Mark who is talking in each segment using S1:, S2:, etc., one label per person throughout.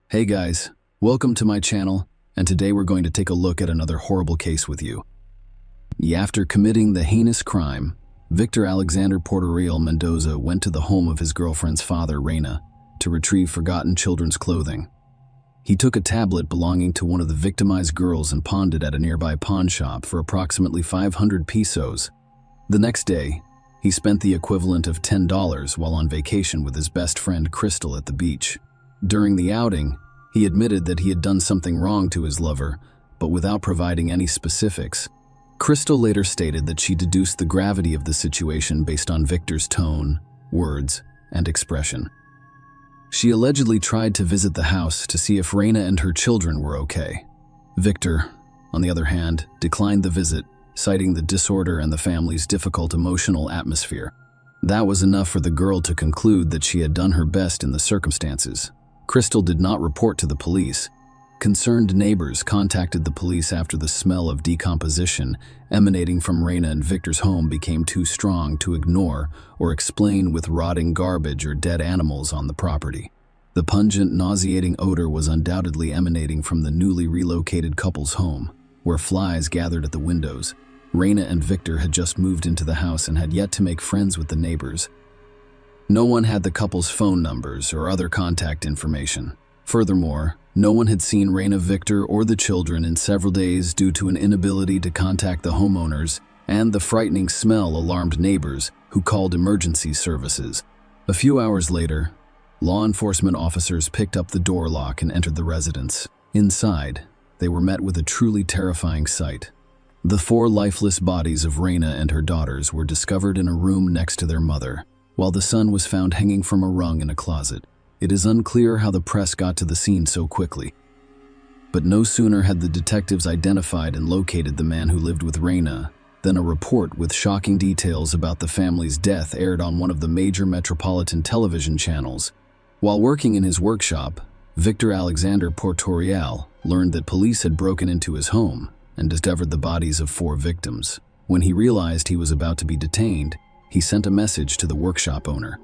S1: Hey guys, welcome to my channel, and today we're going to take a look at another horrible case with you. After committing the heinous crime, Victor Alexander Portorial Mendoza went to the home of his girlfriend's father, Reina, to retrieve forgotten children's clothing. He took a tablet belonging to one of the victimized girls and pawned it at a nearby pawn shop for approximately 500 pesos. The next day, he spent the equivalent of $10 while on vacation with his best friend Crystal at the beach. During the outing, he admitted that he had done something wrong to his lover, but without providing any specifics. Crystal later stated that she deduced the gravity of the situation based on Victor's tone, words, and expression. She allegedly tried to visit the house to see if Reina and her children were okay. Victor, on the other hand, declined the visit, citing the disorder and the family's difficult emotional atmosphere. That was enough for the girl to conclude that she had done her best in the circumstances. Crystal did not report to the police. Concerned neighbors contacted the police after the smell of decomposition emanating from Reina and Victor's home became too strong to ignore or explain with rotting garbage or dead animals on the property. The pungent, nauseating odor was undoubtedly emanating from the newly relocated couple's home, where flies gathered at the windows. Reina and Victor had just moved into the house and had yet to make friends with the neighbors. No one had the couple's phone numbers or other contact information. Furthermore, no one had seen Reina, Victor, or the children in several days due to an inability to contact the homeowners, and the frightening smell alarmed neighbors who called emergency services. A few hours later, law enforcement officers picked up the door lock and entered the residence. Inside, they were met with a truly terrifying sight. The 4 lifeless bodies of Reina and her daughters were discovered in a room next to their mother, while the son was found hanging from a rung in a closet. It is unclear how the press got to the scene so quickly. But no sooner had the detectives identified and located the man who lived with Reina than a report with shocking details about the family's death aired on one of the major metropolitan television channels. While working in his workshop, Victor Alexander Portorial learned that police had broken into his home and discovered the bodies of 4 victims. When he realized he was about to be detained, he sent a message to the workshop owner.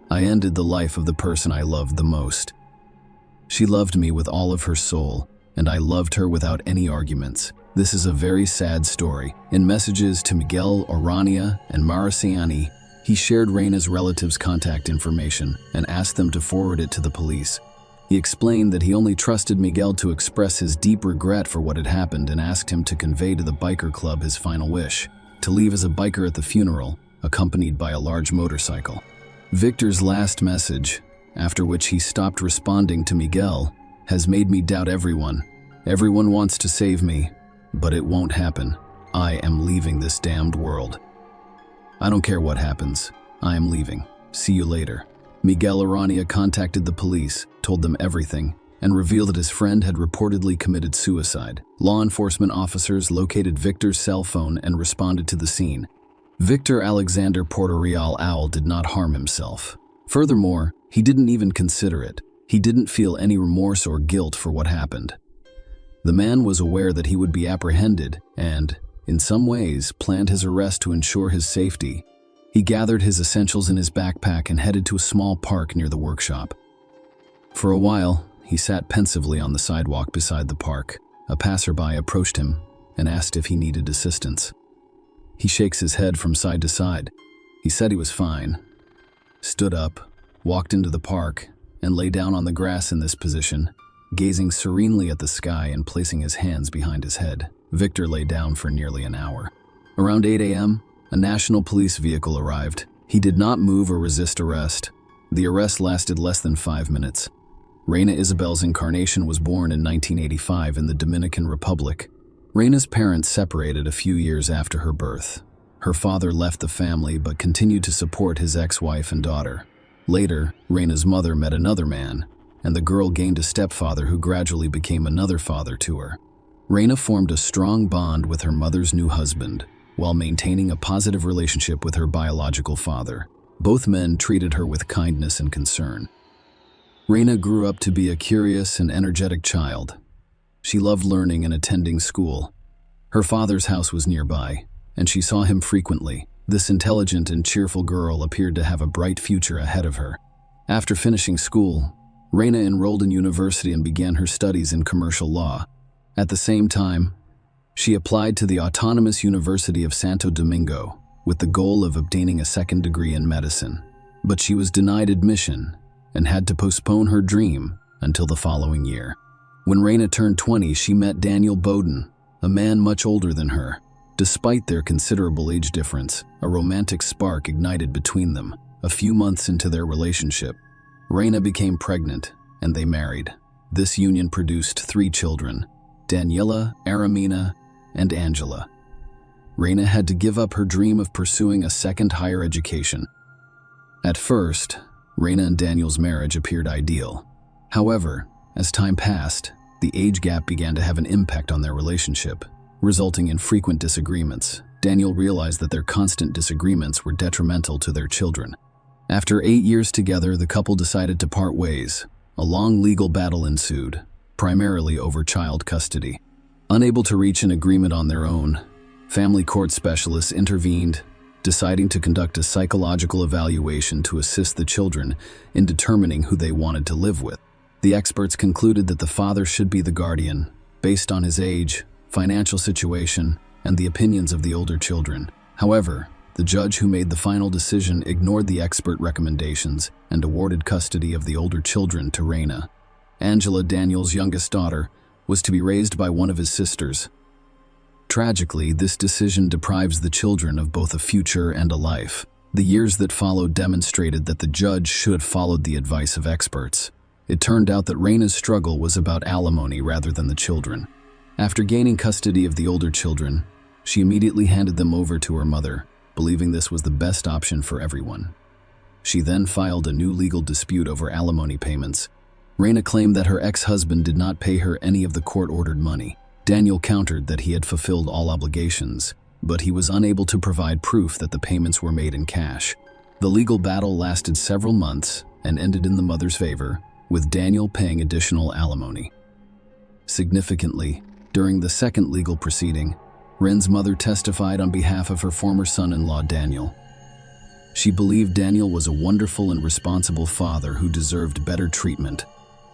S1: "I ended the life of the person I loved the most. She loved me with all of her soul, and I loved her without any arguments. This is a very sad story." In messages to Miguel Orania and Mariciani, he shared Reina's relatives' contact information and asked them to forward it to the police. He explained that he only trusted Miguel to express his deep regret for what had happened and asked him to convey to the biker club his final wish, to leave as a biker at the funeral, accompanied by a large motorcycle. Victor's last message, after which he stopped responding to Miguel, has made me doubt everyone. Everyone wants to save me, but it won't happen. I am leaving this damned world. I don't care what happens. I am leaving. See you later. Miguel Orania contacted the police, told them everything, and revealed that his friend had reportedly committed suicide. Law enforcement officers located Victor's cell phone and responded to the scene. Victor Alexander Portorial Owl did not harm himself. Furthermore, he didn't even consider it. He didn't feel any remorse or guilt for what happened. The man was aware that he would be apprehended and, in some ways, planned his arrest to ensure his safety. He gathered his essentials in his backpack and headed to a small park near the workshop. For a while, he sat pensively on the sidewalk beside the park. A passerby approached him and asked if he needed assistance. He shakes his head from side to side. He said he was fine, stood up, walked into the park, and lay down on the grass in this position, gazing serenely at the sky and placing his hands behind his head. Victor lay down for nearly an hour. Around 8 a.m., a national police vehicle arrived. He did not move or resist arrest. The arrest lasted less than 5 minutes. Reina Isabel's Encarnacion was born in 1985 in the Dominican Republic. Reina's parents separated a few years after her birth. Her father left the family but continued to support his ex-wife and daughter. Later, Reina's mother met another man, and the girl gained a stepfather who gradually became another father to her. Reina formed a strong bond with her mother's new husband, while maintaining a positive relationship with her biological father. Both men treated her with kindness and concern. Reina grew up to be a curious and energetic child. She loved learning and attending school. Her father's house was nearby, and she saw him frequently. This intelligent and cheerful girl appeared to have a bright future ahead of her. After finishing school, Reina enrolled in university and began her studies in commercial law. At the same time, she applied to the Autonomous University of Santo Domingo with the goal of obtaining a second degree in medicine. But she was denied admission and had to postpone her dream until the following year. When Reina turned 20, she met Daniel Bowden, a man much older than her. Despite their considerable age difference, a romantic spark ignited between them. A few months into their relationship, Reina became pregnant, and they married. This union produced 3 children: Daniela, Aramina, and Angela. Reina had to give up her dream of pursuing a second higher education. At first, Reina and Daniel's marriage appeared ideal. However, as time passed, the age gap began to have an impact on their relationship, resulting in frequent disagreements. Daniel realized that their constant disagreements were detrimental to their children. After 8 years together, the couple decided to part ways. A long legal battle ensued, primarily over child custody. Unable to reach an agreement on their own, family court specialists intervened, deciding to conduct a psychological evaluation to assist the children in determining who they wanted to live with. The experts concluded that the father should be the guardian, based on his age, financial situation, and the opinions of the older children. However, the judge who made the final decision ignored the expert recommendations and awarded custody of the older children to Reina. Angela, Daniel's youngest daughter, was to be raised by one of his sisters. Tragically, this decision deprives the children of both a future and a life. The years that followed demonstrated that the judge should have followed the advice of experts. It turned out that Reina's struggle was about alimony rather than the children. After gaining custody of the older children, she immediately handed them over to her mother, believing this was the best option for everyone. She then filed a new legal dispute over alimony payments. Reina claimed that her ex-husband did not pay her any of the court-ordered money. Daniel countered that he had fulfilled all obligations, but he was unable to provide proof that the payments were made in cash. The legal battle lasted several months and ended in the mother's favor, with Daniel paying additional alimony. Significantly, during the second legal proceeding, Ren's mother testified on behalf of her former son-in-law, Daniel. She believed Daniel was a wonderful and responsible father who deserved better treatment.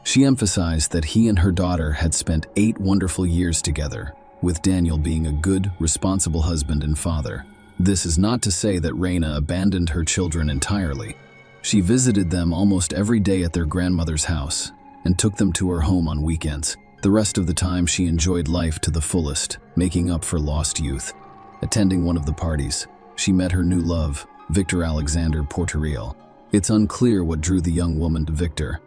S1: She emphasized that he and her daughter had spent 8 wonderful years together, with Daniel being a good, responsible husband and father. This is not to say that Reina abandoned her children entirely. She visited them almost every day at their grandmother's house and took them to her home on weekends. The rest of the time she enjoyed life to the fullest, making up for lost youth. Attending one of the parties, she met her new love, Victor Alexander Porterreal. It's unclear what drew the young woman to Victor.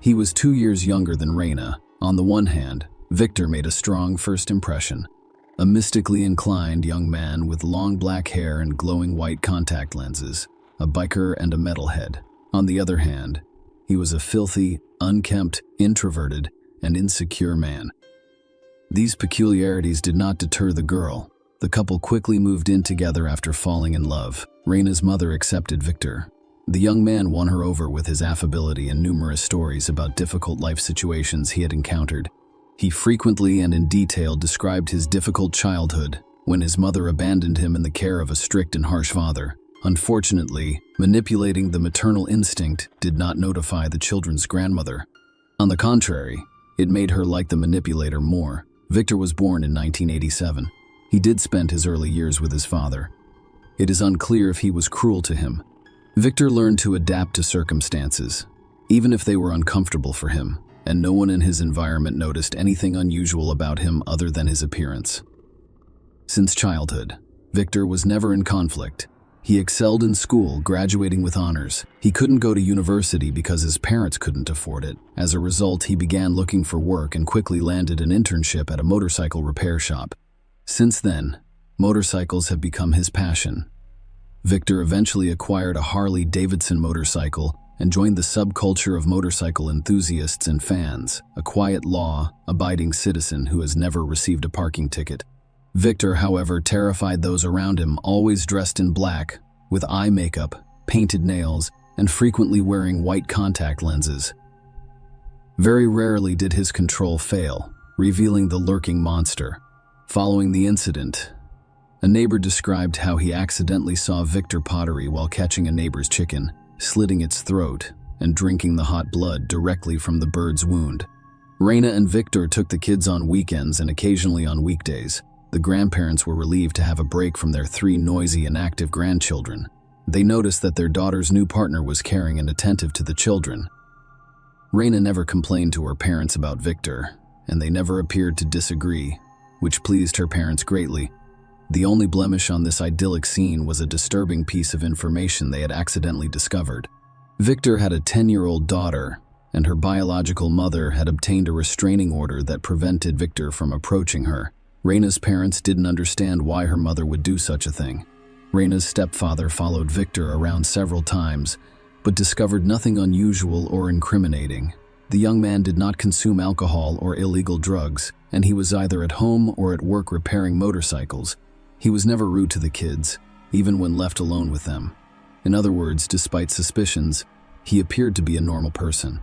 S1: He was 2 years younger than Reina. On the one hand, Victor made a strong first impression. A mystically inclined young man with long black hair and glowing white contact lenses, a biker and a metalhead. On the other hand, he was a filthy, unkempt, introverted, and insecure man. These peculiarities did not deter the girl. The couple quickly moved in together after falling in love. Reina's mother accepted Victor. The young man won her over with his affability and numerous stories about difficult life situations he had encountered. He frequently and in detail described his difficult childhood when his mother abandoned him in the care of a strict and harsh father. Unfortunately, manipulating the maternal instinct did not notify the children's grandmother. On the contrary, it made her like the manipulator more. Victor was born in 1987. He did spend his early years with his father. It is unclear if he was cruel to him. Victor learned to adapt to circumstances, even if they were uncomfortable for him, and no one in his environment noticed anything unusual about him other than his appearance. Since childhood, Victor was never in conflict. He excelled in school, graduating with honors. He couldn't go to university because his parents couldn't afford it. As a result, he began looking for work and quickly landed an internship at a motorcycle repair shop. Since then, motorcycles have become his passion. Victor eventually acquired a Harley-Davidson motorcycle and joined the subculture of motorcycle enthusiasts and fans, a quiet, law-abiding citizen who has never received a parking ticket. Victor, however, terrified those around him, always dressed in black, with eye makeup, painted nails, and frequently wearing white contact lenses. Very rarely did his control fail, revealing the lurking monster. Following the incident, a neighbor described how he accidentally saw Victor pottery while catching a neighbor's chicken, slitting its throat, and drinking the hot blood directly from the bird's wound. Reina and Victor took the kids on weekends and occasionally on weekdays. The grandparents were relieved to have a break from their 3 noisy and active grandchildren. They noticed that their daughter's new partner was caring and attentive to the children. Reina never complained to her parents about Victor, and they never appeared to disagree, which pleased her parents greatly. The only blemish on this idyllic scene was a disturbing piece of information they had accidentally discovered. Victor had a 10-year-old daughter, and her biological mother had obtained a restraining order that prevented Victor from approaching her. Reina's parents didn't understand why her mother would do such a thing. Reina's stepfather followed Victor around several times, but discovered nothing unusual or incriminating. The young man did not consume alcohol or illegal drugs, and he was either at home or at work repairing motorcycles. He was never rude to the kids, even when left alone with them. In other words, despite suspicions, he appeared to be a normal person.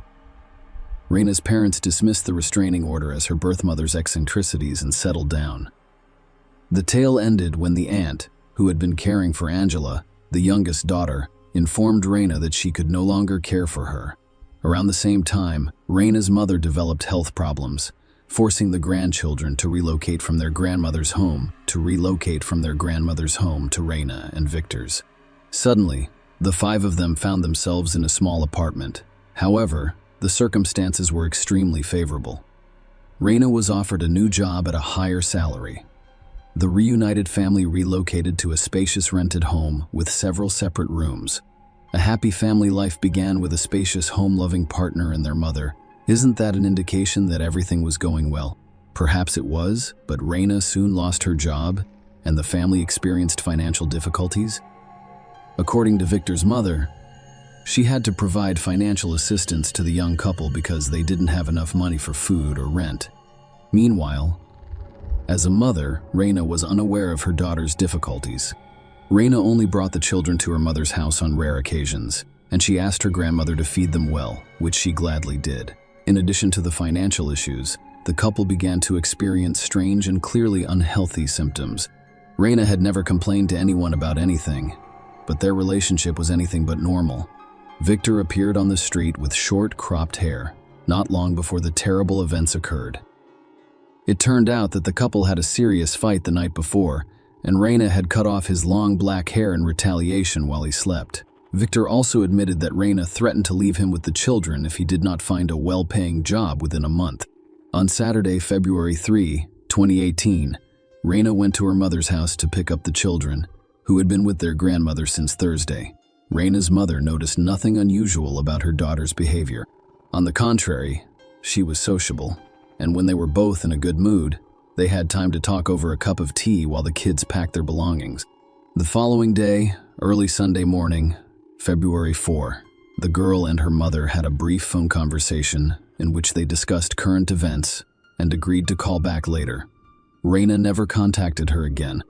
S1: Reina's parents dismissed the restraining order as her birth mother's eccentricities and settled down. The tale ended when the aunt, who had been caring for Angela, the youngest daughter, informed Reina that she could no longer care for her. Around the same time, Reina's mother developed health problems, forcing the grandchildren to relocate from their grandmother's home to Reina and Victor's. Suddenly, the 5 of them found themselves in a small apartment. However, the circumstances were extremely favorable. Reina was offered a new job at a higher salary. The reunited family relocated to a spacious rented home with several separate rooms. A happy family life began with a spacious home-loving partner and their mother. Isn't that an indication that everything was going well? Perhaps it was, but Reina soon lost her job, and the family experienced financial difficulties. According to Victor's mother, she had to provide financial assistance to the young couple because they didn't have enough money for food or rent. Meanwhile, as a mother, Reina was unaware of her daughter's difficulties. Reina only brought the children to her mother's house on rare occasions, and she asked her grandmother to feed them well, which she gladly did. In addition to the financial issues, the couple began to experience strange and clearly unhealthy symptoms. Reina had never complained to anyone about anything, but their relationship was anything but normal. Victor appeared on the street with short, cropped hair, not long before the terrible events occurred. It turned out that the couple had a serious fight the night before, and Reina had cut off his long black hair in retaliation while he slept. Victor also admitted that Reina threatened to leave him with the children if he did not find a well-paying job within a month. On Saturday, February 3, 2018, Reina went to her mother's house to pick up the children, who had been with their grandmother since Thursday. Reina's mother noticed nothing unusual about her daughter's behavior. On the contrary, she was sociable, and when they were both in a good mood, they had time to talk over a cup of tea while the kids packed their belongings. The following day, early Sunday morning, February 4, the girl and her mother had a brief phone conversation in which they discussed current events and agreed to call back later. Reina never contacted her again.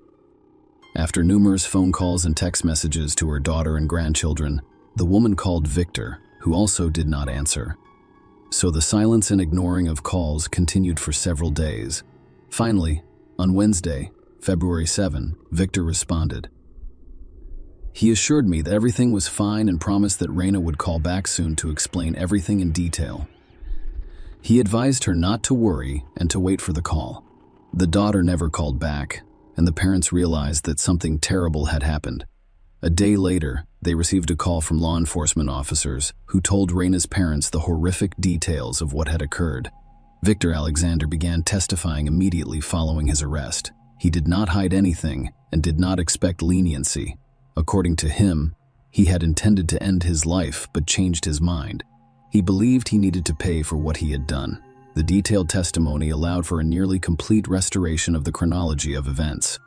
S1: After numerous phone calls and text messages to her daughter and grandchildren, the woman called Victor, who also did not answer. So the silence and ignoring of calls continued for several days. Finally, on Wednesday, February 7, Victor responded. He assured me that everything was fine and promised that Reina would call back soon to explain everything in detail. He advised her not to worry and to wait for the call. The daughter never called back, and the parents realized that something terrible had happened. A day later, they received a call from law enforcement officers who told Reina's parents the horrific details of what had occurred. Victor Alexander began testifying immediately following his arrest. He did not hide anything and did not expect leniency. According to him, he had intended to end his life but changed his mind. He believed he needed to pay for what he had done. The detailed testimony allowed for a nearly complete restoration of the chronology of events.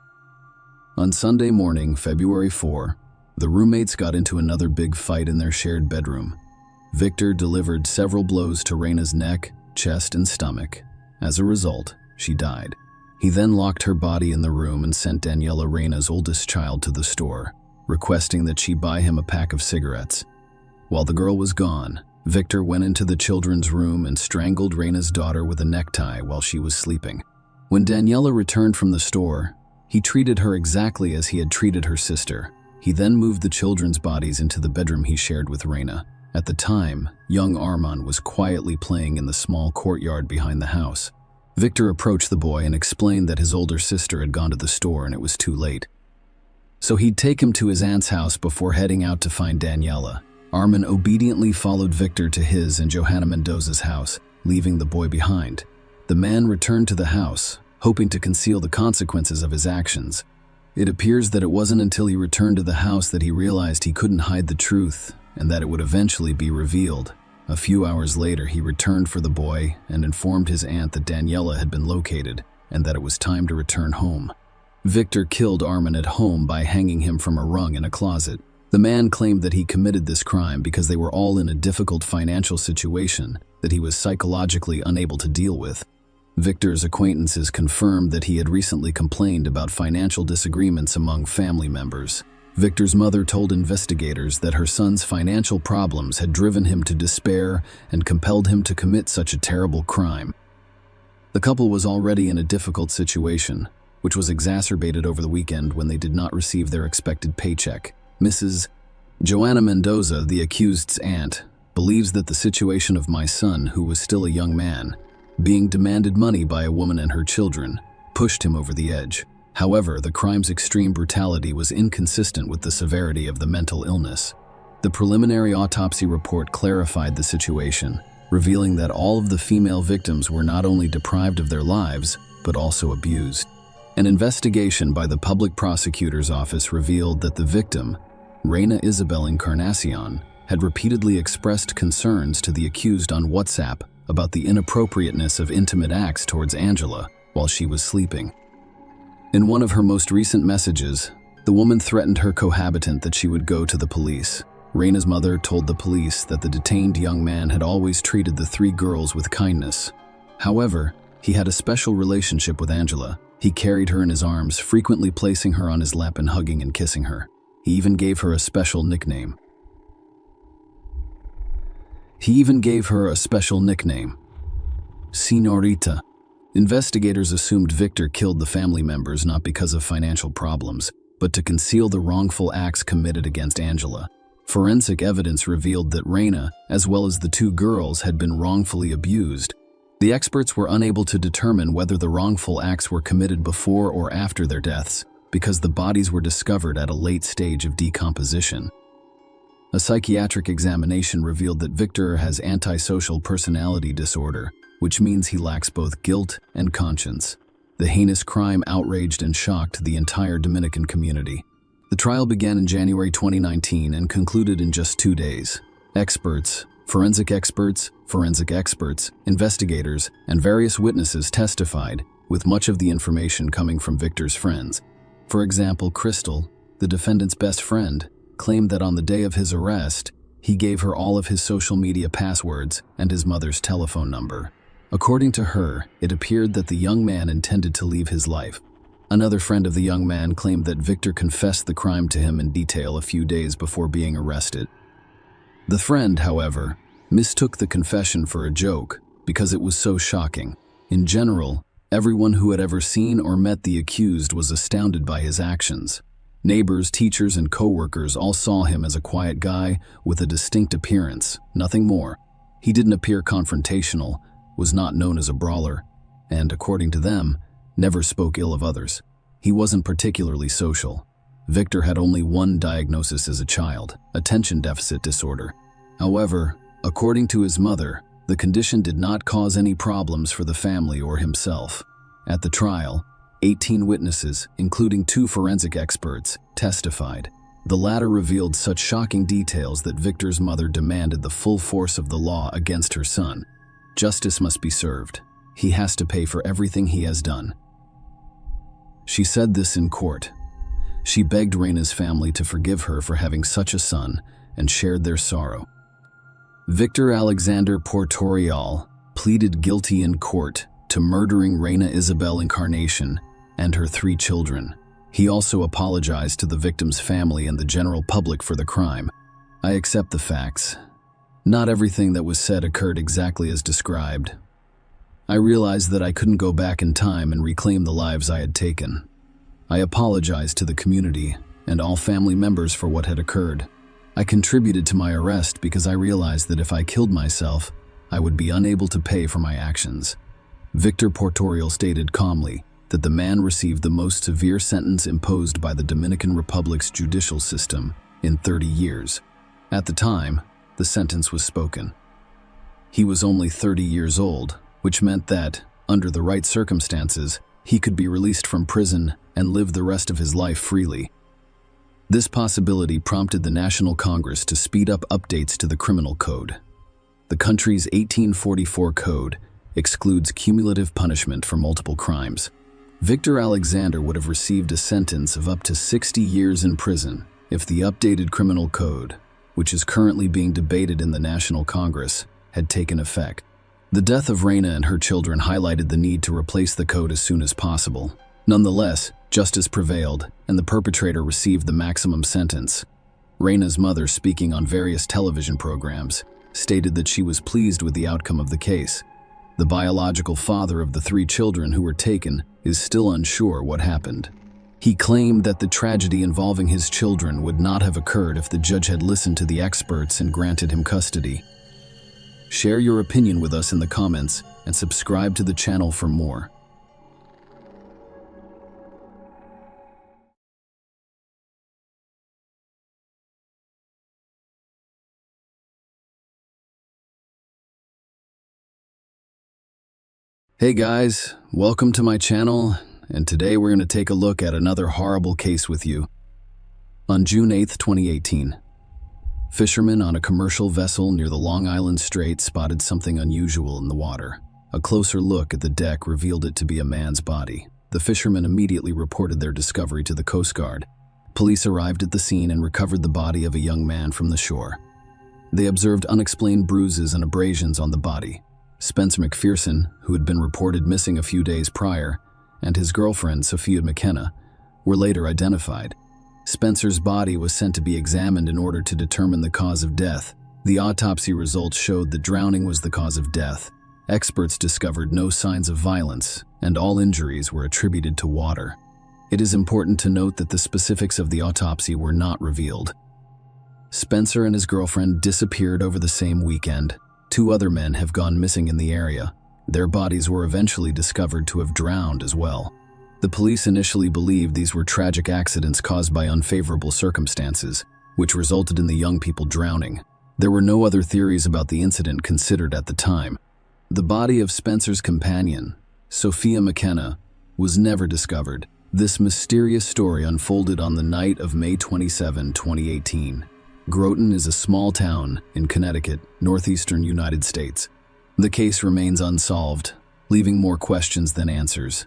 S1: On Sunday morning, February 4, the roommates got into another big fight in their shared bedroom. Victor delivered several blows to Reina's neck, chest, and stomach. As a result, she died. He then locked her body in the room and sent Daniela, Reina's oldest child, to the store, requesting that she buy him a pack of cigarettes. While the girl was gone, Victor went into the children's room and strangled Reina's daughter with a necktie while she was sleeping. When Daniela returned from the store, he treated her exactly as he had treated her sister. He then moved the children's bodies into the bedroom he shared with Reina. At the time, young Armand was quietly playing in the small courtyard behind the house. Victor approached the boy and explained that his older sister had gone to the store and it was too late. So he'd take him to his aunt's house before heading out to find Daniela. Armand obediently followed Victor to his and Johanna Mendoza's house, leaving the boy behind. The man returned to the house, hoping to conceal the consequences of his actions. It appears that it wasn't until he returned to the house that he realized he couldn't hide the truth and that it would eventually be revealed. A few hours later, he returned for the boy and informed his aunt that Daniela had been located and that it was time to return home. Victor killed Armand at home by hanging him from a rung in a closet. The man claimed that he committed this crime because they were all in a difficult financial situation that he was psychologically unable to deal with. Victor's acquaintances confirmed that he had recently complained about financial disagreements among family members. Victor's mother told investigators that her son's financial problems had driven him to despair and compelled him to commit such a terrible crime. The couple was already in a difficult situation, which was exacerbated over the weekend when they did not receive their expected paycheck. Mrs. Johanna Mendoza, the accused's aunt, believes that the situation of my son, who was still a young man, being demanded money by a woman and her children, pushed him over the edge. However, the crime's extreme brutality was inconsistent with the severity of the mental illness. The preliminary autopsy report clarified the situation, revealing that all of the female victims were not only deprived of their lives, but also abused. An investigation by the public prosecutor's office revealed that the victim, Reina Isabel Encarnacion, had repeatedly expressed concerns to the accused on WhatsApp about the inappropriateness of intimate acts towards Angela while she was sleeping. In one of her most recent messages, the woman threatened her cohabitant that she would go to the police. Reina's mother told the police that the detained young man had always treated the three girls with kindness. However, he had a special relationship with Angela. He carried her in his arms, frequently placing her on his lap and hugging and kissing her. He even gave her a special nickname. Señorita. Investigators assumed Victor killed the family members not because of financial problems, but to conceal the wrongful acts committed against Angela. Forensic evidence revealed that Reina, as well as the two girls, had been wrongfully abused. The experts were unable to determine whether the wrongful acts were committed before or after their deaths, because the bodies were discovered at a late stage of decomposition. A psychiatric examination revealed that Victor has antisocial personality disorder, which means he lacks both guilt and conscience. The heinous crime outraged and shocked the entire Dominican community. The trial began in January 2019 and concluded in just 2 days. Forensic experts, investigators, and various witnesses testified, with much of the information coming from Victor's friends. For example, Crystal, the defendant's best friend, claimed that on the day of his arrest, he gave her all of his social media passwords and his mother's telephone number. According to her, it appeared that the young man intended to leave his life. Another friend of the young man claimed that Victor confessed the crime to him in detail a few days before being arrested. The friend, however, mistook the confession for a joke because it was so shocking. In general, everyone who had ever seen or met the accused was astounded by his actions. Neighbors, teachers, and co-workers all saw him as a quiet guy with a distinct appearance, nothing more. He didn't appear confrontational, was not known as a brawler, and, according to them, never spoke ill of others. He wasn't particularly social. Victor had only one diagnosis as a child, attention deficit disorder. However, according to his mother, the condition did not cause any problems for the family or himself. At the trial, 18 witnesses, including 2 forensic experts, testified. The latter revealed such shocking details that Victor's mother demanded the full force of the law against her son. Justice must be served. He has to pay for everything he has done. She said this in court. She begged Reina's family to forgive her for having such a son and shared their sorrow. Victor Alexander Portorial pleaded guilty in court to murdering Reina Isabel Encarnacion and her 3 children. He also apologized to the victim's family and the general public for the crime. I accept the facts. Not everything that was said occurred exactly as described. I realized that I couldn't go back in time and reclaim the lives I had taken. I apologized to the community and all family members for what had occurred. I contributed to my arrest because I realized that if I killed myself, I would be unable to pay for my actions. Victor Portorial stated calmly that the man received the most severe sentence imposed by the Dominican Republic's judicial system in 30 years. At the time, the sentence was spoken. He was only 30 years old, which meant that, under the right circumstances, he could be released from prison and live the rest of his life freely. This possibility prompted the National Congress to speed up updates to the criminal code. The country's 1844 code excludes cumulative punishment for multiple crimes. Victor Alexander would have received a sentence of up to 60 years in prison if the updated criminal code, which is currently being debated in the National Congress, had taken effect. The death of Reina and her children highlighted the need to replace the code as soon as possible. Nonetheless, justice prevailed, and the perpetrator received the maximum sentence. Reina's mother, speaking on various television programs, stated that she was pleased with the outcome of the case. The biological father of the 3 children who were taken is still unsure what happened. He claimed that the tragedy involving his children would not have occurred if the judge had listened to the experts and granted him custody. Share your opinion with us in the comments and subscribe to the channel for more. Hey guys, welcome to my channel, and today we're going to take a look at another horrible case with you. On June 8, 2018, fishermen on a commercial vessel near the Long Island Strait spotted something unusual in the water. A closer look at the deck revealed it to be a man's body. The fishermen immediately reported their discovery to the Coast Guard. Police arrived at the scene and recovered the body of a young man from the shore. They observed unexplained bruises and abrasions on the body. Spencer McPherson, who had been reported missing a few days prior, and his girlfriend, Sophia McKenna, were later identified. Spencer's body was sent to be examined in order to determine the cause of death. The autopsy results showed that drowning was the cause of death. Experts discovered no signs of violence, and all injuries were attributed to water. It is important to note that the specifics of the autopsy were not revealed. Spencer and his girlfriend disappeared over the same weekend. 2 other men have gone missing in the area. Their bodies were eventually discovered to have drowned as well. The police initially believed these were tragic accidents caused by unfavorable circumstances, which resulted in the young people drowning. There were no other theories about the incident considered at the time. The body of Spencer's companion, Sophia McKenna, was never discovered. This mysterious story unfolded on the night of May 27, 2018. Groton is a small town in Connecticut, northeastern United States. The case remains unsolved, leaving more questions than answers.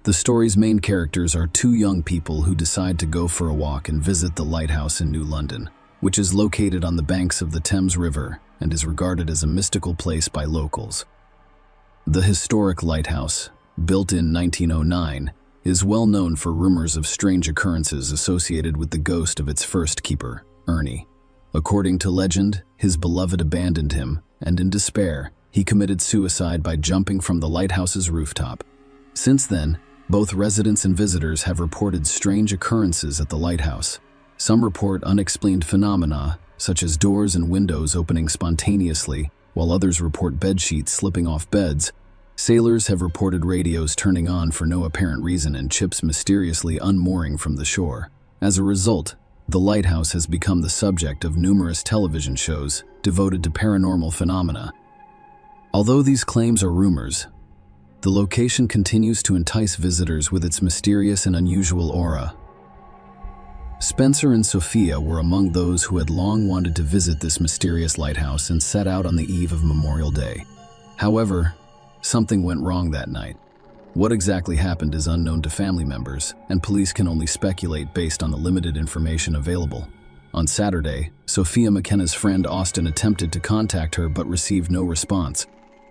S1: The story's main characters are 2 young people who decide to go for a walk and visit the lighthouse in New London, which is located on the banks of the Thames River and is regarded as a mystical place by locals. The historic lighthouse, built in 1909, is well known for rumors of strange occurrences associated with the ghost of its first keeper, Ernie. According to legend, his beloved abandoned him, and in despair, he committed suicide by jumping from the lighthouse's rooftop. Since then, both residents and visitors have reported strange occurrences at the lighthouse. Some report unexplained phenomena, such as doors and windows opening spontaneously, while others report bedsheets slipping off beds. Sailors have reported radios turning on for no apparent reason and ships mysteriously unmooring from the shore. As a result, the lighthouse has become the subject of numerous television shows devoted to paranormal phenomena. Although these claims are rumors, the location continues to entice visitors with its mysterious and unusual aura. Spencer and Sophia were among those who had long wanted to visit this mysterious lighthouse and set out on the eve of Memorial Day. However, something went wrong that night. What exactly happened is unknown to family members, and police can only speculate based on the limited information available. On Saturday, Sophia McKenna's friend Austin attempted to contact her but received no response.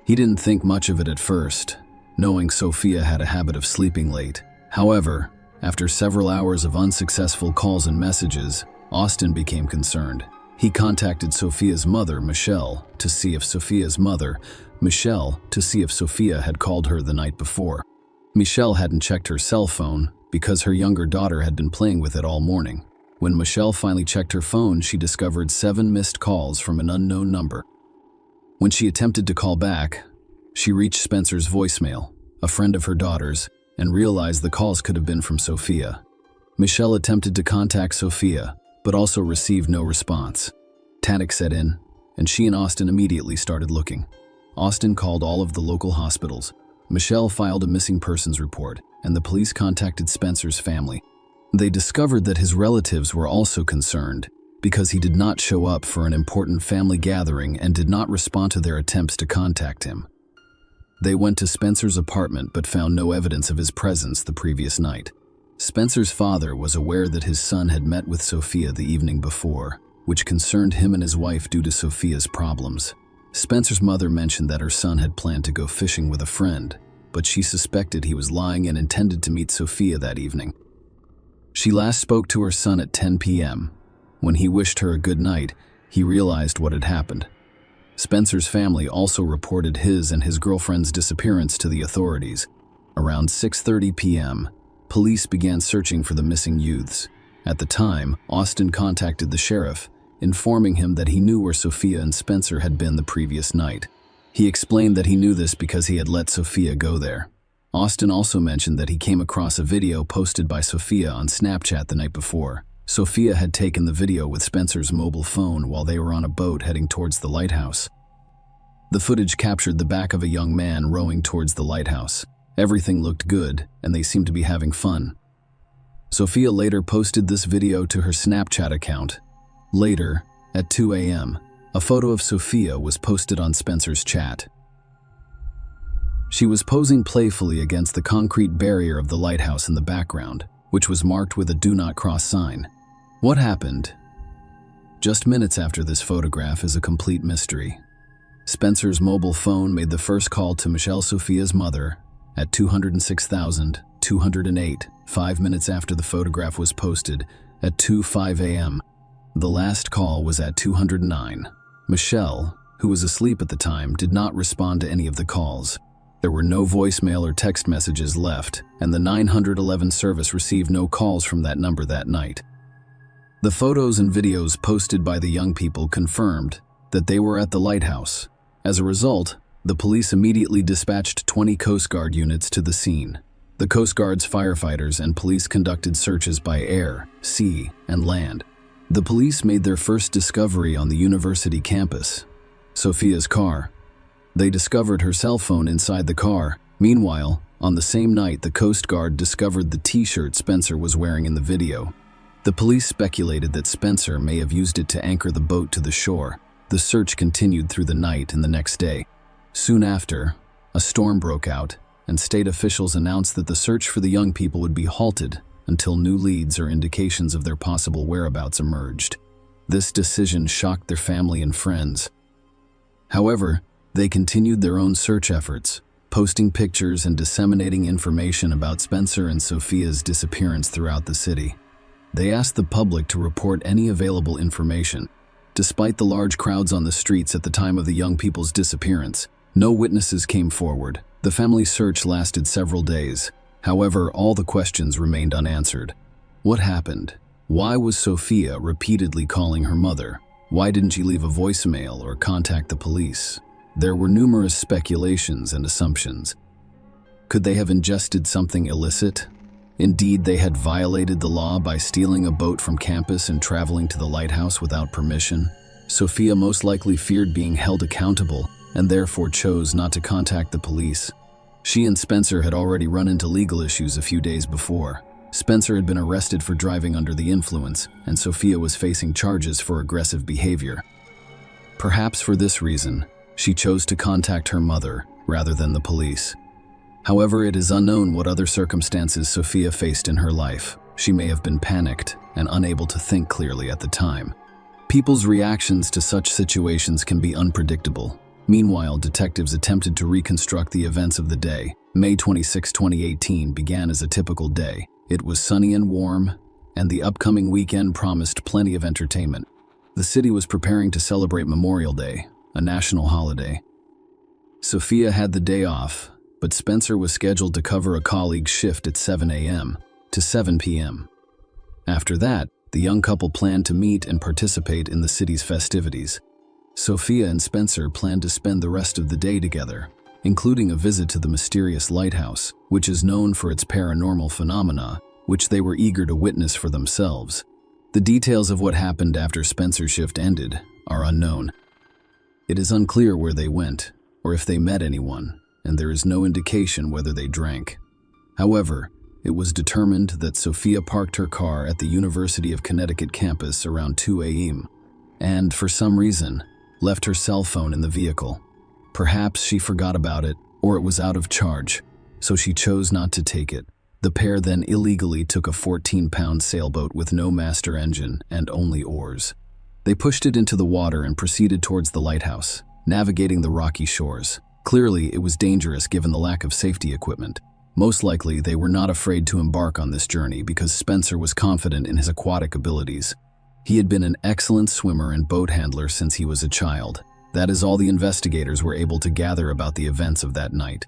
S1: He didn't think much of it at first, knowing Sophia had a habit of sleeping late. However, after several hours of unsuccessful calls and messages, Austin became concerned. He contacted Sophia's mother, Michelle, to see if Sophia had called her the night before. Michelle hadn't checked her cell phone because her younger daughter had been playing with it all morning. When Michelle finally checked her phone, she discovered 7 missed calls from an unknown number. When she attempted to call back, she reached Spencer's voicemail, a friend of her daughter's, and realized the calls could have been from Sophia. Michelle attempted to contact Sophia, but also received no response. Panic set in, and she and Austin immediately started looking. Austin called all of the local hospitals. Michelle filed a missing persons report, and the police contacted Spencer's family. They discovered that his relatives were also concerned because he did not show up for an important family gathering and did not respond to their attempts to contact him. They went to Spencer's apartment but found no evidence of his presence the previous night. Spencer's father was aware that his son had met with Sophia the evening before, which concerned him and his wife due to Sophia's problems. Spencer's mother mentioned that her son had planned to go fishing with a friend, but she suspected he was lying and intended to meet Sophia that evening. She last spoke to her son at 10 p.m. When he wished her a good night, he realized what had happened. Spencer's family also reported his and his girlfriend's disappearance to the authorities. Around 6:30 p.m., police began searching for the missing youths. At the time, Austin contacted the sheriff, informing him that he knew where Sophia and Spencer had been the previous night. He explained that he knew this because he had let Sophia go there. Austin also mentioned that he came across a video posted by Sophia on Snapchat the night before. Sophia had taken the video with Spencer's mobile phone while they were on a boat heading towards the lighthouse. The footage captured the back of a young man rowing towards the lighthouse. Everything looked good, and they seemed to be having fun. Sophia later posted this video to her Snapchat account. Later, at 2 a.m., a photo of Sophia was posted on Spencer's chat. She was posing playfully against the concrete barrier of the lighthouse in the background, which was marked with a "Do Not Cross" sign. What happened? Just minutes after this photograph is a complete mystery. Spencer's mobile phone made the first call to Michelle Sophia's mother at 206,208, 5 minutes after the photograph was posted at 2:05 a.m. The last call was at 209. Michelle, who was asleep at the time, did not respond to any of the calls. There were no voicemail or text messages left, and the 911 service received no calls from that number that night. The photos and videos posted by the young people confirmed that they were at the lighthouse. As a result, the police immediately dispatched 20 Coast Guard units to the scene. The Coast Guard's firefighters and police conducted searches by air, sea, and land. The police made their first discovery on the university campus: Sophia's car. They discovered her cell phone inside the car. Meanwhile, on the same night, the Coast Guard discovered the t-shirt Spencer was wearing in the video. The police speculated that Spencer may have used it to anchor the boat to the shore. The search continued through the night and the next day. Soon after, a storm broke out, and state officials announced that the search for the young people would be halted until new leads or indications of their possible whereabouts emerged. This decision shocked their family and friends. However, they continued their own search efforts, posting pictures and disseminating information about Spencer and Sophia's disappearance throughout the city. They asked the public to report any available information. Despite the large crowds on the streets at the time of the young people's disappearance, no witnesses came forward. The family's search lasted several days. However, all the questions remained unanswered. What happened? Why was Sophia repeatedly calling her mother? Why didn't she leave a voicemail or contact the police? There were numerous speculations and assumptions. Could they have ingested something illicit? Indeed, they had violated the law by stealing a boat from campus and traveling to the lighthouse without permission. Sophia most likely feared being held accountable and therefore chose not to contact the police. She and Spencer had already run into legal issues a few days before. Spencer had been arrested for driving under the influence, and Sophia was facing charges for aggressive behavior. Perhaps for this reason, she chose to contact her mother rather than the police. However, it is unknown what other circumstances Sophia faced in her life. She may have been panicked and unable to think clearly at the time. People's reactions to such situations can be unpredictable. Meanwhile, detectives attempted to reconstruct the events of the day. May 26, 2018 began as a typical day. It was sunny and warm, and the upcoming weekend promised plenty of entertainment. The city was preparing to celebrate Memorial Day, a national holiday. Sophia had the day off, but Spencer was scheduled to cover a colleague's shift at 7 a.m. to 7 p.m. After that, The young couple planned to meet and participate in the city's festivities. Sophia and Spencer planned to spend the rest of the day together, including a visit to the mysterious lighthouse, which is known for its paranormal phenomena, which they were eager to witness for themselves. The details of what happened after Spencer's shift ended are unknown. It is unclear where they went, or if they met anyone, and there is no indication whether they drank. However, it was determined that Sophia parked her car at the University of Connecticut campus around 2 a.m. and, for some reason, left her cell phone in the vehicle. Perhaps she forgot about it, or it was out of charge, so she chose not to take it. The pair then illegally took a 14-pound sailboat with no master engine and only oars. They pushed it into the water and proceeded towards the lighthouse, navigating the rocky shores. Clearly, it was dangerous given the lack of safety equipment. Most likely, they were not afraid to embark on this journey because Spencer was confident in his aquatic abilities. He had been an excellent swimmer and boat handler since he was a child. That is all the investigators were able to gather about the events of that night.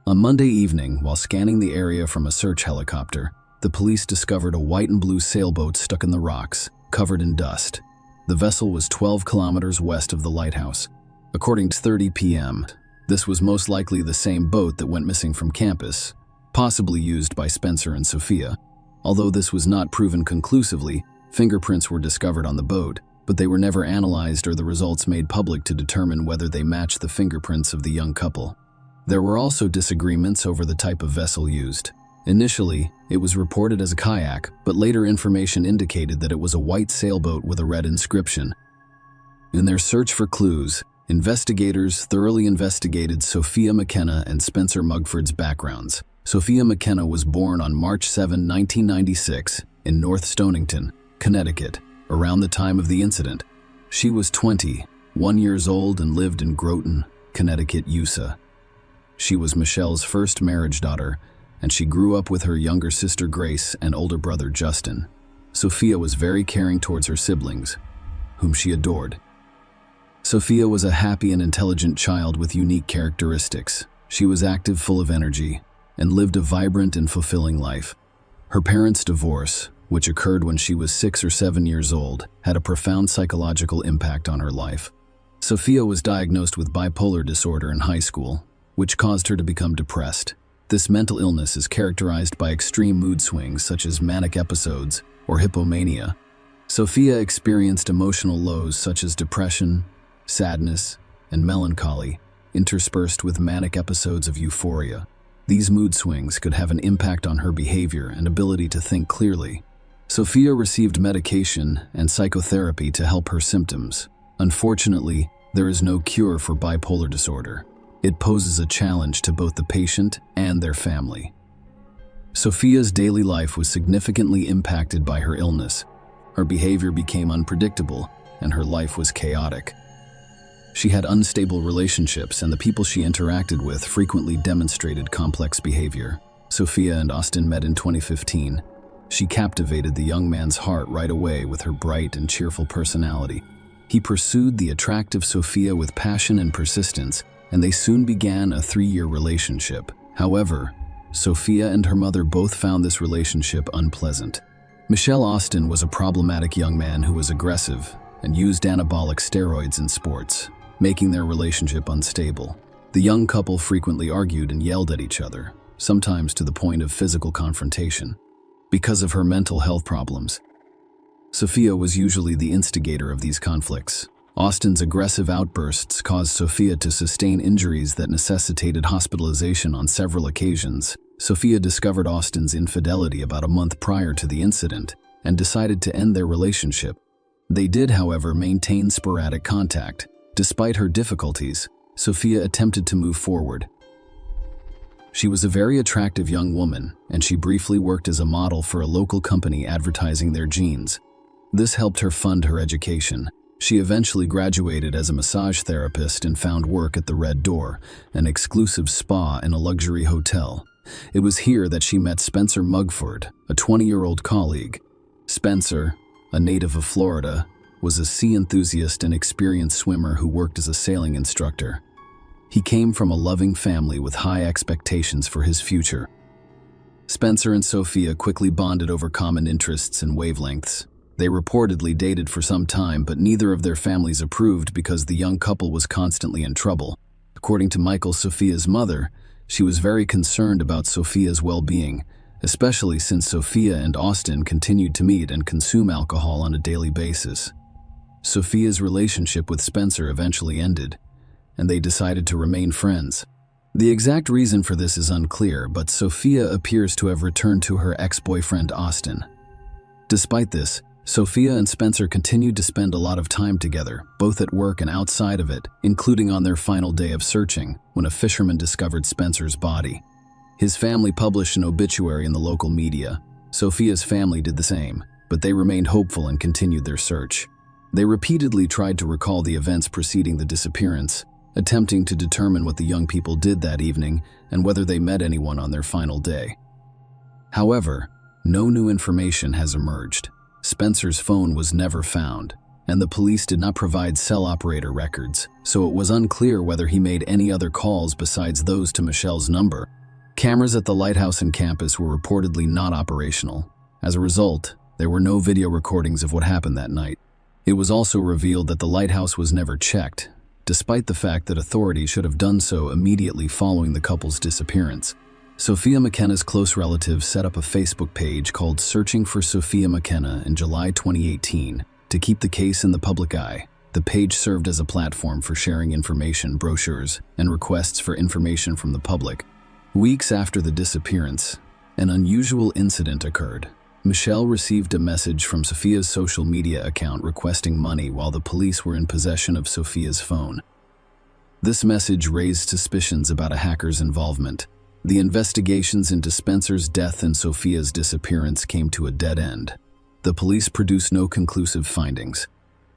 S1: On Monday evening, while scanning the area from a search helicopter, the police discovered a white and blue sailboat stuck in the rocks, covered in dust. The vessel was 12 kilometers west of the lighthouse. According to 30 p.m., this was most likely the same boat that went missing from campus, possibly used by Spencer and Sophia. Although this was not proven conclusively, fingerprints were discovered on the boat, but they were never analyzed or the results made public to determine whether they matched the fingerprints of the young couple. There were also disagreements over the type of vessel used. Initially, it was reported as a kayak, but later information indicated that it was a white sailboat with a red inscription. In their search for clues, investigators thoroughly investigated Sophia McKenna and Spencer Mugford's backgrounds. Sophia McKenna was born on March 7, 1996, in North Stonington, Connecticut, around the time of the incident. She was 21 years old and lived in Groton, Connecticut, USA. She was Michelle's first marriage daughter, and she grew up with her younger sister Grace and older brother Justin. Sophia was very caring towards her siblings, whom she adored. Sophia was a happy and intelligent child with unique characteristics. She was active, full of energy, and lived a vibrant and fulfilling life. Her parents' divorce, which occurred when she was 6 or 7 years old, had a profound psychological impact on her life. Sophia was diagnosed with bipolar disorder in high school, which caused her to become depressed. This mental illness is characterized by extreme mood swings such as manic episodes or hypomania. Sophia experienced emotional lows such as depression, sadness, and melancholy, interspersed with manic episodes of euphoria. These mood swings could have an impact on her behavior and ability to think clearly. Sophia received medication and psychotherapy to help her symptoms. Unfortunately, there is no cure for bipolar disorder. It poses a challenge to both the patient and their family. Sophia's daily life was significantly impacted by her illness. Her behavior became unpredictable, and her life was chaotic. She had unstable relationships, and the people she interacted with frequently demonstrated complex behavior. Sophia and Austin met in 2015. She captivated the young man's heart right away with her bright and cheerful personality. He pursued the attractive Sophia with passion and persistence, and they soon began a 3-year relationship. However, Sophia and her mother both found this relationship unpleasant. Michelle Austin was a problematic young man who was aggressive and used anabolic steroids in sports, making their relationship unstable. The young couple frequently argued and yelled at each other, sometimes to the point of physical confrontation. Because of her mental health problems, Sophia was usually the instigator of these conflicts. Austin's aggressive outbursts caused Sophia to sustain injuries that necessitated hospitalization on several occasions. Sophia discovered Austin's infidelity about a month prior to the incident and decided to end their relationship. They did, however, maintain sporadic contact. Despite her difficulties, Sophia attempted to move forward. She was a very attractive young woman, and she briefly worked as a model for a local company advertising their jeans. This helped her fund her education. She eventually graduated as a massage therapist and found work at the Red Door, an exclusive spa in a luxury hotel. It was here that she met Spencer Mugford, a 20-year-old colleague. Spencer, a native of Florida, was a sea enthusiast and experienced swimmer who worked as a sailing instructor. He came from a loving family with high expectations for his future. Spencer and Sophia quickly bonded over common interests and wavelengths. They reportedly dated for some time, but neither of their families approved because the young couple was constantly in trouble. According to Michael, Sophia's mother, she was very concerned about Sophia's well-being, especially since Sophia and Austin continued to meet and consume alcohol on a daily basis. Sophia's relationship with Spencer eventually ended, and they decided to remain friends. The exact reason for this is unclear, but Sophia appears to have returned to her ex-boyfriend Austin. Despite this, Sophia and Spencer continued to spend a lot of time together, both at work and outside of it, including on their final day of searching, when a fisherman discovered Spencer's body. His family published an obituary in the local media. Sophia's family did the same, but they remained hopeful and continued their search. They repeatedly tried to recall the events preceding the disappearance, attempting to determine what the young people did that evening and whether they met anyone on their final day. However, no new information has emerged. Spencer's phone was never found, and the police did not provide cell operator records, so it was unclear whether he made any other calls besides those to Michelle's number. Cameras at the lighthouse and campus were reportedly not operational. As a result, there were no video recordings of what happened that night. It was also revealed that the lighthouse was never checked, despite the fact that authorities should have done so immediately following the couple's disappearance. Sophia McKenna's close relatives set up a Facebook page called Searching for Sophia McKenna in July 2018 to keep the case in the public eye. The page served as a platform for sharing information, brochures, and requests for information from the public. Weeks after the disappearance, an unusual incident occurred. Michelle received a message from Sophia's social media account requesting money while the police were in possession of Sophia's phone. This message raised suspicions about a hacker's involvement. The investigations into Spencer's death and Sophia's disappearance came to a dead end. The police produced no conclusive findings.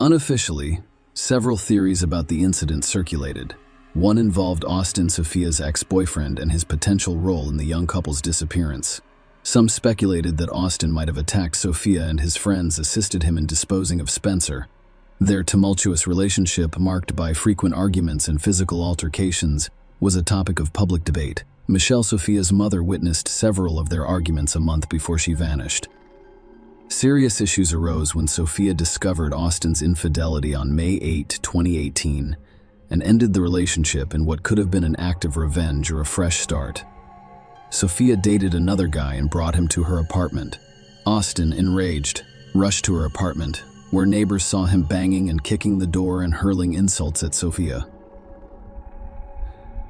S1: Unofficially, several theories about the incident circulated. One involved Austin, Sophia's ex-boyfriend, and his potential role in the young couple's disappearance. Some speculated that Austin might have attacked Sophia and his friends assisted him in disposing of Spencer. Their tumultuous relationship, marked by frequent arguments and physical altercations, was a topic of public debate. Michelle, Sophia's mother, witnessed several of their arguments a month before she vanished. Serious issues arose when Sophia discovered Austin's infidelity on May 8, 2018, and ended the relationship in what could have been an act of revenge or a fresh start. Sophia dated another guy and brought him to her apartment. Austin, enraged, rushed to her apartment, where neighbors saw him banging and kicking the door and hurling insults at Sophia.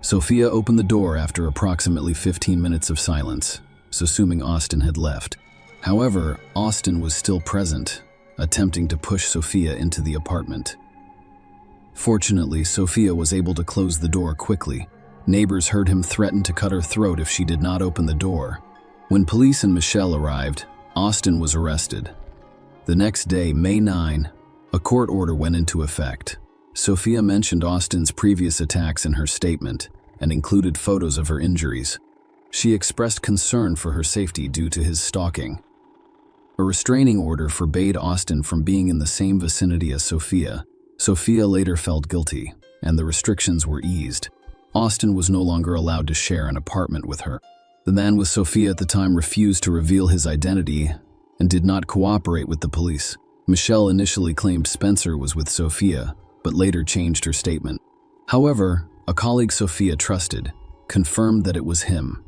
S1: Sophia opened the door after approximately 15 minutes of silence, assuming Austin had left. However, Austin was still present, attempting to push Sophia into the apartment. Fortunately, Sophia was able to close the door quickly. Neighbors heard him threaten to cut her throat if she did not open the door. When police and Michelle arrived, Austin was arrested. The next day, May 9, a court order went into effect. Sophia mentioned Austin's previous attacks in her statement and included photos of her injuries. She expressed concern for her safety due to his stalking. A restraining order forbade Austin from being in the same vicinity as Sophia. Sophia later felt guilty, and the restrictions were eased. Austin was no longer allowed to share an apartment with her. The man with Sophia at the time refused to reveal his identity and did not cooperate with the police. Michelle initially claimed Spencer was with Sophia, but later changed her statement. However, a colleague Sophia trusted confirmed that it was him.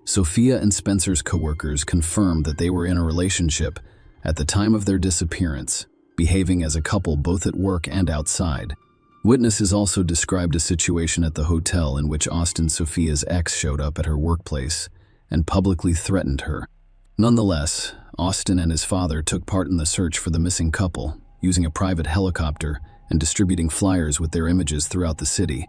S1: Sophia and Spencer's coworkers confirmed that they were in a relationship at the time of their disappearance, behaving as a couple both at work and outside. Witnesses also described a situation at the hotel in which Austin, Sophia's ex, showed up at her workplace and publicly threatened her. Nonetheless, Austin and his father took part in the search for the missing couple, using a private helicopter and distributing flyers with their images throughout the city.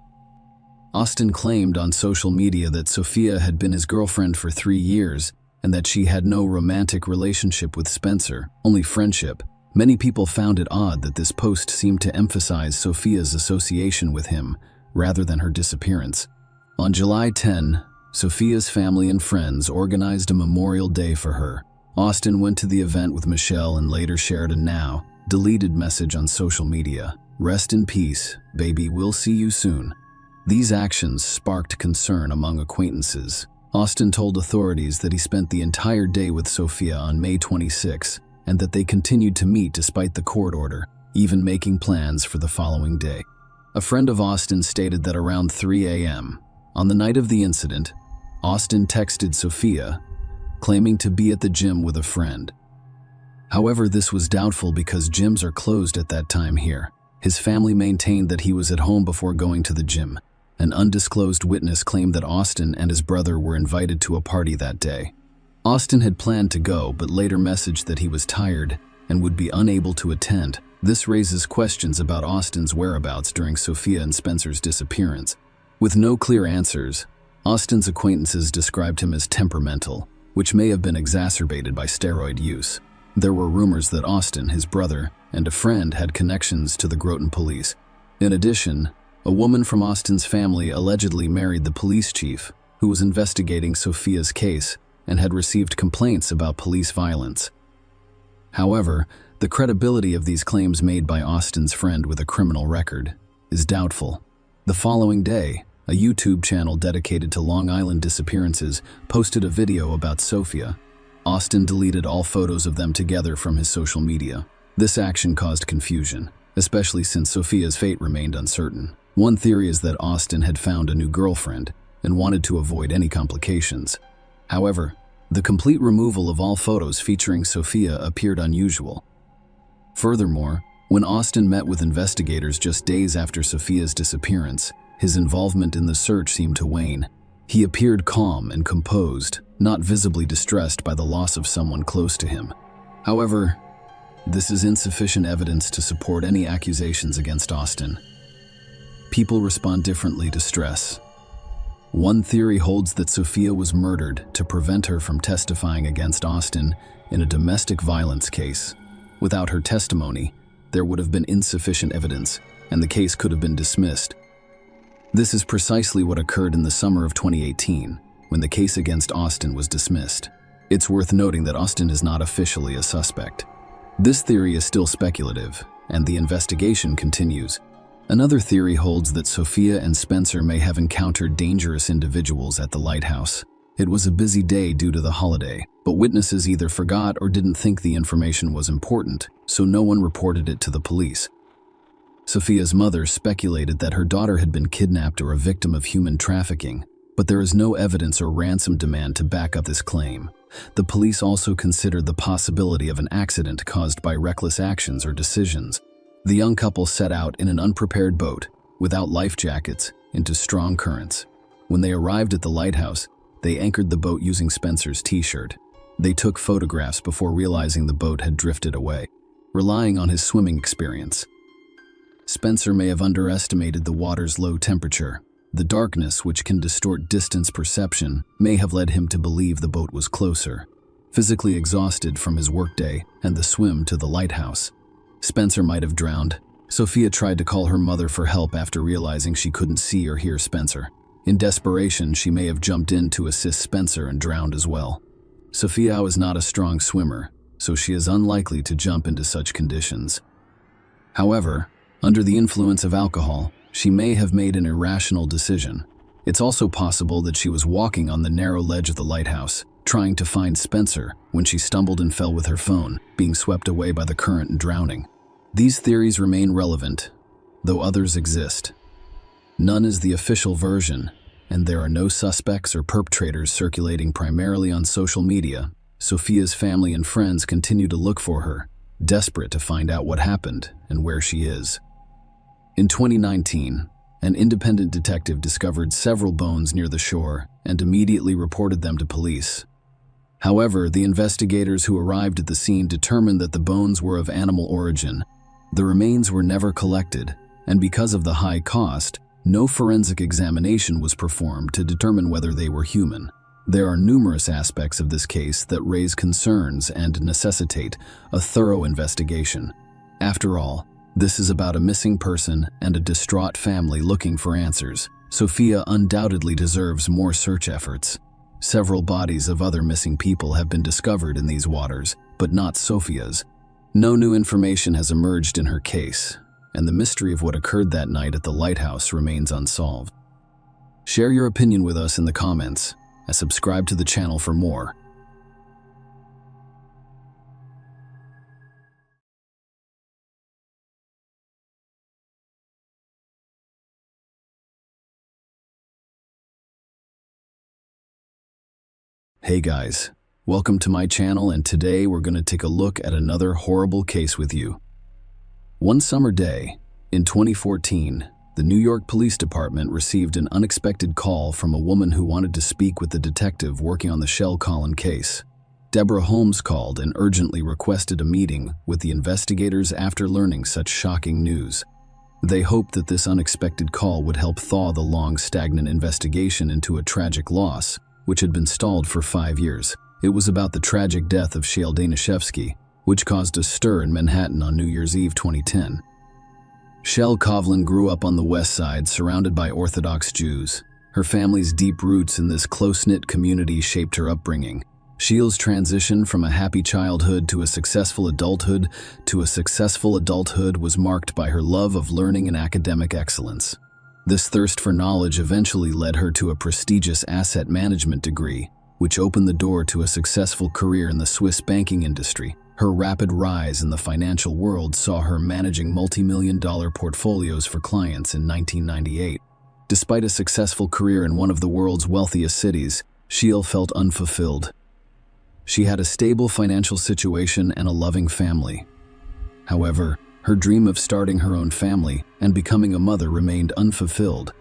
S1: Austin claimed on social media that Sophia had been his girlfriend for 3 years and that she had no romantic relationship with Spencer, only friendship. Many people found it odd that this post seemed to emphasize Sophia's association with him rather than her disappearance. On July 10, Sophia's family and friends organized a memorial day for her. Austin went to the event with Michelle and later shared a now deleted message on social media. "Rest in peace, baby, we'll see you soon." These actions sparked concern among acquaintances. Austin told authorities that he spent the entire day with Sophia on May 26 and that they continued to meet despite the court order, even making plans for the following day. A friend of Austin stated that around 3 a.m., on the night of the incident, Austin texted Sophia, claiming to be at the gym with a friend. However, this was doubtful because gyms are closed at that time here. His family maintained that he was at home before going to the gym. An undisclosed witness claimed that Austin and his brother were invited to a party that day. Austin had planned to go, but later messaged that he was tired and would be unable to attend. This raises questions about Austin's whereabouts during Sophia and Spencer's disappearance. With no clear answers, Austin's acquaintances described him as temperamental, which may have been exacerbated by steroid use. There were rumors that Austin, his brother, and a friend had connections to the Groton police. In addition, a woman from Austin's family allegedly married the police chief, who was investigating Sophia's case and had received complaints about police violence. However, the credibility of these claims made by Austin's friend with a criminal record is doubtful. The following day, a YouTube channel dedicated to Long Island disappearances posted a video about Sophia. Austin deleted all photos of them together from his social media. This action caused confusion, especially since Sophia's fate remained uncertain. One theory is that Austin had found a new girlfriend and wanted to avoid any complications. However, the complete removal of all photos featuring Sophia appeared unusual. Furthermore, when Austin met with investigators just days after Sophia's disappearance, his involvement in the search seemed to wane. He appeared calm and composed, not visibly distressed by the loss of someone close to him. However, this is insufficient evidence to support any accusations against Austin. People respond differently to stress. One theory holds that Sophia was murdered to prevent her from testifying against Austin in a domestic violence case. Without her testimony, there would have been insufficient evidence, and the case could have been dismissed. This is precisely what occurred in the summer of 2018, when the case against Austin was dismissed. It's worth noting that Austin is not officially a suspect. This theory is still speculative, and the investigation continues. Another theory holds that Sophia and Spencer may have encountered dangerous individuals at the lighthouse. It was a busy day due to the holiday, but witnesses either forgot or didn't think the information was important, so no one reported it to the police. Sophia's mother speculated that her daughter had been kidnapped or a victim of human trafficking, but there is no evidence or ransom demand to back up this claim. The police also considered the possibility of an accident caused by reckless actions or decisions. The young couple set out in an unprepared boat, without life jackets, into strong currents. When they arrived at the lighthouse, they anchored the boat using Spencer's t-shirt. They took photographs before realizing the boat had drifted away, relying on his swimming experience. Spencer may have underestimated the water's low temperature. The darkness, which can distort distance perception, may have led him to believe the boat was closer. Physically exhausted from his workday and the swim to the lighthouse, Spencer might have drowned. Sophia tried to call her mother for help after realizing she couldn't see or hear Spencer. In desperation, she may have jumped in to assist Spencer and drowned as well. Sophia is not a strong swimmer, so she is unlikely to jump into such conditions. However, under the influence of alcohol, she may have made an irrational decision. It's also possible that she was walking on the narrow ledge of the lighthouse, trying to find Spencer when she stumbled and fell with her phone, being swept away by the current and drowning. These theories remain relevant, though others exist. None is the official version, and there are no suspects or perpetrators circulating primarily on social media. Sophia's family and friends continue to look for her, desperate to find out what happened and where she is. In 2019, an independent detective discovered several bones near the shore and immediately reported them to police. However, the investigators who arrived at the scene determined that the bones were of animal origin. The remains were never collected, and because of the high cost, no forensic examination was performed to determine whether they were human. There are numerous aspects of this case that raise concerns and necessitate a thorough investigation. After all, this is about a missing person and a distraught family looking for answers. Sophia undoubtedly deserves more search efforts. Several bodies of other missing people have been discovered in these waters, but not Sophia's. No new information has emerged in her case, and the mystery of what occurred that night at the lighthouse remains unsolved. Share your opinion with us in the comments, and subscribe to the channel for more. Hey guys, welcome to my channel, and today we're going to take a look at another horrible case with you. One summer day, in 2014, the New York Police Department received an unexpected call from a woman who wanted to speak with the detective working on the Shell Collin case. Deborah Holmes called and urgently requested a meeting with the investigators after learning such shocking news. They hoped that this unexpected call would help thaw the long, stagnant investigation into a tragic loss, which had been stalled for 5 years. It was about the tragic death of Shel Danishevsky, which caused a stir in Manhattan on New Year's Eve 2010. Shel Kovlin grew up on the West Side, surrounded by Orthodox Jews. Her family's deep roots in this close-knit community shaped her upbringing. Shel's transition from a happy childhood to a successful adulthood was marked by her love of learning and academic excellence. This thirst for knowledge eventually led her to a prestigious asset management degree, which opened the door to a successful career in the Swiss banking industry. Her rapid rise in the financial world saw her managing multi-million-dollar portfolios for clients in 1998. Despite a successful career in one of the world's wealthiest cities, Shel felt unfulfilled. She had a stable financial situation and a loving family. However, her dream of starting her own family and becoming a mother remained unfulfilled.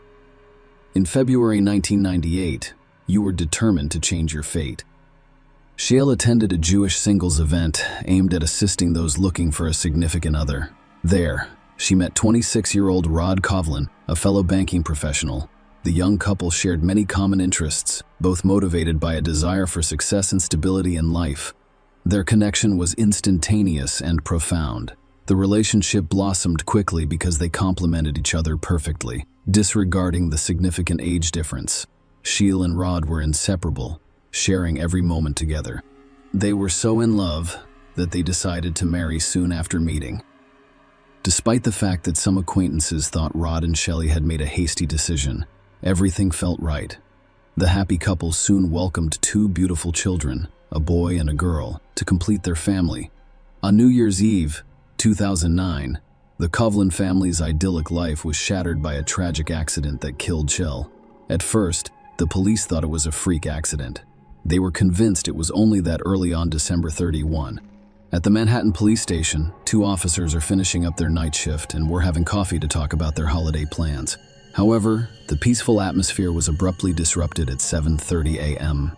S1: In February 1998, you were determined to change your fate. Shel attended a Jewish singles event aimed at assisting those looking for a significant other. There, she met 26-year-old Rod Kovlin, a fellow banking professional. The young couple shared many common interests, both motivated by a desire for success and stability in life. Their connection was instantaneous and profound. The relationship blossomed quickly because they complemented each other perfectly, disregarding the significant age difference. Shel and Rod were inseparable, sharing every moment together. They were so in love that they decided to marry soon after meeting. Despite the fact that some acquaintances thought Rod and Shelley had made a hasty decision, everything felt right. The happy couple soon welcomed 2 beautiful children, a boy and a girl, to complete their family. On New Year's Eve, 2009, the Kovlin family's idyllic life was shattered by a tragic accident that killed Shel. At first, the police thought it was a freak accident. They were convinced it was only that early on December 31. At the Manhattan police station, 2 officers are finishing up their night shift and were having coffee to talk about their holiday plans. However, the peaceful atmosphere was abruptly disrupted at 7:30 a.m.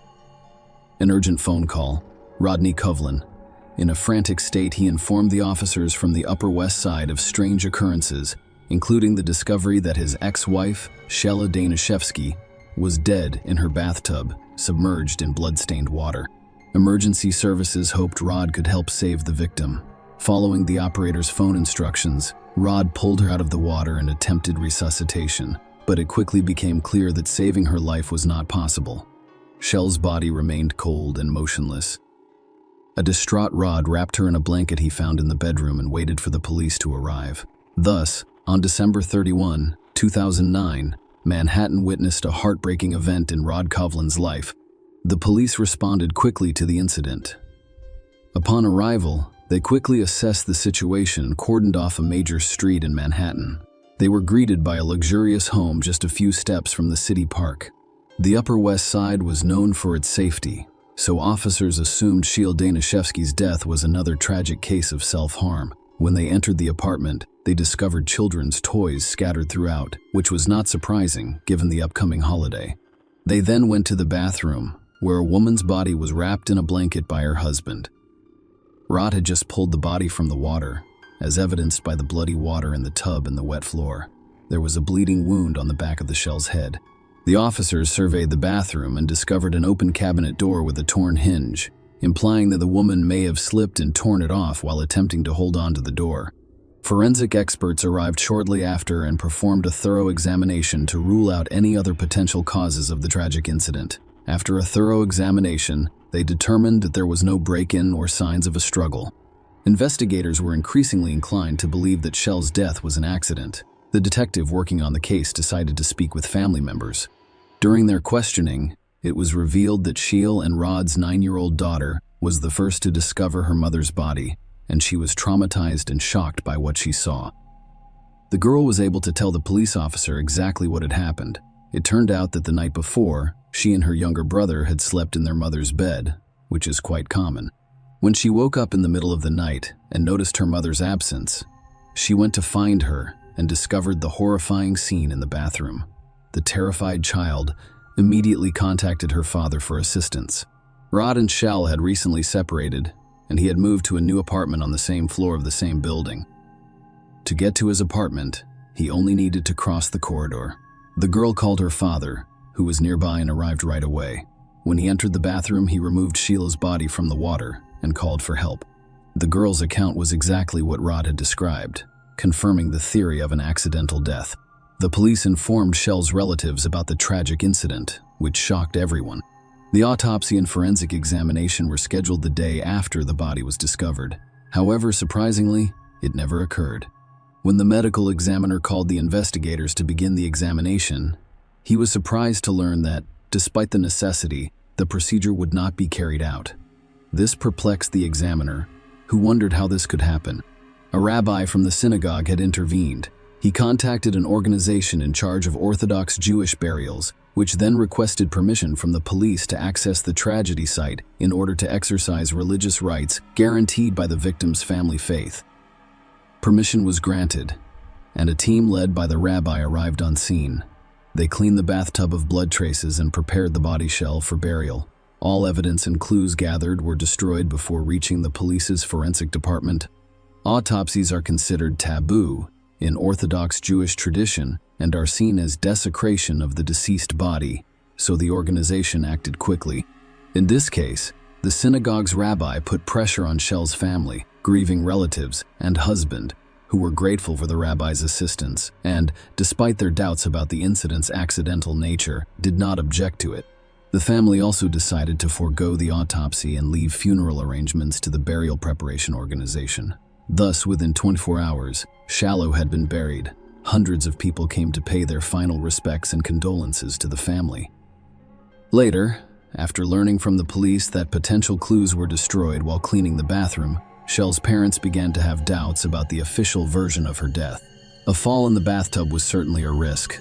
S1: An urgent phone call. Rodney Kovlin. In a frantic state, he informed the officers from the Upper West Side of strange occurrences, including the discovery that his ex-wife, Shel Danishevsky, was dead in her bathtub, submerged in blood-stained water. Emergency services hoped Rod could help save the victim. Following the operator's phone instructions, Rod pulled her out of the water and attempted resuscitation, but it quickly became clear that saving her life was not possible. Shel's body remained cold and motionless. A distraught Rod wrapped her in a blanket he found in the bedroom and waited for the police to arrive. Thus, on December 31, 2009, Manhattan witnessed a heartbreaking event in Rod Kovlin's life. The police responded quickly to the incident. Upon arrival, they quickly assessed the situation and cordoned off a major street in Manhattan. They were greeted by a luxurious home just a few steps from the city park. The Upper West Side was known for its safety, so officers assumed Shel Danishevsky's death was another tragic case of self-harm. When they entered the apartment, they discovered children's toys scattered throughout, which was not surprising given the upcoming holiday. They then went to the bathroom, where a woman's body was wrapped in a blanket by her husband. Rod had just pulled the body from the water, as evidenced by the bloody water in the tub and the wet floor. There was a bleeding wound on the back of the Shel's head. The officers surveyed the bathroom and discovered an open cabinet door with a torn hinge, implying that the woman may have slipped and torn it off while attempting to hold on to the door. Forensic experts arrived shortly after and performed a thorough examination to rule out any other potential causes of the tragic incident. After a thorough examination, they determined that there was no break-in or signs of a struggle. Investigators were increasingly inclined to believe that Shel's death was an accident. The detective working on the case decided to speak with family members. During their questioning, it was revealed that Sheil and Rod's 9-year-old daughter was the first to discover her mother's body, and she was traumatized and shocked by what she saw. The girl was able to tell the police officer exactly what had happened. It turned out that the night before, she and her younger brother had slept in their mother's bed, which is quite common. When she woke up in the middle of the night and noticed her mother's absence, she went to find her and discovered the horrifying scene in the bathroom. The terrified child immediately contacted her father for assistance. Rod and Shell had recently separated, and he had moved to a new apartment on the same floor of the same building. To get to his apartment, he only needed to cross the corridor. The girl called her father, who was nearby and arrived right away. When he entered the bathroom, he removed Sheila's body from the water and called for help. The girl's account was exactly what Rod had described, confirming the theory of an accidental death. The police informed Shell's relatives about the tragic incident, which shocked everyone. The autopsy and forensic examination were scheduled the day after the body was discovered. However, surprisingly, it never occurred. When the medical examiner called the investigators to begin the examination, he was surprised to learn that, despite the necessity, the procedure would not be carried out. This perplexed the examiner, who wondered how this could happen. A rabbi from the synagogue had intervened. He contacted an organization in charge of Orthodox Jewish burials, which then requested permission from the police to access the tragedy site in order to exercise religious rites guaranteed by the victim's family faith. Permission was granted, and a team led by the rabbi arrived on scene. They cleaned the bathtub of blood traces and prepared the body shell for burial. All evidence and clues gathered were destroyed before reaching the police's forensic department. Autopsies are considered taboo in Orthodox Jewish tradition and are seen as desecration of the deceased body, so the organization acted quickly. In this case, the synagogue's rabbi put pressure on Shell's family, grieving relatives, and husband, who were grateful for the rabbi's assistance and, despite their doubts about the incident's accidental nature, did not object to it. The family also decided to forego the autopsy and leave funeral arrangements to the burial preparation organization. Thus, within 24 hours, Shallow had been buried. Hundreds of people came to pay their final respects and condolences to the family. Later, after learning from the police that potential clues were destroyed while cleaning the bathroom, Shell's parents began to have doubts about the official version of her death. A fall in the bathtub was certainly a risk.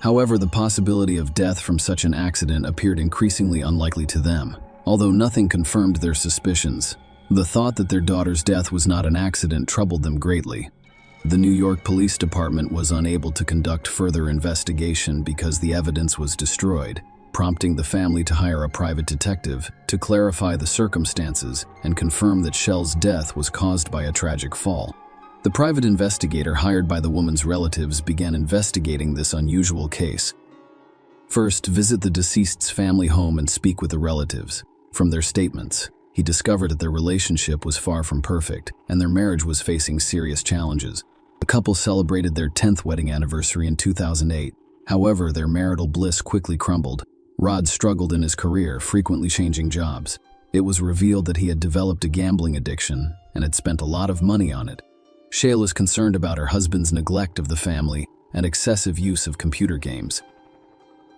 S1: However, the possibility of death from such an accident appeared increasingly unlikely to them. Although nothing confirmed their suspicions, the thought that their daughter's death was not an accident troubled them greatly. The New York Police Department was unable to conduct further investigation because the evidence was destroyed, prompting the family to hire a private detective to clarify the circumstances and confirm that Shell's death was caused by a tragic fall. The private investigator hired by the woman's relatives began investigating this unusual case. First, visit the deceased's family home and speak with the relatives. From their statements, he discovered that their relationship was far from perfect and their marriage was facing serious challenges. The couple celebrated their 10th wedding anniversary in 2008. However, their marital bliss quickly crumbled. Rod struggled in his career, frequently changing jobs. It was revealed that he had developed a gambling addiction and had spent a lot of money on it. Shale is concerned about her husband's neglect of the family and excessive use of computer games.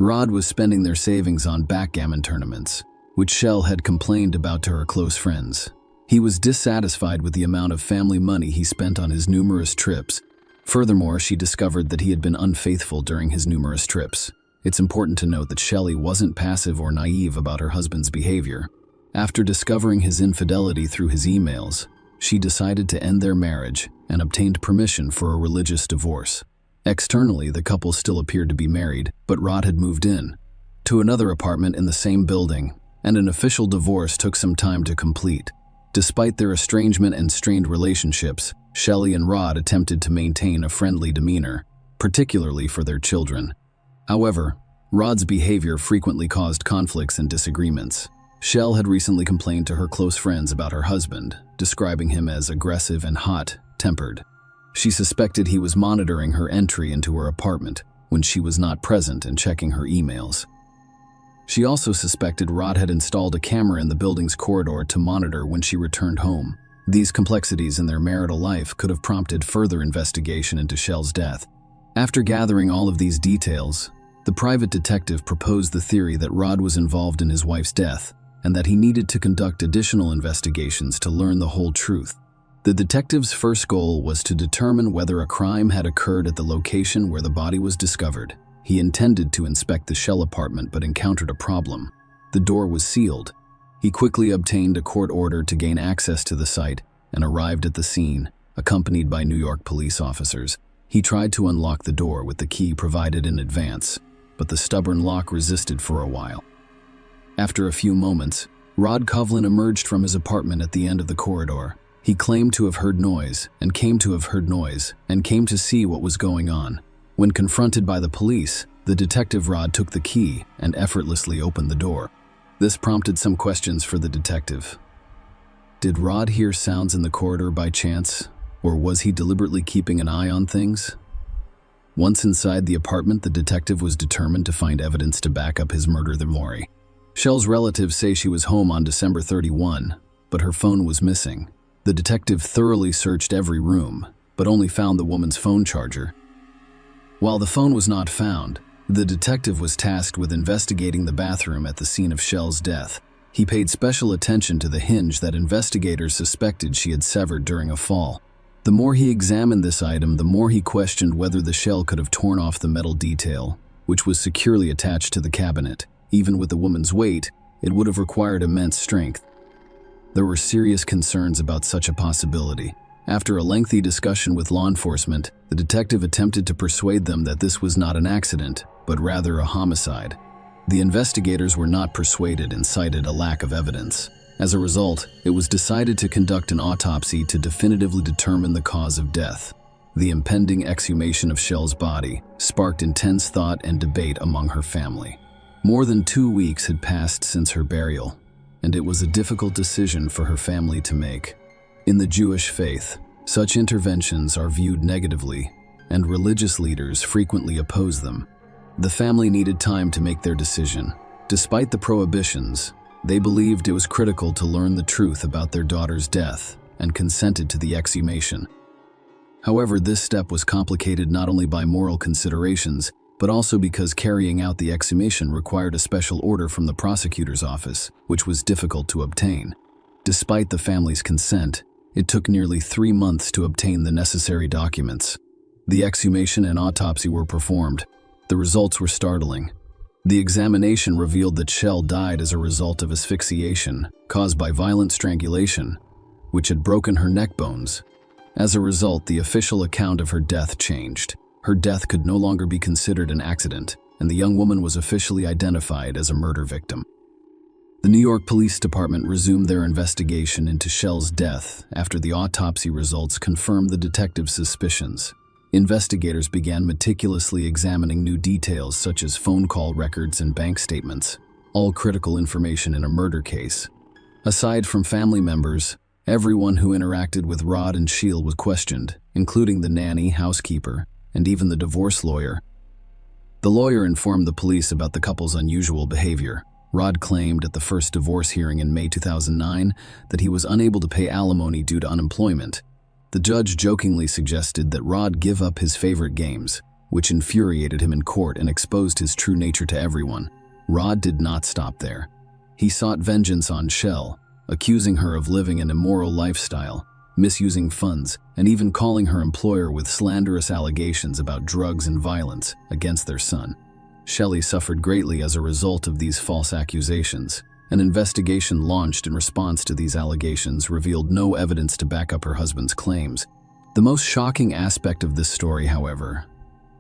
S1: Rod was spending their savings on backgammon tournaments, which Shell had complained about to her close friends. He was dissatisfied with the amount of family money he spent on his numerous trips. Furthermore, she discovered that he had been unfaithful during his numerous trips. It's important to note that Shelley wasn't passive or naive about her husband's behavior. After discovering his infidelity through his emails, she decided to end their marriage and obtained permission for a religious divorce. Externally, the couple still appeared to be married, but Rod had moved in to another apartment in the same building, and an official divorce took some time to complete. Despite their estrangement and strained relationships, Shelley and Rod attempted to maintain a friendly demeanor, particularly for their children. However, Rod's behavior frequently caused conflicts and disagreements. Shell had recently complained to her close friends about her husband, describing him as aggressive and hot-tempered. She suspected he was monitoring her entry into her apartment when she was not present and checking her emails. She also suspected Rod had installed a camera in the building's corridor to monitor when she returned home. These complexities in their marital life could have prompted further investigation into Shell's death. After gathering all of these details, The private detective proposed the theory that Rod was involved in his wife's death and that he needed to conduct additional investigations to learn the whole truth. The detective's first goal was to determine whether a crime had occurred at the location where the body was discovered. He intended to inspect the Shell apartment but encountered a problem. The door was sealed. He quickly obtained a court order to gain access to the site and arrived at the scene, accompanied by New York police officers. He tried to unlock the door with the key provided in advance, but the stubborn lock resisted for a while. After a few moments, Rod Coughlin emerged from his apartment at the end of the corridor. He claimed to have heard noise and came to see what was going on. When confronted by the police, the detective Rod took the key and effortlessly opened the door. This prompted some questions for the detective. Did Rod hear sounds in the corridor by chance, or was he deliberately keeping an eye on things? Once inside the apartment, the detective was determined to find evidence to back up his murder theory. Shell's relatives say she was home on December 31, but her phone was missing. The detective thoroughly searched every room, but only found the woman's phone charger. While the phone was not found, the detective was tasked with investigating the bathroom at the scene of Shell's death. He paid special attention to the hinge that investigators suspected she had severed during a fall. The more he examined this item, the more he questioned whether the Shell could have torn off the metal detail, which was securely attached to the cabinet. Even with the woman's weight, it would have required immense strength. There were serious concerns about such a possibility. After a lengthy discussion with law enforcement, the detective attempted to persuade them that this was not an accident, but rather a homicide. The investigators were not persuaded and cited a lack of evidence. As a result, it was decided to conduct an autopsy to definitively determine the cause of death. The impending exhumation of Shell's body sparked intense thought and debate among her family. More than 2 weeks had passed since her burial, and it was a difficult decision for her family to make. In the Jewish faith, such interventions are viewed negatively, and religious leaders frequently oppose them. The family needed time to make their decision. Despite the prohibitions, they believed it was critical to learn the truth about their daughter's death and consented to the exhumation. However, this step was complicated not only by moral considerations, but also because carrying out the exhumation required a special order from the prosecutor's office, which was difficult to obtain. Despite the family's consent, it took nearly 3 months to obtain the necessary documents. The exhumation and autopsy were performed. The results were startling. The examination revealed that Shell died as a result of asphyxiation caused by violent strangulation, which had broken her neck bones. As a result, the official account of her death changed. Her death could no longer be considered an accident, and the young woman was officially identified as a murder victim. The New York Police Department resumed their investigation into Shell's death after the autopsy results confirmed the detective's suspicions. Investigators began meticulously examining new details such as phone call records and bank statements, all critical information in a murder case. Aside from family members, everyone who interacted with Rod and Shell was questioned, including the nanny, housekeeper, and even the divorce lawyer. The lawyer informed the police about the couple's unusual behavior. Rod claimed at the first divorce hearing in May 2009 that he was unable to pay alimony due to unemployment. The judge jokingly suggested that Rod give up his favorite games, which infuriated him in court and exposed his true nature to everyone. Rod did not stop there. He sought vengeance on Shell, accusing her of living an immoral lifestyle, misusing funds, and even calling her employer with slanderous allegations about drugs and violence against their son. Shelley suffered greatly as a result of these false accusations. An investigation launched in response to these allegations revealed no evidence to back up her husband's claims. The most shocking aspect of this story, however,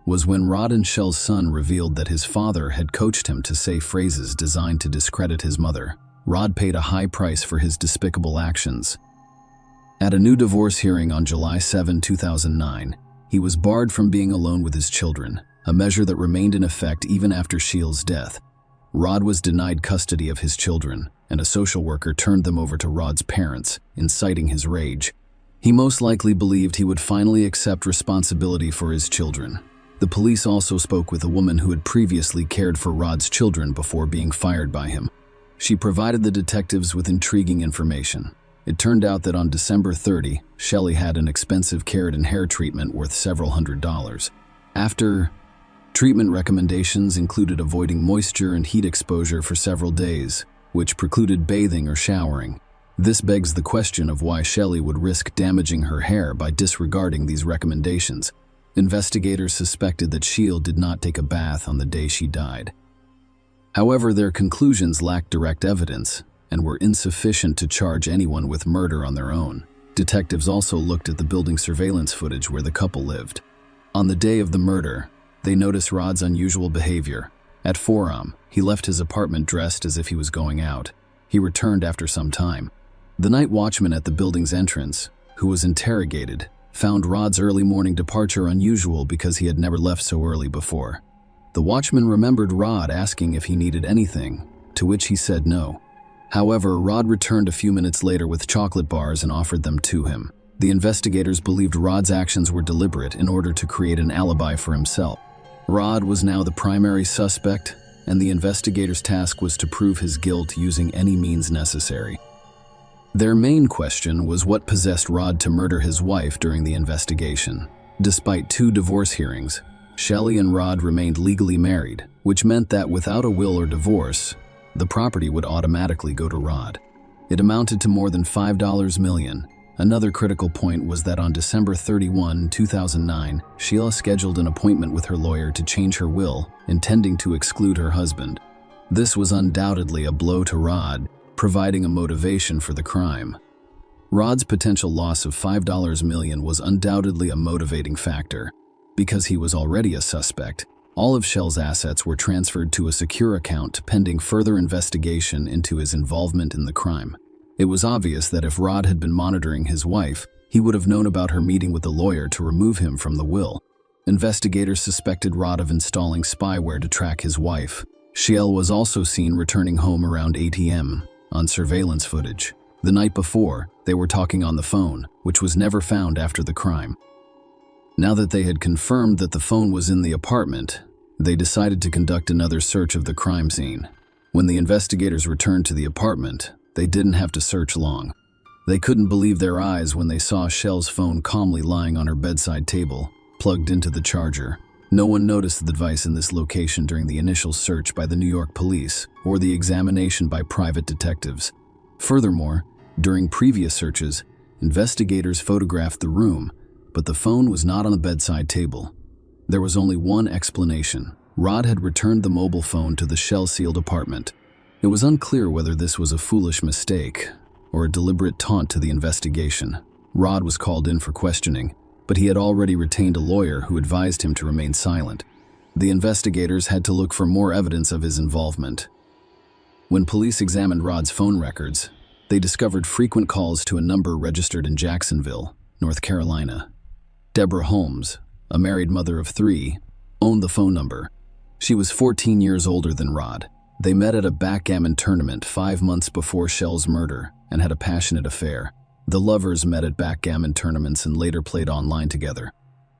S1: was when Rod and Shell's son revealed that his father had coached him to say phrases designed to discredit his mother. Rod paid a high price for his despicable actions. At a new divorce hearing on July 7, 2009, he was barred from being alone with his children, a measure that remained in effect even after Shell's death. Rod was denied custody of his children, and a social worker turned them over to Rod's parents, inciting his rage. He most likely believed he would finally accept responsibility for his children. The police also spoke with a woman who had previously cared for Rod's children before being fired by him. She provided the detectives with intriguing information. It turned out that on December 30, Shelley had an expensive keratin hair treatment worth several $100s. After Treatment recommendations included avoiding moisture and heat exposure for several days, which precluded bathing or showering. This begs the question of why Shelley would risk damaging her hair by disregarding these recommendations. Investigators suspected that Shield did not take a bath on the day she died. However, their conclusions lacked direct evidence and were insufficient to charge anyone with murder on their own. Detectives also looked at the building surveillance footage where the couple lived. On the day of the murder, they noticed Rod's unusual behavior. At 4 a.m., he left his apartment dressed as if he was going out. He returned after some time. The night watchman at the building's entrance, who was interrogated, found Rod's early morning departure unusual because he had never left so early before. The watchman remembered Rod asking if he needed anything, to which he said no. However, Rod returned a few minutes later with chocolate bars and offered them to him. The investigators believed Rod's actions were deliberate in order to create an alibi for himself. Rod was now the primary suspect, and the investigators' task was to prove his guilt using any means necessary. Their main question was what possessed Rod to murder his wife during the investigation. Despite 2 divorce hearings, Shelley and Rod remained legally married, which meant that without a will or divorce, the property would automatically go to Rod. It amounted to more than $5 million. Another critical point was that on December 31, 2009, Sheila scheduled an appointment with her lawyer to change her will, intending to exclude her husband. This was undoubtedly a blow to Rod, providing a motivation for the crime. Rod's potential loss of $5 million was undoubtedly a motivating factor. Because he was already a suspect, all of Shell's assets were transferred to a secure account pending further investigation into his involvement in the crime. It was obvious that if Rod had been monitoring his wife, he would have known about her meeting with the lawyer to remove him from the will. Investigators suspected Rod of installing spyware to track his wife. Shell was also seen returning home around 8 p.m. on surveillance footage. The night before, they were talking on the phone, which was never found after the crime. Now that they had confirmed that the phone was in the apartment, they decided to conduct another search of the crime scene. When the investigators returned to the apartment, they didn't have to search long. They couldn't believe their eyes when they saw Shell's phone calmly lying on her bedside table, plugged into the charger. No one noticed the device in this location during the initial search by the New York police or the examination by private detectives. Furthermore, during previous searches, investigators photographed the room, but the phone was not on the bedside table. There was only one explanation. Rod had returned the mobile phone to the Shell-sealed apartment. It was unclear whether this was a foolish mistake or a deliberate taunt to the investigation. Rod was called in for questioning, but he had already retained a lawyer who advised him to remain silent. The investigators had to look for more evidence of his involvement. When police examined Rod's phone records, they discovered frequent calls to a number registered in Jacksonville, North Carolina. Deborah Holmes, a married mother of 3, owned the phone number. She was 14 years older than Rod. They met at a backgammon tournament 5 months before Shell's murder and had a passionate affair. The lovers met at backgammon tournaments and later played online together.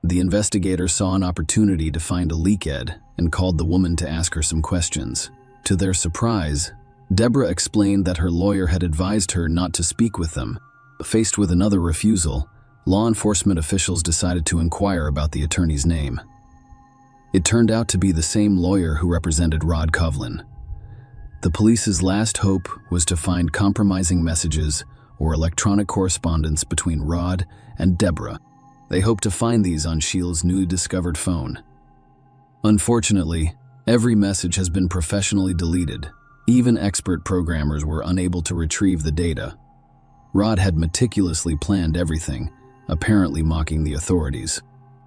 S1: The investigators saw an opportunity to find a leakhead and called the woman to ask her some questions. To their surprise, Deborah explained that her lawyer had advised her not to speak with them. Faced with another refusal, law enforcement officials decided to inquire about the attorney's name. It turned out to be the same lawyer who represented Rod Coughlin. The police's last hope was to find compromising messages or electronic correspondence between Rod and Deborah. They hoped to find these on Shell's newly discovered phone. Unfortunately, every message has been professionally deleted. Even expert programmers were unable to retrieve the data. Rod had meticulously planned everything, apparently mocking the authorities.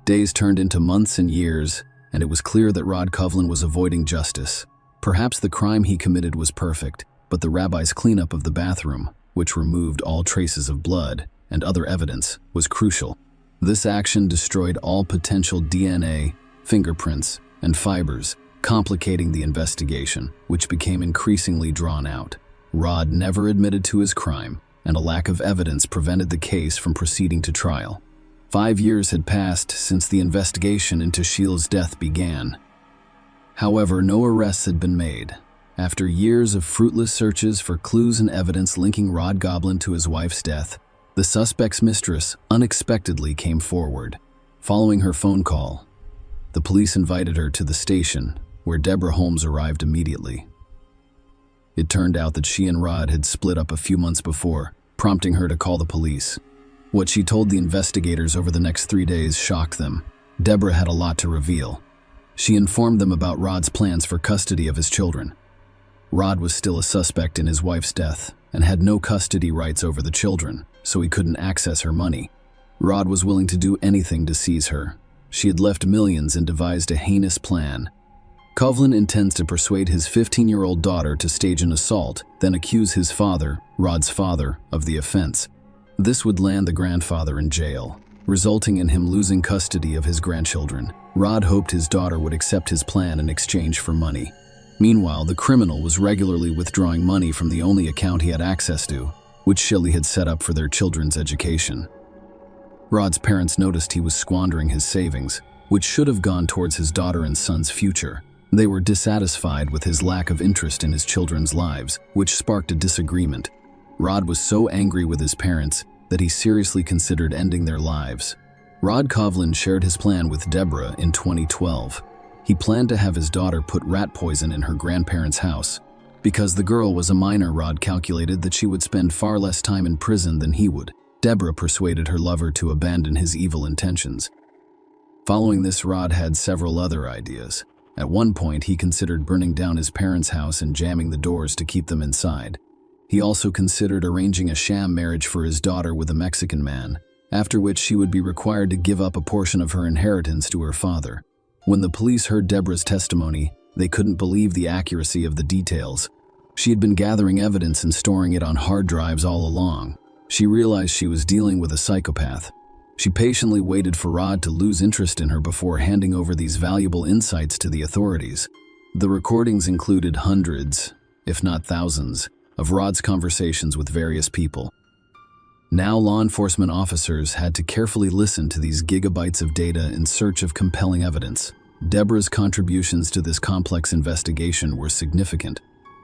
S1: Days turned into months and years, and it was clear that Rod Coughlin was avoiding justice. Perhaps the crime he committed was perfect, but the rabbi's cleanup of the bathroom, which removed all traces of blood and other evidence, was crucial. This action destroyed all potential DNA, fingerprints, and fibers, complicating the investigation, which became increasingly drawn out. Rod never admitted to his crime, and a lack of evidence prevented the case from proceeding to trial. 5 years had passed since the investigation into Shell's death began. However, no arrests had been made. After years of fruitless searches for clues and evidence linking Rod Coughlin to his wife's death, the suspect's mistress unexpectedly came forward. Following her phone call, The police invited her to the station, where Deborah Holmes arrived immediately. It turned out that she and Rod had split up a few months before, prompting her to call the police. What she told the investigators over the next 3 days shocked them. Deborah had a lot to reveal. She informed them about Rod's plans for custody of his children. Rod was still a suspect in his wife's death and had no custody rights over the children, so he couldn't access her money. Rod was willing to do anything to seize her. She had left millions and devised a heinous plan. Coughlin intends to persuade his 15-year-old daughter to stage an assault, then accuse his father, Rod's father, of the offense. This would land the grandfather in jail, resulting in him losing custody of his grandchildren. Rod hoped his daughter would accept his plan in exchange for money. Meanwhile, the criminal was regularly withdrawing money from the only account he had access to, which Shelley had set up for their children's education. Rod's parents noticed he was squandering his savings, which should have gone towards his daughter and son's future. They were dissatisfied with his lack of interest in his children's lives, which sparked a disagreement. Rod was so angry with his parents that he seriously considered ending their lives. Rod Coughlin shared his plan with Deborah in 2012. He planned to have his daughter put rat poison in her grandparents' house. Because the girl was a minor, Rod calculated that she would spend far less time in prison than he would. Deborah persuaded her lover to abandon his evil intentions. Following this, Rod had several other ideas. At one point, he considered burning down his parents' house and jamming the doors to keep them inside. He also considered arranging a sham marriage for his daughter with a Mexican man, after which she would be required to give up a portion of her inheritance to her father. When the police heard Deborah's testimony, they couldn't believe the accuracy of the details. She had been gathering evidence and storing it on hard drives all along. She realized she was dealing with a psychopath. She patiently waited for Rod to lose interest in her before handing over these valuable insights to the authorities. The recordings included hundreds, if not thousands, of Rod's conversations with various people. Now law enforcement officers had to carefully listen to these gigabytes of data in search of compelling evidence. Deborah's contributions to this complex investigation were significant.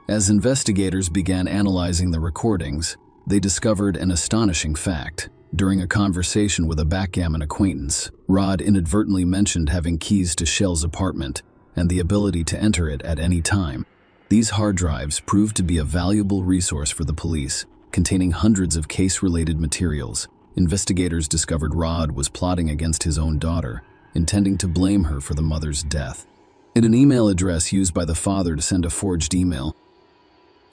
S1: As investigators began analyzing the recordings, they discovered an astonishing fact. During a conversation with a backgammon acquaintance, Rod inadvertently mentioned having keys to Shell's apartment and the ability to enter it at any time. These hard drives proved to be a valuable resource for the police, containing hundreds of case-related materials. Investigators discovered Rod was plotting against his own daughter, intending to blame her for the mother's death. In an email address used by the father to send a forged email,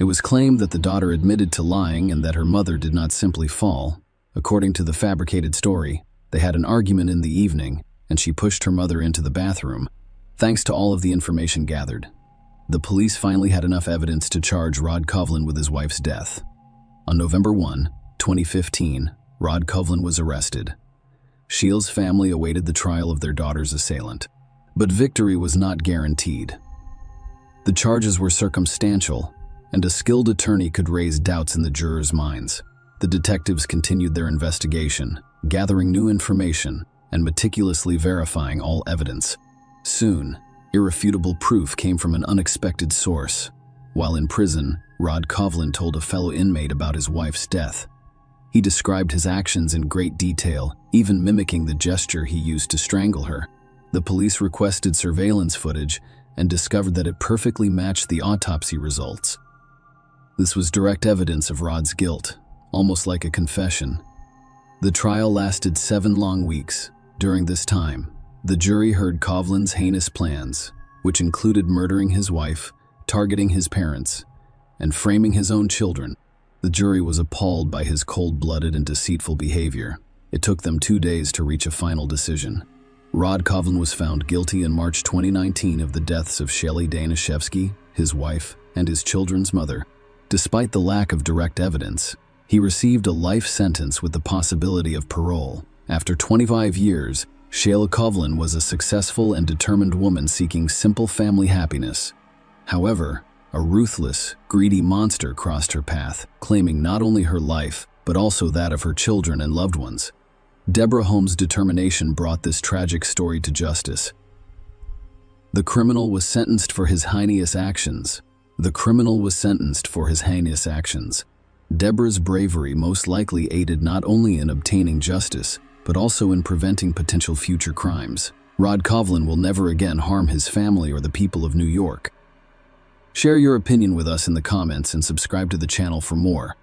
S1: it was claimed that the daughter admitted to lying and that her mother did not simply fall. According to the fabricated story, they had an argument in the evening, and she pushed her mother into the bathroom. Thanks to all of the information gathered, the police finally had enough evidence to charge Rod Coughlin with his wife's death. On November 1, 2015, Rod Coughlin was arrested. Shields' family awaited the trial of their daughter's assailant, but victory was not guaranteed. The charges were circumstantial, and a skilled attorney could raise doubts in the jurors' minds. The detectives continued their investigation, gathering new information and meticulously verifying all evidence. Soon, irrefutable proof came from an unexpected source. While in prison, Rod Coughlin told a fellow inmate about his wife's death. He described his actions in great detail, even mimicking the gesture he used to strangle her. The police requested surveillance footage and discovered that it perfectly matched the autopsy results. This was direct evidence of Rod's guilt, almost like a confession. The trial lasted 7 long weeks. During this time, the jury heard Coughlin's heinous plans, which included murdering his wife, targeting his parents, and framing his own children. The jury was appalled by his cold-blooded and deceitful behavior. It took them 2 days to reach a final decision. Rod Coughlin was found guilty in March 2019 of the deaths of Shelley Danishevsky, his wife, and his children's mother. Despite the lack of direct evidence, he received a life sentence with the possibility of parole. After 25 years, Shayla Coughlin was a successful and determined woman seeking simple family happiness. However, a ruthless, greedy monster crossed her path, claiming not only her life, but also that of her children and loved ones. Deborah Holmes' determination brought this tragic story to justice. The criminal was sentenced for his heinous actions. Deborah's bravery most likely aided not only in obtaining justice, but also in preventing potential future crimes. Rod Kovlin will never again harm his family or the people of New York. Share your opinion with us in the comments and subscribe to the channel for more.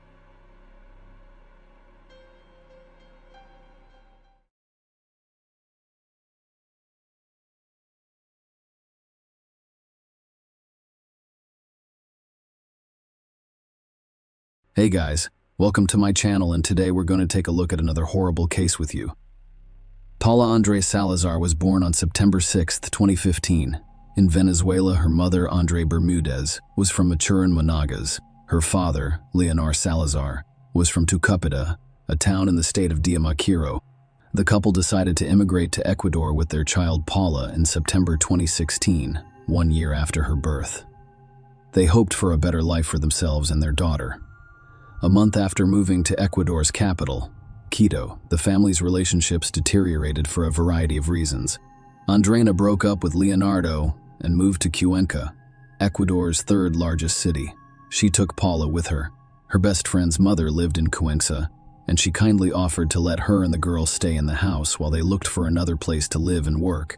S1: Hey guys, welcome to my channel, and today we're going to take a look at another horrible case with you. Paula Andrés Salazar was born on September 6, 2015. In Venezuela, her mother, André Bermudez, was from Maturin, Monagas. Her father, Leonor Salazar, was from Tucupita, a town in the state of Diamaquiro. The couple decided to immigrate to Ecuador with their child Paula in September 2016, 1 year after her birth. They hoped for a better life for themselves and their daughter. A month after moving to Ecuador's capital, Quito, the family's relationships deteriorated for a variety of reasons. Andreina broke up with Leonardo and moved to Cuenca, Ecuador's third largest city. She took Paula with her. Her best friend's mother lived in Cuenca, and she kindly offered to let her and the girl stay in the house while they looked for another place to live and work.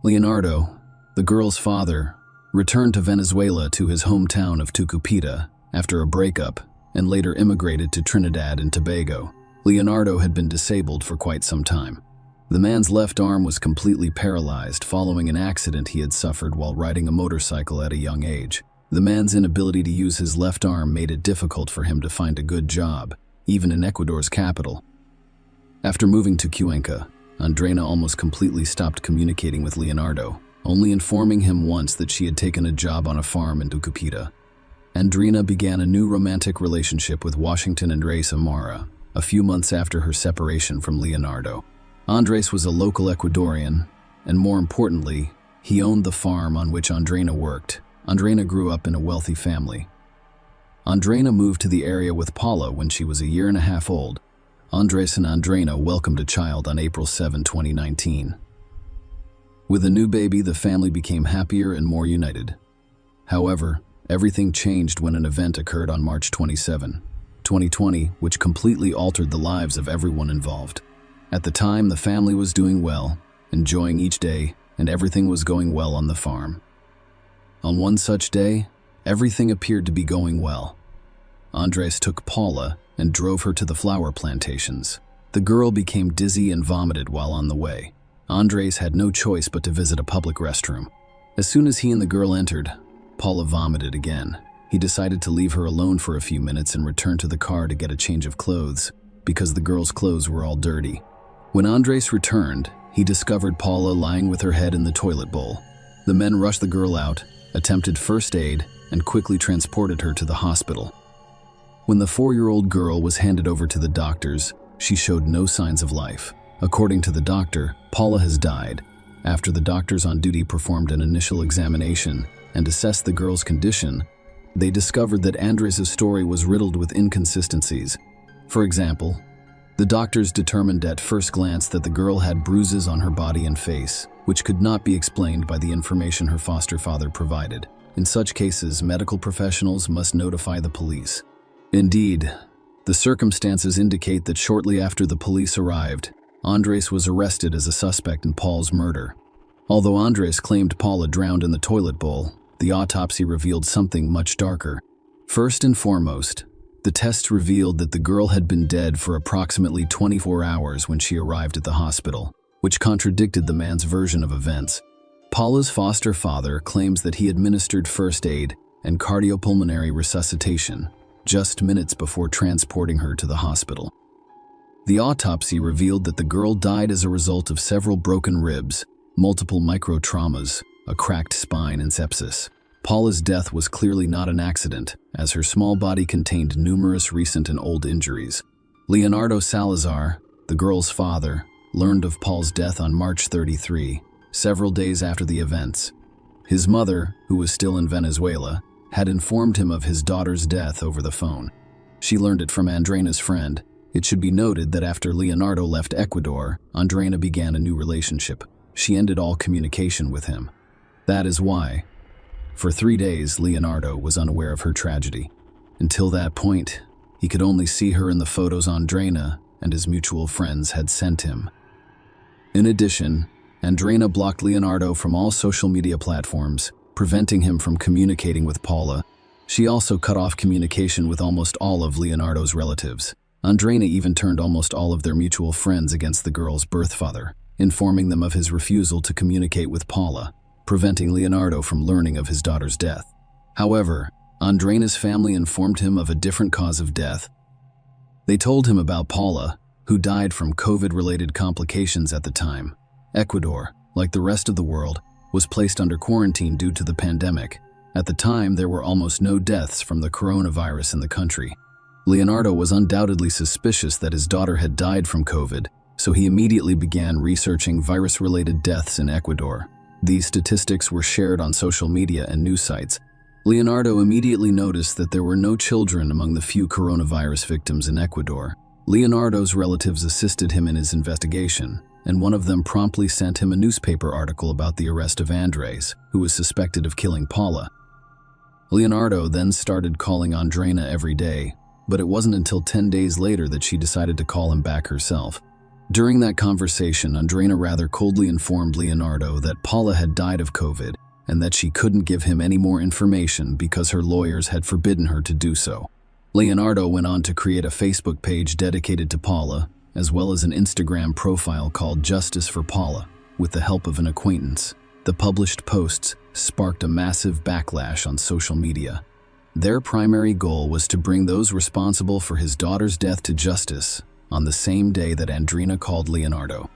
S1: Leonardo, the girl's father, returned to Venezuela to his hometown of Tucupita after a breakup and later immigrated to Trinidad and Tobago. Leonardo had been disabled for quite some time. The man's left arm was completely paralyzed following an accident he had suffered while riding a motorcycle at a young age. The man's inability to use his left arm made it difficult for him to find a good job, even in Ecuador's capital. After moving to Cuenca, Andreina almost completely stopped communicating with Leonardo, only informing him once that she had taken a job on a farm in Tucupita. Andreina began a new romantic relationship with Washington Andrés Amara a few months after her separation from Leonardo. Andrés was a local Ecuadorian, and more importantly, he owned the farm on which Andreina worked. Andreina grew up in a wealthy family. Andreina moved to the area with Paula when she was a year and a half old. Andrés and Andreina welcomed a child on April 7, 2019. With a new baby, the family became happier and more united. However, everything changed when an event occurred on March 27, 2020, which completely altered the lives of everyone involved. At the time, the family was doing well, enjoying each day, and everything was going well on the farm. On one such day, everything appeared to be going well. Andrés took Paula and drove her to the flower plantations. The girl became dizzy and vomited while on the way. Andrés had no choice but to visit a public restroom. As soon as he and the girl entered, Paula vomited again. He decided to leave her alone for a few minutes and return to the car to get a change of clothes, because the girl's clothes were all dirty. When Andrés returned, he discovered Paula lying with her head in the toilet bowl. The men rushed the girl out, attempted first aid, and quickly transported her to the hospital. When the 4-year-old girl was handed over to the doctors, she showed no signs of life. According to the doctor, Paula has died. After the doctors on duty performed an initial examination and assessed the girl's condition, they discovered that Andrés' story was riddled with inconsistencies. For example, the doctors determined at first glance that the girl had bruises on her body and face, which could not be explained by the information her foster father provided. In such cases, medical professionals must notify the police. Indeed, the circumstances indicate that shortly after the police arrived, Andrés was arrested as a suspect in Paul's murder. Although Andrés claimed Paula drowned in the toilet bowl, the autopsy revealed something much darker. First and foremost, the tests revealed that the girl had been dead for approximately 24 hours when she arrived at the hospital, which contradicted the man's version of events. Paula's foster father claims that he administered first aid and cardiopulmonary resuscitation just minutes before transporting her to the hospital. The autopsy revealed that the girl died as a result of several broken ribs, multiple microtraumas, a cracked spine, and sepsis. Paula's death was clearly not an accident, as her small body contained numerous recent and old injuries. Leonardo Salazar, the girl's father, learned of Paul's death on March 33, several days after the events. His mother, who was still in Venezuela, had informed him of his daughter's death over the phone. She learned it from Andreina's friend. It should be noted that after Leonardo left Ecuador, Andreina began a new relationship. She ended all communication with him. That is why, for 3 days, Leonardo was unaware of her tragedy. Until that point, he could only see her in the photos Andreina and his mutual friends had sent him. In addition, Andreina blocked Leonardo from all social media platforms, preventing him from communicating with Paula. She also cut off communication with almost all of Leonardo's relatives. Andreina even turned almost all of their mutual friends against the girl's birth father, informing them of his refusal to communicate with Paula, preventing Leonardo from learning of his daughter's death. However, Andreina's family informed him of a different cause of death. They told him about Paula, who died from COVID-related complications at the time. Ecuador, like the rest of the world, was placed under quarantine due to the pandemic. At the time, there were almost no deaths from the coronavirus in the country. Leonardo was undoubtedly suspicious that his daughter had died from COVID, so he immediately began researching virus-related deaths in Ecuador. These statistics were shared on social media and news sites. Leonardo immediately noticed that there were no children among the few coronavirus victims in Ecuador. Leonardo's relatives assisted him in his investigation, and one of them promptly sent him a newspaper article about the arrest of Andres, who was suspected of killing Paula. Leonardo then started calling Andreina every day, but it wasn't until 10 days later that she decided to call him back herself. During that conversation, Andreina rather coldly informed Leonardo that Paula had died of COVID and that she couldn't give him any more information because her lawyers had forbidden her to do so. Leonardo went on to create a Facebook page dedicated to Paula, as well as an Instagram profile called Justice for Paula, with the help of an acquaintance. The published posts sparked a massive backlash on social media. Their primary goal was to bring those responsible for his daughter's death to justice on the same day that Andreina called Leonardo.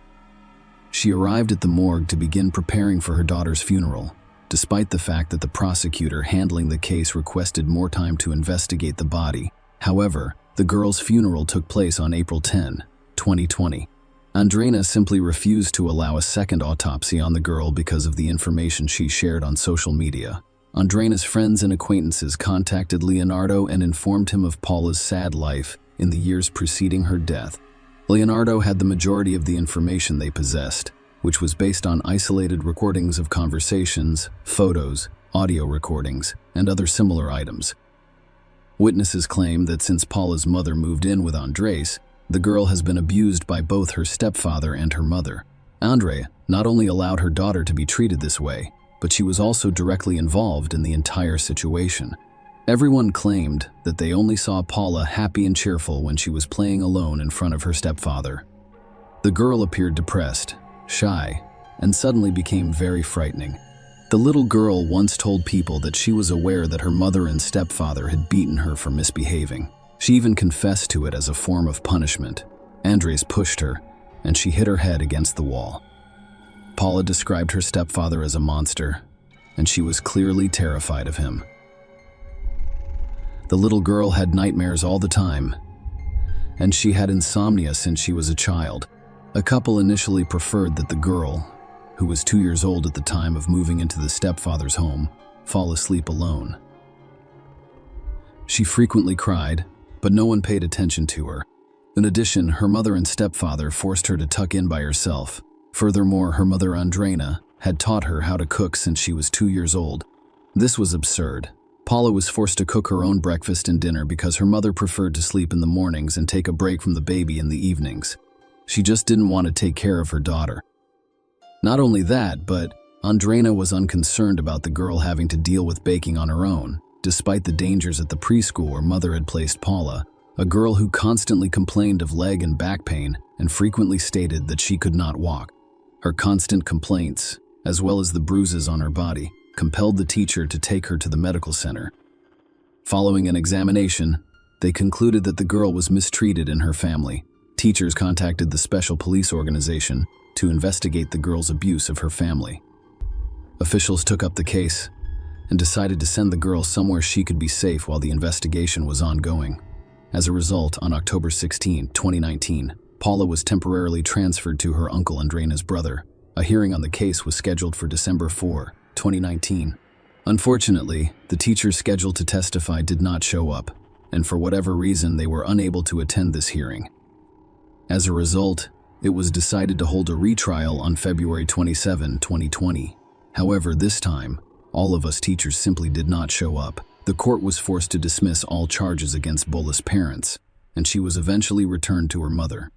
S1: She arrived at the morgue to begin preparing for her daughter's funeral, despite the fact that the prosecutor handling the case requested more time to investigate the body. However, the girl's funeral took place on April 10, 2020. Andreina simply refused to allow a second autopsy on the girl because of the information she shared on social media. Andreina's friends and acquaintances contacted Leonardo and informed him of Paula's sad life in the years preceding her death. Leonardo had the majority of the information they possessed, which was based on isolated recordings of conversations, photos, audio recordings, and other similar items. Witnesses claim that since Paula's mother moved in with Andres, the girl has been abused by both her stepfather and her mother. Andrea not only allowed her daughter to be treated this way, but she was also directly involved in the entire situation. Everyone claimed that they only saw Paula happy and cheerful when she was playing alone in front of her stepfather. The girl appeared depressed, shy, and suddenly became very frightening. The little girl once told people that she was aware that her mother and stepfather had beaten her for misbehaving. She even confessed to it as a form of punishment. Andres pushed her, and she hit her head against the wall. Paula described her stepfather as a monster, and she was clearly terrified of him. The little girl had nightmares all the time, and she had insomnia since she was a child. A couple initially preferred that the girl, who was 2 years old at the time of moving into the stepfather's home, fall asleep alone. She frequently cried, but no one paid attention to her. In addition, her mother and stepfather forced her to tuck in by herself. Furthermore, her mother Andreina had taught her how to cook since she was 2 years old. This was absurd. Paula was forced to cook her own breakfast and dinner because her mother preferred to sleep in the mornings and take a break from the baby in the evenings. She just didn't want to take care of her daughter. Not only that, but Andreina was unconcerned about the girl having to deal with baking on her own, despite the dangers at the preschool where mother had placed Paula, a girl who constantly complained of leg and back pain and frequently stated that she could not walk. Her constant complaints, as well as the bruises on her body, compelled the teacher to take her to the medical center. Following an examination, they concluded that the girl was mistreated in her family. Teachers contacted the special police organization to investigate the girl's abuse of her family. Officials took up the case and decided to send the girl somewhere she could be safe while the investigation was ongoing. As a result, on October 16, 2019, Paula was temporarily transferred to her uncle Andreina's brother. A hearing on the case was scheduled for December 4, 2019. Unfortunately, the teacher scheduled to testify did not show up, and for whatever reason they were unable to attend this hearing. As a result, it was decided to hold a retrial on February 27, 2020. However, this time, all of us teachers simply did not show up. The court was forced to dismiss all charges against Bola's parents, and she was eventually returned to her mother.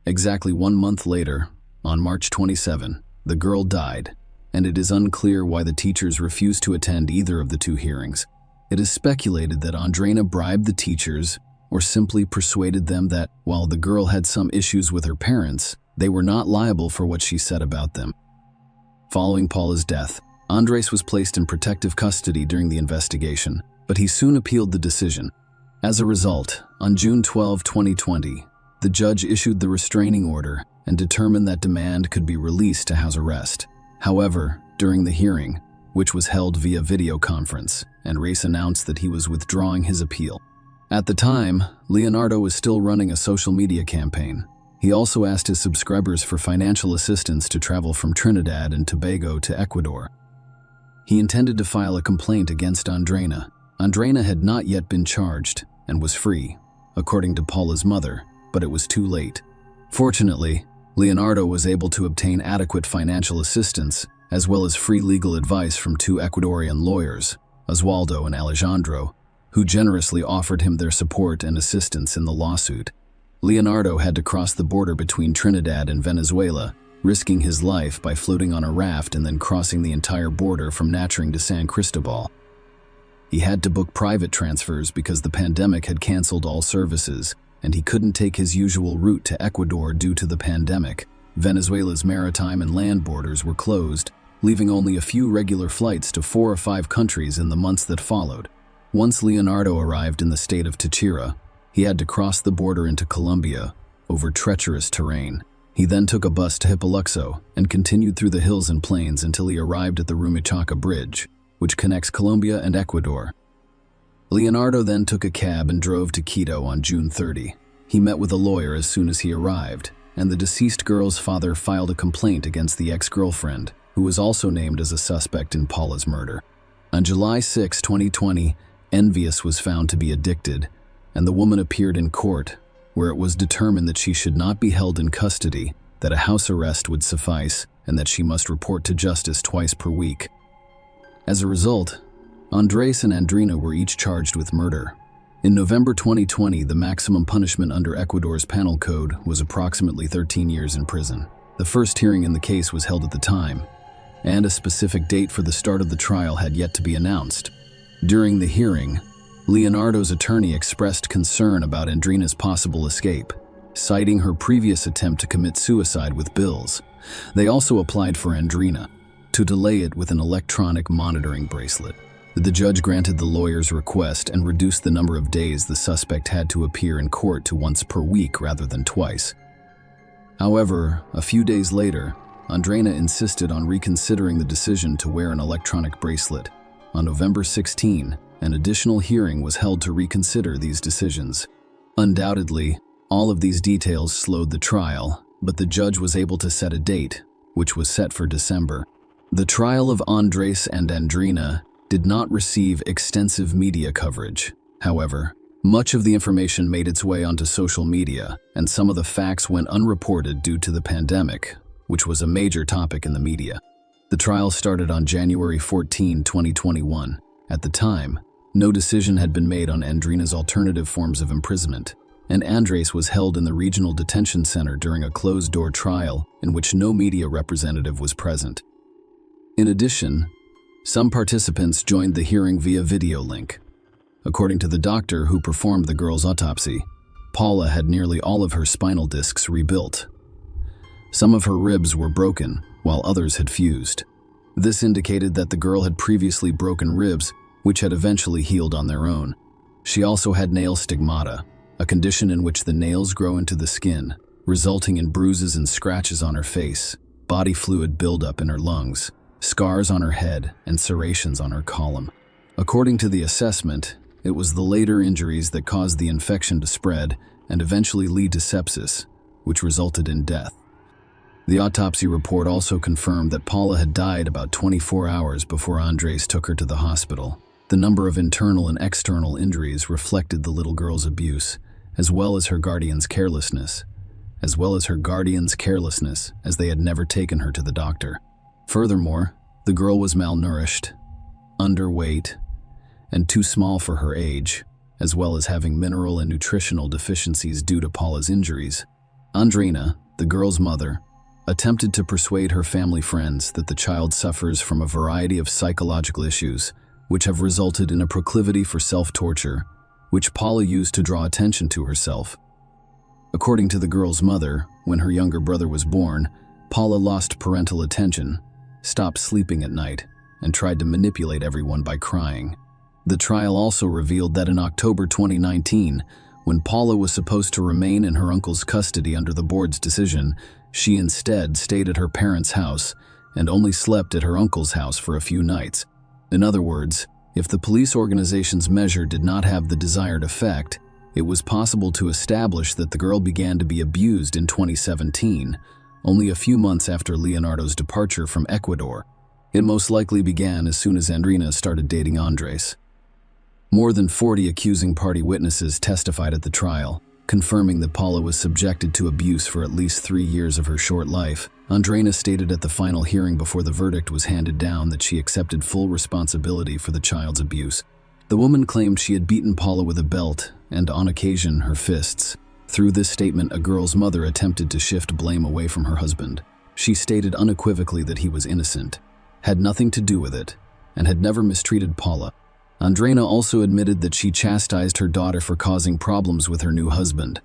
S1: Exactly 1 month later, on March 27, the girl died, and it is unclear why the teachers refused to attend either of the two hearings. It is speculated that Andrina bribed the teachers or simply persuaded them that, while the girl had some issues with her parents, they were not liable for what she said about them. Following Paula's death, Andres was placed in protective custody during the investigation, but he soon appealed the decision. As a result, on June 12, 2020, the judge issued the restraining order and determined that demand could be released to house arrest. However, during the hearing, which was held via video conference, Andres announced that he was withdrawing his appeal. At the time, Leonardo was still running a social media campaign. He also asked his subscribers for financial assistance to travel from Trinidad and Tobago to Ecuador. He intended to file a complaint against Andrina. Andrina had not yet been charged and was free, according to Paula's mother, but it was too late. Fortunately, Leonardo was able to obtain adequate financial assistance as well as free legal advice from two Ecuadorian lawyers, Oswaldo and Alejandro, who generously offered him their support and assistance in the lawsuit. Leonardo had to cross the border between Trinidad and Venezuela, risking his life by floating on a raft and then crossing the entire border from Nacharing to San Cristobal. He had to book private transfers because the pandemic had canceled all services, and he couldn't take his usual route to Ecuador due to the pandemic. Venezuela's maritime and land borders were closed, leaving only a few regular flights to 4 or 5 countries in the months that followed. Once Leonardo arrived in the state of Táchira, he had to cross the border into Colombia over treacherous terrain. He then took a bus to Hipaluxo and continued through the hills and plains until he arrived at the Rumichaca Bridge, which connects Colombia and Ecuador. Leonardo then took a cab and drove to Quito on June 30. He met with a lawyer as soon as he arrived, and the deceased girl's father filed a complaint against the ex-girlfriend, who was also named as a suspect in Paula's murder. On July 6, 2020, Envious was found to be addicted, and the woman appeared in court, where it was determined that she should not be held in custody, that a house arrest would suffice, and that she must report to justice twice per week. As a result, Andres and Andrina were each charged with murder. In November 2020, the maximum punishment under Ecuador's penal code was approximately 13 years in prison. The first hearing in the case was held at the time, and a specific date for the start of the trial had yet to be announced. During the hearing, Leonardo's attorney expressed concern about Andrina's possible escape, citing her previous attempt to commit suicide with bills. They also applied for Andrina to delay it with an electronic monitoring bracelet. The judge granted the lawyer's request and reduced the number of days the suspect had to appear in court to once per week rather than twice. However, a few days later, Andrina insisted on reconsidering the decision to wear an electronic bracelet. On November 16, an additional hearing was held to reconsider these decisions. Undoubtedly, all of these details slowed the trial, but the judge was able to set a date, which was set for December. The trial of Andres and Andrina did not receive extensive media coverage. However, much of the information made its way onto social media, and some of the facts went unreported due to the pandemic, which was a major topic in the media. The trial started on January 14, 2021. At the time, no decision had been made on Andrina's alternative forms of imprisonment, and Andres was held in the regional detention center during a closed-door trial in which no media representative was present. In addition, some participants joined the hearing via video link. According to the doctor who performed the girl's autopsy, Paula had nearly all of her spinal discs rebuilt. Some of her ribs were broken, while others had fused. This indicated that the girl had previously broken ribs, which had eventually healed on their own. She also had nail stigmata, a condition in which the nails grow into the skin, resulting in bruises and scratches on her face, body fluid buildup in her lungs, scars on her head, and serrations on her column. According to the assessment, it was the later injuries that caused the infection to spread and eventually lead to sepsis, which resulted in death. The autopsy report also confirmed that Paula had died about 24 hours before Andres took her to the hospital. The number of internal and external injuries reflected the little girl's abuse, as well as her guardian's carelessness, as they had never taken her to the doctor. Furthermore, the girl was malnourished, underweight, and too small for her age, as well as having mineral and nutritional deficiencies due to Paula's injuries. Andrina, the girl's mother, attempted to persuade her family friends that the child suffers from a variety of psychological issues, which have resulted in a proclivity for self-torture, which Paula used to draw attention to herself. According to the girl's mother, when her younger brother was born, Paula lost parental attention, stopped sleeping at night, and tried to manipulate everyone by crying. The trial also revealed that in October 2019, when Paula was supposed to remain in her uncle's custody under the board's decision, she instead stayed at her parents' house and only slept at her uncle's house for a few nights. In other words, if the police organization's measure did not have the desired effect, it was possible to establish that the girl began to be abused in 2017, only a few months after Leonardo's departure from Ecuador. It most likely began as soon as Andreina started dating Andres. More than 40 accusing party witnesses testified at the trial, confirming that Paula was subjected to abuse for at least 3 years of her short life. Andreina stated at the final hearing before the verdict was handed down that she accepted full responsibility for the child's abuse. The woman claimed she had beaten Paula with a belt and, on occasion, her fists. Through this statement, a girl's mother attempted to shift blame away from her husband. She stated unequivocally that he was innocent, had nothing to do with it, and had never mistreated Paula. Andreina also admitted that she chastised her daughter for causing problems with her new husband.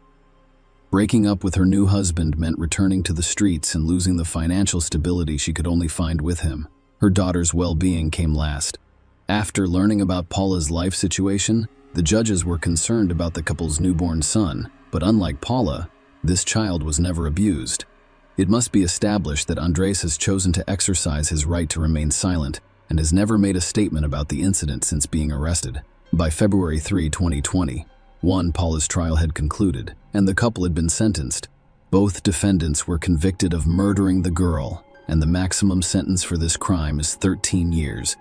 S1: Breaking up with her new husband meant returning to the streets and losing the financial stability she could only find with him. Her daughter's well-being came last. After learning about Paula's life situation, the judges were concerned about the couple's newborn son, but unlike Paula, this child was never abused. It must be established that Andres has chosen to exercise his right to remain silent and has never made a statement about the incident since being arrested. By February 3, 2020, Paula's trial had concluded, and the couple had been sentenced. Both defendants were convicted of murdering the girl, and the maximum sentence for this crime is 13 years.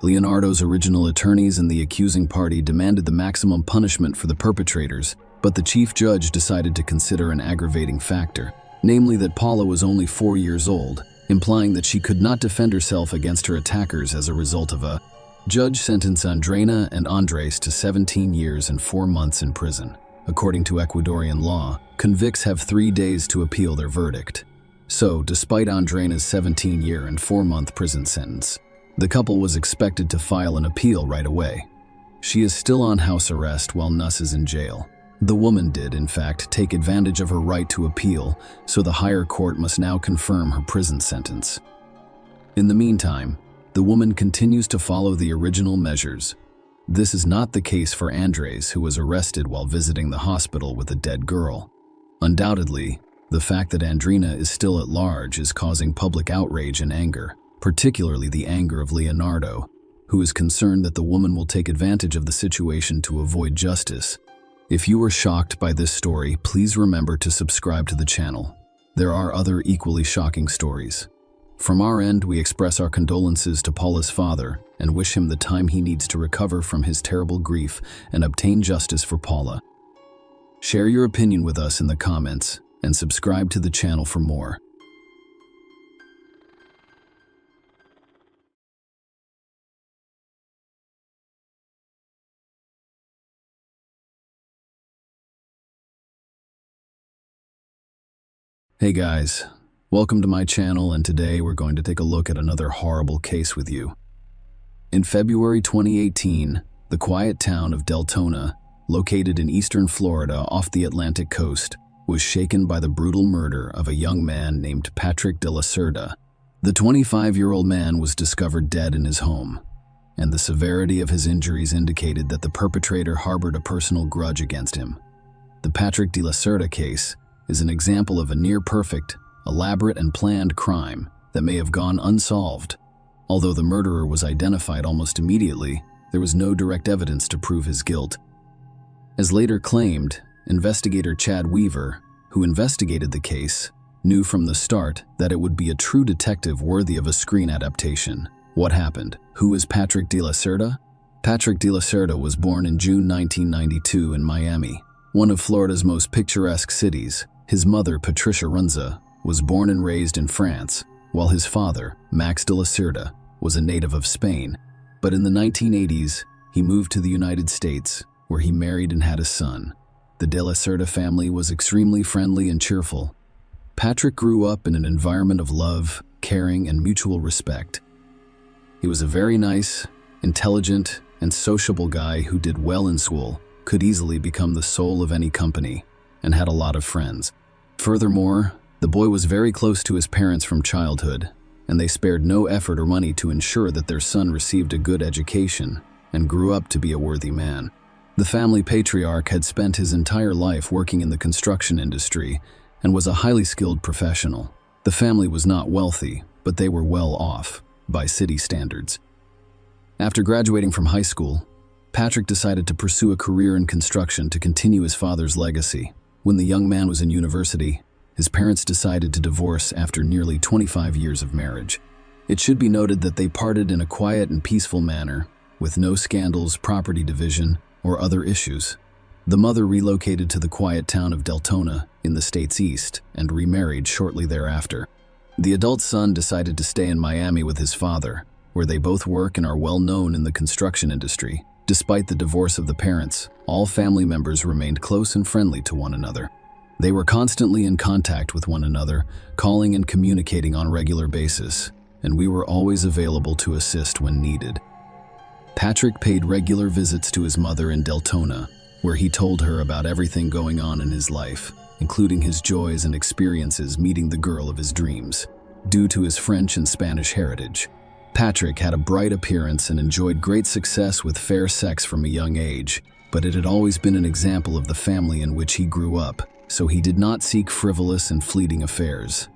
S1: Leonardo's original attorneys and the accusing party demanded the maximum punishment for the perpetrators, but the chief judge decided to consider an aggravating factor, namely that Paula was only 4 years old, implying that she could not defend herself against her attackers as a result of a judge sentenced Andreina and Andres to 17 years and 4 months in prison. According to Ecuadorian law, convicts have 3 days to appeal their verdict. So, despite Andreina's 17-year and 4-month prison sentence, the couple was expected to file an appeal right away. She is still on house arrest while Nuss is in jail. The woman did, in fact, take advantage of her right to appeal, so the higher court must now confirm her prison sentence. In the meantime, the woman continues to follow the original measures. This is not the case for Andres, who was arrested while visiting the hospital with a dead girl. Undoubtedly, the fact that Andreina is still at large is causing public outrage and anger, particularly the anger of Leonardo, who is concerned that the woman will take advantage of the situation to avoid justice. If you were shocked by this story, please remember to subscribe to the channel. There are other equally shocking stories. From our end, we express our condolences to Paula's father and wish him the time he needs to recover from his terrible grief and obtain justice for Paula. Share your opinion with us in the comments and subscribe to the channel for more. Hey guys, welcome to my channel, and today we're going to take a look at another horrible case with you. In February 2018, the quiet town of Deltona, located in eastern Florida off the Atlantic coast, was shaken by the brutal murder of a young man named Patrick de la Cerda. The 25-year-old man was discovered dead in his home, and the severity of his injuries indicated that the perpetrator harbored a personal grudge against him. The Patrick de la Cerda case is an example of a near-perfect, elaborate and planned crime that may have gone unsolved. Although the murderer was identified almost immediately, there was no direct evidence to prove his guilt. As later claimed, investigator Chad Weaver, who investigated the case, knew from the start that it would be a true detective worthy of a screen adaptation. What happened? Who is Patrick de la Cerda? Patrick de la Cerda was born in June 1992 in Miami, one of Florida's most picturesque cities. His mother, Patricia Runza, was born and raised in France, while his father, Max de la Cerda, was a native of Spain. But in the 1980s, he moved to the United States, where he married and had a son. The de la Cerda family was extremely friendly and cheerful. Patrick grew up in an environment of love, caring, and mutual respect. He was a very nice, intelligent, and sociable guy who did well in school, could easily become the soul of any company, and had a lot of friends. Furthermore, the boy was very close to his parents from childhood, and they spared no effort or money to ensure that their son received a good education and grew up to be a worthy man. The family patriarch had spent his entire life working in the construction industry and was a highly skilled professional. The family was not wealthy, but they were well off by city standards. After graduating from high school, Patrick decided to pursue a career in construction to continue his father's legacy. When the young man was in university, his parents decided to divorce after nearly 25 years of marriage. It should be noted that they parted in a quiet and peaceful manner, with no scandals, property division, or other issues. The mother relocated to the quiet town of Deltona in the state's east and remarried shortly thereafter. The adult son decided to stay in Miami with his father, where they both work and are well known in the construction industry. Despite the divorce of the parents, all family members remained close and friendly to one another. They were constantly in contact with one another, calling and communicating on a regular basis, and we were always available to assist when needed. Patrick paid regular visits to his mother in Deltona, where he told her about everything going on in his life, including his joys and experiences meeting the girl of his dreams. Due to his French and Spanish heritage, Patrick had a bright appearance and enjoyed great success with fair sex from a young age, but it had always been an example of the family in which he grew up, so he did not seek frivolous and fleeting affairs.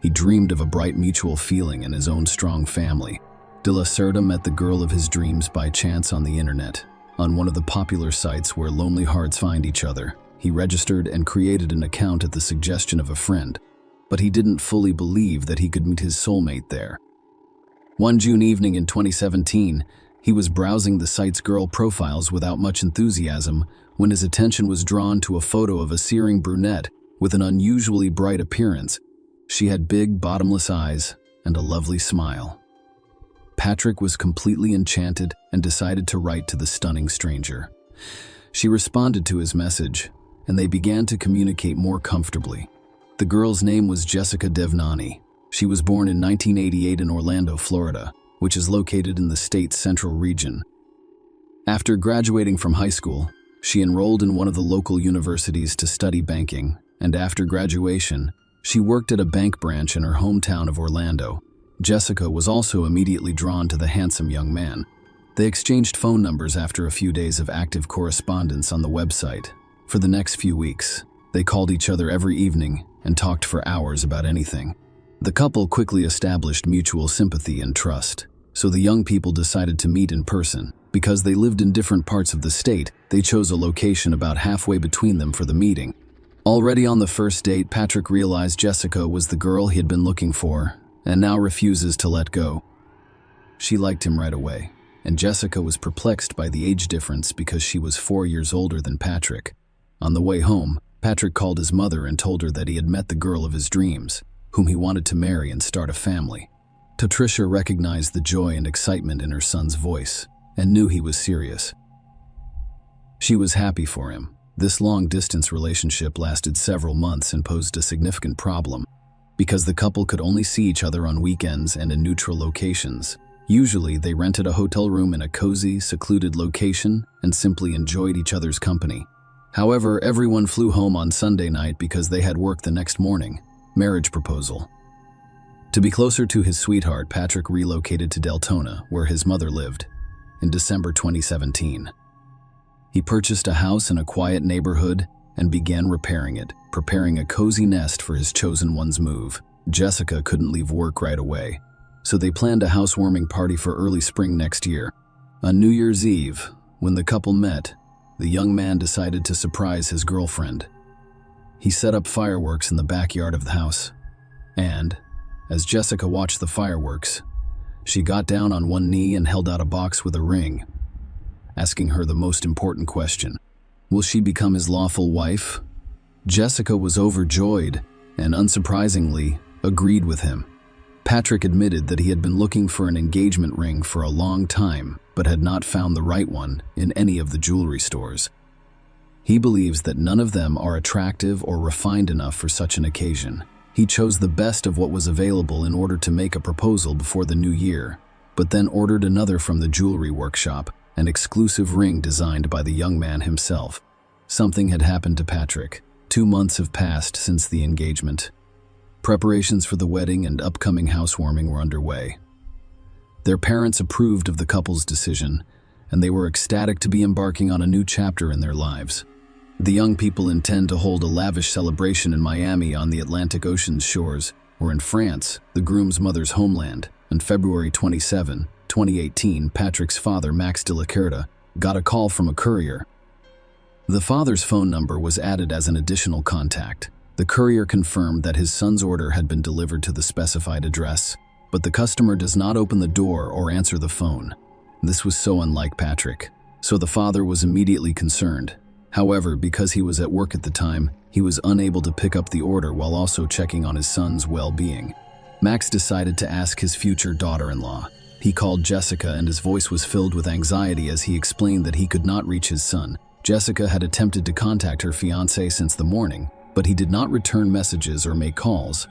S1: He dreamed of a bright mutual feeling and his own strong family. De la Cerda met the girl of his dreams by chance on the internet, on one of the popular sites where lonely hearts find each other. He registered and created an account at the suggestion of a friend, but he didn't fully believe that he could meet his soulmate there. One June evening in 2017, he was browsing the site's girl profiles without much enthusiasm when his attention was drawn to a photo of a searing brunette with an unusually bright appearance. She had big, bottomless eyes and a lovely smile. Patrick was completely enchanted and decided to write to the stunning stranger. She responded to his message, and they began to communicate more comfortably. The girl's name was Jessica Devnani. She was born in 1988 in Orlando, Florida, which is located in the state's central region. After graduating from high school, she enrolled in one of the local universities to study banking, and after graduation, she worked at a bank branch in her hometown of Orlando. Jessica was also immediately drawn to the handsome young man. They exchanged phone numbers after a few days of active correspondence on the website. For the next few weeks, they called each other every evening and talked for hours about anything. The couple quickly established mutual sympathy and trust, so the young people decided to meet in person. Because they lived in different parts of the state, they chose a location about halfway between them for the meeting. Already on the first date, Patrick realized Jessica was the girl he had been looking for, and now refuses to let go. She liked him right away, and Jessica was perplexed by the age difference because she was 4 years older than Patrick. On the way home, Patrick called his mother and told her that he had met the girl of his dreams, whom he wanted to marry and start a family. Patricia recognized the joy and excitement in her son's voice and knew he was serious. She was happy for him. This long-distance relationship lasted several months and posed a significant problem because the couple could only see each other on weekends and in neutral locations. Usually, they rented a hotel room in a cozy, secluded location and simply enjoyed each other's company. However, everyone flew home on Sunday night because they had work the next morning. Marriage proposal. To be closer to his sweetheart, Patrick relocated to Deltona, where his mother lived, in December 2017. He purchased a house in a quiet neighborhood and began repairing it, preparing a cozy nest for his chosen one's move. Jessica couldn't leave work right away, so they planned a housewarming party for early spring next year. On New Year's Eve, when the couple met, the young man decided to surprise his girlfriend. He set up fireworks in the backyard of the house, and, as Jessica watched the fireworks, she got down on one knee and held out a box with a ring, asking her the most important question: will she become his lawful wife? Jessica was overjoyed and, unsurprisingly, agreed with him. Patrick admitted that he had been looking for an engagement ring for a long time, but had not found the right one in any of the jewelry stores. He believes that none of them are attractive or refined enough for such an occasion. He chose the best of what was available in order to make a proposal before the new year, but then ordered another from the jewelry workshop, an exclusive ring designed by the young man himself. Something had happened to Patrick. 2 months have passed since the engagement. Preparations for the wedding and upcoming housewarming were underway. Their parents approved of the couple's decision, and they were ecstatic to be embarking on a new chapter in their lives. The young people intend to hold a lavish celebration in Miami on the Atlantic Ocean's shores, or in France, the groom's mother's homeland. On February 27, 2018, Patrick's father, Max de la Cerda, got a call from a courier. The father's phone number was added as an additional contact. The courier confirmed that his son's order had been delivered to the specified address, but the customer does not open the door or answer the phone. This was so unlike Patrick, so the father was immediately concerned. However, because he was at work at the time, he was unable to pick up the order while also checking on his son's well-being. Max decided to ask his future daughter-in-law. He called Jessica, and his voice was filled with anxiety as he explained that he could not reach his son. Jessica had attempted to contact her fiancé since the morning, but he did not return messages or make calls.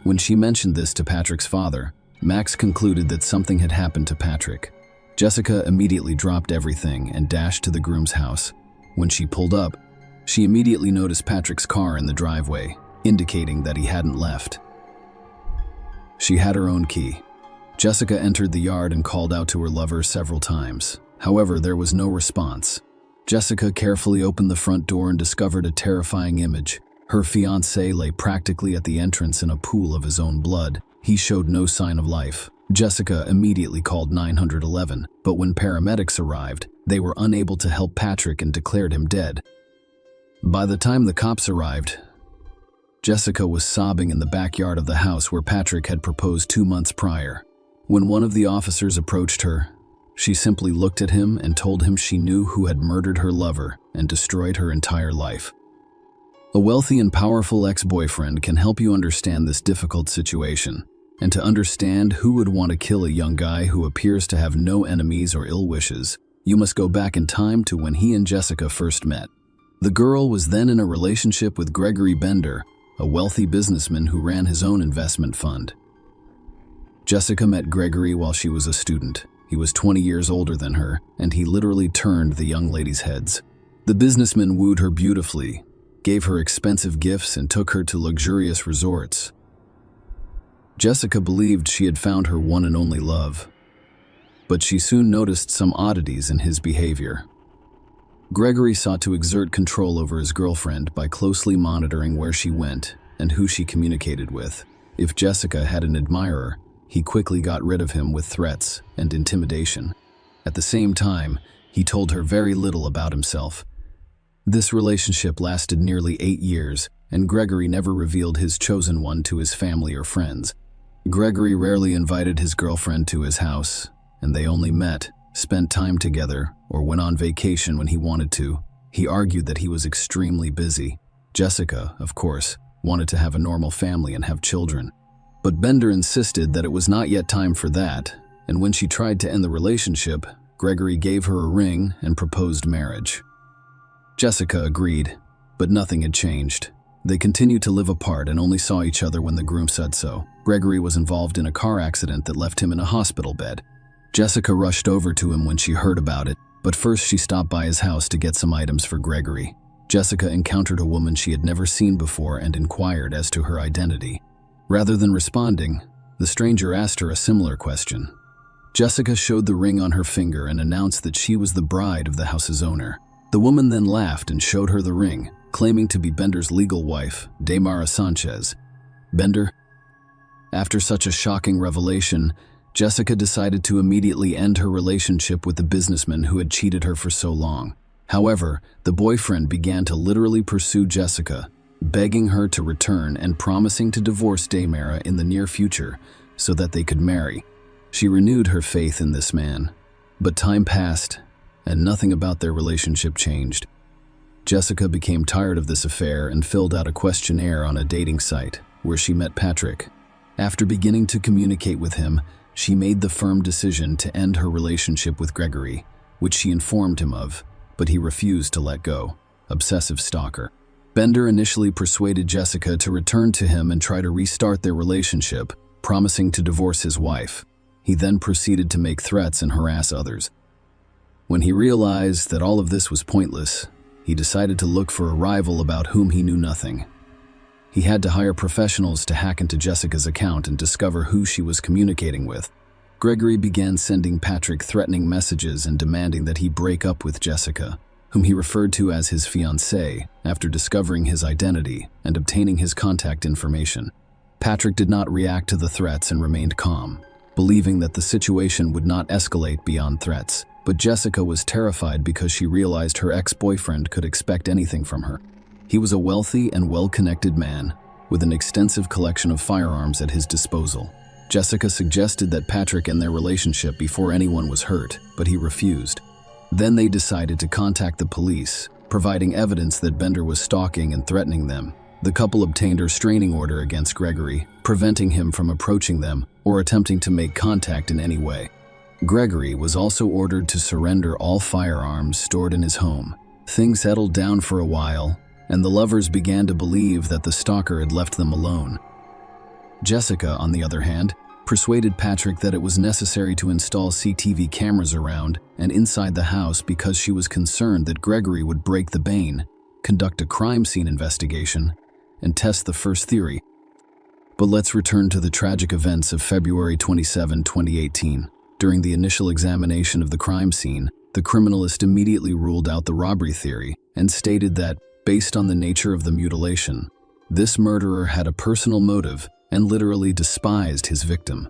S1: When she mentioned this to Patrick's father, Max concluded that something had happened to Patrick. Jessica immediately dropped everything and dashed to the groom's house. When she pulled up, she immediately noticed Patrick's car in the driveway, indicating that he hadn't left. She had her own key. Jessica entered the yard and called out to her lover several times. However, there was no response. Jessica carefully opened the front door and discovered a terrifying image. Her fiancé lay practically at the entrance in a pool of his own blood. He showed no sign of life. Jessica immediately called 911, but when paramedics arrived, they were unable to help Patrick and declared him dead. By the time the cops arrived, Jessica was sobbing in the backyard of the house where Patrick had proposed 2 months prior. When one of the officers approached her, she simply looked at him and told him she knew who had murdered her lover and destroyed her entire life. A wealthy and powerful ex-boyfriend can help you understand this difficult situation, and to understand who would want to kill a young guy who appears to have no enemies or ill wishes, you must go back in time to when he and Jessica first met. The girl was then in a relationship with Gregory Bender, a wealthy businessman who ran his own investment fund. Jessica met Gregory while she was a student. He was 20 years older than her, and he literally turned the young ladies' heads. The businessman wooed her beautifully, gave her expensive gifts, and took her to luxurious resorts. Jessica believed she had found her one and only love, but she soon noticed some oddities in his behavior. Gregory sought to exert control over his girlfriend by closely monitoring where she went and who she communicated with. If Jessica had an admirer, he quickly got rid of him with threats and intimidation. At the same time, he told her very little about himself. This relationship lasted nearly 8 years, and Gregory never revealed his chosen one to his family or friends. Gregory rarely invited his girlfriend to his house, and they only met, spent time together, or went on vacation when he wanted to. He argued that he was extremely busy. Jessica, of course, wanted to have a normal family and have children. But Bender insisted that it was not yet time for that, and when she tried to end the relationship, Gregory gave her a ring and proposed marriage. Jessica agreed, but nothing had changed. They continued to live apart and only saw each other when the groom said so. Gregory was involved in a car accident that left him in a hospital bed. Jessica rushed over to him when she heard about it, but first she stopped by his house to get some items for Gregory. Jessica encountered a woman she had never seen before and inquired as to her identity. Rather than responding, the stranger asked her a similar question. Jessica showed the ring on her finger and announced that she was the bride of the house's owner. The woman then laughed and showed her the ring, claiming to be Bender's legal wife, Damara Sanchez. Bender? After such a shocking revelation, Jessica decided to immediately end her relationship with the businessman who had cheated her for so long. However, the boyfriend began to literally pursue Jessica, begging her to return and promising to divorce Damara in the near future so that they could marry. She renewed her faith in this man, but time passed and nothing about their relationship changed. Jessica became tired of this affair and filled out a questionnaire on a dating site where she met Patrick. After beginning to communicate with him, she made the firm decision to end her relationship with Gregory, which she informed him of, but he refused to let go. Obsessive stalker. Bender initially persuaded Jessica to return to him and try to restart their relationship, promising to divorce his wife. He then proceeded to make threats and harass others. When he realized that all of this was pointless, he decided to look for a rival about whom he knew nothing. He had to hire professionals to hack into Jessica's account and discover who she was communicating with. Gregory began sending Patrick threatening messages and demanding that he break up with Jessica, whom he referred to as his fiancée, after discovering his identity and obtaining his contact information. Patrick did not react to the threats and remained calm, believing that the situation would not escalate beyond threats. But Jessica was terrified because she realized her ex-boyfriend could expect anything from her. He was a wealthy and well-connected man with an extensive collection of firearms at his disposal. Jessica suggested that Patrick end their relationship before anyone was hurt, but he refused. Then they decided to contact the police, providing evidence that Bender was stalking and threatening them. The couple obtained a restraining order against Gregory, preventing him from approaching them or attempting to make contact in any way. Gregory was also ordered to surrender all firearms stored in his home. Things settled down for a while, and the lovers began to believe that the stalker had left them alone. Jessica, on the other hand, persuaded Patrick that it was necessary to install CCTV cameras around and inside the house because she was concerned that Gregory would break the bane, conduct a crime scene investigation, and test the first theory. But let's return to the tragic events of February 27, 2018. During the initial examination of the crime scene, the criminalist immediately ruled out the robbery theory and stated that, based on the nature of the mutilation, this murderer had a personal motive and literally despised his victim.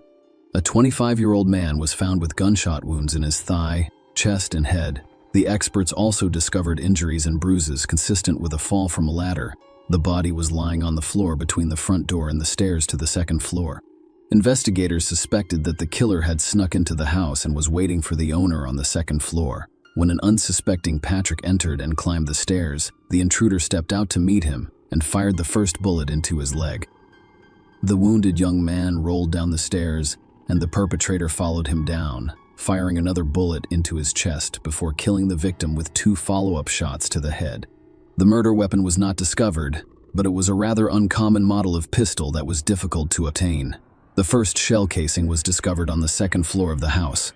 S1: A 25-year-old man was found with gunshot wounds in his thigh, chest, and head. The experts also discovered injuries and bruises consistent with a fall from a ladder. The body was lying on the floor between the front door and the stairs to the second floor. Investigators suspected that the killer had snuck into the house and was waiting for the owner on the second floor. When an unsuspecting Patrick entered and climbed the stairs, the intruder stepped out to meet him and fired the first bullet into his leg. The wounded young man rolled down the stairs, and the perpetrator followed him down, firing another bullet into his chest before killing the victim with 2 follow-up shots to the head. The murder weapon was not discovered, but it was a rather uncommon model of pistol that was difficult to obtain. The first shell casing was discovered on the second floor of the house.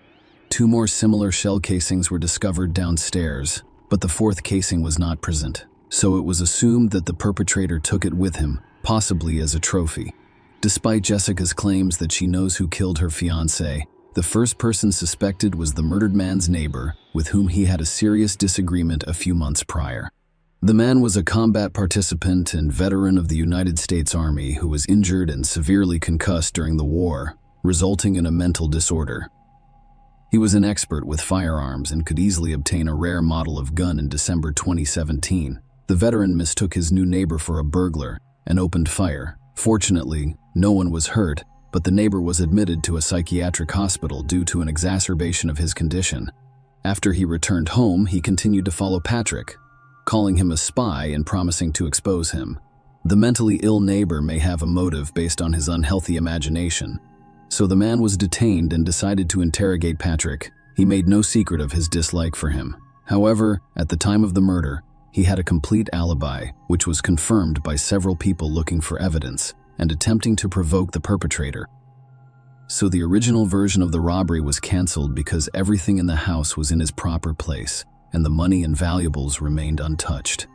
S1: 2 more similar shell casings were discovered downstairs, but the 4th casing was not present, so it was assumed that the perpetrator took it with him, possibly as a trophy. Despite Jessica's claims that she knows who killed her fiancé, the first person suspected was the murdered man's neighbor, with whom he had a serious disagreement a few months prior. The man was a combat participant and veteran of the United States Army who was injured and severely concussed during the war, resulting in a mental disorder. He was an expert with firearms and could easily obtain a rare model of gun in December 2017. The veteran mistook his new neighbor for a burglar and opened fire. Fortunately, no one was hurt, but the neighbor was admitted to a psychiatric hospital due to an exacerbation of his condition. After he returned home, he continued to follow Patrick, calling him a spy and promising to expose him. The mentally ill neighbor may have a motive based on his unhealthy imagination. So the man was detained and decided to interrogate Patrick. He made no secret of his dislike for him. However, at the time of the murder, he had a complete alibi, which was confirmed by several people looking for evidence and attempting to provoke the perpetrator. So the original version of the robbery was canceled because everything in the house was in its proper place, and the money and valuables remained untouched.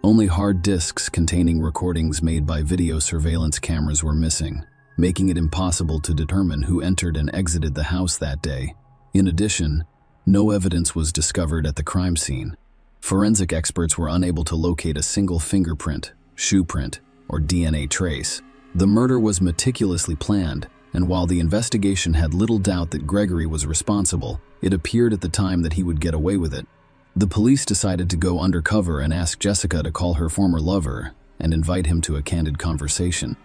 S1: Only hard disks containing recordings made by video surveillance cameras were missing, making it impossible to determine who entered and exited the house that day. In addition, no evidence was discovered at the crime scene. Forensic experts were unable to locate a single fingerprint, shoe print, or DNA trace. The murder was meticulously planned, and while the investigation had little doubt that Gregory was responsible, it appeared at the time that he would get away with it. The police decided to go undercover and ask Jessica to call her former lover and invite him to a candid conversation.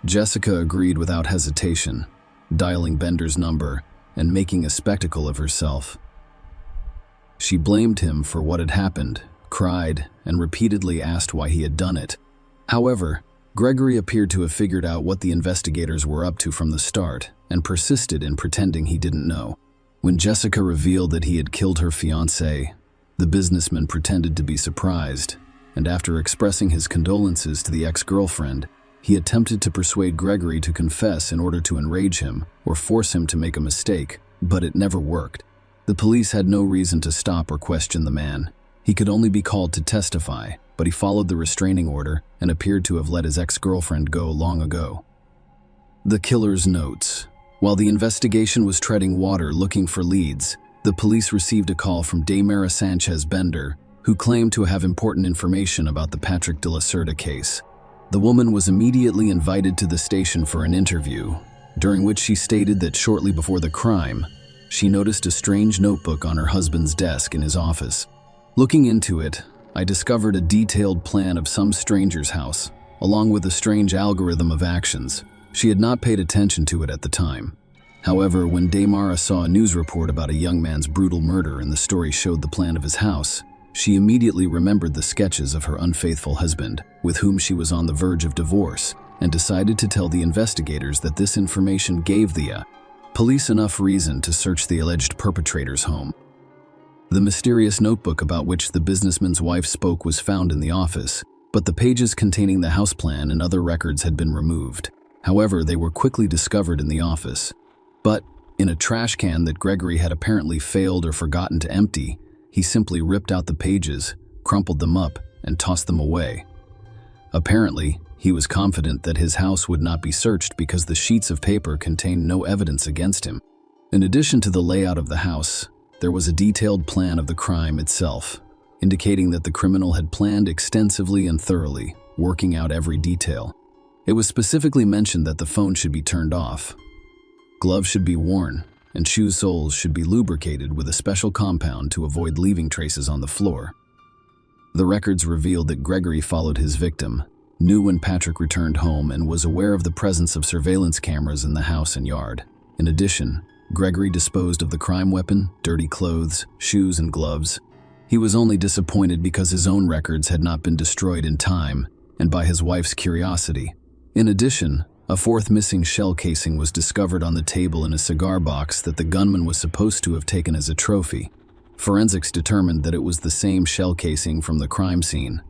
S1: Jessica agreed without hesitation, dialing Bender's number and making a spectacle of herself. She blamed him for what had happened, cried, and repeatedly asked why he had done it. However, Gregory appeared to have figured out what the investigators were up to from the start and persisted in pretending he didn't know. When Jessica revealed that he had killed her fiancé, the businessman pretended to be surprised and after expressing his condolences to the ex-girlfriend, he attempted to persuade Gregory to confess in order to enrage him or force him to make a mistake, but it never worked. The police had no reason to stop or question the man. He could only be called to testify, but he followed the restraining order and appeared to have let his ex-girlfriend go long ago. The killer's notes. While the investigation was treading water looking for leads, the police received a call from Daymara Sanchez Bender, who claimed to have important information about the Patrick de la Cerda case. The woman was immediately invited to the station for an interview, during which she stated that shortly before the crime, she noticed a strange notebook on her husband's desk in his office. Looking into it, I discovered a detailed plan of some stranger's house, along with a strange algorithm of actions. She had not paid attention to it at the time. However, when Daymara saw a news report about a young man's brutal murder and the story showed the plan of his house, she immediately remembered the sketches of her unfaithful husband, with whom she was on the verge of divorce, and decided to tell the investigators that this information gave the police enough reason to search the alleged perpetrator's home. The mysterious notebook about which the businessman's wife spoke was found in the office, but the pages containing the house plan and other records had been removed. However, they were quickly discovered in the office. But, in a trash can that Gregory had apparently failed or forgotten to empty, he simply ripped out the pages, crumpled them up, and tossed them away. Apparently, he was confident that his house would not be searched because the sheets of paper contained no evidence against him. In addition to the layout of the house, there was a detailed plan of the crime itself, indicating that the criminal had planned extensively and thoroughly, working out every detail. It was specifically mentioned that the phone should be turned off, gloves should be worn, and shoe soles should be lubricated with a special compound to avoid leaving traces on the floor. The records revealed that Gregory followed his victim, knew when Patrick returned home, and was aware of the presence of surveillance cameras in the house and yard. In addition, Gregory disposed of the crime weapon, dirty clothes, shoes, and gloves. He was only disappointed because his own records had not been destroyed in time, and by his wife's curiosity. In addition, a fourth missing shell casing was discovered on the table in a cigar box that the gunman was supposed to have taken as a trophy. Forensics determined that it was the same shell casing from the crime scene.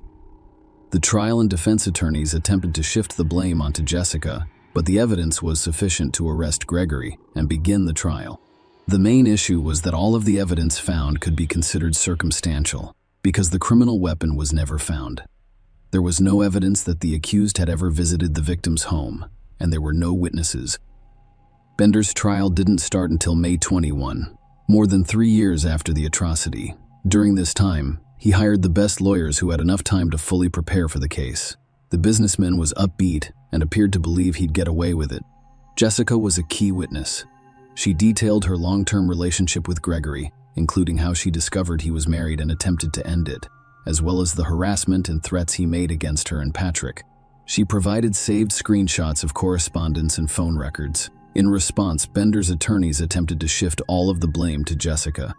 S1: The trial and defense attorneys attempted to shift the blame onto Jessica, but the evidence was sufficient to arrest Gregory and begin the trial. The main issue was that all of the evidence found could be considered circumstantial, because the criminal weapon was never found. There was no evidence that the accused had ever visited the victim's home, and there were no witnesses. Bender's trial didn't start until May 21, more than 3 years after the atrocity. During this time, he hired the best lawyers who had enough time to fully prepare for the case. The businessman was upbeat and appeared to believe he'd get away with it. Jessica was a key witness. She detailed her long-term relationship with Gregory, including how she discovered he was married and attempted to end it, as well as the harassment and threats he made against her and Patrick. She provided saved screenshots of correspondence and phone records. In response, Bender's attorneys attempted to shift all of the blame to Jessica.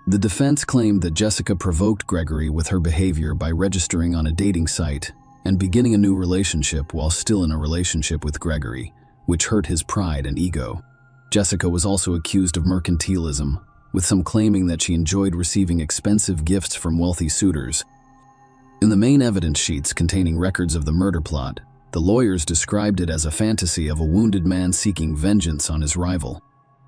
S1: The defense claimed that Jessica provoked Gregory with her behavior by registering on a dating site and beginning a new relationship while still in a relationship with Gregory, which hurt his pride and ego. Jessica was also accused of mercantilism, with some claiming that she enjoyed receiving expensive gifts from wealthy suitors. In the main evidence sheets containing records of the murder plot, the lawyers described it as a fantasy of a wounded man seeking vengeance on his rival.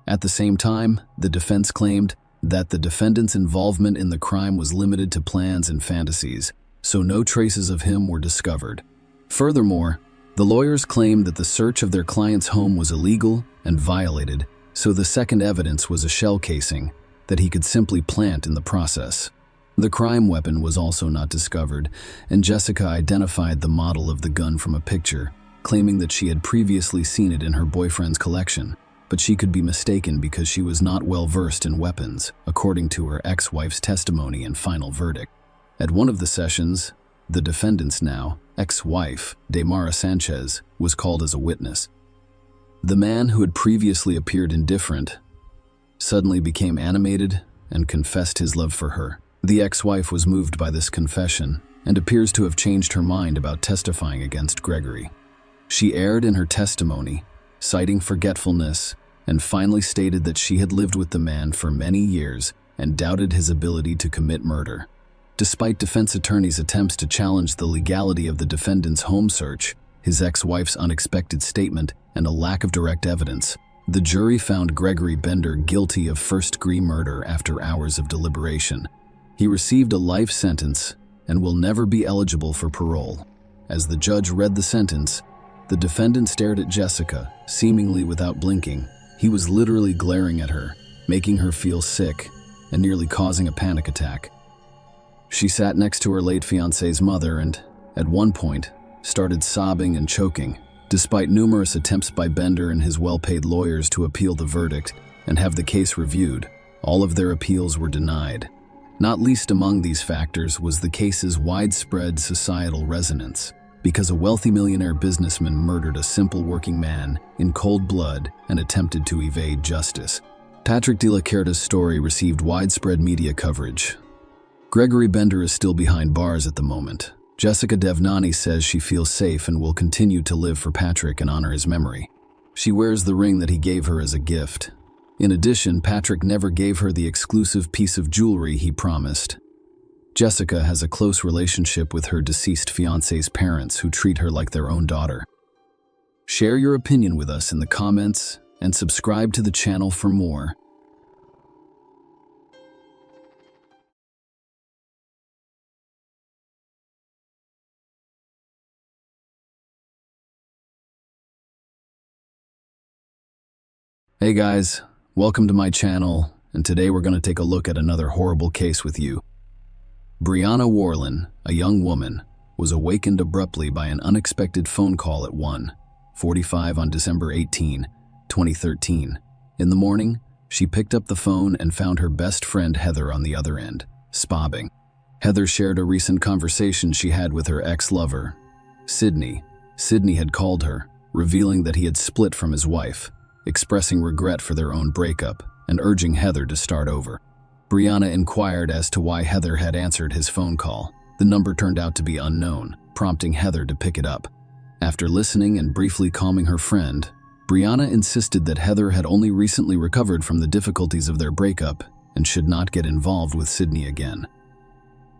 S1: At the same time, the defense claimed that the defendant's involvement in the crime was limited to plans and fantasies, so no traces of him were discovered. Furthermore, the lawyers claimed that the search of their client's home was illegal and violated, so the second evidence was a shell casing that he could simply plant in the process. The crime weapon was also not discovered, and Jessica identified the model of the gun from a picture, claiming that she had previously seen it in her boyfriend's collection, but she could be mistaken because she was not well versed in weapons, according to her ex-wife's testimony and final verdict. At one of the sessions, the defendant's now ex-wife, Daymara Sanchez, was called as a witness. The man who had previously appeared indifferent suddenly became animated and confessed his love for her. The ex-wife was moved by this confession and appears to have changed her mind about testifying against Gregory. She erred in her testimony, citing forgetfulness, and finally stated that she had lived with the man for many years and doubted his ability to commit murder. Despite defense attorneys' attempts to challenge the legality of the defendant's home search, his ex-wife's unexpected statement, and a lack of direct evidence, the jury found Gregory Bender guilty of first-degree murder after hours of deliberation. He received a life sentence and will never be eligible for parole. As the judge read the sentence, the defendant stared at Jessica, seemingly without blinking. He was literally glaring at her, making her feel sick and nearly causing a panic attack. She sat next to her late fiancé's mother and, at one point, started sobbing and choking. Despite numerous attempts by Bender and his well-paid lawyers to appeal the verdict and have the case reviewed, all of their appeals were denied. Not least among these factors was the case's widespread societal resonance, because a wealthy millionaire businessman murdered a simple working man in cold blood and attempted to evade justice. Patrick de la Cerda's story received widespread media coverage. Gregory Bender is still behind bars at the moment. Jessica Devnani says she feels safe and will continue to live for Patrick and honor his memory. She wears the ring that he gave her as a gift. In addition, Patrick never gave her the exclusive piece of jewelry he promised. Jessica has a close relationship with her deceased fiancé's parents, who treat her like their own daughter. Share your opinion with us in the comments and subscribe to the channel for more. Hey guys, welcome to my channel, and today we're going to take a look at another horrible case with you. Brianna Warlin, a young woman, was awakened abruptly by an unexpected phone call at 1:45 on December 18, 2013. In the morning, she picked up the phone and found her best friend Heather on the other end, sobbing. Heather shared a recent conversation she had with her ex-lover, Sydney. Sydney had called her, revealing that he had split from his wife, expressing regret for their own breakup and urging Heather to start over. Brianna inquired as to why Heather had answered his phone call. The number turned out to be unknown, prompting Heather to pick it up. After listening and briefly calming her friend, Brianna insisted that Heather had only recently recovered from the difficulties of their breakup and should not get involved with Sydney again.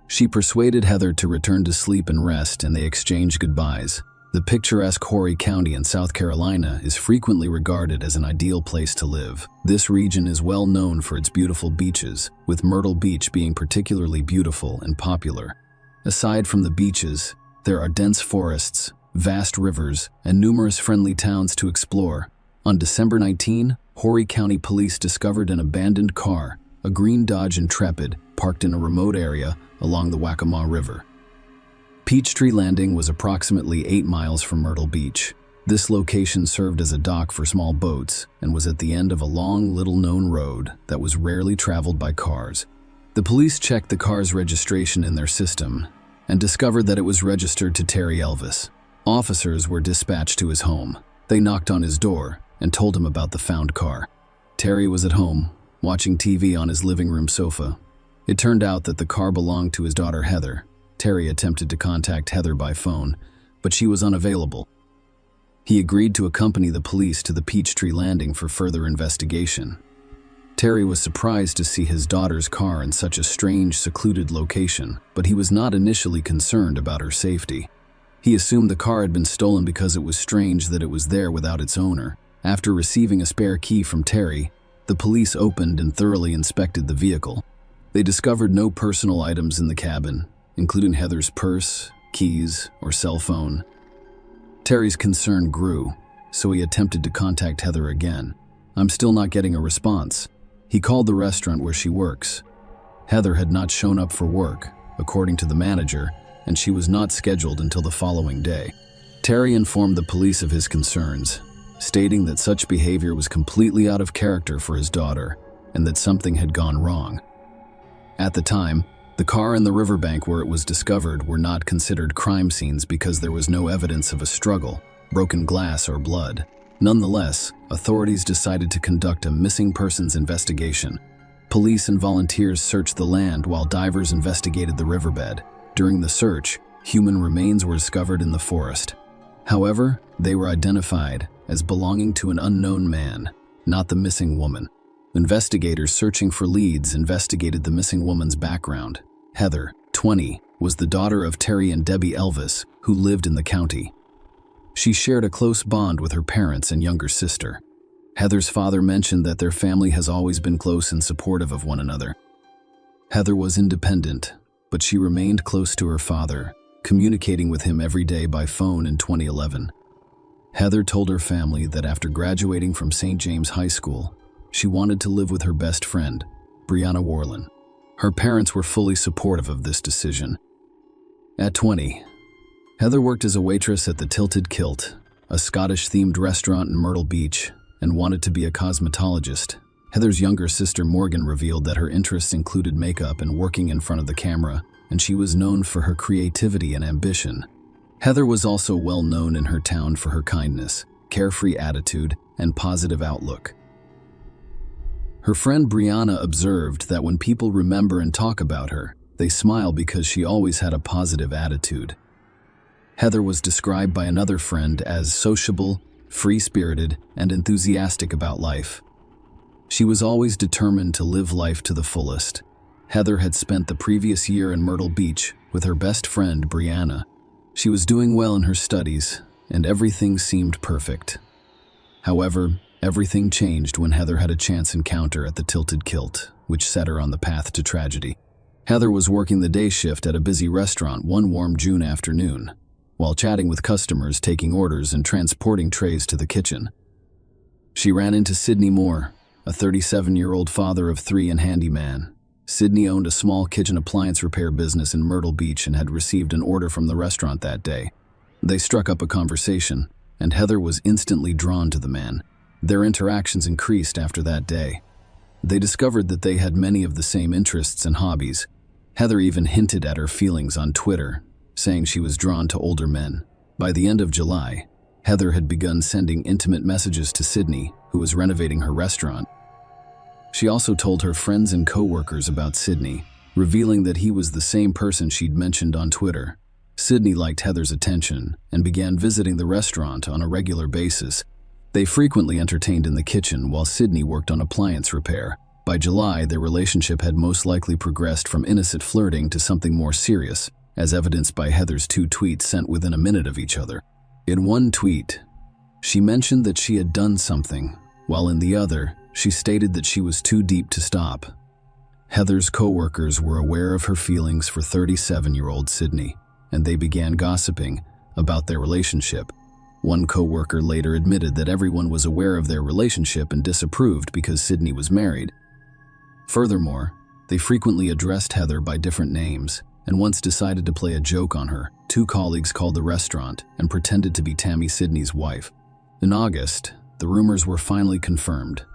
S1: She persuaded Heather to return to sleep and rest, and they exchanged goodbyes. The picturesque Horry County in South Carolina is frequently regarded as an ideal place to live. This region is well known for its beautiful beaches, with Myrtle Beach being particularly beautiful and popular. Aside from the beaches, there are dense forests, vast rivers, and numerous friendly towns to explore. On December 19, Horry County Police discovered an abandoned car, a green Dodge Intrepid, parked in a remote area along the Waccamaw River. Peachtree Landing was approximately 8 miles from Myrtle Beach. This location served as a dock for small boats and was at the end of a long, little-known road that was rarely traveled by cars. The police checked the car's registration in their system and discovered that it was registered to Terry Elvis. Officers were dispatched to his home. They knocked on his door and told him about the found car. Terry was at home, watching TV on his living room sofa. It turned out that the car belonged to his daughter Heather. Terry attempted to contact Heather by phone, but she was unavailable. He agreed to accompany the police to the Peachtree Landing for further investigation. Terry was surprised to see his daughter's car in such a strange, secluded location, but he was not initially concerned about her safety. He assumed the car had been stolen because it was strange that it was there without its owner. After receiving a spare key from Terry, the police opened and thoroughly inspected the vehicle. They discovered no personal items in the cabin, including Heather's purse, keys, or cell phone. Terry's concern grew, so he attempted to contact Heather again. "I'm still not getting a response." He called the restaurant where she works. Heather had not shown up for work, according to the manager, and she was not scheduled until the following day. Terry informed the police of his concerns, stating that such behavior was completely out of character for his daughter and that something had gone wrong. At the time, the car and the riverbank where it was discovered were not considered crime scenes because there was no evidence of a struggle, broken glass, or blood. Nonetheless, authorities decided to conduct a missing persons investigation. Police and volunteers searched the land while divers investigated the riverbed. During the search, human remains were discovered in the forest. However, they were identified as belonging to an unknown man, not the missing woman. Investigators searching for leads investigated the missing woman's background. Heather, 20, was the daughter of Terry and Debbie Elvis, who lived in the county. She shared a close bond with her parents and younger sister. Heather's father mentioned that their family has always been close and supportive of one another. Heather was independent, but she remained close to her father, communicating with him every day by phone in 2011. Heather told her family that after graduating from St. James High School, she wanted to live with her best friend, Brianna Warren. Her parents were fully supportive of this decision. At 20, Heather worked as a waitress at the Tilted Kilt, a Scottish-themed restaurant in Myrtle Beach, and wanted to be a cosmetologist. Heather's younger sister Morgan revealed that her interests included makeup and working in front of the camera, and she was known for her creativity and ambition. Heather was also well known in her town for her kindness, carefree attitude, and positive outlook. Her friend Brianna observed that when people remember and talk about her, they smile because she always had a positive attitude. Heather was described by another friend as sociable, free-spirited, and enthusiastic about life. She was always determined to live life to the fullest. Heather had spent the previous year in Myrtle Beach with her best friend Brianna. She was doing well in her studies, and everything seemed perfect. However, everything changed when Heather had a chance encounter at the Tilted Kilt, which set her on the path to tragedy. Heather was working the day shift at a busy restaurant one warm June afternoon, while chatting with customers, taking orders, and transporting trays to the kitchen. She ran into Sidney Moore, a 37-year-old father of 3 and handyman. Sidney owned a small kitchen appliance repair business in Myrtle Beach and had received an order from the restaurant that day. They struck up a conversation, and Heather was instantly drawn to the man. Their interactions increased after that day. They discovered that they had many of the same interests and hobbies. Heather even hinted at her feelings on Twitter, saying she was drawn to older men. By the end of July, Heather had begun sending intimate messages to Sidney, who was renovating her restaurant. She also told her friends and co-workers about Sidney, revealing that he was the same person she'd mentioned on Twitter. Sidney liked Heather's attention and began visiting the restaurant on a regular basis. They frequently entertained in the kitchen while Sidney worked on appliance repair. By July, their relationship had most likely progressed from innocent flirting to something more serious, as evidenced by Heather's 2 tweets sent within a minute of each other. In one tweet, she mentioned that she had done something, while in the other, she stated that she was too deep to stop. Heather's co-workers were aware of her feelings for 37-year-old Sidney, and they began gossiping about their relationship. One co-worker later admitted that everyone was aware of their relationship and disapproved because Sidney was married. Furthermore, they frequently addressed Heather by different names, and once decided to play a joke on her. 2 colleagues called the restaurant and pretended to be Tammy Sidney's wife. In August, the rumors were finally confirmed.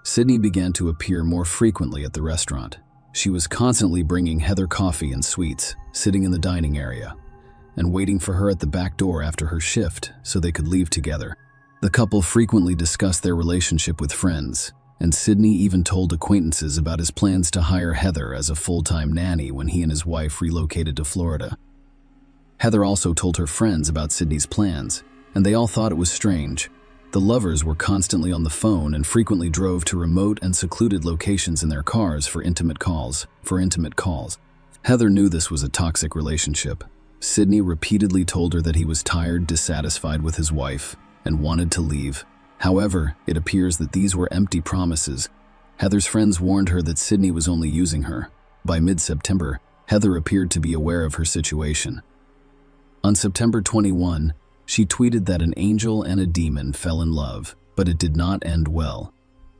S1: Sidney began to appear more frequently at the restaurant. She was constantly bringing Heather coffee and sweets, sitting in the dining area, and waiting for her at the back door after her shift so they could leave together. The couple frequently discussed their relationship with friends, and Sidney even told acquaintances about his plans to hire Heather as a full-time nanny when he and his wife relocated to Florida. Heather also told her friends about Sidney's plans, and they all thought it was strange. The lovers were constantly on the phone and frequently drove to remote and secluded locations in their cars for intimate calls. Heather knew this was a toxic relationship. Sidney repeatedly told her that he was tired, dissatisfied with his wife, and wanted to leave. However, it appears that these were empty promises. Heather's friends warned her that Sidney was only using her. By mid-September, Heather appeared to be aware of her situation. On September 21, she tweeted that an angel and a demon fell in love, but it did not end well.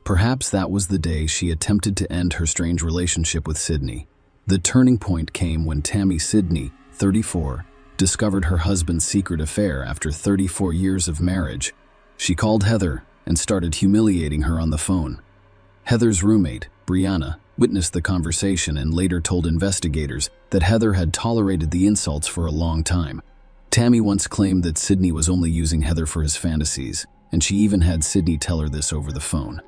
S1: Perhaps that was the day she attempted to end her strange relationship with Sidney. The turning point came when Tammy Sidney, 34, discovered her husband's secret affair after 34 years of marriage. She called Heather and started humiliating her on the phone. Heather's roommate, Brianna, witnessed the conversation and later told investigators that Heather had tolerated the insults for a long time. Tammy once claimed that Sidney was only using Heather for his fantasies, and she even had Sidney tell her this over the phone.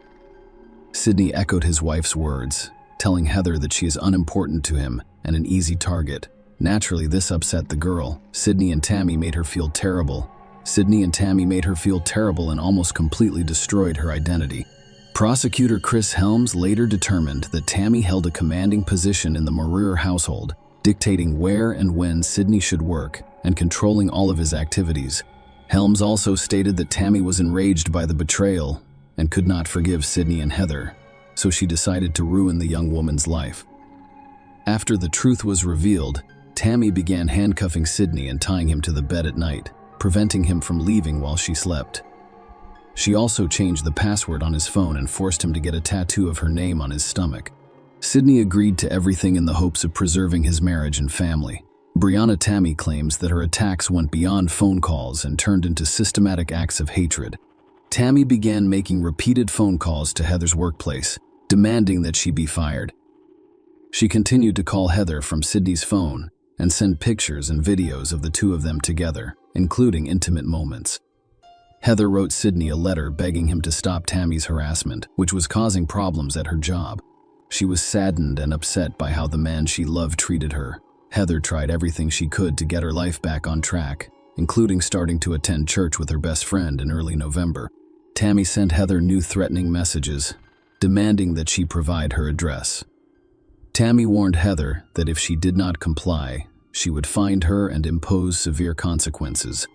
S1: Sidney echoed his wife's words, telling Heather that she is unimportant to him and an easy target. Naturally, this upset the girl. Sidney and Tammy made her feel terrible and almost completely destroyed her identity. Prosecutor Chris Helms later determined that Tammy held a commanding position in the Moreer household, dictating where and when Sydney should work and controlling all of his activities. Helms also stated that Tammy was enraged by the betrayal and could not forgive Sydney and Heather, so she decided to ruin the young woman's life. After the truth was revealed, Tammy began handcuffing Sydney and tying him to the bed at night, preventing him from leaving while she slept. She also changed the password on his phone and forced him to get a tattoo of her name on his stomach. Sydney agreed to everything in the hopes of preserving his marriage and family. Brianna Tammy claims that her attacks went beyond phone calls and turned into systematic acts of hatred. Tammy began making repeated phone calls to Heather's workplace, demanding that she be fired. She continued to call Heather from Sydney's phone and send pictures and videos of the two of them together, including intimate moments. Heather wrote Sydney a letter begging him to stop Tammy's harassment, which was causing problems at her job. She was saddened and upset by how the man she loved treated her. Heather tried everything she could to get her life back on track, including starting to attend church with her best friend in early November. Tammy sent Heather new threatening messages, demanding that she provide her address. Tammy warned Heather that if she did not comply, she would find her and impose severe consequences.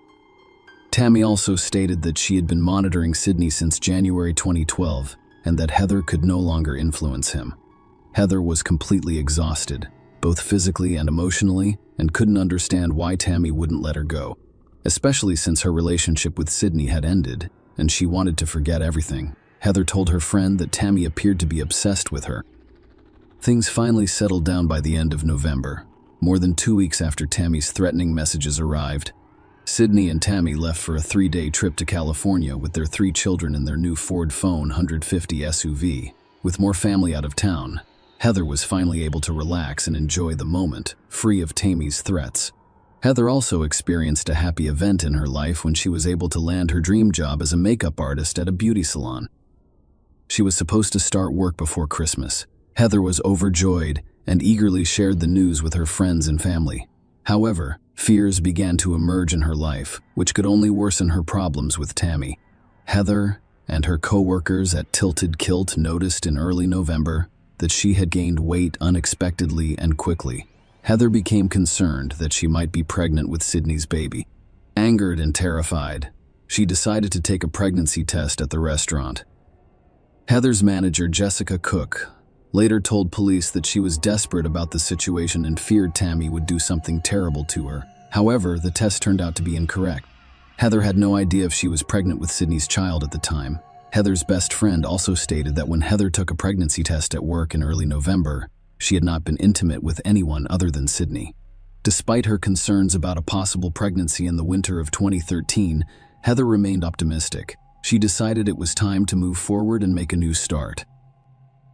S1: Tammy also stated that she had been monitoring Sydney since January 2012 and that Heather could no longer influence him. Heather was completely exhausted, both physically and emotionally, and couldn't understand why Tammy wouldn't let her go, especially since her relationship with Sydney had ended and she wanted to forget everything. Heather told her friend that Tammy appeared to be obsessed with her. Things finally settled down by the end of November. More than 2 weeks after Tammy's threatening messages arrived, Sydney and Tammy left for a 3-day trip to California with their 3 children in their new Ford Phone 150 SUV. With more family out of town, Heather was finally able to relax and enjoy the moment, free of Tammy's threats. Heather also experienced a happy event in her life when she was able to land her dream job as a makeup artist at a beauty salon. She was supposed to start work before Christmas. Heather was overjoyed and eagerly shared the news with her friends and family. However, fears began to emerge in her life, which could only worsen her problems with Tammy. Heather and her co-workers at Tilted Kilt noticed in early November that she had gained weight unexpectedly and quickly. Heather became concerned that she might be pregnant with Sydney's baby. Angered and terrified, she decided to take a pregnancy test at the restaurant. Heather's manager, Jessica Cook, later told police that she was desperate about the situation and feared Tammy would do something terrible to her. However, the test turned out to be incorrect. Heather had no idea if she was pregnant with Sydney's child at the time. Heather's best friend also stated that when Heather took a pregnancy test at work in early November, she had not been intimate with anyone other than Sydney. Despite her concerns about a possible pregnancy in the winter of 2013, Heather remained optimistic. She decided it was time to move forward and make a new start.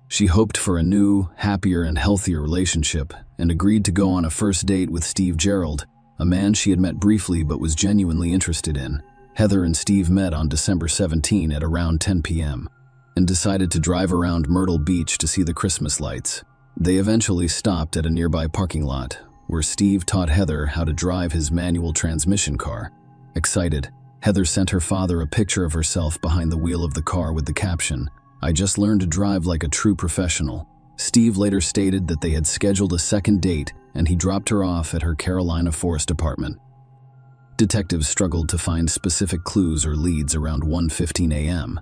S1: She hoped for a new, happier, and healthier relationship and agreed to go on a first date with Steve Gerald, a man she had met briefly but was genuinely interested in. Heather and Steve met on December 17 at around 10 p.m. and decided to drive around Myrtle Beach to see the Christmas lights. They eventually stopped at a nearby parking lot, where Steve taught Heather how to drive his manual transmission car. Excited, Heather sent her father a picture of herself behind the wheel of the car with the caption, "I just learned to drive like a true professional." Steve later stated that they had scheduled a second date and he dropped her off at her Carolina Forest apartment. Detectives struggled to find specific clues or leads around 1:15 a.m.,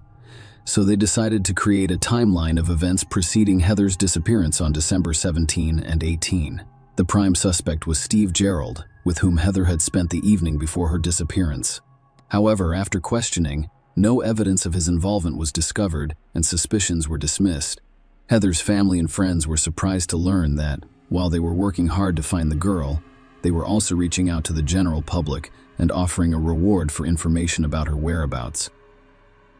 S1: so they decided to create a timeline of events preceding Heather's disappearance on December 17 and 18. The prime suspect was Steve Gerald, with whom Heather had spent the evening before her disappearance. However, after questioning, no evidence of his involvement was discovered and suspicions were dismissed. Heather's family and friends were surprised to learn that, while they were working hard to find the girl, they were also reaching out to the general public and offering a reward for information about her whereabouts.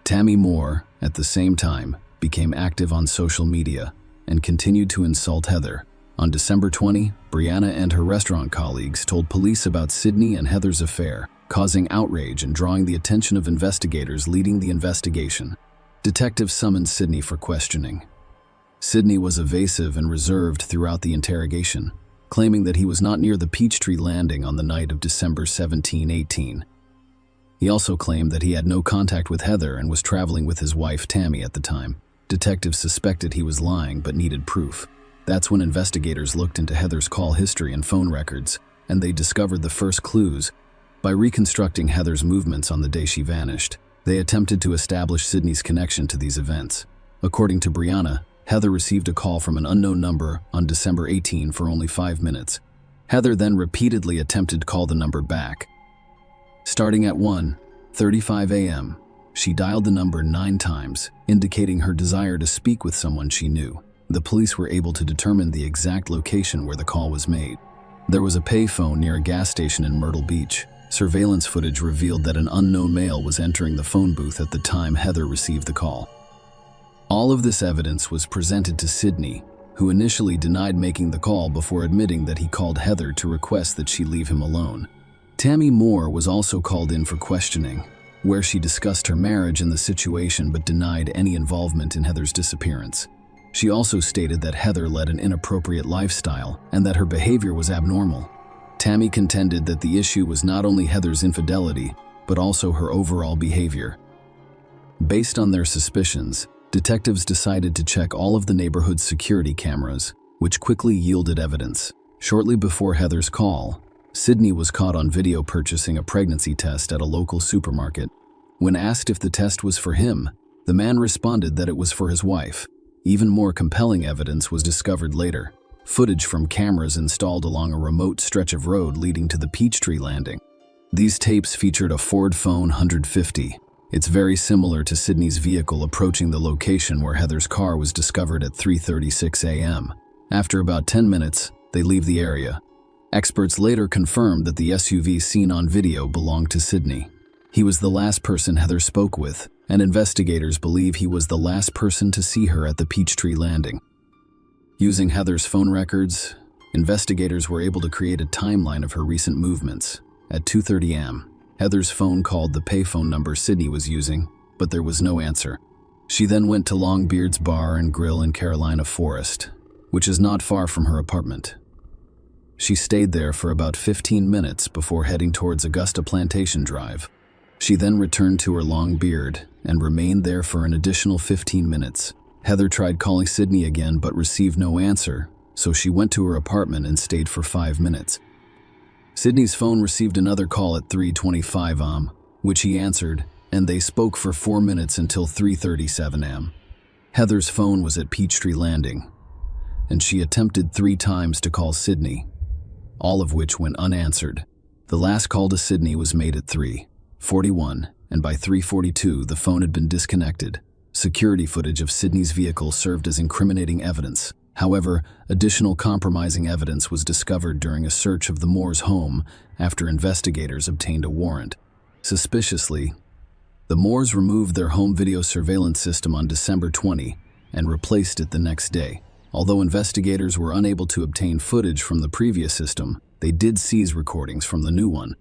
S1: Tammy Moore, at the same time, became active on social media and continued to insult Heather. On December 20, Brianna and her restaurant colleagues told police about Sydney and Heather's affair, causing outrage and drawing the attention of investigators leading the investigation. Detectives summoned Sydney for questioning. Sydney was evasive and reserved throughout the interrogation, claiming that he was not near the Peachtree Landing on the night of December 17-18. He also claimed that he had no contact with Heather and was traveling with his wife Tammy at the time. Detectives suspected he was lying but needed proof. That's when investigators looked into Heather's call history and phone records, and they discovered the first clues. By reconstructing Heather's movements on the day she vanished, they attempted to establish Sydney's connection to these events. According to Brianna, Heather received a call from an unknown number on December 18 for only 5 minutes. Heather then repeatedly attempted to call the number back. Starting at 1:35 a.m., she dialed the number 9 times, indicating her desire to speak with someone she knew. The police were able to determine the exact location where the call was made. There was a payphone near a gas station in Myrtle Beach. Surveillance footage revealed that an unknown male was entering the phone booth at the time Heather received the call. All of this evidence was presented to Sydney, who initially denied making the call before admitting that he called Heather to request that she leave him alone. Tammy Moore was also called in for questioning, where she discussed her marriage and the situation but denied any involvement in Heather's disappearance. She also stated that Heather led an inappropriate lifestyle and that her behavior was abnormal. Tammy contended that the issue was not only Heather's infidelity, but also her overall behavior. Based on their suspicions, detectives decided to check all of the neighborhood's security cameras, which quickly yielded evidence. Shortly before Heather's call, Sydney was caught on video purchasing a pregnancy test at a local supermarket. When asked if the test was for him, the man responded that it was for his wife. Even more compelling evidence was discovered later. Footage from cameras installed along a remote stretch of road leading to the Peachtree Landing. These tapes featured a Ford Phone 150. It's very similar to Sydney's vehicle approaching the location where Heather's car was discovered at 3:36 a.m. After about 10 minutes, they leave the area. Experts later confirmed that the SUV seen on video belonged to Sydney. He was the last person Heather spoke with, and investigators believe he was the last person to see her at the Peachtree Landing. Using Heather's phone records, investigators were able to create a timeline of her recent movements. At 2:30 a.m., Heather's phone called the payphone number Sydney was using, but there was no answer. She then went to Longbeard's Bar and Grill in Carolina Forest, which is not far from her apartment. She stayed there for about 15 minutes before heading towards Augusta Plantation Drive. She then returned to her Longbeard and remained there for an additional 15 minutes. Heather tried calling Sydney again but received no answer, so she went to her apartment and stayed for 5 minutes. Sydney's phone received another call at 3:25 a.m., which he answered, and they spoke for 4 minutes until 3:37 a.m. Heather's phone was at Peachtree Landing, and she attempted 3 times to call Sydney, all of which went unanswered. The last call to Sydney was made at 3:41, and by 3:42 the phone had been disconnected. Security footage of Sydney's vehicle served as incriminating evidence. However, additional compromising evidence was discovered during a search of the Moores' home after investigators obtained a warrant. Suspiciously, the Moores removed their home video surveillance system on December 20 and replaced it the next day. Although investigators were unable to obtain footage from the previous system, they did seize recordings from the new one.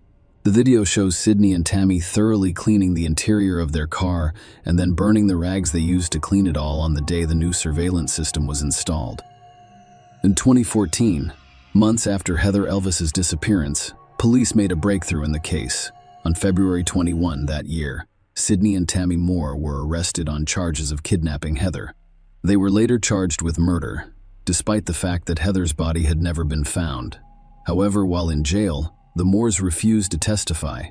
S1: The video shows Sydney and Tammy thoroughly cleaning the interior of their car and then burning the rags they used to clean it all on the day the new surveillance system was installed. In 2014, months after Heather Elvis's disappearance, police made a breakthrough in the case. On February 21 that year, Sydney and Tammy Moore were arrested on charges of kidnapping Heather. They were later charged with murder, despite the fact that Heather's body had never been found. However, while in jail, the Moores refused to testify.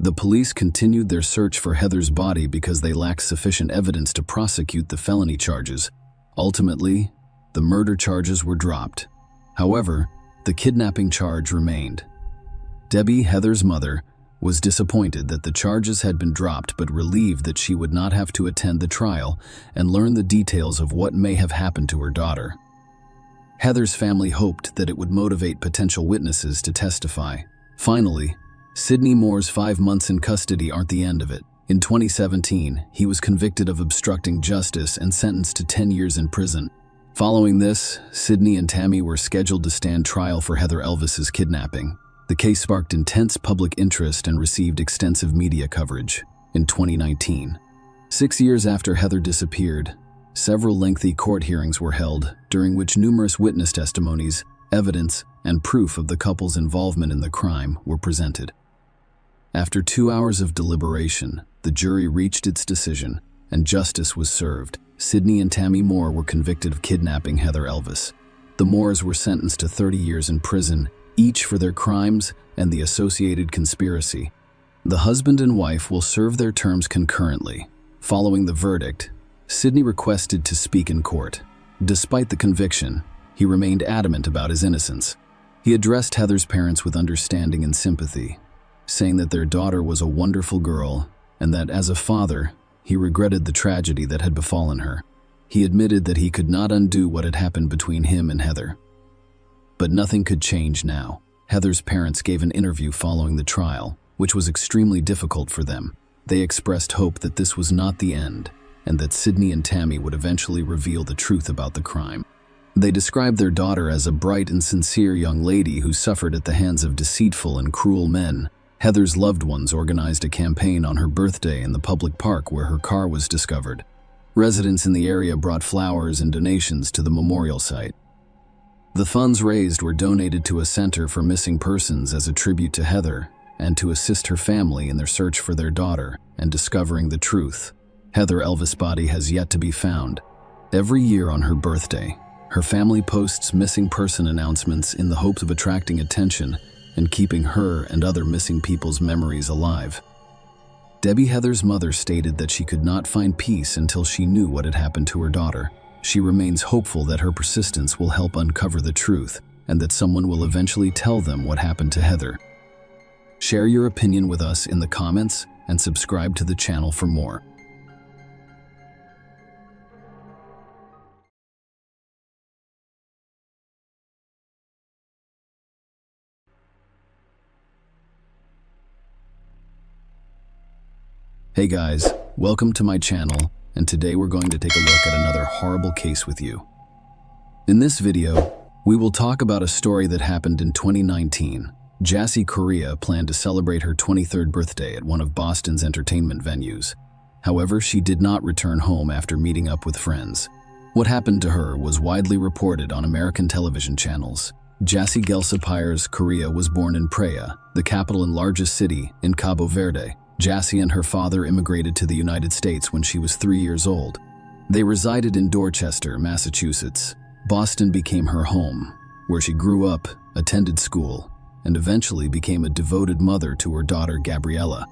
S1: The police continued their search for Heather's body because they lacked sufficient evidence to prosecute the felony charges. Ultimately, the murder charges were dropped. However, the kidnapping charge remained. Debbie, Heather's mother, was disappointed that the charges had been dropped but relieved that she would not have to attend the trial and learn the details of what may have happened to her daughter. Heather's family hoped that it would motivate potential witnesses to testify. Finally, Sydney Moore's 5 months in custody aren't the end of it. In 2017, he was convicted of obstructing justice and sentenced to 10 years in prison. Following this, Sydney and Tammy were scheduled to stand trial for Heather Elvis's kidnapping. The case sparked intense public interest and received extensive media coverage. In 2019, 6 years after Heather disappeared, several lengthy court hearings were held, during which numerous witness testimonies, evidence, and proof of the couple's involvement in the crime were presented. After 2 hours of deliberation, the jury reached its decision, and justice was served. Sydney and Tammy Moore were convicted of kidnapping Heather Elvis. The Moores were sentenced to 30 years in prison, each for their crimes and the associated conspiracy. The husband and wife will serve their terms concurrently. Following the verdict, Sidney requested to speak in court. Despite the conviction, he remained adamant about his innocence. He addressed Heather's parents with understanding and sympathy, saying that their daughter was a wonderful girl and that as a father, he regretted the tragedy that had befallen her. He admitted that he could not undo what had happened between him and Heather. But nothing could change now. Heather's parents gave an interview following the trial, which was extremely difficult for them. They expressed hope that this was not the end, and that Sidney and Tammy would eventually reveal the truth about the crime. They described their daughter as a bright and sincere young lady who suffered at the hands of deceitful and cruel men. Heather's loved ones organized a campaign on her birthday in the public park where her car was discovered. Residents in the area brought flowers and donations to the memorial site. The funds raised were donated to a center for missing persons as a tribute to Heather and to assist her family in their search for their daughter and discovering the truth. Heather Elvis' body has yet to be found. Every year on her birthday, her family posts missing person announcements in the hopes of attracting attention and keeping her and other missing people's memories alive. Debbie, Heather's mother, stated that she could not find peace until she knew what had happened to her daughter. She remains hopeful that her persistence will help uncover the truth and that someone will eventually tell them what happened to Heather. Share your opinion with us in the comments and subscribe to the channel for more. Hey guys, welcome to my channel, and today we're going to take a look at another horrible case with you. In this video, we will talk about a story that happened in 2019. Jassy Correa planned to celebrate her 23rd birthday at one of Boston's entertainment venues. However, she did not return home after meeting up with friends. What happened to her was widely reported on American television channels. Jassy Gelsa Pires Correa was born in Praia, the capital and largest city in Cabo Verde. Jassy and her father immigrated to the United States when she was 3 years old. They resided in Dorchester, Massachusetts. Boston became her home, where she grew up, attended school, and eventually became a devoted mother to her daughter Gabriella.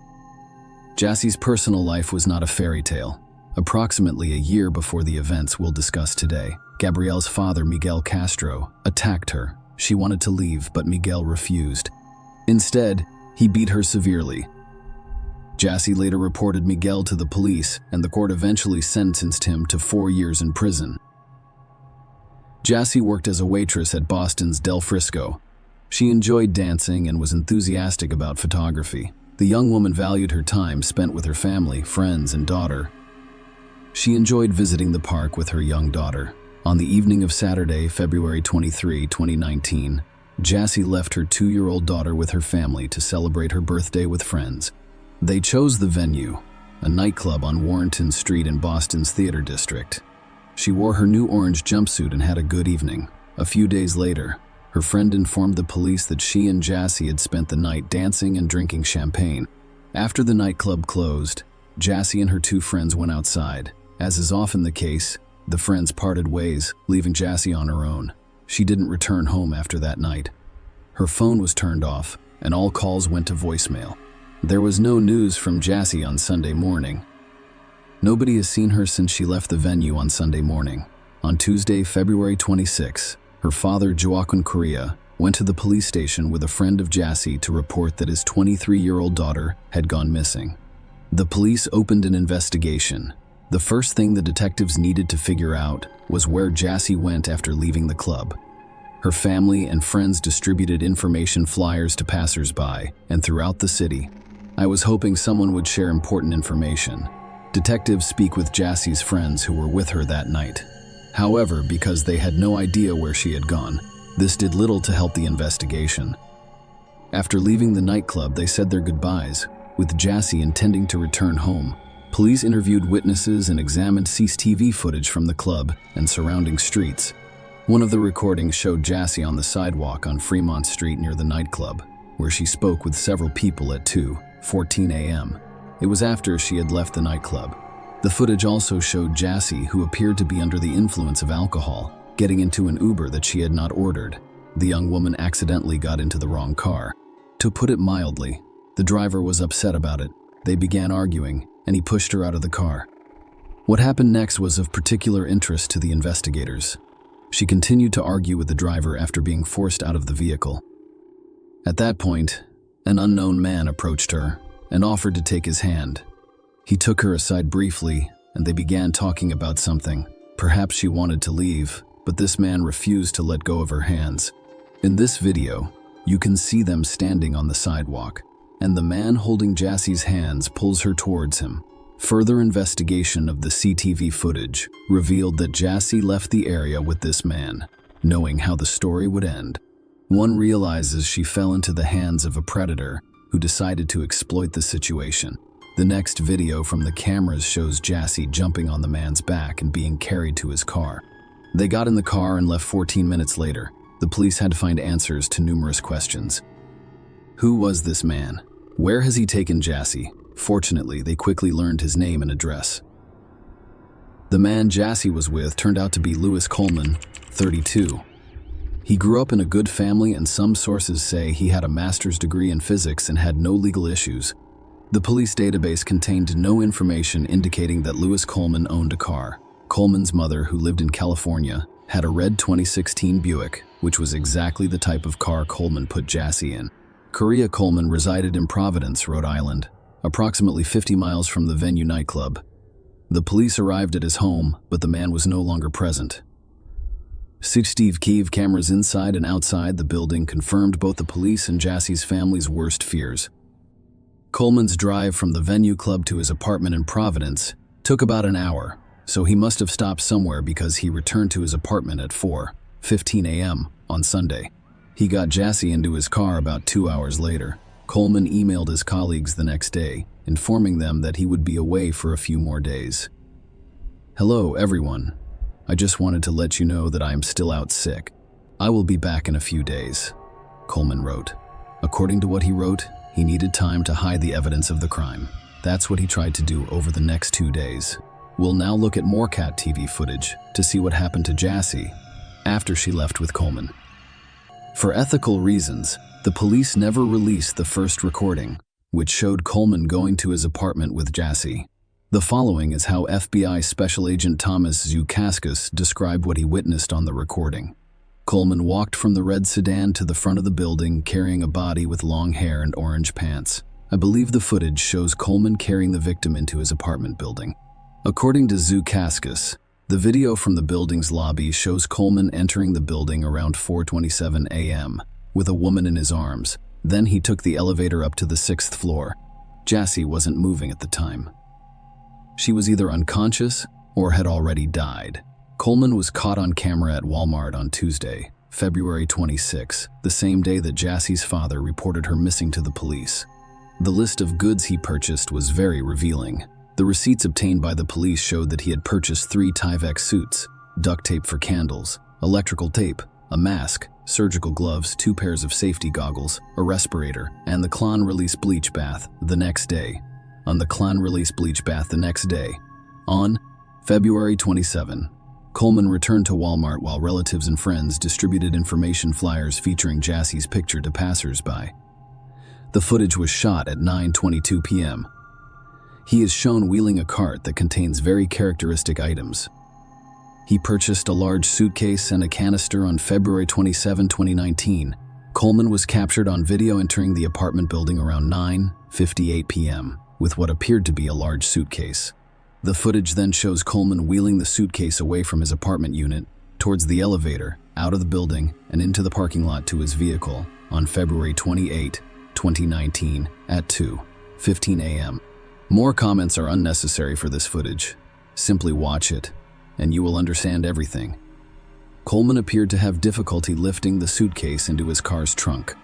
S1: Jassy's personal life was not a fairy tale. Approximately a year before the events we'll discuss today, Gabriella's father, Miguel Castro, attacked her. She wanted to leave, but Miguel refused. Instead, he beat her severely. Jassy later reported Miguel to the police, and the court eventually sentenced him to 4 years in prison. Jassy worked as a waitress at Boston's Del Frisco. She enjoyed dancing and was enthusiastic about photography. The young woman valued her time spent with her family, friends, and daughter. She enjoyed visiting the park with her young daughter. On the evening of Saturday, February 23, 2019, Jassy left her 2-year-old daughter with her family to celebrate her birthday with friends. They chose the venue, a nightclub on Warrenton Street in Boston's Theater District. She wore her new orange jumpsuit and had a good evening. A few days later, her friend informed the police that she and Jassy had spent the night dancing and drinking champagne. After the nightclub closed, Jassy and her 2 friends went outside. As is often the case, the friends parted ways, leaving Jassy on her own. She didn't return home after that night. Her phone was turned off, and all calls went to voicemail. There was no news from Jassy on Sunday morning. Nobody has seen her since she left the venue on Sunday morning. On Tuesday, February 26, her father, Joaquin Correa, went to the police station with a friend of Jassy to report that his 23-year-old daughter had gone missing. The police opened an investigation. The first thing the detectives needed to figure out was where Jassy went after leaving the club. Her family and friends distributed information flyers to passers-by and throughout the city. I was hoping someone would share important information. Detectives speak with Jassy's friends who were with her that night. However, because they had no idea where she had gone, this did little to help the investigation. After leaving the nightclub, they said their goodbyes, with Jassy intending to return home. Police interviewed witnesses and examined CCTV footage from the club and surrounding streets. One of the recordings showed Jassy on the sidewalk on Fremont Street near the nightclub, where she spoke with several people at 2:14 a.m. It was after she had left the nightclub. The footage also showed Jassy, who appeared to be under the influence of alcohol, getting into an Uber that she had not ordered. The young woman accidentally got into the wrong car. To put it mildly, the driver was upset about it. They began arguing, and he pushed her out of the car. What happened next was of particular interest to the investigators. She continued to argue with the driver after being forced out of the vehicle. At that point, an unknown man approached her and offered to take his hand. He took her aside briefly, and they began talking about something. Perhaps she wanted to leave, but this man refused to let go of her hands. In this video, you can see them standing on the sidewalk, and the man holding Jassie's hands pulls her towards him. Further investigation of the CCTV footage revealed that Jassie left the area with this man, knowing how the story would end. One realizes she fell into the hands of a predator who decided to exploit the situation. The next video from the cameras shows Jassie jumping on the man's back and being carried to his car. They got in the car and left 14 minutes later. The police had to find answers to numerous questions. Who was this man? Where has he taken Jassie? Fortunately, they quickly learned his name and address. The man Jassie was with turned out to be Lewis Coleman, 32. He grew up in a good family, and some sources say he had a master's degree in physics and had no legal issues. The police database contained no information indicating that Lewis Coleman owned a car. Coleman's mother, who lived in California, had a red 2016 Buick, which was exactly the type of car Coleman put Jassie in. Korea Coleman resided in Providence, Rhode Island, approximately 50 miles from the venue nightclub. The police arrived at his home, but the man was no longer present. CCTV cameras inside and outside the building confirmed both the police and Jassie's family's worst fears. Coleman's drive from the venue club to his apartment in Providence took about an hour, so he must have stopped somewhere because he returned to his apartment at 4:15 a.m. on Sunday. He got Jassie into his car about 2 hours later. Coleman emailed his colleagues the next day, informing them that he would be away for a few more days. Hello, everyone. I just wanted to let you know that I am still out sick. I will be back in a few days, Coleman wrote. According to what he wrote, he needed time to hide the evidence of the crime. That's what he tried to do over the next 2 days. We'll now look at more cat TV footage to see what happened to Jassie after she left with Coleman. For ethical reasons, the police never released the first recording, which showed Coleman going to his apartment with Jassie. The following is how FBI Special Agent Thomas Zukaskas described what he witnessed on the recording. Coleman walked from the red sedan to the front of the building carrying a body with long hair and orange pants. I believe the footage shows Coleman carrying the victim into his apartment building. According to Zukaskas, the video from the building's lobby shows Coleman entering the building around 4:27 a.m. with a woman in his arms. Then he took the elevator up to the 6th floor. Jassie wasn't moving at the time. She was either unconscious or had already died. Coleman was caught on camera at Walmart on Tuesday, February 26, the same day that Jassie's father reported her missing to the police. The list of goods he purchased was very revealing. The receipts obtained by the police showed that he had purchased 3 Tyvek suits, duct tape for candles, electrical tape, a mask, surgical gloves, 2 pairs of safety goggles, a respirator, and the Clan Release bleach bath the next day. On the Clan Release bleach bath the next day, on February 27, Coleman returned to Walmart while relatives and friends distributed information flyers featuring Jassie's picture to passers-by. The footage was shot at 9:22 p.m. He is shown wheeling a cart that contains very characteristic items. He purchased a large suitcase and a canister on February 27, 2019. Coleman was captured on video entering the apartment building around 9:58 p.m. with what appeared to be a large suitcase. The footage then shows Coleman wheeling the suitcase away from his apartment unit, towards the elevator, out of the building, and into the parking lot to his vehicle on February 28, 2019 at 2:15 a.m. More comments are unnecessary for this footage. Simply watch it, and you will understand everything. Coleman appeared to have difficulty lifting the suitcase into his car's trunk.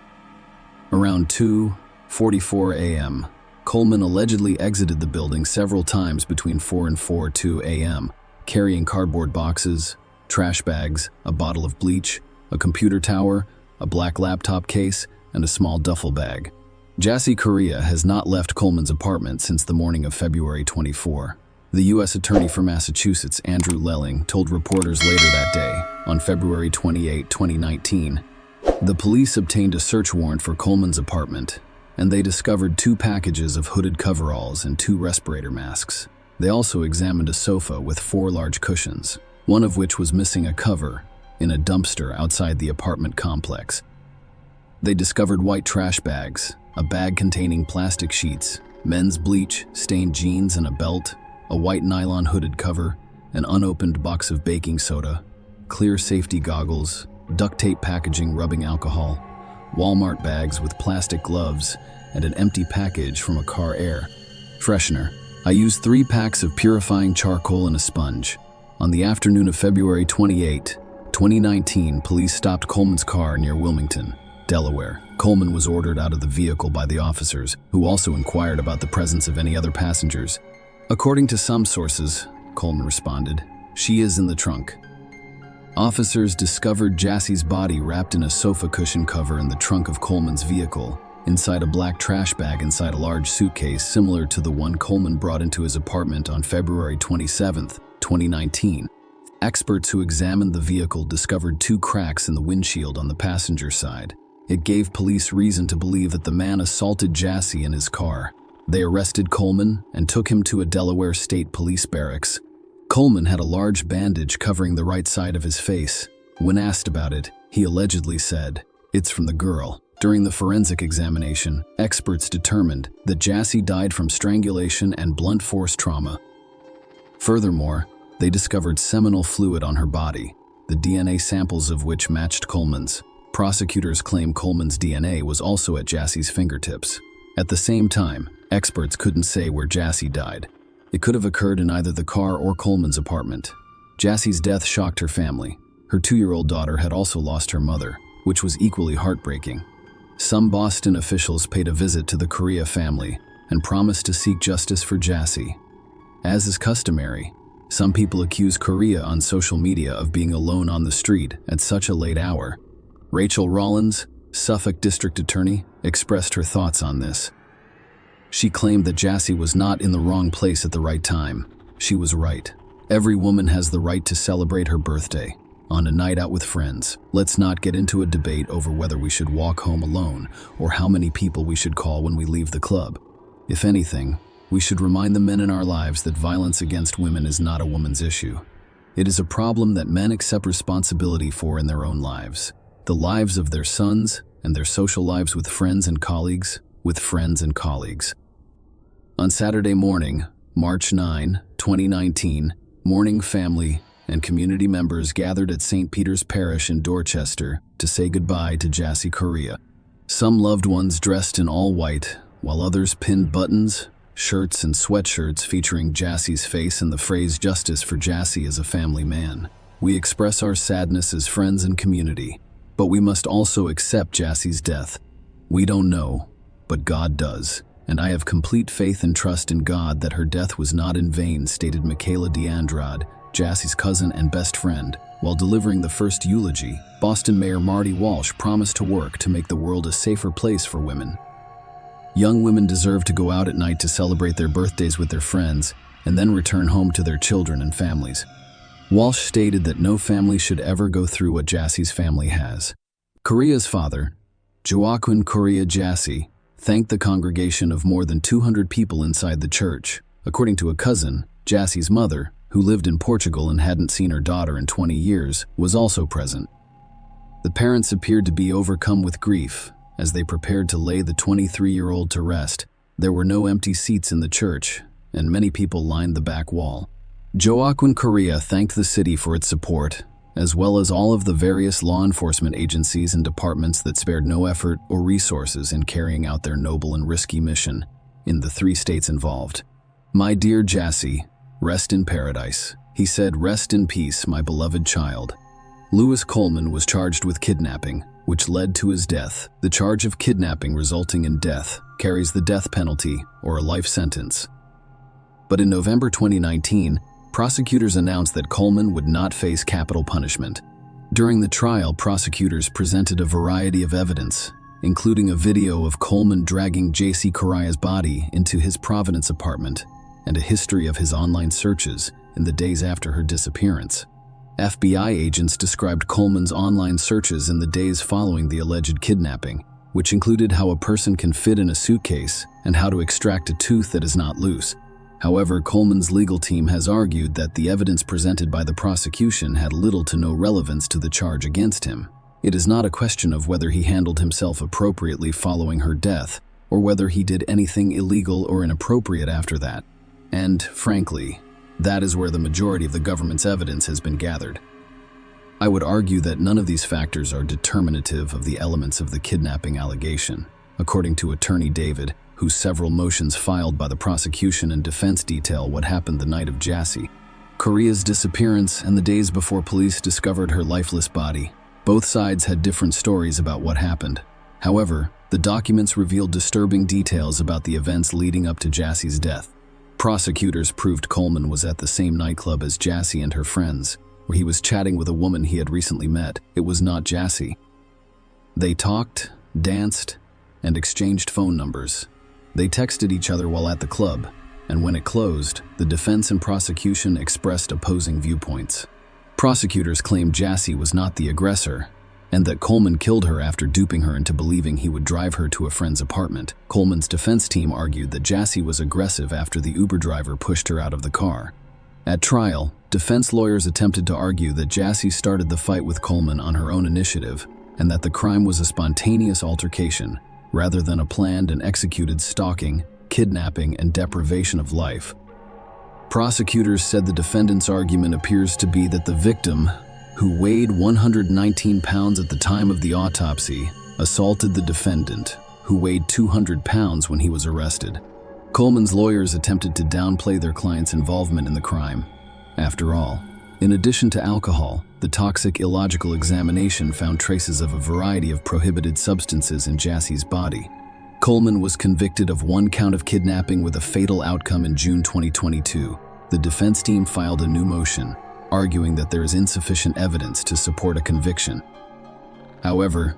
S1: Around 2:44 a.m., Coleman allegedly exited the building several times between 4 and 4:02 a.m., carrying cardboard boxes, trash bags, a bottle of bleach, a computer tower, a black laptop case, and a small duffel bag. Jassie Korea has not left Coleman's apartment since the morning of February 24. The U.S. Attorney for Massachusetts, Andrew Lelling, told reporters later that day, on February 28, 2019, the police obtained a search warrant for Coleman's apartment, and they discovered 2 packages of hooded coveralls and 2 respirator masks. They also examined a sofa with 4 large cushions, one of which was missing a cover, in a dumpster outside the apartment complex. They discovered white trash bags, a bag containing plastic sheets, men's bleach, stained jeans and a belt, a white nylon hooded cover, an unopened box of baking soda, clear safety goggles, duct tape packaging rubbing alcohol, Walmart bags with plastic gloves, and an empty package from a car air freshener. I used 3 packs of purifying charcoal and a sponge. On the afternoon of February 28, 2019, police stopped Coleman's car near Wilmington, Delaware. Coleman was ordered out of the vehicle by the officers, who also inquired about the presence of any other passengers. According to some sources, Coleman responded, "She is in the trunk." Officers discovered Jassie's body wrapped in a sofa cushion cover in the trunk of Coleman's vehicle, inside a black trash bag inside a large suitcase similar to the one Coleman brought into his apartment on February 27, 2019. Experts who examined the vehicle discovered 2 cracks in the windshield on the passenger side. It gave police reason to believe that the man assaulted Jassie in his car. They arrested Coleman and took him to a Delaware State Police barracks. Coleman had a large bandage covering the right side of his face. When asked about it, he allegedly said, "It's from the girl." During the forensic examination, experts determined that Jassie died from strangulation and blunt force trauma. Furthermore, they discovered seminal fluid on her body, the DNA samples of which matched Coleman's. Prosecutors claim Coleman's DNA was also at Jassie's fingertips. At the same time, experts couldn't say where Jassie died. It could have occurred in either the car or Coleman's apartment. Jassie's death shocked her family. Her 2-year-old daughter had also lost her mother, which was equally heartbreaking. Some Boston officials paid a visit to the Correa family and promised to seek justice for Jassie. As is customary, some people accuse Correa on social media of being alone on the street at such a late hour. Rachel Rollins, Suffolk District Attorney, expressed her thoughts on this. She claimed that Jassie was not in the wrong place at the right time. She was right. Every woman has the right to celebrate her birthday on a night out with friends. Let's not get into a debate over whether we should walk home alone or how many people we should call when we leave the club. If anything, we should remind the men in our lives that violence against women is not a woman's issue. It is a problem that men accept responsibility for in their own lives, the lives of their sons, and their social lives with friends and colleagues, On Saturday morning, March 9, 2019, mourning family and community members gathered at St. Peter's Parish in Dorchester to say goodbye to Jassie Correa. Some loved ones dressed in all white, while others pinned buttons, shirts, and sweatshirts featuring Jassie's face and the phrase "Justice for Jassie as a family man." We express our sadness as friends and community, but we must also accept Jassie's death. We don't know, but God does, and I have complete faith and trust in God that her death was not in vain, stated Michaela DeAndrade, Jassie's cousin and best friend. While delivering the first eulogy, Boston Mayor Marty Walsh promised to work to make the world a safer place for women. Young women deserve to go out at night to celebrate their birthdays with their friends and then return home to their children and families. Walsh stated that no family should ever go through what Jassie's family has. Correa's father, Joaquin Correa Jassie, thanked the congregation of more than 200 people inside the church. According to a cousin, Jassie's mother, who lived in Portugal and hadn't seen her daughter in 20 years, was also present. The parents appeared to be overcome with grief as they prepared to lay the 23-year-old to rest. There were no empty seats in the church, and many people lined the back wall. Joaquin Correa thanked the city for its support, as well as all of the various law enforcement agencies and departments that spared no effort or resources in carrying out their noble and risky mission in the 3 states involved. "My dear Jassie, rest in paradise," he said. "Rest in peace, my beloved child." Lewis Coleman was charged with kidnapping, which led to his death. The charge of kidnapping resulting in death carries the death penalty or a life sentence. But in November 2019, prosecutors announced that Coleman would not face capital punishment. During the trial, prosecutors presented a variety of evidence, including a video of Coleman dragging Jassie Correa's body into his Providence apartment and a history of his online searches in the days after her disappearance. FBI agents described Coleman's online searches in the days following the alleged kidnapping, which included how a person can fit in a suitcase and how to extract a tooth that is not loose. However, Coleman's legal team has argued that the evidence presented by the prosecution had little to no relevance to the charge against him. It is not a question of whether he handled himself appropriately following her death, or whether he did anything illegal or inappropriate after that. And, frankly, that is where the majority of the government's evidence has been gathered. I would argue that none of these factors are determinative of the elements of the kidnapping allegation, according to Attorney David, whose several motions filed by the prosecution and defense detail what happened the night of Jassy Correa's disappearance and the days before police discovered her lifeless body. Both sides had different stories about what happened. However, the documents revealed disturbing details about the events leading up to Jassy's death. Prosecutors proved Coleman was at the same nightclub as Jassy and her friends, where he was chatting with a woman he had recently met. It was not Jassy. They talked, danced, and exchanged phone numbers. They texted each other while at the club, and when it closed, the defense and prosecution expressed opposing viewpoints. Prosecutors claimed Jassy was not the aggressor, and that Coleman killed her after duping her into believing he would drive her to a friend's apartment. Coleman's defense team argued that Jassy was aggressive after the Uber driver pushed her out of the car. At trial, defense lawyers attempted to argue that Jassy started the fight with Coleman on her own initiative, and that the crime was a spontaneous altercation, rather than a planned and executed stalking, kidnapping, and deprivation of life. Prosecutors said the defendant's argument appears to be that the victim, who weighed 119 pounds at the time of the autopsy, assaulted the defendant, who weighed 200 pounds when he was arrested. Coleman's lawyers attempted to downplay their client's involvement in the crime. After all, in addition to alcohol, the toxic illogical examination found traces of a variety of prohibited substances in Jassy's body. Coleman was convicted of one count of kidnapping with a fatal outcome in June 2022. The defense team filed a new motion, arguing that there is insufficient evidence to support a conviction. However,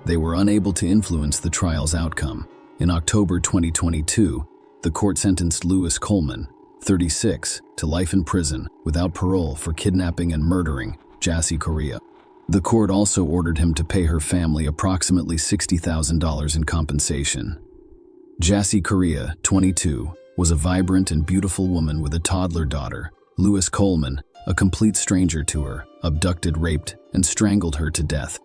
S1: they were unable to influence the trial's outcome. In October 2022, the court sentenced Louis Coleman, 36, to life in prison without parole for kidnapping and murdering Jassy Correa. The court also ordered him to pay her family approximately $60,000 in compensation. Jassy Correa, 22, was a vibrant and beautiful woman with a toddler daughter. Louis Coleman, a complete stranger to her, abducted, raped, and strangled her to death.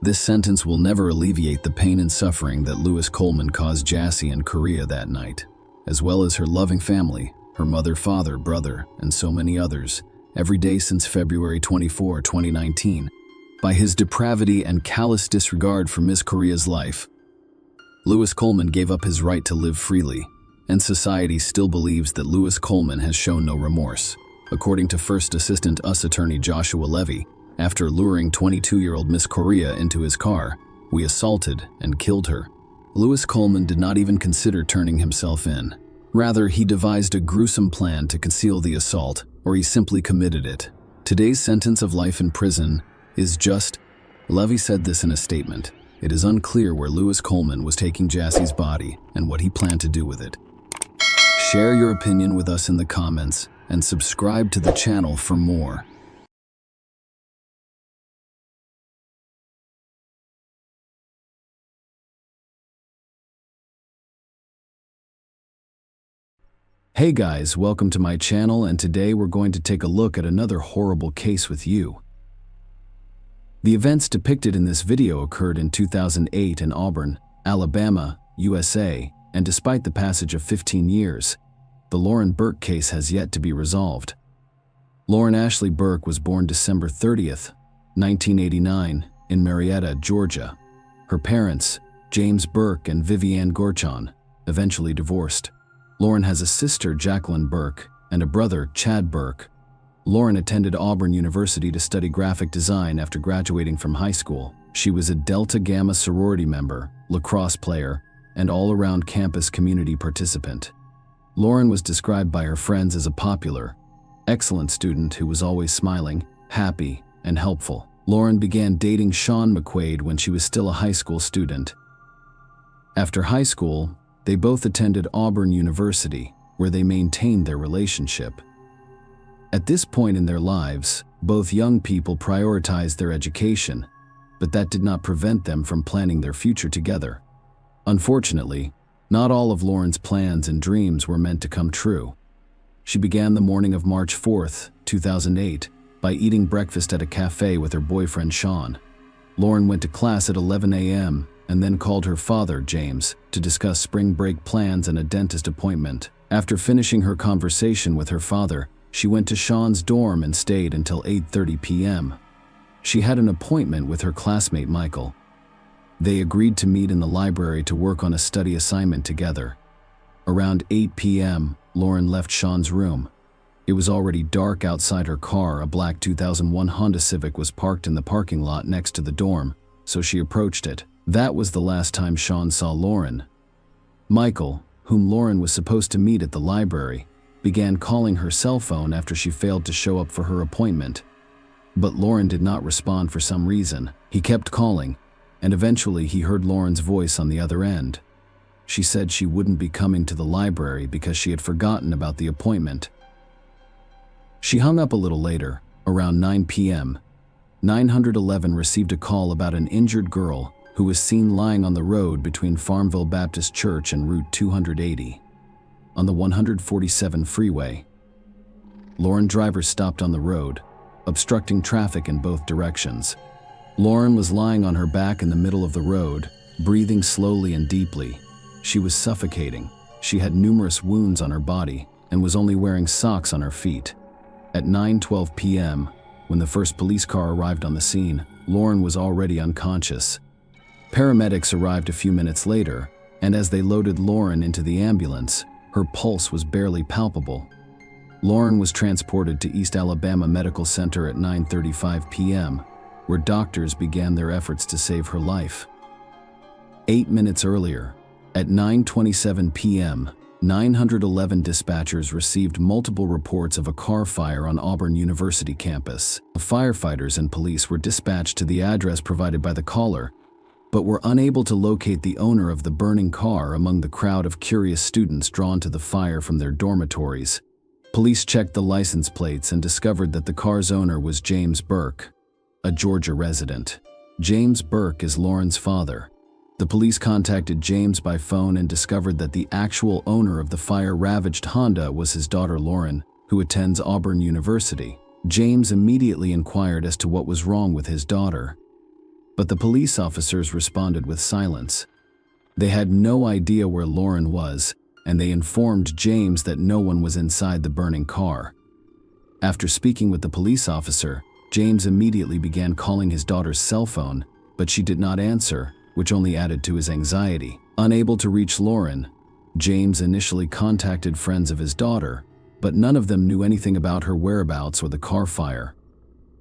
S1: This sentence will never alleviate the pain and suffering that Louis Coleman caused Jassy and Correa that night, as well as her loving family, her mother, father, brother, and so many others, every day since February 24, 2019. By his depravity and callous disregard for Miss Correa's life, Louis Coleman gave up his right to live freely, and society still believes that Louis Coleman has shown no remorse. According to First Assistant U.S. Attorney Joshua Levy, after luring 22-year-old Miss Correa into his car, we assaulted and killed her. Louis Coleman did not even consider turning himself in. Rather, he devised a gruesome plan to conceal the assault, or he simply committed it. Today's sentence of life in prison is just. Levy said this in a statement. It is unclear where Louis Coleman was taking Jassy's body and what he planned to do with it. Share your opinion with us in the comments and subscribe to the channel for more. Hey guys, welcome to my channel, and today we're going to take a look at another horrible case with you. The events depicted in this video occurred in 2008 in Auburn, Alabama, USA, and despite the passage of 15 years, the Lauren Burke case has yet to be resolved. Lauren Ashley Burke was born December 30th, 1989, in Marietta, Georgia. Her parents, James Burke and Vivian Gorchon, eventually divorced. Lauren has a sister, Jacqueline Burke, and a brother, Chad Burke. Lauren attended Auburn University to study graphic design after graduating from high school. She was a Delta Gamma sorority member, lacrosse player, and all-around campus community participant. Lauren was described by her friends as a popular, excellent student who was always smiling, happy, and helpful. Lauren began dating Sean McQuaid when she was still a high school student. After high school, they both attended Auburn University. where they maintained their relationship. At this point in their lives, both young people prioritized their education, but that did not prevent them from planning their future together. Unfortunately, not all of Lauren's plans and dreams were meant to come true. She began the morning of March 4th, 2008, by eating breakfast at a cafe with her boyfriend Sean. Lauren went to class at 11 a.m. and then called her father, James, to discuss spring break plans and a dentist appointment. After finishing her conversation with her father, she went to Sean's dorm and stayed until 8:30 p.m. She had an appointment with her classmate Michael. They agreed to meet in the library to work on a study assignment together. Around 8 p.m., Lauren left Sean's room. It was already dark outside her car. A black 2001 Honda Civic was parked in the parking lot next to the dorm, so she approached it. That was the last time Sean saw Lauren. Michael, whom Lauren was supposed to meet at the library, began calling her cell phone after she failed to show up for her appointment. But Lauren did not respond for some reason. He kept calling, and eventually he heard Lauren's voice on the other end. She said she wouldn't be coming to the library because she had forgotten about the appointment. She hung up a little later, around 9 p.m. 911 received a call about an injured girl who was seen lying on the road between Farmville Baptist Church and Route 280 on the 147 freeway. Lauren driver stopped on the road, obstructing traffic in both directions. Lauren was lying on her back in the middle of the road, breathing slowly and deeply. She was suffocating. She had numerous wounds on her body and was only wearing socks on her feet. At 9:12 p.m., when the first police car arrived on the scene, Lauren was already unconscious. Paramedics arrived a few minutes later, and as they loaded Lauren into the ambulance, her pulse was barely palpable. Lauren was transported to East Alabama Medical Center at 9:35 p.m., where doctors began their efforts to save her life. 8 minutes earlier, at 9:27 p.m., 911 dispatchers received multiple reports of a car fire on Auburn University campus. Firefighters and police were dispatched to the address provided by the caller, but were unable to locate the owner of the burning car among the crowd of curious students drawn to the fire from their dormitories. Police checked the license plates and discovered that the car's owner was James Burke, a Georgia resident. James Burke is Lauren's father. The police contacted James by phone and discovered that the actual owner of the fire-ravaged Honda was his daughter Lauren, who attends Auburn University. James immediately inquired as to what was wrong with his daughter, but the police officers responded with silence. They had no idea where Lauren was, and they informed James that no one was inside the burning car. After speaking with the police officer, James immediately began calling his daughter's cell phone, but she did not answer, which only added to his anxiety. Unable to reach Lauren, James initially contacted friends of his daughter, but none of them knew anything about her whereabouts or the car fire.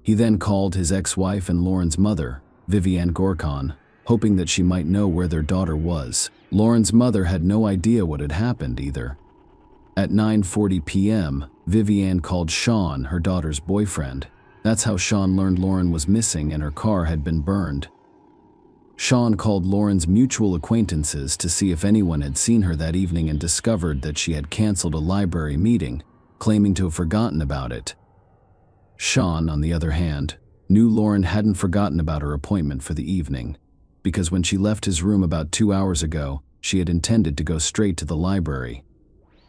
S1: He then called his ex-wife and Lauren's mother, Vivian Gorkon, hoping that she might know where their daughter was. Lauren's mother had no idea what had happened either. At 9:40 p.m., Vivian called Sean, her daughter's boyfriend. That's how Sean learned Lauren was missing and her car had been burned. Sean called Lauren's mutual acquaintances to see if anyone had seen her that evening and discovered that she had canceled a library meeting, claiming to have forgotten about it. Sean, on the other hand, knew Lauren hadn't forgotten about her appointment for the evening, because when she left his room about 2 hours ago, she had intended to go straight to the library.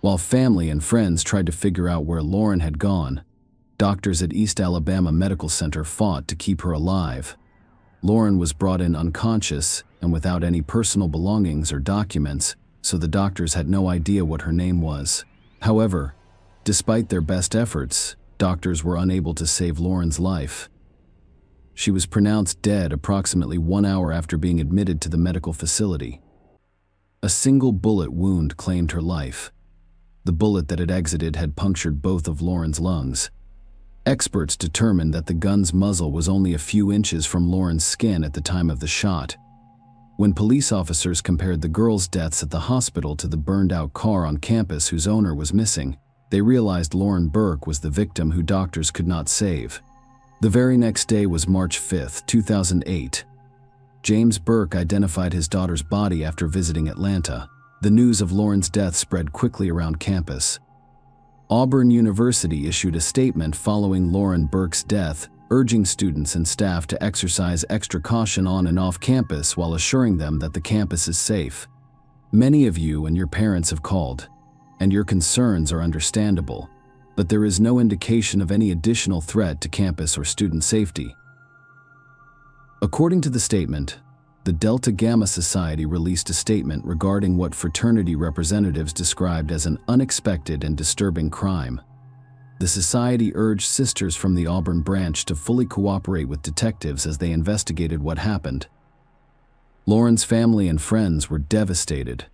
S1: While family and friends tried to figure out where Lauren had gone, doctors at East Alabama Medical Center fought to keep her alive. Lauren was brought in unconscious and without any personal belongings or documents, so the doctors had no idea what her name was. However, despite their best efforts, doctors were unable to save Lauren's life. She was pronounced dead approximately 1 hour after being admitted to the medical facility. A single bullet wound claimed her life. The bullet that had exited had punctured both of Lauren's lungs. Experts determined that the gun's muzzle was only a few inches from Lauren's skin at the time of the shot. When police officers compared the girl's deaths at the hospital to the burned-out car on campus whose owner was missing, they realized Lauren Burke was the victim who doctors could not save. The very next day was March 5, 2008. James Burke identified his daughter's body after visiting Atlanta. The news of Lauren's death spread quickly around campus. Auburn University issued a statement following Lauren Burke's death, urging students and staff to exercise extra caution on and off campus while assuring them that the campus is safe. Many of you and your parents have called, and your concerns are understandable, but there is no indication of any additional threat to campus or student safety. According to the statement, the Delta Gamma Society released a statement regarding what fraternity representatives described as an unexpected and disturbing crime. The society urged sisters from the Auburn branch to fully cooperate with detectives as they investigated what happened. Lauren's family and friends were devastated.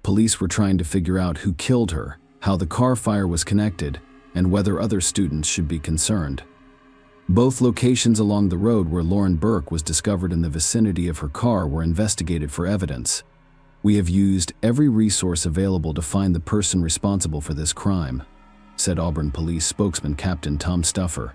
S1: Police were trying to figure out who killed her, how the car fire was connected, and whether other students should be concerned. Both locations along the road where Lauren Burke was discovered in the vicinity of her car were investigated for evidence. "We have used every resource available to find the person responsible for this crime," said Auburn Police spokesman Captain Tom Stuffer.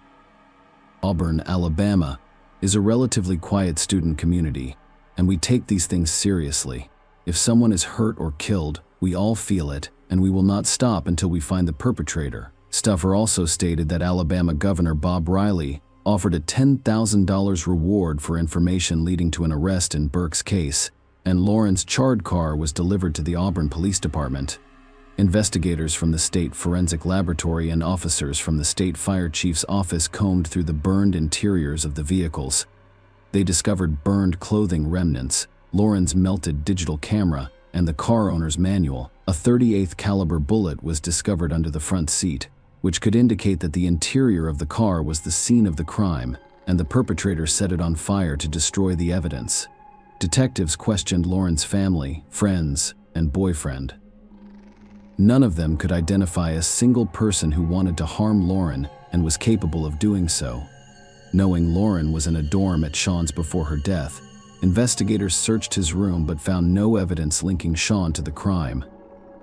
S1: Auburn, Alabama, is a relatively quiet student community, and we take these things seriously. If someone is hurt or killed, we all feel it, and we will not stop until we find the perpetrator. Stuffer also stated that Alabama Governor Bob Riley offered a $10,000 reward for information leading to an arrest in Burke's case, and Lauren's charred car was delivered to the Auburn Police Department. Investigators from the State Forensic Laboratory and officers from the State Fire Chief's office combed through the burned interiors of the vehicles. They discovered burned clothing remnants, Lauren's melted digital camera, and the car owner's manual. A .38 caliber bullet was discovered under the front seat, which could indicate that the interior of the car was the scene of the crime, and the perpetrator set it on fire to destroy the evidence. Detectives questioned Lauren's family, friends, and boyfriend. None of them could identify a single person who wanted to harm Lauren and was capable of doing so. Knowing Lauren was in a dorm at Sean's before her death, investigators searched his room but found no evidence linking Sean to the crime.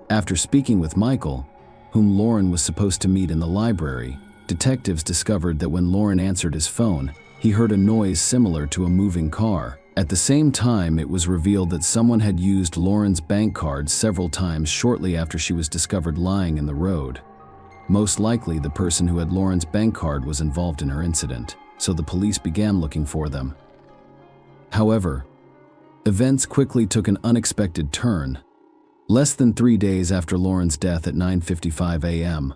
S1: After speaking with Michael, whom Lauren was supposed to meet in the library, detectives discovered that when Lauren answered his phone, he heard a noise similar to a moving car. At the same time, it was revealed that someone had used Lauren's bank card several times shortly after she was discovered lying in the road. Most likely, the person who had Lauren's bank card was involved in her incident, so the police began looking for them. However, events quickly took an unexpected turn. Less than 3 days after Lauren's death at 9:55 a.m.,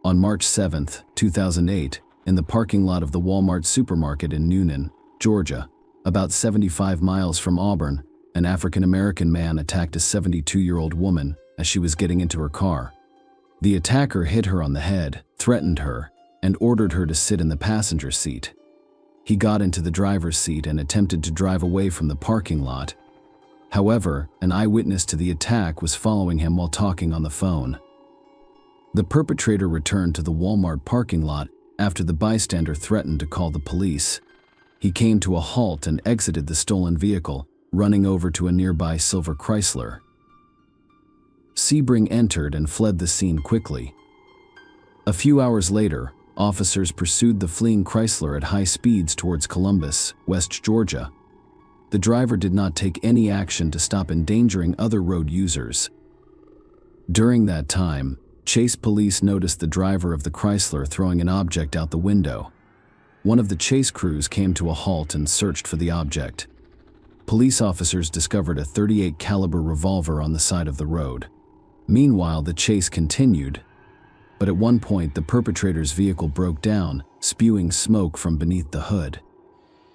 S1: on March 7, 2008, in the parking lot of the Walmart supermarket in Newnan, Georgia, about 75 miles from Auburn, an African-American man attacked a 72-year-old woman as she was getting into her car. The attacker hit her on the head, threatened her, and ordered her to sit in the passenger seat. He got into the driver's seat and attempted to drive away from the parking lot. However, an eyewitness to the attack was following him while talking on the phone. The perpetrator returned to the Walmart parking lot after the bystander threatened to call the police. He came to a halt and exited the stolen vehicle, running over to a nearby silver Chrysler. Sebring entered and fled the scene quickly. A few hours later, officers pursued the fleeing Chrysler at high speeds towards Columbus, West Georgia. The driver did not take any action to stop endangering other road users. During that time, Chase police noticed the driver of the Chrysler throwing an object out the window. One of the chase crews came to a halt and searched for the object. Police officers discovered a .38 caliber revolver on the side of the road. Meanwhile, the chase continued, but at one point the perpetrator's vehicle broke down, spewing smoke from beneath the hood.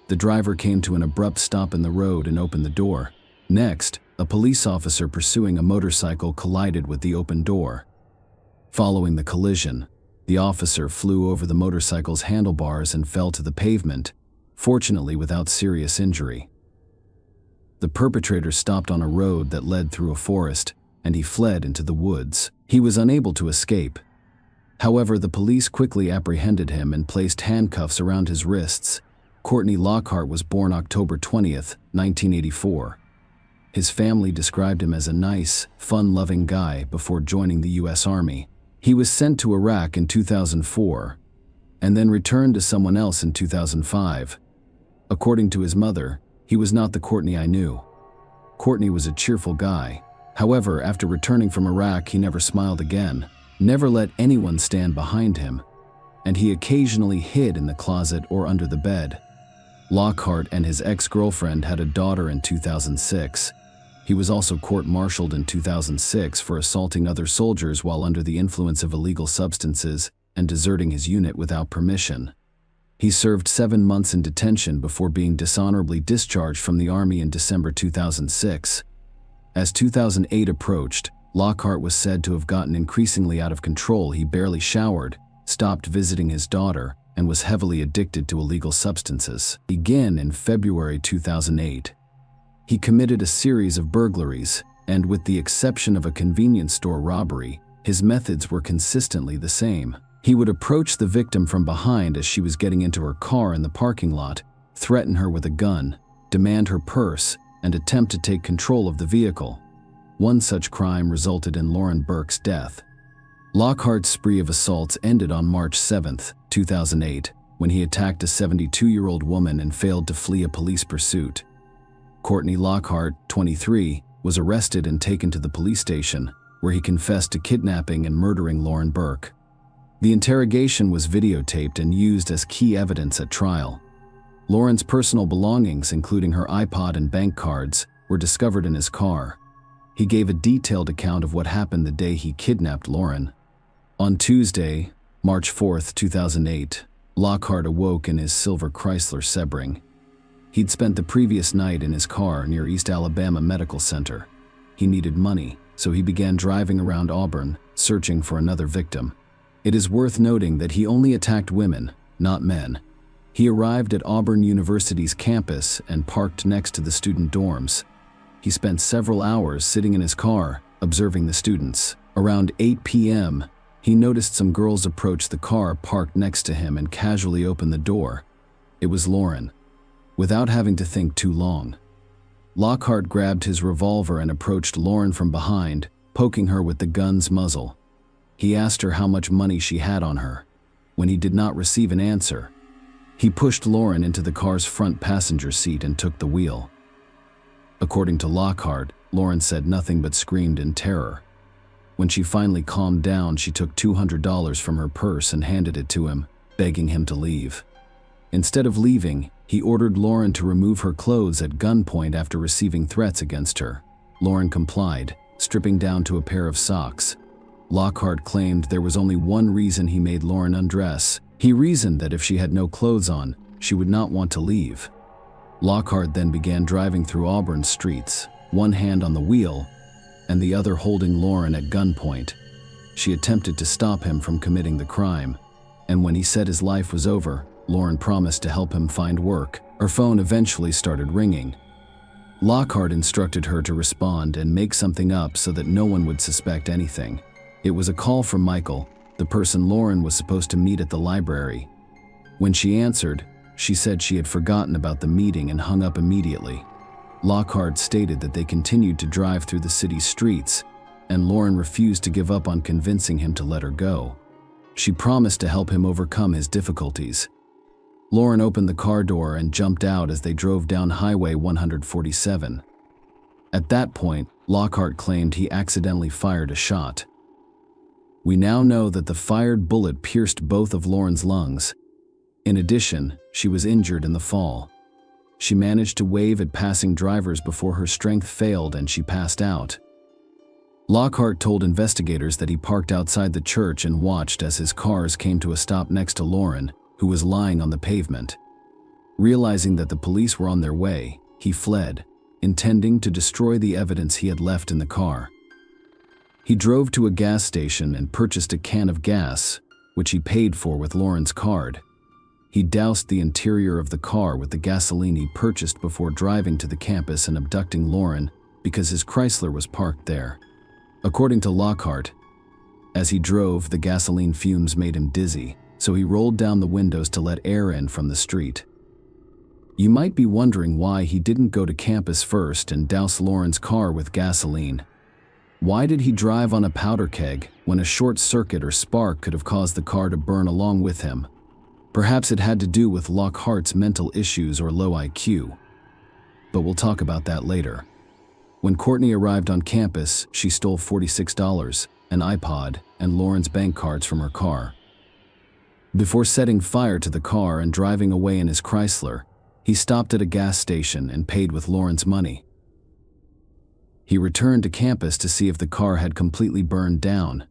S1: The driver came to an abrupt stop in the road and opened the door. Next, a police officer pursuing a motorcycle collided with the open door. Following the collision, the officer flew over the motorcycle's handlebars and fell to the pavement, fortunately without serious injury. The perpetrator stopped on a road that led through a forest, and he fled into the woods. He was unable to escape. However, the police quickly apprehended him and placed handcuffs around his wrists. Courtney Lockhart was born October 20th, 1984. His family described him as a nice, fun-loving guy before joining the U.S. Army. He was sent to Iraq in 2004, and then returned to someone else in 2005. According to his mother, he was not the Courtney I knew. Courtney was a cheerful guy. However, after returning from Iraq, he never smiled again, never let anyone stand behind him, and he occasionally hid in the closet or under the bed. Lockhart and his ex-girlfriend had a daughter in 2006. He was also court-martialed in 2006 for assaulting other soldiers while under the influence of illegal substances and deserting his unit without permission. He served 7 months in detention before being dishonorably discharged from the Army in December 2006. As 2008 approached, Lockhart was said to have gotten increasingly out of control. He barely showered, stopped visiting his daughter, and was heavily addicted to illegal substances. Again in February 2008. He committed a series of burglaries, and with the exception of a convenience store robbery, his methods were consistently the same. He would approach the victim from behind as she was getting into her car in the parking lot, threaten her with a gun, demand her purse, and attempt to take control of the vehicle. One such crime resulted in Lauren Burke's death. Lockhart's spree of assaults ended on March 7, 2008, when he attacked a 72-year-old woman and failed to flee a police pursuit. Courtney Lockhart, 23, was arrested and taken to the police station, where he confessed to kidnapping and murdering Lauren Burke. The interrogation was videotaped and used as key evidence at trial. Lauren's personal belongings, including her iPod and bank cards, were discovered in his car. He gave a detailed account of what happened the day he kidnapped Lauren. On Tuesday, March 4, 2008, Lockhart awoke in his silver Chrysler Sebring. He'd spent the previous night in his car near East Alabama Medical Center. He needed money, so he began driving around Auburn, searching for another victim. It is worth noting that he only attacked women, not men. He arrived at Auburn University's campus and parked next to the student dorms. He spent several hours sitting in his car, observing the students. Around 8 p.m., he noticed some girls approach the car parked next to him and casually open the door. It was Lauren. Without having to think too long, Lockhart grabbed his revolver and approached Lauren from behind, poking her with the gun's muzzle. He asked her how much money she had on her. When he did not receive an answer, he pushed Lauren into the car's front passenger seat and took the wheel. According to Lockhart, Lauren said nothing but screamed in terror. When she finally calmed down, she took $200 from her purse and handed it to him, begging him to leave. Instead of leaving, he ordered Lauren to remove her clothes at gunpoint after receiving threats against her. Lauren complied, stripping down to a pair of socks. Lockhart claimed there was only one reason he made Lauren undress. He reasoned that if she had no clothes on, she would not want to leave. Lockhart then began driving through Auburn's streets, one hand on the wheel and the other holding Lauren at gunpoint. She attempted to stop him from committing the crime, and when he said his life was over, Lauren promised to help him find work. Her phone eventually started ringing. Lockhart instructed her to respond and make something up so that no one would suspect anything. It was a call from Michael, the person Lauren was supposed to meet at the library. When she answered, she said she had forgotten about the meeting and hung up immediately. Lockhart stated that they continued to drive through the city's streets, and Lauren refused to give up on convincing him to let her go. She promised to help him overcome his difficulties. Lauren opened the car door and jumped out as they drove down Highway 147. At that point, Lockhart claimed he accidentally fired a shot. We now know that the fired bullet pierced both of Lauren's lungs. In addition, she was injured in the fall. She managed to wave at passing drivers before her strength failed and she passed out. Lockhart told investigators that he parked outside the church and watched as his cars came to a stop next to Lauren, who was lying on the pavement. Realizing that the police were on their way, he fled, intending to destroy the evidence he had left in the car. He drove to a gas station and purchased a can of gas, which he paid for with Lauren's card. He doused the interior of the car with the gasoline he purchased before driving to the campus and abducting Lauren because his Chrysler was parked there. According to Lockhart, as he drove, the gasoline fumes made him dizzy, so he rolled down the windows to let air in from the street. You might be wondering why he didn't go to campus first and douse Lauren's car with gasoline. Why did he drive on a powder keg when a short circuit or spark could have caused the car to burn along with him? Perhaps it had to do with Lockhart's mental issues or low IQ. But we'll talk about that later. When Courtney arrived on campus, she stole $46, an iPod, and Lauren's bank cards from her car. Before setting fire to the car and driving away in his Chrysler, he stopped at a gas station and paid with Lauren's money. He returned to campus to see if the car had completely burned down.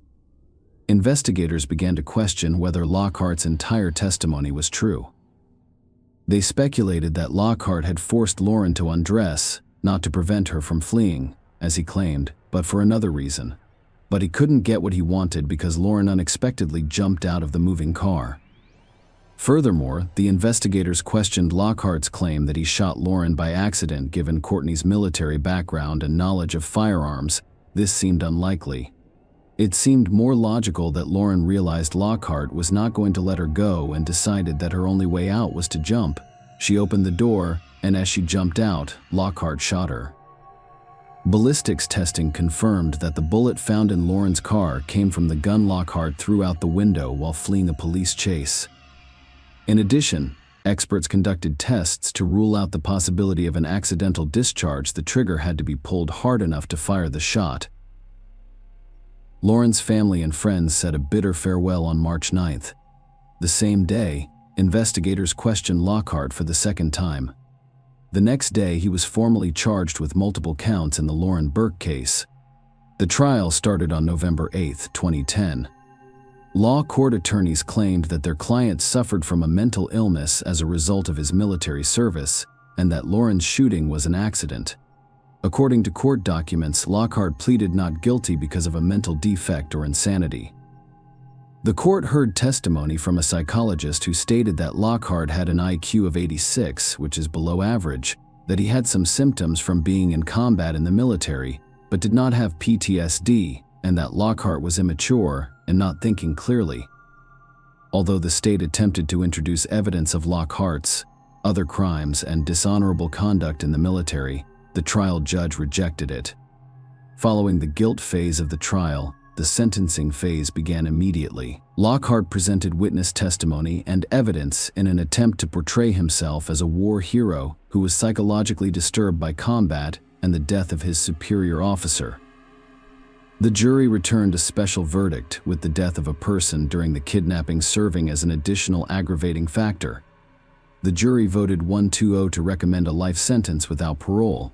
S1: Investigators began to question whether Lockhart's entire testimony was true. They speculated that Lockhart had forced Lauren to undress, not to prevent her from fleeing, as he claimed, but for another reason. But he couldn't get what he wanted because Lauren unexpectedly jumped out of the moving car. Furthermore, the investigators questioned Lockhart's claim that he shot Lauren by accident given Courtney's military background and knowledge of firearms. This seemed unlikely. It seemed more logical that Lauren realized Lockhart was not going to let her go and decided that her only way out was to jump. She opened the door, and as she jumped out, Lockhart shot her. Ballistics testing confirmed that the bullet found in Lauren's car came from the gun Lockhart threw out the window while fleeing a police chase. In addition, experts conducted tests to rule out the possibility of an accidental discharge. The trigger had to be pulled hard enough to fire the shot. Lauren's family and friends said a bitter farewell on March 9th. The same day, investigators questioned Lockhart for the second time. The next day, he was formally charged with multiple counts in the Lauren Burke case. The trial started on November 8, 2010. Law court attorneys claimed that their client suffered from a mental illness as a result of his military service, and that Lauren's shooting was an accident. According to court documents, Lockhart pleaded not guilty because of a mental defect or insanity. The court heard testimony from a psychologist who stated that Lockhart had an IQ of 86, which is below average, that he had some symptoms from being in combat in the military, but did not have PTSD, and that Lockhart was immature and not thinking clearly. Although the state attempted to introduce evidence of Lockhart's other crimes and dishonorable conduct in the military, the trial judge rejected it. Following the guilt phase of the trial, the sentencing phase began immediately. Lockhart presented witness testimony and evidence in an attempt to portray himself as a war hero who was psychologically disturbed by combat and the death of his superior officer. The jury returned a special verdict with the death of a person during the kidnapping serving as an additional aggravating factor. The jury voted 1-0 to recommend a life sentence without parole.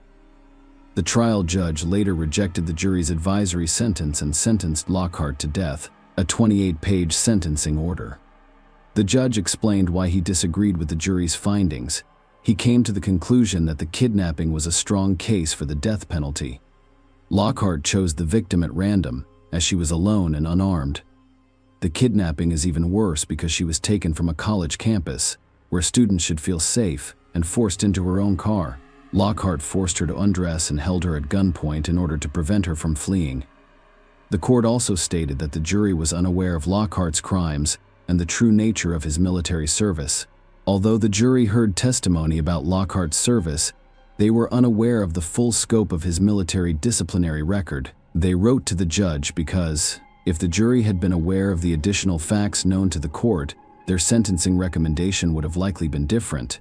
S1: The trial judge later rejected the jury's advisory sentence and sentenced Lockhart to death, a 28-page sentencing order. The judge explained why he disagreed with the jury's findings. He came to the conclusion that the kidnapping was a strong case for the death penalty. Lockhart chose the victim at random, as she was alone and unarmed. The kidnapping is even worse because she was taken from a college campus, where students should feel safe, and forced into her own car. Lockhart forced her to undress and held her at gunpoint in order to prevent her from fleeing. The court also stated that the jury was unaware of Lockhart's crimes and the true nature of his military service. Although the jury heard testimony about Lockhart's service, they were unaware of the full scope of his military disciplinary record. They wrote to the judge because, if the jury had been aware of the additional facts known to the court, their sentencing recommendation would have likely been different.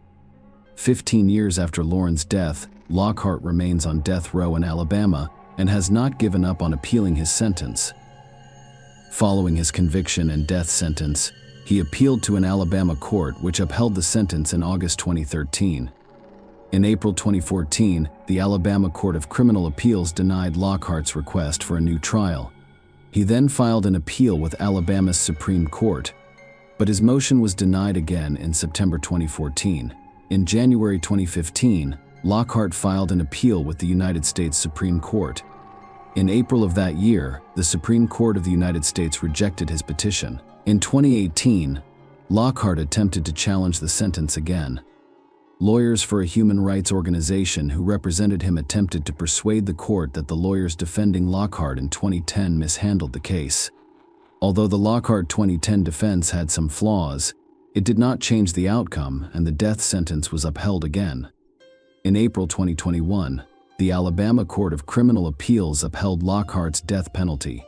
S1: 15 years after Lauren's death, Lockhart remains on death row in Alabama and has not given up on appealing his sentence. Following his conviction and death sentence, he appealed to an Alabama court which upheld the sentence in August 2013. In April 2014, the Alabama Court of Criminal Appeals denied Lockhart's request for a new trial. He then filed an appeal with Alabama's Supreme Court, but his motion was denied again in September 2014. In January 2015, Lockhart filed an appeal with the United States Supreme Court. In April of that year, the Supreme Court of the United States rejected his petition. In 2018, Lockhart attempted to challenge the sentence again. Lawyers for a human rights organization who represented him attempted to persuade the court that the lawyers defending Lockhart in 2010 mishandled the case. Although the Lockhart 2010 defense had some flaws, it did not change the outcome, and the death sentence was upheld again. In April 2021, the Alabama Court of Criminal Appeals upheld Lockhart's death penalty.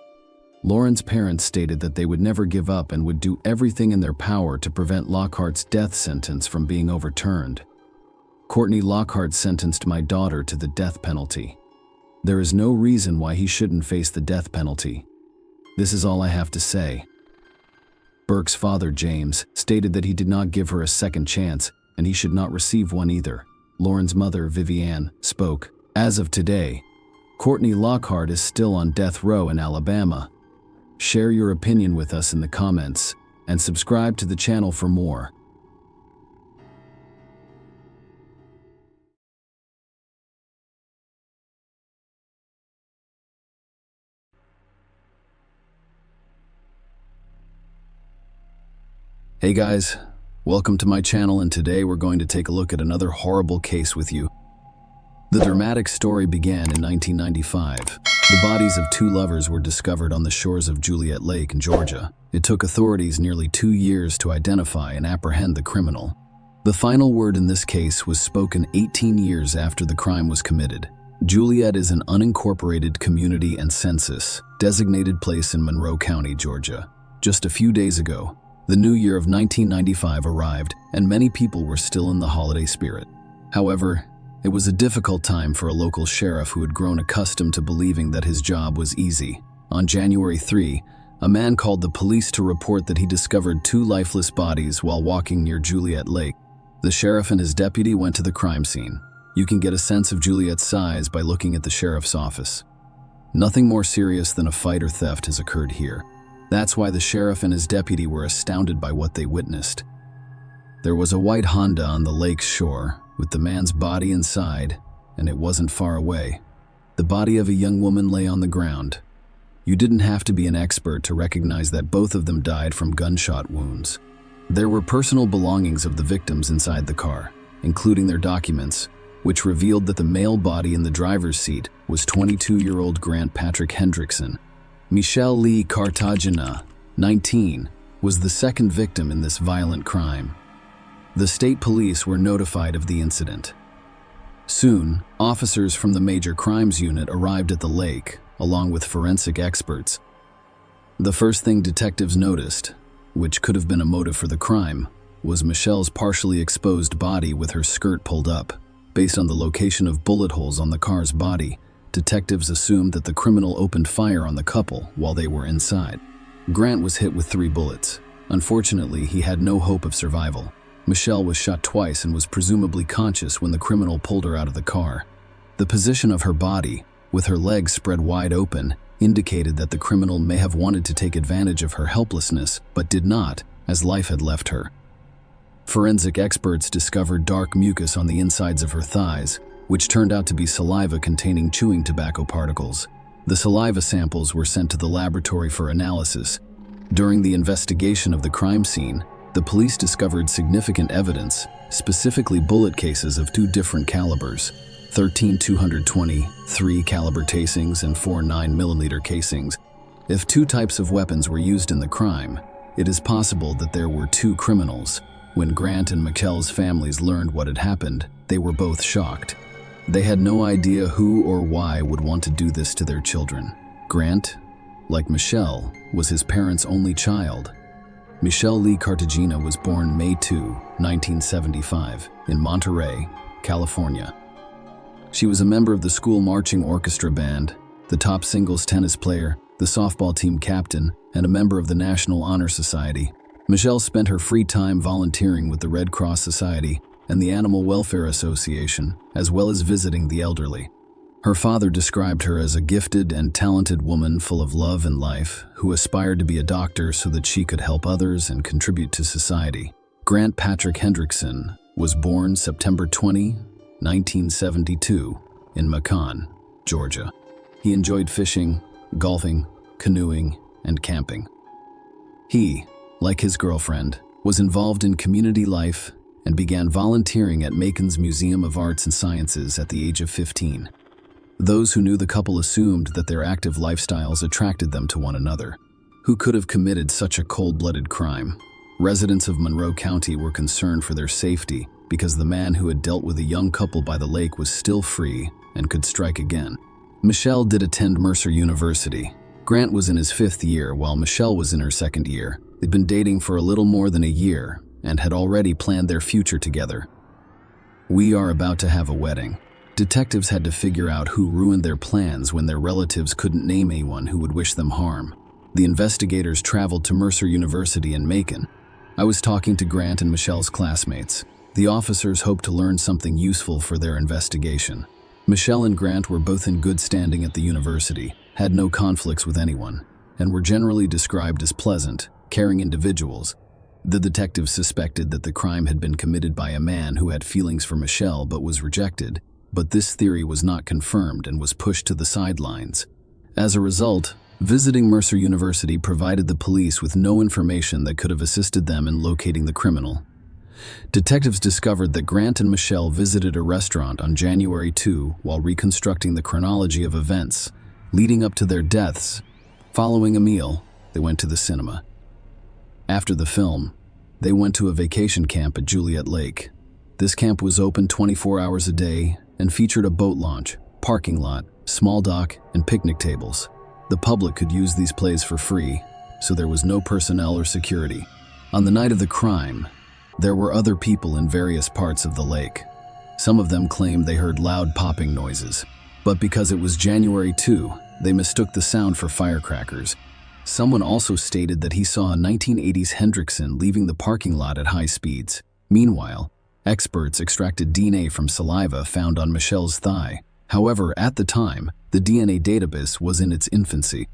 S1: Lauren's parents stated that they would never give up and would do everything in their power to prevent Lockhart's death sentence from being overturned. Courtney Lockhart sentenced my daughter to the death penalty. There is no reason why he shouldn't face the death penalty. This is all I have to say. Burke's father, James, stated that he did not give her a second chance, and he should not receive one either. Lauren's mother, Vivian, spoke. As of today, Courtney Lockhart is still on death row in Alabama. Share your opinion with us in the comments, and subscribe to the channel for more. Hey guys, welcome to my channel, and today we're going to take a look at another horrible case with you. The dramatic story began in 1995. The bodies of two lovers were discovered on the shores of Juliet Lake in Georgia. It took authorities nearly 2 years to identify and apprehend the criminal. The final word in this case was spoken 18 years after the crime was committed. Juliet is an unincorporated community and census-designated place in Monroe County, Georgia. Just a few days ago, the new year of 1995 arrived, and many people were still in the holiday spirit. However, it was a difficult time for a local sheriff who had grown accustomed to believing that his job was easy. On January 3, a man called the police to report that he discovered 2 lifeless bodies while walking near Juliet Lake. The sheriff and his deputy went to the crime scene. You can get a sense of Juliet's size by looking at the sheriff's office. Nothing more serious than a fight or theft has occurred here. That's why the sheriff and his deputy were astounded by what they witnessed. There was a white Honda on the lake's shore, with the man's body inside, and it wasn't far away. The body of a young woman lay on the ground. You didn't have to be an expert to recognize that both of them died from gunshot wounds. There were personal belongings of the victims inside the car, including their documents, which revealed that the male body in the driver's seat was 22-year-old Grant Patrick Hendrickson. Michelle Lee Cartagena, 19, was the second victim in this violent crime. The state police were notified of the incident. Soon, officers from the Major Crimes Unit arrived at the lake, along with forensic experts. The first thing detectives noticed, which could have been a motive for the crime, was Michelle's partially exposed body with her skirt pulled up. Based on the location of bullet holes on the car's body, detectives assumed that the criminal opened fire on the couple while they were inside. Grant was hit with 3 bullets. Unfortunately, he had no hope of survival. Michelle was shot twice and was presumably conscious when the criminal pulled her out of the car. The position of her body, with her legs spread wide open, indicated that the criminal may have wanted to take advantage of her helplessness, but did not, as life had left her. Forensic experts discovered dark mucus on the insides of her thighs, which turned out to be saliva containing chewing tobacco particles. The saliva samples were sent to the laboratory for analysis. During the investigation of the crime scene, the police discovered significant evidence, specifically bullet cases of 2 different calibers, 13 .220 caliber casings and 4 9mm casings. If 2 types of weapons were used in the crime, it is possible that there were 2 criminals. When Grant and Michelle's families learned what had happened, they were both shocked. They had no idea who or why would want to do this to their children. Grant, like Michelle, was his parents' only child. Michelle Lee Cartagena was born May 2, 1975, in Monterey, California. She was a member of the school marching orchestra band, the top singles tennis player, the softball team captain, and a member of the National Honor Society. Michelle spent her free time volunteering with the Red Cross Society and the Animal Welfare Association, as well as visiting the elderly. Her father described her as a gifted and talented woman full of love and life, who aspired to be a doctor so that she could help others and contribute to society. Grant Patrick Hendrickson was born September 20, 1972, in Macon, Georgia. He enjoyed fishing, golfing, canoeing, and camping. He, like his girlfriend, was involved in community life and began volunteering at Macon's Museum of Arts and Sciences at the age of 15. Those who knew the couple assumed that their active lifestyles attracted them to one another. Who could have committed such a cold-blooded crime? Residents of Monroe County were concerned for their safety because the man who had dealt with a young couple by the lake was still free and could strike again. Michelle did attend Mercer University. Grant was in his 5th year while Michelle was in her 2nd year. They'd been dating for a little more than a year and had already planned their future together. "We are about to have a wedding," Detectives had to figure out who ruined their plans when their relatives couldn't name anyone who would wish them harm. The investigators traveled to Mercer University in Macon. I was talking to Grant and Michelle's classmates. The officers hoped to learn something useful for their investigation. Michelle and Grant were both in good standing at the university, had no conflicts with anyone, and were generally described as pleasant, caring individuals. The detectives suspected that the crime had been committed by a man who had feelings for Michelle but was rejected, but this theory was not confirmed and was pushed to the sidelines. As a result, visiting Mercer University provided the police with no information that could have assisted them in locating the criminal. Detectives discovered that Grant and Michelle visited a restaurant on January 2 while reconstructing the chronology of events leading up to their deaths. Following a meal, they went to the cinema. After the film, they went to a vacation camp at Juliet Lake. This camp was open 24 hours a day and featured a boat launch, parking lot, small dock, and picnic tables. The public could use these places for free, so there was no personnel or security. On the night of the crime, there were other people in various parts of the lake. Some of them claimed they heard loud popping noises, but because it was January 2, they mistook the sound for firecrackers. Someone also stated that he saw a 1980s Hendrickson leaving the parking lot at high speeds. Meanwhile, experts extracted DNA from saliva found on Michelle's thigh. However, at the time, the DNA database was in its infancy.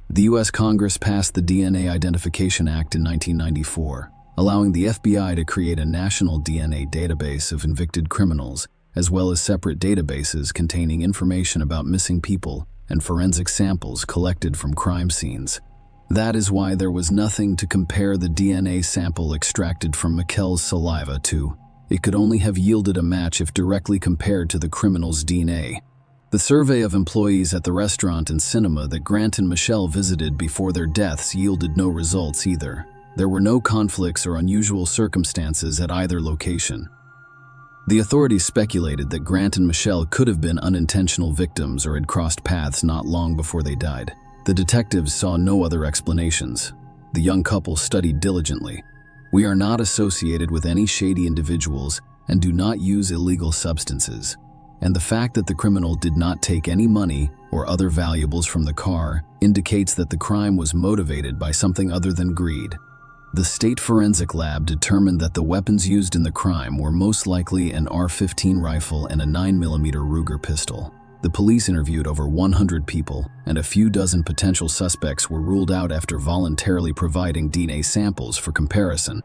S1: The U.S. Congress passed the DNA Identification Act in 1994, allowing the FBI to create a national DNA database of convicted criminals, as well as separate databases containing information about missing people and forensic samples collected from crime scenes. That is why there was nothing to compare the DNA sample extracted from Michelle's saliva to. It could only have yielded a match if directly compared to the criminal's DNA. The survey of employees at the restaurant and cinema that Grant and Michelle visited before their deaths yielded no results either. There were no conflicts or unusual circumstances at either location. The authorities speculated that Grant and Michelle could have been unintentional victims or had crossed paths not long before they died. The detectives saw no other explanations. The young couple studied diligently. We are not associated with any shady individuals and do not use illegal substances. And the fact that the criminal did not take any money or other valuables from the car indicates that the crime was motivated by something other than greed. The state forensic lab determined that the weapons used in the crime were most likely an AR-15 rifle and a 9mm Ruger pistol. The police interviewed over 100 people, and a few dozen potential suspects were ruled out after voluntarily providing DNA samples for comparison.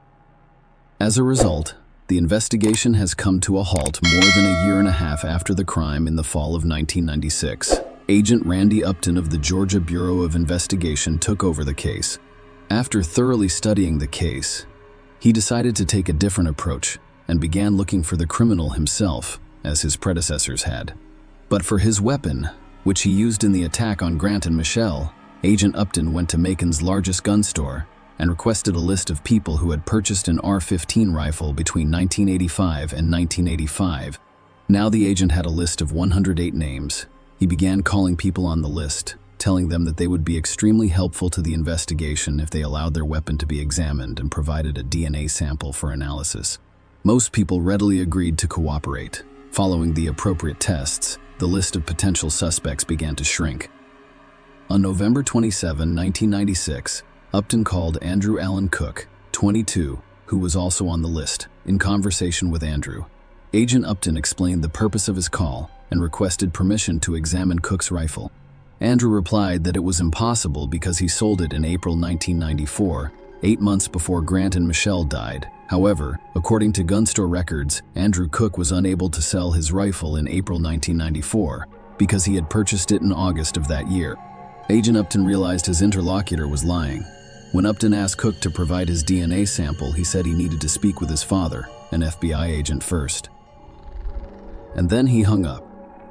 S1: As a result, the investigation has come to a halt more than a year and a half after the crime in the fall of 1996. Agent Randy Upton of the Georgia Bureau of Investigation took over the case. After thoroughly studying the case, he decided to take a different approach and began looking for the criminal himself, as his predecessors had. But for his weapon, which he used in the attack on Grant and Michelle, Agent Upton went to Macon's largest gun store and requested a list of people who had purchased an AR-15 rifle between 1985 and 1985. Now the agent had a list of 108 names. He began calling people on the list, telling them that they would be extremely helpful to the investigation if they allowed their weapon to be examined and provided a DNA sample for analysis. Most people readily agreed to cooperate. Following the appropriate tests, the list of potential suspects began to shrink. On November 27, 1996, Upton called Andrew Allen Cook, 22, who was also on the list, in conversation with Andrew. Agent Upton explained the purpose of his call and requested permission to examine Cook's rifle. Andrew replied that it was impossible because he sold it in April 1994, 8 months before Grant and Michelle died. However, according to gun store records, Andrew Cook was unable to sell his rifle in April 1994 because he had purchased it in August of that year. Agent Upton realized his interlocutor was lying. When Upton asked Cook to provide his DNA sample, he said he needed to speak with his father, an FBI agent, first. And then he hung up.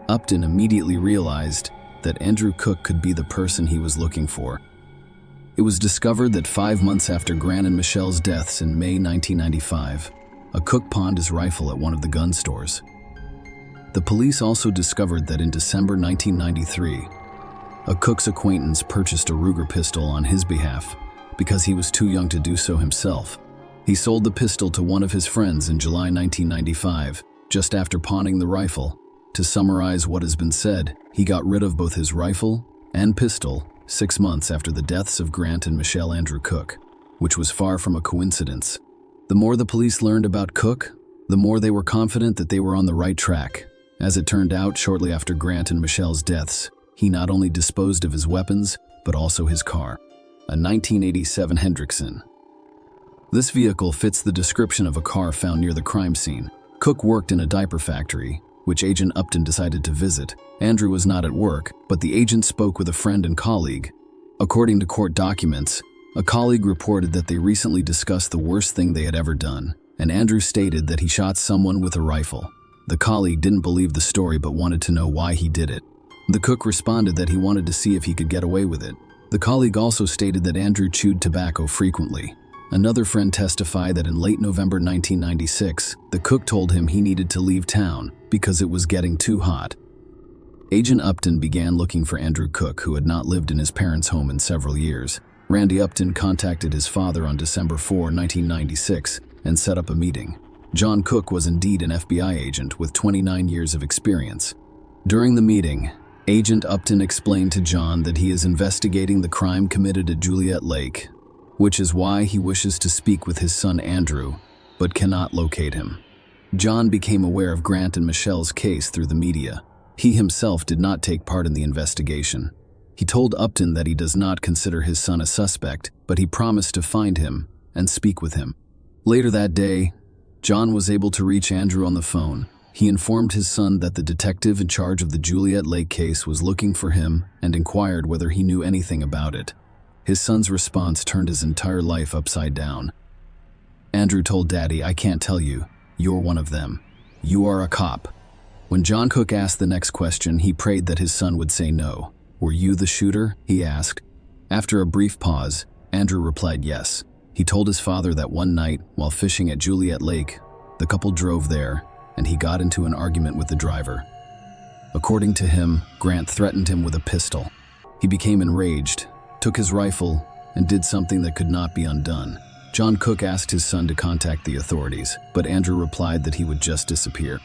S1: Upton immediately realized that Andrew Cook could be the person he was looking for. It was discovered that 5 months after Grant and Michelle's deaths in May 1995, a Cook pawned his rifle at one of the gun stores. The police also discovered that in December 1993, a Cook's acquaintance purchased a Ruger pistol on his behalf because he was too young to do so himself. He sold the pistol to one of his friends in July 1995, just after pawning the rifle. To summarize what has been said, he got rid of both his rifle and pistol 6 months after the deaths of Grant and Michelle Andrew Cook, which was far from a coincidence. The more the police learned about Cook, the more they were confident that they were on the right track. As it turned out, shortly after Grant and Michelle's deaths, he not only disposed of his weapons, but also his car, a 1987 Hendrickson. This vehicle fits the description of a car found near the crime scene. Cook worked in a diaper factory, which Agent Upton decided to visit. Andrew was not at work, but the agent spoke with a friend and colleague. According to court documents, a colleague reported that they recently discussed the worst thing they had ever done, and Andrew stated that he shot someone with a rifle. The colleague didn't believe the story but wanted to know why he did it. The cook responded that he wanted to see if he could get away with it. The colleague also stated that Andrew chewed tobacco frequently. Another friend testified that in late November 1996, the cook told him he needed to leave town because it was getting too hot. Agent Upton began looking for Andrew Cook, who had not lived in his parents' home in several years. Randy Upton contacted his father on December 4, 1996, and set up a meeting. John Cook was indeed an FBI agent with 29 years of experience. During the meeting, Agent Upton explained to John that he is investigating the crime committed at Juliet Lake, which is why he wishes to speak with his son Andrew, but cannot locate him. John became aware of Grant and Michelle's case through the media. He himself did not take part in the investigation. He told Upton that he does not consider his son a suspect, but he promised to find him and speak with him. Later that day, John was able to reach Andrew on the phone. He informed his son that the detective in charge of the Juliet Lake case was looking for him and inquired whether he knew anything about it. His son's response turned his entire life upside down. Andrew told Daddy, "I can't tell you. You're one of them. You are a cop." When John Cook asked the next question, he prayed that his son would say no. "Were you the shooter?" he asked. After a brief pause, Andrew replied yes. He told his father that one night, while fishing at Juliet Lake, the couple drove there, and he got into an argument with the driver. According to him, Grant threatened him with a pistol. He became enraged, took his rifle, and did something that could not be undone. John Cook asked his son to contact the authorities, but Andrew replied that he would just disappear.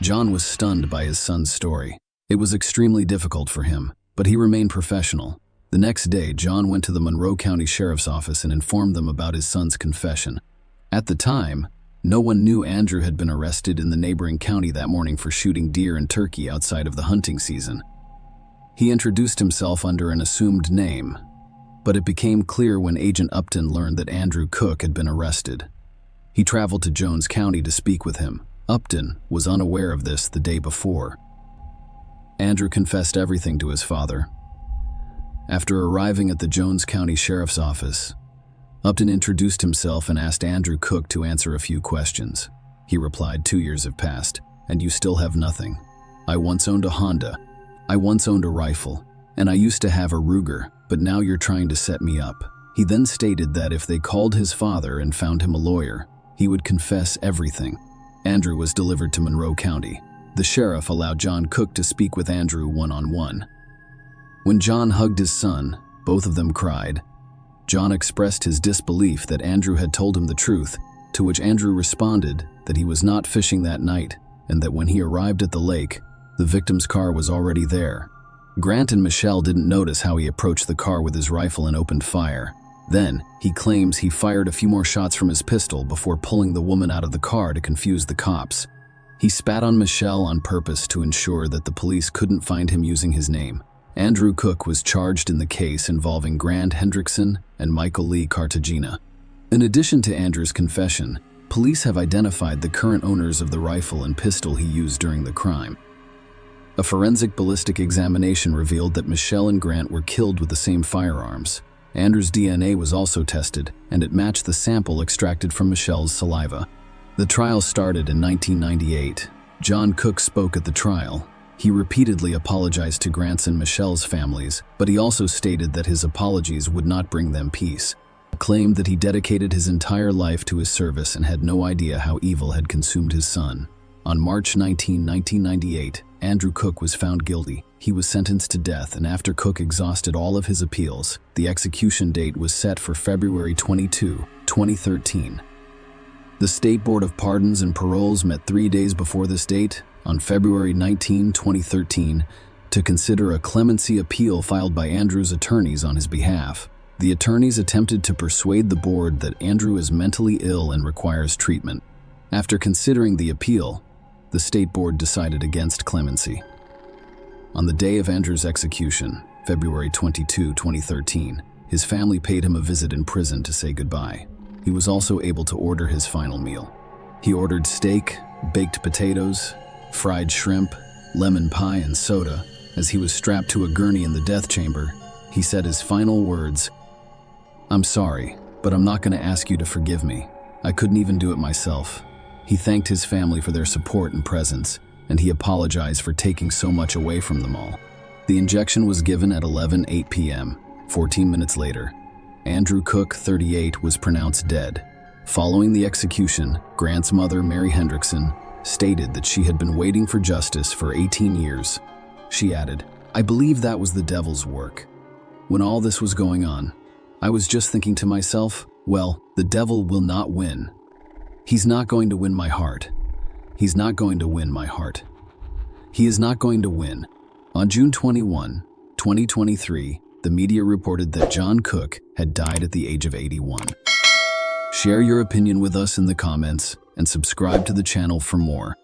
S1: John was stunned by his son's story. It was extremely difficult for him, but he remained professional. The next day, John went to the Monroe County Sheriff's Office and informed them about his son's confession. At the time, no one knew Andrew had been arrested in the neighboring county that morning for shooting deer and turkey outside of the hunting season. He introduced himself under an assumed name, but it became clear when Agent Upton learned that Andrew Cook had been arrested. He traveled to Jones County to speak with him. Upton was unaware of this the day before. Andrew confessed everything to his father. After arriving at the Jones County Sheriff's Office, Upton introduced himself and asked Andrew Cook to answer a few questions. He replied, "2 years have passed, and you still have nothing. I once owned a Honda. I once owned a rifle, and I used to have a Ruger, but now you're trying to set me up." He then stated that if they called his father and found him a lawyer, he would confess everything. Andrew was delivered to Monroe County. The sheriff allowed John Cook to speak with Andrew one-on-one. When John hugged his son, both of them cried. John expressed his disbelief that Andrew had told him the truth, to which Andrew responded that he was not fishing that night and that when he arrived at the lake, the victim's car was already there. Grant and Michelle didn't notice how he approached the car with his rifle and opened fire. Then, he claims he fired a few more shots from his pistol before pulling the woman out of the car to confuse the cops. He spat on Michelle on purpose to ensure that the police couldn't find him using his name. Andrew Cook was charged in the case involving Grant Hendrickson and Michael Lee Cartagena. In addition to Andrew's confession, police have identified the current owners of the rifle and pistol he used during the crime. A forensic ballistic examination revealed that Michelle and Grant were killed with the same firearms. Andrew's DNA was also tested, and it matched the sample extracted from Michelle's saliva. The trial started in 1998. John Cook spoke at the trial. He repeatedly apologized to Grant's and Michelle's families, but he also stated that his apologies would not bring them peace. He claimed that he dedicated his entire life to his service and had no idea how evil had consumed his son. On March 19, 1998, Andrew Cook was found guilty. He was sentenced to death, and after Cook exhausted all of his appeals, the execution date was set for February 22, 2013. The State Board of Pardons and Paroles met 3 days before this date, on February 19, 2013, to consider a clemency appeal filed by Andrew's attorneys on his behalf. The attorneys attempted to persuade the board that Andrew is mentally ill and requires treatment. After considering the appeal, the State Board decided against clemency. On the day of Andrew's execution, February 22, 2013, his family paid him a visit in prison to say goodbye. He was also able to order his final meal. He ordered steak, baked potatoes, fried shrimp, lemon pie, and soda. As he was strapped to a gurney in the death chamber, he said his final words, "I'm sorry, but I'm not going to ask you to forgive me. I couldn't even do it myself." He thanked his family for their support and presence, and he apologized for taking so much away from them all. The injection was given at 11:08 p.m. 14 minutes later, Andrew Cook, 38, was pronounced dead. Following the execution, Grant's mother, Mary Hendrickson, stated that she had been waiting for justice for 18 years. She added, "I believe that was the devil's work. When all this was going on, I was just thinking to myself, well, the devil will not win. He's not going to win my heart. He's not going to win my heart. He is not going to win." On June 21, 2023, the media reported that John Cook had died at the age of 81. Share your opinion with us in the comments and subscribe to the channel for more.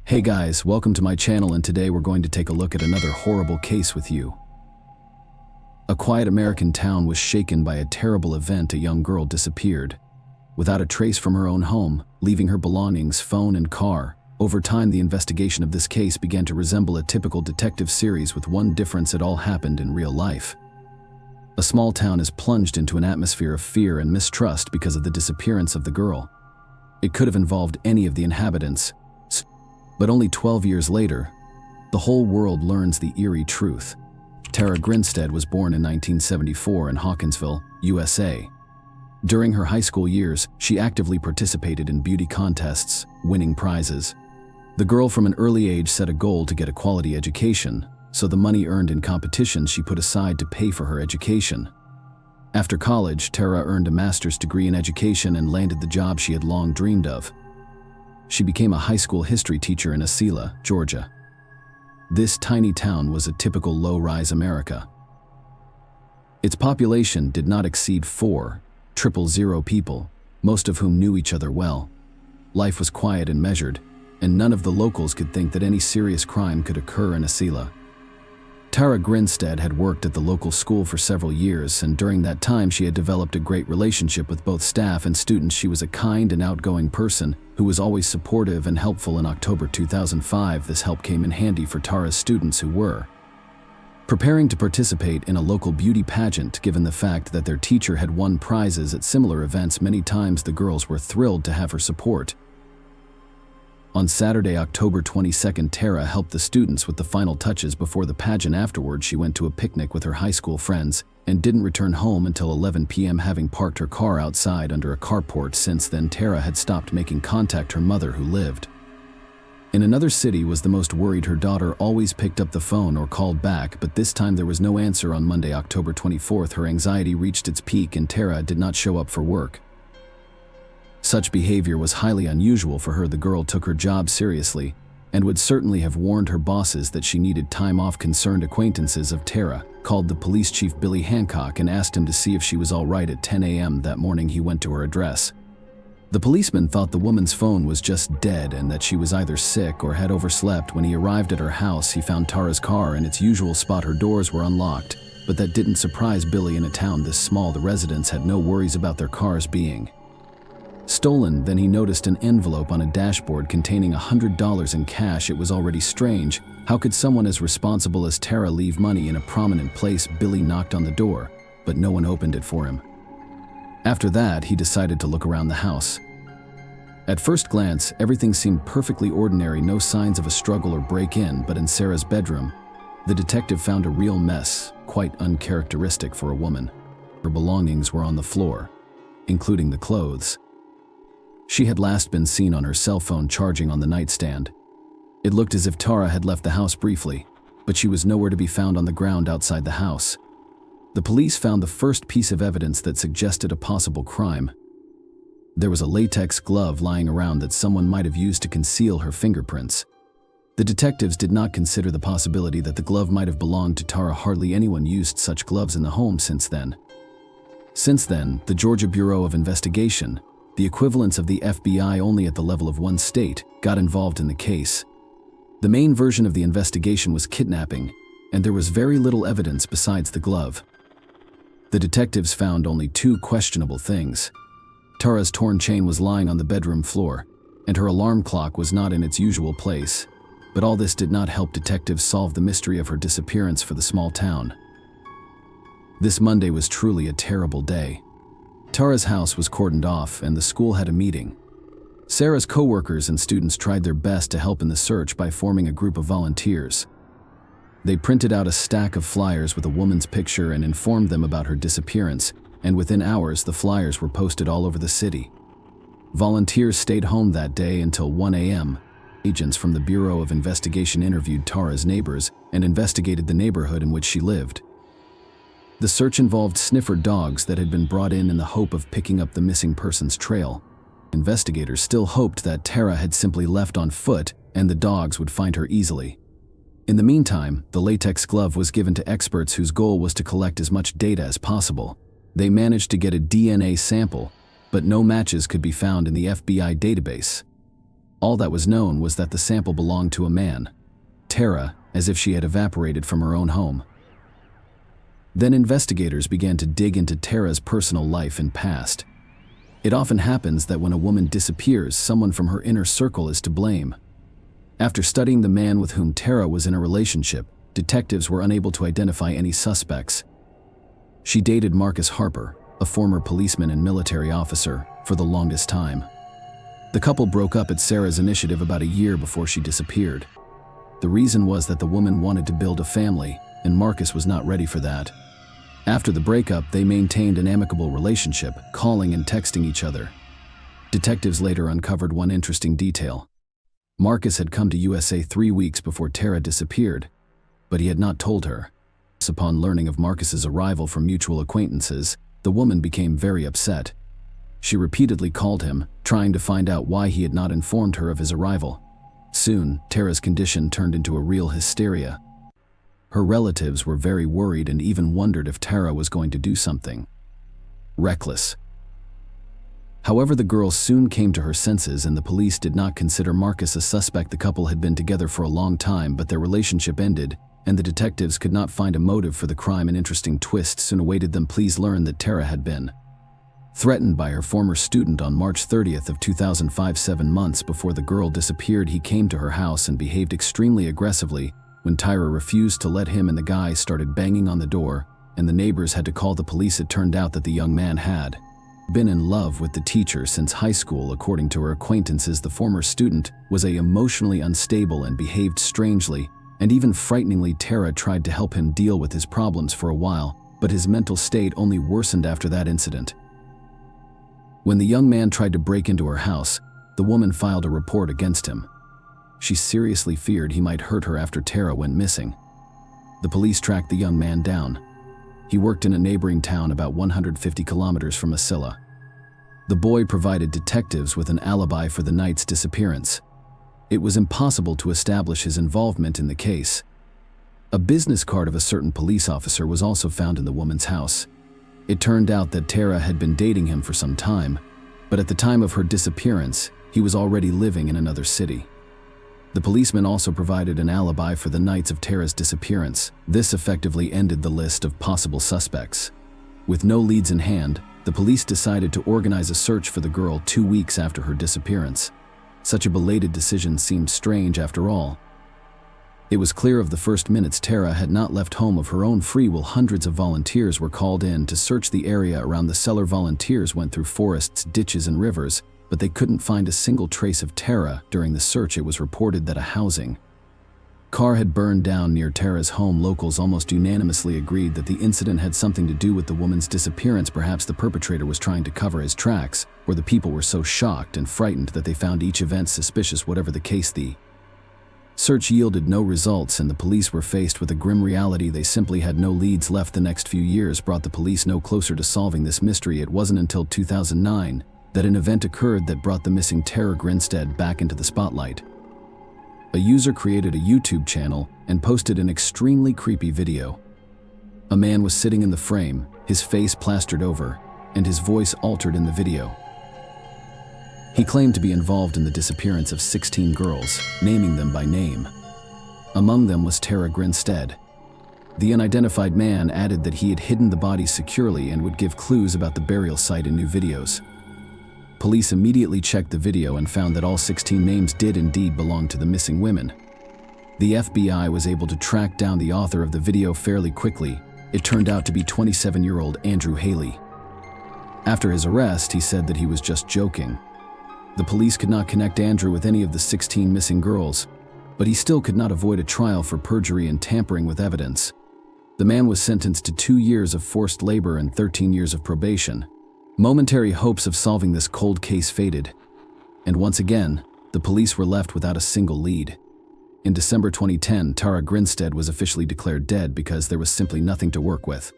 S1: Hey guys, welcome to my channel, and today we're going to take a look at another horrible case with you. A quiet American town was shaken by a terrible event. A young girl disappeared without a trace from her own home, leaving her belongings, phone, and car. Over time, the investigation of this case began to resemble a typical detective series, with one difference: it all happened in real life. A small town is plunged into an atmosphere of fear and mistrust because of the disappearance of the girl. It could have involved any of the inhabitants. But only 12 years later, the whole world learns the eerie truth. Tara Grinstead was born in 1974 in Hawkinsville, USA. During her high school years, she actively participated in beauty contests, winning prizes. The girl from an early age set a goal to get a quality education, so the money earned in competitions she put aside to pay for her education. After college, Tara earned a master's degree in education and landed the job she had long dreamed of. She became a high school history teacher in Osceola, Georgia. This tiny town was a typical low-rise America. Its population did not exceed 4,000 people, most of whom knew each other well. Life was quiet and measured, and none of the locals could think that any serious crime could occur in Osceola. Tara Grinstead had worked at the local school for several years, and during that time she had developed a great relationship with both staff and students. She was a kind and outgoing person who was always supportive and helpful. In October 2005, this help came in handy for Tara's students, who were preparing to participate in a local beauty pageant. Given the fact that their teacher had won prizes at similar events many times, the girls were thrilled to have her support. On Saturday, October 22nd, Tara helped the students with the final touches before the pageant. Afterwards, she went to a picnic with her high school friends and didn't return home until 11 p.m., having parked her car outside under a carport. Since then, Tara had stopped making contact. Her mother, who lived in another city, was the most worried. Her daughter always picked up the phone or called back, but this time there was no answer. On Monday, October 24th, her anxiety reached its peak and Tara did not show up for work. Such behavior was highly unusual for her. The girl took her job seriously and would certainly have warned her bosses that she needed time off. Concerned acquaintances of Tara called the police chief, Billy Hancock, and asked him to see if she was all right. At 10 a.m. that morning, he went to her address. The policeman thought the woman's phone was just dead and that she was either sick or had overslept. When he arrived at her house, he found Tara's car in its usual spot. Her doors were unlocked, but that didn't surprise Billy. In a town this small, the residents had no worries about their cars being stolen. Then he noticed an envelope on a dashboard containing $100 in cash. It was already strange. How could someone as responsible as Tara leave money in a prominent place? Billy knocked on the door, but no one opened it for him. After that, he decided to look around the house. At first glance, everything seemed perfectly ordinary, no signs of a struggle or break-in, but in Sarah's bedroom, the detective found a real mess, quite uncharacteristic for a woman. Her belongings were on the floor, including the clothes. She had last been seen on her cell phone charging on the nightstand. It looked as if Tara had left the house briefly, but she was nowhere to be found on the ground outside the house. The police found the first piece of evidence that suggested a possible crime. There was a latex glove lying around that someone might have used to conceal her fingerprints. The detectives did not consider the possibility that the glove might have belonged to Tara. Hardly anyone used such gloves in the home since then. Since then, the Georgia Bureau of Investigation, the equivalents of the FBI only at the level of one state, got involved in the case. The main version of the investigation was kidnapping, and there was very little evidence besides the glove. The detectives found only two questionable things. Tara's torn chain was lying on the bedroom floor, and her alarm clock was not in its usual place. But all this did not help detectives solve the mystery of her disappearance for the small town. This Monday was truly a terrible day. Tara's house was cordoned off, and the school had a meeting. Sarah's co-workers and students tried their best to help in the search by forming a group of volunteers. They printed out a stack of flyers with a woman's picture and informed them about her disappearance, and within hours the flyers were posted all over the city. Volunteers stayed home that day until 1 a.m. Agents from the Bureau of Investigation interviewed Tara's neighbors and investigated the neighborhood in which she lived. The search involved sniffer dogs that had been brought in the hope of picking up the missing person's trail. Investigators still hoped that Tara had simply left on foot and the dogs would find her easily. In the meantime, the latex glove was given to experts whose goal was to collect as much data as possible. They managed to get a DNA sample, but no matches could be found in the FBI database. All that was known was that the sample belonged to a man, Tara, as if she had evaporated from her own home. Then investigators began to dig into Tara's personal life and past. It often happens that when a woman disappears, someone from her inner circle is to blame. After studying the man with whom Tara was in a relationship, detectives were unable to identify any suspects. She dated Marcus Harper, a former policeman and military officer, for the longest time. The couple broke up at Sarah's initiative about a year before she disappeared. The reason was that the woman wanted to build a family, and Marcus was not ready for that. After the breakup, they maintained an amicable relationship, calling and texting each other. Detectives later uncovered one interesting detail. Marcus had come to USA 3 weeks before Tara disappeared, but he had not told her. Upon learning of Marcus's arrival from mutual acquaintances, the woman became very upset. She repeatedly called him, trying to find out why he had not informed her of his arrival. Soon, Tara's condition turned into a real hysteria. Her relatives were very worried and even wondered if Tara was going to do something reckless. However, the girl soon came to her senses and the police did not consider Marcus a suspect. The couple had been together for a long time, but their relationship ended, and the detectives could not find a motive for the crime. An interesting twist soon awaited them. Please learn that Tara had been threatened by her former student on March 30th of 2005. 7 months before the girl disappeared, he came to her house and behaved extremely aggressively. When Tyra refused to let him and the guy started banging on the door, and the neighbors had to call the police, it turned out that the young man had been in love with the teacher since high school. According to her acquaintances, the former student was emotionally unstable and behaved strangely, and even frighteningly. Tara tried to help him deal with his problems for a while, but his mental state only worsened after that incident. When the young man tried to break into her house, the woman filed a report against him. She seriously feared he might hurt her after Tara went missing. The police tracked the young man down. He worked in a neighboring town about 150 kilometers from Asilla. The boy provided detectives with an alibi for the night's disappearance. It was impossible to establish his involvement in the case. A business card of a certain police officer was also found in the woman's house. It turned out that Tara had been dating him for some time, but at the time of her disappearance, he was already living in another city. The policeman also provided an alibi for the nights of Tara's disappearance. This effectively ended the list of possible suspects. With no leads in hand, the police decided to organize a search for the girl 2 weeks after her disappearance. Such a belated decision seemed strange after all. It was clear of the first minutes Tara had not left home of her own free will. Hundreds of volunteers were called in to search the area around the cellar. Volunteers went through forests, ditches, and rivers, but they couldn't find a single trace of Tara. During the search, it was reported that a housing car had burned down near Tara's home. Locals almost unanimously agreed that the incident had something to do with the woman's disappearance. Perhaps the perpetrator was trying to cover his tracks, or the people were so shocked and frightened that they found each event suspicious. Whatever the case, the Search yielded no results, and the police were faced with a grim reality. They simply had no leads left. The next few years brought the police no closer to solving this mystery. It wasn't until 2009 that an event occurred that brought the missing Tara Grinstead back into the spotlight. A user created a YouTube channel and posted an extremely creepy video. A man was sitting in the frame, his face plastered over, and his voice altered in the video. He claimed to be involved in the disappearance of 16 girls, naming them by name. Among them was Tara Grinstead. The unidentified man added that he had hidden the bodies securely and would give clues about the burial site in new videos. Police immediately checked the video and found that all 16 names did indeed belong to the missing women. The FBI was able to track down the author of the video fairly quickly. It turned out to be 27-year-old Andrew Haley. After his arrest, he said that he was just joking. The police could not connect Andrew with any of the 16 missing girls, but he still could not avoid a trial for perjury and tampering with evidence. The man was sentenced to 2 years of forced labor and 13 years of probation. Momentary hopes of solving this cold case faded, and once again, the police were left without a single lead. In December 2010, Tara Grinstead was officially declared dead because there was simply nothing to work with.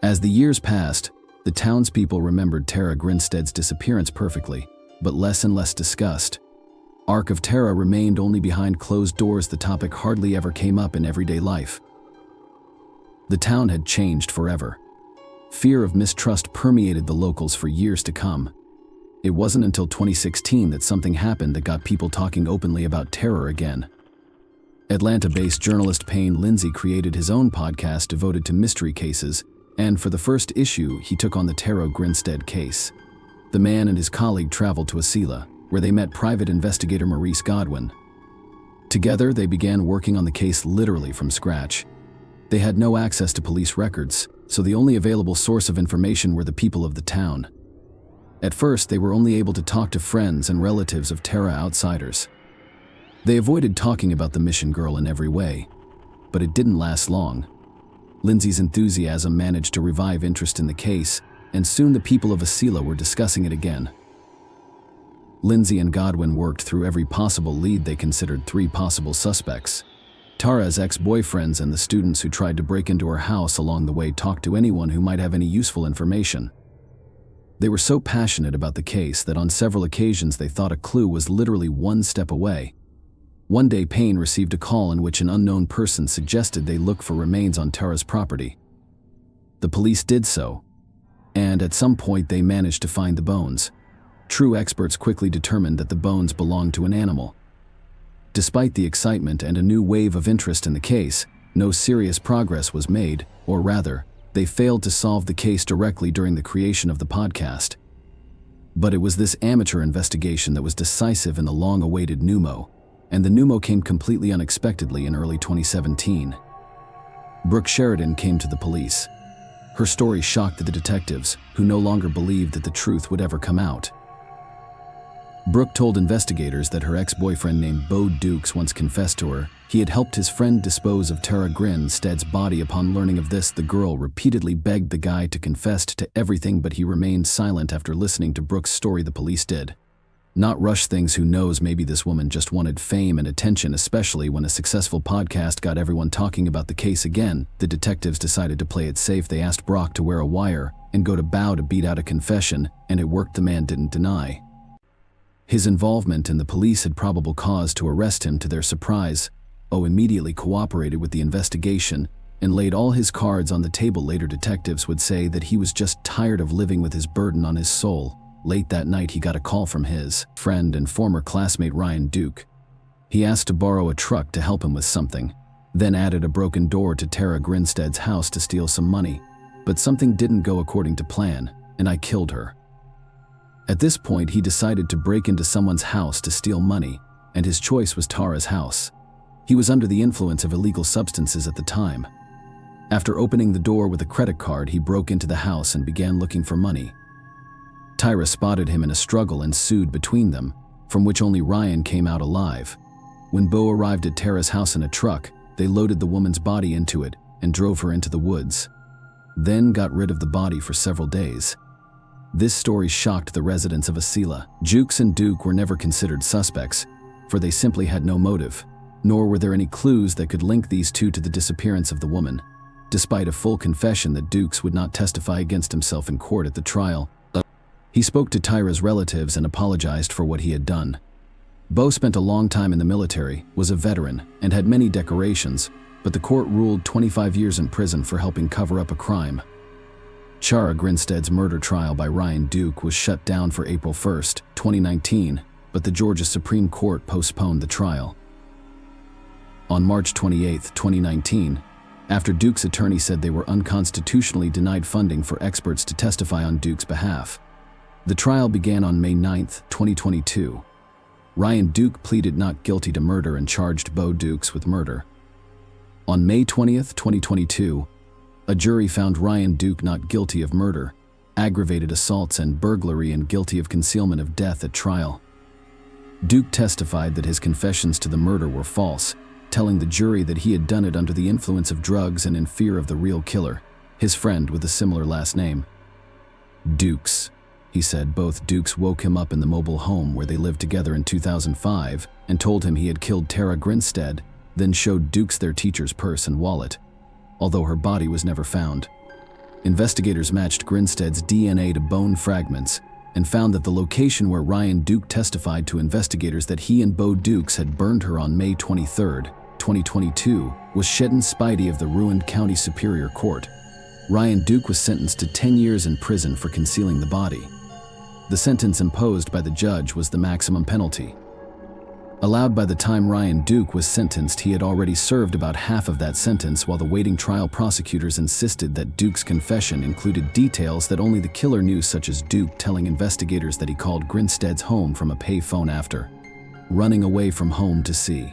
S1: As the years passed, the townspeople remembered Tara Grinstead's disappearance perfectly, but less and less discussed. Ark of Tara remained only behind closed doors. The topic hardly ever came up in everyday life. The town had changed forever. Fear of mistrust permeated the locals for years to come. It wasn't until 2016 that something happened that got people talking openly about terror again. Atlanta-based journalist Payne Lindsay created his own podcast devoted to mystery cases, and for the first issue, he took on the Tara Grinstead case. The man and his colleague traveled to Wasilla, where they met private investigator Maurice Godwin. Together, they began working on the case literally from scratch. They had no access to police records, so the only available source of information were the people of the town. At first, they were only able to talk to friends and relatives of Tara outsiders. They avoided talking about the mission girl in every way, but it didn't last long. Lindsay's enthusiasm managed to revive interest in the case, and soon the people of Wasilla were discussing it again. Lindsay and Godwin worked through every possible lead. They considered 3 possible suspects: Tara's ex-boyfriends and the students who tried to break into her house. Along the way, talked to anyone who might have any useful information. They were so passionate about the case that on several occasions they thought a clue was literally 1 step away. One day, Payne received a call in which an unknown person suggested they look for remains on Tara's property. The police did so, and at some point they managed to find the bones. True experts quickly determined that the bones belonged to an animal. Despite the excitement and a new wave of interest in the case, no serious progress was made, or rather, they failed to solve the case directly during the creation of the podcast. But it was this amateur investigation that was decisive in the long-awaited Numo, and the Numo came completely unexpectedly in early 2017. Brooke Sheridan came to the police. Her story shocked the detectives, who no longer believed that the truth would ever come out. Brooke told investigators that her ex-boyfriend named Bo Dukes once confessed to her. He had helped his friend dispose of Tara Grinstead's body. Upon learning of this, the girl repeatedly begged the guy to confess to everything, but he remained silent. After listening to Brooke's story, the police did not rush things. Who knows, maybe this woman just wanted fame and attention, especially when a successful podcast got everyone talking about the case again. The detectives decided to play it safe. They asked Brock to wear a wire and go to Bow to beat out a confession, and it worked. The man didn't deny his involvement, and the police had probable cause to arrest him. To their surprise, O immediately cooperated with the investigation and laid all his cards on the table. Later, detectives would say that he was just tired of living with his burden on his soul. Late that night, he got a call from his friend and former classmate Ryan Duke. He asked to borrow a truck to help him with something, then added a broken door to Tara Grinstead's house to steal some money. But something didn't go according to plan, and I killed her. At this point, he decided to break into someone's house to steal money, and his choice was Tara's house. He was under the influence of illegal substances at the time. After opening the door with a credit card, he broke into the house and began looking for money. Tyra spotted him, and a struggle ensued between them, from which only Ryan came out alive. When Bo arrived at Tara's house in a truck, they loaded the woman's body into it and drove her into the woods, then got rid of the body for several days. This story shocked the residents of Wasilla. Jukes and Duke were never considered suspects, for they simply had no motive. nor were there any clues that could link these two to the disappearance of the woman. Despite a full confession that Dukes would not testify against himself in court at the trial, he spoke to Tyra's relatives and apologized for what he had done. Bo spent a long time in the military, was a veteran, and had many decorations, but the court ruled 25 years in prison for helping cover up a crime. Tara Grinstead's murder trial by Ryan Duke was shut down for April 1, 2019, but the Georgia Supreme Court postponed the trial. On March 28, 2019, after Duke's attorney said they were unconstitutionally denied funding for experts to testify on Duke's behalf, the trial began on May 9, 2022. Ryan Duke pleaded not guilty to murder and charged Bo Dukes with murder. On May 20, 2022, a jury found Ryan Duke not guilty of murder, aggravated assaults and burglary, and guilty of concealment of death at trial. Duke testified that his confessions to the murder were false, telling the jury that he had done it under the influence of drugs and in fear of the real killer, his friend with a similar last name. Dukes, he said both Dukes woke him up in the mobile home where they lived together in 2005 and told him he had killed Tara Grinstead, then showed Dukes their teacher's purse and wallet, although her body was never found. Investigators matched Grinstead's DNA to bone fragments and found that the location where Ryan Duke testified to investigators that he and Bo Dukes had burned her on May 23, 2022, was Shedden Spidey of the ruined County Superior Court. Ryan Duke was sentenced to 10 years in prison for concealing the body. The sentence imposed by the judge was the maximum penalty. Allowed by the time Ryan Duke was sentenced, he had already served about half of that sentence, while the waiting trial prosecutors insisted that Duke's confession included details that only the killer knew, such as Duke telling investigators that he called Grinstead's home from a pay phone after running away from home to see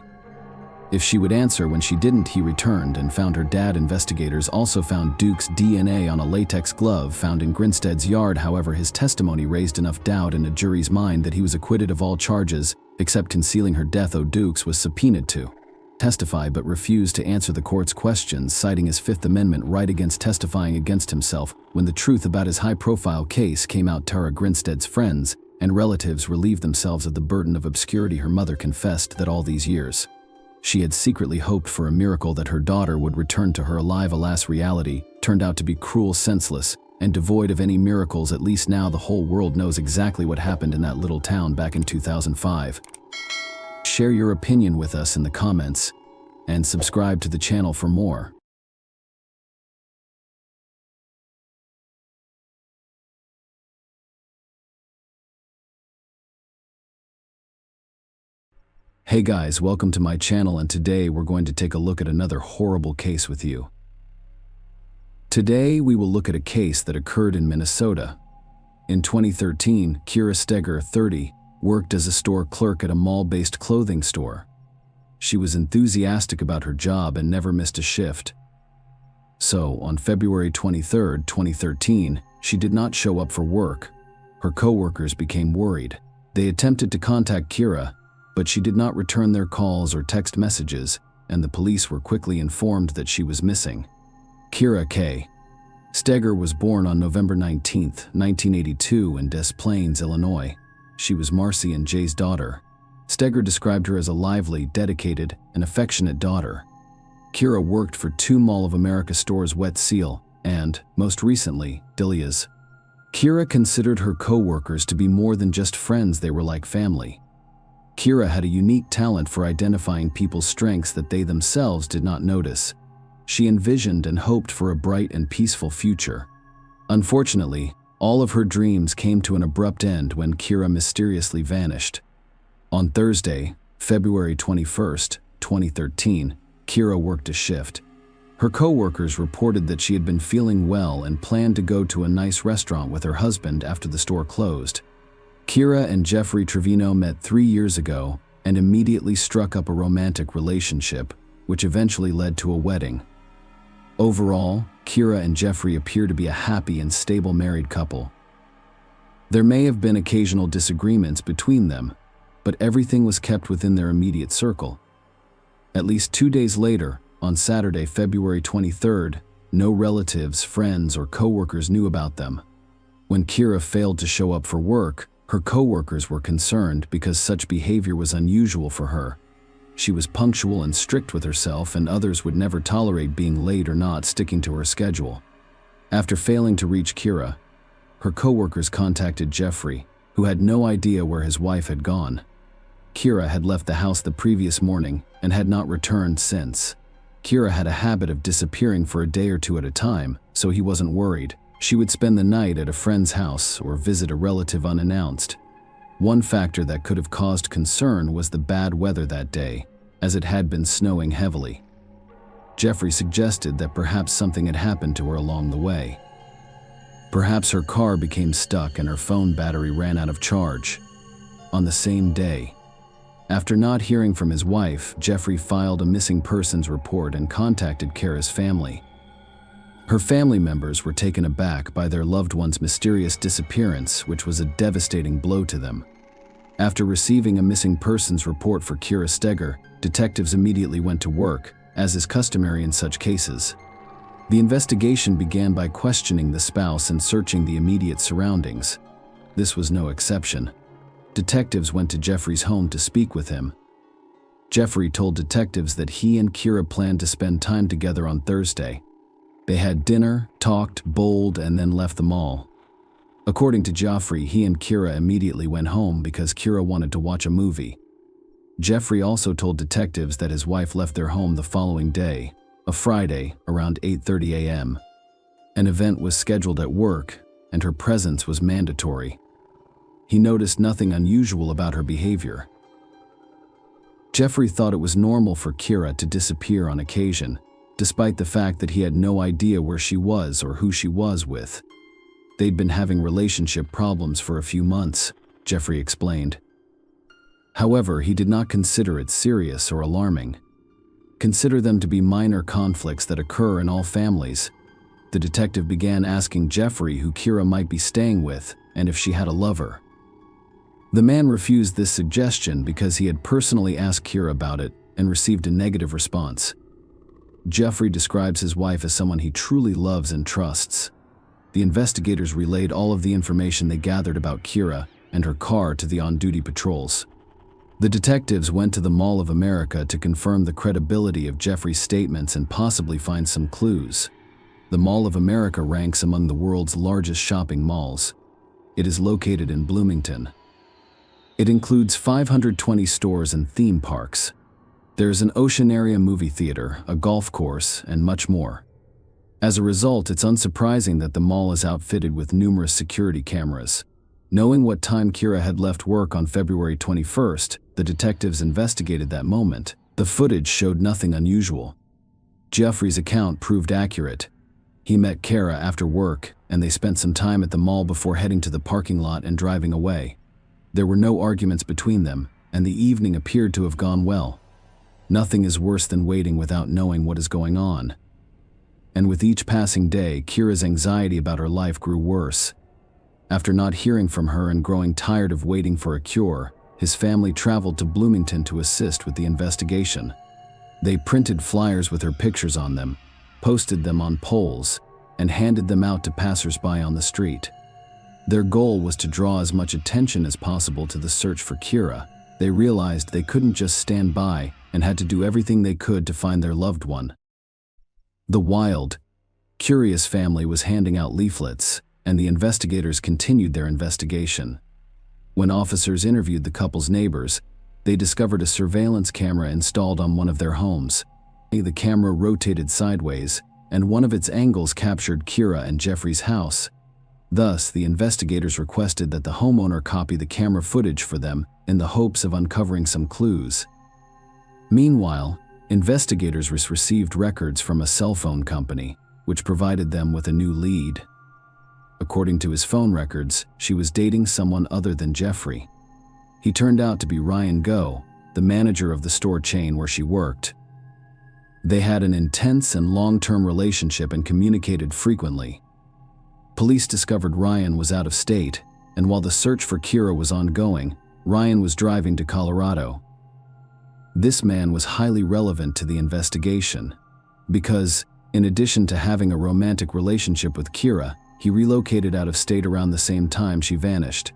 S1: if she would answer. When she didn't, he returned and found her dad. Investigators also found Duke's DNA on a latex glove found in Grinstead's yard. However, his testimony raised enough doubt in a jury's mind that he was acquitted of all charges except concealing her death. Dukes was subpoenaed to testify but refused to answer the court's questions, citing his Fifth Amendment right against testifying against himself. When the truth about his high-profile case came out, Tara Grinstead's friends and relatives relieved themselves of the burden of obscurity. Her mother confessed that all these years she had secretly hoped for a miracle, that her daughter would return to her alive. Alas, reality turned out to be cruel, senseless, and devoid of any miracles. At least now the whole world knows exactly what happened in that little town back in 2005. Share your opinion with us in the comments, and subscribe to the channel for more. Hey guys, welcome to my channel, and today we're going to take a look at another horrible case with you. Today we will look at a case that occurred in Minnesota. In 2013, Kira Steger, 30, worked as a store clerk at a mall-based clothing store. She was enthusiastic about her job and never missed a shift. So, on February 23, 2013, she did not show up for work. Her coworkers became worried. They attempted to contact Kira, but she did not return their calls or text messages, and the police were quickly informed that she was missing. Kira K. Steger was born on November 19, 1982 in Des Plaines, Illinois. She was Marcy and Jay's daughter. Steger described her as a lively, dedicated, and affectionate daughter. Kira worked for two Mall of America stores, Wet Seal, and, most recently, Delia's. Kira considered her co-workers to be more than just friends. They were like family. Kira had a unique talent for identifying people's strengths that they themselves did not notice. She envisioned and hoped for a bright and peaceful future. Unfortunately, all of her dreams came to an abrupt end when Kira mysteriously vanished. On Thursday, February 21, 2013, Kira worked a shift. Her co-workers reported that she had been feeling well and planned to go to a nice restaurant with her husband after the store closed. Kira and Jeffrey Trevino met 3 years ago and immediately struck up a romantic relationship, which eventually led to a wedding. Overall, Kira and Jeffrey appear to be a happy and stable married couple. There may have been occasional disagreements between them, but everything was kept within their immediate circle. At least 2 days later, on Saturday, February 23rd, no relatives, friends, or co-workers knew about them. When Kira failed to show up for work, her co-workers were concerned because such behavior was unusual for her. She was punctual and strict with herself, and others would never tolerate being late or not sticking to her schedule. After failing to reach Kira, her coworkers contacted Jeffrey, who had no idea where his wife had gone. Kira had left the house the previous morning and had not returned since. Kira had a habit of disappearing for a day or two at a time, so he wasn't worried. She would spend the night at a friend's house or visit a relative unannounced. One factor that could have caused concern was the bad weather that day, as it had been snowing heavily. Jeffrey suggested that perhaps something had happened to her along the way. Perhaps her car became stuck and her phone battery ran out of charge. On the same day, after not hearing from his wife, Jeffrey filed a missing persons report and contacted Kira's family. Her family members were taken aback by their loved one's mysterious disappearance, which was a devastating blow to them. After receiving a missing persons report for Kira Steger, detectives immediately went to work, as is customary in such cases. The investigation began by questioning the spouse and searching the immediate surroundings. This was no exception. Detectives went to Jeffrey's home to speak with him. Jeffrey told detectives that he and Kira planned to spend time together on Thursday. They had dinner, talked, bowled, and then left the mall. According to Jeffrey, he and Kira immediately went home because Kira wanted to watch a movie. Jeffrey also told detectives that his wife left their home the following day, a Friday, around 8:30 a.m. An event was scheduled at work, and her presence was mandatory. He noticed nothing unusual about her behavior. Jeffrey thought it was normal for Kira to disappear on occasion, despite the fact that he had no idea where she was or who she was with. They'd been having relationship problems for a few months, Jeffrey explained. However, he did not consider it serious or alarming. Consider them to be minor conflicts that occur in all families. The detective began asking Jeffrey who Kira might be staying with and if she had a lover. The man refused this suggestion because he had personally asked Kira about it and received a negative response. Jeffrey describes his wife as someone he truly loves and trusts. The investigators relayed all of the information they gathered about Kira and her car to the on-duty patrols. The detectives went to the Mall of America to confirm the credibility of Jeffrey's statements and possibly find some clues. The Mall of America ranks among the world's largest shopping malls. It is located in Bloomington. It includes 520 stores and theme parks. There is an ocean area movie theater, a golf course, and much more. As a result, it's unsurprising that the mall is outfitted with numerous security cameras. Knowing what time Kira had left work on February 21st, the detectives investigated that moment. The footage showed nothing unusual. Jeffrey's account proved accurate. He met Kira after work, and they spent some time at the mall before heading to the parking lot and driving away. There were no arguments between them, and the evening appeared to have gone well. Nothing is worse than waiting without knowing what is going on. And with each passing day, Kira's anxiety about her life grew worse. After not hearing from her and growing tired of waiting for a cure, his family traveled to Bloomington to assist with the investigation. They printed flyers with her pictures on them, posted them on poles, and handed them out to passers-by on the street. Their goal was to draw as much attention as possible to the search for Kira. They realized they couldn't just stand by and had to do everything they could to find their loved one. The wild, curious family was handing out leaflets, and the investigators continued their investigation. When officers interviewed the couple's neighbors, they discovered a surveillance camera installed on one of their homes. The camera rotated sideways, and one of its angles captured Kira and Jeffrey's house. Thus, the investigators requested that the homeowner copy the camera footage for them in the hopes of uncovering some clues. Meanwhile, investigators received records from a cell phone company, which provided them with a new lead. According to his phone records, she was dating someone other than Jeffrey. He turned out to be Ryan Go, the manager of the store chain where she worked. They had an intense and long-term relationship and communicated frequently. Police discovered Ryan was out of state, and while the search for Kira was ongoing, Ryan was driving to Colorado. This man was highly relevant to the investigation, because, in addition to having a romantic relationship with Kira, he relocated out of state around the same time she vanished.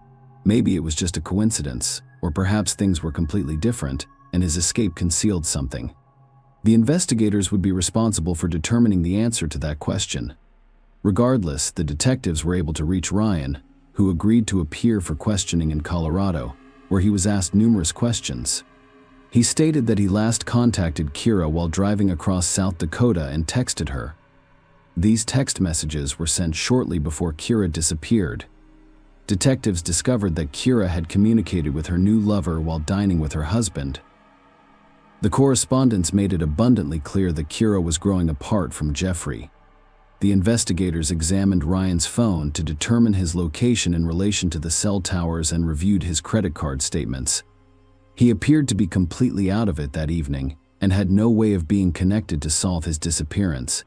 S1: Maybe it was just a coincidence, or perhaps things were completely different, and his escape concealed something. The investigators would be responsible for determining the answer to that question. Regardless, the detectives were able to reach Ryan, who agreed to appear for questioning in Colorado, where he was asked numerous questions. He stated that he last contacted Kira while driving across South Dakota and texted her. These text messages were sent shortly before Kira disappeared. Detectives discovered that Kira had communicated with her new lover while dining with her husband. The correspondence made it abundantly clear that Kira was growing apart from Jeffrey. The investigators examined Ryan's phone to determine his location in relation to the cell towers and reviewed his credit card statements. He appeared to be completely out of it that evening and had no way of being connected to solve his disappearance.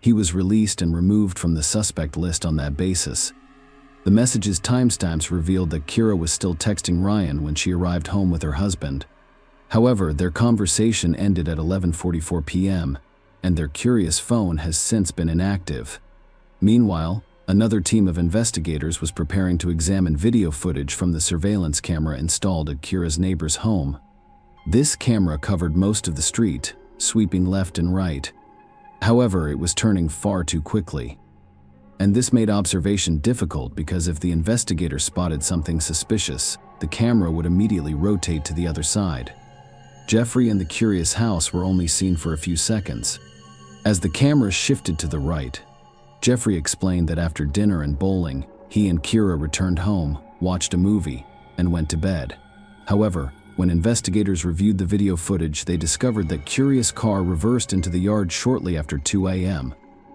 S1: He was released and removed from the suspect list on that basis. The message's timestamps revealed that Kira was still texting Ryan when she arrived home with her husband. However, their conversation ended at 11:44 p.m., and their curious phone has since been inactive. Meanwhile, another team of investigators was preparing to examine video footage from the surveillance camera installed at Kira's neighbor's home. This camera covered most of the street, sweeping left and right. However, it was turning far too quickly. And this made observation difficult because if the investigator spotted something suspicious, the camera would immediately rotate to the other side. Jeffrey and the curious house were only seen for a few seconds. As the camera shifted to the right, Jeffrey explained that after dinner and bowling, he and Kira returned home, watched a movie, and went to bed. However, when investigators reviewed the video footage, they discovered that Kira's car reversed into the yard shortly after 2 a.m.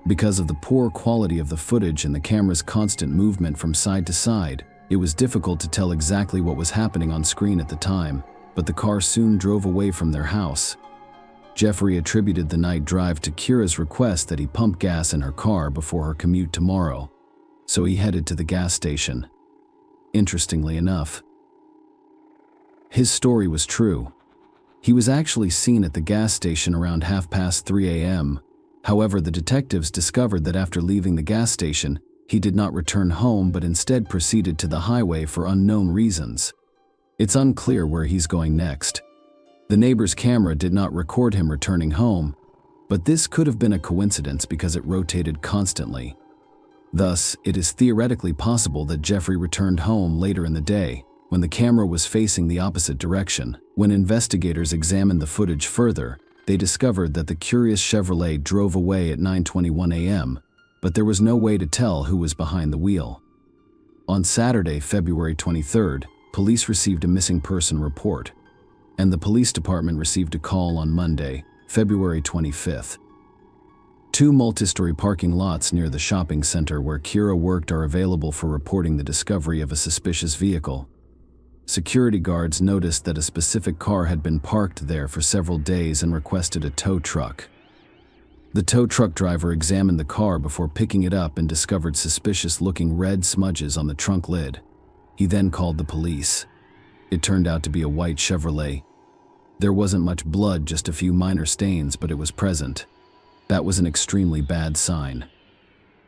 S1: Because of the poor quality of the footage and the camera's constant movement from side to side, it was difficult to tell exactly what was happening on screen at the time, but the car soon drove away from their house. Jeffrey attributed the night drive to Kira's request that he pump gas in her car before her commute tomorrow, so he headed to the gas station. Interestingly enough, his story was true. He was actually seen at the gas station around 3:30 a.m. However, the detectives discovered that after leaving the gas station, he did not return home but instead proceeded to the highway for unknown reasons. It's unclear where he's going next. The neighbor's camera did not record him returning home, but this could have been a coincidence because it rotated constantly. Thus, it is theoretically possible that Jeffrey returned home later in the day, when the camera was facing the opposite direction. When investigators examined the footage further, they discovered that the curious Chevrolet drove away at 9:21 a.m., but there was no way to tell who was behind the wheel. On Saturday, February 23rd, police received a missing person report, and the police department received a call on Monday, February 25th. Two multi-story parking lots near the shopping center where Kira worked are available for reporting the discovery of a suspicious vehicle. Security guards noticed that a specific car had been parked there for several days and requested a tow truck. The tow truck driver examined the car before picking it up and discovered suspicious-looking red smudges on the trunk lid. He then called the police. It turned out to be a white Chevrolet. There wasn't much blood, just a few minor stains, but it was present. That was an extremely bad sign.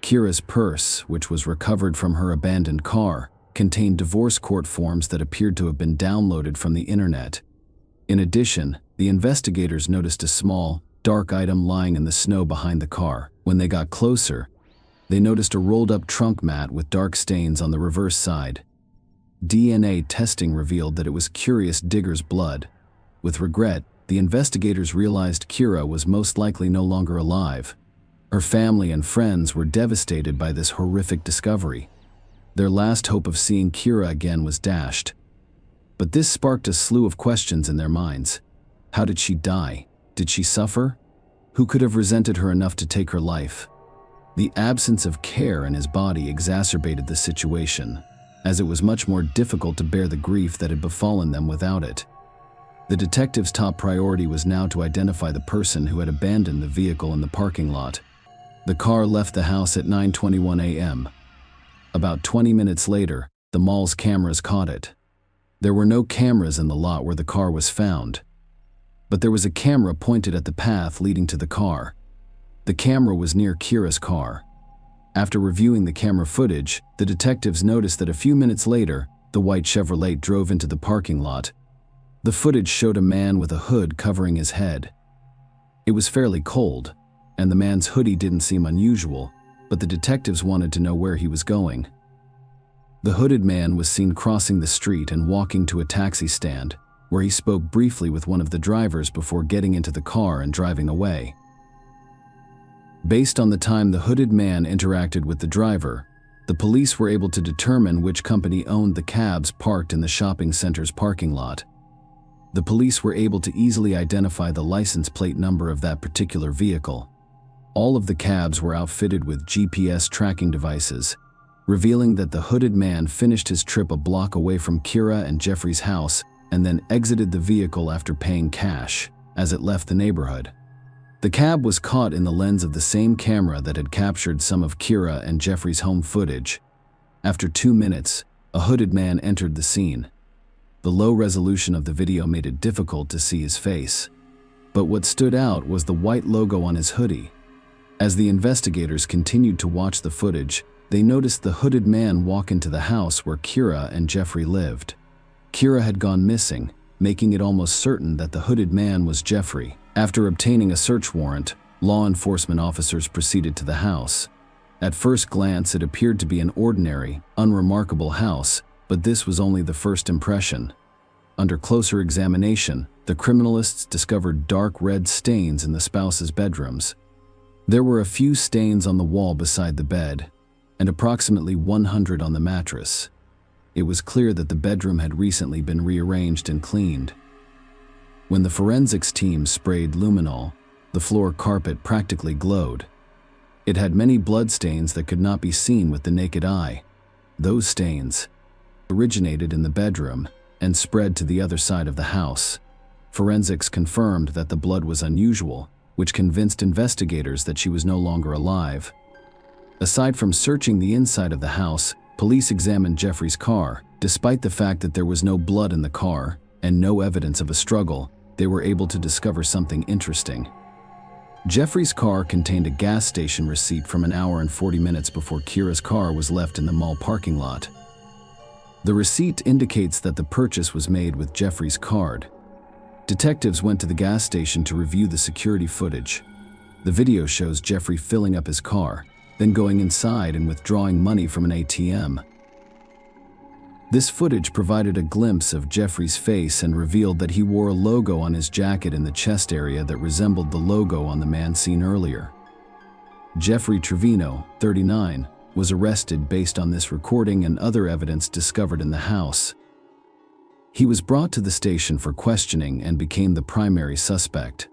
S1: Kira's purse, which was recovered from her abandoned car, contained divorce court forms that appeared to have been downloaded from the internet. In addition, the investigators noticed a small, dark item lying in the snow behind the car. When they got closer, they noticed a rolled-up trunk mat with dark stains on the reverse side. DNA testing revealed that it was Curious Digger's blood. With regret, the investigators realized Kira was most likely no longer alive. Her family and friends were devastated by this horrific discovery. Their last hope of seeing Kira again was dashed. But this sparked a slew of questions in their minds. How did she die? Did she suffer? Who could have resented her enough to take her life? The absence of care in his body exacerbated the situation, as it was much more difficult to bear the grief that had befallen them without it. The detective's top priority was now to identify the person who had abandoned the vehicle in the parking lot. The car left the house at 9:21 a.m. About 20 minutes later, the mall's cameras caught it. There were no cameras in the lot where the car was found, but there was a camera pointed at the path leading to the car. The camera was near Kira's car. After reviewing the camera footage, the detectives noticed that a few minutes later, the white Chevrolet drove into the parking lot. The footage showed a man with a hood covering his head. It was fairly cold, and the man's hoodie didn't seem unusual, but the detectives wanted to know where he was going. The hooded man was seen crossing the street and walking to a taxi stand, where he spoke briefly with one of the drivers before getting into the car and driving away. Based on the time the hooded man interacted with the driver, the police were able to determine which company owned the cabs parked in the shopping center's parking lot. The police were able to easily identify the license plate number of that particular vehicle. All of the cabs were outfitted with GPS tracking devices, revealing that the hooded man finished his trip a block away from Kira and Jeffrey's house and then exited the vehicle after paying cash as it left the neighborhood. The cab was caught in the lens of the same camera that had captured some of Kira and Jeffrey's home footage. After 2 minutes, a hooded man entered the scene. The low resolution of the video made it difficult to see his face. But what stood out was the white logo on his hoodie. As the investigators continued to watch the footage, they noticed the hooded man walk into the house where Kira and Jeffrey lived. Kira had gone missing, making it almost certain that the hooded man was Jeffrey. After obtaining a search warrant, law enforcement officers proceeded to the house. At first glance, it appeared to be an ordinary, unremarkable house, but this was only the first impression. Under closer examination, the criminalists discovered dark red stains in the spouse's bedrooms. There were a few stains on the wall beside the bed, and approximately 100 on the mattress. It was clear that the bedroom had recently been rearranged and cleaned. When the forensics team sprayed luminol, the floor carpet practically glowed. It had many bloodstains that could not be seen with the naked eye. Those stains originated in the bedroom and spread to the other side of the house. Forensics confirmed that the blood was unusual, which convinced investigators that she was no longer alive. Aside from searching the inside of the house, police examined Jeffrey's car. Despite the fact that there was no blood in the car and no evidence of a struggle, they were able to discover something interesting. Jeffrey's car contained a gas station receipt from an hour and 40 minutes before Kira's car was left in the mall parking lot. The receipt indicates that the purchase was made with Jeffrey's card. Detectives went to the gas station to review the security footage. The video shows Jeffrey filling up his car, then going inside and withdrawing money from an ATM. This footage provided a glimpse of Jeffrey's face and revealed that he wore a logo on his jacket in the chest area that resembled the logo on the man seen earlier. Jeffrey Trevino, 39, was arrested based on this recording and other evidence discovered in the house. He was brought to the station for questioning and became the primary suspect.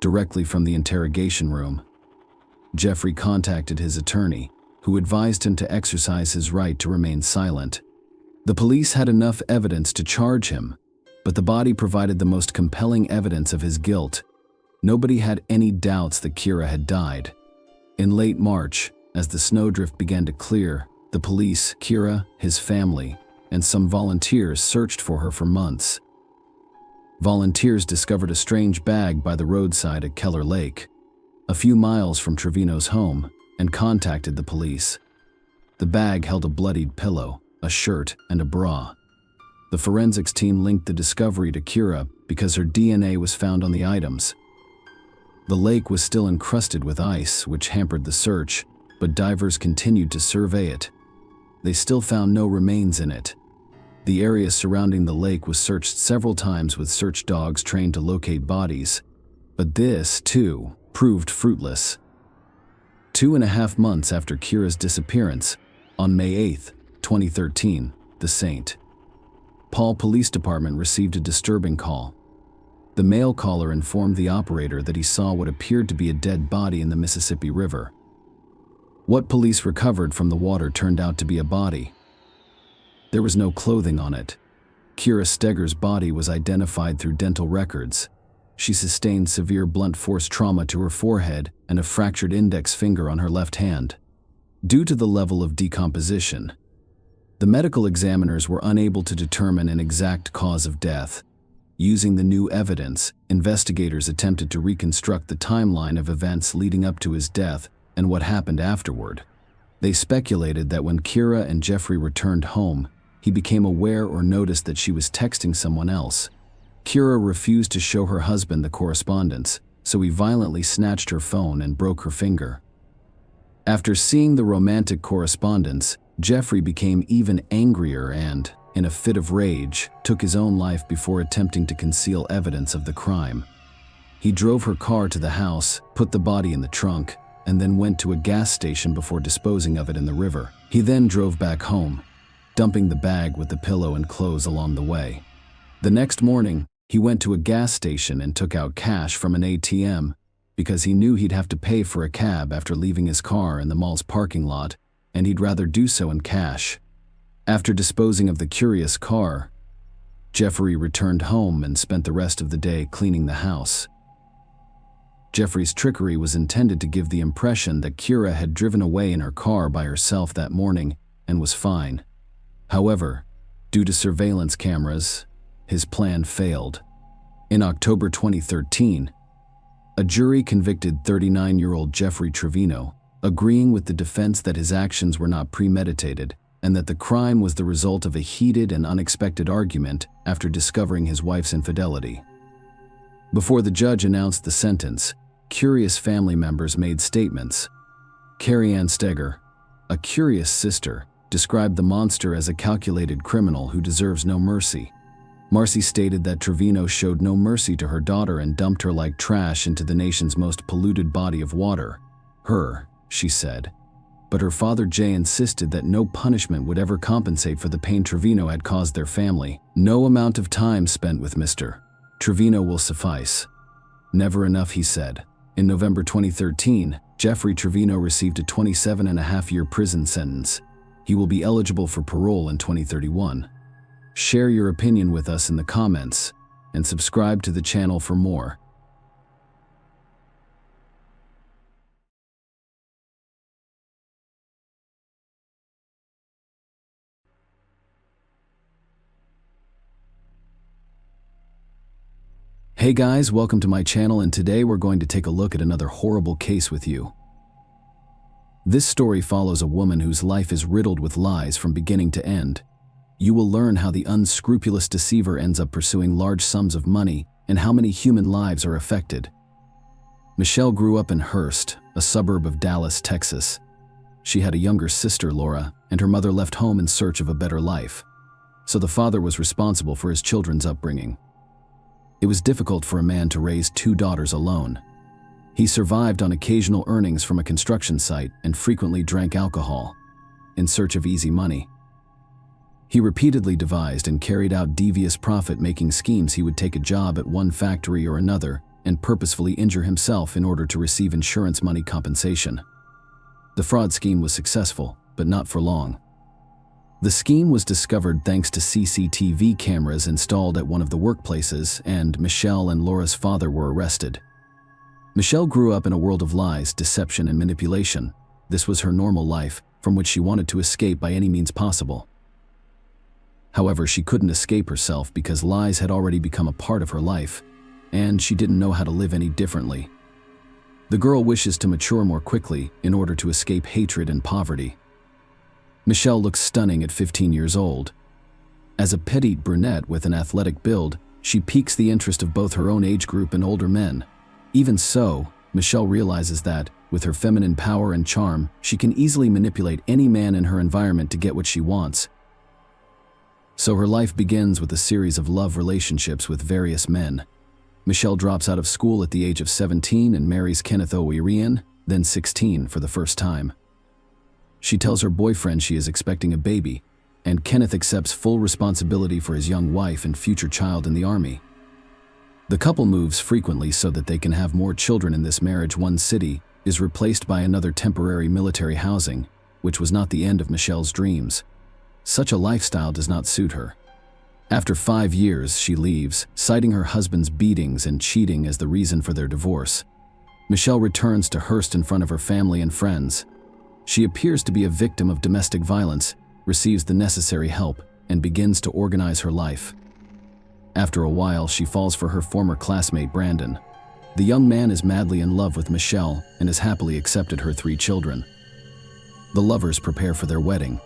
S1: Directly from the interrogation room, Jeffrey contacted his attorney, who advised him to exercise his right to remain silent. The police had enough evidence to charge him, but the body provided the most compelling evidence of his guilt. Nobody had any doubts that Kira had died. In late March, as the snowdrift began to clear, the police, Kira, his family, and some volunteers searched for her for months. Volunteers discovered a strange bag by the roadside at Keller Lake, a few miles from Trevino's home, and contacted the police. The bag held a bloodied pillow, a shirt, and a bra. The forensics team linked the discovery to Kira because her DNA was found on the items. The lake was still encrusted with ice, which hampered the search, but divers continued to survey it. They still found no remains in it. The area surrounding the lake was searched several times with search dogs trained to locate bodies, but this, too, proved fruitless. 2.5 months after Kira's disappearance, on May 8, 2013, the St. Paul Police Department received a disturbing call. The male caller informed the operator that he saw what appeared to be a dead body in the Mississippi River. What police recovered from the water turned out to be a body. There was no clothing on it. Kira Steger's body was identified through dental records. She sustained severe blunt force trauma to her forehead and a fractured index finger on her left hand. Due to the level of decomposition, the medical examiners were unable to determine an exact cause of death. Using the new evidence, investigators attempted to reconstruct the timeline of events leading up to his death and what happened afterward. They speculated that when Kira and Jeffrey returned home, he became aware or noticed that she was texting someone else. Kira refused to show her husband the correspondence, so he violently snatched her phone and broke her finger. After seeing the romantic correspondence, Jeffrey became even angrier and, in a fit of rage, took his own life before attempting to conceal evidence of the crime. He drove her car to the house, put the body in the trunk, and then went to a gas station before disposing of it in the river. He then drove back home, dumping the bag with the pillow and clothes along the way. The next morning, he went to a gas station and took out cash from an ATM because he knew he'd have to pay for a cab after leaving his car in the mall's parking lot, and he'd rather do so in cash. After disposing of the curious car, Jeffrey returned home and spent the rest of the day cleaning the house. Jeffrey's trickery was intended to give the impression that Kira had driven away in her car by herself that morning and was fine. However, due to surveillance cameras, his plan failed. In October 2013, a jury convicted 39-year-old Jeffrey Trevino, agreeing with the defense that his actions were not premeditated and that the crime was the result of a heated and unexpected argument after discovering his wife's infidelity. Before the judge announced the sentence, curious family members made statements. Carrie Ann Steger, a curious sister, described the monster as a calculated criminal who deserves no mercy. Marcy stated that Trevino showed no mercy to her daughter and dumped her like trash into the nation's most polluted body of water. She said. But her father Jay insisted that no punishment would ever compensate for the pain Trevino had caused their family. No amount of time spent with Mr. Trevino will suffice. Never enough, he said. In November 2013, Jeffrey Trevino received a 27-and-a-half-year prison sentence. He will be eligible for parole in 2031. Share your opinion with us in the comments and subscribe to the channel for more. Hey guys, welcome to my channel, and today we're going to take a look at another horrible case with you. This story follows a woman whose life is riddled with lies from beginning to end. You will learn how the unscrupulous deceiver ends up pursuing large sums of money and how many human lives are affected. Michelle grew up in Hurst, a suburb of Dallas, Texas. She had a younger sister, Laura, and her mother left home in search of a better life. So the father was responsible for his children's upbringing. It was difficult for a man to raise two daughters alone. He survived on occasional earnings from a construction site and frequently drank alcohol, in search of easy money. He repeatedly devised and carried out devious profit-making schemes. He would take a job at one factory or another and purposefully injure himself in order to receive insurance money compensation. The fraud scheme was successful, but not for long. The scheme was discovered thanks to CCTV cameras installed at one of the workplaces, and Michelle and Laura's father were arrested. Michelle grew up in a world of lies, deception, and manipulation. This was her normal life, from which she wanted to escape by any means possible. However, she couldn't escape herself because lies had already become a part of her life, and she didn't know how to live any differently. The girl wishes to mature more quickly in order to escape hatred and poverty. Michelle looks stunning at 15 years old. As a petite brunette with an athletic build, she piques the interest of both her own age group and older men. Even so, Michelle realizes that, with her feminine power and charm, she can easily manipulate any man in her environment to get what she wants. So her life begins with a series of love relationships with various men. Michelle drops out of school at the age of 17 and marries Kenneth O'Irian, then 16, for the first time. She tells her boyfriend she is expecting a baby, and Kenneth accepts full responsibility for his young wife and future child in the army. The couple moves frequently so that they can have more children in this marriage. One city is replaced by another temporary military housing, which was not the end of Michelle's dreams. Such a lifestyle does not suit her. After 5 years, she leaves, citing her husband's beatings and cheating as the reason for their divorce. Michelle returns to Hurst in front of her family and friends. She appears to be a victim of domestic violence, receives the necessary help, and begins to organize her life. After a while, she falls for her former classmate Brandon. The young man is madly in love with Michelle and has happily accepted her 3 children. The lovers prepare for their wedding.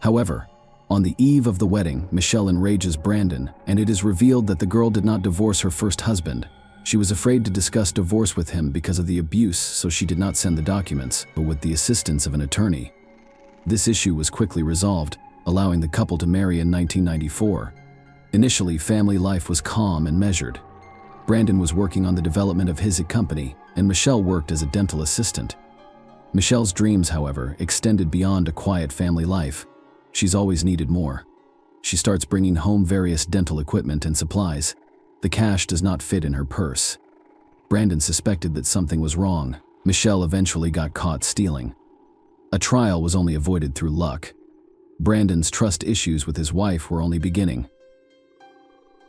S1: However, On the eve of the wedding, Michelle enrages Brandon, and it is revealed that the girl did not divorce her first husband. She was afraid to discuss divorce with him because of the abuse, so she did not send the documents, but with the assistance of an attorney. This issue was quickly resolved, allowing the couple to marry in 1994. Initially, family life was calm and measured. Brandon was working on the development of his company, and Michelle worked as a dental assistant. Michelle's dreams, however, extended beyond a quiet family life. She's always needed more. She starts bringing home various dental equipment and supplies. The cash does not fit in her purse. Brandon suspected that something was wrong. Michelle eventually got caught stealing. A trial was only avoided through luck. Brandon's trust issues with his wife were only beginning.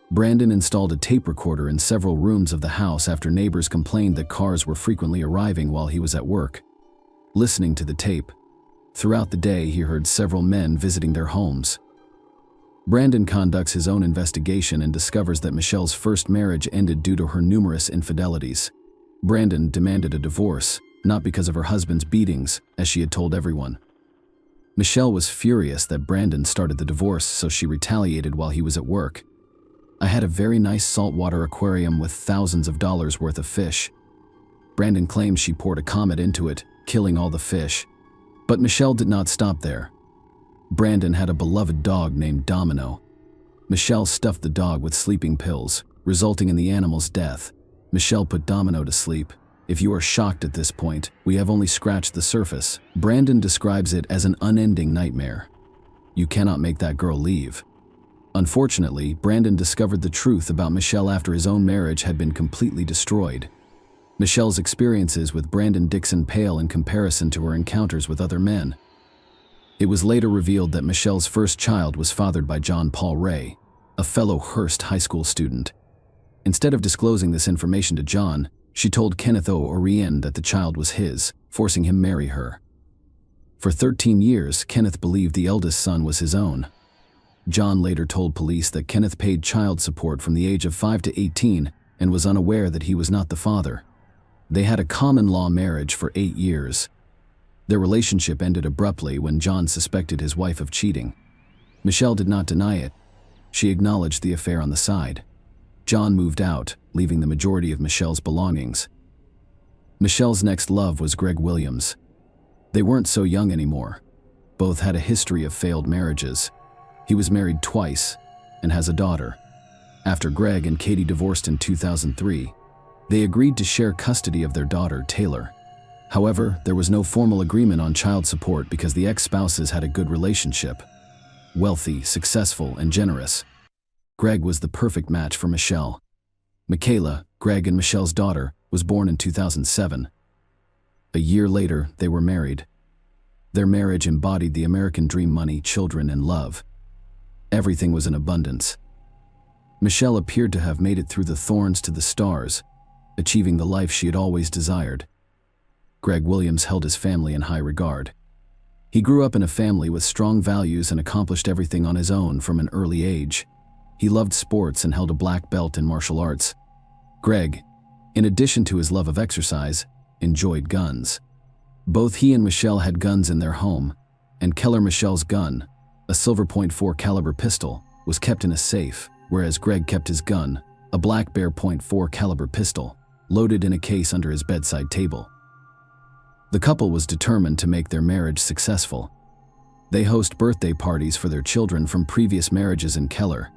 S1: Brandon installed a tape recorder in several rooms of the house after neighbors complained that cars were frequently arriving while he was at work. Listening to the tape, throughout the day he heard several men visiting their homes. Brandon conducts his own investigation and discovers that Michelle's first marriage ended due to her numerous infidelities. Brandon demanded a divorce, not because of her husband's beatings, as she had told everyone. Michelle was furious that Brandon started the divorce, so she retaliated while he was at work. "I had a very nice saltwater aquarium with thousands of dollars worth of fish." Brandon claimed she poured a comet into it, killing all the fish. But Michelle did not stop there. Brandon had a beloved dog named Domino. Michelle stuffed the dog with sleeping pills, resulting in the animal's death. Michelle put Domino to sleep. "If you are shocked at this point, we have only scratched the surface." Brandon describes it as an unending nightmare. You cannot make that girl leave. Unfortunately, Brandon discovered the truth about Michelle after his own marriage had been completely destroyed. Michelle's experiences with Brandon Dixon pale in comparison to her encounters with other men. It was later revealed that Michelle's first child was fathered by John Paul Ray, a fellow Hearst High School student. Instead of disclosing this information to John, she told Kenneth O'Ryan that the child was his, forcing him to marry her. For 13 years, Kenneth believed the eldest son was his own. John later told police that Kenneth paid child support from the age of 5 to 18 and was unaware that he was not the father. They had a common-law marriage for 8 years. Their relationship ended abruptly when John suspected his wife of cheating. Michelle did not deny it. She acknowledged the affair on the side. John moved out, leaving the majority of Michelle's belongings. Michelle's next love was Greg Williams. They weren't so young anymore. Both had a history of failed marriages. He was married twice and has a daughter. After Greg and Katie divorced in 2003, they agreed to share custody of their daughter, Taylor. However, there was no formal agreement on child support because the ex-spouses had a good relationship. Wealthy, successful, and generous, Greg was the perfect match for Michelle. Michaela, Greg and Michelle's daughter, was born in 2007. A year later, they were married. Their marriage embodied the American dream: money, children, and love. Everything was in abundance. Michelle appeared to have made it through the thorns to the stars, achieving the life she had always desired. Greg Williams held his family in high regard. He grew up in a family with strong values and accomplished everything on his own from an early age. He loved sports and held a black belt in martial arts. Greg, in addition to his love of exercise, enjoyed guns. Both he and Michelle had guns in their home, and Keller Michelle's gun, a silver .4 caliber pistol, was kept in a safe, whereas Greg kept his gun, a black bear .4 caliber pistol, loaded in a case under his bedside table. The couple was determined to make their marriage successful. They host birthday parties for their children from previous marriages in Keller.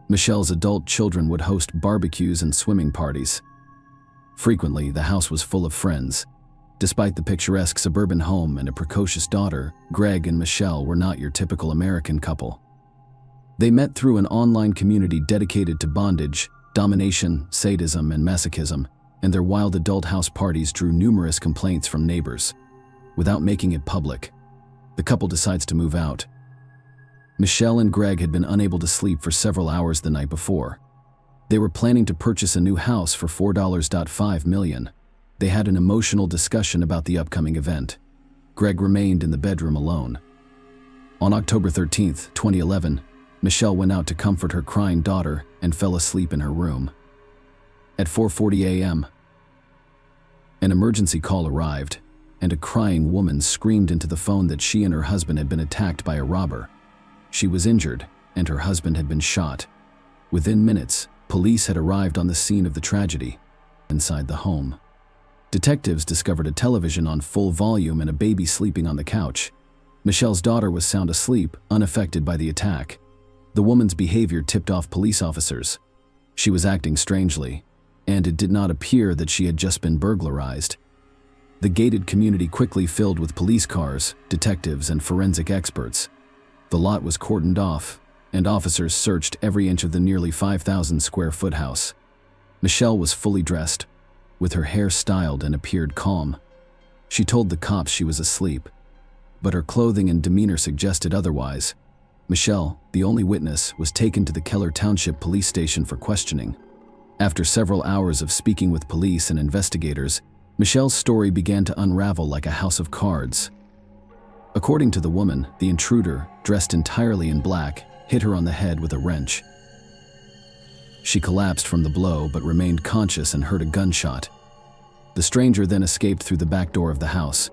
S1: Michelle's adult children would host barbecues and swimming parties. Frequently, the house was full of friends. Despite the picturesque suburban home and a precocious daughter, Greg and Michelle were not your typical American couple. They met through an online community dedicated to bondage, domination, sadism, and masochism, and their wild adult house parties drew numerous complaints from neighbors. Without making it public, the couple decides to move out. Michelle and Greg had been unable to sleep for several hours the night before. They were planning to purchase a new house for $4.5 million. They had an emotional discussion about the upcoming event. Greg remained in the bedroom alone. On October 13, 2011, Michelle went out to comfort her crying daughter and fell asleep in her room. At 4:40 a.m., an emergency call arrived, and a crying woman screamed into the phone that she and her husband had been attacked by a robber. She was injured, and her husband had been shot. Within minutes, police had arrived on the scene of the tragedy, inside the home. Detectives discovered a television on full volume and a baby sleeping on the couch. Michelle's daughter was sound asleep, unaffected by the attack. The woman's behavior tipped off police officers. She was acting strangely, and it did not appear that she had just been burglarized. The gated community quickly filled with police cars, detectives, and forensic experts. The lot was cordoned off, and officers searched every inch of the nearly 5,000 square foot house. Michelle was fully dressed, with her hair styled, and appeared calm. She told the cops she was asleep, but her clothing and demeanor suggested otherwise. Michelle, the only witness, was taken to the Keller Township Police Station for questioning. After several hours of speaking with police and investigators, Michelle's story began to unravel like a house of cards. According to the woman, the intruder, dressed entirely in black, hit her on the head with a wrench. She collapsed from the blow but remained conscious and heard a gunshot. The stranger then escaped through the back door of the house.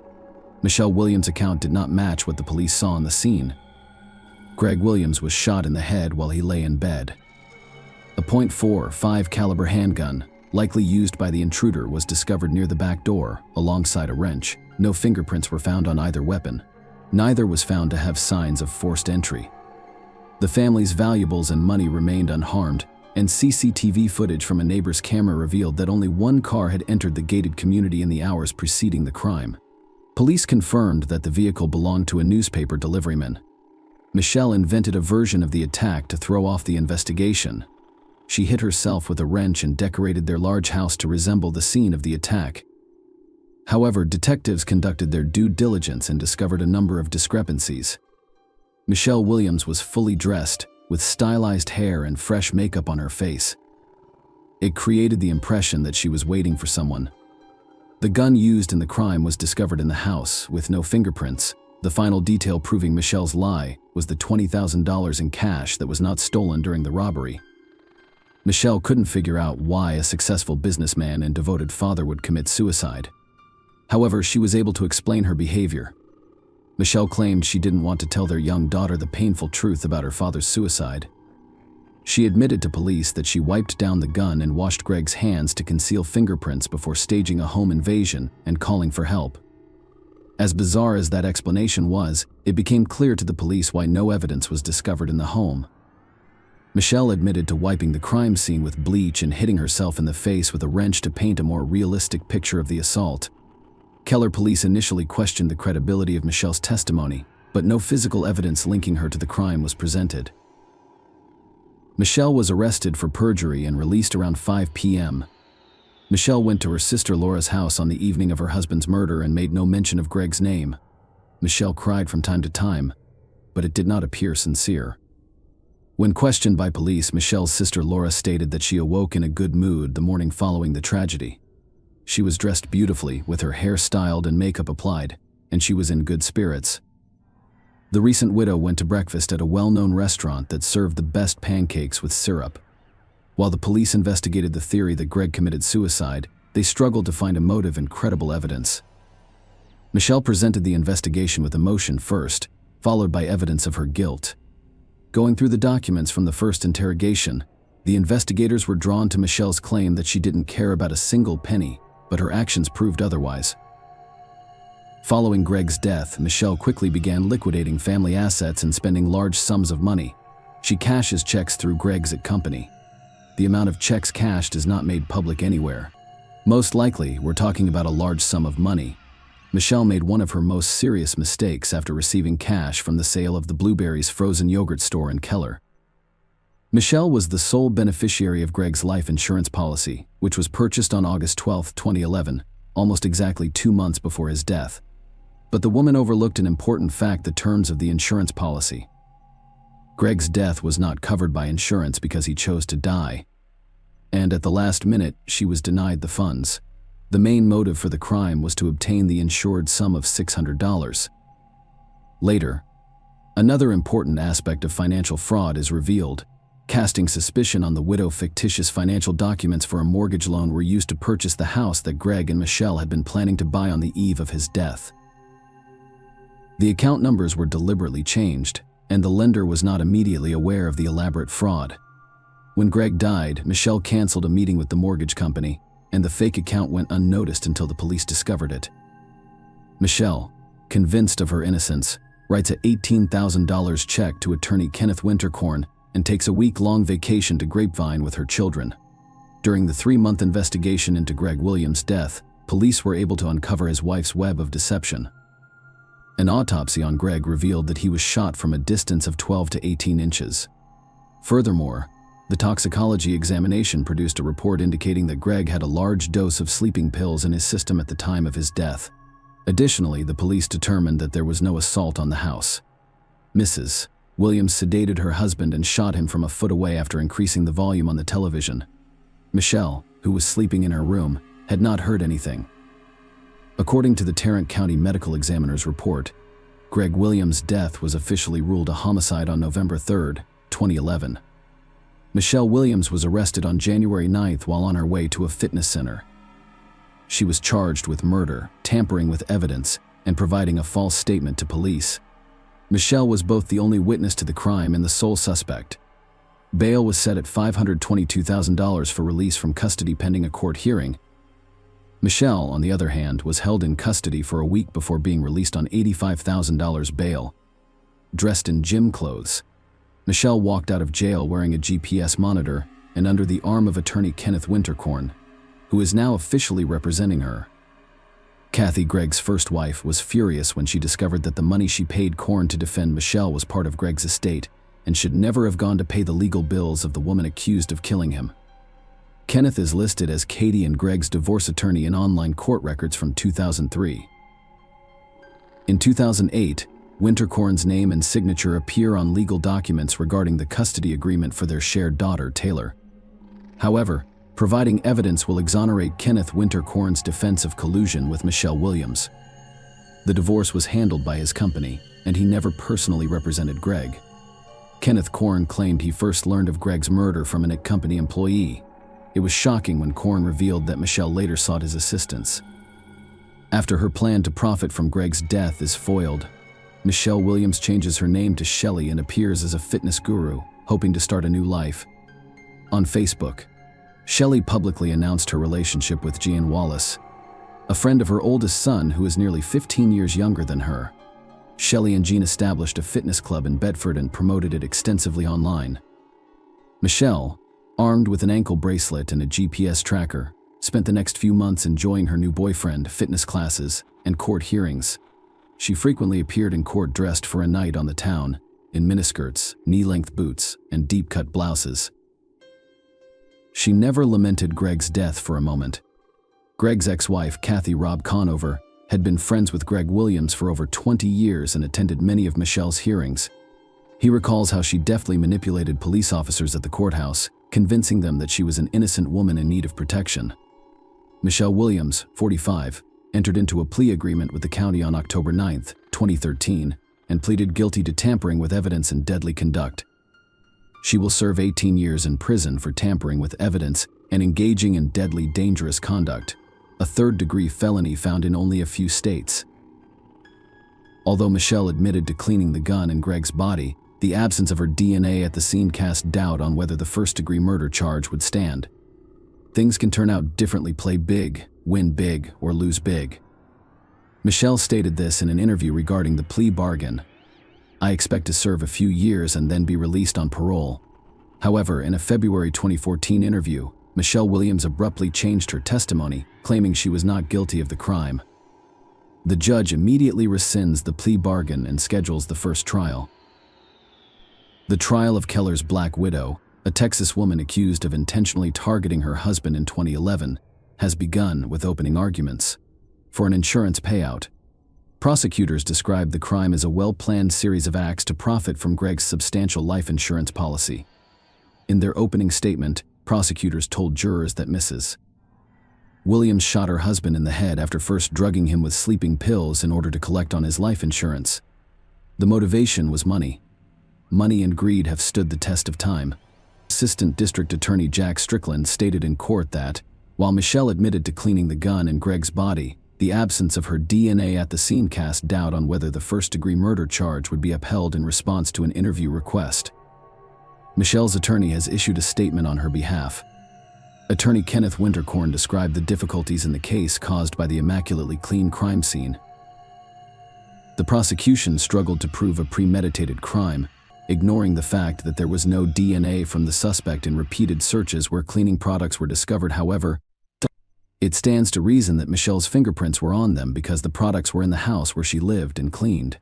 S1: Michelle Williams' account did not match what the police saw on the scene. Greg Williams was shot in the head while he lay in bed. A .45 caliber handgun, likely used by the intruder, was discovered near the back door, alongside a wrench. No fingerprints were found on either weapon. Neither was found to have signs of forced entry. The family's valuables and money remained unharmed, and CCTV footage from a neighbor's camera revealed that only one car had entered the gated community in the hours preceding the crime. Police confirmed that the vehicle belonged to a newspaper deliveryman. Michelle invented a version of the attack to throw off the investigation. She hit herself with a wrench and decorated their large house to resemble the scene of the attack. However, detectives conducted their due diligence and discovered a number of discrepancies. Michelle Williams was fully dressed, with stylized hair and fresh makeup on her face. It created the impression that she was waiting for someone. The gun used in the crime was discovered in the house, with no fingerprints. The final detail proving Michelle's lie was the $20,000 in cash that was not stolen during the robbery. Michelle couldn't figure out why a successful businessman and devoted father would commit suicide. However, she was able to explain her behavior. Michelle claimed she didn't want to tell their young daughter the painful truth about her father's suicide. She admitted to police that she wiped down the gun and washed Greg's hands to conceal fingerprints before staging a home invasion and calling for help. As bizarre as that explanation was, it became clear to the police why no evidence was discovered in the home. Michelle admitted to wiping the crime scene with bleach and hitting herself in the face with a wrench to paint a more realistic picture of the assault. Keller police initially questioned the credibility of Michelle's testimony, but no physical evidence linking her to the crime was presented. Michelle was arrested for perjury and released around 5 p.m. Michelle went to her sister Laura's house on the evening of her husband's murder and made no mention of Greg's name. Michelle cried from time to time, but it did not appear sincere. When questioned by police, Michelle's sister Laura stated that she awoke in a good mood the morning following the tragedy. She was dressed beautifully, with her hair styled and makeup applied, and she was in good spirits. The recent widow went to breakfast at a well-known restaurant that served the best pancakes with syrup. While the police investigated the theory that Greg committed suicide, they struggled to find a motive and credible evidence. Michelle presented the investigation with emotion first, followed by evidence of her guilt. Going through the documents from the first interrogation, the investigators were drawn to Michelle's claim that she didn't care about a single penny, but her actions proved otherwise. Following Greg's death, Michelle quickly began liquidating family assets and spending large sums of money. She cashes checks through Greg's company. The amount of checks cashed is not made public anywhere. Most likely, we're talking about a large sum of money. Michelle made one of her most serious mistakes after receiving cash from the sale of the Blueberries frozen yogurt store in Keller. Michelle was the sole beneficiary of Greg's life insurance policy, which was purchased on August 12, 2011, almost exactly 2 months before his death. But the woman overlooked an important fact: the terms of the insurance policy. Greg's death was not covered by insurance because he chose to die. And at the last minute, she was denied the funds. The main motive for the crime was to obtain the insured sum of $600. Later, another important aspect of financial fraud is revealed. Casting suspicion on the widow, fictitious financial documents for a mortgage loan were used to purchase the house that Greg and Michelle had been planning to buy on the eve of his death. The account numbers were deliberately changed. and the lender was not immediately aware of the elaborate fraud. When Greg died, Michelle canceled a meeting with the mortgage company, and the fake account went unnoticed until the police discovered it. Michelle, convinced of her innocence, writes a $18,000 check to attorney Kenneth Winterkorn and takes a week-long vacation to Grapevine with her children. During the 3-month investigation into Greg Williams' death, police were able to uncover his wife's web of deception. An autopsy on Greg revealed that he was shot from a distance of 12 to 18 inches. Furthermore, the toxicology examination produced a report indicating that Greg had a large dose of sleeping pills in his system at the time of his death. Additionally, the police determined that there was no assault on the house. Mrs. Williams sedated her husband and shot him from a foot away after increasing the volume on the television. Michelle, who was sleeping in her room, had not heard anything. According to the Tarrant County Medical Examiner's report, Greg Williams' death was officially ruled a homicide on November 3, 2011. Michelle Williams was arrested on January 9 while on her way to a fitness center. She was charged with murder, tampering with evidence, and providing a false statement to police. Michelle was both the only witness to the crime and the sole suspect. Bail was set at $522,000 for release from custody pending a court hearing. Michelle, on the other hand, was held in custody for a week before being released on $85,000 bail. Dressed in gym clothes, Michelle walked out of jail wearing a GPS monitor and under the arm of attorney Kenneth Winterkorn, who is now officially representing her. Kathy, Greg's first wife, was furious when she discovered that the money she paid Korn to defend Michelle was part of Greg's estate and should never have gone to pay the legal bills of the woman accused of killing him. Kenneth is listed as Katie and Greg's divorce attorney in online court records from 2003. In 2008, Winterkorn's name and signature appear on legal documents regarding the custody agreement for their shared daughter, Taylor. However, providing evidence will exonerate Kenneth Winterkorn's defense of collusion with Michelle Williams. The divorce was handled by his company, and he never personally represented Greg. Kenneth Korn claimed he first learned of Greg's murder from an company employee. It was shocking when Korn revealed that Michelle later sought his assistance. After her plan to profit from Greg's death is foiled, Michelle Williams changes her name to Shelley and appears as a fitness guru, hoping to start a new life. On Facebook, Shelley publicly announced her relationship with Gian Wallace, a friend of her oldest son who is nearly 15 years younger than her. Shelley and Jean established a fitness club in Bedford and promoted it extensively online. Michelle, armed with an ankle bracelet and a GPS tracker, spent the next few months enjoying her new boyfriend, fitness classes, and court hearings. She frequently appeared in court dressed for a night on the town, in miniskirts, knee-length boots, and deep-cut blouses. She never lamented Greg's death for a moment. Greg's ex-wife, Kathy Robb Conover, had been friends with Greg Williams for over 20 years and attended many of Michelle's hearings. He recalls how she deftly manipulated police officers at the courthouse, convincing them that she was an innocent woman in need of protection. Michelle Williams, 45, entered into a plea agreement with the county on October 9, 2013, and pleaded guilty to tampering with evidence and deadly conduct. She will serve 18 years in prison for tampering with evidence and engaging in deadly dangerous conduct, a third-degree felony found in only a few states. Although Michelle admitted to cleaning the gun in Greg's body, the absence of her DNA at the scene cast doubt on whether the first-degree murder charge would stand. Things can turn out differently: play big, win big, or lose big. Michelle stated this in an interview regarding the plea bargain. "I expect to serve a few years and then be released on parole." However, in a February 2014 interview, Michelle Williams abruptly changed her testimony, claiming she was not guilty of the crime. The judge immediately rescinds the plea bargain and schedules the first trial. The trial of Keller's Black Widow, a Texas woman accused of intentionally targeting her husband in 2011, has begun with opening arguments. For an insurance payout, prosecutors described the crime as a well-planned series of acts to profit from Greg's substantial life insurance policy. In their opening statement, prosecutors told jurors that Mrs. Williams shot her husband in the head after first drugging him with sleeping pills in order to collect on his life insurance. The motivation was money. Money and greed have stood the test of time. Assistant District Attorney Jack Strickland stated in court that, while Michelle admitted to cleaning the gun in Greg's body, The absence of her DNA at the scene cast doubt on whether the first-degree murder charge would be upheld in response to an interview request. Michelle's attorney has issued a statement on her behalf. Attorney Kenneth Winterkorn described the difficulties in the case caused by the immaculately clean crime scene. The prosecution struggled to prove a premeditated crime, ignoring the fact that there was no DNA from the suspect in repeated searches where cleaning products were discovered. However, it stands to reason that Michelle's fingerprints were on them because the products were in the house where she lived and cleaned.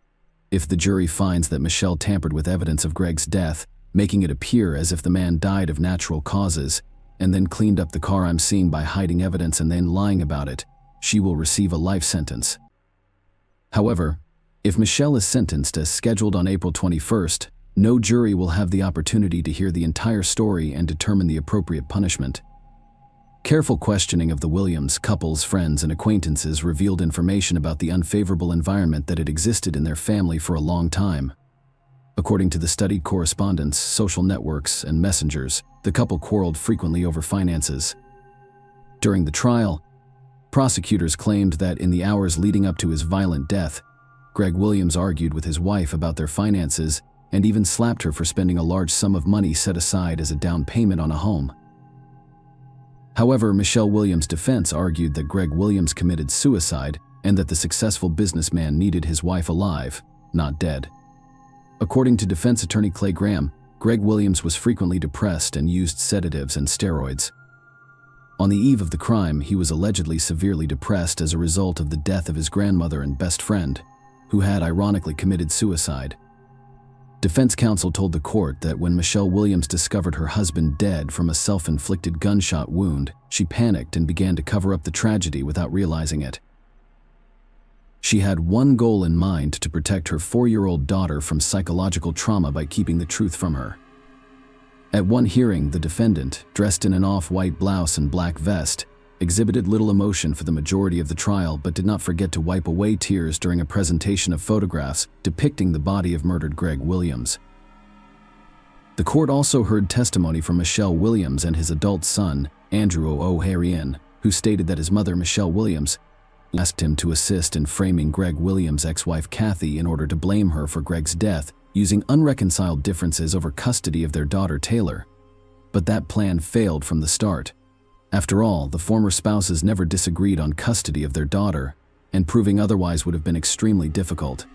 S1: If the jury finds that Michelle tampered with evidence of Greg's death, making it appear as if the man died of natural causes, and then cleaned up the car I'm seeing by hiding evidence and then lying about it, she will receive a life sentence. However, if Michelle is sentenced as scheduled on April 21st, no jury will have the opportunity to hear the entire story and determine the appropriate punishment. Careful questioning of the Williams couple's friends and acquaintances revealed information about the unfavorable environment that had existed in their family for a long time. According to the studied correspondence, social networks, and messengers, the couple quarreled frequently over finances. During the trial, prosecutors claimed that in the hours leading up to his violent death, Greg Williams argued with his wife about their finances and even slapped her for spending a large sum of money set aside as a down payment on a home. However, Michelle Williams' defense argued that Greg Williams committed suicide and that the successful businessman needed his wife alive, not dead. According to defense attorney Clay Graham, Greg Williams was frequently depressed and used sedatives and steroids. On the eve of the crime, he was allegedly severely depressed as a result of the death of his grandmother and best friend, who had ironically committed suicide. Defense counsel told the court that when Michelle Williams discovered her husband dead from a self-inflicted gunshot wound, she panicked and began to cover up the tragedy without realizing it. She had one goal in mind: to protect her 4-year-old daughter from psychological trauma by keeping the truth from her. At one hearing, the defendant, dressed in an off-white blouse and black vest, exhibited little emotion for the majority of the trial but did not forget to wipe away tears during a presentation of photographs depicting the body of murdered Greg Williams. The court also heard testimony from Michelle Williams and his adult son, Andrew O'Harian, who stated that his mother, Michelle Williams, asked him to assist in framing Greg Williams' ex-wife Kathy in order to blame her for Greg's death, using unreconciled differences over custody of their daughter Taylor. But that plan failed from the start. After all, the former spouses never disagreed on custody of their daughter, and proving otherwise would have been extremely difficult.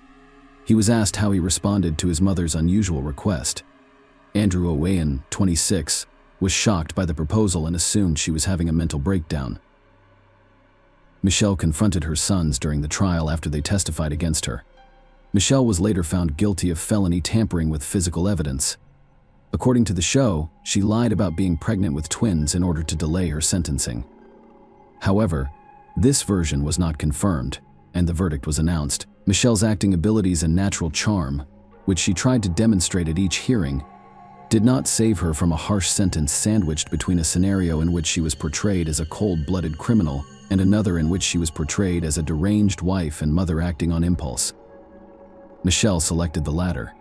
S1: He was asked how he responded to his mother's unusual request. Andrew O'Harian, 26, was shocked by the proposal and assumed she was having a mental breakdown. Michelle confronted her sons during the trial after they testified against her. Michelle was later found guilty of felony tampering with physical evidence. According to the show, she lied about being pregnant with twins in order to delay her sentencing. However, this version was not confirmed, and the verdict was announced. Michelle's acting abilities and natural charm, which she tried to demonstrate at each hearing, did not save her from a harsh sentence sandwiched between a scenario in which she was portrayed as a cold-blooded criminal and another in which she was portrayed as a deranged wife and mother acting on impulse. Michelle selected the latter.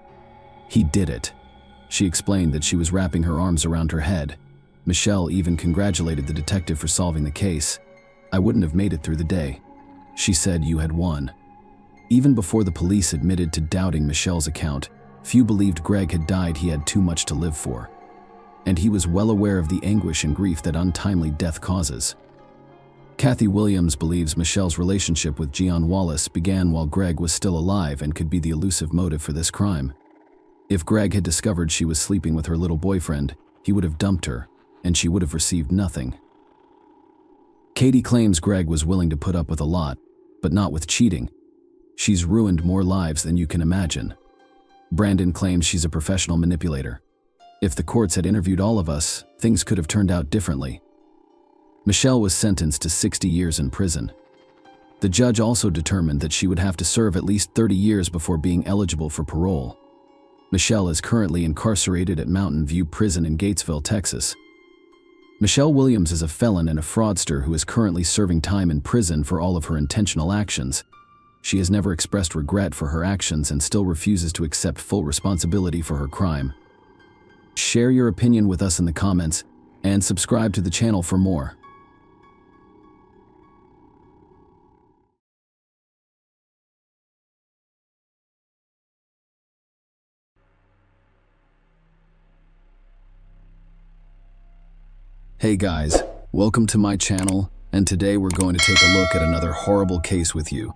S1: He did it. She explained that she was wrapping her arms around her head. Michelle even congratulated the detective for solving the case. "I wouldn't have made it through the day." She said, "You had won." Even before the police admitted to doubting Michelle's account, few believed Greg had died. He had too much to live for. And he was well aware of the anguish and grief that untimely death causes. Kathy Williams believes Michelle's relationship with Gian Wallace began while Greg was still alive and could be the elusive motive for this crime. If Greg had discovered she was sleeping with her little boyfriend, he would have dumped her, and she would have received nothing. Katie claims Greg was willing to put up with a lot, but not with cheating. She's ruined more lives than you can imagine. Brandon claims she's a professional manipulator. If the courts had interviewed all of us, things could have turned out differently. Michelle was sentenced to 60 years in prison. The judge also determined that she would have to serve at least 30 years before being eligible for parole. Michelle is currently incarcerated at Mountain View Prison in Gatesville, Texas. Michelle Williams is a felon and a fraudster who is currently serving time in prison for all of her intentional actions. She has never expressed regret for her actions and still refuses to accept full responsibility for her crime. Share your opinion with us in the comments and subscribe to the channel for more. Hey guys, welcome to my channel, and today we're going to take a look at another horrible case with you.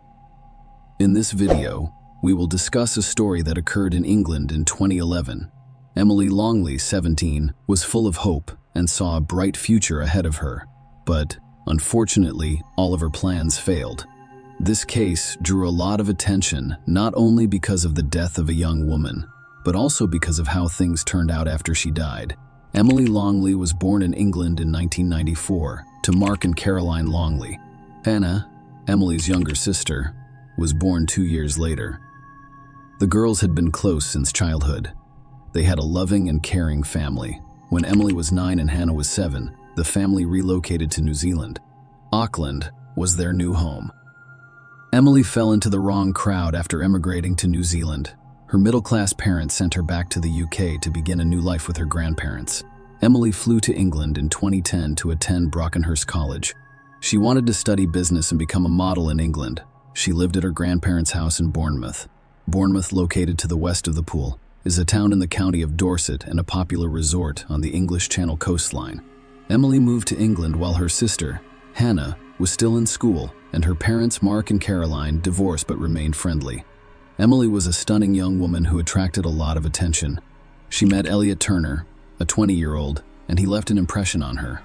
S1: In this video, we will discuss a story that occurred in England in 2011. Emily Longley, 17, was full of hope and saw a bright future ahead of her. But, unfortunately, all of her plans failed. This case drew a lot of attention, not only because of the death of a young woman, but also because of how things turned out after she died. Emily Longley was born in England in 1994 to Mark and Caroline Longley. Hannah, Emily's younger sister, was born 2 years later. The girls had been close since childhood. They had a loving and caring family. When Emily was 9 and Hannah was 7, the family relocated to New Zealand. Auckland was their new home. Emily fell into the wrong crowd after emigrating to New Zealand. Her middle-class parents sent her back to the UK to begin a new life with her grandparents. Emily flew to England in 2010 to attend Brockenhurst College. She wanted to study business and become a model in England. She lived at her grandparents' house in Bournemouth. Bournemouth, located to the west of the Pool, is a town in the county of Dorset and a popular resort on the English Channel coastline. Emily moved to England while her sister, Hannah, was still in school, and her parents, Mark and Caroline, divorced but remained friendly. Emily was a stunning young woman who attracted a lot of attention. She met Elliot Turner, a 20-year-old, and he left an impression on her.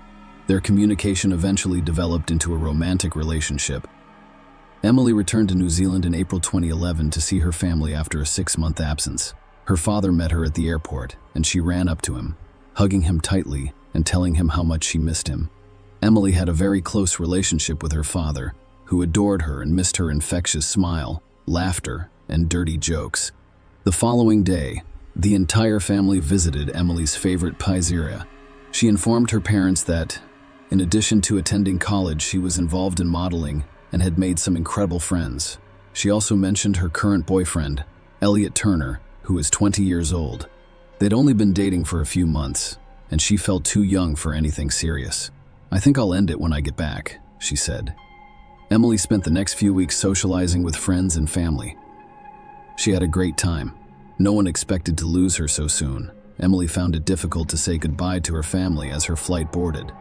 S1: Their communication eventually developed into a romantic relationship. Emily returned to New Zealand in April 2011 to see her family after a 6-month absence. Her father met her at the airport, and she ran up to him, hugging him tightly and telling him how much she missed him. Emily had a very close relationship with her father, who adored her and missed her infectious smile, laughter, and dirty jokes. The following day, the entire family visited Emily's favorite pizzeria. She informed her parents that, in addition to attending college, she was involved in modeling and had made some incredible friends. She also mentioned her current boyfriend, Elliot Turner, who is 20 years old. They'd only been dating for a few months, and she felt too young for anything serious. "I think I'll end it when I get back," she said. Emily spent the next few weeks socializing with friends and family. She had a great time. No one expected to lose her so soon. Emily found it difficult to say goodbye to her family as her flight boarded.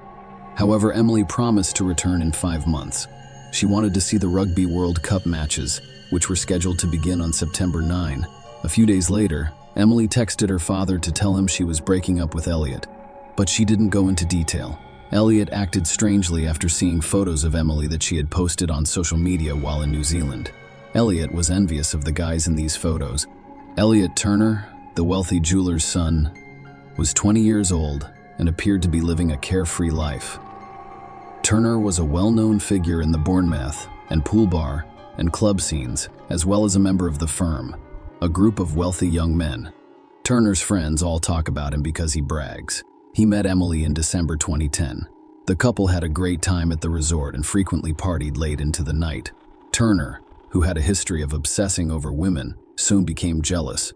S1: However, Emily promised to return in 5 months. She wanted to see the Rugby World Cup matches, which were scheduled to begin on September 9. A few days later, Emily texted her father to tell him she was breaking up with Elliot, but she didn't go into detail. Elliot acted strangely after seeing photos of Emily that she had posted on social media while in New Zealand. Elliot was envious of the guys in these photos. Elliot Turner, the wealthy jeweler's son, was 20 years old and appeared to be living a carefree life. Turner was a well-known figure in the Bournemouth and pool bar and club scenes, as well as a member of the firm, a group of wealthy young men. Turner's friends all talk about him because he brags. He met Emily in December 2010. The couple had a great time at the resort and frequently partied late into the night. Turner, who had a history of obsessing over women, soon became jealous.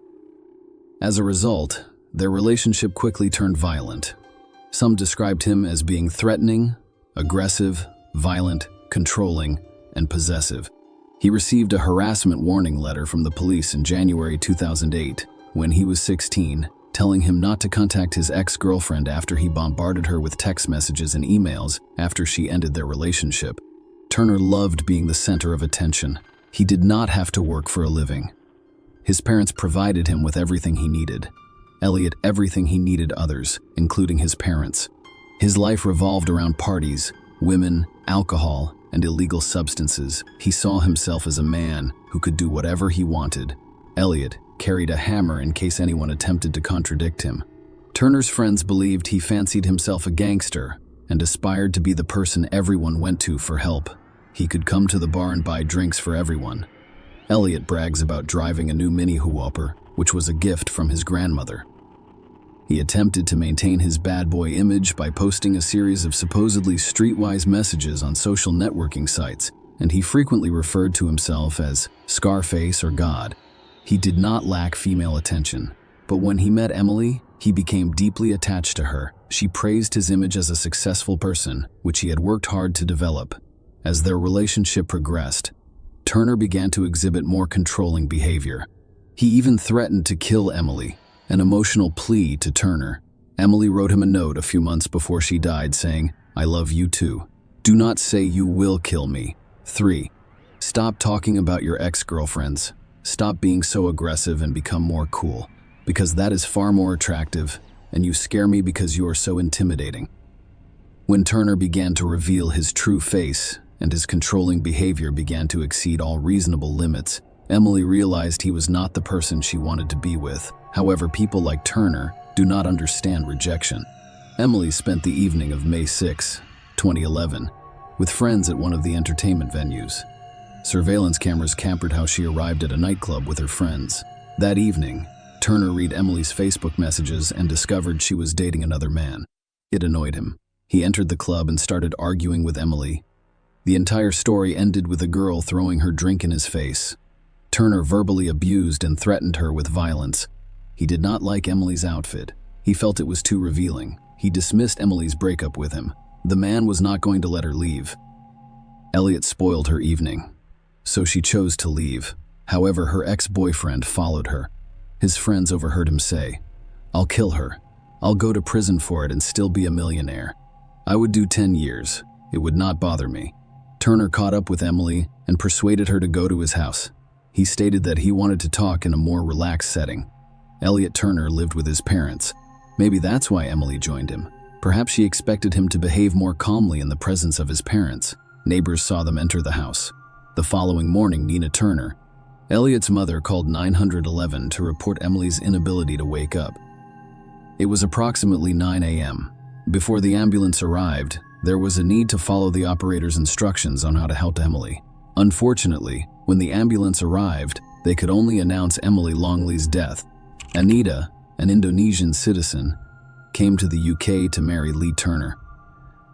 S1: As a result, their relationship quickly turned violent. Some described him as being threatening, aggressive, violent, controlling, and possessive. He received a harassment warning letter from the police in January 2008, when he was 16, telling him not to contact his ex-girlfriend after he bombarded her with text messages and emails after she ended their relationship. Turner loved being the center of attention. He did not have to work for a living. His parents provided him with everything he needed. Elliot everything he needed others, including his parents. His life revolved around parties, women, alcohol, and illegal substances. He saw himself as a man who could do whatever he wanted. Elliot carried a hammer in case anyone attempted to contradict him. Turner's friends believed he fancied himself a gangster and aspired to be the person everyone went to for help. He could come to the bar and buy drinks for everyone. Elliot brags about driving a new Mini Whopper, which was a gift from his grandmother. He attempted to maintain his bad boy image by posting a series of supposedly streetwise messages on social networking sites, and he frequently referred to himself as Scarface or God. He did not lack female attention, but when he met Emily, he became deeply attached to her. She praised his image as a successful person, which he had worked hard to develop. As their relationship progressed, Turner began to exhibit more controlling behavior. He even threatened to kill Emily, an emotional plea to Turner. Emily wrote him a note a few months before she died saying, "I love you too. Do not say you will kill me." 3. Stop talking about your ex-girlfriends. Stop being so aggressive and become more cool, because that is far more attractive, and you scare me because you are so intimidating. When Turner began to reveal his true face and his controlling behavior began to exceed all reasonable limits, Emily realized he was not the person she wanted to be with. However, people like Turner do not understand rejection. Emily spent the evening of May 6, 2011, with friends at one of the entertainment venues. Surveillance cameras captured how she arrived at a nightclub with her friends. That evening, Turner read Emily's Facebook messages and discovered she was dating another man. It annoyed him. He entered the club and started arguing with Emily. The entire story ended with a girl throwing her drink in his face. Turner verbally abused and threatened her with violence. He did not like Emily's outfit. He felt it was too revealing. He dismissed Emily's breakup with him. The man was not going to let her leave. Elliot spoiled her evening, so she chose to leave. However, her ex-boyfriend followed her. His friends overheard him say, "I'll kill her. I'll go to prison for it and still be a millionaire. I would do 10 years. It would not bother me." Turner caught up with Emily and persuaded her to go to his house. He stated that he wanted to talk in a more relaxed setting. Elliot Turner lived with his parents. Maybe that's why Emily joined him. Perhaps she expected him to behave more calmly in the presence of his parents. Neighbors saw them enter the house. The following morning, Nina Turner, Elliot's mother, called 911 to report Emily's inability to wake up. It was approximately 9 a.m. Before the ambulance arrived, there was a need to follow the operator's instructions on how to help Emily. Unfortunately, when the ambulance arrived, they could only announce Emily Longley's death. Anita, an Indonesian citizen, came to the UK to marry Lee Turner.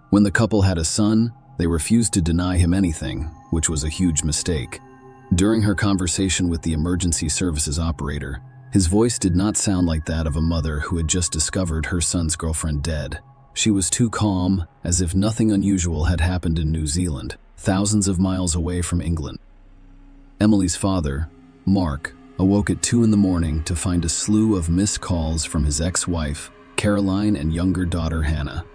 S1: When the couple had a son, they refused to deny him anything, which was a huge mistake. During her conversation with the emergency services operator, his voice did not sound like that of a mother who had just discovered her son's girlfriend dead. She was too calm, as if nothing unusual had happened in New Zealand, thousands of miles away from England. Emily's father, Mark, awoke at 2 in the morning to find a slew of missed calls from his ex-wife, Caroline, and younger daughter, Hannah.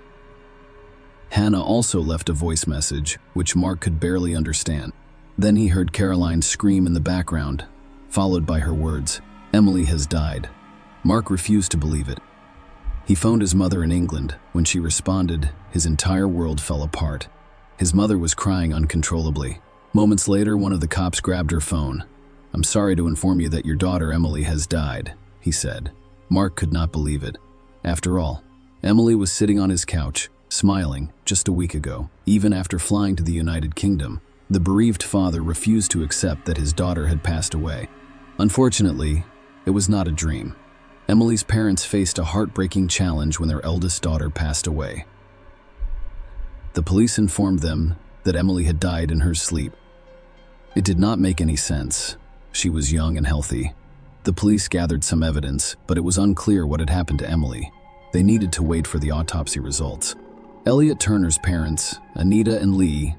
S1: Hannah also left a voice message, which Mark could barely understand. Then he heard Caroline scream in the background, followed by her words, "Emily has died." Mark refused to believe it. He phoned his mother in England. When she responded, his entire world fell apart. His mother was crying uncontrollably. Moments later, one of the cops grabbed her phone. "I'm sorry to inform you that your daughter Emily has died," he said. Mark could not believe it. After all, Emily was sitting on his couch, smiling, just a week ago. Even after flying to the United Kingdom, the bereaved father refused to accept that his daughter had passed away. Unfortunately, it was not a dream. Emily's parents faced a heartbreaking challenge when their eldest daughter passed away. The police informed them that Emily had died in her sleep. It did not make any sense. She was young and healthy. The police gathered some evidence, but it was unclear what had happened to Emily. They needed to wait for the autopsy results. Elliot Turner's parents, Anita and Lee,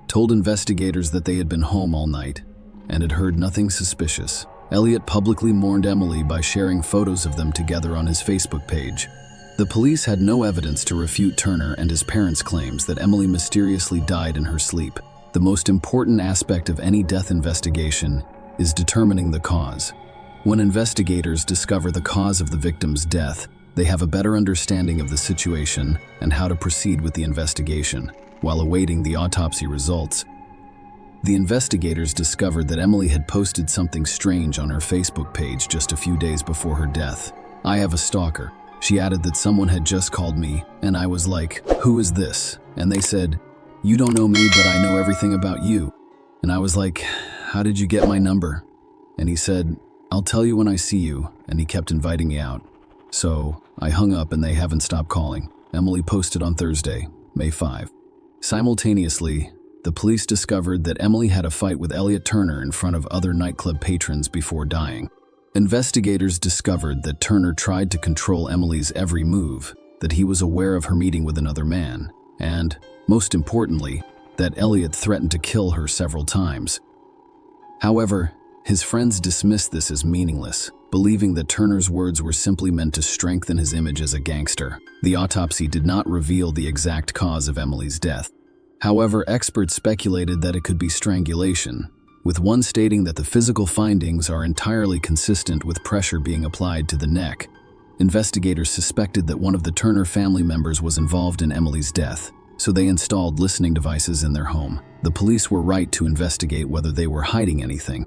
S1: told investigators that they had been home all night and had heard nothing suspicious. Elliot publicly mourned Emily by sharing photos of them together on his Facebook page. The police had no evidence to refute Turner and his parents' claims that Emily mysteriously died in her sleep. The most important aspect of any death investigation is determining the cause. When investigators discover the cause of the victim's death, they have a better understanding of the situation and how to proceed with the investigation. While awaiting the autopsy results, the investigators discovered that Emily had posted something strange on her Facebook page just a few days before her death. "I have a stalker." She added that someone had just called me, and I was like, "Who is this?" And they said, "You don't know me, but I know everything about you." And I was like, "How did you get my number?" And he said, "I'll tell you when I see you," and he kept inviting me out. So I hung up and they haven't stopped calling. Emily posted on Thursday, May 5. Simultaneously, the police discovered that Emily had a fight with Elliot Turner in front of other nightclub patrons before dying. Investigators discovered that Turner tried to control Emily's every move, that he was aware of her meeting with another man, and, most importantly, that Elliot threatened to kill her several times. However, his friends dismissed this as meaningless. believing that Turner's words were simply meant to strengthen his image as a gangster. The autopsy did not reveal the exact cause of Emily's death. However, experts speculated that it could be strangulation, with one stating that the physical findings are entirely consistent with pressure being applied to the neck. Investigators suspected that one of the Turner family members was involved in Emily's death, so they installed listening devices in their home. The police were right to investigate whether they were hiding anything.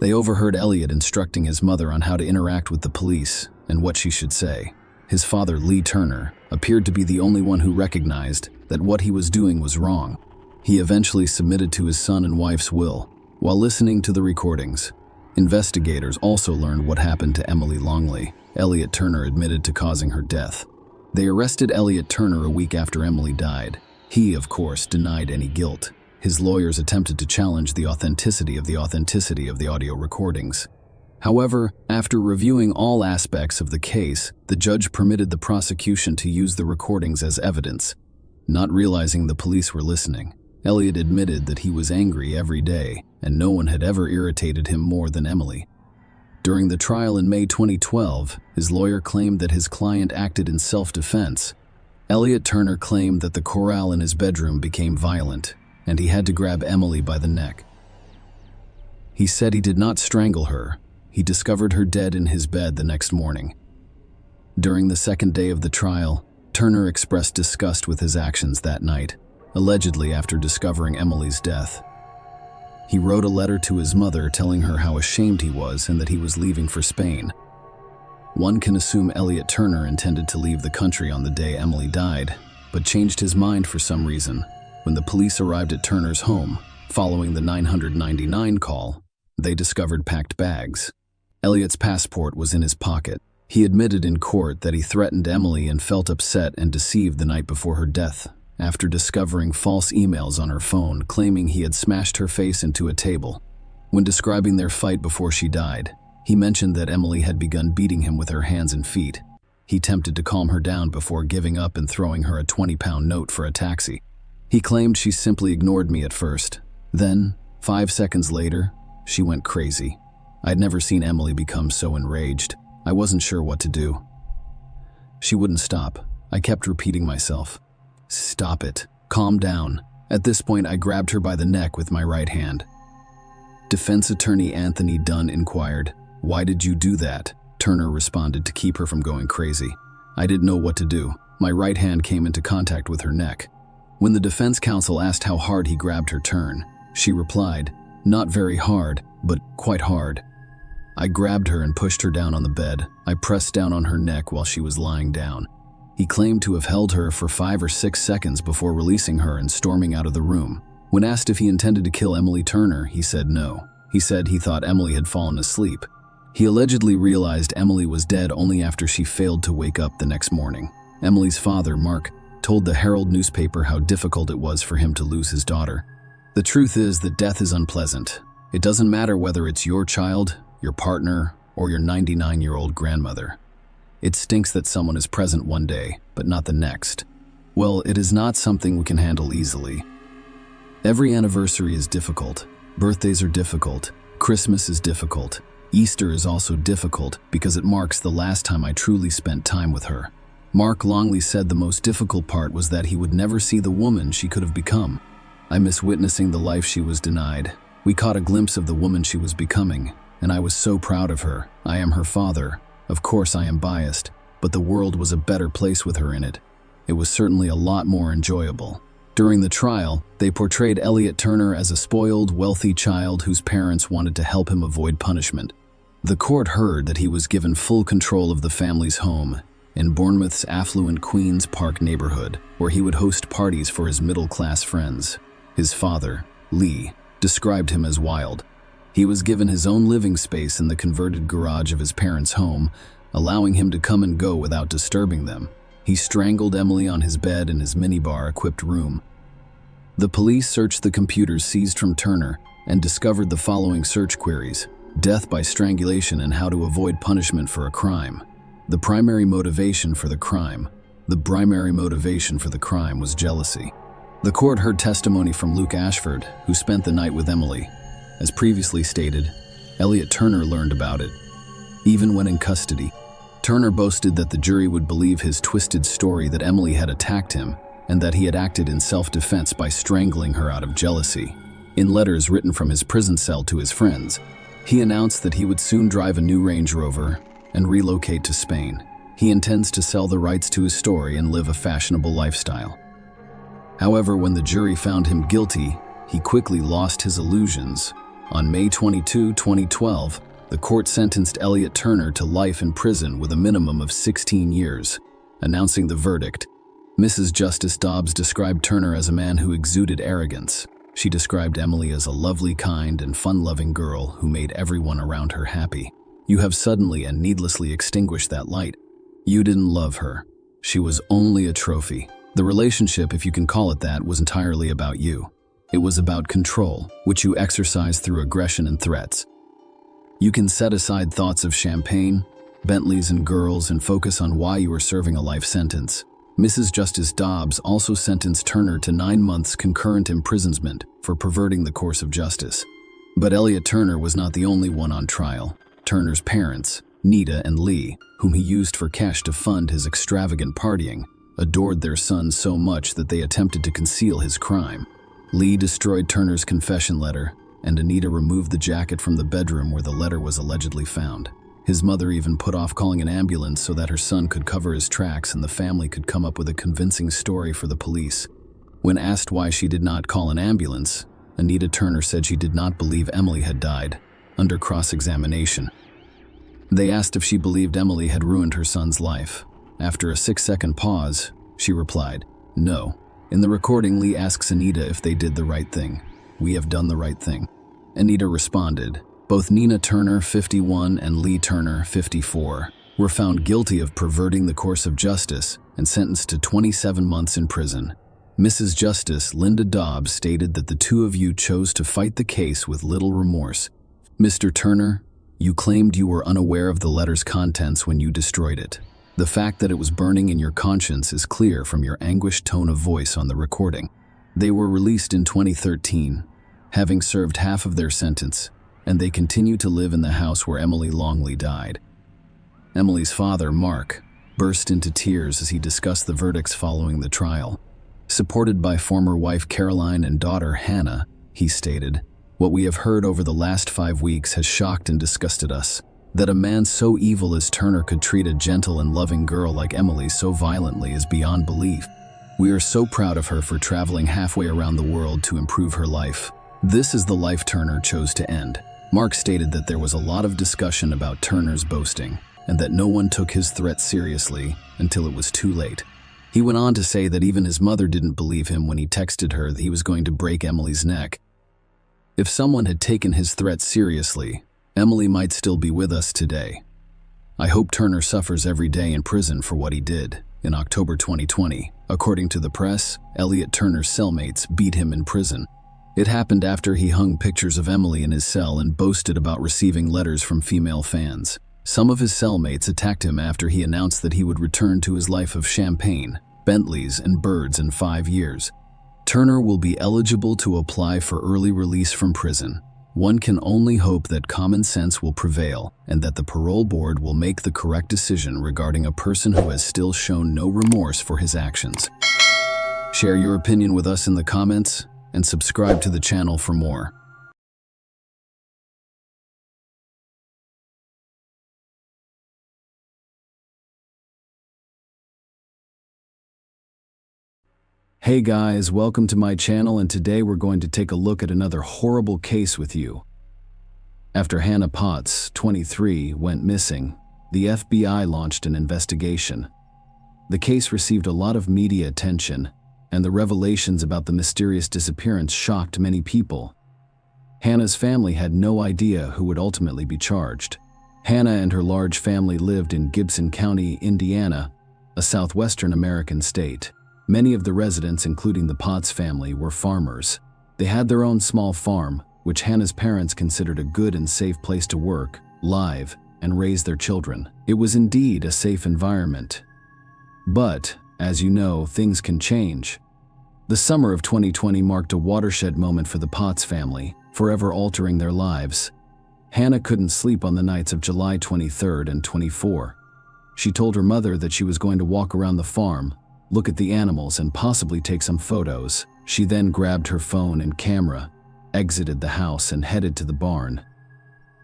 S1: They overheard Elliot instructing his mother on how to interact with the police and what she should say. His father, Lee Turner, appeared to be the only one who recognized that what he was doing was wrong. He eventually submitted to his son and wife's will. While listening to the recordings, investigators also learned what happened to Emily Longley. Elliot Turner admitted to causing her death. They arrested Elliot Turner a week after Emily died. He, of course, denied any guilt. His lawyers attempted to challenge the authenticity of the audio recordings. However, after reviewing all aspects of the case, the judge permitted the prosecution to use the recordings as evidence. Not realizing the police were listening, Elliot admitted that he was angry every day, and no one had ever irritated him more than Emily. During the trial in May 2012, his lawyer claimed that his client acted in self-defense. Elliot Turner claimed that the corral in his bedroom became violent, and he had to grab Emily by the neck. He said he did not strangle her. He discovered her dead in his bed the next morning. During the second day of the trial, Turner expressed disgust with his actions that night, allegedly after discovering Emily's death. He wrote a letter to his mother telling her how ashamed he was and that he was leaving for Spain. One can assume Elliot Turner intended to leave the country on the day Emily died, but changed his mind for some reason. When the police arrived at Turner's home, following the 999 call, they discovered packed bags. Elliot's passport was in his pocket. He admitted in court that he threatened Emily and felt upset and deceived the night before her death, after discovering false emails on her phone claiming he had smashed her face into a table. When describing their fight before she died, he mentioned that Emily had begun beating him with her hands and feet. He attempted to calm her down before giving up and throwing her a 20-pound note for a taxi. He claimed she simply ignored me at first. Then, 5 seconds later, she went crazy. I'd never seen Emily become so enraged. I wasn't sure what to do. She wouldn't stop. I kept repeating myself, "Stop it. Calm down." At this point, I grabbed her by the neck with my right hand. Defense attorney Anthony Dunn inquired, "Why did you do that?" Turner responded, "To keep her from going crazy. I didn't know what to do. My right hand came into contact with her neck." When the defense counsel asked how hard he grabbed her turn, she replied, "Not very hard, but quite hard." I grabbed her and pushed her down on the bed. I pressed down on her neck while she was lying down. He claimed to have held her for 5 or 6 seconds before releasing her and storming out of the room. When asked if he intended to kill Emily Turner, he said no. He said he thought Emily had fallen asleep. He allegedly realized Emily was dead only after she failed to wake up the next morning. Emily's father, Mark, told the Herald newspaper how difficult it was for him to lose his daughter. "The truth is that death is unpleasant. It doesn't matter whether it's your child, your partner, or your 99-year-old grandmother. It stinks that someone is present one day, but not the next. Well, it is not something we can handle easily. Every anniversary is difficult. Birthdays are difficult. Christmas is difficult. Easter is also difficult because it marks the last time I truly spent time with her." Mark Longley said the most difficult part was that he would never see the woman she could have become. "I miss witnessing the life she was denied. We caught a glimpse of the woman she was becoming, and I was so proud of her. I am her father. Of course I am biased, but the world was a better place with her in it. It was certainly a lot more enjoyable." During the trial, they portrayed Elliot Turner as a spoiled, wealthy child whose parents wanted to help him avoid punishment. The court heard that he was given full control of the family's home in Bournemouth's affluent Queen's Park neighborhood, where he would host parties for his middle-class friends. His father, Lee, described him as wild. He was given his own living space in the converted garage of his parents' home, allowing him to come and go without disturbing them. He strangled Emily on his bed in his minibar-equipped room. The police searched the computers seized from Turner and discovered the following search queries: death by strangulation and how to avoid punishment for a crime. The primary motivation for the crime was jealousy. The court heard testimony from Luke Ashford, who spent the night with Emily. As previously stated, Elliot Turner learned about it. even when in custody. Turner boasted that the jury would believe his twisted story that Emily had attacked him and that he had acted in self-defense by strangling her out of jealousy. In letters written from his prison cell to his friends, he announced that he would soon drive a new Range Rover and relocate to Spain. He intends to sell the rights to his story and live a fashionable lifestyle. However, when the jury found him guilty, he quickly lost his illusions. On May 22, 2012, the court sentenced Elliot Turner to life in prison with a minimum of 16 years. Announcing the verdict, Mrs. Justice Dobbs described Turner as a man who exuded arrogance. She described Emily as a lovely, kind, and fun-loving girl who made everyone around her happy. You have suddenly and needlessly extinguished that light. You didn't love her. She was only a trophy. The relationship, if you can call it that, was entirely about you. It was about control, which you exercised through aggression and threats. You can set aside thoughts of champagne, Bentleys, and girls and focus on why you are serving a life sentence. Mrs. Justice Dobbs also sentenced Turner to 9 months concurrent imprisonment for perverting the course of justice. But Elliot Turner was not the only one on trial. Turner's parents, Nita and Lee, whom he used for cash to fund his extravagant partying, adored their son so much that they attempted to conceal his crime. Lee destroyed Turner's confession letter, and Anita removed the jacket from the bedroom where the letter was allegedly found. His mother even put off calling an ambulance so that her son could cover his tracks and the family could come up with a convincing story for the police. When asked why she did not call an ambulance, Anita Turner said she did not believe Emily had died. Under cross-examination, they asked if she believed Emily had ruined her son's life. After a 6-second pause, she replied, "No." In the recording, Lee asks Anita if they did the right thing. "We have done the right thing." Anita responded. Both Nina Turner, 51, and Lee Turner, 54, were found guilty of perverting the course of justice and sentenced to 27 months in prison. Mrs. Justice Linda Dobbs stated that the two of you chose to fight the case with little remorse. Mr. Turner, you claimed you were unaware of the letter's contents when you destroyed it. The fact that it was burning in your conscience is clear from your anguished tone of voice on the recording. They were released in 2013, having served half of their sentence, and they continue to live in the house where Emily Longley died. Emily's father, Mark, burst into tears as he discussed the verdicts following the trial. Supported by former wife Caroline and daughter Hannah, he stated, "What we have heard over the last 5 weeks has shocked and disgusted us. That a man so evil as Turner could treat a gentle and loving girl like Emily so violently is beyond belief. We are so proud of her for traveling halfway around the world to improve her life. This is the life Turner chose to end." Mark stated that there was a lot of discussion about Turner's boasting, and that no one took his threats seriously until it was too late. He went on to say that even his mother didn't believe him when he texted her that he was going to break Emily's neck. If someone had taken his threats seriously, Emily might still be with us today. I hope Turner suffers every day in prison for what he did. In October 2020, according to the press, Elliot Turner's cellmates beat him in prison. It happened after he hung pictures of Emily in his cell and boasted about receiving letters from female fans. Some of his cellmates attacked him after he announced that he would return to his life of champagne, Bentleys, and birds in 5 years. Turner will be eligible to apply for early release from prison. One can only hope that common sense will prevail and that the parole board will make the correct decision regarding a person who has still shown no remorse for his actions. Share your opinion with us in the comments and subscribe to the channel for more. Hey guys, welcome to my channel, and today we're going to take a look at another horrible case with you. After Hannah Potts, 23, went missing, the FBI launched an investigation. The case received a lot of media attention, and the revelations about the mysterious disappearance shocked many people. Hannah's family had no idea who would ultimately be charged. Hannah and her large family lived in Gibson County, Indiana, a southwestern American state. Many of the residents, including the Potts family, were farmers. They had their own small farm, which Hannah's parents considered a good and safe place to work, live, and raise their children. It was indeed a safe environment. But, as you know, things can change. The summer of 2020 marked a watershed moment for the Potts family, forever altering their lives. Hannah couldn't sleep on the nights of July 23rd and 24. She told her mother that she was going to walk around the farm, look at the animals, and possibly take some photos. She then grabbed her phone and camera, exited the house, and headed to the barn.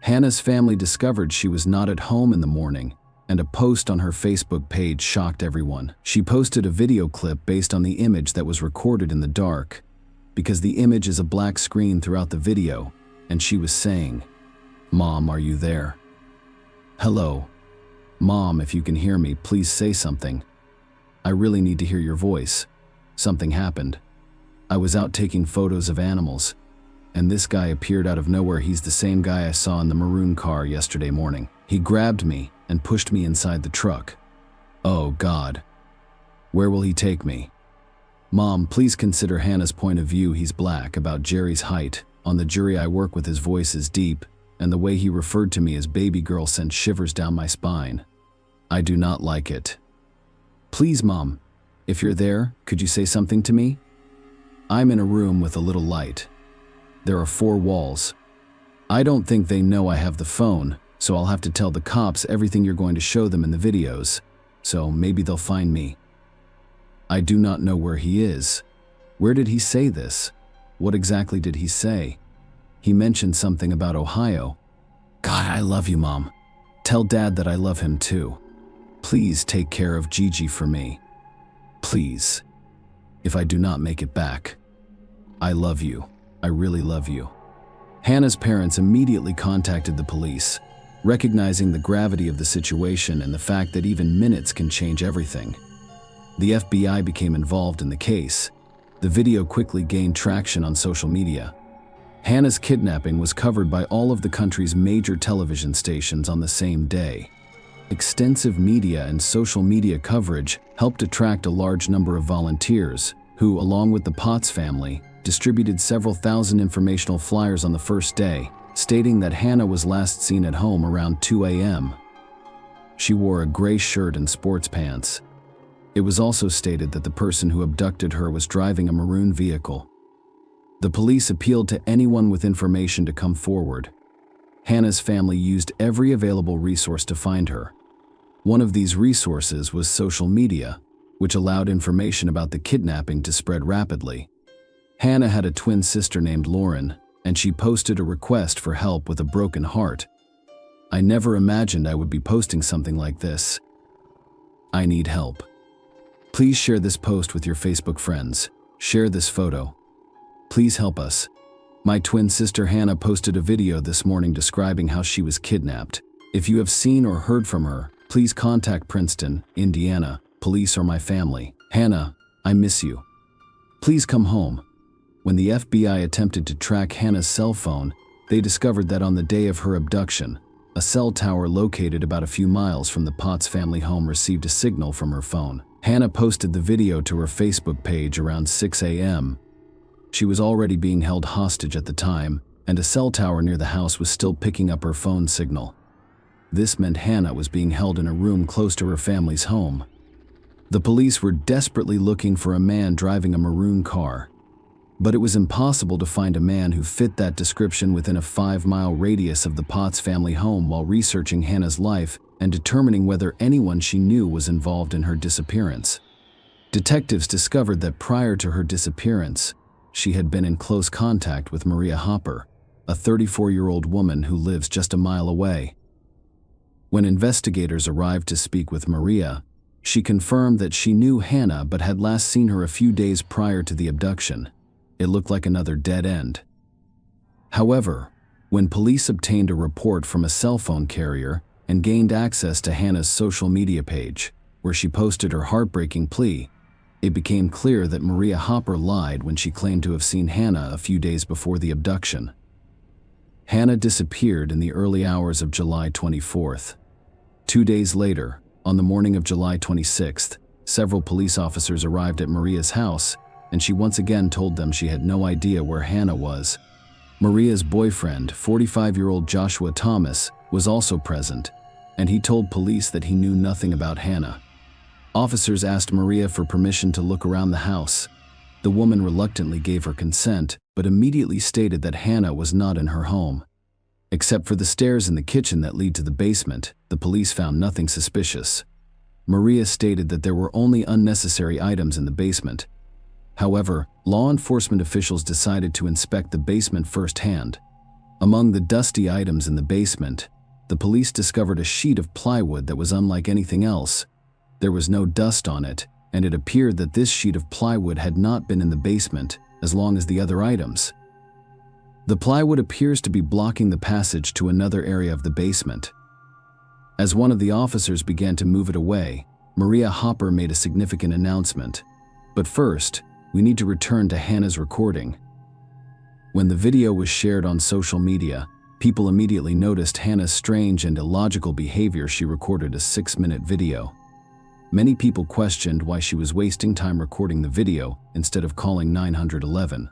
S1: Hannah's family discovered she was not at home in the morning, and a post on her Facebook page shocked everyone. She posted a video clip based on the image that was recorded in the dark, because the image is a black screen throughout the video, and she was saying, "Mom, are you there? Hello. Mom, if you can hear me, please say something. I really need to hear your voice. Something happened. I was out taking photos of animals, and this guy appeared out of nowhere. He's the same guy I saw in the maroon car yesterday morning. He grabbed me and pushed me inside the truck. Oh God. Where will he take me? Mom, please consider Hannah's point of view. He's black, about Jerry's height. On the jury I work with, his voice is deep, and the way he referred to me as baby girl sent shivers down my spine. I do not like it. Please, Mom, if you're there, could you say something to me? I'm in a room with a little light. There are 4 walls. I don't think they know I have the phone, so I'll have to tell the cops everything you're going to show them in the videos, so maybe they'll find me. I do not know where he is. Where did he say this? What exactly did he say? He mentioned something about Ohio. God, I love you, Mom. Tell Dad that I love him too. Please take care of Gigi for me. Please. If I do not make it back. I love you. I really love you. Hannah's parents immediately contacted the police, recognizing the gravity of the situation and the fact that even minutes can change everything. The FBI became involved in the case. The video quickly gained traction on social media. Hannah's kidnapping was covered by all of the country's major television stations on the same day. Extensive media and social media coverage helped attract a large number of volunteers who, along with the Potts family, distributed several thousand informational flyers on the first day, stating that Hannah was last seen at home around 2 a.m. She wore a gray shirt and sports pants. It was also stated that the person who abducted her was driving a maroon vehicle. The police appealed to anyone with information to come forward. Hannah's family used every available resource to find her. One of these resources was social media, which allowed information about the kidnapping to spread rapidly. Hannah had a twin sister named Lauren, and she posted a request for help with a broken heart. I never imagined I would be posting something like this. I need help. Please share this post with your Facebook friends. Share this photo. Please help us. My twin sister Hannah posted a video this morning describing how she was kidnapped. If you have seen or heard from her, please contact Princeton, Indiana, police or my family. Hannah, I miss you. Please come home. When the FBI attempted to track Hannah's cell phone, they discovered that on the day of her abduction, a cell tower located about a few miles from the Potts family home received a signal from her phone. Hannah posted the video to her Facebook page around 6 a.m. She was already being held hostage at the time, and a cell tower near the house was still picking up her phone signal. This meant Hannah was being held in a room close to her family's home. The police were desperately looking for a man driving a maroon car, but it was impossible to find a man who fit that description within a 5-mile radius of the Potts family home while researching Hannah's life and determining whether anyone she knew was involved in her disappearance. Detectives discovered that prior to her disappearance, she had been in close contact with Maria Hopper, a 34-year-old woman who lives just a mile away. When investigators arrived to speak with Maria, she confirmed that she knew Hannah but had last seen her a few days prior to the abduction. It looked like another dead end. However, when police obtained a report from a cell phone carrier and gained access to Hannah's social media page, where she posted her heartbreaking plea, it became clear that Maria Hopper lied when she claimed to have seen Hannah a few days before the abduction. Hannah disappeared in the early hours of July 24th. 2 days later, on the morning of July 26th, several police officers arrived at Maria's house, and she once again told them she had no idea where Hannah was. Maria's boyfriend, 45-year-old Joshua Thomas, was also present, and he told police that he knew nothing about Hannah. Officers asked Maria for permission to look around the house. The woman reluctantly gave her consent, but immediately stated that Hannah was not in her home. Except for the stairs in the kitchen that lead to the basement, the police found nothing suspicious. Maria stated that there were only unnecessary items in the basement. However, law enforcement officials decided to inspect the basement firsthand. Among the dusty items in the basement, the police discovered a sheet of plywood that was unlike anything else. There was no dust on it, and it appeared that this sheet of plywood had not been in the basement as long as the other items. The plywood appears to be blocking the passage to another area of the basement. As one of the officers began to move it away, Maria Hopper made a significant announcement. But first, we need to return to Hannah's recording. When the video was shared on social media, people immediately noticed Hannah's strange and illogical behavior. She recorded a 6-minute video. Many people questioned why she was wasting time recording the video instead of calling 911.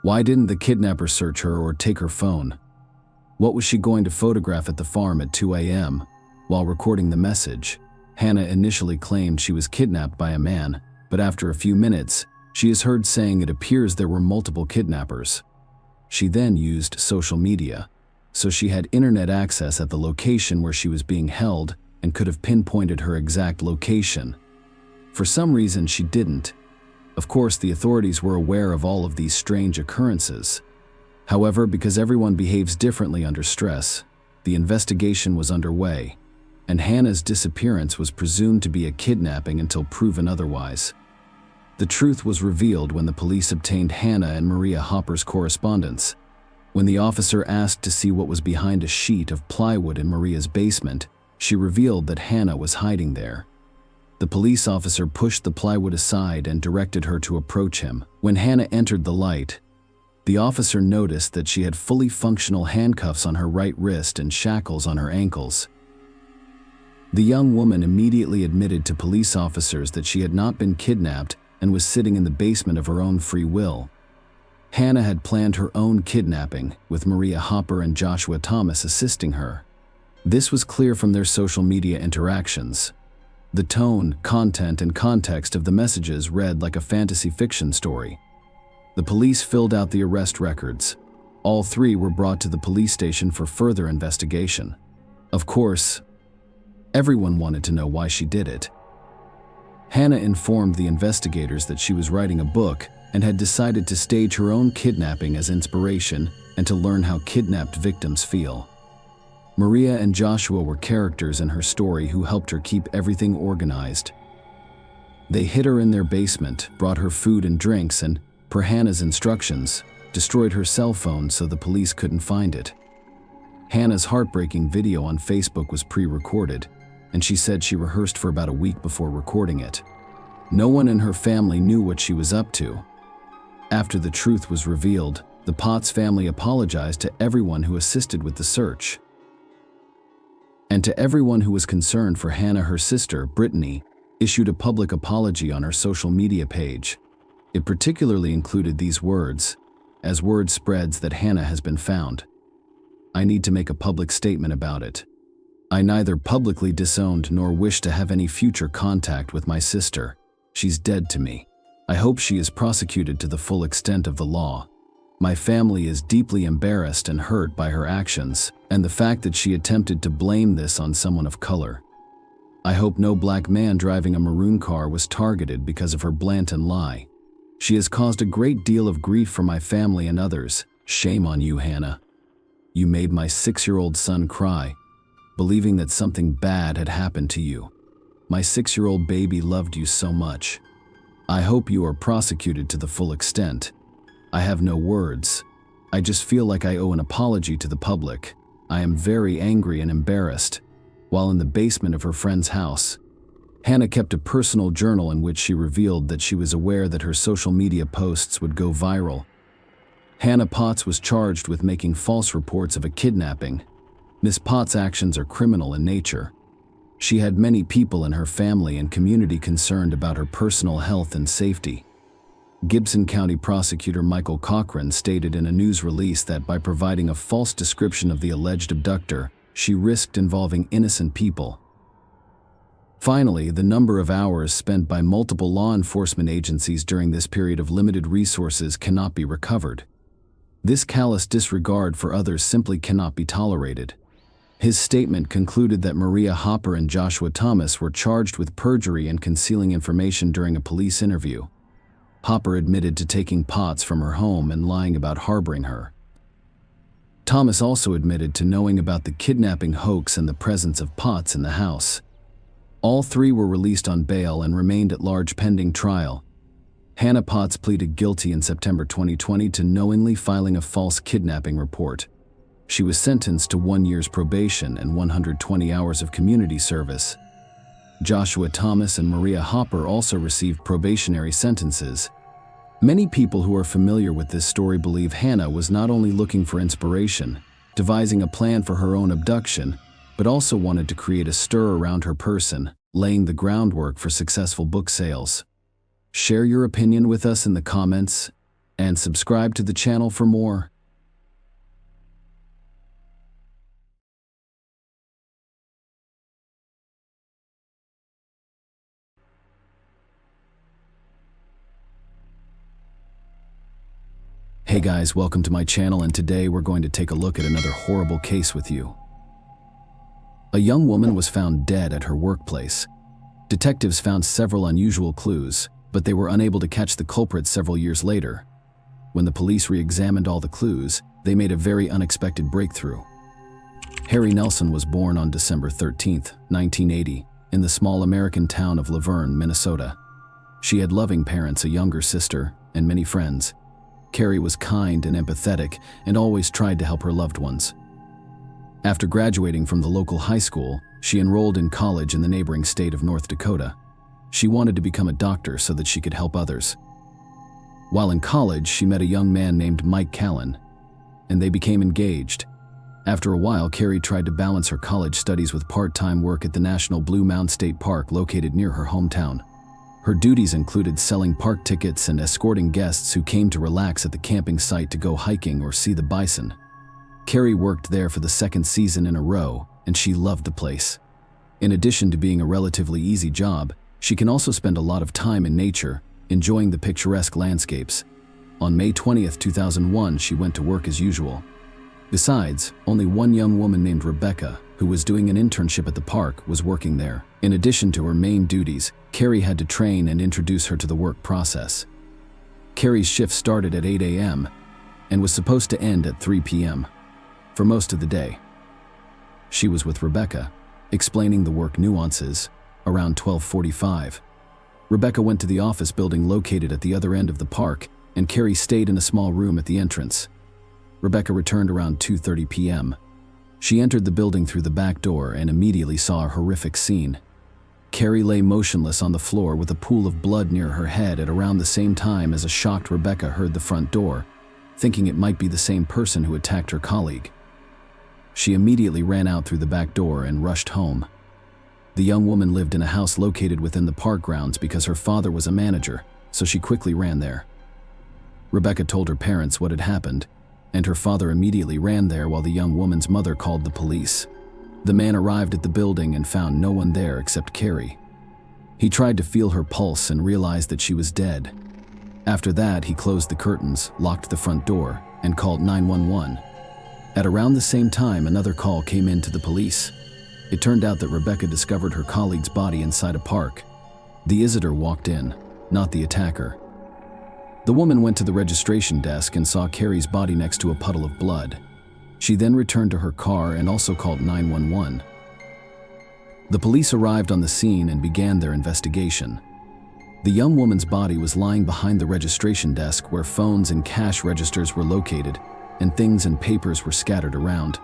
S1: Why didn't the kidnapper search her or take her phone? What was she going to photograph at the farm at 2 a.m.? While recording the message, Hannah initially claimed she was kidnapped by a man, but after a few minutes, she is heard saying it appears there were multiple kidnappers. She then used social media, so she had internet access at the location where she was being held and could have pinpointed her exact location. For some reason, she didn't. Of course, the authorities were aware of all of these strange occurrences. However, because everyone behaves differently under stress, the investigation was underway, and Hannah's disappearance was presumed to be a kidnapping until proven otherwise. The truth was revealed when the police obtained Hannah and Maria Hopper's correspondence. When the officer asked to see what was behind a sheet of plywood in Maria's basement, she revealed that Hannah was hiding there. The police officer pushed the plywood aside and directed her to approach him. When Hannah entered the light, the officer noticed that she had fully functional handcuffs on her right wrist and shackles on her ankles. The young woman immediately admitted to police officers that she had not been kidnapped and was sitting in the basement of her own free will. Hannah had planned her own kidnapping, with Maria Hopper and Joshua Thomas assisting her. This was clear from their social media interactions. The tone, content, and context of the messages read like a fantasy fiction story. The police filled out the arrest records. All three were brought to the police station for further investigation. Of course, everyone wanted to know why she did it. Hannah informed the investigators that she was writing a book and had decided to stage her own kidnapping as inspiration and to learn how kidnapped victims feel. Maria and Joshua were characters in her story who helped her keep everything organized. They hid her in their basement, brought her food and drinks, and, per Hannah's instructions, destroyed her cell phone so the police couldn't find it. Hannah's heartbreaking video on Facebook was pre-recorded, and she said she rehearsed for about a week before recording it. No one in her family knew what she was up to. After the truth was revealed, the Potts family apologized to everyone who assisted with the search. And to everyone who was concerned for Hannah, her sister, Brittany, issued a public apology on her social media page. It particularly included these words: "As word spreads that Hannah has been found, I need to make a public statement about it. I neither publicly disowned nor wish to have any future contact with my sister. She's dead to me. I hope she is prosecuted to the full extent of the law. My family is deeply embarrassed and hurt by her actions, and the fact that she attempted to blame this on someone of color. I hope no black man driving a maroon car was targeted because of her blatant lie. She has caused a great deal of grief for my family and others. Shame on you, Hannah. You made my 6-year-old son cry, believing that something bad had happened to you. My 6-year-old baby loved you so much. I hope you are prosecuted to the full extent. I have no words. I just feel like I owe an apology to the public. I am very angry and embarrassed." While in the basement of her friend's house, Hannah kept a personal journal in which she revealed that she was aware that her social media posts would go viral. Hannah Potts was charged with making false reports of a kidnapping. Miss Potts' actions are criminal in nature. She had many people in her family and community concerned about her personal health and safety. Gibson County Prosecutor Michael Cochran stated in a news release that by providing a false description of the alleged abductor, she risked involving innocent people. Finally, the number of hours spent by multiple law enforcement agencies during this period of limited resources cannot be recovered. This callous disregard for others simply cannot be tolerated. His statement concluded that Maria Hopper and Joshua Thomas were charged with perjury and concealing information during a police interview. Hopper admitted to taking pots from her home and lying about harboring her. Thomas also admitted to knowing about the kidnapping hoax and the presence of pots in the house. All three were released on bail and remained at large pending trial. Hannah Potts pleaded guilty in September 2020 to knowingly filing a false kidnapping report. She was sentenced to 1 year's probation and 120 hours of community service. Joshua Thomas and Maria Hopper also received probationary sentences. Many people who are familiar with this story believe Hannah was not only looking for inspiration, devising a plan for her own abduction, but also wanted to create a stir around her person, laying the groundwork for successful book sales. Share your opinion with us in the comments and subscribe to the channel for more. Hey guys, welcome to my channel, and today we're going to take a look at another horrible case with you. A young woman was found dead at her workplace. Detectives found several unusual clues, but they were unable to catch the culprit several years later. When the police re-examined all the clues, they made a very unexpected breakthrough. Harry Nelson was born on December 13, 1980, in the small American town of Laverne, Minnesota. She had loving parents, a younger sister, and many friends. Carrie was kind and empathetic and always tried to help her loved ones. After graduating from the local high school, she enrolled in college in the neighboring state of North Dakota. She wanted to become a doctor so that she could help others. While in college, she met a young man named Mike Callan, and they became engaged. After a while, Carrie tried to balance her college studies with part-time work at the National Blue Mound State Park located near her hometown. Her duties included selling park tickets and escorting guests who came to relax at the camping site to go hiking or see the bison. Carrie worked there for the second season in a row, and she loved the place. In addition to being a relatively easy job, she can also spend a lot of time in nature, enjoying the picturesque landscapes. On May 20, 2001, she went to work as usual. Besides, only one young woman named Rebecca, who was doing an internship at the park, was working there. In addition to her main duties, Carrie had to train and introduce her to the work process. Carrie's shift started at 8 a.m. and was supposed to end at 3 p.m. for most of the day. She was with Rebecca, explaining the work nuances, around 12:45. Rebecca went to the office building located at the other end of the park, and Carrie stayed in a small room at the entrance. Rebecca returned around 2:30 p.m. She entered the building through the back door and immediately saw a horrific scene. Carrie lay motionless on the floor with a pool of blood near her head at around the same time as a shocked Rebecca heard the front door, thinking it might be the same person who attacked her colleague. She immediately ran out through the back door and rushed home. The young woman lived in a house located within the park grounds because her father was a manager, so she quickly ran there. Rebecca told her parents what had happened, and her father immediately ran there while the young woman's mother called the police. The man arrived at the building and found no one there except Carrie. He tried to feel her pulse and realized that she was dead. After that, he closed the curtains, locked the front door, and called 911. At around the same time, another call came in to the police. It turned out that Rebecca discovered her colleague's body inside a park. The visitor walked in, not the attacker. The woman went to the registration desk and saw Carrie's body next to a puddle of blood. She then returned to her car and also called 911. The police arrived on the scene and began their investigation. The young woman's body was lying behind the registration desk where phones and cash registers were located, and things and papers were scattered around.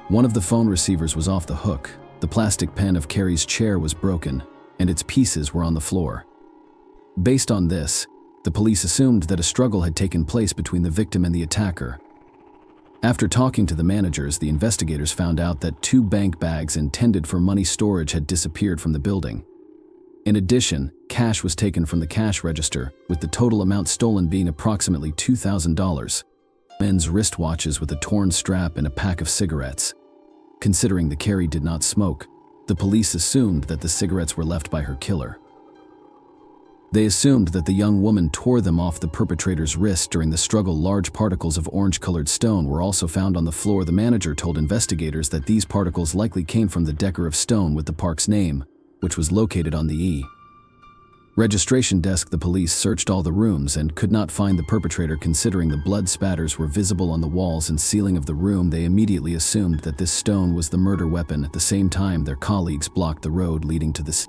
S1: One of the phone receivers was off the hook, the plastic pen of Carrie's chair was broken, and its pieces were on the floor. Based on this, the police assumed that a struggle had taken place between the victim and the attacker. After talking to the managers, the investigators found out that 2 bank bags intended for money storage had disappeared from the building. In addition, cash was taken from the cash register, with the total amount stolen being approximately $2,000. Men's wristwatches with a torn strap and a pack of cigarettes. Considering that Carrie did not smoke, the police assumed that the cigarettes were left by her killer. They assumed that the young woman tore them off the perpetrator's wrist during the struggle. Large particles of orange-colored stone were also found on the floor. The manager told investigators that these particles likely came from the decorative stone with the park's name, which was located on the registration desk. The police searched all the rooms and could not find the perpetrator. Considering the blood spatters were visible on the walls and ceiling of the room, they immediately assumed that this stone was the murder weapon. At the same time, their colleagues blocked the road leading to the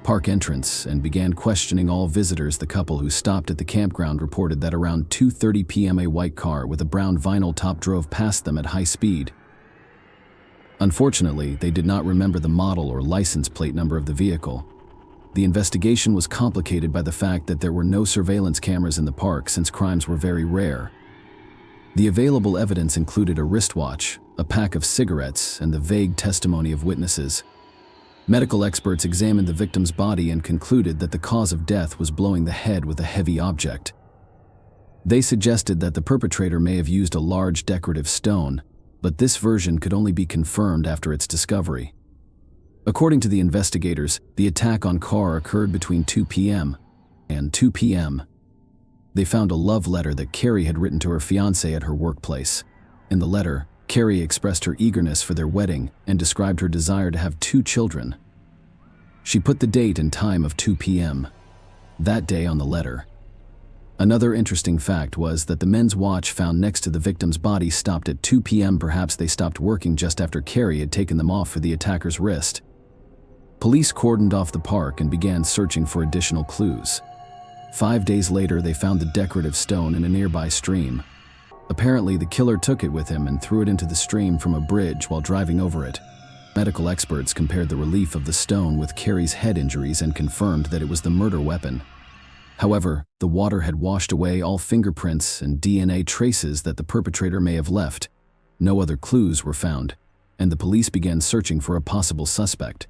S1: park entrance and began questioning all visitors. The couple who stopped at the campground reported that around 2:30 p.m. a white car with a brown vinyl top drove past them at high speed. Unfortunately, they did not remember the model or license plate number of the vehicle. The investigation was complicated by the fact that there were no surveillance cameras in the park since crimes were very rare. The available evidence included a wristwatch, a pack of cigarettes, and the vague testimony of witnesses. Medical experts examined the victim's body and concluded that the cause of death was blowing the head with a heavy object. They suggested that the perpetrator may have used a large decorative stone, but this version could only be confirmed after its discovery. According to the investigators, the attack on Carr occurred between 2 p.m. and 2 p.m. They found a love letter that Carrie had written to her fiancé at her workplace. In the letter, Carrie expressed her eagerness for their wedding and described her desire to have 2 children. She put the date and time of 2 p.m. that day on the letter. Another interesting fact was that the men's watch found next to the victim's body stopped at 2 p.m. Perhaps they stopped working just after Carrie had taken them off for the attacker's wrist. Police cordoned off the park and began searching for additional clues. 5 days later, they found the decorative stone in a nearby stream. Apparently, the killer took it with him and threw it into the stream from a bridge while driving over it. Medical experts compared the relief of the stone with Carrie's head injuries and confirmed that it was the murder weapon. However, the water had washed away all fingerprints and DNA traces that the perpetrator may have left. No other clues were found, and the police began searching for a possible suspect.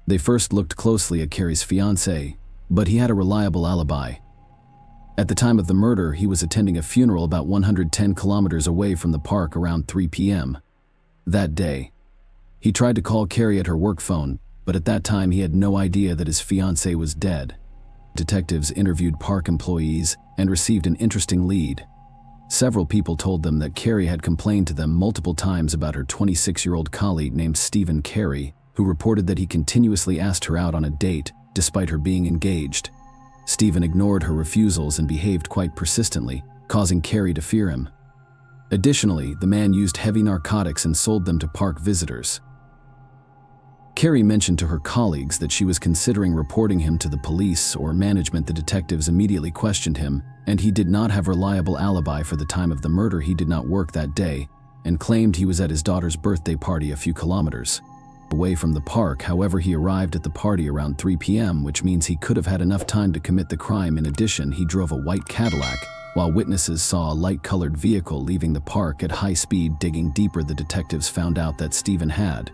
S1: They first looked closely at Carrie's fiancé, but he had a reliable alibi. At the time of the murder, he was attending a funeral about 110 kilometers away from the park around 3 p.m. that day. He tried to call Carrie at her work phone, but at that time he had no idea that his fiancée was dead. Detectives interviewed park employees and received an interesting lead. Several people told them that Carrie had complained to them multiple times about her 26-year-old colleague named Stephen Carey, who reported that he continuously asked her out on a date despite her being engaged. Stephen ignored her refusals and behaved quite persistently, causing Carrie to fear him. Additionally, the man used heavy narcotics and sold them to park visitors. Carrie mentioned to her colleagues that she was considering reporting him to the police or management. The detectives immediately questioned him, and he did not have a reliable alibi for the time of the murder. He did not work that day and claimed he was at his daughter's birthday party a few kilometers away from the park. However, he arrived at the party around 3 p.m., which means he could have had enough time to commit the crime. In addition, he drove a white Cadillac, while witnesses saw a light-colored vehicle leaving the park at high speed. Digging deeper, the detectives found out that Stephen had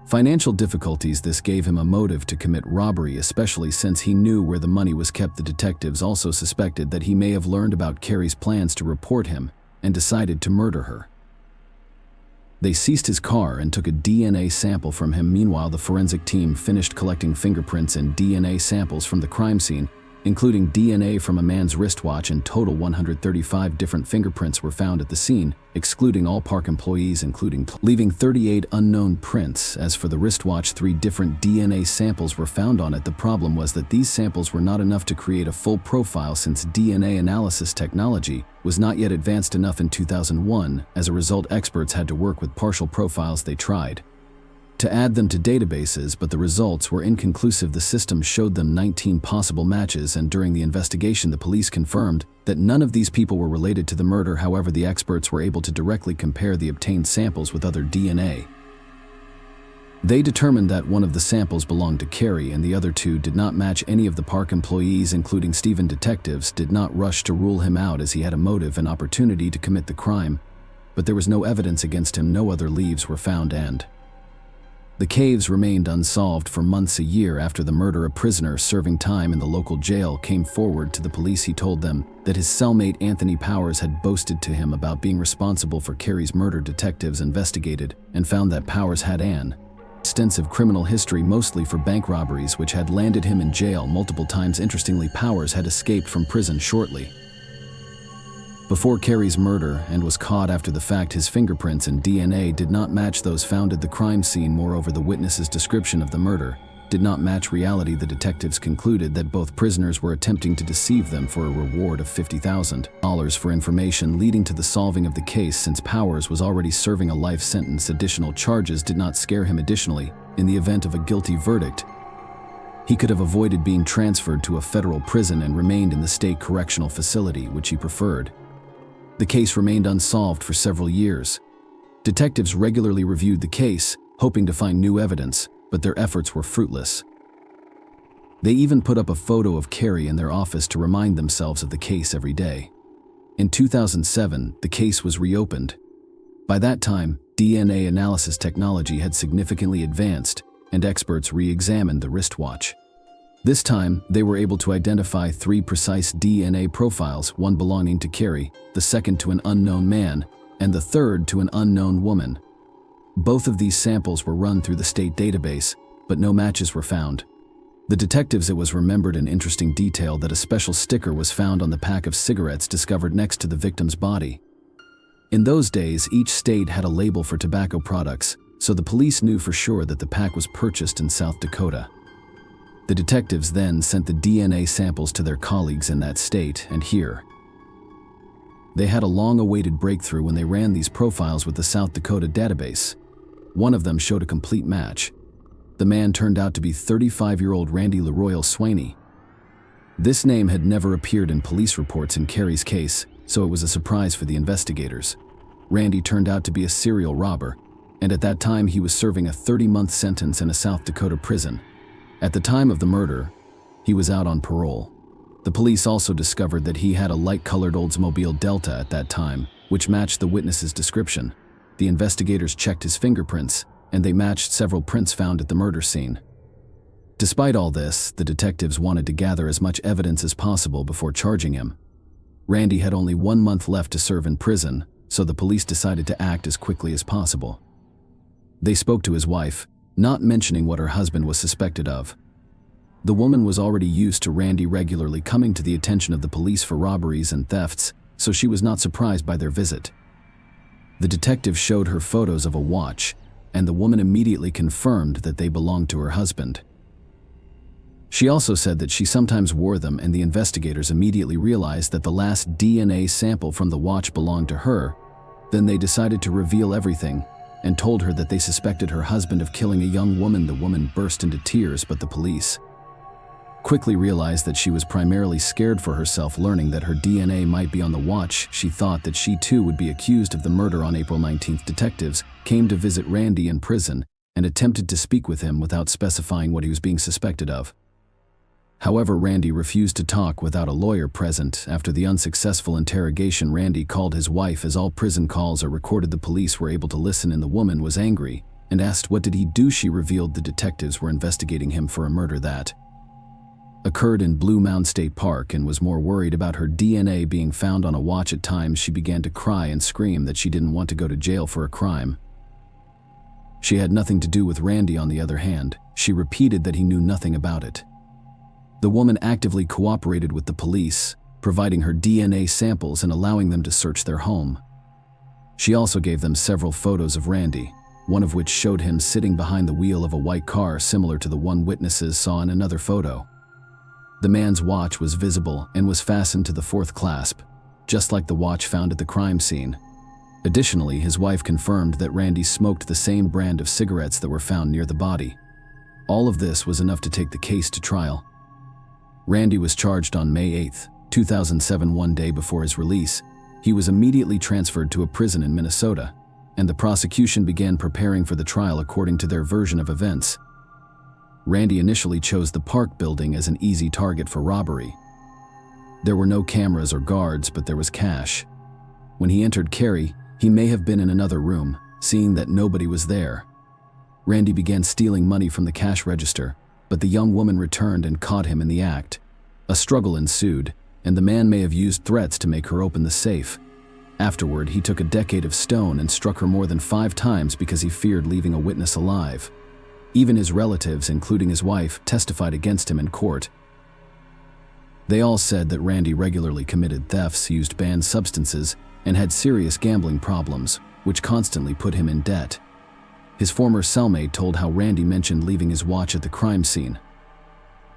S1: financial difficulties. This gave him a motive to commit robbery, especially since he knew where the money was kept. The detectives also suspected that he may have learned about Carrie's plans to report him and decided to murder her. They seized his car and took a DNA sample from him. Meanwhile, the forensic team finished collecting fingerprints and DNA samples from the crime scene, including DNA from a man's wristwatch. In total, 135 different fingerprints were found at the scene, excluding all park employees, leaving 38 unknown prints. As for the wristwatch, 3 different DNA samples were found on it. The problem was that these samples were not enough to create a full profile, since DNA analysis technology was not yet advanced enough in 2001. As a result, experts had to work with partial profiles. They tried to add them to databases, but the results were inconclusive. The system showed them 19 possible matches, and during the investigation, the police confirmed that none of these people were related to the murder. However, the experts were able to directly compare the obtained samples with other DNA. They determined that one of the samples belonged to Carrie and the other 2 did not match any of the park employees, including Stephen. Detectives did not rush to rule him out as he had a motive and opportunity to commit the crime, but there was no evidence against him. No other leads were found, and the caves remained unsolved for months. A year after the murder, a prisoner serving time in the local jail came forward to the police. He told them that his cellmate Anthony Powers had boasted to him about being responsible for Carrie's murder. Detectives investigated and found that Powers had an extensive criminal history, mostly for bank robberies, which had landed him in jail multiple times. Interestingly, Powers had escaped from prison shortly before Carey's murder and was caught after the fact. His fingerprints and DNA did not match those found at the crime scene. Moreover, the witness's description of the murder did not match reality. The detectives concluded that both prisoners were attempting to deceive them for a reward of $50,000 for information, leading to the solving of the case. Since Powers was already serving a life sentence, additional charges did not scare him. Additionally, in the event of a guilty verdict, he could have avoided being transferred to a federal prison and remained in the state correctional facility, which he preferred. The case remained unsolved for several years. Detectives regularly reviewed the case, hoping to find new evidence, but their efforts were fruitless. They even put up a photo of Carey in their office to remind themselves of the case every day. In 2007, the case was reopened. By that time, DNA analysis technology had significantly advanced, and experts re-examined the wristwatch. This time, they were able to identify 3 precise DNA profiles, one belonging to Carey, the second to an unknown man, and the third to an unknown woman. Both of these samples were run through the state database, but no matches were found. The detectives, it was remembered an interesting detail that a special sticker was found on the pack of cigarettes discovered next to the victim's body. In those days, each state had a label for tobacco products, so the police knew for sure that the pack was purchased in South Dakota. The detectives then sent the DNA samples to their colleagues in that state, and here they had a long-awaited breakthrough when they ran these profiles with the South Dakota database. One of them showed a complete match. The man turned out to be 35-year-old Randy Leroy Swaney. This name had never appeared in police reports in Carey's case, so it was a surprise for the investigators. Randy turned out to be a serial robber, and at that time he was serving a 30-month sentence in a South Dakota prison. At the time of the murder, he was out on parole. The police also discovered that he had a light-colored Oldsmobile Delta at that time, which matched the witness's description. The investigators checked his fingerprints, and they matched several prints found at the murder scene. Despite all this, the detectives wanted to gather as much evidence as possible before charging him. Randy had only 1 month left to serve in prison, so the police decided to act as quickly as possible. They spoke to his wife, not mentioning what her husband was suspected of. The woman was already used to Randy regularly coming to the attention of the police for robberies and thefts, so she was not surprised by their visit. The detective showed her photos of a watch, and the woman immediately confirmed that they belonged to her husband. She also said that she sometimes wore them, and the investigators immediately realized that the last DNA sample from the watch belonged to her. Then they decided to reveal everything and told her that they suspected her husband of killing a young woman. The woman burst into tears, but the police quickly realized that she was primarily scared for herself, learning that her DNA might be on the watch. She thought that she too would be accused of the murder. On April 19th, detectives came to visit Randy in prison and attempted to speak with him without specifying what he was being suspected of. However, Randy refused to talk without a lawyer present. After the unsuccessful interrogation, Randy called his wife, as all prison calls are recorded. The police were able to listen, and the woman was angry and asked what did he do. She revealed the detectives were investigating him for a murder that occurred in Blue Mound State Park, and was more worried about her DNA being found on a watch. At times, she began to cry and scream that she didn't want to go to jail for a crime she had nothing to do with. Randy, on the other hand, she repeated that he knew nothing about it. The woman actively cooperated with the police, providing her DNA samples and allowing them to search their home. She also gave them several photos of Randy, one of which showed him sitting behind the wheel of a white car similar to the one witnesses saw in another photo. The man's watch was visible and was fastened to the fourth clasp, just like the watch found at the crime scene. Additionally, his wife confirmed that Randy smoked the same brand of cigarettes that were found near the body. All of this was enough to take the case to trial. Randy was charged on May 8, 2007, one day before his release. He was immediately transferred to a prison in Minnesota, and the prosecution began preparing for the trial according to their version of events. Randy initially chose the Park building as an easy target for robbery. There were no cameras or guards, but there was cash. When he entered Carey, he may have been in another room, seeing that nobody was there. Randy began stealing money from the cash register, but the young woman returned and caught him in the act. A struggle ensued, and the man may have used threats to make her open the safe. Afterward, he took a decade of stone and struck her more than 5 times because he feared leaving a witness alive. Even his relatives, including his wife, testified against him in court. They all said that Randy regularly committed thefts, used banned substances, and had serious gambling problems, which constantly put him in debt. His former cellmate told how Randy mentioned leaving his watch at the crime scene.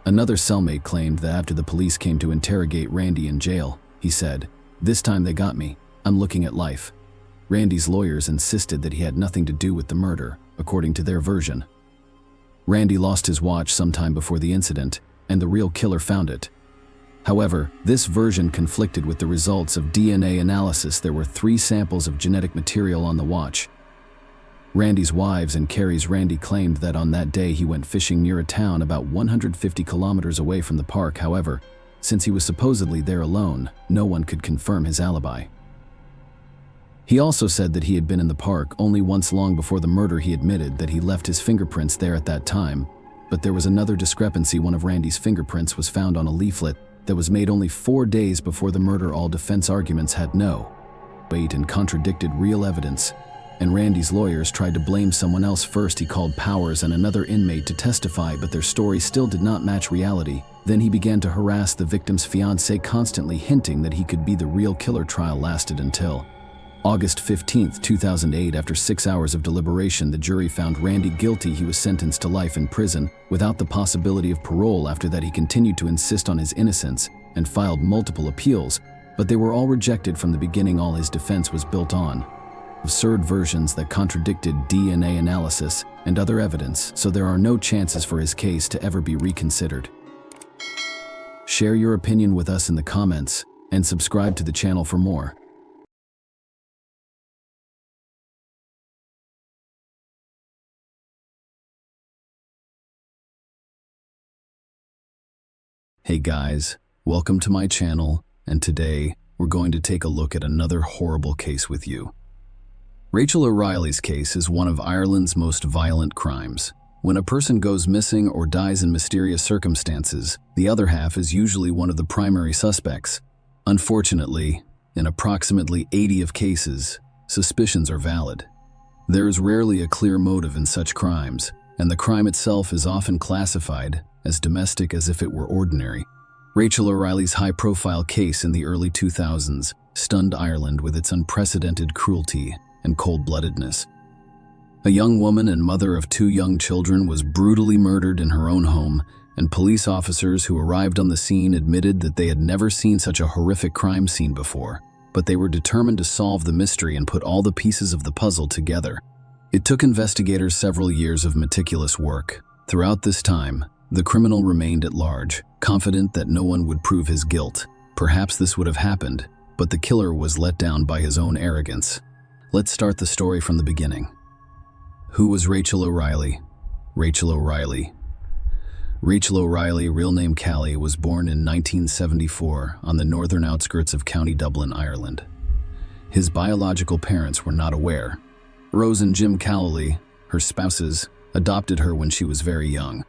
S1: Another cellmate claimed that after the police came to interrogate Randy in jail, he said, "This time they got me. I'm looking at life." Randy's lawyers insisted that he had nothing to do with the murder, according to their version. Randy lost his watch sometime before the incident, and the real killer found it. However, this version conflicted with the results of DNA analysis. There were 3 samples of genetic material on the watch. Randy's wives and Carrie's Randy claimed that on that day he went fishing near a town about 150 kilometers away from the park. However, since he was supposedly there alone, no one could confirm his alibi. He also said that he had been in the park only once. Long before the murder, he admitted that he left his fingerprints there at that time, but there was another discrepancy. One of Randy's fingerprints was found on a leaflet that was made only 4 days before the murder. All defense arguments had no weight and contradicted real evidence, and Randy's lawyers tried to blame someone else. First, he called Powers and another inmate to testify, but their story still did not match reality. Then he began to harass the victim's fiancée, constantly hinting that he could be the real killer. Trial lasted until August 15, 2008. After 6 hours of deliberation, the jury found Randy guilty. He was sentenced to life in prison without the possibility of parole. After that, he continued to insist on his innocence and filed multiple appeals, but they were all rejected from the beginning. All his defense was built on absurd versions that contradicted DNA analysis and other evidence, so there are no chances for his case to ever be reconsidered. Share your opinion with us in the comments and subscribe to the channel for more. Hey guys, welcome to my channel, and today we're going to take a look at another horrible case with you. Rachel O'Reilly's case is one of Ireland's most violent crimes. When a person goes missing or dies in mysterious circumstances, the other half is usually one of the primary suspects. Unfortunately, in approximately 80 of cases, suspicions are valid. There is rarely a clear motive in such crimes, and the crime itself is often classified as domestic, as if it were ordinary. Rachel O'Reilly's high-profile case in the early 2000s stunned Ireland with its unprecedented cruelty and cold-bloodedness. A young woman and mother of 2 young children was brutally murdered in her own home, and police officers who arrived on the scene admitted that they had never seen such a horrific crime scene before, but they were determined to solve the mystery and put all the pieces of the puzzle together. It took investigators several years of meticulous work. Throughout this time, the criminal remained at large, confident that no one would prove his guilt. Perhaps this would have happened, but the killer was let down by his own arrogance. Let's start the story from the beginning. Who was Rachel O'Reilly? Rachel O'Reilly. Rachel O'Reilly, real name Callie, was born in 1974 on the northern outskirts of County Dublin, Ireland. His biological parents were not aware. Rose and Jim Calloway, her spouses, adopted her when she was very young.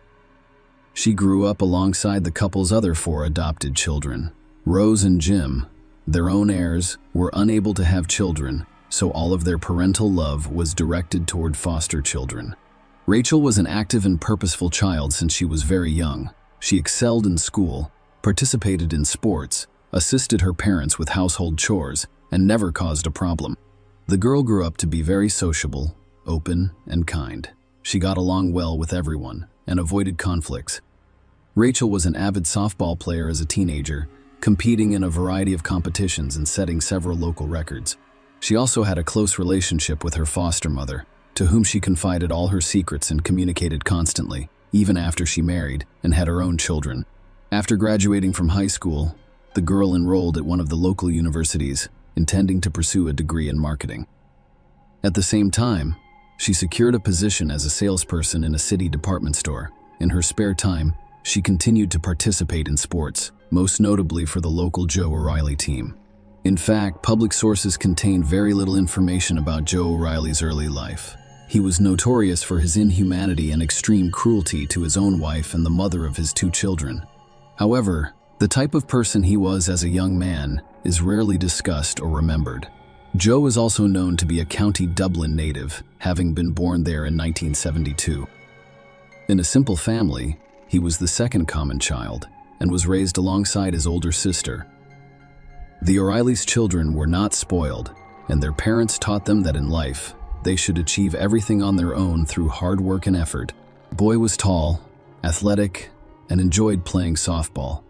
S1: She grew up alongside the couple's other 4 adopted children. Rose and Jim, their own heirs, were unable to have children, so all of their parental love was directed toward foster children. Rachel was an active and purposeful child since she was very young. She excelled in school, participated in sports, assisted her parents with household chores, and never caused a problem. The girl grew up to be very sociable, open, and kind. She got along well with everyone and avoided conflicts. Rachel was an avid softball player as a teenager, competing in a variety of competitions and setting several local records. She also had a close relationship with her foster mother, to whom she confided all her secrets and communicated constantly, even after she married and had her own children. After graduating from high school, the girl enrolled at one of the local universities, intending to pursue a degree in marketing. At the same time, she secured a position as a salesperson in a city department store. In her spare time, she continued to participate in sports, most notably for the local Joe O'Reilly team. In fact, public sources contain very little information about Joe O'Reilly's early life. He was notorious for his inhumanity and extreme cruelty to his own wife and the mother of his 2 children. However, the type of person he was as a young man is rarely discussed or remembered. Joe is also known to be a County Dublin native, having been born there in 1972. In a simple family, he was the second common child and was raised alongside his older sister. The O'Reillys' children were not spoiled, and their parents taught them that in life, they should achieve everything on their own through hard work and effort. The boy was tall, athletic, and enjoyed playing softball.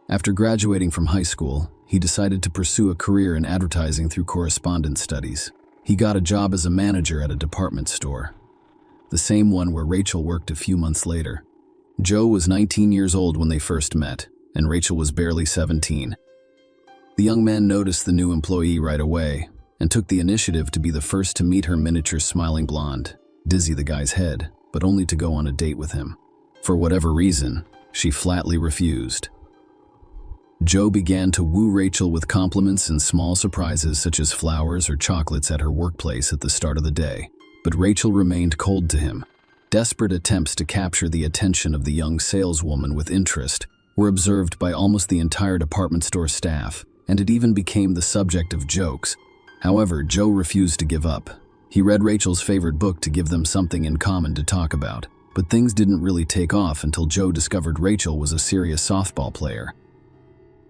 S1: After graduating from high school, he decided to pursue a career in advertising through correspondence studies. He got a job as a manager at a department store, the same one where Rachel worked a few months later. Joe was 19 years old when they first met, and Rachel was barely 17. The young man noticed the new employee right away and took the initiative to be the first to meet her miniature smiling blonde, dizzy the guy's head, but only to go on a date with him. For whatever reason, she flatly refused. Joe began to woo Rachel with compliments and small surprises such as flowers or chocolates at her workplace at the start of the day, but Rachel remained cold to him. Desperate attempts to capture the attention of the young saleswoman with interest were observed by almost the entire department store staff, and it even became the subject of jokes. However, Joe refused to give up. He read Rachel's favorite book to give them something in common to talk about, but things didn't really take off until Joe discovered Rachel was a serious softball player.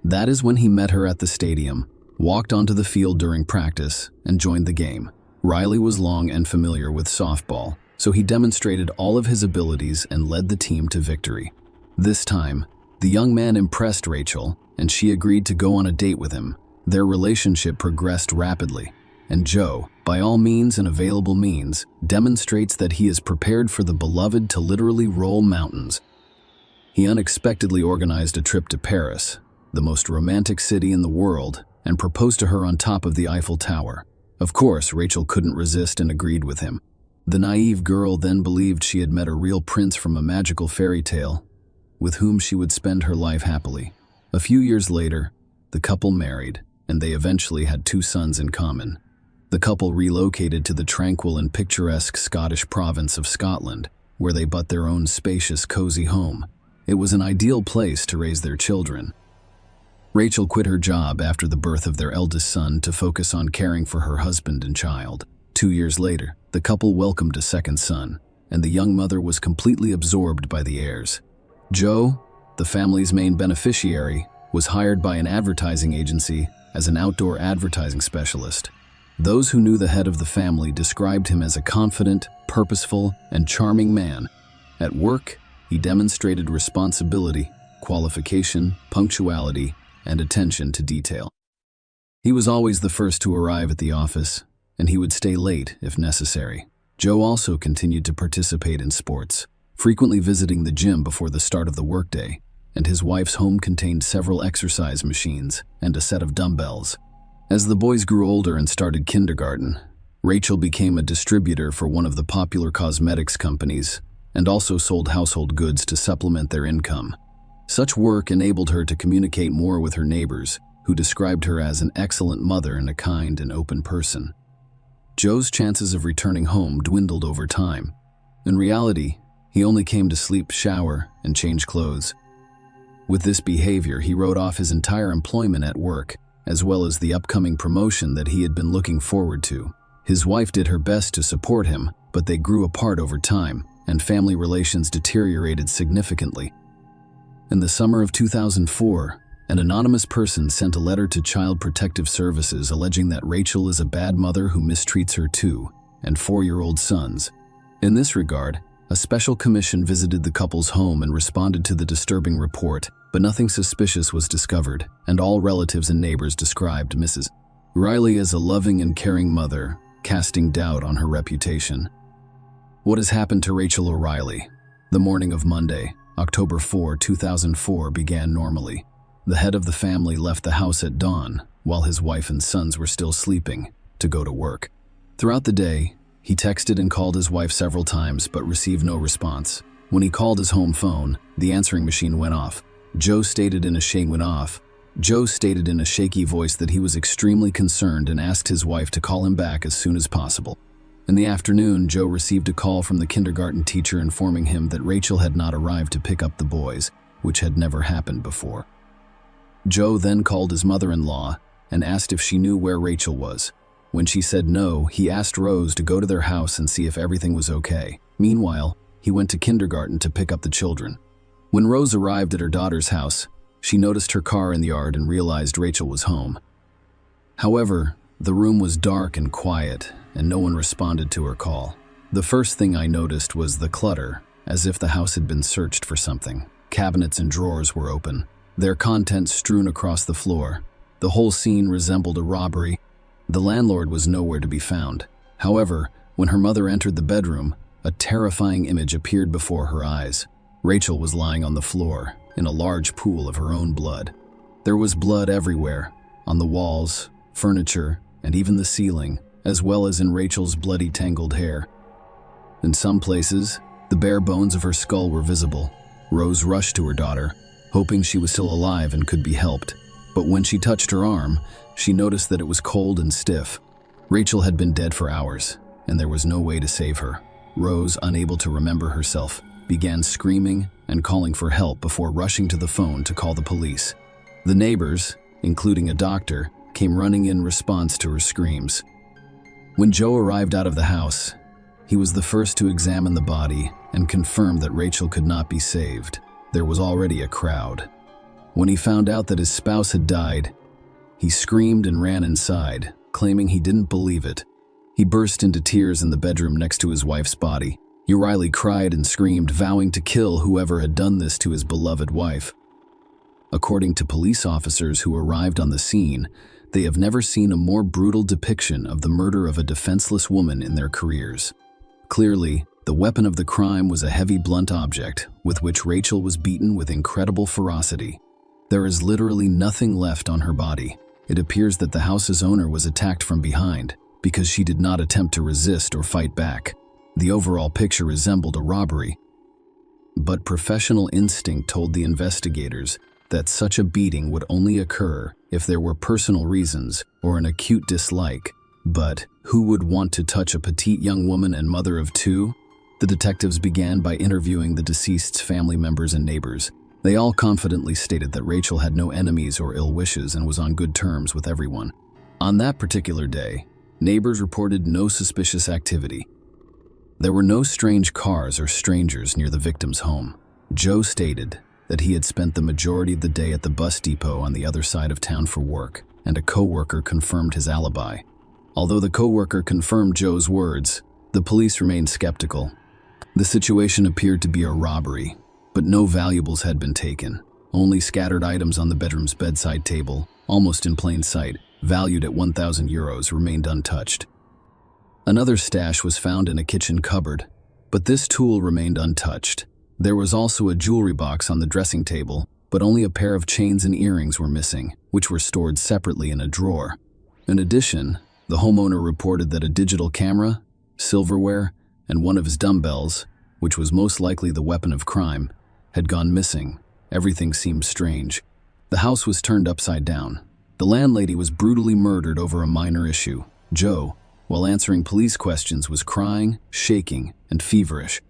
S1: That is when he met her at the stadium, walked onto the field during practice, and joined the game. Riley was long and familiar with softball, so he demonstrated all of his abilities and led the team to victory. This time, the young man impressed Rachel, and she agreed to go on a date with him. Their relationship progressed rapidly, and Joe, by all means and available means, demonstrates that he is prepared for the beloved to literally roll mountains. He unexpectedly organized a trip to Paris, the most romantic city in the world, and proposed to her on top of the Eiffel Tower. Of course, Rachel couldn't resist and agreed with him. The naive girl then believed she had met a real prince from a magical fairy tale, with whom she would spend her life happily. A few years later, the couple married, and they eventually had 2 sons in common. The couple relocated to the tranquil and picturesque Scottish province of Scotland, where they bought their own spacious, cozy home. It was an ideal place to raise their children. Rachel quit her job after the birth of their eldest son to focus on caring for her husband and child. 2 years later, the couple welcomed a second son, and the young mother was completely absorbed by the heirs. Joe, the family's main beneficiary, was hired by an advertising agency as an outdoor advertising specialist. Those who knew the head of the family described him as a confident, purposeful, and charming man. At work, he demonstrated responsibility, qualification, punctuality, and attention to detail. He was always the first to arrive at the office, and he would stay late if necessary. Joe also continued to participate in sports, frequently visiting the gym before the start of the workday, and his wife's home contained several exercise machines and a set of dumbbells. As the boys grew older and started kindergarten, Rachel became a distributor for one of the popular cosmetics companies and also sold household goods to supplement their income. Such work enabled her to communicate more with her neighbors, who described her as an excellent mother and a kind and open person. Joe's chances of returning home dwindled over time. In reality, he only came to sleep, shower, and change clothes. With this behavior, he wrote off his entire employment at work, as well as the upcoming promotion that he had been looking forward to. His wife did her best to support him, but they grew apart over time, and family relations deteriorated significantly. In the summer of 2004, an anonymous person sent a letter to Child Protective Services alleging that Rachel is a bad mother who mistreats her 2- and 4-year-old sons. In this regard, a special commission visited the couple's home and responded to the disturbing report, but nothing suspicious was discovered, and all relatives and neighbors described Mrs. Riley as a loving and caring mother, casting doubt on her reputation. What has happened to Rachel O'Reilly? The morning of Monday, October 4, 2004 began normally. The head of the family left the house at dawn, while his wife and sons were still sleeping, to go to work. Throughout the day, he texted and called his wife several times but received no response. When he called his home phone, the answering machine went off. Joe stated in a shaky voice that he was extremely concerned and asked his wife to call him back as soon as possible. In the afternoon, Joe received a call from the kindergarten teacher informing him that Rachel had not arrived to pick up the boys, which had never happened before. Joe then called his mother-in-law and asked if she knew where Rachel was. When she said no, he asked Rose to go to their house and see if everything was okay. Meanwhile, he went to kindergarten to pick up the children. When Rose arrived at her daughter's house, she noticed her car in the yard and realized Rachel was home. However, the room was dark and quiet, and no one responded to her call. The first thing I noticed was the clutter, as if the house had been searched for something. Cabinets and drawers were open, their contents strewn across the floor. The whole scene resembled a robbery. The landlord was nowhere to be found. However, when her mother entered the bedroom, a terrifying image appeared before her eyes. Rachel was lying on the floor, in a large pool of her own blood. There was blood everywhere, on the walls, furniture, and even the ceiling, as well as in Rachel's bloody tangled hair. In some places, the bare bones of her skull were visible. Rose rushed to her daughter, hoping she was still alive and could be helped. But when she touched her arm, she noticed that it was cold and stiff. Rachel had been dead for hours, and there was no way to save her. Rose, unable to remember herself, began screaming and calling for help before rushing to the phone to call the police. The neighbors, including a doctor, came running in response to her screams. When Joe arrived out of the house, he was the first to examine the body and confirm that Rachel could not be saved. There was already a crowd. When he found out that his spouse had died, he screamed and ran inside, claiming he didn't believe it. He burst into tears in the bedroom next to his wife's body. Riley cried and screamed, vowing to kill whoever had done this to his beloved wife. According to police officers who arrived on the scene, they have never seen a more brutal depiction of the murder of a defenseless woman in their careers. Clearly, the weapon of the crime was a heavy blunt object with which Rachel was beaten with incredible ferocity. There is literally nothing left on her body. It appears that the house's owner was attacked from behind because she did not attempt to resist or fight back. The overall picture resembled a robbery. But professional instinct told the investigators that such a beating would only occur if there were personal reasons or an acute dislike. But who would want to touch a petite young woman and mother of two? The detectives began by interviewing the deceased's family members and neighbors. They all confidently stated that Rachel had no enemies or ill wishes and was on good terms with everyone. On that particular day, neighbors reported no suspicious activity. There were no strange cars or strangers near the victim's home. Joe stated that he had spent the majority of the day at the bus depot on the other side of town for work, and a co-worker confirmed his alibi. Although the co-worker confirmed Joe's words, the police remained skeptical. The situation appeared to be a robbery, but no valuables had been taken. Only scattered items on the bedroom's bedside table, almost in plain sight, valued at €1,000, remained untouched. Another stash was found in a kitchen cupboard, but this tool remained untouched. There was also a jewelry box on the dressing table, but only a pair of chains and earrings were missing, which were stored separately in a drawer. In addition, the homeowner reported that a digital camera, silverware, and one of his dumbbells, which was most likely the weapon of crime, had gone missing. Everything seemed strange. The house was turned upside down. The landlady was brutally murdered over a minor issue. Joe, while answering police questions, was crying, shaking, and feverish.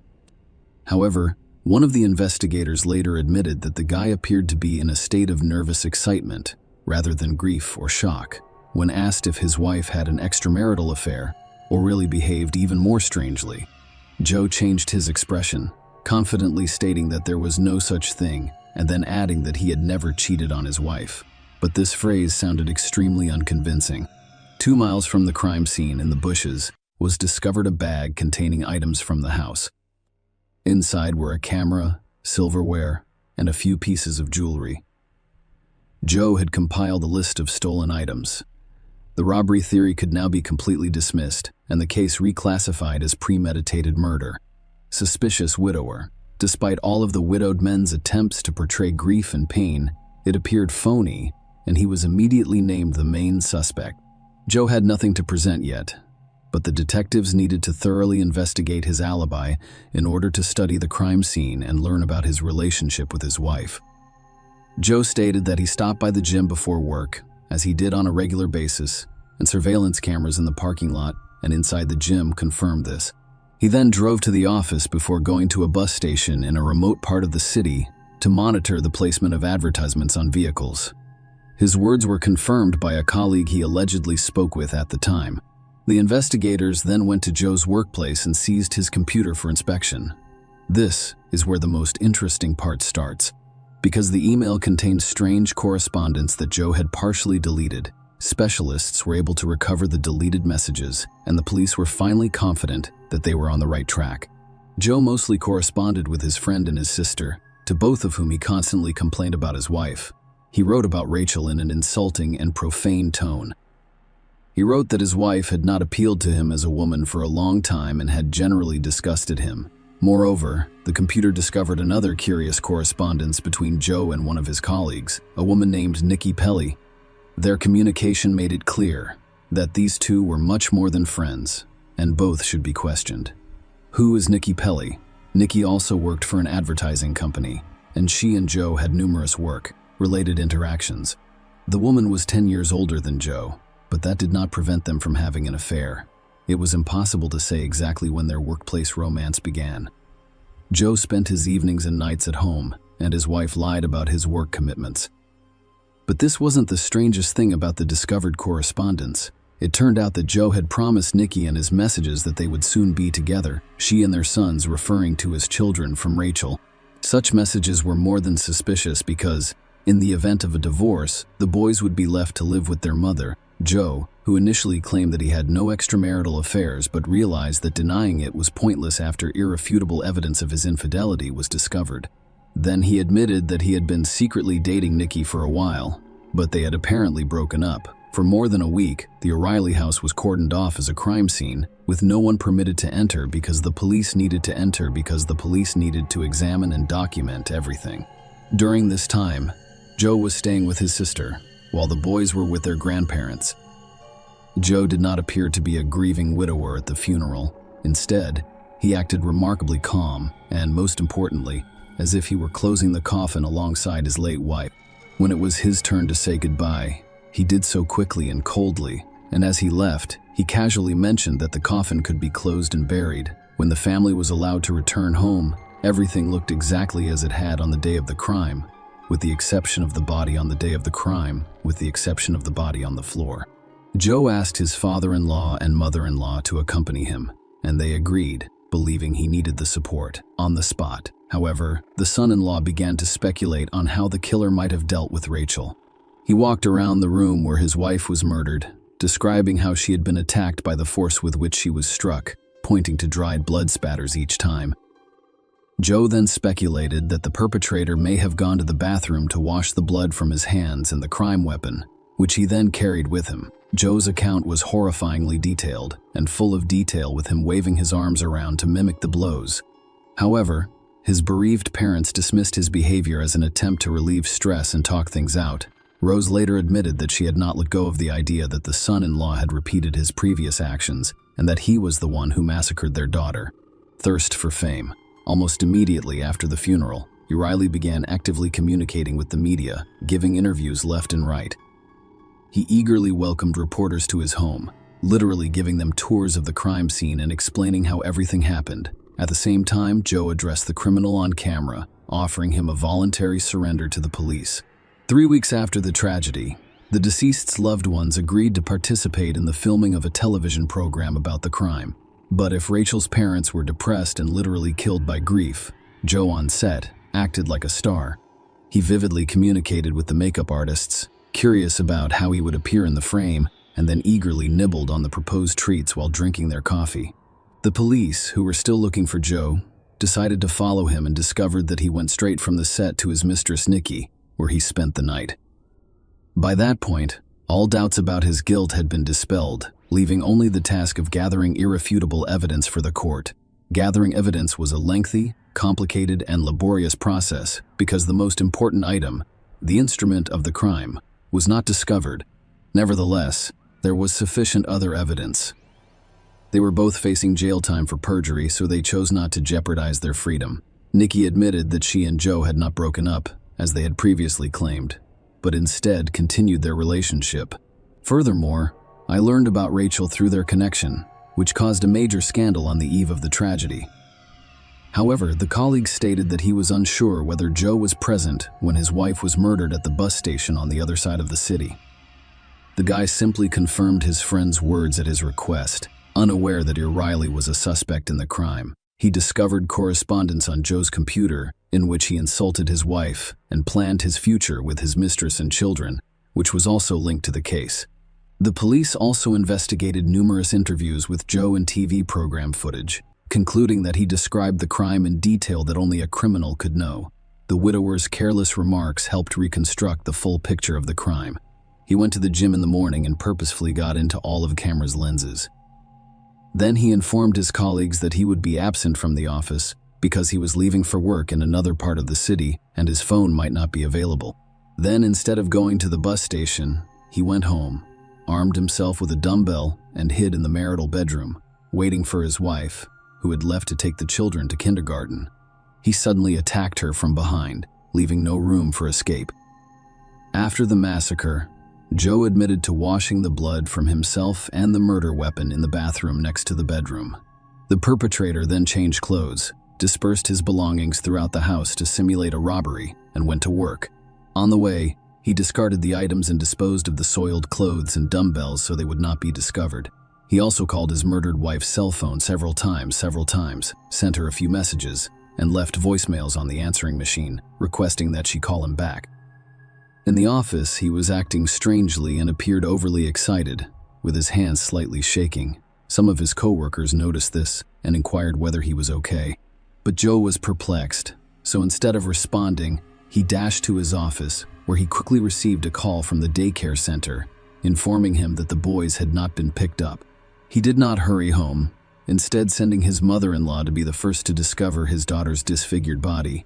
S1: However, one of the investigators later admitted that the guy appeared to be in a state of nervous excitement rather than grief or shock. When asked if his wife had an extramarital affair or really behaved even more strangely, Joe changed his expression, confidently stating that there was no such thing, and then adding that he had never cheated on his wife. But this phrase sounded extremely unconvincing. 2 miles from the crime scene in the bushes was discovered a bag containing items from the house. Inside were a camera, silverware, and a few pieces of jewelry. Joe had compiled a list of stolen items. The robbery theory could now be completely dismissed, and the case reclassified as premeditated murder. Suspicious widower. Despite all of the widowed men's attempts to portray grief and pain, it appeared phony, and he was immediately named the main suspect. Joe had nothing to present yet, but the detectives needed to thoroughly investigate his alibi in order to study the crime scene and learn about his relationship with his wife. Joe stated that he stopped by the gym before work, as he did on a regular basis, and surveillance cameras in the parking lot and inside the gym confirmed this. He then drove to the office before going to a bus station in a remote part of the city to monitor the placement of advertisements on vehicles. His words were confirmed by a colleague he allegedly spoke with at the time. The investigators then went to Joe's workplace and seized his computer for inspection. This is where the most interesting part starts. Because the email contained strange correspondence that Joe had partially deleted, specialists were able to recover the deleted messages, and the police were finally confident that they were on the right track. Joe mostly corresponded with his friend and his sister, to both of whom he constantly complained about his wife. He wrote about Rachel in an insulting and profane tone. He wrote that his wife had not appealed to him as a woman for a long time and had generally disgusted him. Moreover, the computer discovered another curious correspondence between Joe and one of his colleagues, a woman named Nikki Pelly. Their communication made it clear that these two were much more than friends, and both should be questioned. Who is Nikki Pelly? Nikki also worked for an advertising company, and she and Joe had numerous work-related interactions. The woman was 10 years older than Joe, but that did not prevent them from having an affair. It was impossible to say exactly when their workplace romance began. Joe spent his evenings and nights at home, and his wife lied about his work commitments. But this wasn't the strangest thing about the discovered correspondence. It turned out that Joe had promised Nikki in his messages that they would soon be together, she and their sons referring to as children from Rachel. Such messages were more than suspicious because, in the event of a divorce, the boys would be left to live with their mother, Joe, who initially claimed that he had no extramarital affairs but realized that denying it was pointless after irrefutable evidence of his infidelity was discovered. Then he admitted that he had been secretly dating Nikki for a while, but they had apparently broken up. For more than a week, the O'Reilly house was cordoned off as a crime scene, with no one permitted to enter because the police needed to enter because the police needed to examine and document everything. During this time, Joe was staying with his sister, while the boys were with their grandparents. Joe did not appear to be a grieving widower at the funeral. Instead, he acted remarkably calm and, most importantly, as if he were closing the coffin alongside his late wife. When it was his turn to say goodbye, he did so quickly and coldly, and as he left, he casually mentioned that the coffin could be closed and buried. When the family was allowed to return home, everything looked exactly as it had on the day of the crime, with the exception of the body on the day of the crime, with the exception of the body on the floor. Joe asked his father-in-law and mother-in-law to accompany him, and they agreed, believing he needed the support on the spot. However, the son-in-law began to speculate on how the killer might have dealt with Rachel. He walked around the room where his wife was murdered, describing how she had been attacked by the force with which she was struck, pointing to dried blood spatters each time. Joe then speculated that the perpetrator may have gone to the bathroom to wash the blood from his hands and the crime weapon, which he then carried with him. Joe's account was horrifyingly detailed and full of detail, with him waving his arms around to mimic the blows. However, his bereaved parents dismissed his behavior as an attempt to relieve stress and talk things out. Rose later admitted that she had not let go of the idea that the son-in-law had repeated his previous actions and that he was the one who massacred their daughter. Thirst for fame. Almost immediately after the funeral, O'Reilly began actively communicating with the media, giving interviews left and right. He eagerly welcomed reporters to his home, literally giving them tours of the crime scene and explaining how everything happened. At the same time, Joe addressed the criminal on camera, offering him a voluntary surrender to the police. 3 weeks after the tragedy, the deceased's loved ones agreed to participate in the filming of a television program about the crime. But if Rachel's parents were depressed and literally killed by grief, Joe on set acted like a star. He vividly communicated with the makeup artists, curious about how he would appear in the frame, and then eagerly nibbled on the proposed treats while drinking their coffee. The police, who were still looking for Joe, decided to follow him and discovered that he went straight from the set to his mistress Nikki, where he spent the night. By that point, all doubts about his guilt had been dispelled, leaving only the task of gathering irrefutable evidence for the court. Gathering evidence was a lengthy, complicated, and laborious process because the most important item, the instrument of the crime, was not discovered. Nevertheless, there was sufficient other evidence. They were both facing jail time for perjury, so they chose not to jeopardize their freedom. Nikki admitted that she and Joe had not broken up, as they had previously claimed, but instead continued their relationship. Furthermore, I learned about Rachel through their connection, which caused a major scandal on the eve of the tragedy. However, the colleague stated that he was unsure whether Joe was present when his wife was murdered at the bus station on the other side of the city. The guy simply confirmed his friend's words at his request, unaware that O'Reilly was a suspect in the crime. He discovered correspondence on Joe's computer in which he insulted his wife and planned his future with his mistress and children, which was also linked to the case. The police also investigated numerous interviews with Joe and TV program footage, concluding that he described the crime in detail that only a criminal could know. The widower's careless remarks helped reconstruct the full picture of the crime. He went to the gym in the morning and purposefully got into all of the camera's lenses. Then he informed his colleagues that he would be absent from the office because he was leaving for work in another part of the city and his phone might not be available. Then, instead of going to the bus station, he went home, armed himself with a dumbbell, and hid in the marital bedroom, waiting for his wife, who had left to take the children to kindergarten. He suddenly attacked her from behind, leaving no room for escape. After the massacre, Joe admitted to washing the blood from himself and the murder weapon in the bathroom next to the bedroom. The perpetrator then changed clothes, dispersed his belongings throughout the house to simulate a robbery, and went to work. On the way, he discarded the items and disposed of the soiled clothes and dumbbells so they would not be discovered. He also called his murdered wife's cell phone several times, sent her a few messages, and left voicemails on the answering machine, requesting that she call him back. In the office, he was acting strangely and appeared overly excited, with his hands slightly shaking. Some of his coworkers noticed this and inquired whether he was okay. But Joe was perplexed, so instead of responding, he dashed to his office, where he quickly received a call from the daycare center, informing him that the boys had not been picked up. He did not hurry home, instead sending his mother-in-law to be the first to discover his daughter's disfigured body.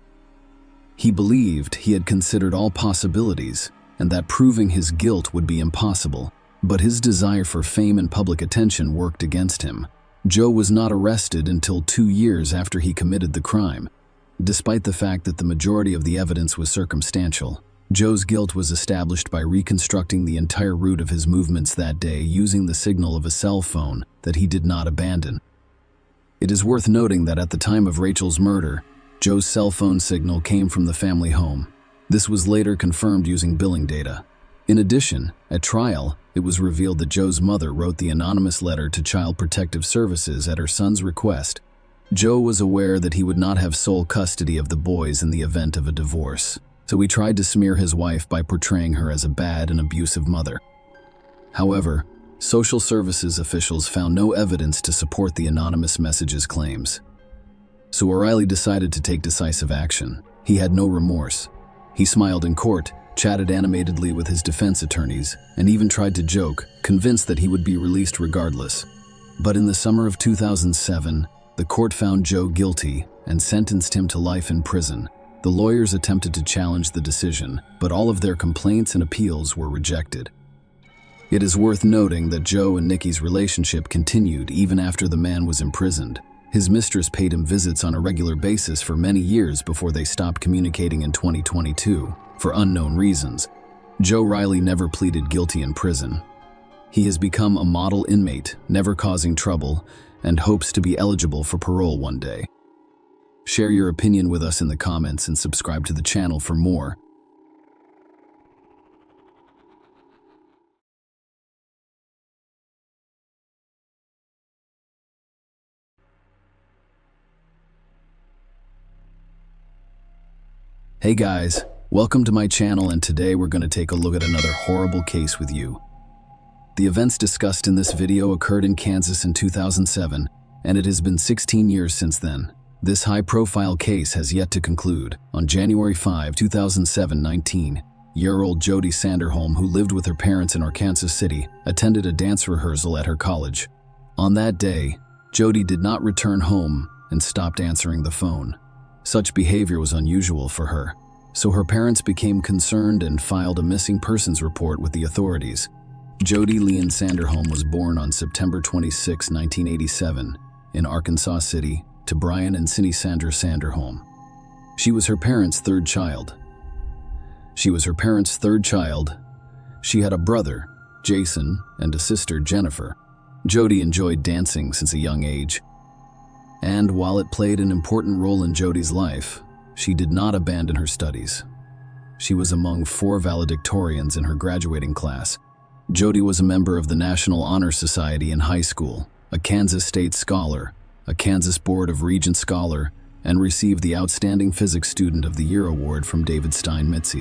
S1: He believed he had considered all possibilities and that proving his guilt would be impossible, but his desire for fame and public attention worked against him. Joe was not arrested until 2 years after he committed the crime. Despite the fact that the majority of the evidence was circumstantial, Joe's guilt was established by reconstructing the entire route of his movements that day using the signal of a cell phone that he did not abandon. It is worth noting that at the time of Rachel's murder, Joe's cell phone signal came from the family home. This was later confirmed using billing data. In addition, at trial, it was revealed that Joe's mother wrote the anonymous letter to Child Protective Services at her son's request. Joe was aware that he would not have sole custody of the boys in the event of a divorce, so he tried to smear his wife by portraying her as a bad and abusive mother. However, social services officials found no evidence to support the anonymous message's claims. So O'Reilly decided to take decisive action. He had no remorse. He smiled in court, chatted animatedly with his defense attorneys, and even tried to joke, convinced that he would be released regardless. But in the summer of 2007, the court found Joe guilty and sentenced him to life in prison. The lawyers attempted to challenge the decision, but all of their complaints and appeals were rejected. It is worth noting that Joe and Nikki's relationship continued even after the man was imprisoned. His mistress paid him visits on a regular basis for many years before they stopped communicating in 2022, for unknown reasons. Joe Riley never pleaded guilty in prison. He has become a model inmate, never causing trouble, and hopes to be eligible for parole one day. Share your opinion with us in the comments and subscribe to the channel for more. Hey guys, welcome to my channel, and today we're going to take a look at another horrible case with you. The events discussed in this video occurred in Kansas in 2007, and it has been 16 years since then. This high-profile case has yet to conclude. On January 5, 2007, 19-year-old Jody Sanderholm, who lived with her parents in Arkansas City, attended a dance rehearsal at her college. On that day, Jody did not return home and stopped answering the phone. Such behavior was unusual for her, so her parents became concerned and filed a missing persons report with the authorities. Jody Leanne Sanderholm was born on September 26, 1987, in Arkansas City, to Brian and Cindy Sandra Sanderholm. She was her parents' third child. She had a brother, Jason, and a sister, Jennifer. Jody enjoyed dancing since a young age. And while it played an important role in Jody's life, she did not abandon her studies. She was among 4 valedictorians in her graduating class. Jody was a member of the National Honor Society in high school, a Kansas State scholar, a Kansas Board of Regents scholar, and received the Outstanding Physics Student of the Year award from David Steinmetz.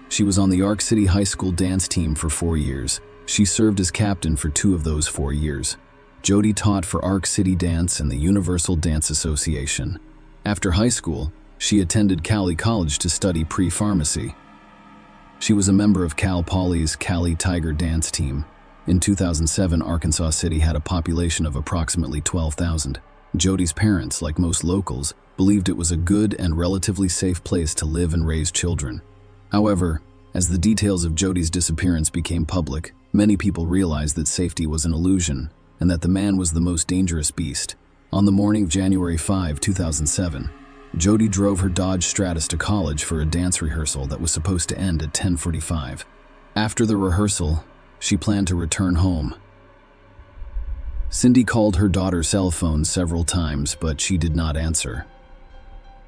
S1: She was on the Arc City High School dance team for 4 years. She served as captain for 2 of those 4 years. Jody taught for Arc City Dance and the Universal Dance Association. After high school, she attended Cali College to study pre-pharmacy. She was a member of Cal Poly's Cali Tiger dance team. In 2007, Arkansas City had a population of approximately 12,000. Jody's parents, like most locals, believed it was a good and relatively safe place to live and raise children. However, as the details of Jody's disappearance became public, many people realized that safety was an illusion and that the man was the most dangerous beast. On the morning of January 5, 2007, Jody drove her Dodge Stratus to college for a dance rehearsal that was supposed to end at 10:45. After the rehearsal, she planned to return home. Cindy called her daughter's cell phone several times, but she did not answer,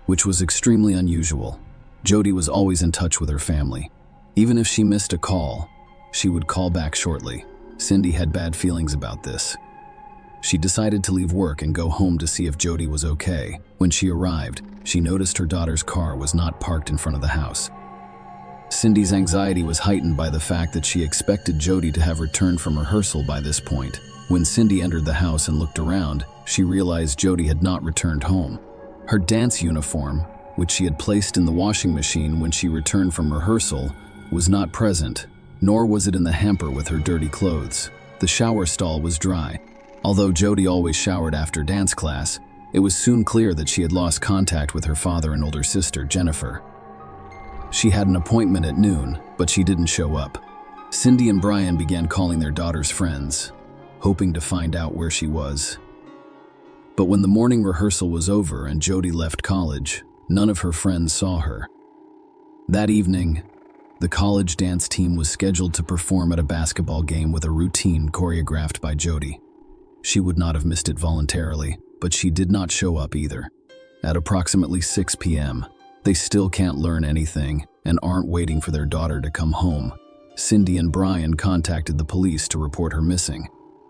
S1: which was extremely unusual. Jody was always in touch with her family. Even if she missed a call, she would call back shortly. Cindy had bad feelings about this. She decided to leave work and go home to see if Jody was okay. When she arrived, she noticed her daughter's car was not parked in front of the house. Cindy's anxiety was heightened by the fact that she expected Jody to have returned from rehearsal by this point. When Cindy entered the house and looked around, she realized Jody had not returned home. Her dance uniform, which she had placed in the washing machine when she returned from rehearsal, was not present, nor was it in the hamper with her dirty clothes. The shower stall was dry. Although Jody always showered after dance class, it was soon clear that she had lost contact with her father and older sister, Jennifer. She had an appointment at noon, but she didn't show up. Cindy and Brian began calling their daughter's friends, hoping to find out where she was. But when the morning rehearsal was over and Jody left college, none of her friends saw her. That evening, the college dance team was scheduled to perform at a basketball game with a routine choreographed by Jody. She would not have missed it voluntarily, but she did not show up either. At approximately 6 p.m., they still can't learn anything and aren't waiting for their daughter to come home. Cindy and Brian contacted the police to report her missing.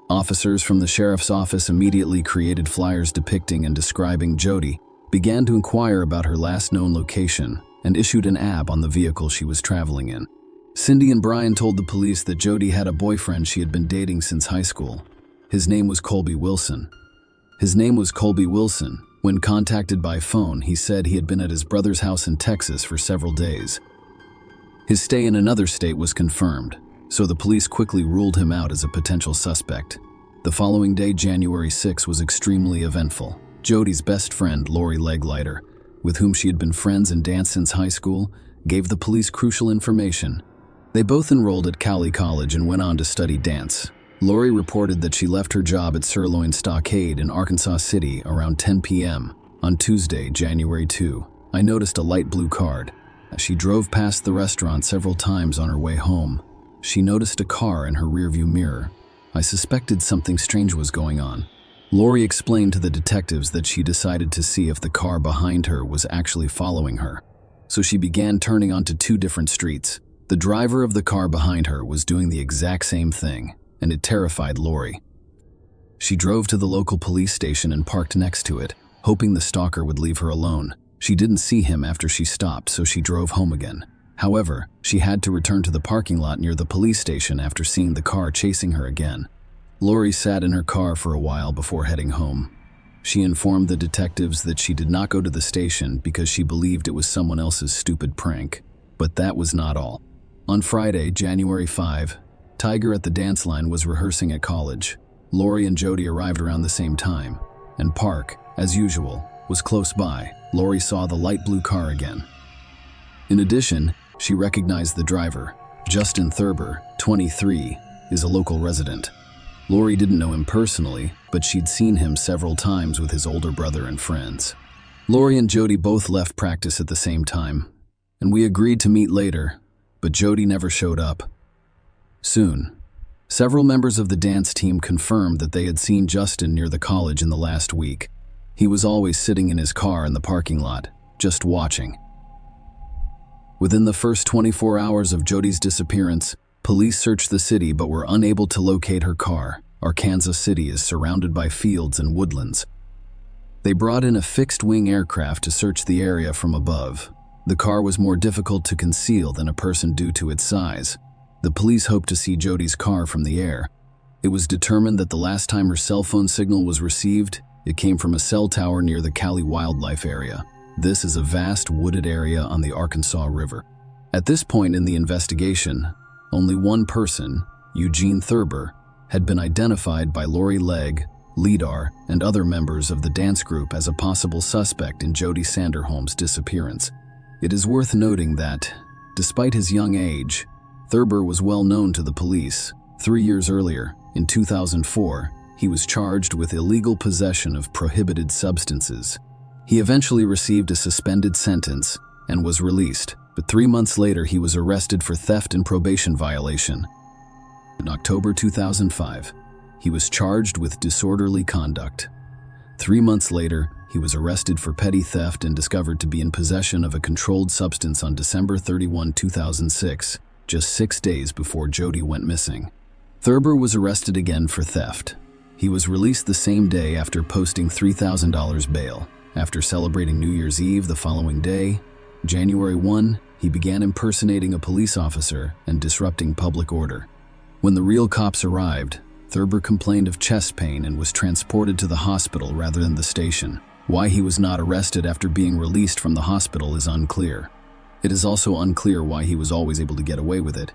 S1: Officers from the sheriff's office immediately created flyers depicting and describing Jody, began to inquire about her last known location, and issued an ab on the vehicle she was traveling in. Cindy and Brian told the police that Jody had a boyfriend she had been dating since high school. His name was Colby Wilson. When contacted by phone, he said he had been at his brother's house in Texas for several days. His stay in another state was confirmed, so the police quickly ruled him out as a potential suspect. The following day, January 6, was extremely eventful. Jody's best friend, Lori Leglighter, with whom she had been friends and danced since high school, gave the police crucial information. They both enrolled at Cali College and went on to study dance. Lori reported that she left her job at Sirloin Stockade in Arkansas City around 10 p.m. on Tuesday, January 2. I noticed a light blue card. As she drove past the restaurant several times on her way home, she noticed a car in her rearview mirror. I suspected something strange was going on. Lori explained to the detectives that she decided to see if the car behind her was actually following her. So she began turning onto 2 different streets. The driver of the car behind her was doing the exact same thing, and it terrified Lori. She drove to the local police station and parked next to it, hoping the stalker would leave her alone. She didn't see him after she stopped, so she drove home again. However, she had to return to the parking lot near the police station after seeing the car chasing her again. Lori sat in her car for a while before heading home. She informed the detectives that she did not go to the station because she believed it was someone else's stupid prank. But that was not all. On Friday, January 5, Tiger at the dance line was rehearsing at college. Lori and Jody arrived around the same time, and Park, as usual, was close by. Lori saw the light blue car again. In addition, she recognized the driver. Justin Thurber, 23, is a local resident. Lori didn't know him personally, but she'd seen him several times with his older brother and friends. Lori and Jody both left practice at the same time, and we agreed to meet later, but Jody never showed up. Soon, several members of the dance team confirmed that they had seen Justin near the college in the last week. He was always sitting in his car in the parking lot, just watching. Within the first 24 hours of Jody's disappearance, police searched the city but were unable to locate her car. Arkansas City is surrounded by fields and woodlands. They brought in a fixed-wing aircraft to search the area from above. The car was more difficult to conceal than a person due to its size. The police hoped to see Jody's car from the air. It was determined that the last time her cell phone signal was received, it came from a cell tower near the Cali Wildlife Area. This is a vast wooded area on the Arkansas River. At this point in the investigation, only one person, Eugene Thurber, had been identified by Lori Legg, LIDAR, and other members of the dance group as a possible suspect in Jody Sanderholm's disappearance. It is worth noting that, despite his young age, Thurber was well known to the police. 3 years earlier, in 2004, he was charged with illegal possession of prohibited substances. He eventually received a suspended sentence and was released, but 3 months later he was arrested for theft and probation violation. In October 2005, he was charged with disorderly conduct. 3 months later, he was arrested for petty theft and discovered to be in possession of a controlled substance on December 31, 2006, just 6 days before Jody went missing. Thurber was arrested again for theft. He was released the same day after posting $3,000 bail. After celebrating New Year's Eve the following day, January 1, he began impersonating a police officer and disrupting public order. When the real cops arrived, Thurber complained of chest pain and was transported to the hospital rather than the station. Why he was not arrested after being released from the hospital is unclear. It is also unclear why he was always able to get away with it.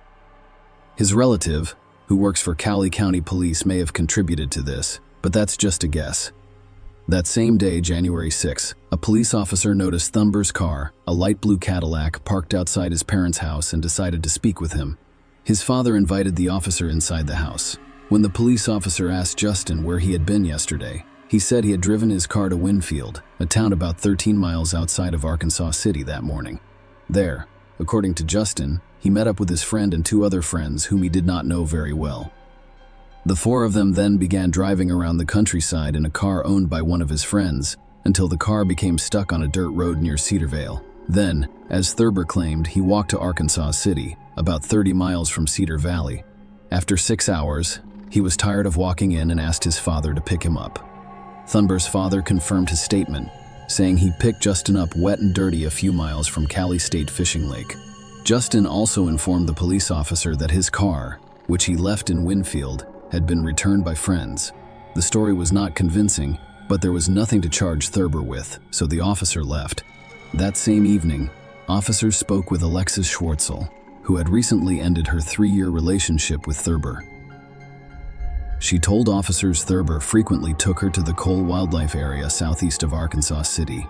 S1: His relative, who works for Cali County Police, may have contributed to this, but that's just a guess. That same day, January 6, a police officer noticed Thurber's car, a light blue Cadillac, parked outside his parents' house and decided to speak with him. His father invited the officer inside the house. When the police officer asked Justin where he had been yesterday, he said he had driven his car to Winfield, a town about 13 miles outside of Arkansas City that morning. There, according to Justin, he met up with his friend and 2 other friends whom he did not know very well. The 4 of them then began driving around the countryside in a car owned by one of his friends until the car became stuck on a dirt road near Cedarvale. Then, as Thurber claimed, he walked to Arkansas City, about 30 miles from Cedar Valley. After 6 hours, he was tired of walking in and asked his father to pick him up. Thurber's father confirmed his statement, saying he picked Justin up wet and dirty a few miles from Cali State Fishing Lake. Justin also informed the police officer that his car, which he left in Winfield, had been returned by friends. The story was not convincing, but there was nothing to charge Thurber with, so the officer left. That same evening, officers spoke with Alexis Schwartzel, who had recently ended her 3-year relationship with Thurber. She told officers Thurber frequently took her to the Cole Wildlife Area southeast of Arkansas City,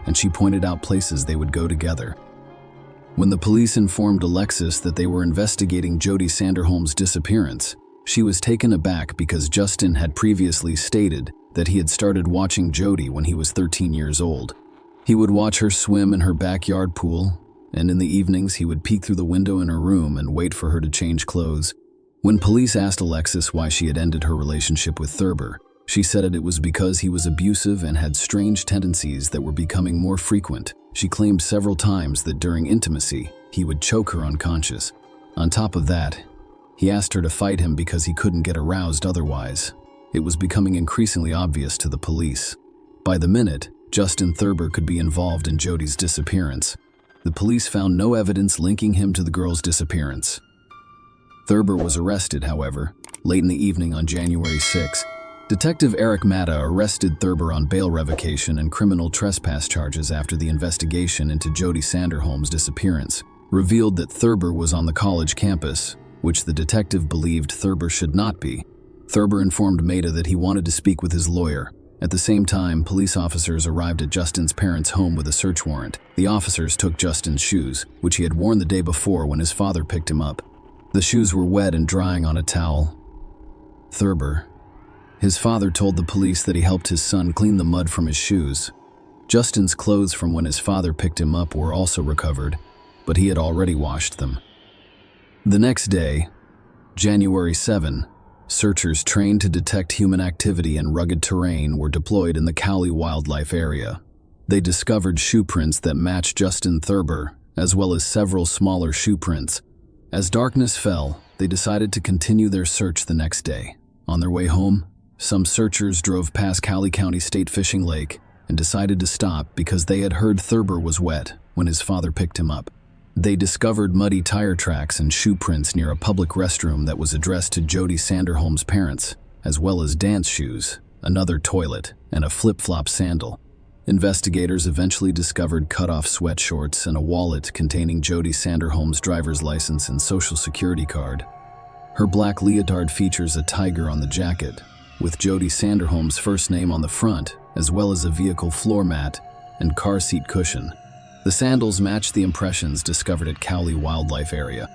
S1: and she pointed out places they would go together. When the police informed Alexis that they were investigating Jody Sanderholm's disappearance, she was taken aback because Justin had previously stated that he had started watching Jody when he was 13 years old. He would watch her swim in her backyard pool, and in the evenings he would peek through the window in her room and wait for her to change clothes. When police asked Alexis why she had ended her relationship with Thurber, she said it was because he was abusive and had strange tendencies that were becoming more frequent. She claimed several times that during intimacy, he would choke her unconscious. On top of that, he asked her to fight him because he couldn't get aroused otherwise. It was becoming increasingly obvious to the police. By the minute, Justin Thurber could be involved in Jody's disappearance. The police found no evidence linking him to the girl's disappearance. Thurber was arrested, however, late in the evening on January 6. Detective Eric Matta arrested Thurber on bail revocation and criminal trespass charges after the investigation into Jody Sanderholm's disappearance revealed that Thurber was on the college campus, which the detective believed Thurber should not be. Thurber informed Matta that he wanted to speak with his lawyer. At the same time, police officers arrived at Justin's parents' home with a search warrant. The officers took Justin's shoes, which he had worn the day before when his father picked him up. The shoes were wet and drying on a towel. His father told the police that he helped his son clean the mud from his shoes. Justin's clothes from when his father picked him up were also recovered, but he had already washed them. The next day, January 7, searchers trained to detect human activity in rugged terrain were deployed in the Cali Wildlife Area. They discovered shoe prints that matched Justin Thurber, as well as several smaller shoe prints. As darkness fell, they decided to continue their search the next day. On their way home, Some searchers drove past Cowley County State Fishing Lake and decided to stop because they had heard Thurber was wet when his father picked him up. They discovered muddy tire tracks and shoe prints near a public restroom that was addressed to Jody Sanderholm's parents, as well as dance shoes, another toilet, and a flip-flop sandal. Investigators eventually discovered cut-off sweatshorts and a wallet containing Jody Sanderholm's driver's license and social security card. Her black leotard features a tiger on the jacket, with Jody Sanderholm's first name on the front, as well as a vehicle floor mat and car seat cushion. The sandals matched the impressions discovered at Cowley Wildlife Area.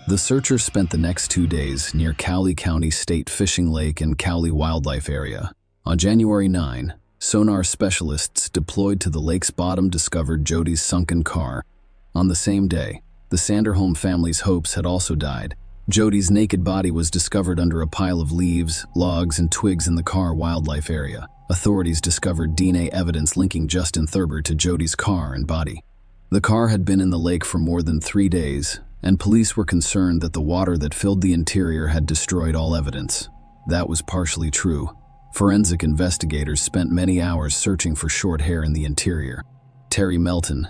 S1: The searchers spent the next 2 days near Cowley County State Fishing Lake and Cowley Wildlife Area. On January 9, sonar specialists deployed to the lake's bottom discovered Jody's sunken car. On the same day, the Sanderholm family's hopes had also died. Jody's naked body was discovered under a pile of leaves, logs, and twigs in the Carr Wildlife Area. Authorities discovered DNA evidence linking Justin Thurber to Jody's car and body. The car had been in the lake for more than 3 days, and police were concerned that the water that filled the interior had destroyed all evidence. That was partially true. Forensic investigators spent many hours searching for short hair in the interior. Terry Melton,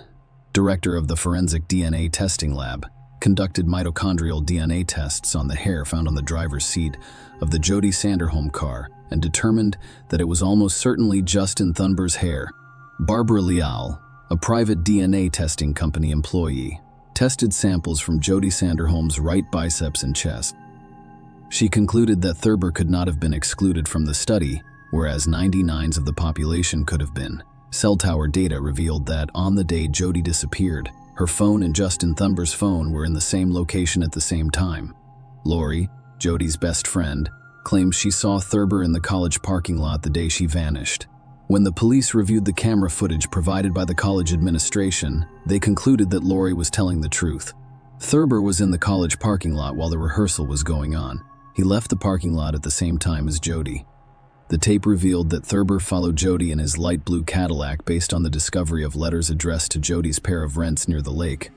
S1: director of the Forensic DNA Testing Lab, conducted mitochondrial DNA tests on the hair found on the driver's seat of the Jody Sanderholm car and determined that it was almost certainly Justin Thurber's hair. Barbara Leal, a private DNA testing company employee, tested samples from Jody Sanderholm's right biceps and chest. She concluded that Thurber could not have been excluded from the study, whereas 99% of the population could have been. Cell tower data revealed that on the day Jody disappeared, her phone and Justin Thurber's phone were in the same location at the same time. Lori, Jody's best friend, claims she saw Thurber in the college parking lot the day she vanished. When the police reviewed the camera footage provided by the college administration, they concluded that Lori was telling the truth. Thurber was in the college parking lot while the rehearsal was going on. He left the parking lot at the same time as Jody. The tape revealed that Thurber followed Jody in his light blue Cadillac based on the discovery of letters addressed to Jody's pair of rents near the lake.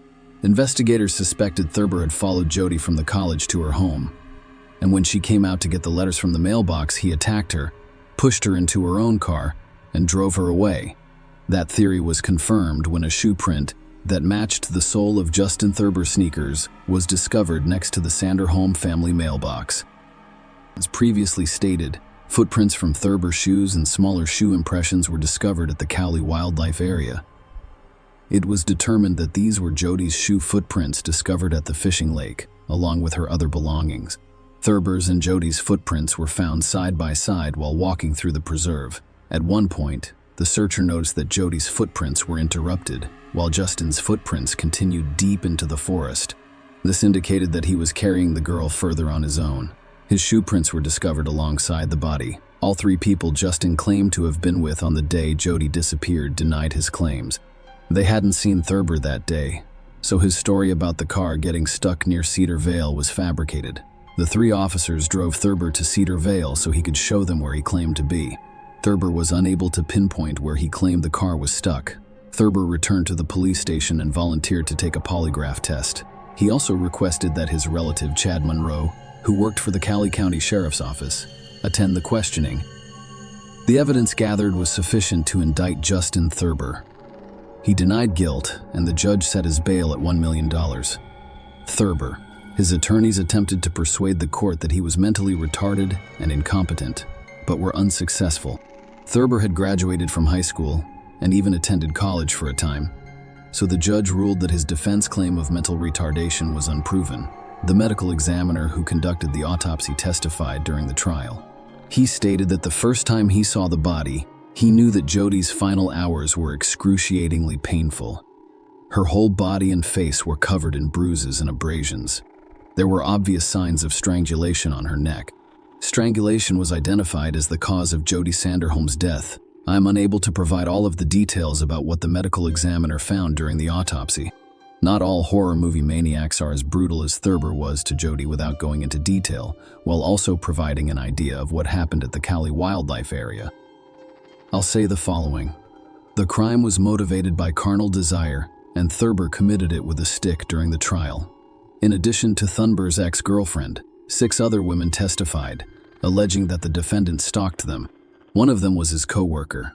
S1: Investigators suspected Thurber had followed Jody from the college to her home, and when she came out to get the letters from the mailbox, he attacked her, pushed her into her own car, and drove her away. That theory was confirmed when a shoe print that matched the sole of Justin Thurber's sneakers was discovered next to the Sanderholm family mailbox. As previously stated, footprints from Thurber's shoes and smaller shoe impressions were discovered at the Cowley Wildlife Area. It was determined that these were Jody's shoe footprints discovered at the fishing lake, along with her other belongings. Thurber's and Jody's footprints were found side by side while walking through the preserve. At one point, the searcher noticed that Jody's footprints were interrupted, while Justin's footprints continued deep into the forest. This indicated that he was carrying the girl further on his own. His shoe prints were discovered alongside the body. All 3 people Justin claimed to have been with on the day Jody disappeared denied his claims. They hadn't seen Thurber that day, so his story about the car getting stuck near Cedar Vale was fabricated. The 3 officers drove Thurber to Cedar Vale so he could show them where he claimed to be. Thurber was unable to pinpoint where he claimed the car was stuck. Thurber returned to the police station and volunteered to take a polygraph test. He also requested that his relative Chad Monroe, who worked for the Cowley County Sheriff's Office, attend the questioning. The evidence gathered was sufficient to indict Justin Thurber. He denied guilt, and the judge set his bail at $1 million. Thurber. His attorneys attempted to persuade the court that he was mentally retarded and incompetent, but were unsuccessful. Thurber had graduated from high school and even attended college for a time, so the judge ruled that his defense claim of mental retardation was unproven. The medical examiner who conducted the autopsy testified during the trial. He stated that the first time he saw the body, he knew that Jody's final hours were excruciatingly painful. Her whole body and face were covered in bruises and abrasions. There were obvious signs of strangulation on her neck. Strangulation was identified as the cause of Jody Sanderholm's death. I am unable to provide all of the details about what the medical examiner found during the autopsy. Not all horror movie maniacs are as brutal as Thurber was to Jody without going into detail, while also providing an idea of what happened at the Cowley Wildlife Area. I'll say the following. The crime was motivated by carnal desire, and Thurber committed it with a stick during the trial. In addition to Thurber's ex-girlfriend, 6 other women testified, alleging that the defendant stalked them. One of them was his co-worker.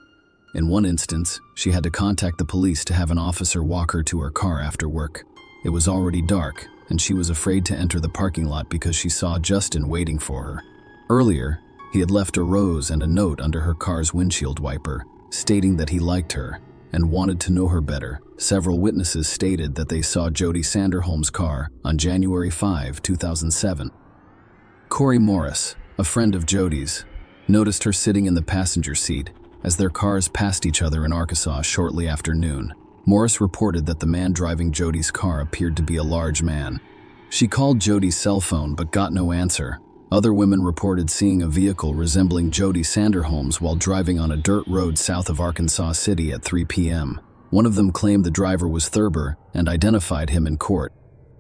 S1: In one instance, she had to contact the police to have an officer walk her to her car after work. It was already dark, and she was afraid to enter the parking lot because she saw Justin waiting for her. Earlier, he had left a rose and a note under her car's windshield wiper, stating that he liked her and wanted to know her better. Several witnesses stated that they saw Jody Sanderholm's car on January 5, 2007. Corey Morris, a friend of Jody's, noticed her sitting in the passenger seat as their cars passed each other in Arkansas shortly after noon. Morris reported that the man driving Jody's car appeared to be a large man. She called Jody's cell phone but got no answer. Other women reported seeing a vehicle resembling Jody Sanderholm's while driving on a dirt road south of Arkansas City at 3 p.m. One of them claimed the driver was Thurber and identified him in court.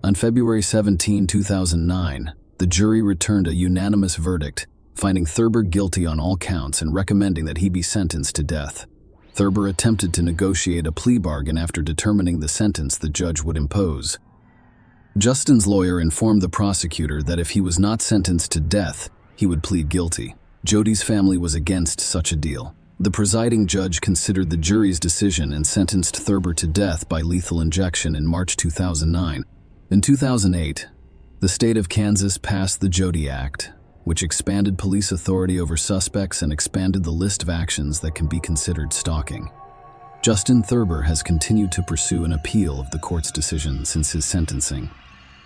S1: On February 17, 2009, the jury returned a unanimous verdict, finding Thurber guilty on all counts and recommending that he be sentenced to death. Thurber attempted to negotiate a plea bargain after determining the sentence the judge would impose. Justin's lawyer informed the prosecutor that if he was not sentenced to death, he would plead guilty. Jody's family was against such a deal. The presiding judge considered the jury's decision and sentenced Thurber to death by lethal injection in March 2009. In 2008, the state of Kansas passed the Jody Act, which expanded police authority over suspects and expanded the list of actions that can be considered stalking. Justin Thurber has continued to pursue an appeal of the court's decision since his sentencing.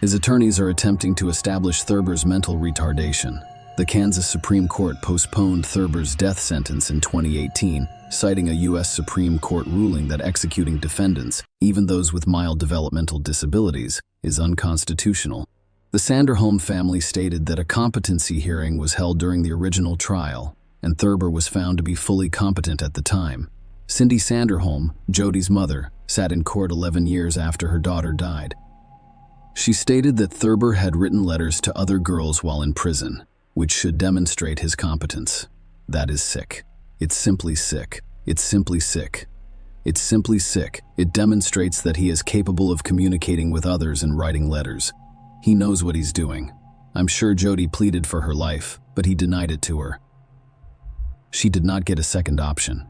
S1: His attorneys are attempting to establish Thurber's mental retardation. The Kansas Supreme Court postponed Thurber's death sentence in 2018, citing a U.S. Supreme Court ruling that executing defendants, even those with mild developmental disabilities, is unconstitutional. The Sanderholm family stated that a competency hearing was held during the original trial, and Thurber was found to be fully competent at the time. Cindy Sanderholm, Jody's mother, sat in court 11 years after her daughter died. She stated that Thurber had written letters to other girls while in prison, which should demonstrate his competence. That is sick. It's simply sick. It's simply sick. It's simply sick. It demonstrates that he is capable of communicating with others and writing letters. He knows what he's doing. I'm sure Jody pleaded for her life, but he denied it to her. She did not get a second option.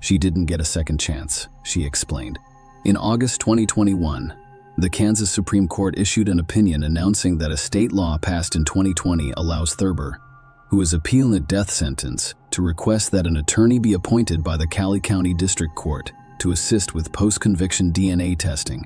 S1: She didn't get a second chance, she explained. In August 2021, the Kansas Supreme Court issued an opinion announcing that a state law passed in 2020 allows Thurber, who is appealing a death sentence, to request that an attorney be appointed by the Cali County District Court to assist with post-conviction DNA testing.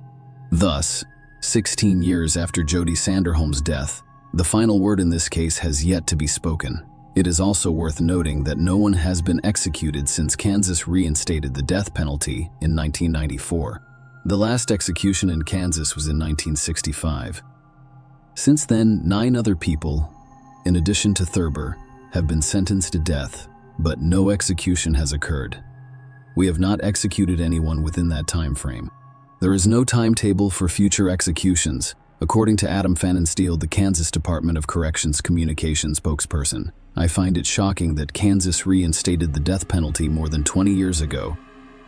S1: Thus, 16 years after Jody Sanderholm's death, the final word in this case has yet to be spoken. It is also worth noting that no one has been executed since Kansas reinstated the death penalty in 1994. The last execution in Kansas was in 1965. Since then, 9 other people, in addition to Thurber, have been sentenced to death, but no execution has occurred. We have not executed anyone within that time frame. There is no timetable for future executions, according to Adam Pfannenstiel, the Kansas Department of Corrections communications spokesperson. I find it shocking that Kansas reinstated the death penalty more than 20 years ago.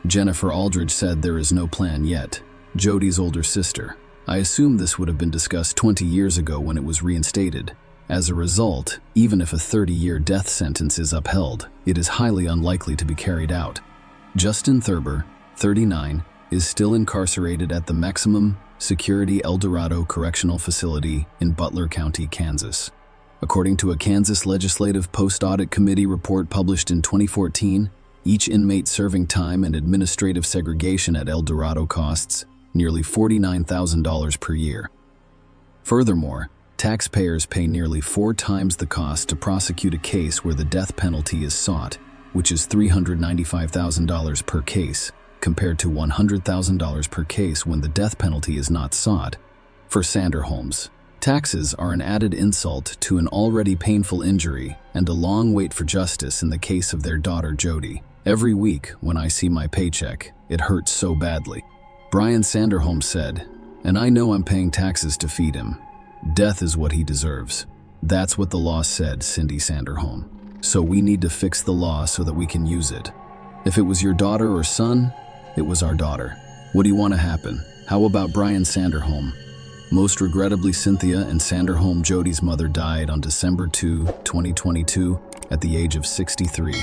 S1: Jennifer Aldridge said there is no plan yet. Jody's older sister. I assume this would have been discussed 20 years ago when it was reinstated. As a result, even if a 30-year death sentence is upheld, it is highly unlikely to be carried out. Justin Thurber, 39, is still incarcerated at the Maximum Security El Dorado Correctional Facility in Butler County, Kansas. According to a Kansas Legislative Post-Audit Committee report published in 2014, each inmate serving time and administrative segregation at El Dorado costs nearly $49,000 per year. Furthermore, taxpayers pay nearly 4 times the cost to prosecute a case where the death penalty is sought, which is $395,000 per case, compared to $100,000 per case when the death penalty is not sought. For Sanderholms, taxes are an added insult to an already painful injury and a long wait for justice in the case of their daughter Jody. Every week when I see my paycheck, it hurts so badly. Brian Sanderholm said, and I know I'm paying taxes to feed him. Death is what he deserves. That's what the law said, Cindy Sanderholm. So we need to fix the law so that we can use it. If it was your daughter or son, it was our daughter. What do you want to happen? How about Brian Sanderholm? Most regrettably, Cynthia and Sanderholm Jody's mother died on December 2, 2022, at the age of 63.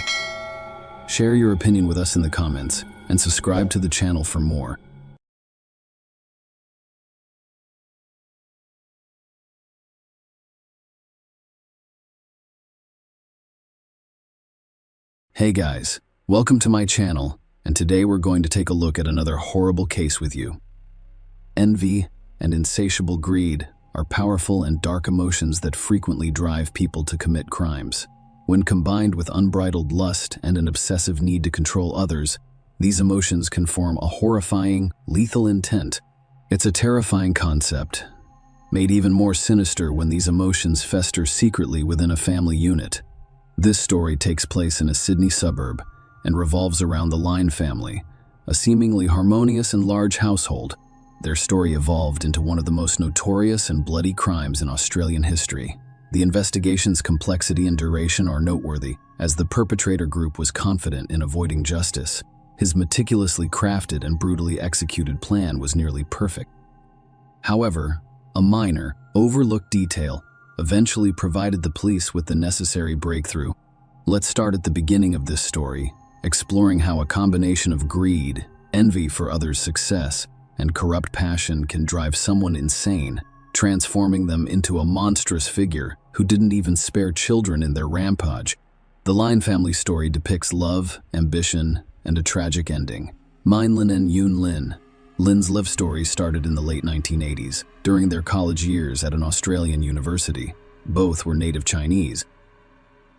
S1: Share your opinion with us in the comments and subscribe to the channel for more. Hey guys, welcome to my channel, and today we're going to take a look at another horrible case with you. Envy and insatiable greed are powerful and dark emotions that frequently drive people to commit crimes. When combined with unbridled lust and an obsessive need to control others, these emotions can form a horrifying, lethal intent. It's a terrifying concept, made even more sinister when these emotions fester secretly within a family unit. This story takes place in a Sydney suburb and revolves around the Lyne family, a seemingly harmonious and large household. Their story evolved into one of the most notorious and bloody crimes in Australian history. The investigation's complexity and duration are noteworthy, as the perpetrator group was confident in avoiding justice. His meticulously crafted and brutally executed plan was nearly perfect. However, a minor, overlooked detail eventually provided the police with the necessary breakthrough. Let's start at the beginning of this story, exploring how a combination of greed, envy for others' success, and corrupt passion can drive someone insane, transforming them into a monstrous figure who didn't even spare children in their rampage. The Lyne family story depicts love, ambition, and a tragic ending. Min Lin and Yoon Lin. Lin's love story started in the late 1980s, during their college years at an Australian university. Both were native Chinese.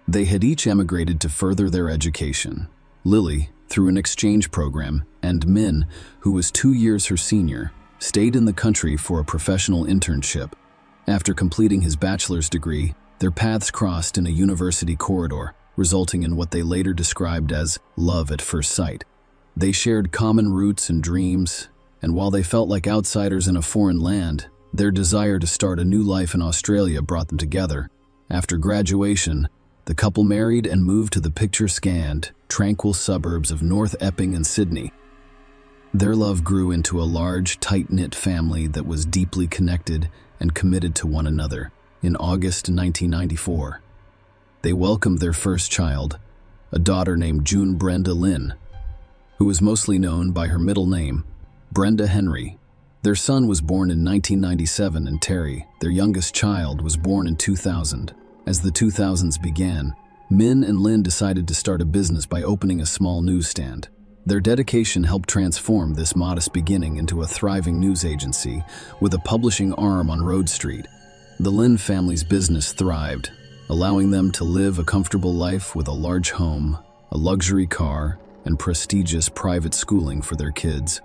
S1: They had each emigrated to further their education. Lily, through an exchange program, and Min, who was 2 years her senior, stayed in the country for a professional internship. After completing his bachelor's degree, their paths crossed in a university corridor, resulting in what they later described as love at first sight. They shared common roots and dreams, and while they felt like outsiders in a foreign land, their desire to start a new life in Australia brought them together. After graduation, the couple married and moved to the picture-scanned, tranquil suburbs of North Epping and Sydney. Their love grew into a large, tight-knit family that was deeply connected and committed to one another. In August 1994, they welcomed their first child, a daughter named June Brenda Lin, who was mostly known by her middle name, Brenda Henry. Their son was born in 1997, and Terry, their youngest child, was born in 2000. As the 2000s began, Min and Lin decided to start a business by opening a small newsstand. Their dedication helped transform this modest beginning into a thriving news agency with a publishing arm on Road Street. The Lin family's business thrived, allowing them to live a comfortable life with a large home, a luxury car, and prestigious private schooling for their kids.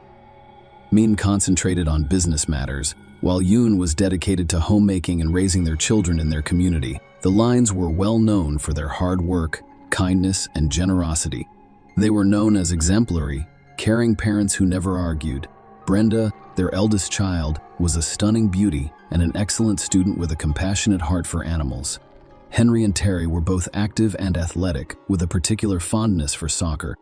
S1: Min concentrated on business matters, while Yoon was dedicated to homemaking and raising their children in their community. The Lynes were well known for their hard work, kindness, and generosity. They were known as exemplary, caring parents who never argued. Brenda, their eldest child, was a stunning beauty and an excellent student with a compassionate heart for animals. Henry and Terry were both active and athletic, with a particular fondness for soccer.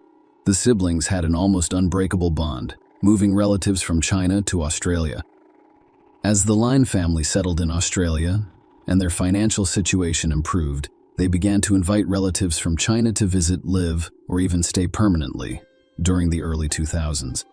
S1: The siblings had an almost unbreakable bond, moving relatives from China to Australia. As the Lyne family settled in Australia and their financial situation improved, they began to invite relatives from China to visit, live, or even stay permanently. During the early 2000s,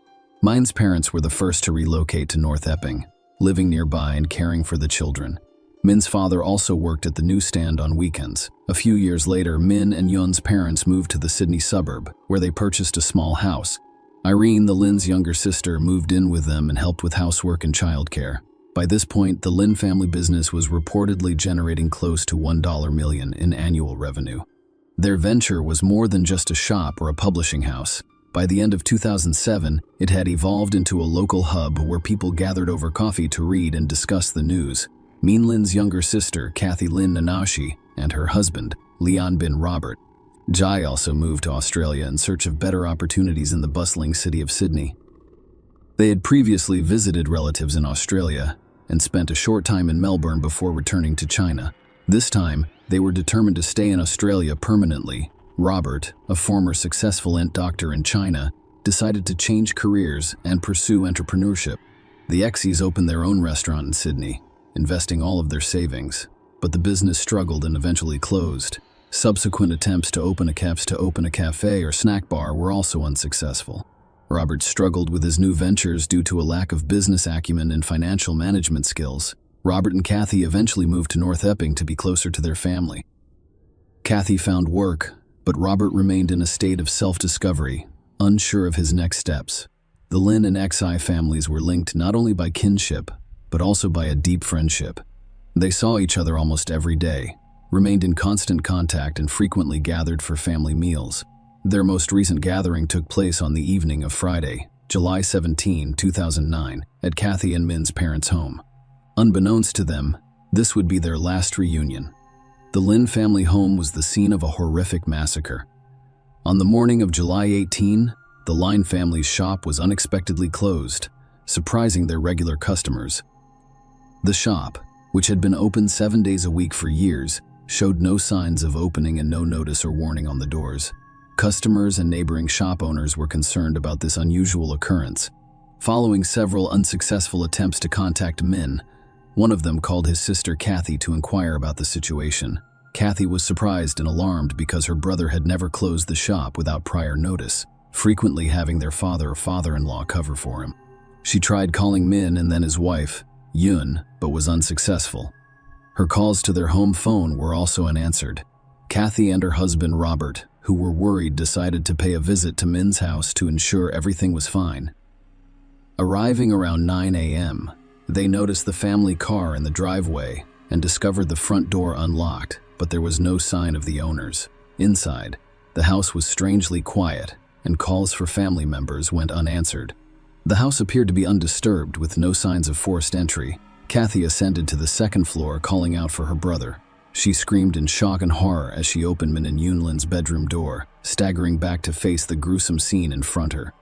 S1: Min's parents were the first to relocate to North Epping, living nearby and caring for the children. Min's father also worked at the newsstand on weekends. A few years later, Min and Yun's parents moved to the Sydney suburb, where they purchased a small house. Irene, the Lin's younger sister, moved in with them and helped with housework and childcare. By this point, the Lin family business was reportedly generating close to $1 million in annual revenue. Their venture was more than just a shop or a publishing house. By the end of 2007, it had evolved into a local hub where people gathered over coffee to read and discuss the news. Min Lin's younger sister, Kathy Lin Nanashi, and her husband, Leon bin Robert Jai, also moved to Australia in search of better opportunities in the bustling city of Sydney. They had previously visited relatives in Australia and spent a short time in Melbourne before returning to China. This time, they were determined to stay in Australia permanently. Robert, a former successful ant doctor in China, decided to change careers and pursue entrepreneurship. The Exies opened their own restaurant in Sydney, investing all of their savings, but the business struggled and eventually closed. Subsequent attempts to open a cafe or snack bar were also unsuccessful. Robert struggled with his new ventures due to a lack of business acumen and financial management skills. Robert and Kathy eventually moved to North Epping to be closer to their family. Kathy found work, but Robert remained in a state of self-discovery, unsure of his next steps. The Lynn and Exi families were linked not only by kinship, but also by a deep friendship. They saw each other almost every day, remained in constant contact, and frequently gathered for family meals. Their most recent gathering took place on the evening of Friday, July 17, 2009, at Kathy and Min's parents' home. Unbeknownst to them, this would be their last reunion. The Lynn family home was the scene of a horrific massacre. On the morning of July 18, the Line family's shop was unexpectedly closed, surprising their regular customers. The shop, which had been open 7 days a week for years, showed no signs of opening and no notice or warning on the doors. Customers and neighboring shop owners were concerned about this unusual occurrence. Following several unsuccessful attempts to contact Min, one of them called his sister Kathy to inquire about the situation. Kathy was surprised and alarmed because her brother had never closed the shop without prior notice, frequently having their father or father-in-law cover for him. She tried calling Min and then his wife, Yun, but was unsuccessful. Her calls to their home phone were also unanswered. Kathy and her husband Robert, who were worried, decided to pay a visit to Min's house to ensure everything was fine. Arriving around 9 a.m., they noticed the family car in the driveway and discovered the front door unlocked, but there was no sign of the owners. Inside, the house was strangely quiet, and calls for family members went unanswered. The house appeared to be undisturbed, with no signs of forced entry. Kathy ascended to the second floor, calling out for her brother. She screamed in shock and horror as she opened Min and Yunlin's bedroom door, staggering back to face the gruesome scene in front of her.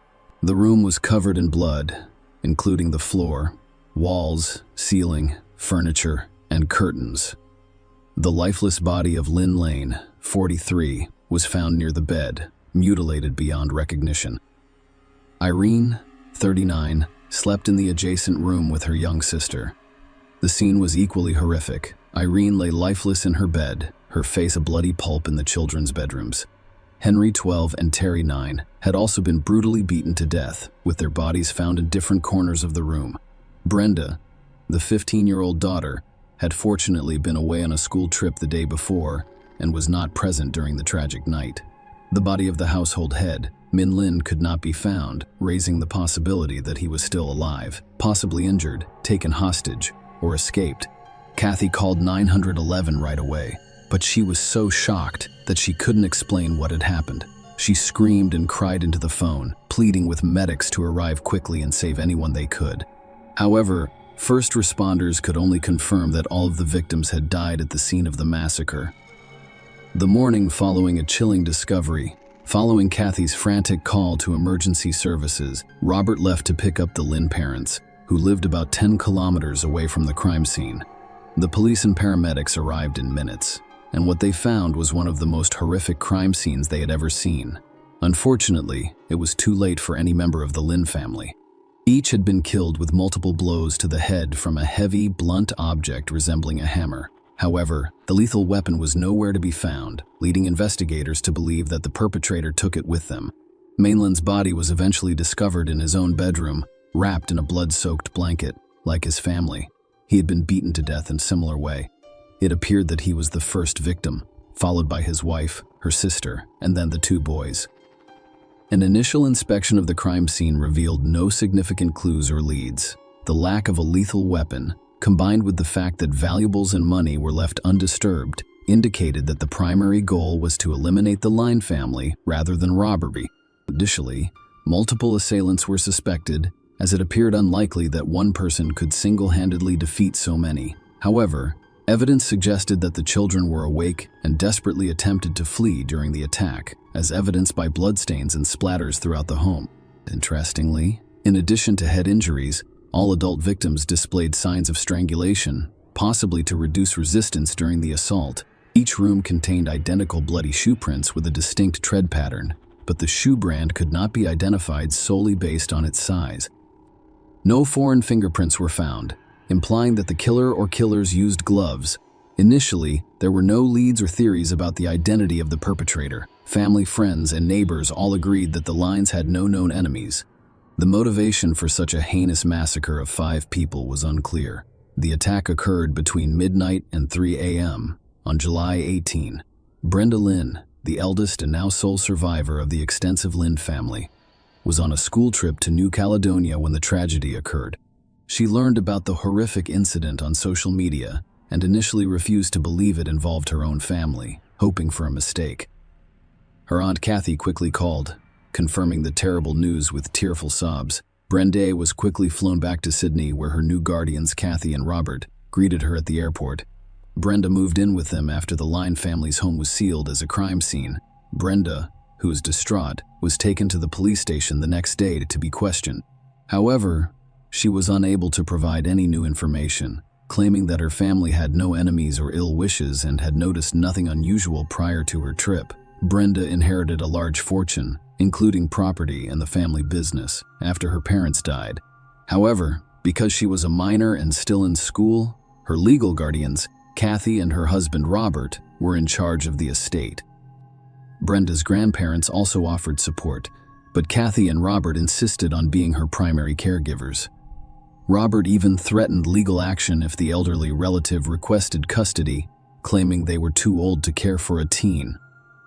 S1: The room was covered in blood, including the floor, walls, ceiling, furniture, and curtains. The lifeless body of Lynn Lane, 43, was found near the bed, mutilated beyond recognition. Irene, 39, slept in the adjacent room with her young sister. The scene was equally horrific. Irene lay lifeless in her bed, her face a bloody pulp in the children's bedrooms. Henry, 12, and Terry, 9, had also been brutally beaten to death, with their bodies found in different corners of the room. Brenda, the 15-year-old daughter, had fortunately been away on a school trip the day before and was not present during the tragic night. The body of the household head, Min Lin, could not be found, raising the possibility that he was still alive, possibly injured, taken hostage, or escaped. Kathy called 911 right away, but she was so shocked that she couldn't explain what had happened. She screamed and cried into the phone, pleading with medics to arrive quickly and save anyone they could. However, first responders could only confirm that all of the victims had died at the scene of the massacre. The morning following a chilling discovery, following Kathy's frantic call to emergency services, Robert left to pick up the Lynn parents, who lived about 10 kilometers away from the crime scene. The police and paramedics arrived in minutes, and what they found was one of the most horrific crime scenes they had ever seen. Unfortunately, it was too late for any member of the Lynn family. Each had been killed with multiple blows to the head from a heavy, blunt object resembling a hammer. However, the lethal weapon was nowhere to be found, leading investigators to believe that the perpetrator took it with them. Mainland's body was eventually discovered in his own bedroom, wrapped in a blood-soaked blanket, like his family. He had been beaten to death in a similar way. It appeared that he was the first victim, followed by his wife, her sister, and then the two boys. An initial inspection of the crime scene revealed no significant clues or leads. The lack of a lethal weapon, combined with the fact that valuables and money were left undisturbed, indicated that the primary goal was to eliminate the Line family rather than robbery. Additionally, multiple assailants were suspected, as it appeared unlikely that one person could single-handedly defeat so many. However, evidence suggested that the children were awake and desperately attempted to flee during the attack, as evidenced by bloodstains and splatters throughout the home. Interestingly, in addition to head injuries, all adult victims displayed signs of strangulation, possibly to reduce resistance during the assault. Each room contained identical bloody shoe prints with a distinct tread pattern, but the shoe brand could not be identified solely based on its size. No foreign fingerprints were found, implying that the killer or killers used gloves. Initially, there were no leads or theories about the identity of the perpetrator. Family, friends, and neighbors all agreed that the Lines had no known enemies. The motivation for such a heinous massacre of 5 people was unclear. The attack occurred between midnight and 3 a.m. on July 18. Brenda Lynn, the eldest and now sole survivor of the extensive Lynn family, was on a school trip to New Caledonia when the tragedy occurred. She learned about the horrific incident on social media and initially refused to believe it involved her own family, hoping for a mistake. Her Aunt Kathy quickly called, confirming the terrible news with tearful sobs. Brenda was quickly flown back to Sydney, where her new guardians, Kathy and Robert, greeted her at the airport. Brenda moved in with them after the Line family's home was sealed as a crime scene. Brenda, who was distraught, was taken to the police station the next day to be questioned. However, she was unable to provide any new information, claiming that her family had no enemies or ill wishes and had noticed nothing unusual prior to her trip. Brenda inherited a large fortune, including property and the family business, after her parents died. However, because she was a minor and still in school, her legal guardians, Kathy and her husband Robert, were in charge of the estate. Brenda's grandparents also offered support, but Kathy and Robert insisted on being her primary caregivers. Robert even threatened legal action if the elderly relative requested custody, claiming they were too old to care for a teen.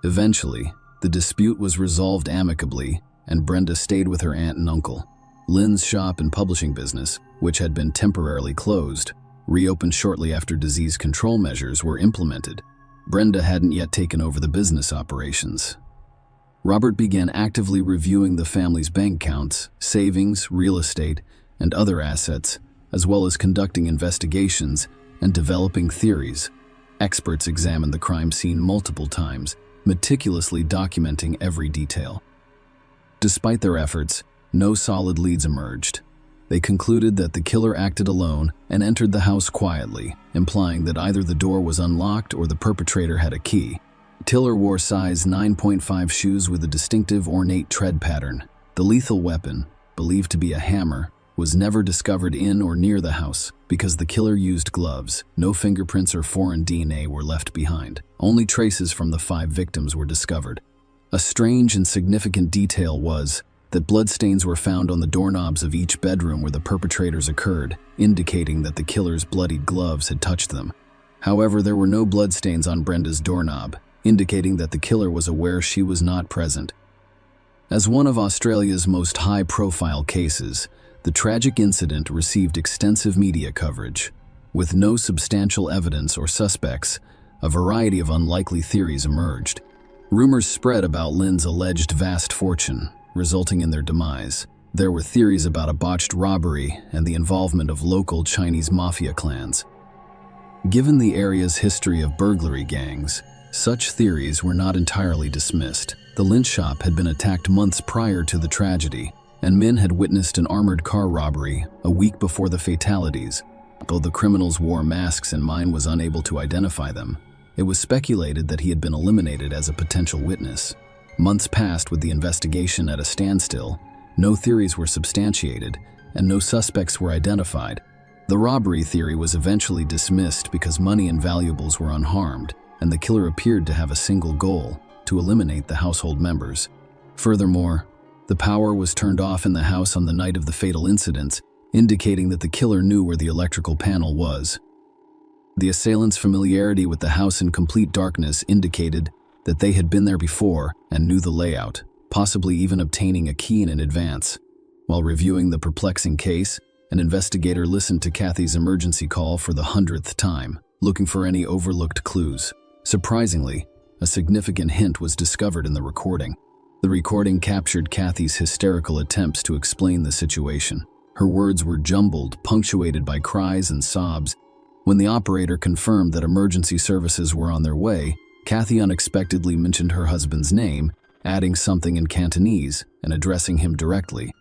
S1: Eventually, the dispute was resolved amicably, and Brenda stayed with her aunt and uncle. Lynn's shop and publishing business, which had been temporarily closed, reopened shortly after disease control measures were implemented. Brenda hadn't yet taken over the business operations. Robert began actively reviewing the family's bank accounts, savings, real estate, and other assets, as well as conducting investigations and developing theories. Experts examined the crime scene multiple times, meticulously documenting every detail. Despite their efforts, no solid leads emerged. They concluded that the killer acted alone and entered the house quietly, implying that either the door was unlocked or the perpetrator had a key. Tiller wore size 9.5 shoes with a distinctive ornate tread pattern. The lethal weapon, believed to be a hammer, was never discovered in or near the house because the killer used gloves. No fingerprints or foreign DNA were left behind. Only traces from the 5 victims were discovered. A strange and significant detail was that bloodstains were found on the doorknobs of each bedroom where the perpetrators occurred, indicating that the killer's bloodied gloves had touched them. However, there were no bloodstains on Brenda's doorknob, indicating that the killer was aware she was not present. As one of Australia's most high-profile cases, the tragic incident received extensive media coverage. With no substantial evidence or suspects, a variety of unlikely theories emerged. Rumors spread about Lynn's alleged vast fortune, resulting in their demise. There were theories about a botched robbery and the involvement of local Chinese mafia clans. Given the area's history of burglary gangs, such theories were not entirely dismissed. The Lynch shop had been attacked months prior to the tragedy, and men had witnessed an armored car robbery a week before the fatalities. Though the criminals wore masks and Mine was unable to identify them, it was speculated that he had been eliminated as a potential witness. Months passed with the investigation at a standstill. No theories were substantiated, and no suspects were identified. The robbery theory was eventually dismissed because money and valuables were unharmed, and the killer appeared to have a single goal: to eliminate the household members. Furthermore, the power was turned off in the house on the night of the fatal incidents, indicating that the killer knew where the electrical panel was. The assailants' familiarity with the house in complete darkness indicated that they had been there before and knew the layout, possibly even obtaining a key in advance. While reviewing the perplexing case, an investigator listened to Kathy's emergency call for the 100th time, looking for any overlooked clues. Surprisingly, a significant hint was discovered in the recording. The recording captured Kathy's hysterical attempts to explain the situation. Her words were jumbled, punctuated by cries and sobs. When the operator confirmed that emergency services were on their way, Kathy unexpectedly mentioned her husband's name, adding something in Cantonese and addressing him directly.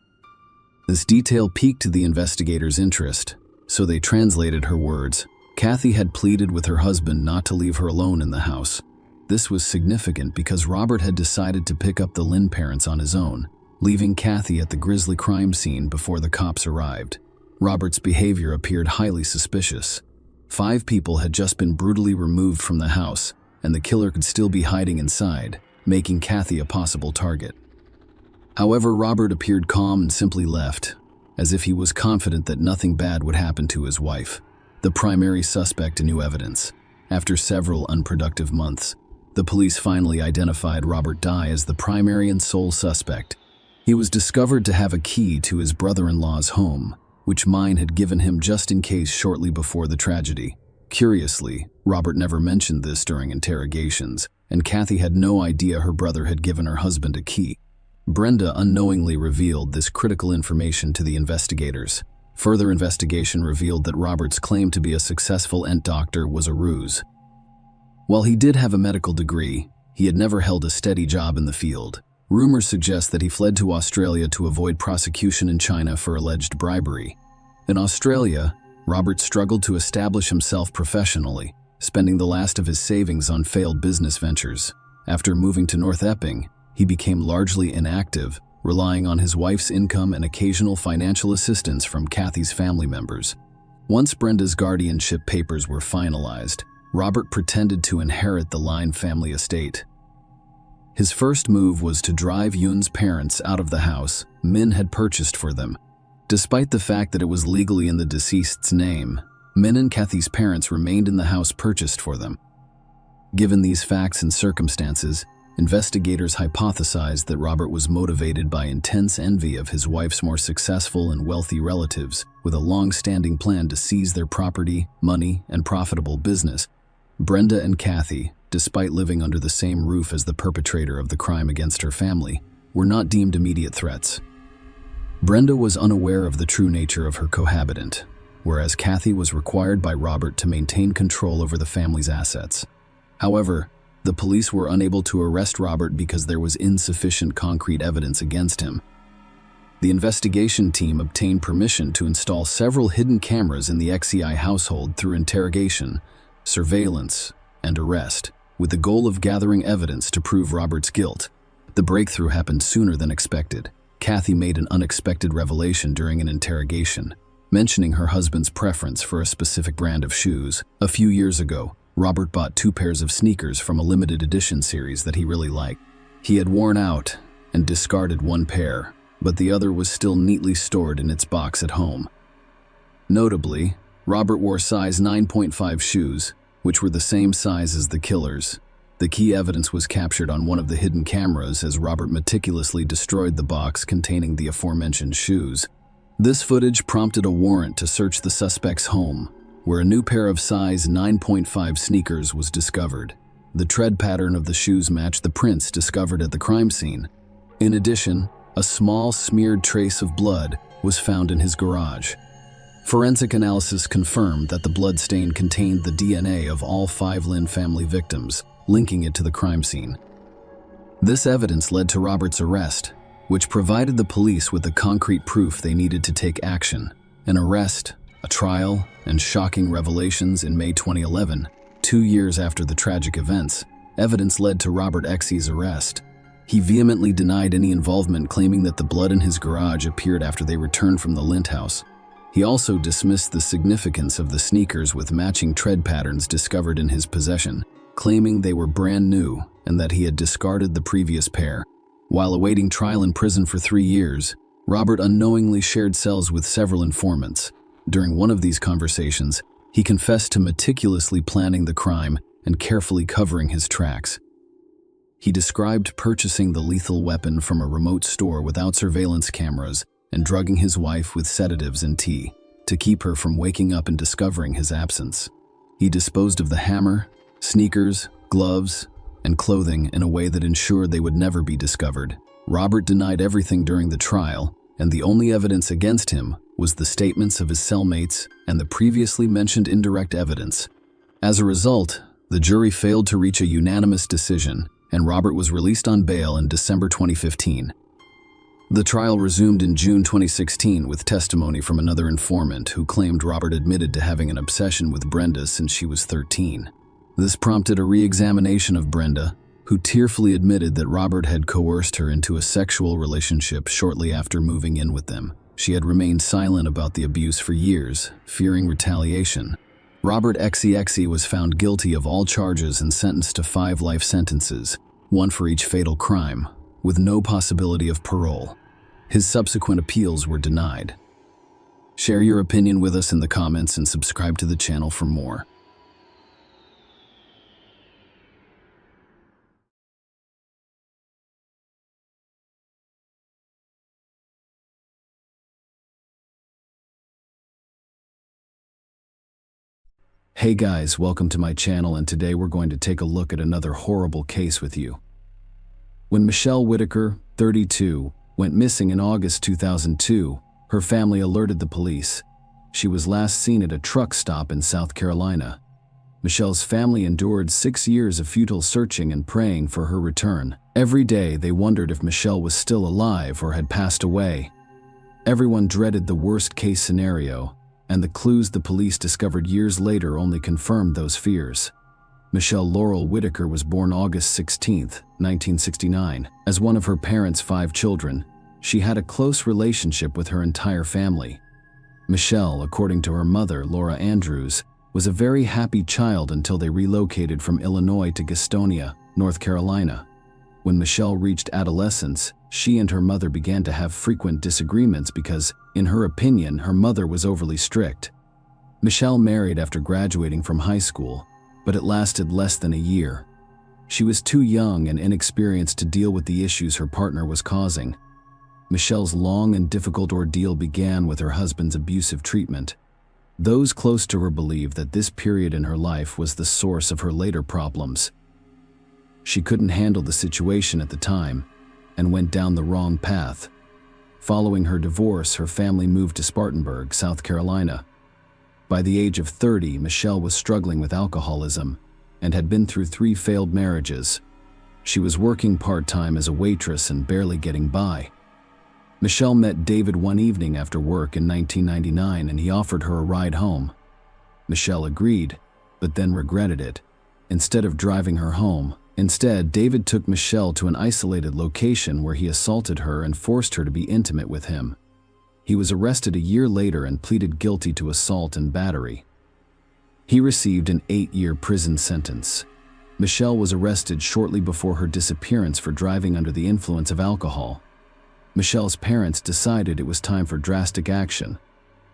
S1: This detail piqued the investigators' interest, so they translated her words. Kathy had pleaded with her husband not to leave her alone in the house. This was significant because Robert had decided to pick up the Lynn parents on his own, leaving Kathy at the grisly crime scene before the cops arrived. Robert's behavior appeared highly suspicious. 5 people had just been brutally removed from the house, and the killer could still be hiding inside, making Kathy a possible target. However, Robert appeared calm and simply left, as if he was confident that nothing bad would happen to his wife, the primary suspect in new evidence. After several unproductive months, the police finally identified Robert Dye as the primary and sole suspect. He was discovered to have a key to his brother-in-law's home, which Mine had given him just in case shortly before the tragedy. Curiously, Robert never mentioned this during interrogations, and Kathy had no idea her brother had given her husband a key. Brenda unknowingly revealed this critical information to the investigators. Further investigation revealed that Robert's claim to be a successful ent doctor was a ruse. While he did have a medical degree, he had never held a steady job in the field. Rumors suggest that he fled to Australia to avoid prosecution in China for alleged bribery. In Australia, Robert struggled to establish himself professionally, spending the last of his savings on failed business ventures. After moving to North Epping, he became largely inactive, relying on his wife's income and occasional financial assistance from Kathy's family members. Once Brenda's guardianship papers were finalized, Robert pretended to inherit the Line family estate. His first move was to drive Yun's parents out of the house Min had purchased for them. Despite the fact that it was legally in the deceased's name, Min and Kathy's parents remained in the house purchased for them. Given these facts and circumstances, investigators hypothesized that Robert was motivated by intense envy of his wife's more successful and wealthy relatives, with a long-standing plan to seize their property, money, and profitable business. Brenda and Kathy, despite living under the same roof as the perpetrator of the crime against her family, were not deemed immediate threats. Brenda was unaware of the true nature of her cohabitant, whereas Kathy was required by Robert to maintain control over the family's assets. However, the police were unable to arrest Robert because there was insufficient concrete evidence against him. The investigation team obtained permission to install several hidden cameras in the XEI household through interrogation, surveillance, and arrest, with the goal of gathering evidence to prove Robert's guilt. The breakthrough happened sooner than expected. Kathy made an unexpected revelation during an interrogation, mentioning her husband's preference for a specific brand of shoes. A few years ago, Robert bought 2 pairs of sneakers from a limited edition series that he really liked. He had worn out and discarded one pair, but the other was still neatly stored in its box at home. Notably, Robert wore size 9.5 shoes, which were the same size as the killer's. The key evidence was captured on one of the hidden cameras as Robert meticulously destroyed the box containing the aforementioned shoes. This footage prompted a warrant to search the suspect's home, where a new pair of size 9.5 sneakers was discovered. The tread pattern of the shoes matched the prints discovered at the crime scene. In addition, a small smeared trace of blood was found in his garage. Forensic analysis confirmed that the blood stain contained the DNA of all 5 Lin family victims, linking it to the crime scene. This evidence led to Robert's arrest, which provided the police with the concrete proof they needed to take action. An arrest, a trial, and shocking revelations in May 2011, 2 years after the tragic events, evidence led to Robert Xe's arrest. He vehemently denied any involvement, claiming that the blood in his garage appeared after they returned from the Lint house. He also dismissed the significance of the sneakers with matching tread patterns discovered in his possession, claiming they were brand new and that he had discarded the previous pair. While awaiting trial in prison for 3 years, Robert unknowingly shared cells with several informants. During one of these conversations, he confessed to meticulously planning the crime and carefully covering his tracks. He described purchasing the lethal weapon from a remote store without surveillance cameras and drugging his wife with sedatives and tea to keep her from waking up and discovering his absence. He disposed of the hammer, sneakers, gloves, and clothing in a way that ensured they would never be discovered. Robert denied everything during the trial, and the only evidence against him was the statements of his cellmates and the previously mentioned indirect evidence. As a result, the jury failed to reach a unanimous decision, and Robert was released on bail in December 2015. The trial resumed in June 2016 with testimony from another informant who claimed Robert admitted to having an obsession with Brenda since she was 13. This prompted a re-examination of Brenda, who tearfully admitted that Robert had coerced her into a sexual relationship shortly after moving in with them. She had remained silent about the abuse for years, fearing retaliation. Robert XEXE was found guilty of all charges and sentenced to 5 life sentences, one for each fatal crime, with no possibility of parole. His subsequent appeals were denied. Share your opinion with us in the comments and subscribe to the channel for more. Hey guys, welcome to my channel, and today we're going to take a look at another horrible case with you. When Michelle Whitaker, 32, went missing in August 2002, her family alerted the police. She was last seen at a truck stop in South Carolina. Michelle's family endured 6 years of futile searching and praying for her return. Every day they wondered if Michelle was still alive or had passed away. Everyone dreaded the worst-case scenario, and the clues the police discovered years later only confirmed those fears. Michelle Laurel Whitaker was born August 16, 1969. As one of her parents' 5 children, she had a close relationship with her entire family. Michelle, according to her mother, Laura Andrews, was a very happy child until they relocated from Illinois to Gastonia, North Carolina. When Michelle reached adolescence, she and her mother began to have frequent disagreements because, in her opinion, her mother was overly strict. Michelle married after graduating from high school, but it lasted less than a year. She was too young and inexperienced to deal with the issues her partner was causing. Michelle's long and difficult ordeal began with her husband's abusive treatment. Those close to her believe that this period in her life was the source of her later problems. She couldn't handle the situation at the time and went down the wrong path. Following her divorce, her family moved to Spartanburg, South Carolina. By the age of 30, Michelle was struggling with alcoholism and had been through 3 failed marriages. She was working part-time as a waitress and barely getting by. Michelle met David one evening after work in 1999, and he offered her a ride home. Michelle agreed, but then regretted it. Instead of driving her home, David took Michelle to an isolated location where he assaulted her and forced her to be intimate with him. He was arrested a year later and pleaded guilty to assault and battery. He received an 8-year prison sentence. Michelle was arrested shortly before her disappearance for driving under the influence of alcohol. Michelle's parents decided it was time for drastic action.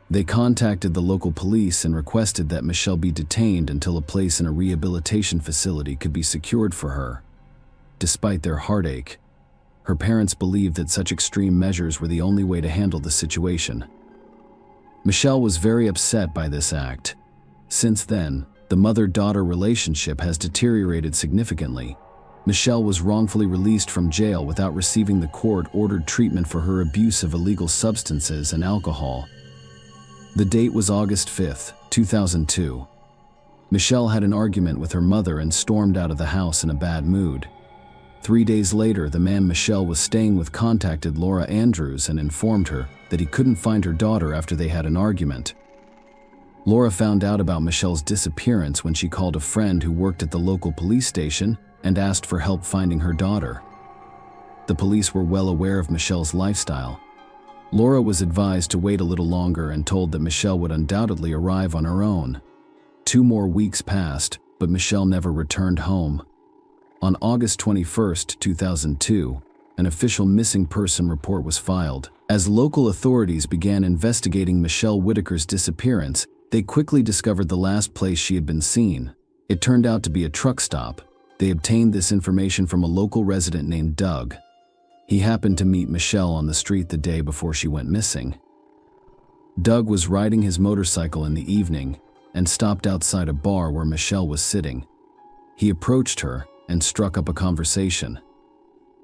S1: They contacted the local police and requested that Michelle be detained until a place in a rehabilitation facility could be secured for her. Despite their heartache, her parents believed that such extreme measures were the only way to handle the situation. Michelle was very upset by this act. Since then, the mother-daughter relationship has deteriorated significantly. Michelle was wrongfully released from jail without receiving the court-ordered treatment for her abuse of illegal substances and alcohol. The date was August 5, 2002. Michelle had an argument with her mother and stormed out of the house in a bad mood. 3 days later, the man Michelle was staying with contacted Laura Andrews and informed her that he couldn't find her daughter after they had an argument. Laura found out about Michelle's disappearance when she called a friend who worked at the local police station and asked for help finding her daughter. The police were well aware of Michelle's lifestyle. Laura was advised to wait a little longer and told that Michelle would undoubtedly arrive on her own. 2 more weeks passed, but Michelle never returned home. On August 21, 2002, an official missing person report was filed. As local authorities began investigating Michelle Whitaker's disappearance, they quickly discovered the last place she had been seen. It turned out to be a truck stop. They obtained this information from a local resident named Doug. He happened to meet Michelle on the street the day before she went missing. Doug was riding his motorcycle in the evening and stopped outside a bar where Michelle was sitting. He approached her and struck up a conversation.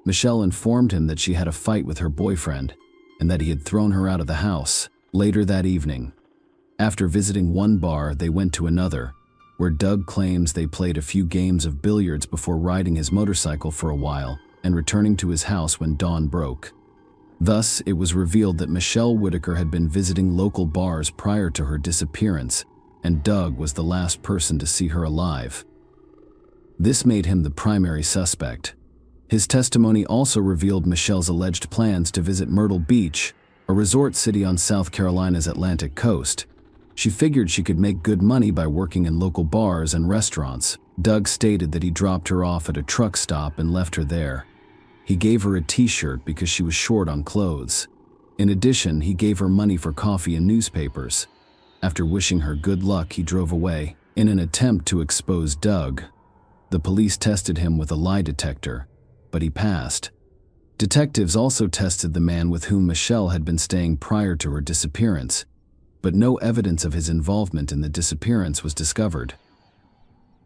S1: Michelle informed him that she had a fight with her boyfriend and that he had thrown her out of the house. Later that evening, after visiting one bar, they went to another, where Doug claims they played a few games of billiards before riding his motorcycle for a while and returning to his house when dawn broke. Thus, it was revealed that Michelle Whitaker had been visiting local bars prior to her disappearance, and Doug was the last person to see her alive. This made him the primary suspect. His testimony also revealed Michelle's alleged plans to visit Myrtle Beach, a resort city on South Carolina's Atlantic coast. She figured she could make good money by working in local bars and restaurants. Doug stated that he dropped her off at a truck stop and left her there. He gave her a t-shirt because she was short on clothes. In addition, he gave her money for coffee and newspapers. After wishing her good luck, he drove away. In an attempt to expose Doug, the police tested him with a lie detector, but he passed. Detectives also tested the man with whom Michelle had been staying prior to her disappearance, but no evidence of his involvement in the disappearance was discovered.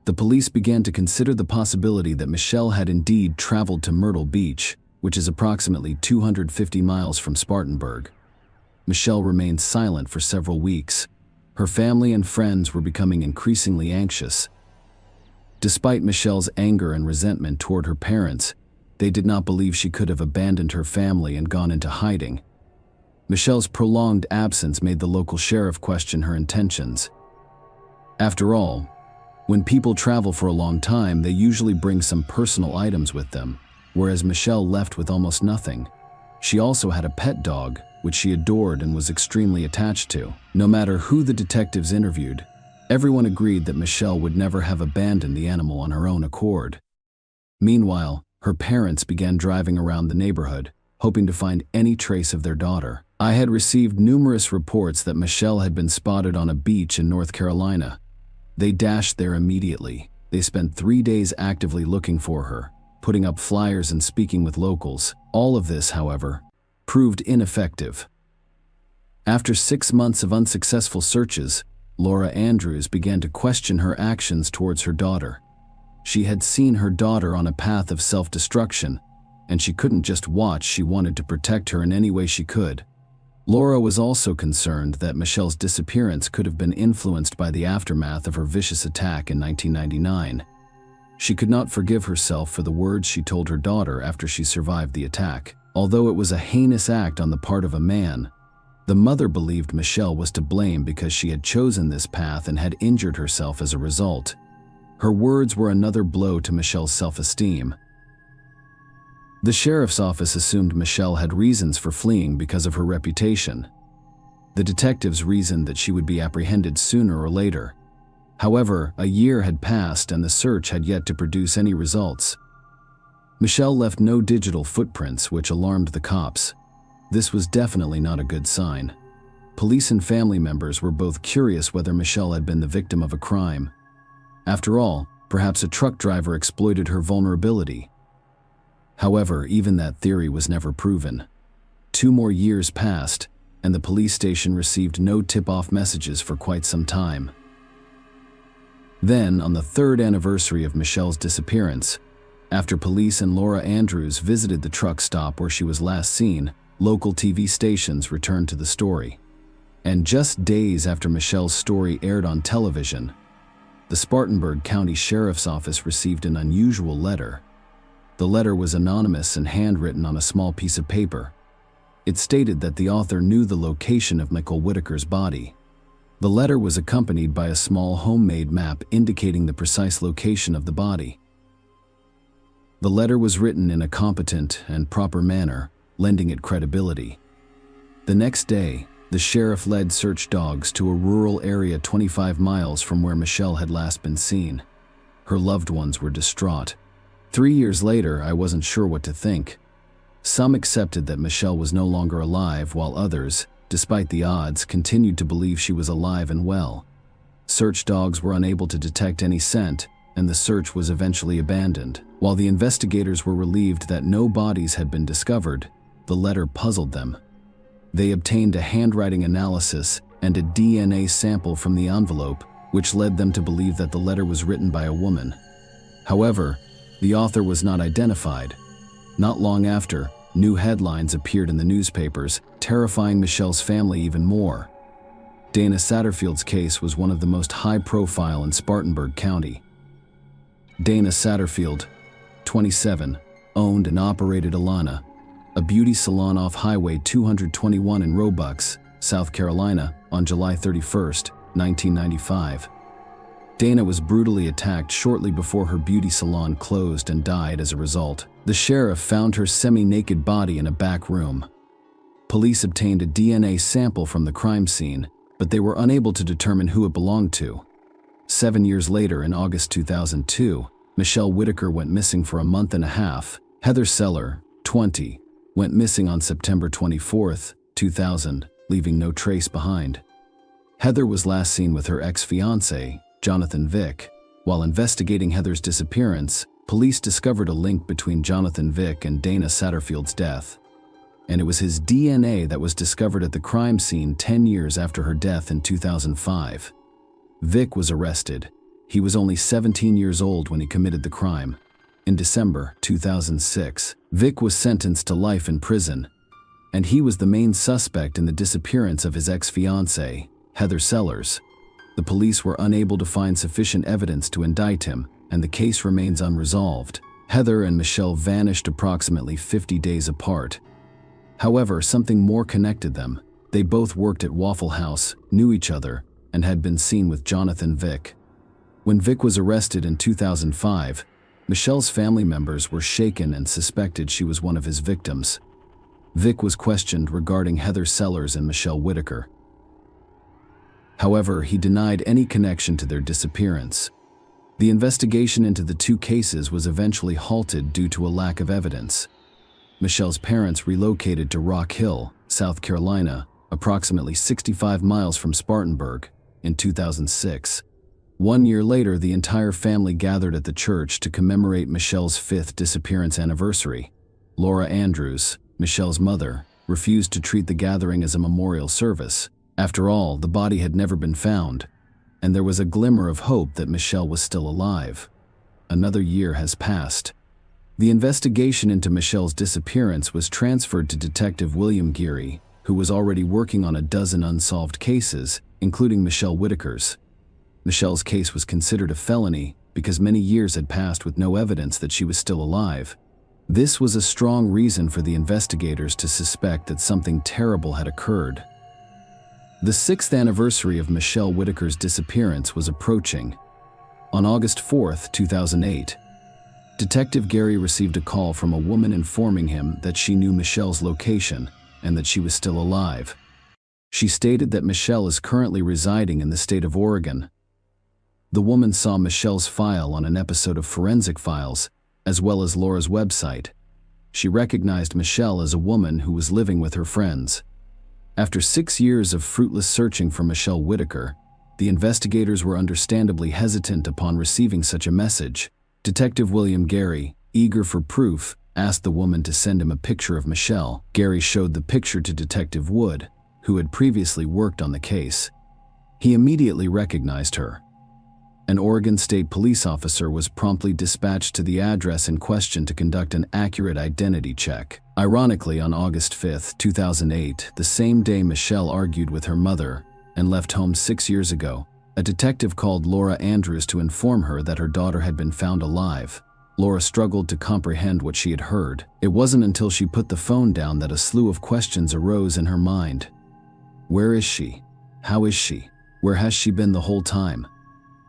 S1: The police began to consider the possibility that Michelle had indeed traveled to Myrtle Beach, which is approximately 250 miles from Spartanburg. Michelle remained silent for several weeks. Her family and friends were becoming increasingly anxious. Despite Michelle's anger and resentment toward her parents, they did not believe she could have abandoned her family and gone into hiding. Michelle's prolonged absence made the local sheriff question her intentions. After all, when people travel for a long time, they usually bring some personal items with them, whereas Michelle left with almost nothing. She also had a pet dog, which she adored and was extremely attached to. No matter who the detectives interviewed, everyone agreed that Michelle would never have abandoned the animal on her own accord. Meanwhile, her parents began driving around the neighborhood, hoping to find any trace of their daughter. I had received numerous reports that Michelle had been spotted on a beach in North Carolina. They dashed there immediately. They spent 3 days actively looking for her, putting up flyers and speaking with locals. All of this, however, proved ineffective. After 6 months of unsuccessful searches, Laura Andrews began to question her actions towards her daughter. She had seen her daughter on a path of self-destruction, and she couldn't just watch, she wanted to protect her in any way she could. Laura was also concerned that Michelle's disappearance could have been influenced by the aftermath of her vicious attack in 1999. She could not forgive herself for the words she told her daughter after she survived the attack. Although it was a heinous act on the part of a man, the mother believed Michelle was to blame because she had chosen this path and had injured herself as a result. Her words were another blow to Michelle's self-esteem. The sheriff's office assumed Michelle had reasons for fleeing because of her reputation. The detectives reasoned that she would be apprehended sooner or later. However, a year had passed and the search had yet to produce any results. Michelle left no digital footprints, which alarmed the cops. This was definitely not a good sign. Police and family members were both curious whether Michelle had been the victim of a crime. After all, perhaps a truck driver exploited her vulnerability. However, even that theory was never proven. 2 more years passed, and the police station received no tip-off messages for quite some time. Then, on the 3rd anniversary of Michelle's disappearance, after police and Laura Andrews visited the truck stop where she was last seen, local TV stations returned to the story. And just days after Michelle's story aired on television, the Spartanburg County Sheriff's Office received an unusual letter. The letter was anonymous and handwritten on a small piece of paper. It stated that the author knew the location of Michael Whitaker's body. The letter was accompanied by a small homemade map indicating the precise location of the body. The letter was written in a competent and proper manner, lending it credibility. The next day, the sheriff led search dogs to a rural area 25 miles from where Michelle had last been seen. Her loved ones were distraught. 3 years later, I wasn't sure what to think. Some accepted that Michelle was no longer alive, while others, despite the odds, continued to believe she was alive and well. Search dogs were unable to detect any scent, and the search was eventually abandoned. While the investigators were relieved that no bodies had been discovered, the letter puzzled them. They obtained a handwriting analysis and a DNA sample from the envelope, which led them to believe that the letter was written by a woman. However, the author was not identified. Not long after, new headlines appeared in the newspapers, terrifying Michelle's family even more. Dana Satterfield's case was one of the most high-profile in Spartanburg County. Dana Satterfield, 27, owned and operated Alana, a beauty salon off Highway 221 in Roebuck, South Carolina, on July 31, 1995. Dana was brutally attacked shortly before her beauty salon closed and died as a result. The sheriff found her semi-naked body in a back room. Police obtained a DNA sample from the crime scene, but they were unable to determine who it belonged to. 7 years later, in August 2002, Michelle Whitaker went missing for a month and a half. Heather Seller, 20, went missing on September 24, 2000, leaving no trace behind. Heather was last seen with her ex-fiancé, Jonathan Vick. While investigating Heather's disappearance, police discovered a link between Jonathan Vick and Dana Satterfield's death. And it was his DNA that was discovered at the crime scene 10 years after her death in 2005. Vick was arrested. He was only 17 years old when he committed the crime. In December 2006, Vick was sentenced to life in prison, and he was the main suspect in the disappearance of his ex-fiancée, Heather Sellers. The police were unable to find sufficient evidence to indict him, and the case remains unresolved. Heather and Michelle vanished approximately 50 days apart. However, something more connected them. They both worked at Waffle House, knew each other, and had been seen with Jonathan Vick. When Vick was arrested in 2005, Michelle's family members were shaken and suspected she was one of his victims. Vick was questioned regarding Heather Sellers and Michelle Whitaker. However, he denied any connection to their disappearance. The investigation into the two cases was eventually halted due to a lack of evidence. Michelle's parents relocated to Rock Hill, South Carolina, approximately 65 miles from Spartanburg, in 2006. 1 year later, the entire family gathered at the church to commemorate Michelle's 5th disappearance anniversary. Laura Andrews, Michelle's mother, refused to treat the gathering as a memorial service. After all, the body had never been found, and there was a glimmer of hope that Michelle was still alive. Another year has passed. The investigation into Michelle's disappearance was transferred to Detective William Geary, who was already working on a dozen unsolved cases, including Michelle Whitaker's. Michelle's case was considered a felony because many years had passed with no evidence that she was still alive. This was a strong reason for the investigators to suspect that something terrible had occurred. The 6th anniversary of Michelle Whitaker's disappearance was approaching. On August 4, 2008, Detective Geary received a call from a woman informing him that she knew Michelle's location and that she was still alive. She stated that Michelle is currently residing in the state of Oregon. The woman saw Michelle's file on an episode of Forensic Files, as well as Laura's website. She recognized Michelle as a woman who was living with her friends. After 6 years of fruitless searching for Michelle Whitaker, the investigators were understandably hesitant upon receiving such a message. Detective William Geary, eager for proof, asked the woman to send him a picture of Michelle. Geary showed the picture to Detective Wood, who had previously worked on the case. He immediately recognized her. An Oregon State police officer was promptly dispatched to the address in question to conduct an accurate identity check. Ironically, on August 5, 2008, the same day Michelle argued with her mother and left home 6 years ago, a detective called Laura Andrews to inform her that her daughter had been found alive. Laura struggled to comprehend what she had heard. It wasn't until she put the phone down that a slew of questions arose in her mind. Where is she? How is she? Where has she been the whole time?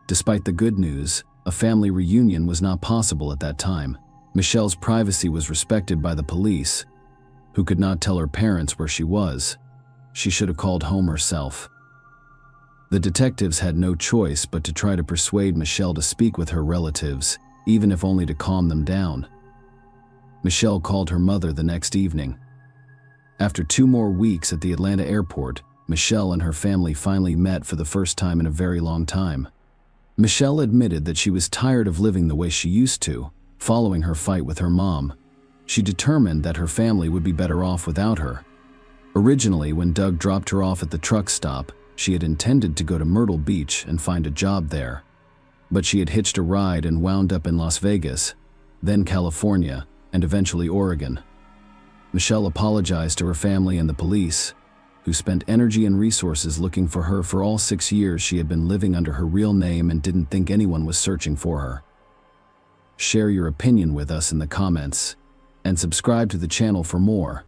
S1: Despite the good news, a family reunion was not possible at that time. Michelle's privacy was respected by the police, who could not tell her parents where she was. She should have called home herself. The detectives had no choice but to try to persuade Michelle to speak with her relatives, even if only to calm them down. Michelle called her mother the next evening. After 2 more weeks at the Atlanta airport, Michelle and her family finally met for the first time in a very long time. Michelle admitted that she was tired of living the way she used to, following her fight with her mom. She determined that her family would be better off without her. Originally, when Doug dropped her off at the truck stop, she had intended to go to Myrtle Beach and find a job there. But she had hitched a ride and wound up in Las Vegas, then California, and eventually Oregon. Michelle apologized to her family and the police, who spent energy and resources looking for her for all 6 years she had been living under her real name and didn't think anyone was searching for her. Share your opinion with us in the comments, and subscribe to the channel for more.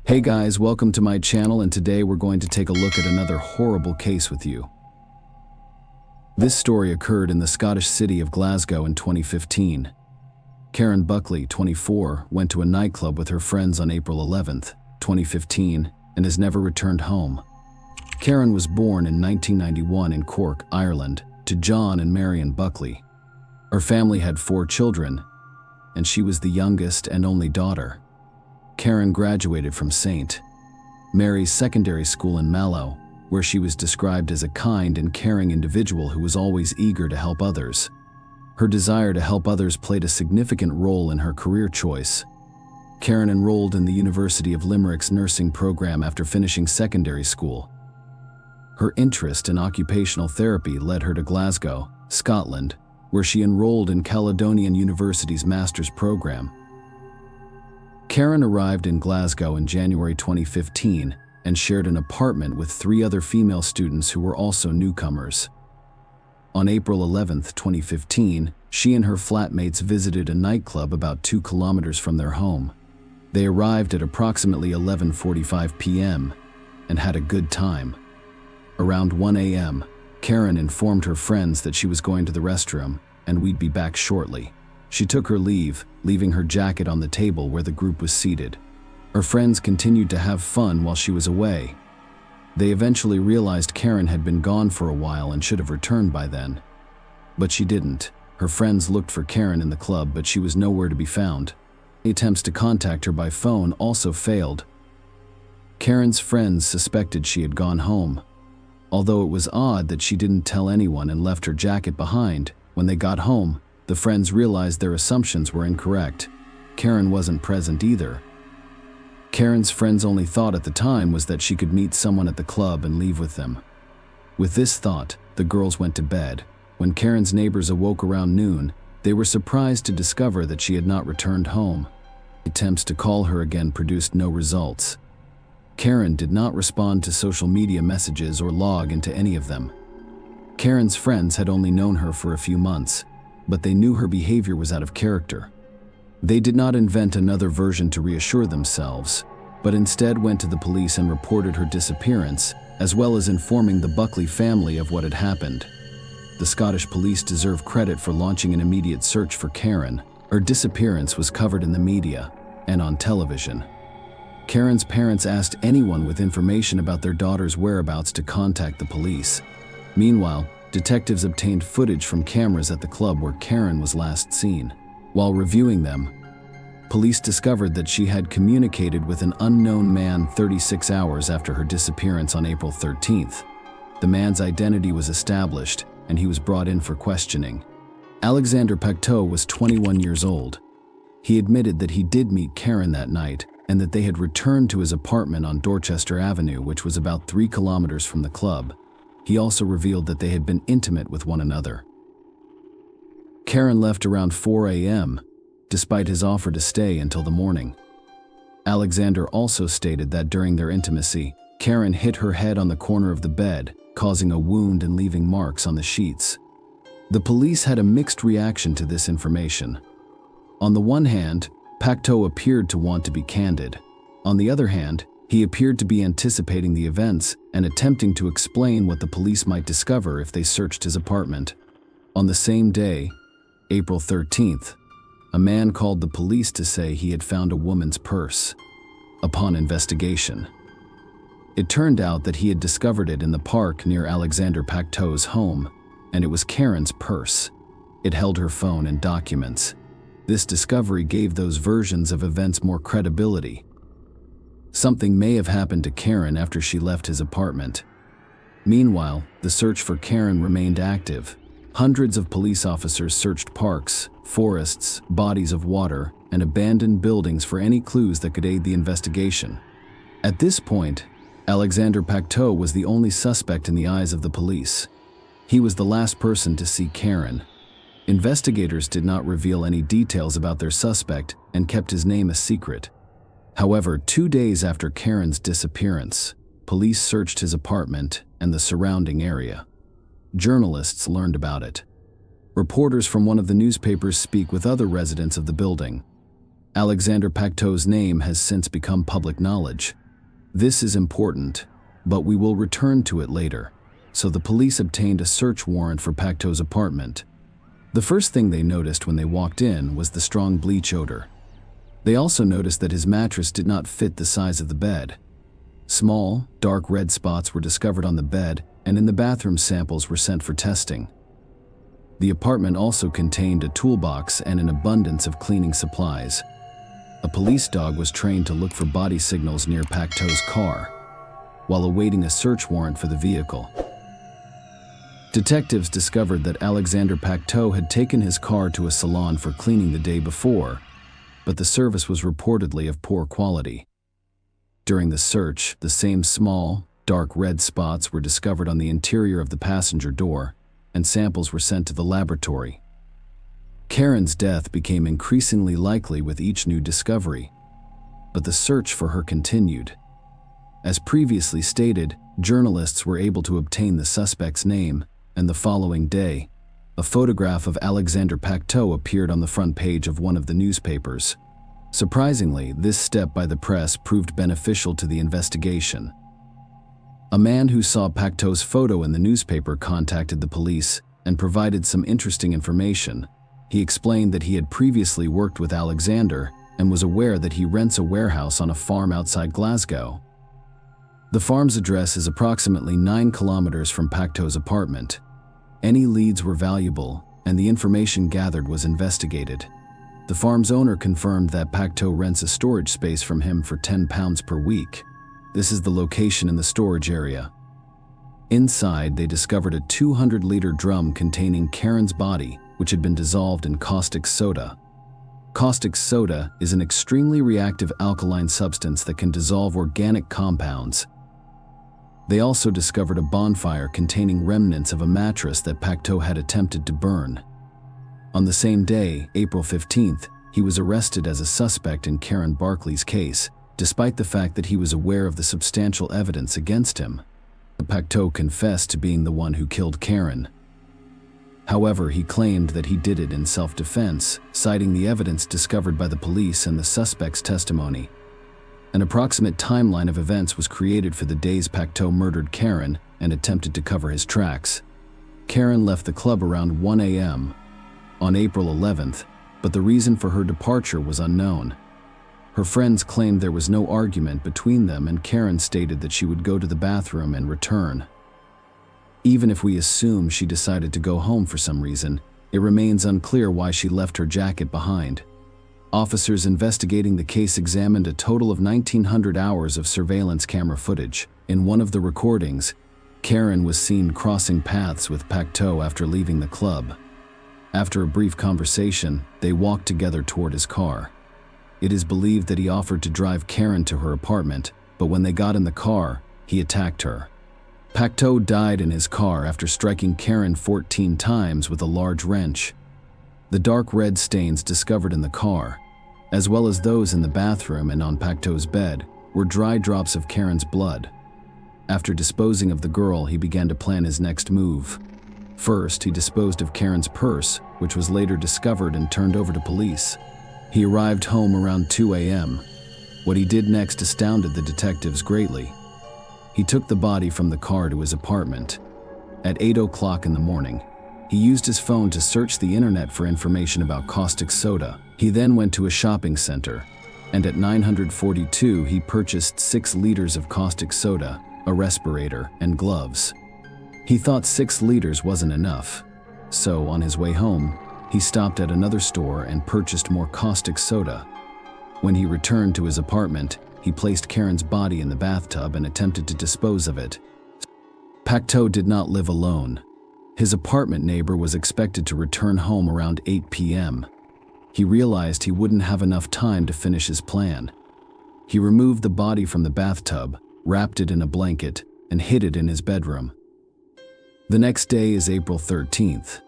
S1: Hey guys, welcome to my channel, and today we're going to take a look at another horrible case with you. This story occurred in the Scottish city of Glasgow in 2015. Karen Buckley, 24, went to a nightclub with her friends on April 11th, 2015, and has never returned home. Karen was born in 1991 in Cork, Ireland, to John and Marion Buckley. Her family had 4 children, and she was the youngest and only daughter. Karen graduated from St. Mary's Secondary School in Mallow, where she was described as a kind and caring individual who was always eager to help others. Her desire to help others played a significant role in her career choice. Karen enrolled in the University of Limerick's nursing program after finishing secondary school. Her interest in occupational therapy led her to Glasgow, Scotland, where she enrolled in Caledonian University's master's program. Karen arrived in Glasgow in January 2015 and shared an apartment with 3 other female students who were also newcomers. On April 11, 2015, she and her flatmates visited a nightclub about 2 kilometers from their home. They arrived at approximately 11:45 p.m. and had a good time. Around 1 a.m., Karen informed her friends that she was going to the restroom and we'd be back shortly. She took her leave, leaving her jacket on the table where the group was seated. Her friends continued to have fun while she was away. They eventually realized Karen had been gone for a while and should have returned by then. But she didn't. Her friends looked for Karen in the club, but she was nowhere to be found. Attempts to contact her by phone also failed. Karen's friends suspected she had gone home. Although it was odd that she didn't tell anyone and left her jacket behind, when they got home, the friends realized their assumptions were incorrect. Karen wasn't present either. Karen's friends' only thought at the time was that she could meet someone at the club and leave with them. With this thought, the girls went to bed. When Karen's neighbors awoke around noon, they were surprised to discover that she had not returned home. Attempts to call her again produced no results. Karen did not respond to social media messages or log into any of them. Karen's friends had only known her for a few months, but they knew her behavior was out of character. They did not invent another version to reassure themselves, but instead went to the police and reported her disappearance, as well as informing the Buckley family of what had happened. The Scottish police deserve credit for launching an immediate search for Karen. Her disappearance was covered in the media and on television. Karen's parents asked anyone with information about their daughter's whereabouts to contact the police. Meanwhile, detectives obtained footage from cameras at the club where Karen was last seen. While reviewing them, police discovered that she had communicated with an unknown man 36 hours after her disappearance on April 13th. The man's identity was established, and he was brought in for questioning. Alexander Pacteau was 21 years old. He admitted that he did meet Karen that night and that they had returned to his apartment on Dorchester Avenue, which was about 3 kilometers from the club. He also revealed that they had been intimate with one another. Karen left around 4 a.m., despite his offer to stay until the morning. Alexander also stated that during their intimacy, Karen hit her head on the corner of the bed, causing a wound and leaving marks on the sheets. The police had a mixed reaction to this information. On the one hand, Pacteau appeared to want to be candid. On the other hand, he appeared to be anticipating the events and attempting to explain what the police might discover if they searched his apartment. On the same day, April 13th, a man called the police to say he had found a woman's purse. Upon investigation, it turned out that he had discovered it in the park near Alexander Pacteau's home, and it was Karen's purse. It held her phone and documents. This discovery gave those versions of events more credibility. Something may have happened to Karen after she left his apartment. Meanwhile, the search for Karen remained active. Hundreds of police officers searched parks, forests, bodies of water, and abandoned buildings for any clues that could aid the investigation. At this point, Alexander Pacteau was the only suspect in the eyes of the police. He was the last person to see Karen. Investigators did not reveal any details about their suspect and kept his name a secret. However, 2 days after Karen's disappearance, police searched his apartment and the surrounding area. Journalists learned about it. Reporters from one of the newspapers speak with other residents of the building. Alexander Pacteau's name has since become public knowledge. This is important, but we will return to it later. So the police obtained a search warrant for Pacteau's apartment. The first thing they noticed when they walked in was the strong bleach odor. They also noticed that his mattress did not fit the size of the bed. Small, dark red spots were discovered on the bed, and in the bathroom samples were sent for testing. The apartment also contained a toolbox and an abundance of cleaning supplies. A police dog was trained to look for body signals near Pacteau's car, while awaiting a search warrant for the vehicle. Detectives discovered that Alexander Pacteau had taken his car to a salon for cleaning the day before, but the service was reportedly of poor quality. During the search, the same small, dark red spots were discovered on the interior of the passenger door, and samples were sent to the laboratory. Karen's death became increasingly likely with each new discovery, but the search for her continued. As previously stated, journalists were able to obtain the suspect's name, and the following day, a photograph of Alexander Pacteau appeared on the front page of one of the newspapers. Surprisingly, this step by the press proved beneficial to the investigation. A man who saw Pacteau's photo in the newspaper contacted the police and provided some interesting information. He explained that he had previously worked with Alexander and was aware that he rents a warehouse on a farm outside Glasgow. The farm's address is approximately 9 kilometers from Pacteau's apartment. Any leads were valuable, and the information gathered was investigated. The farm's owner confirmed that Pacteau rents a storage space from him for £10 per week. This is the location in the storage area. Inside, they discovered a 200-liter drum containing Karen's body, which had been dissolved in caustic soda. Caustic soda is an extremely reactive alkaline substance that can dissolve organic compounds. They also discovered a bonfire containing remnants of a mattress that Pacteau had attempted to burn. On the same day, April 15th, he was arrested as a suspect in Karen Barkley's case, despite the fact that he was aware of the substantial evidence against him. Pacteau confessed to being the one who killed Karen. However, he claimed that he did it in self-defense, citing the evidence discovered by the police and the suspect's testimony. An approximate timeline of events was created for the days Pacteau murdered Karen and attempted to cover his tracks. Karen left the club around 1 a.m. on April 11th, but the reason for her departure was unknown. Her friends claimed there was no argument between them, and Karen stated that she would go to the bathroom and return. Even if we assume she decided to go home for some reason, it remains unclear why she left her jacket behind. Officers investigating the case examined a total of 1,900 hours of surveillance camera footage. In one of the recordings, Karen was seen crossing paths with Pacteau after leaving the club. After a brief conversation, they walked together toward his car. It is believed that he offered to drive Karen to her apartment, but when they got in the car, he attacked her. Pacteau died in his car after striking Karen 14 times with a large wrench. The dark red stains discovered in the car, as well as those in the bathroom and on Pacteau's bed, were dry drops of Karen's blood. After disposing of the girl, he began to plan his next move. First, he disposed of Karen's purse, which was later discovered and turned over to police. He arrived home around 2 a.m. What he did next astounded the detectives greatly. He took the body from the car to his apartment. At 8 o'clock in the morning, he used his phone to search the internet for information about caustic soda. He then went to a shopping center, and at 9:42 he purchased 6 liters of caustic soda, a respirator, and gloves. He thought 6 liters wasn't enough, so on his way home, he stopped at another store and purchased more caustic soda. When he returned to his apartment, he placed Karen's body in the bathtub and attempted to dispose of it. Pacteau did not live alone. His apartment neighbor was expected to return home around 8 p.m. He realized he wouldn't have enough time to finish his plan. He removed the body from the bathtub, wrapped it in a blanket, and hid it in his bedroom. The next day is April 13th.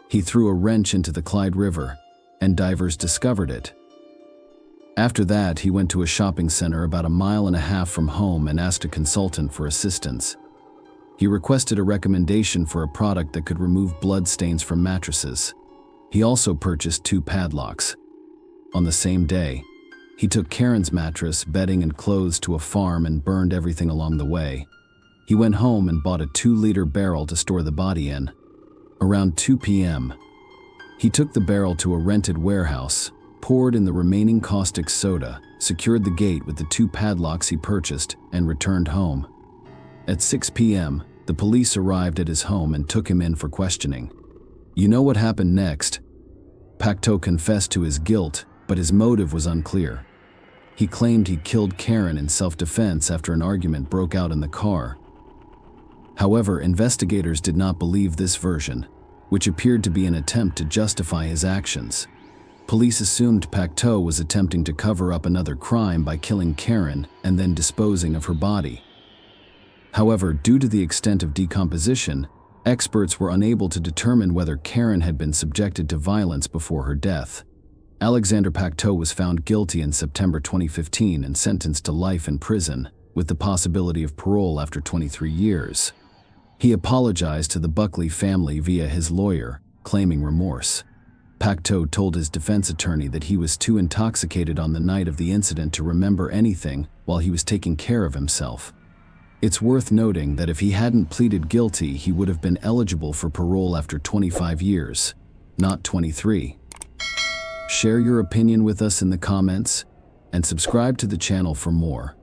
S1: He threw a wrench into the Clyde River, and divers discovered it. After that, he went to a shopping center about 1.5 miles from home and asked a consultant for assistance. He requested a recommendation for a product that could remove blood stains from mattresses. He also purchased 2 padlocks. On the same day, he took Karen's mattress, bedding, and clothes to a farm and burned everything along the way. He went home and bought a 2-liter barrel to store the body in. Around 2 p.m., he took the barrel to a rented warehouse, poured in the remaining caustic soda, secured the gate with the 2 padlocks he purchased, and returned home. At 6 p.m., the police arrived at his home and took him in for questioning. You know what happened next? Pacto confessed to his guilt, but his motive was unclear. He claimed he killed Karen in self-defense after an argument broke out in the car. However, investigators did not believe this version, which appeared to be an attempt to justify his actions. Police assumed Pacto was attempting to cover up another crime by killing Karen and then disposing of her body. However, due to the extent of decomposition, experts were unable to determine whether Karen had been subjected to violence before her death. Alexander Pacto was found guilty in September 2015 and sentenced to life in prison, with the possibility of parole after 23 years. He apologized to the Buckley family via his lawyer, claiming remorse. Pacto told his defense attorney that he was too intoxicated on the night of the incident to remember anything while he was taking care of himself. It's worth noting that if he hadn't pleaded guilty, he would have been eligible for parole after 25 years, not 23. Share your opinion with us in the comments, and subscribe to the channel for more.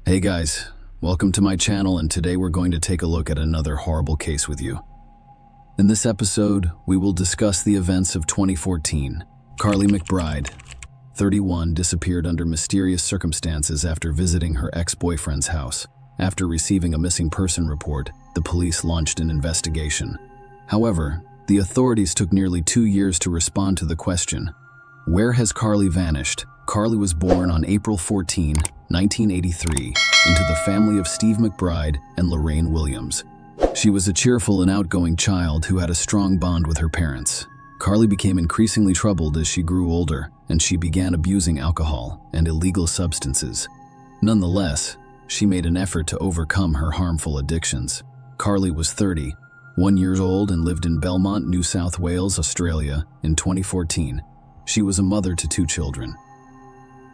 S1: Hey guys, welcome to my channel, and today we're going to take a look at another horrible case with you. In this episode, we will discuss the events of 2014. Carly McBride, 31, disappeared under mysterious circumstances after visiting her ex-boyfriend's house. After receiving a missing person report, the police launched an investigation. However, the authorities took nearly 2 years to respond to the question, where has Carly vanished? Carly was born on April 14, 1983, into the family of Steve McBride and Lorraine Williams. She was a cheerful and outgoing child who had a strong bond with her parents. Carly became increasingly troubled as she grew older, and she began abusing alcohol and illegal substances. Nonetheless, she made an effort to overcome her harmful addictions. Carly was 31 years old and lived in Belmont, New South Wales, Australia, in 2014. She was a mother to 2 children.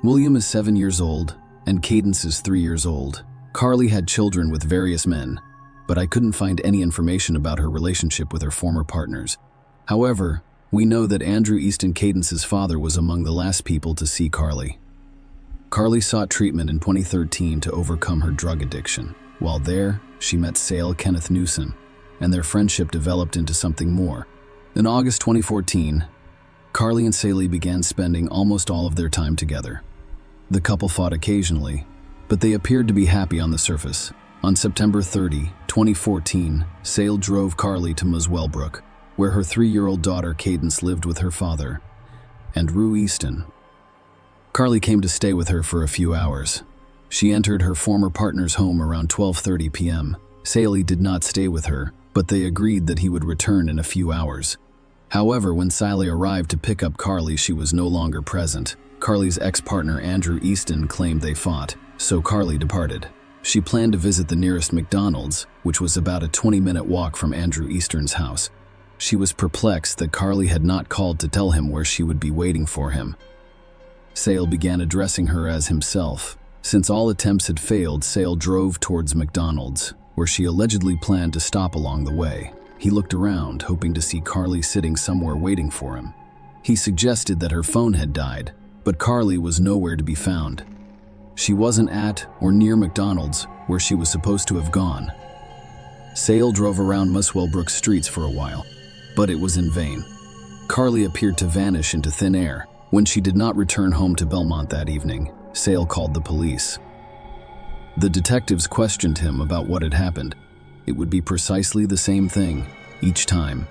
S1: William is 7 years old, and Cadence is 3 years old. Carly had children with various men, but I couldn't find any information about her relationship with her former partners. However, we know that Andrew Easton, Cadence's father, was among the last people to see Carly. Carly sought treatment in 2013 to overcome her drug addiction. While there, she met Sale Kenneth Newson, and their friendship developed into something more. In August 2014, Carly and Sale began spending almost all of their time together. The couple fought occasionally, but they appeared to be happy on the surface. On September 30, 2014, Sale drove Carly to Muswellbrook, where her 3-year-old daughter Cadence lived with her father, Andrew Easton. Carly came to stay with her for a few hours. She entered her former partner's home around 12:30 p.m. Sale did not stay with her, but they agreed that he would return in a few hours. However, when Sale arrived to pick up Carly, she was no longer present. Carly's ex-partner Andrew Easton claimed they fought, so Carly departed. She planned to visit the nearest McDonald's, which was about a 20-minute walk from Andrew Easton's house. She was perplexed that Carly had not called to tell him where she would be waiting for him. Sale began addressing her as himself. Since all attempts had failed, Sale drove towards McDonald's, where she allegedly planned to stop along the way. He looked around, hoping to see Carly sitting somewhere waiting for him. He suggested that her phone had died, but Carly was nowhere to be found. She wasn't at or near McDonald's, where she was supposed to have gone. Sale drove around Muswellbrook streets for a while, but it was in vain. Carly appeared to vanish into thin air. When she did not return home to Belmont that evening, Sale called the police. The detectives questioned him about what had happened. It would be precisely the same thing each time.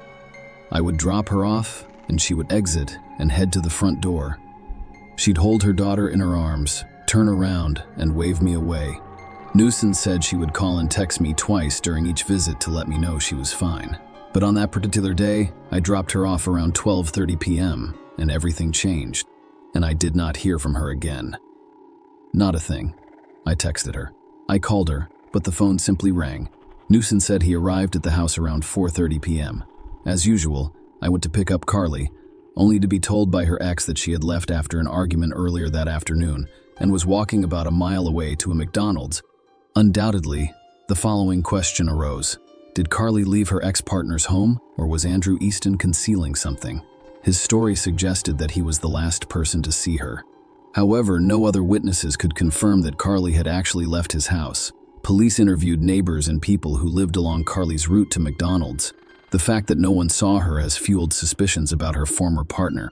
S1: I would drop her off, and she would exit and head to the front door. She'd hold her daughter in her arms, turn around, and wave me away. Newson said she would call and text me twice during each visit to let me know she was fine. But on that particular day, I dropped her off around 12:30 p.m., and everything changed, and I did not hear from her again. Not a thing. I texted her. I called her, but the phone simply rang. Newson said he arrived at the house around 4:30 p.m. As usual, I went to pick up Carly, only to be told by her ex that she had left after an argument earlier that afternoon and was walking about a mile away to a McDonald's. Undoubtedly, the following question arose. Did Carly leave her ex-partner's home, or was Andrew Easton concealing something? His story suggested that he was the last person to see her. However, no other witnesses could confirm that Carly had actually left his house. Police interviewed neighbors and people who lived along Carly's route to McDonald's. The fact that no one saw her has fueled suspicions about her former partner.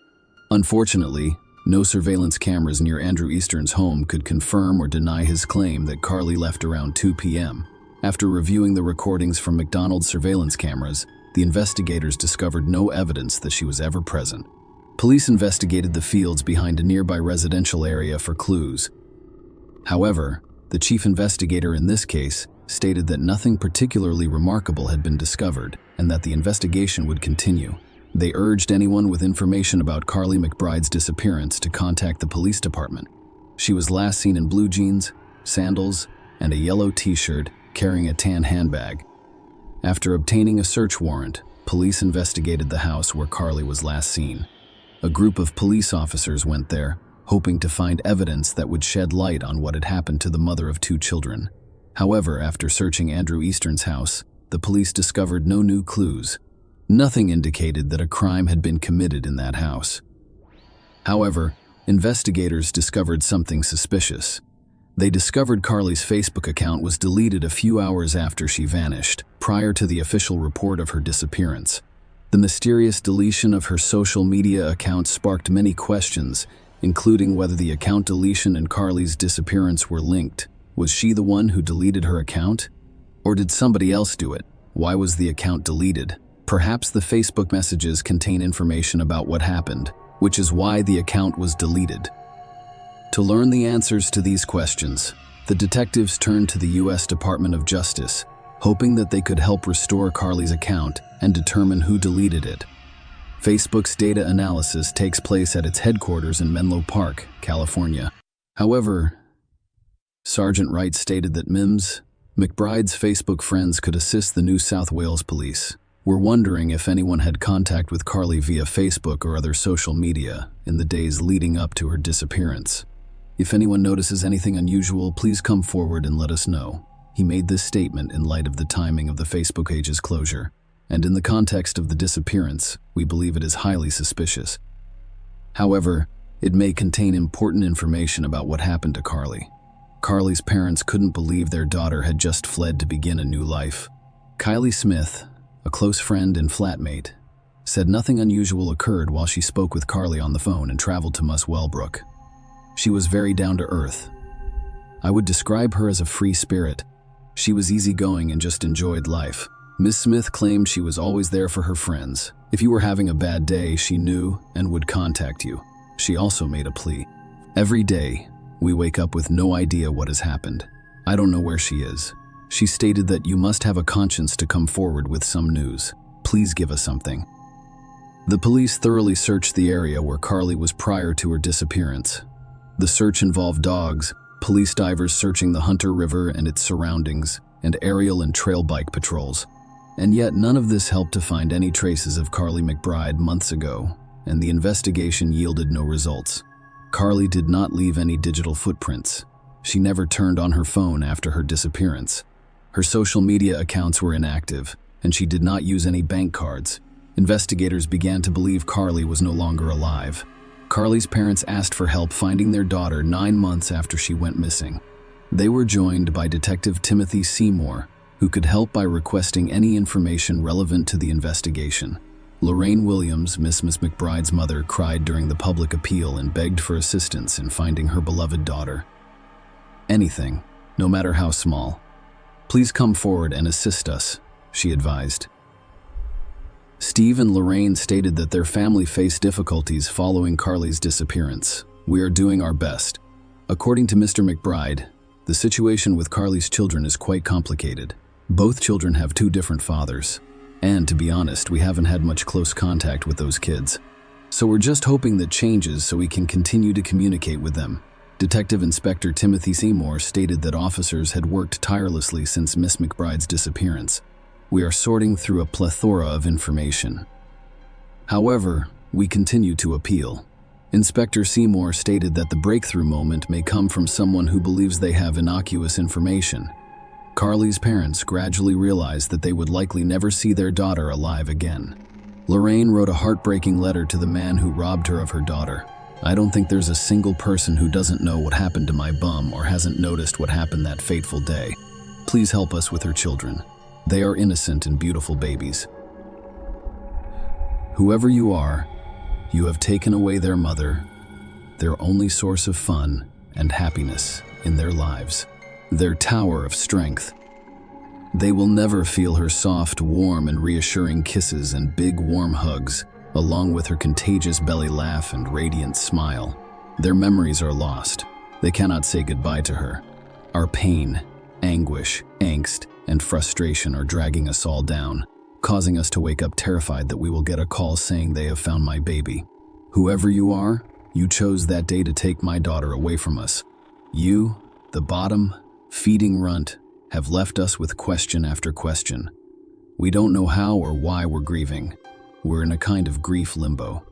S1: Unfortunately, no surveillance cameras near Andrew Easton's home could confirm or deny his claim that Carly left around 2 p.m. After reviewing the recordings from McDonald's surveillance cameras, the investigators discovered no evidence that she was ever present. Police investigated the fields behind a nearby residential area for clues. However, the chief investigator in this case stated that nothing particularly remarkable had been discovered and that the investigation would continue. They urged anyone with information about Carly McBride's disappearance to contact the police department. She was last seen in blue jeans, sandals, and a yellow t-shirt, carrying a tan handbag. After obtaining a search warrant, police investigated the house where Carly was last seen. A group of police officers went there, hoping to find evidence that would shed light on what had happened to the mother of 2 children. However, after searching Andrew Easton's house, the police discovered no new clues. Nothing indicated that a crime had been committed in that house. However, investigators discovered something suspicious. They discovered Carly's Facebook account was deleted a few hours after she vanished, prior to the official report of her disappearance. The mysterious deletion of her social media account sparked many questions, including whether the account deletion and Carly's disappearance were linked. Was she the one who deleted her account? Or did somebody else do it? Why was the account deleted? Perhaps the Facebook messages contain information about what happened, which is why the account was deleted. To learn the answers to these questions, the detectives turned to the U.S. Department of Justice, hoping that they could help restore Carly's account and determine who deleted it. Facebook's data analysis takes place at its headquarters in Menlo Park, California. However, Sergeant Wright stated that McBride's Facebook friends could assist the New South Wales police. We're wondering if anyone had contact with Carly via Facebook or other social media in the days leading up to her disappearance. If anyone notices anything unusual, please come forward and let us know. He made this statement in light of the timing of the Facebook page's closure, and in the context of the disappearance, we believe it is highly suspicious. However, it may contain important information about what happened to Carly. Carly's parents couldn't believe their daughter had just fled to begin a new life. Kylie Smith, a close friend and flatmate, said nothing unusual occurred while she spoke with Carly on the phone and traveled to Muswellbrook. She was very down to earth. I would describe her as a free spirit. She was easygoing and just enjoyed life. Miss Smith claimed she was always there for her friends. If you were having a bad day, she knew and would contact you. She also made a plea. Every day, we wake up with no idea what has happened. I don't know where she is. She stated that you must have a conscience to come forward with some news. Please give us something. The police thoroughly searched the area where Carly was prior to her disappearance. The search involved dogs, police divers searching the Hunter River and its surroundings, and aerial and trail bike patrols. And yet none of this helped to find any traces of Carly McBride months ago, and the investigation yielded no results. Carly did not leave any digital footprints. She never turned on her phone after her disappearance. Her social media accounts were inactive, and she did not use any bank cards. Investigators began to believe Carly was no longer alive. Carly's parents asked for help finding their daughter 9 months after she went missing. They were joined by Detective Timothy Seymour, who could help by requesting any information relevant to the investigation. Lorraine Williams, Miss McBride's mother, cried during the public appeal and begged for assistance in finding her beloved daughter. Anything, no matter how small. Please come forward and assist us, she advised. Steve and Lorraine stated that their family faced difficulties following Carly's disappearance. We are doing our best. According to Mr. McBride, the situation with Carly's children is quite complicated. Both children have 2 different fathers. And to be honest, we haven't had much close contact with those kids. So we're just hoping that changes so we can continue to communicate with them. Detective Inspector Timothy Seymour stated that officers had worked tirelessly since Miss McBride's disappearance. We are sorting through a plethora of information. However, we continue to appeal. Inspector Seymour stated that the breakthrough moment may come from someone who believes they have innocuous information. Carly's parents gradually realized that they would likely never see their daughter alive again. Lorraine wrote a heartbreaking letter to the man who robbed her of her daughter. I don't think there's a single person who doesn't know what happened to my bum or hasn't noticed what happened that fateful day. Please help us with her children. They are innocent and beautiful babies. Whoever you are, you have taken away their mother, their only source of fun and happiness in their lives, their tower of strength. They will never feel her soft, warm, and reassuring kisses and big, warm hugs, along with her contagious belly laugh and radiant smile. Their memories are lost. They cannot say goodbye to her. Our pain, anguish, angst, and frustration are dragging us all down, causing us to wake up terrified that we will get a call saying they have found my baby. Whoever you are, you chose that day to take my daughter away from us. You, the bottom, feeding runt, have left us with question after question. We don't know how or why we're grieving. We're in a kind of grief limbo.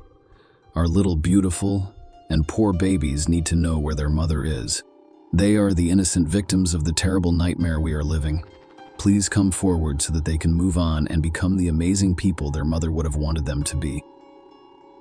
S1: Our little beautiful and poor babies need to know where their mother is. They are the innocent victims of the terrible nightmare we are living. Please come forward so that they can move on and become the amazing people their mother would have wanted them to be.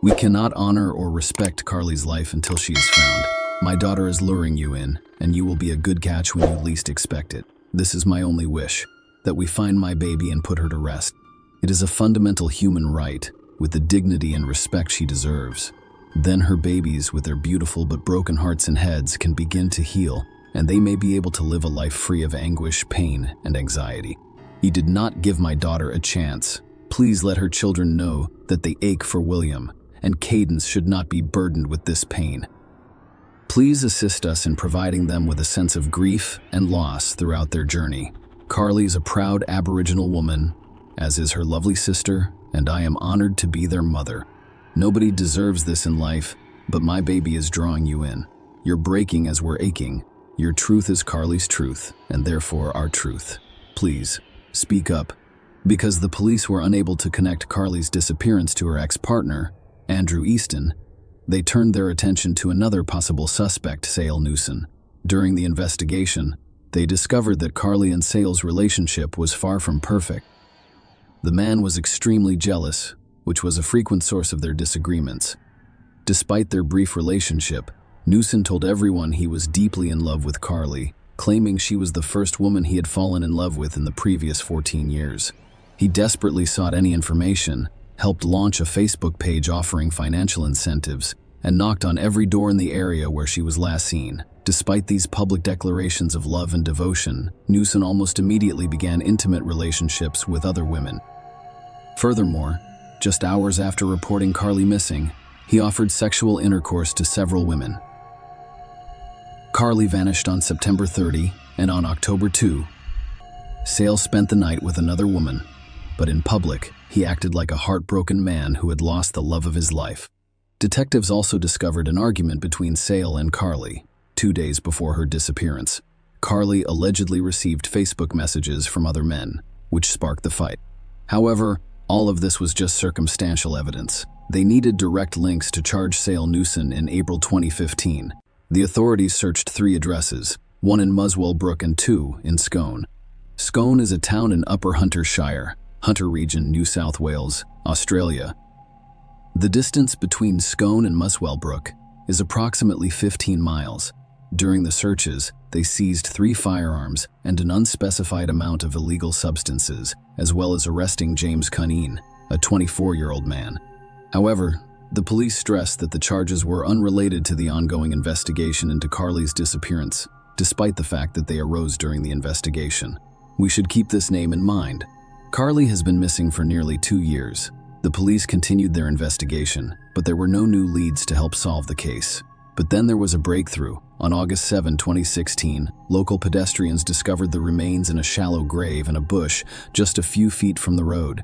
S1: We cannot honor or respect Carly's life until she is found. My daughter is luring you in, and you will be a good catch when you least expect it. This is my only wish, that we find my baby and put her to rest. It is a fundamental human right, with the dignity and respect she deserves. Then her babies, with their beautiful but broken hearts and heads, can begin to heal, and they may be able to live a life free of anguish, pain, and anxiety. You did not give my daughter a chance. Please let her children know that they ache for William, and Cadence should not be burdened with this pain. Please assist us in providing them with a sense of grief and loss throughout their journey. Carly is a proud Aboriginal woman, as is her lovely sister, and I am honored to be their mother. Nobody deserves this in life, but my baby is drawing you in. You're breaking as we're aching. Your truth is Carly's truth, and therefore our truth. Please, speak up. Because the police were unable to connect Carly's disappearance to her ex-partner, Andrew Easton, they turned their attention to another possible suspect, Sale Newson. During the investigation, they discovered that Carly and Sale's relationship was far from perfect. The man was extremely jealous, which was a frequent source of their disagreements. Despite their brief relationship, Newson told everyone he was deeply in love with Carly, claiming she was the first woman he had fallen in love with in the previous 14 years. He desperately sought any information, helped launch a Facebook page offering financial incentives, and knocked on every door in the area where she was last seen. Despite these public declarations of love and devotion, Newson almost immediately began intimate relationships with other women. Furthermore, just hours after reporting Carly missing, he offered sexual intercourse to several women. Carly vanished on September 30, and on October 2, Sale spent the night with another woman, but in public, he acted like a heartbroken man who had lost the love of his life. Detectives also discovered an argument between Sale and Carly 2 days before her disappearance. Carly allegedly received Facebook messages from other men, which sparked the fight. However, all of this was just circumstantial evidence. They needed direct links to charge Sale Newson in April 2015. The authorities searched 3 addresses, 1 in Muswell Brook and 2 in Scone. Scone is a town in Upper Hunter Shire, Hunter Region, New South Wales, Australia. The distance between Scone and Muswell Brook is approximately 15 miles. During the searches, they seized 3 firearms and an unspecified amount of illegal substances, as well as arresting James Cunneen, a 24-year-old man. However, the police stressed that the charges were unrelated to the ongoing investigation into Carly's disappearance, despite the fact that they arose during the investigation. We should keep this name in mind. Carly has been missing for nearly 2 years. The police continued their investigation, but there were no new leads to help solve the case. But then there was a breakthrough. On August 7, 2016, local pedestrians discovered the remains in a shallow grave in a bush just a few feet from the road.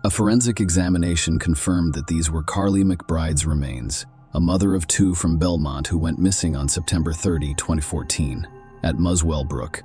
S1: A forensic examination confirmed that these were Carly McBride's remains, a mother of 2 from Belmont who went missing on September 30, 2014, at Muswell Brook.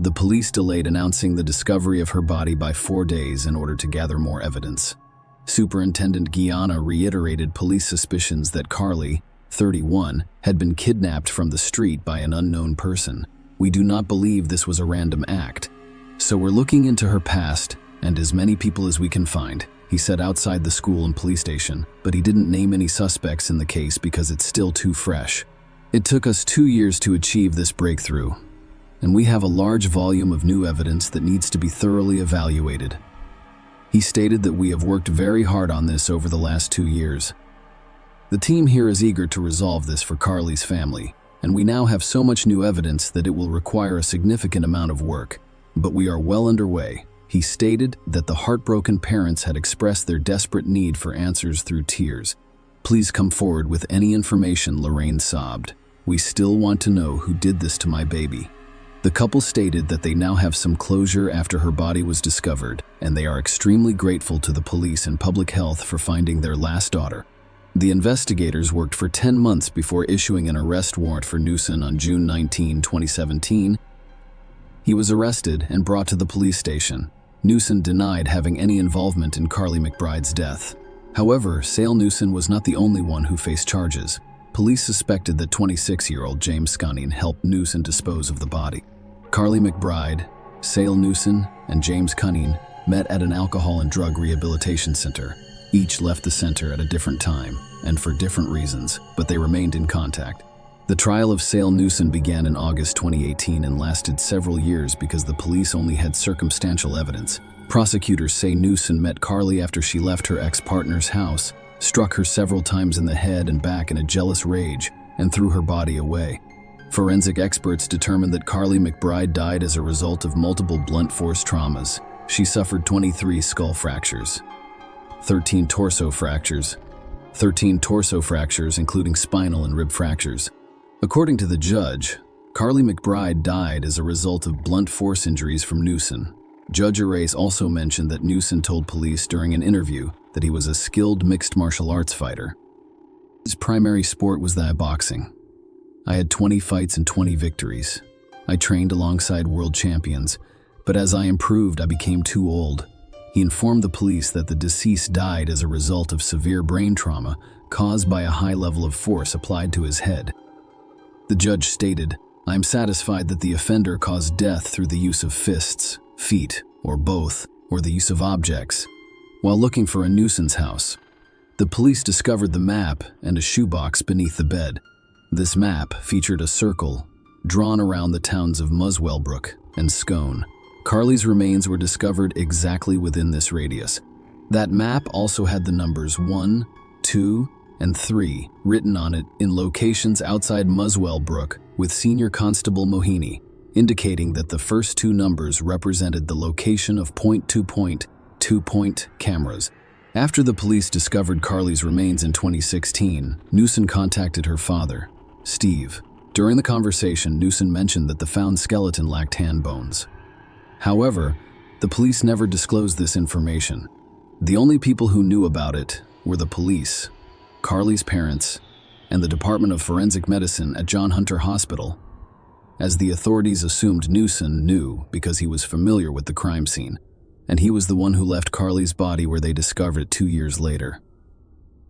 S1: The police delayed announcing the discovery of her body by 4 days in order to gather more evidence. Superintendent Guiana reiterated police suspicions that Carly, 31, had been kidnapped from the street by an unknown person. "We do not believe this was a random act, so we're looking into her past and as many people as we can find," he said outside the school and police station, but he didn't name any suspects in the case because it's still too fresh. "It took us 2 years to achieve this breakthrough, and we have a large volume of new evidence that needs to be thoroughly evaluated." He stated that we have worked very hard on this over the last 2 years. "The team here is eager to resolve this for Carly's family, and we now have so much new evidence that it will require a significant amount of work, but we are well underway." He stated that the heartbroken parents had expressed their desperate need for answers through tears. "Please come forward with any information," Lorraine sobbed. "We still want to know who did this to my baby." The couple stated that they now have some closure after her body was discovered, and they are extremely grateful to the police and public health for finding their last daughter. The investigators worked for 10 months before issuing an arrest warrant for Newson on June 19, 2017. He was arrested and brought to the police station. Newson denied having any involvement in Carly McBride's death. However, Sale Newson was not the only one who faced charges. Police suspected that 26-year-old James Cunning helped Newson dispose of the body. Carly McBride, Sale Newson, and James Cunning met at an alcohol and drug rehabilitation center. Each left the center at a different time and for different reasons, but they remained in contact. The trial of Sale Newson began in August 2018 and lasted several years because the police only had circumstantial evidence. Prosecutors say Newson met Carly after she left her ex-partner's house, struck her several times in the head and back in a jealous rage, and threw her body away. Forensic experts determined that Carly McBride died as a result of multiple blunt force traumas. She suffered 23 skull fractures, 13 torso fractures, including spinal and rib fractures. According to the judge, Carly McBride died as a result of blunt force injuries from Newson. Judge Arrace also mentioned that Newson told police during an interview that he was a skilled mixed martial arts fighter. His primary sport was that of boxing. "I had 20 fights and 20 victories. I trained alongside world champions, but as I improved, I became too old." He informed the police that the deceased died as a result of severe brain trauma caused by a high level of force applied to his head. The judge stated, "I am satisfied that the offender caused death through the use of fists, feet, or both, or the use of objects." While looking for a Newson's house, the police discovered the map and a shoebox beneath the bed. This map featured a circle drawn around the towns of Muswell Brook and Scone. Carly's remains were discovered exactly within this radius. That map also had the numbers 1, 2, and 3 written on it in locations outside Muswell Brook with Senior Constable Mohini, indicating that the first 2 numbers represented the location of point-to-point, 2-point cameras. After the police discovered Carly's remains in 2016, Newson contacted her father, Steve. During the conversation, Newson mentioned that the found skeleton lacked hand bones. However, the police never disclosed this information. The only people who knew about it were the police, Carly's parents, and the Department of Forensic Medicine at John Hunter Hospital, as the authorities assumed Newson knew because he was familiar with the crime scene, and he was the one who left Carly's body where they discovered it 2 years later.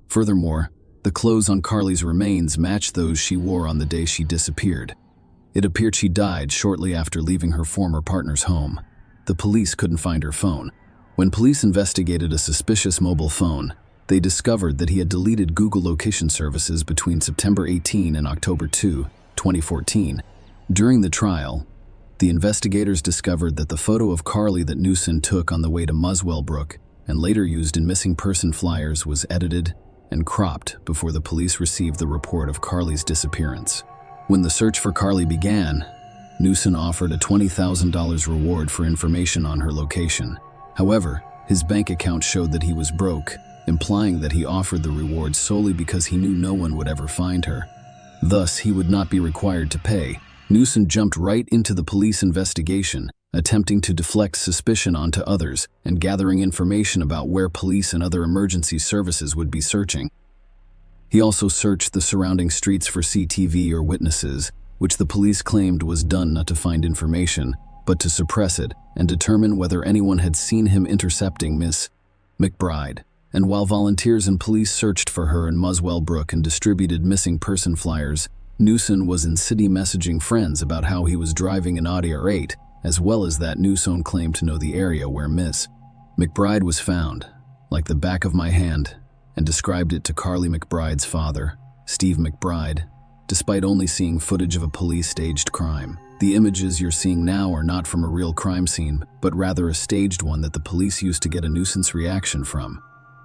S1: Furthermore, the clothes on Carly's remains matched those she wore on the day she disappeared. It appeared she died shortly after leaving her former partner's home. The police couldn't find her phone. When police investigated a suspicious mobile phone, they discovered that he had deleted Google location services between September 18 and October 2, 2014. During the trial, the investigators discovered that the photo of Carly that Newson took on the way to Muswell Brook and later used in missing person flyers was edited and cropped before the police received the report of Carly's disappearance. When the search for Carly began, Newson offered a $20,000 reward for information on her location. However, his bank account showed that he was broke, implying that he offered the reward solely because he knew no one would ever find her. Thus, he would not be required to pay. Newson jumped right into the police investigation, attempting to deflect suspicion onto others and gathering information about where police and other emergency services would be searching. He also searched the surrounding streets for CCTV or witnesses, which the police claimed was done not to find information, but to suppress it and determine whether anyone had seen him intercepting Miss McBride. And while volunteers and police searched for her in Muswell Brook and distributed missing person flyers, Newson was in city messaging friends about how he was driving an Audi R8, as well as that Newson claimed to know the area where Miss McBride was found, like the back of my hand, and described it to Carly McBride's father, Steve McBride, despite only seeing footage of a police-staged crime. The images you're seeing now are not from a real crime scene, but rather a staged one that the police used to get a nuisance reaction from.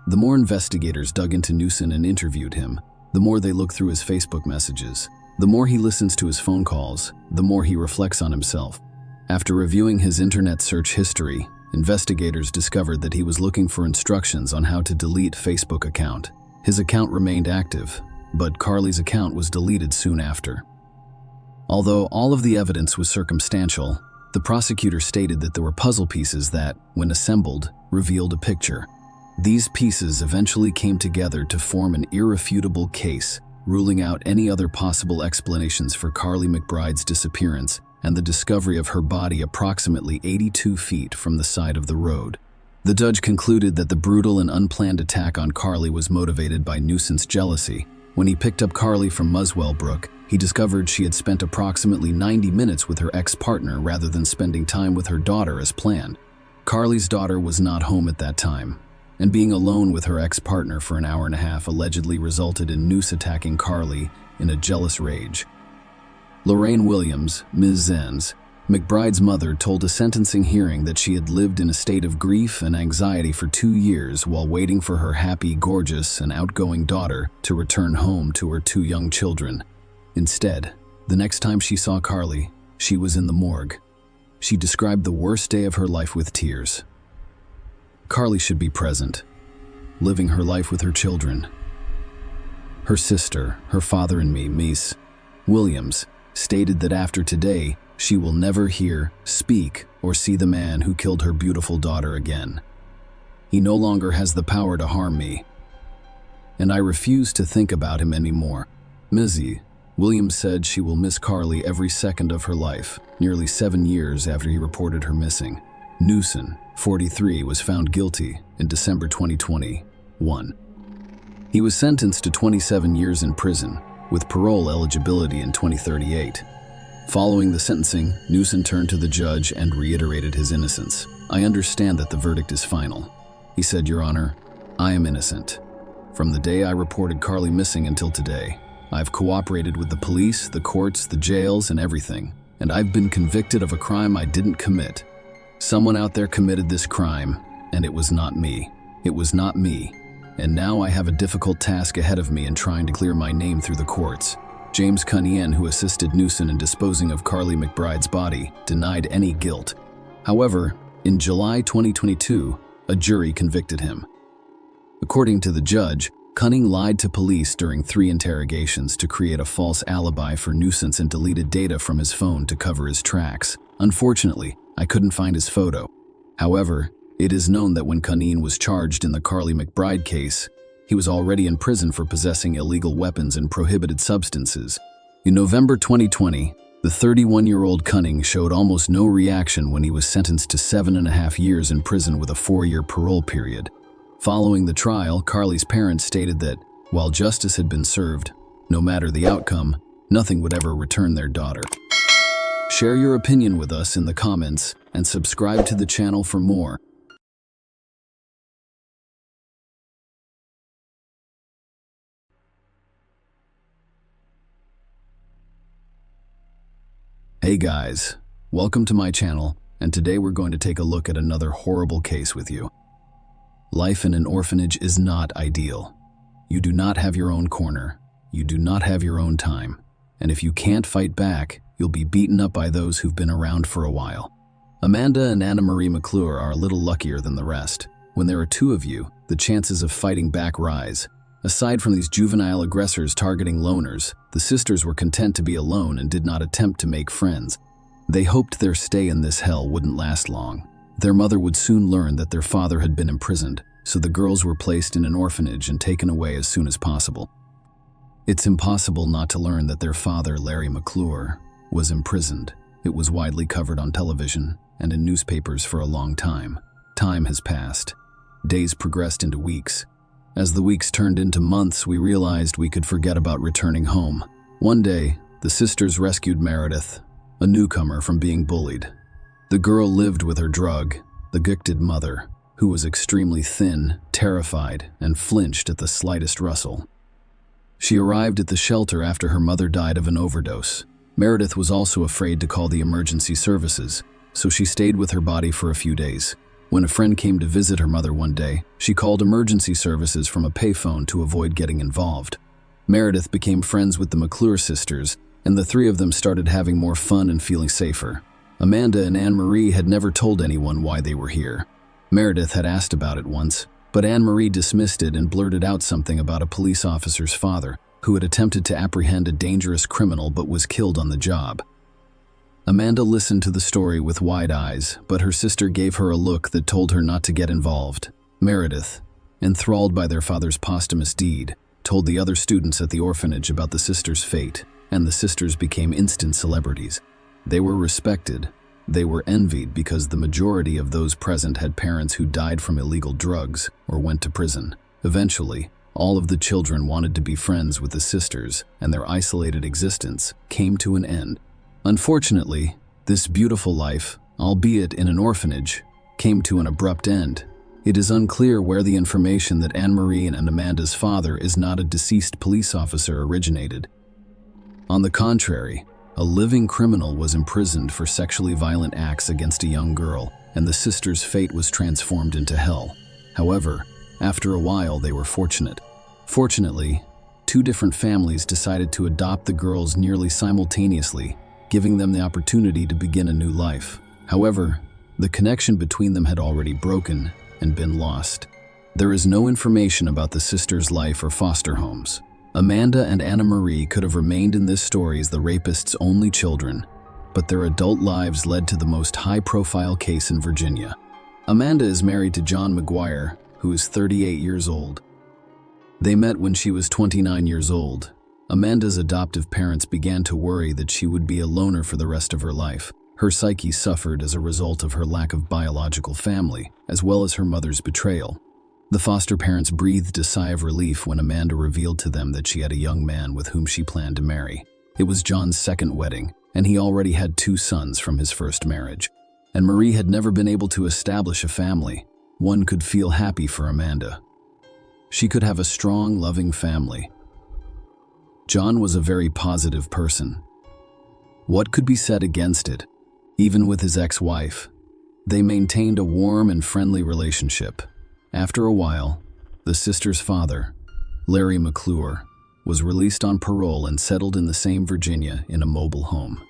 S1: The more investigators dug into Newson and interviewed him, the more they looked through his Facebook messages. The more he listens to his phone calls, the more he reflects on himself. After reviewing his internet search history, investigators discovered that he was looking for instructions on how to delete Facebook account. His account remained active, but Carly's account was deleted soon after. Although all of the evidence was circumstantial, the prosecutor stated that there were puzzle pieces that, when assembled, revealed a picture. These pieces eventually came together to form an irrefutable case, ruling out any other possible explanations for Carly McBride's disappearance and the discovery of her body approximately 82 feet from the side of the road. The judge concluded that the brutal and unplanned attack on Carly was motivated by Newson's jealousy. When he picked up Carly from Muswell Brook, he discovered she had spent approximately 90 minutes with her ex-partner rather than spending time with her daughter as planned. Carly's daughter was not home at that time, and being alone with her ex-partner for an hour and a half allegedly resulted in Noose attacking Carly in a jealous rage. Lorraine Williams, Ms. Zenz, McBride's mother, told a sentencing hearing that she had lived in a state of grief and anxiety for 2 years while waiting for her happy, gorgeous, and outgoing daughter to return home to her 2 young children. Instead, the next time she saw Carly, she was in the morgue. She described the worst day of her life with tears. Carly should be present, living her life with her children. Her sister, her father, and me, Ms. Williams, stated that after today, she will never hear, speak, or see the man who killed her beautiful daughter again. He no longer has the power to harm me, and I refuse to think about him anymore. Ms. Williams said she will miss Carly every second of her life, nearly 7 years after he reported her missing. Newson, 43, was found guilty in December 2021. He was sentenced to 27 years in prison, with parole eligibility in 2038. Following the sentencing, Newson turned to the judge and reiterated his innocence. "I understand that the verdict is final," he said, "Your Honor, I am innocent. From the day I reported Carly missing until today, I've cooperated with the police, the courts, the jails, and everything, and I've been convicted of a crime I didn't commit. Someone out there committed this crime, and it was not me. It was not me. And now I have a difficult task ahead of me in trying to clear my name through the courts." James Cunningham, who assisted Newson in disposing of Carly McBride's body, denied any guilt. However, in July 2022, a jury convicted him. According to the judge, Cunning lied to police during 3 interrogations to create a false alibi for nuisance and deleted data from his phone to cover his tracks. Unfortunately, I couldn't find his photo. However, it is known that when Cunning was charged in the Carly McBride case, he was already in prison for possessing illegal weapons and prohibited substances. In November 2020, the 31-year-old Cunning showed almost no reaction when he was sentenced to 7.5 years in prison with a 4-year parole period. Following the trial, Carly's parents stated that, while justice had been served, no matter the outcome, nothing would ever return their daughter. Share your opinion with us in the comments and subscribe to the channel for more. Hey guys, welcome to my channel, and today we're going to take a look at another horrible case with you. Life in an orphanage is not ideal. You do not have your own corner, you do not have your own time, and if you can't fight back, you'll be beaten up by those who've been around for a while. Amanda and Anna Marie McClure are a little luckier than the rest. When there are 2 of you, the chances of fighting back rise. Aside from these juvenile aggressors targeting loners, the sisters were content to be alone and did not attempt to make friends. They hoped their stay in this hell wouldn't last long. Their mother would soon learn that their father had been imprisoned, so the girls were placed in an orphanage and taken away as soon as possible. It's impossible not to learn that their father, Larry McClure, was imprisoned. It was widely covered on television and in newspapers for a long time. Time has passed. Days progressed into weeks. As the weeks turned into months, we realized we could forget about returning home. One day, the sisters rescued Meredith, a newcomer, from being bullied. The girl lived with her drug-addicted mother, who was extremely thin, terrified, and flinched at the slightest rustle. She arrived at the shelter after her mother died of an overdose. Meredith was also afraid to call the emergency services, so she stayed with her body for a few days. When a friend came to visit her mother one day, she called emergency services from a payphone to avoid getting involved. Meredith became friends with the McClure sisters, and the three of them started having more fun and feeling safer. Amanda and Anne-Marie had never told anyone why they were here. Meredith had asked about it once, but Anne-Marie dismissed it and blurted out something about a police officer's father who had attempted to apprehend a dangerous criminal but was killed on the job. Amanda listened to the story with wide eyes, but her sister gave her a look that told her not to get involved. Meredith, enthralled by their father's posthumous deed, told the other students at the orphanage about the sisters' fate, and the sisters became instant celebrities. They were respected. They were envied because the majority of those present had parents who died from illegal drugs or went to prison. Eventually, all of the children wanted to be friends with the sisters, and their isolated existence came to an end. Unfortunately, this beautiful life, albeit in an orphanage, came to an abrupt end. It is unclear where the information that Anne-Marie and Amanda's father is not a deceased police officer originated. On the contrary, a living criminal was imprisoned for sexually violent acts against a young girl, and the sisters' fate was transformed into hell. However, after a while they were fortunate. Fortunately, two different families decided to adopt the girls nearly simultaneously, giving them the opportunity to begin a new life. However, the connection between them had already broken and been lost. There is no information about the sisters' life or foster homes. Amanda and Anna-Marie could have remained in this story as the rapist's only children, but their adult lives led to the most high-profile case in Virginia. Amanda is married to John McGuire, who is 38 years old. They met when she was 29 years old. Amanda's adoptive parents began to worry that she would be a loner for the rest of her life. Her psyche suffered as a result of her lack of biological family, as well as her mother's betrayal. The foster parents breathed a sigh of relief when Amanda revealed to them that she had a young man with whom she planned to marry. It was John's second wedding, and he already had 2 sons from his first marriage. And Marie had never been able to establish a family. One could feel happy for Amanda. She could have a strong, loving family. John was a very positive person. What could be said against it? Even with his ex-wife, they maintained a warm and friendly relationship. After a while, the sisters' father, Larry McClure, was released on parole and settled in the same Virginia in a mobile home.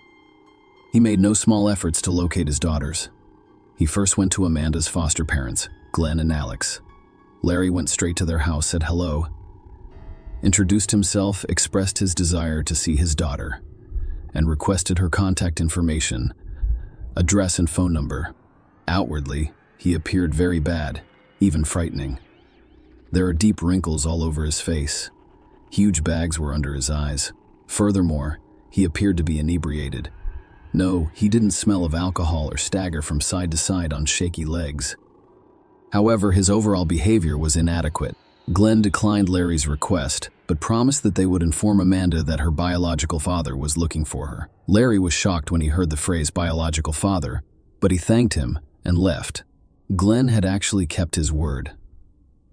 S1: He made no small efforts to locate his daughters. He first went to Amanda's foster parents, Glenn and Alex. Larry went straight to their house, said hello, introduced himself, expressed his desire to see his daughter, and requested her contact information, address and phone number. Outwardly, he appeared very bad, even frightening. There are deep wrinkles all over his face. Huge bags were under his eyes. Furthermore, he appeared to be inebriated. No, he didn't smell of alcohol or stagger from side to side on shaky legs. However, his overall behavior was inadequate. Glenn declined Larry's request, but promised that they would inform Amanda that her biological father was looking for her. Larry was shocked when he heard the phrase biological father, but he thanked him and left. Glenn had actually kept his word.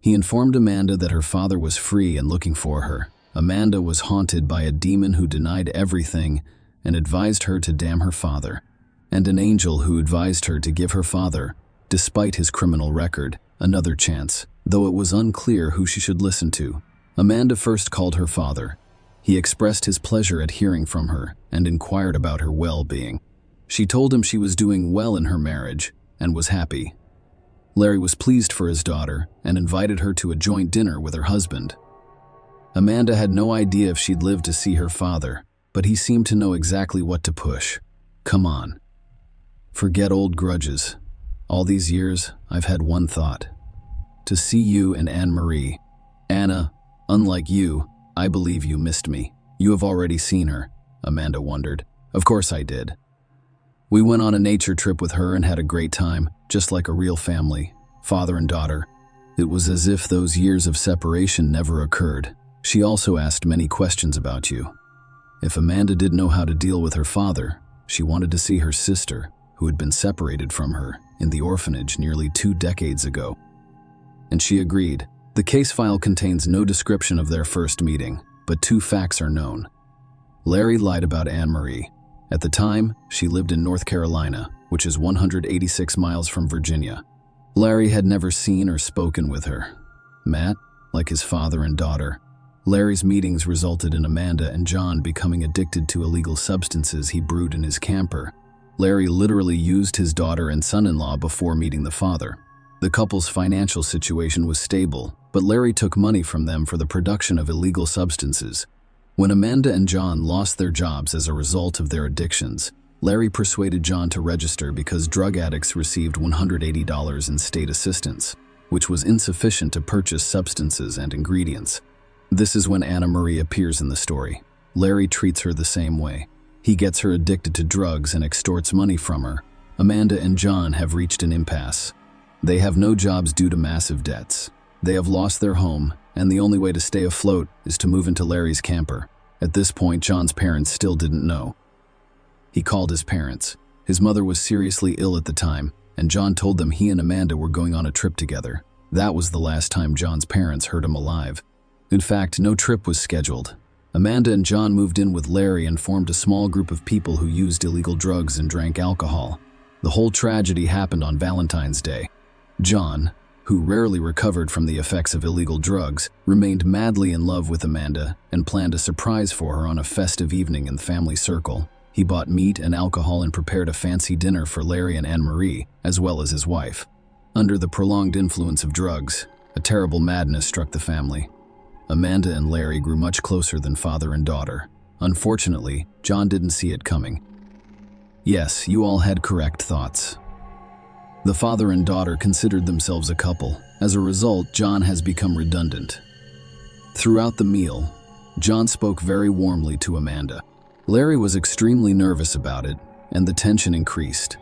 S1: He informed Amanda that her father was free and looking for her. Amanda was haunted by a demon who denied everything and advised her to damn her father, and an angel who advised her to give her father, despite his criminal record, another chance, though it was unclear who she should listen to. Amanda first called her father. He expressed his pleasure at hearing from her and inquired about her well-being. She told him she was doing well in her marriage and was happy. Larry was pleased for his daughter and invited her to a joint dinner with her husband. Amanda had no idea if she'd live to see her father, but he seemed to know exactly what to push. Come on. Forget old grudges. All these years, I've had one thought. To see you and Anne-Marie. Anna, unlike you, I believe you missed me. You have already seen her, Amanda wondered. Of course I did. We went on a nature trip with her and had a great time, just like a real family, father and daughter. It was as if those years of separation never occurred. She also asked many questions about you. If Amanda didn't know how to deal with her father, she wanted to see her sister, who had been separated from her in the orphanage nearly 2 decades ago. And she agreed. The case file contains no description of their first meeting, but 2 facts are known. Larry lied about Anne-Marie. At the time, she lived in North Carolina, which is 186 miles from Virginia. Larry had never seen or spoken with her. Matt, like his father and daughter. Larry's meetings resulted in Amanda and John becoming addicted to illegal substances he brewed in his camper. Larry literally used his daughter and son-in-law before meeting the father. The couple's financial situation was stable, but Larry took money from them for the production of illegal substances. When Amanda and John lost their jobs as a result of their addictions, Larry persuaded John to register because drug addicts received $180 in state assistance, which was insufficient to purchase substances and ingredients. This is when Anne-Marie appears in the story. Larry treats her the same way. He gets her addicted to drugs and extorts money from her. Amanda and John have reached an impasse. They have no jobs due to massive debts. They have lost their home, and the only way to stay afloat is to move into Larry's camper. At this point, John's parents still didn't know. He called his parents. His mother was seriously ill at the time, and John told them he and Amanda were going on a trip together. That was the last time John's parents heard him alive. In fact, no trip was scheduled. Amanda and John moved in with Larry and formed a small group of people who used illegal drugs and drank alcohol. The whole tragedy happened on Valentine's Day. John, who rarely recovered from the effects of illegal drugs, remained madly in love with Amanda and planned a surprise for her on a festive evening in the family circle. He bought meat and alcohol and prepared a fancy dinner for Larry and Anne-Marie, as well as his wife. Under the prolonged influence of drugs, a terrible madness struck the family. Amanda and Larry grew much closer than father and daughter. Unfortunately, John didn't see it coming. Yes, you all had correct thoughts. The father and daughter considered themselves a couple. As a result, John has become redundant. Throughout the meal, John spoke very warmly to Amanda. Larry was extremely nervous about it, and the tension increased.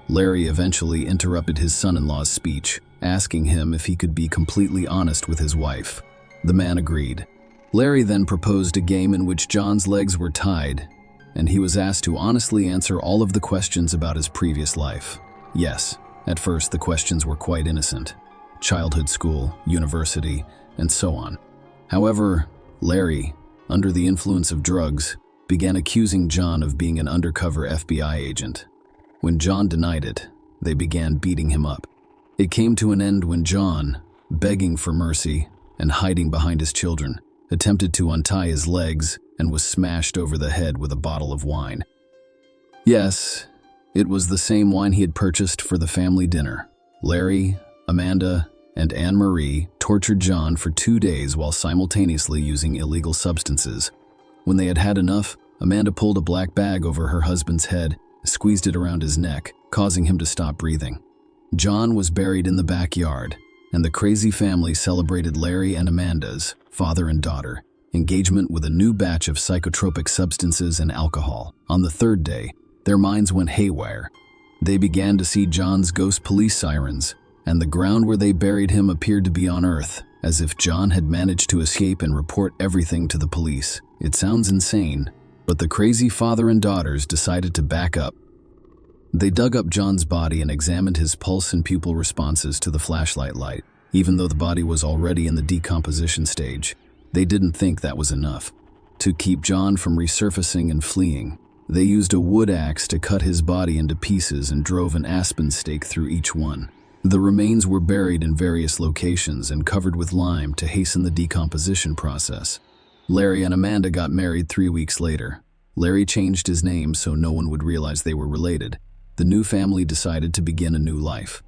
S1: Larry eventually interrupted his son-in-law's speech, asking him if he could be completely honest with his wife. The man agreed. Larry then proposed a game in which John's legs were tied, and he was asked to honestly answer all of the questions about his previous life. Yes, at first the questions were quite innocent. Childhood, school, university, and so on. However, Larry, under the influence of drugs, began accusing John of being an undercover FBI agent. When John denied it, they began beating him up. It came to an end when John, begging for mercy and hiding behind his children, attempted to untie his legs and was smashed over the head with a bottle of wine. Yes, it was the same wine he had purchased for the family dinner. Larry, Amanda, and Anne-Marie tortured John for 2 days while simultaneously using illegal substances. When they had had enough, Amanda pulled a black bag over her husband's head, squeezed it around his neck, causing him to stop breathing. John was buried in the backyard, and the crazy family celebrated Larry and Amanda's, father and daughter, engagement with a new batch of psychotropic substances and alcohol. On the 3rd day, their minds went haywire. They began to see John's ghost police sirens, and the ground where they buried him appeared to be on Earth, as if John had managed to escape and report everything to the police. It sounds insane, but the crazy father and daughters decided to back up. They dug up John's body and examined his pulse and pupil responses to the flashlight light. Even though the body was already in the decomposition stage, they didn't think that was enough. To keep John from resurfacing and fleeing, they used a wood axe to cut his body into pieces and drove an aspen stake through each one. The remains were buried in various locations and covered with lime to hasten the decomposition process. Larry and Amanda got married 3 weeks later. Larry changed his name so no one would realize they were related. The new family decided to begin a new life.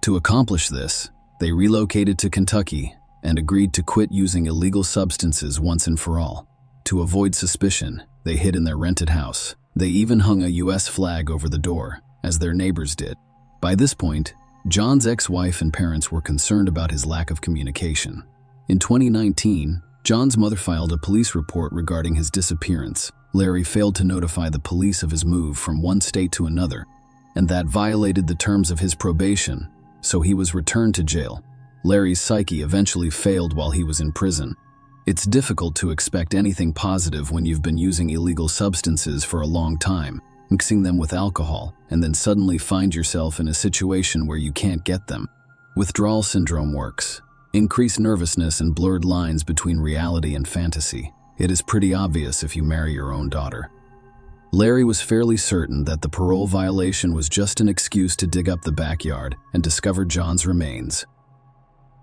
S1: To accomplish this, they relocated to Kentucky and agreed to quit using illegal substances once and for all. To avoid suspicion, they hid in their rented house. They even hung a U.S. flag over the door, as their neighbors did. By this point, John's ex-wife and parents were concerned about his lack of communication. In 2019, John's mother filed a police report regarding his disappearance. Larry failed to notify the police of his move from one state to another, and that violated the terms of his probation, so he was returned to jail. Larry's psyche eventually failed while he was in prison. It's difficult to expect anything positive when you've been using illegal substances for a long time, mixing them with alcohol, and then suddenly find yourself in a situation where you can't get them. Withdrawal syndrome works. Increased nervousness and blurred lines between reality and fantasy. It is pretty obvious if you marry your own daughter. Larry was fairly certain that the parole violation was just an excuse to dig up the backyard and discover John's remains.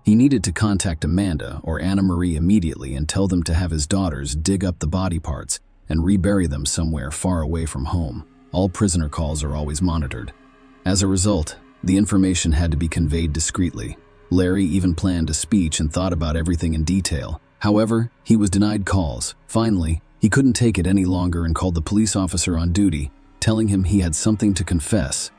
S1: He needed to contact Amanda or Anna Marie immediately and tell them to have his daughters dig up the body parts and rebury them somewhere far away from home. All prisoner calls are always monitored. As a result, the information had to be conveyed discreetly. Larry even planned a speech and thought about everything in detail. However, he was denied calls. Finally, he couldn't take it any longer and called the police officer on duty, telling him he had something to confess.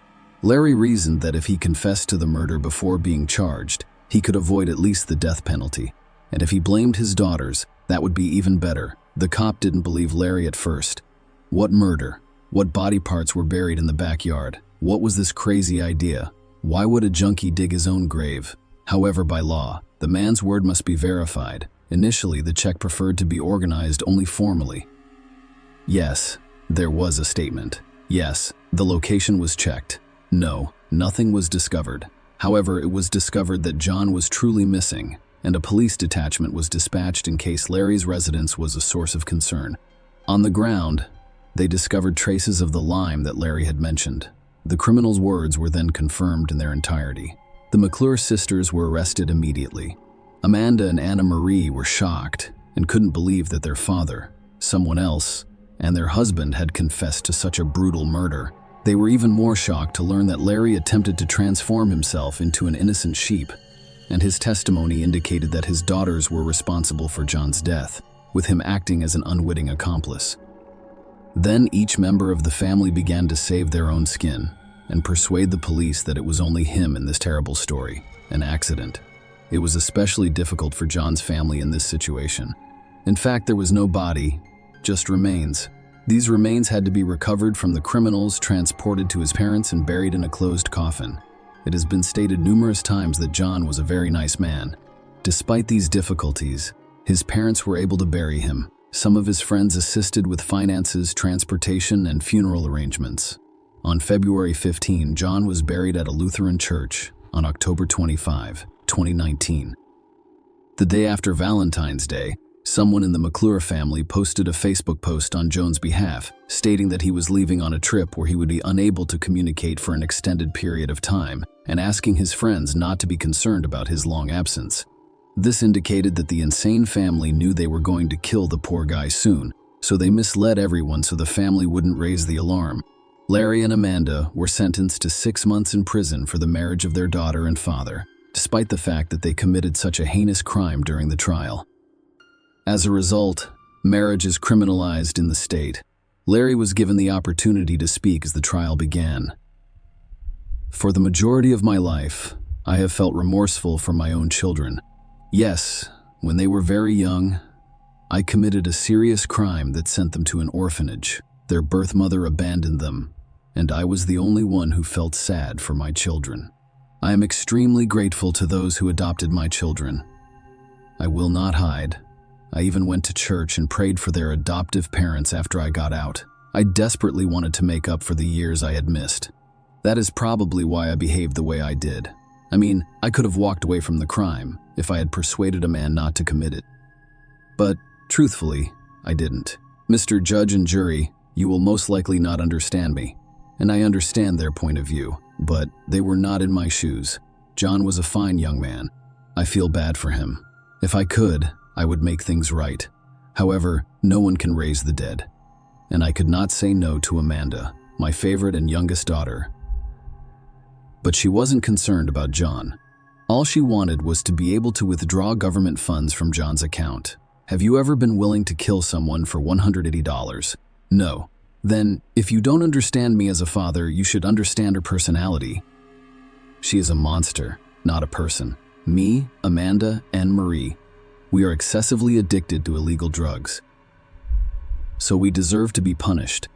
S1: Larry reasoned that if he confessed to the murder before being charged, he could avoid at least the death penalty. And if he blamed his daughters, that would be even better. The cop didn't believe Larry at first. What murder? What body parts were buried in the backyard? What was this crazy idea? Why would a junkie dig his own grave? However, by law, the man's word must be verified. Initially, the check preferred to be organized only formally. Yes, there was a statement. Yes, the location was checked. No, nothing was discovered. However, it was discovered that John was truly missing, and a police detachment was dispatched in case Larry's residence was a source of concern. On the ground, they discovered traces of the lime that Larry had mentioned. The criminal's words were then confirmed in their entirety. The McClure sisters were arrested immediately. Amanda and Anna Marie were shocked and couldn't believe that their father, someone else, and their husband had confessed to such a brutal murder. They were even more shocked to learn that Larry attempted to transform himself into an innocent sheep, and his testimony indicated that his daughters were responsible for John's death, with him acting as an unwitting accomplice. Then each member of the family began to save their own skin and persuade the police that it was only him in this terrible story, an accident. It was especially difficult for John's family in this situation. In fact, there was no body, just remains. These remains had to be recovered from the criminals, transported to his parents, and buried in a closed coffin. It has been stated numerous times that John was a very nice man. Despite these difficulties, his parents were able to bury him. Some of his friends assisted with finances, transportation, and funeral arrangements. On February 15, John was buried at a Lutheran church on October 25, 2019. The day after Valentine's Day, someone in the McClure family posted a Facebook post on John's behalf, stating that he was leaving on a trip where he would be unable to communicate for an extended period of time, and asking his friends not to be concerned about his long absence. This indicated that the insane family knew they were going to kill the poor guy soon, so they misled everyone so the family wouldn't raise the alarm. Larry and Amanda were sentenced to 6 months in prison for the marriage of their daughter and father, despite the fact that they committed such a heinous crime during the trial. As a result, marriage is criminalized in the state. Larry was given the opportunity to speak as the trial began. For the majority of my life, I have felt remorseful for my own children. Yes, when they were very young, I committed a serious crime that sent them to an orphanage. Their birth mother abandoned them, and I was the only one who felt sad for my children. I am extremely grateful to those who adopted my children. I will not hide. I even went to church and prayed for their adoptive parents after I got out. I desperately wanted to make up for the years I had missed. That is probably why I behaved the way I did. I mean, I could have walked away from the crime if I had persuaded a man not to commit it. But, truthfully, I didn't. Mr. Judge and jury, you will most likely not understand me, and I understand their point of view, but they were not in my shoes. John was a fine young man. I feel bad for him. If I could, I would make things right. However, no one can raise the dead. And I could not say no to Amanda, my favorite and youngest daughter. But she wasn't concerned about John. All she wanted was to be able to withdraw government funds from John's account. Have you ever been willing to kill someone for $180? No. Then, if you don't understand me as a father, you should understand her personality. She is a monster, not a person. Me, Amanda, and Marie. We are excessively addicted to illegal drugs. So we deserve to be punished.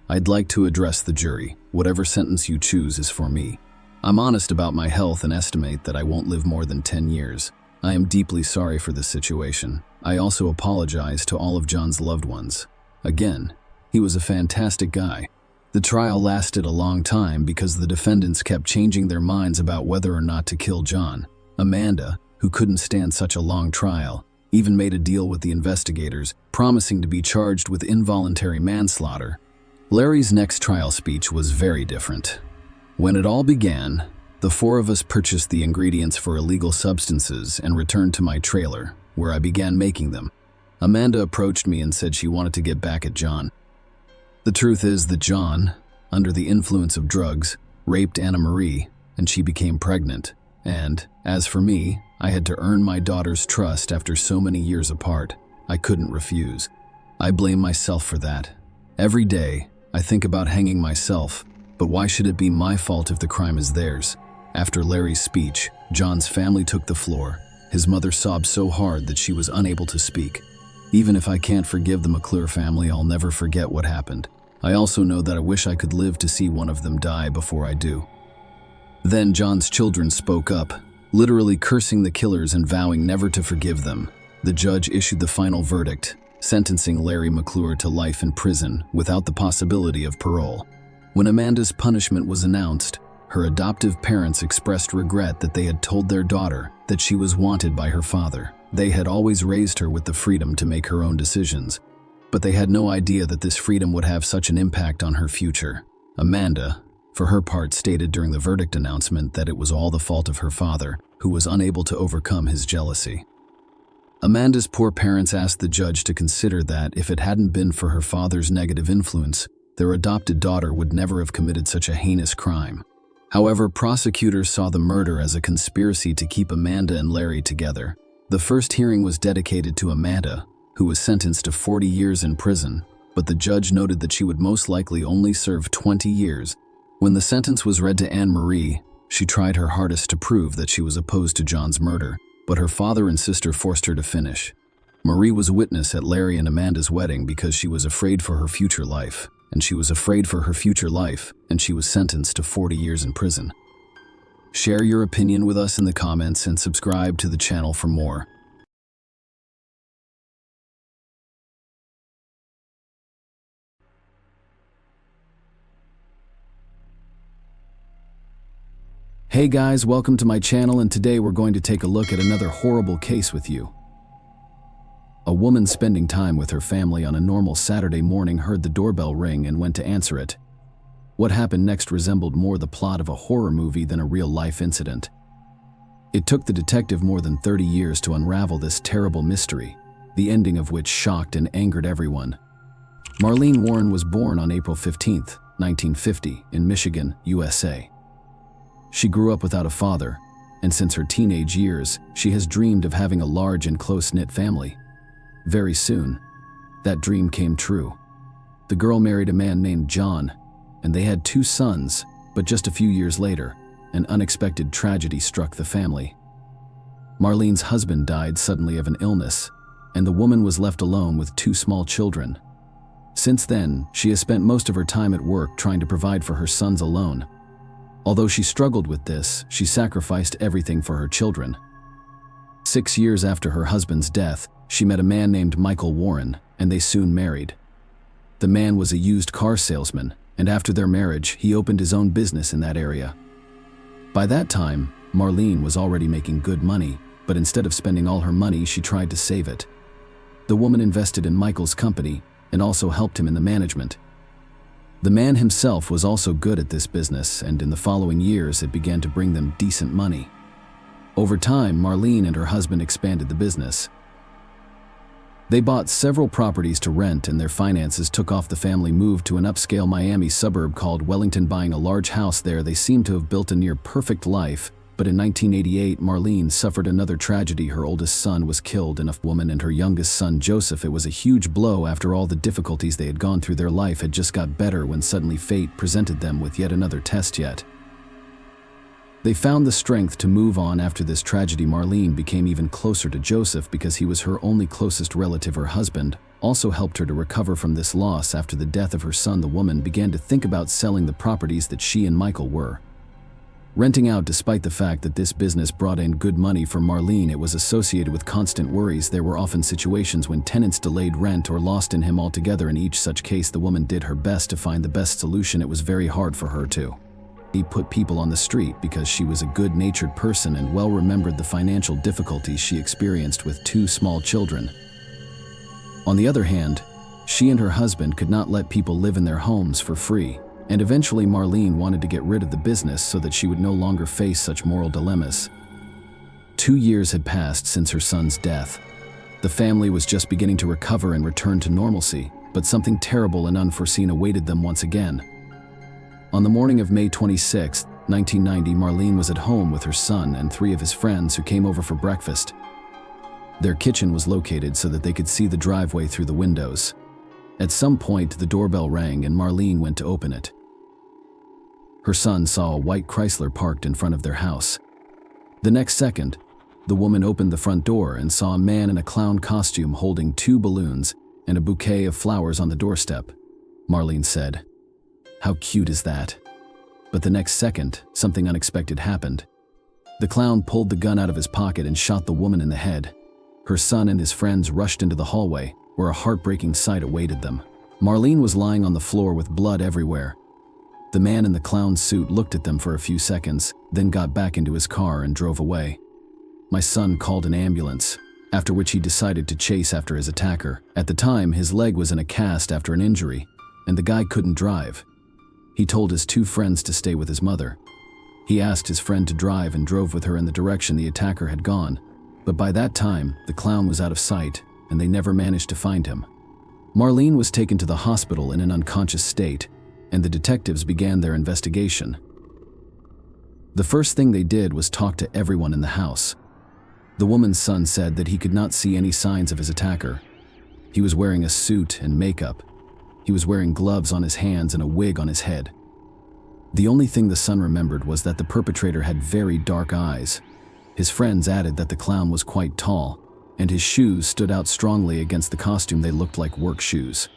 S1: I'd like to address the jury. Whatever sentence you choose is for me. I'm honest about my health and estimate that I won't live more than 10 years. I am deeply sorry for this situation. I also apologize to all of John's loved ones. Again, he was a fantastic guy. The trial lasted a long time because the defendants kept changing their minds about whether or not to kill John. Amanda, who couldn't stand such a long trial, even made a deal with the investigators, promising to be charged with involuntary manslaughter. Larry's next trial speech was very different. When it all began, the four of us purchased the ingredients for illegal substances and returned to my trailer, where I began making them. Amanda approached me and said she wanted to get back at John. The truth is that John, under the influence of drugs, raped Anna Marie, and she became pregnant. And, as for me, I had to earn my daughter's trust after so many years apart. I couldn't refuse. I blame myself for that. Every day, I think about hanging myself, but why should it be my fault if the crime is theirs? After Larry's speech, John's family took the floor. His mother sobbed so hard that she was unable to speak. Even if I can't forgive the McClure family, I'll never forget what happened. I also know that I wish I could live to see one of them die before I do. Then John's children spoke up, literally cursing the killers and vowing never to forgive them. The judge issued the final verdict, sentencing Larry McClure to life in prison without the possibility of parole. When Amanda's punishment was announced, her adoptive parents expressed regret that they had told their daughter that she was wanted by her father. They had always raised her with the freedom to make her own decisions, but they had no idea that this freedom would have such an impact on her future. Amanda, for her part, stated during the verdict announcement that it was all the fault of her father, who was unable to overcome his jealousy. Amanda's poor parents asked the judge to consider that if it hadn't been for her father's negative influence, their adopted daughter would never have committed such a heinous crime. However, prosecutors saw the murder as a conspiracy to keep Amanda and Larry together. The first hearing was dedicated to Amanda, who was sentenced to 40 years in prison, but the judge noted that she would most likely only serve 20 years. When the sentence was read to Anne Marie, she tried her hardest to prove that she was opposed to John's murder, but her father and sister forced her to finish. Marie was a witness at Larry and Amanda's wedding because she was afraid for her future life, and she was sentenced to 40 years in prison. Share your opinion with us in the comments and subscribe to the channel for more. Hey guys, welcome to my channel, and today we're going to take a look at another horrible case with you. A woman spending time with her family on a normal Saturday morning heard the doorbell ring and went to answer it. What happened next resembled more the plot of a horror movie than a real-life incident. It took the detective more than 30 years to unravel this terrible mystery, the ending of which shocked and angered everyone. Marlene Warren was born on April 15, 1950, in Michigan, USA. She grew up without a father, and since her teenage years, she has dreamed of having a large and close-knit family. Very soon, that dream came true. The girl married a man named John, and they had 2 sons, but just a few years later, an unexpected tragedy struck the family. Marlene's husband died suddenly of an illness, and the woman was left alone with 2 small children. Since then, she has spent most of her time at work trying to provide for her sons alone. Although she struggled with this, she sacrificed everything for her children. 6 years after her husband's death, she met a man named Michael Warren, and they soon married. The man was a used car salesman, and after their marriage, he opened his own business in that area. By that time, Marlene was already making good money, but instead of spending all her money, she tried to save it. The woman invested in Michael's company and also helped him in the management. The man himself was also good at this business, and in the following years, it began to bring them decent money. Over time, Marlene and her husband expanded the business. They bought several properties to rent, and their finances took off. The family moved to an upscale Miami suburb called Wellington. Buying a large house there, they seemed to have built a near-perfect life, but in 1988, Marlene suffered another tragedy. Her oldest son was killed, and a woman and her youngest son, Joseph. It was a huge blow. After all the difficulties they had gone through, their life had just got better when suddenly fate presented them with yet another test. They found the strength to move on after this tragedy. Marlene became even closer to Joseph because he was her only closest relative. Her husband also helped her to recover from this loss. After the death of her son, the woman began to think about selling the properties that she and Michael were renting out. Despite the fact that this business brought in good money for Marlene, it was associated with constant worries. There were often situations when tenants delayed rent or lost in him altogether. In each such case, the woman did her best to find the best solution. It was very hard for her to put people on the street because she was a good-natured person and well remembered the financial difficulties she experienced with 2 small children. On the other hand, she and her husband could not let people live in their homes for free, and eventually Marlene wanted to get rid of the business so that she would no longer face such moral dilemmas. 2 years had passed since her son's death. The family was just beginning to recover and return to normalcy, but something terrible and unforeseen awaited them once again. On the morning of May 26, 1990, Marlene was at home with her son and 3 of his friends who came over for breakfast. Their kitchen was located so that they could see the driveway through the windows. At some point, the doorbell rang and Marlene went to open it. Her son saw a white Chrysler parked in front of their house. The next second, the woman opened the front door and saw a man in a clown costume holding 2 balloons and a bouquet of flowers on the doorstep. Marlene said, "How cute is that?" But the next second, something unexpected happened. The clown pulled the gun out of his pocket and shot the woman in the head. Her son and his friends rushed into the hallway, where a heartbreaking sight awaited them. Marlene was lying on the floor with blood everywhere. The man in the clown suit looked at them for a few seconds, then got back into his car and drove away. My son called an ambulance, after which he decided to chase after his attacker. At the time, his leg was in a cast after an injury, and the guy couldn't drive. He told his 2 friends to stay with his mother. He asked his friend to drive and drove with her in the direction the attacker had gone, but by that time, the clown was out of sight, and they never managed to find him. Marlene was taken to the hospital in an unconscious state, and the detectives began their investigation. The first thing they did was talk to everyone in the house. The woman's son said that he could not see any signs of his attacker. He was wearing a suit and makeup. He was wearing gloves on his hands and a wig on his head. The only thing the son remembered was that the perpetrator had very dark eyes. His friends added that the clown was quite tall, and his shoes stood out strongly against the costume. They looked like work shoes.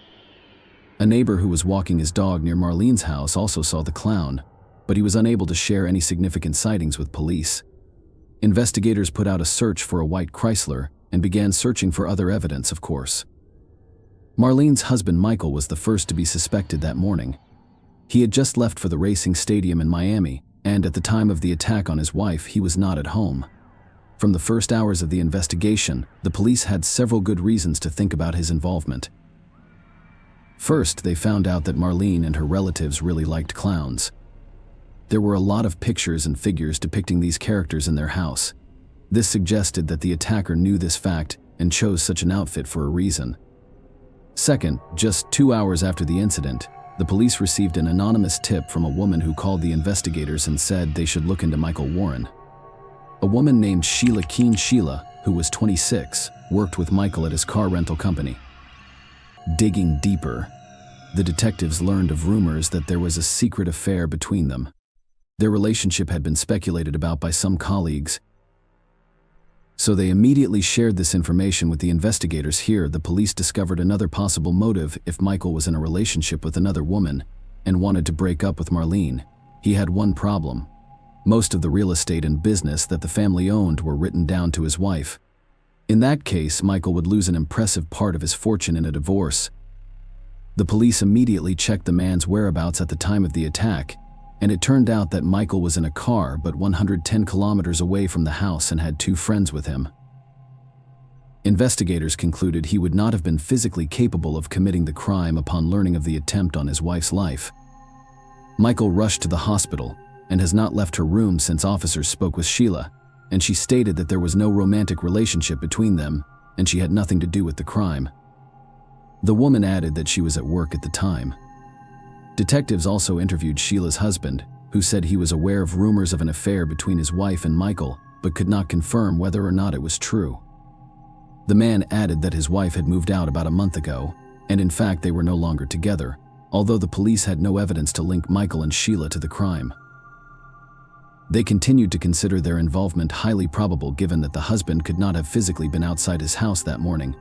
S1: A neighbor who was walking his dog near Marlene's house also saw the clown, but he was unable to share any significant sightings with police. Investigators put out a search for a white Chrysler and began searching for other evidence, of course. Marlene's husband Michael was the first to be suspected that morning. He had just left for the racing stadium in Miami, and at the time of the attack on his wife, he was not at home. From the first hours of the investigation, the police had several good reasons to think about his involvement. First, they found out that Marlene and her relatives really liked clowns. There were a lot of pictures and figures depicting these characters in their house. This suggested that the attacker knew this fact and chose such an outfit for a reason. Second, just 2 hours after the incident, the police received an anonymous tip from a woman who called the investigators and said they should look into Michael Warren. A woman named Sheila Keen. Sheila, who was 26, worked with Michael at his car rental company. Digging deeper, the detectives learned of rumors that there was a secret affair between them. Their relationship had been speculated about by some colleagues, so they immediately shared this information with the investigators. Here, the police discovered another possible motive. If Michael was in a relationship with another woman and wanted to break up with Marlene, he had one problem. Most of the real estate and business that the family owned were written down to his wife. In that case, Michael would lose an impressive part of his fortune in a divorce. The police immediately checked the man's whereabouts at the time of the attack, and it turned out that Michael was in a car but 110 kilometers away from the house and had 2 friends with him. Investigators concluded he would not have been physically capable of committing the crime upon learning of the attempt on his wife's life. Michael rushed to the hospital and has not left her room since. Officers spoke with Sheila, and she stated that there was no romantic relationship between them and she had nothing to do with the crime. The woman added that she was at work at the time. Detectives also interviewed Sheila's husband, who said he was aware of rumors of an affair between his wife and Michael, but could not confirm whether or not it was true. The man added that his wife had moved out about a month ago, and in fact they were no longer together, although the police had no evidence to link Michael and Sheila to the crime. They continued to consider their involvement highly probable given that the husband could not have physically been outside his house that morning.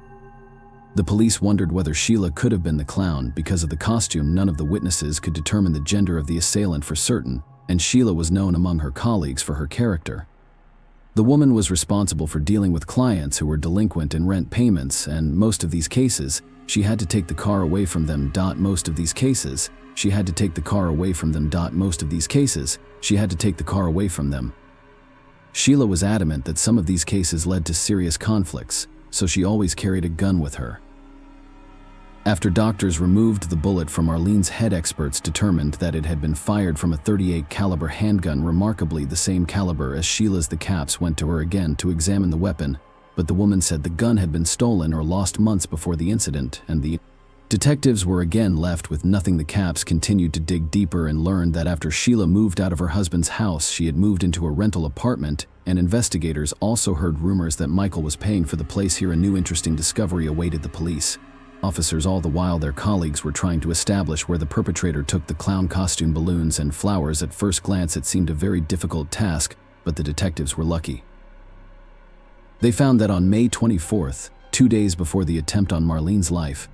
S1: The police wondered whether Sheila could have been the clown. Because of the costume, none of the witnesses could determine the gender of the assailant for certain, and Sheila was known among her colleagues for her character. The woman was responsible for dealing with clients who were delinquent in rent payments, and most of these cases, she had to take the car away from them. Most of these cases, she had to take the car away from them. Most of these cases, she had to take the car away from them. Sheila was adamant that some of these cases led to serious conflicts, so she always carried a gun with her. After doctors removed the bullet from Arlene's head, experts determined that it had been fired from a .38 caliber handgun, remarkably the same caliber as Sheila's. The cops went to her again to examine the weapon, but the woman said the gun had been stolen or lost months before the incident, and the detectives were again left with nothing. The cops continued to dig deeper and learned that after Sheila moved out of her husband's house, she had moved into a rental apartment, and investigators also heard rumors that Michael was paying for the place. Here, a new interesting discovery awaited the police officers. All the while, their colleagues were trying to establish where the perpetrator took the clown costume, balloons, and flowers. At first glance, it seemed a very difficult task, but the detectives were lucky. They found that on May 24th, 2 days before the attempt on Marlene's life,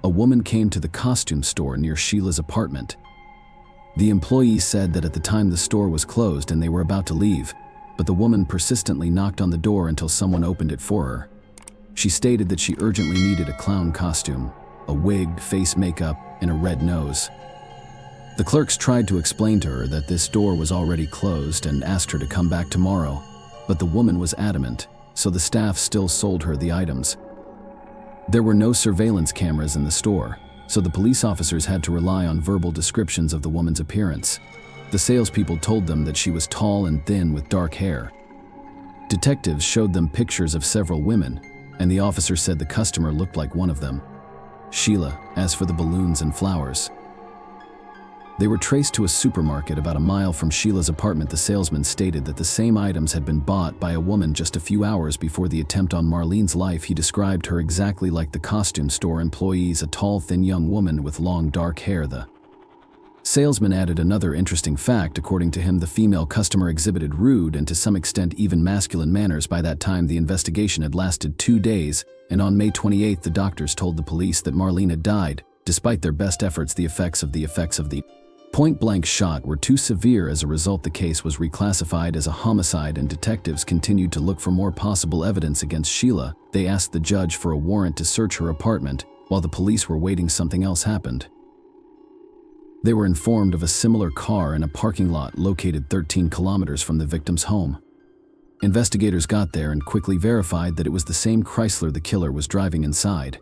S1: a woman came to the costume store near Sheila's apartment. The employee said that at the time the store was closed and they were about to leave, but the woman persistently knocked on the door until someone opened it for her. She stated that she urgently needed a clown costume, a wig, face makeup, and a red nose. The clerks tried to explain to her that this store was already closed and asked her to come back tomorrow, but the woman was adamant, so the staff still sold her the items. There were no surveillance cameras in the store, so the police officers had to rely on verbal descriptions of the woman's appearance. The salespeople told them that she was tall and thin with dark hair. Detectives showed them pictures of several women, and the officer said the customer looked like one of them, Sheila. As for the balloons and flowers, they were traced to a supermarket about a mile from Sheila's apartment. The salesman stated that the same items had been bought by a woman just a few hours before the attempt on Marlene's life. He described her exactly like the costume store employees, a tall, thin young woman with long dark hair. The salesman added another interesting fact. According to him, the female customer exhibited rude and to some extent even masculine manners. By that time, the investigation had lasted 2 days, and on May 28th, the doctors told the police that Marlene had died. Despite their best efforts, the effects of the point-blank shot were too severe. As a result, the case was reclassified as a homicide, and detectives continued to look for more possible evidence against Sheila. They asked the judge for a warrant to search her apartment. While the police were waiting, something else happened. They were informed of a similar car in a parking lot located 13 kilometers from the victim's home. Investigators got there and quickly verified that it was the same Chrysler the killer was driving inside.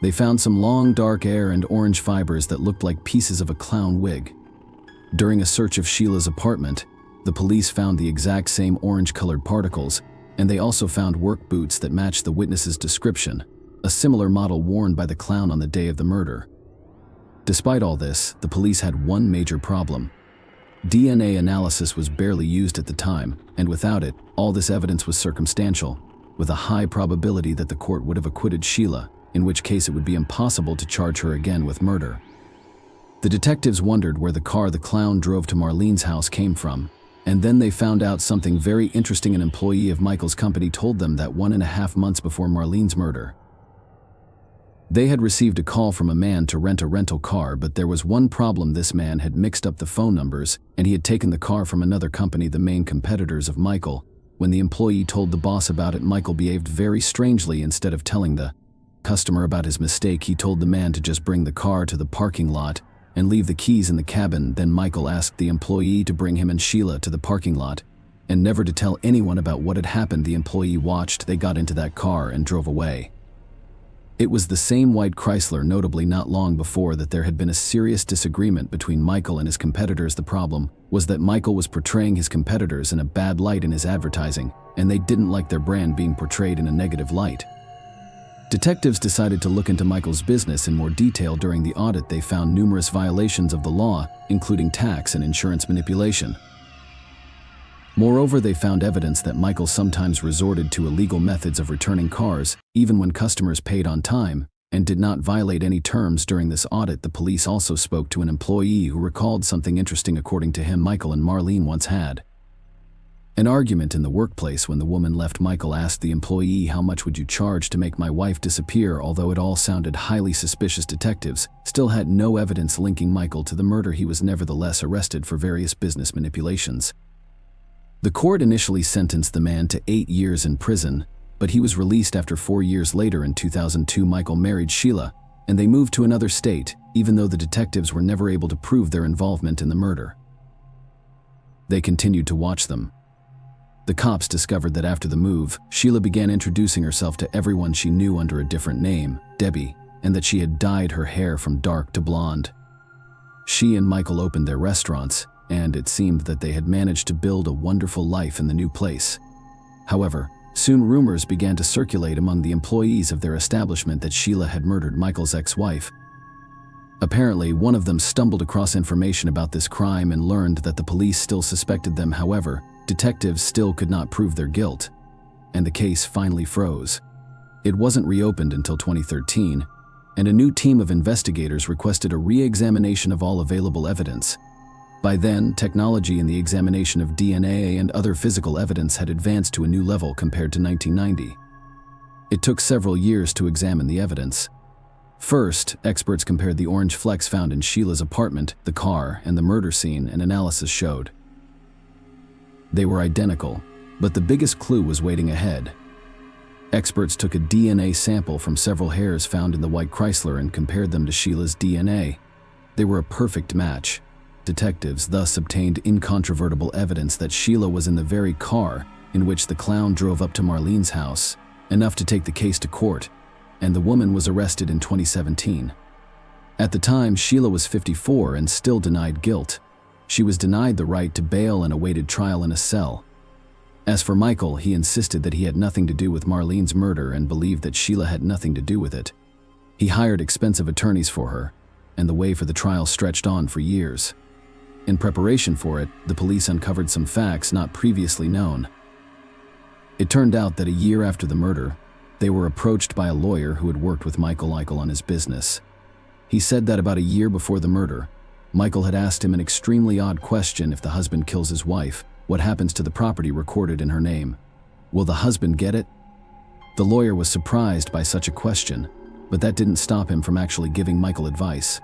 S1: They found some long dark hair and orange fibers that looked like pieces of a clown wig. During a search of Sheila's apartment, the police found the exact same orange-colored particles, and they also found work boots that matched the witness's description, a similar model worn by the clown on the day of the murder. Despite all this, the police had one major problem. DNA analysis was barely used at the time, and without it, all this evidence was circumstantial, with a high probability that the court would have acquitted Sheila, in which case it would be impossible to charge her again with murder. The detectives wondered where the car the clown drove to Marlene's house came from, and then they found out something very interesting. An employee of Michael's company told them that 1.5 months before Marlene's murder, they had received a call from a man to rent a rental car, but there was one problem. This man had mixed up the phone numbers, and he had taken the car from another company, the main competitors of Michael. When the employee told the boss about it, Michael behaved very strangely. Instead of telling the customer about his mistake, he told the man to just bring the car to the parking lot and leave the keys in the cabin. Then Michael asked the employee to bring him and Sheila to the parking lot and never to tell anyone about what had happened. The employee watched. They got into that car and drove away. It was the same white Chrysler. Notably, not long before that, there had been a serious disagreement between Michael and his competitors. The problem was that Michael was portraying his competitors in a bad light in his advertising, and they didn't like their brand being portrayed in a negative light. Detectives decided to look into Michael's business in more detail. During the audit, they found numerous violations of the law, including tax and insurance manipulation. Moreover, they found evidence that Michael sometimes resorted to illegal methods of returning cars, even when customers paid on time, and did not violate any terms. During this audit, the police also spoke to an employee who recalled something interesting. According to him, Michael and Marlene once had An argument in the workplace when the woman left. Michael asked the employee, "How much would you charge to make my wife disappear?" Although it all sounded highly suspicious, detectives still had no evidence linking Michael to the murder. He was nevertheless arrested for various business manipulations. The court initially sentenced the man to 8 years in prison, but he was released after 4 years later. In 2002, Michael married Sheila, and they moved to another state, even though the detectives were never able to prove their involvement in the murder. They continued to watch them. The cops discovered that after the move, Sheila began introducing herself to everyone she knew under a different name, Debbie, and that she had dyed her hair from dark to blonde. She and Michael opened their restaurants, and it seemed that they had managed to build a wonderful life in the new place. However, soon rumors began to circulate among the employees of their establishment that Sheila had murdered Michael's ex-wife. Apparently, one of them stumbled across information about this crime and learned that the police still suspected them. However, detectives still could not prove their guilt, and the case finally froze. It wasn't reopened until 2013, and a new team of investigators requested a re-examination of all available evidence. By then, technology in the examination of DNA and other physical evidence had advanced to a new level compared to 1990. It took several years to examine the evidence. First, experts compared the orange flecks found in Sheila's apartment, the car, and the murder scene, and analysis showed they were identical, but the biggest clue was waiting ahead. Experts took a DNA sample from several hairs found in the white Chrysler and compared them to Sheila's DNA. They were a perfect match. Detectives thus obtained incontrovertible evidence that Sheila was in the very car in which the clown drove up to Marlene's house, enough to take the case to court, and the woman was arrested in 2017. At the time, Sheila was 54 and still denied guilt. She was denied the right to bail and awaited trial in a cell. As for Michael, he insisted that he had nothing to do with Marlene's murder and believed that Sheila had nothing to do with it. He hired expensive attorneys for her, and the way for the trial stretched on for years. In preparation for it, the police uncovered some facts not previously known. It turned out that a year after the murder, they were approached by a lawyer who had worked with Michael on his business. He said that about a year before the murder, Michael had asked him an extremely odd question: if the husband kills his wife, what happens to the property recorded in her name? Will the husband get it? The lawyer was surprised by such a question, but that didn't stop him from actually giving Michael advice.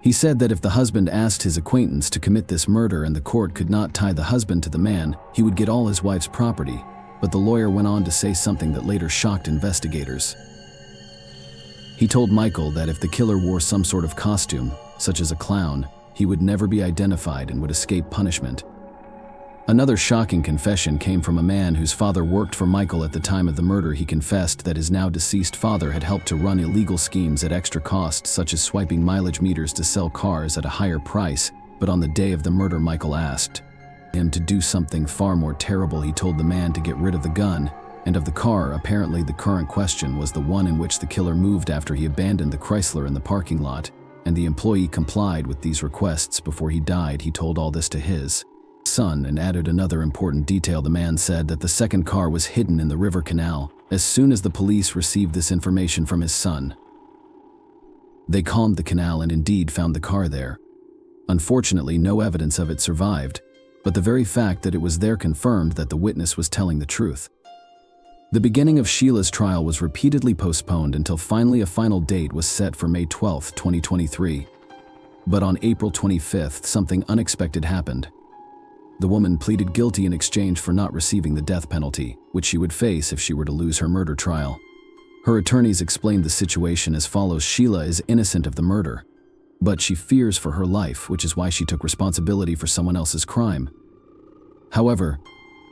S1: He said that if the husband asked his acquaintance to commit this murder and the court could not tie the husband to the man, he would get all his wife's property. But the lawyer went on to say something that later shocked investigators. He told Michael that if the killer wore some sort of costume, such as a clown, he would never be identified and would escape punishment. Another shocking confession came from a man whose father worked for Michael at the time of the murder. He confessed that his now deceased father had helped to run illegal schemes at extra cost, such as swiping mileage meters to sell cars at a higher price. But on the day of the murder, Michael asked him to do something far more terrible. He told the man to get rid of the gun and of the car. Apparently, the current question was the one in which the killer moved after he abandoned the Chrysler in the parking lot, and the employee complied with these requests before he died. He told all this to his son and added another important detail. The man said that the second car was hidden in the river canal. As soon as the police received this information from his son, they combed the canal and indeed found the car there. Unfortunately, no evidence of it survived, but the very fact that it was there confirmed that the witness was telling the truth. The beginning of Sheila's trial was repeatedly postponed until finally a final date was set for May 12, 2023. But on April 25th, something unexpected happened. The woman pleaded guilty in exchange for not receiving the death penalty, which she would face if she were to lose her murder trial. Her attorneys explained the situation as follows: Sheila is innocent of the murder, but she fears for her life, which is why she took responsibility for someone else's crime. However,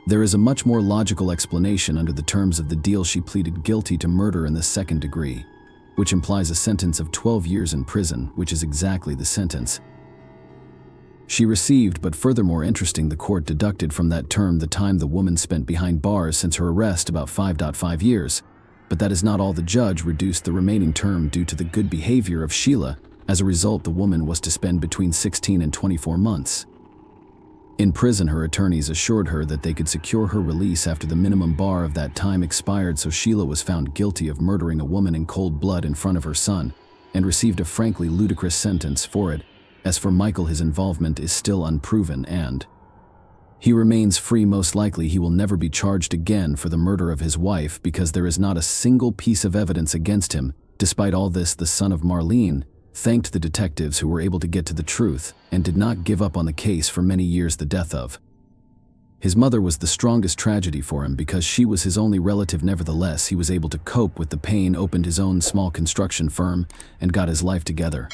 S1: there is a much more logical explanation under the terms of the deal. She pleaded guilty to murder in the second degree, which implies a sentence of 12 years in prison, which is exactly the sentence she received. But furthermore interesting, the court deducted from that term the time the woman spent behind bars since her arrest, about 5.5 years. But that is not all. The judge reduced the remaining term due to the good behavior of Sheila. As a result, the woman was to spend between 16 and 24 months in prison. Her attorneys assured her that they could secure her release after the minimum bar of that time expired. So Sheila was found guilty of murdering a woman in cold blood in front of her son, and received a frankly ludicrous sentence for it. As for Michael, his involvement is still unproven, and He remains free. Most likely he will never be charged again for the murder of his wife because there is not a single piece of evidence against him. Despite all this, the son of Marlene thanked the detectives who were able to get to the truth and did not give up on the case for many years. The death of his mother was the strongest tragedy for him because she was his only relative. Nevertheless, he was able to cope with the pain, opened his own small construction firm, and got his life together.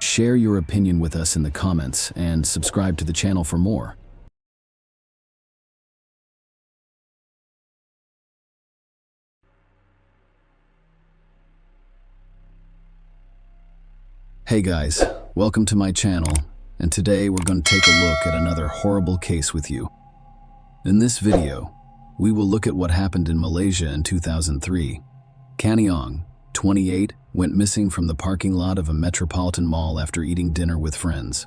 S1: Share your opinion with us in the comments and subscribe to the channel for more. Hey guys, welcome to my channel, and today we're going to take a look at another horrible case with you. In this video, we will look at what happened in Malaysia in 2003. Canny Ong, 28, went missing from the parking lot of a metropolitan mall after eating dinner with friends.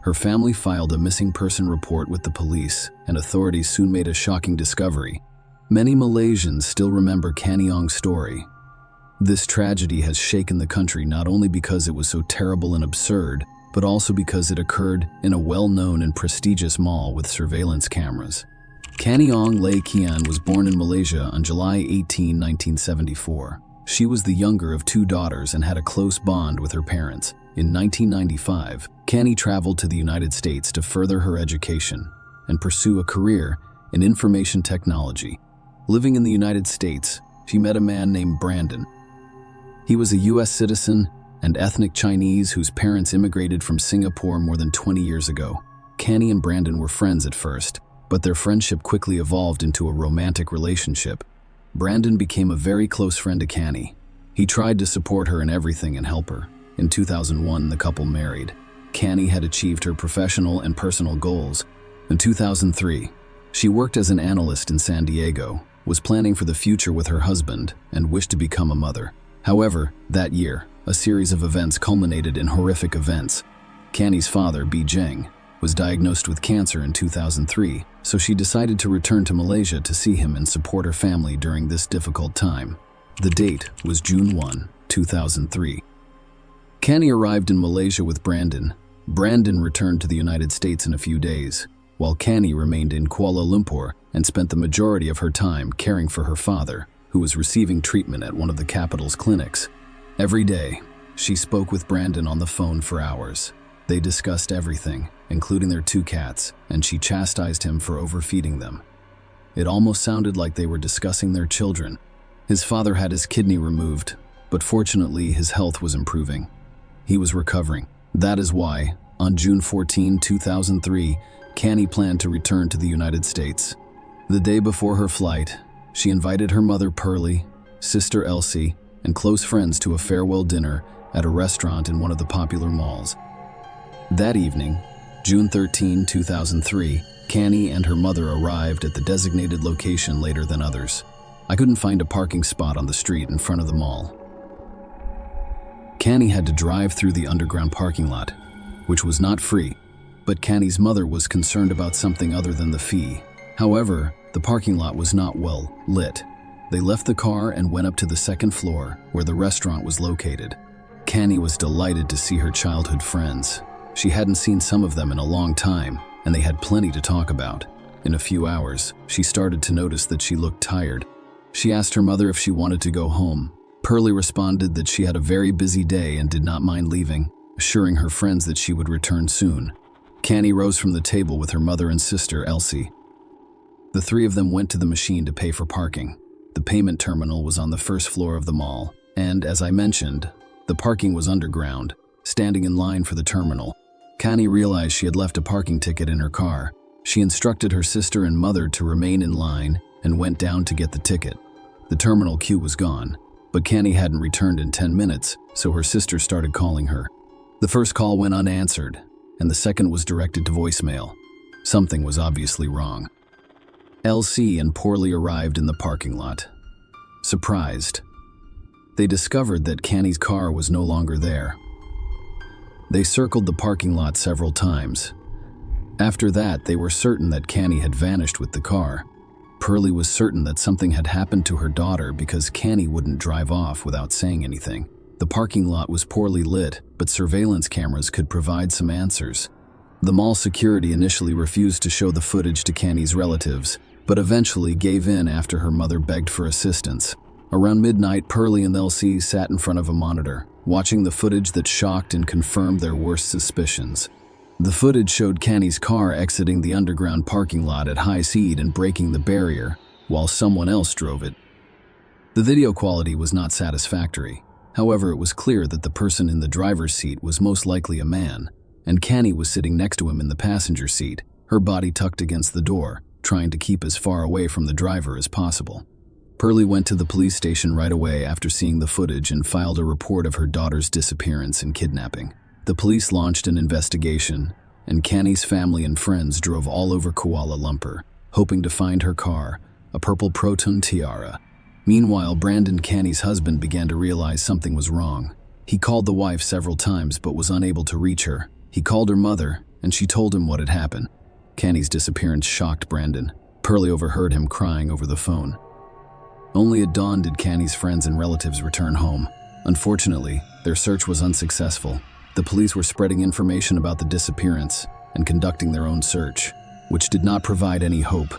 S1: Her family filed a missing person report with the police, and authorities soon made a shocking discovery. Many Malaysians still remember Canny Ong's story. This tragedy has shaken the country not only because it was so terrible and absurd, but also because it occurred in a well-known and prestigious mall with surveillance cameras. Canny Ong Lay Kian was born in Malaysia on July 18, 1974. She was the younger of two daughters and had a close bond with her parents. In 1995, Canny traveled to the United States to further her education and pursue a career in information technology. Living in the United States, she met a man named Brandon. He was a U.S. citizen and ethnic Chinese whose parents immigrated from Singapore more than 20 years ago. Canny and Brandon were friends at first, but their friendship quickly evolved into a romantic relationship. Brandon became a very close friend to Canny. He tried to support her in everything and help her. In 2001, the couple married. Canny had achieved her professional and personal goals. In 2003, she worked as an analyst in San Diego, was planning for the future with her husband, and wished to become a mother. However, that year, a series of events culminated in horrific events. Canny's father, B. Zheng, was diagnosed with cancer in 2003, so she decided to return to Malaysia to see him and support her family during this difficult time. The date was June 1, 2003. Canny arrived in Malaysia with Brandon. Brandon returned to the United States in a few days, while Canny remained in Kuala Lumpur and spent the majority of her time caring for her father, who was receiving treatment at one of the capital's clinics. Every day, she spoke with Brandon on the phone for hours. They discussed everything, including their two cats, and she chastised him for overfeeding them. It almost sounded like they were discussing their children. His father had his kidney removed, but fortunately his health was improving. He was recovering. That is why, on June 14, 2003, Canny planned to return to the United States. The day before her flight, she invited her mother Pearlie, sister Elsie, and close friends to a farewell dinner at a restaurant in one of the popular malls. That evening, June 13, 2003, Canny and her mother arrived at the designated location later than others. I couldn't find a parking spot on the street in front of the mall. Canny had to drive through the underground parking lot, which was not free, but Canny's mother was concerned about something other than the fee. However, the parking lot was not well lit. They left the car and went up to the second floor, where the restaurant was located. Canny was delighted to see her childhood friends. She hadn't seen some of them in a long time, and they had plenty to talk about. In a few hours, she started to notice that she looked tired. She asked her mother if she wanted to go home. Pearlie responded that she had a very busy day and did not mind leaving, assuring her friends that she would return soon. Canny rose from the table with her mother and sister, Elsie. The three of them went to the machine to pay for parking. The payment terminal was on the first floor of the mall, and as I mentioned, the parking was underground. Standing in line for the terminal, Canny realized she had left a parking ticket in her car. She instructed her sister and mother to remain in line and went down to get the ticket. The terminal queue was gone, but Canny hadn't returned in 10 minutes, so her sister started calling her. The first call went unanswered, and the second was directed to voicemail. Something was obviously wrong. Elsie and Pearlie arrived in the parking lot. Surprised, they discovered that Canny's car was no longer there. They circled the parking lot several times. After that, they were certain that Canny had vanished with the car. Pearlie was certain that something had happened to her daughter because Canny wouldn't drive off without saying anything. The parking lot was poorly lit, but surveillance cameras could provide some answers. The mall security initially refused to show the footage to Canny's relatives, but eventually gave in after her mother begged for assistance. Around midnight, Pearlie and Elsie sat in front of a monitor, watching the footage that shocked and confirmed their worst suspicions. The footage showed Canny's car exiting the underground parking lot at high speed and breaking the barrier, while someone else drove it. The video quality was not satisfactory. However, it was clear that the person in the driver's seat was most likely a man, and Canny was sitting next to him in the passenger seat, her body tucked against the door, trying to keep as far away from the driver as possible. Pearlie went to the police station right away after seeing the footage and filed a report of her daughter's disappearance and kidnapping. The police launched an investigation, and Canny's family and friends drove all over Kuala Lumpur, hoping to find her car, a purple Proton Tiara. Meanwhile, Brandon, Canny's husband, began to realize something was wrong. He called the wife several times but was unable to reach her. He called her mother, and she told him what had happened. Canny's disappearance shocked Brandon. Pearlie overheard him crying over the phone. Only at dawn did Canny's friends and relatives return home. Unfortunately, their search was unsuccessful. The police were spreading information about the disappearance and conducting their own search, which did not provide any hope.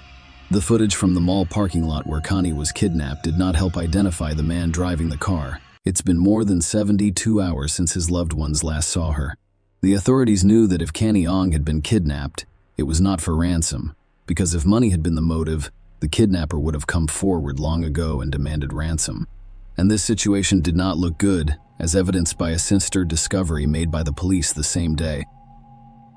S1: The footage from the mall parking lot where Canny was kidnapped did not help identify the man driving the car. It's been more than 72 hours since his loved ones last saw her. The authorities knew that if Canny Ong had been kidnapped, it was not for ransom, because if money had been the motive, the kidnapper would have come forward long ago and demanded ransom. And this situation did not look good, as evidenced by a sinister discovery made by the police the same day.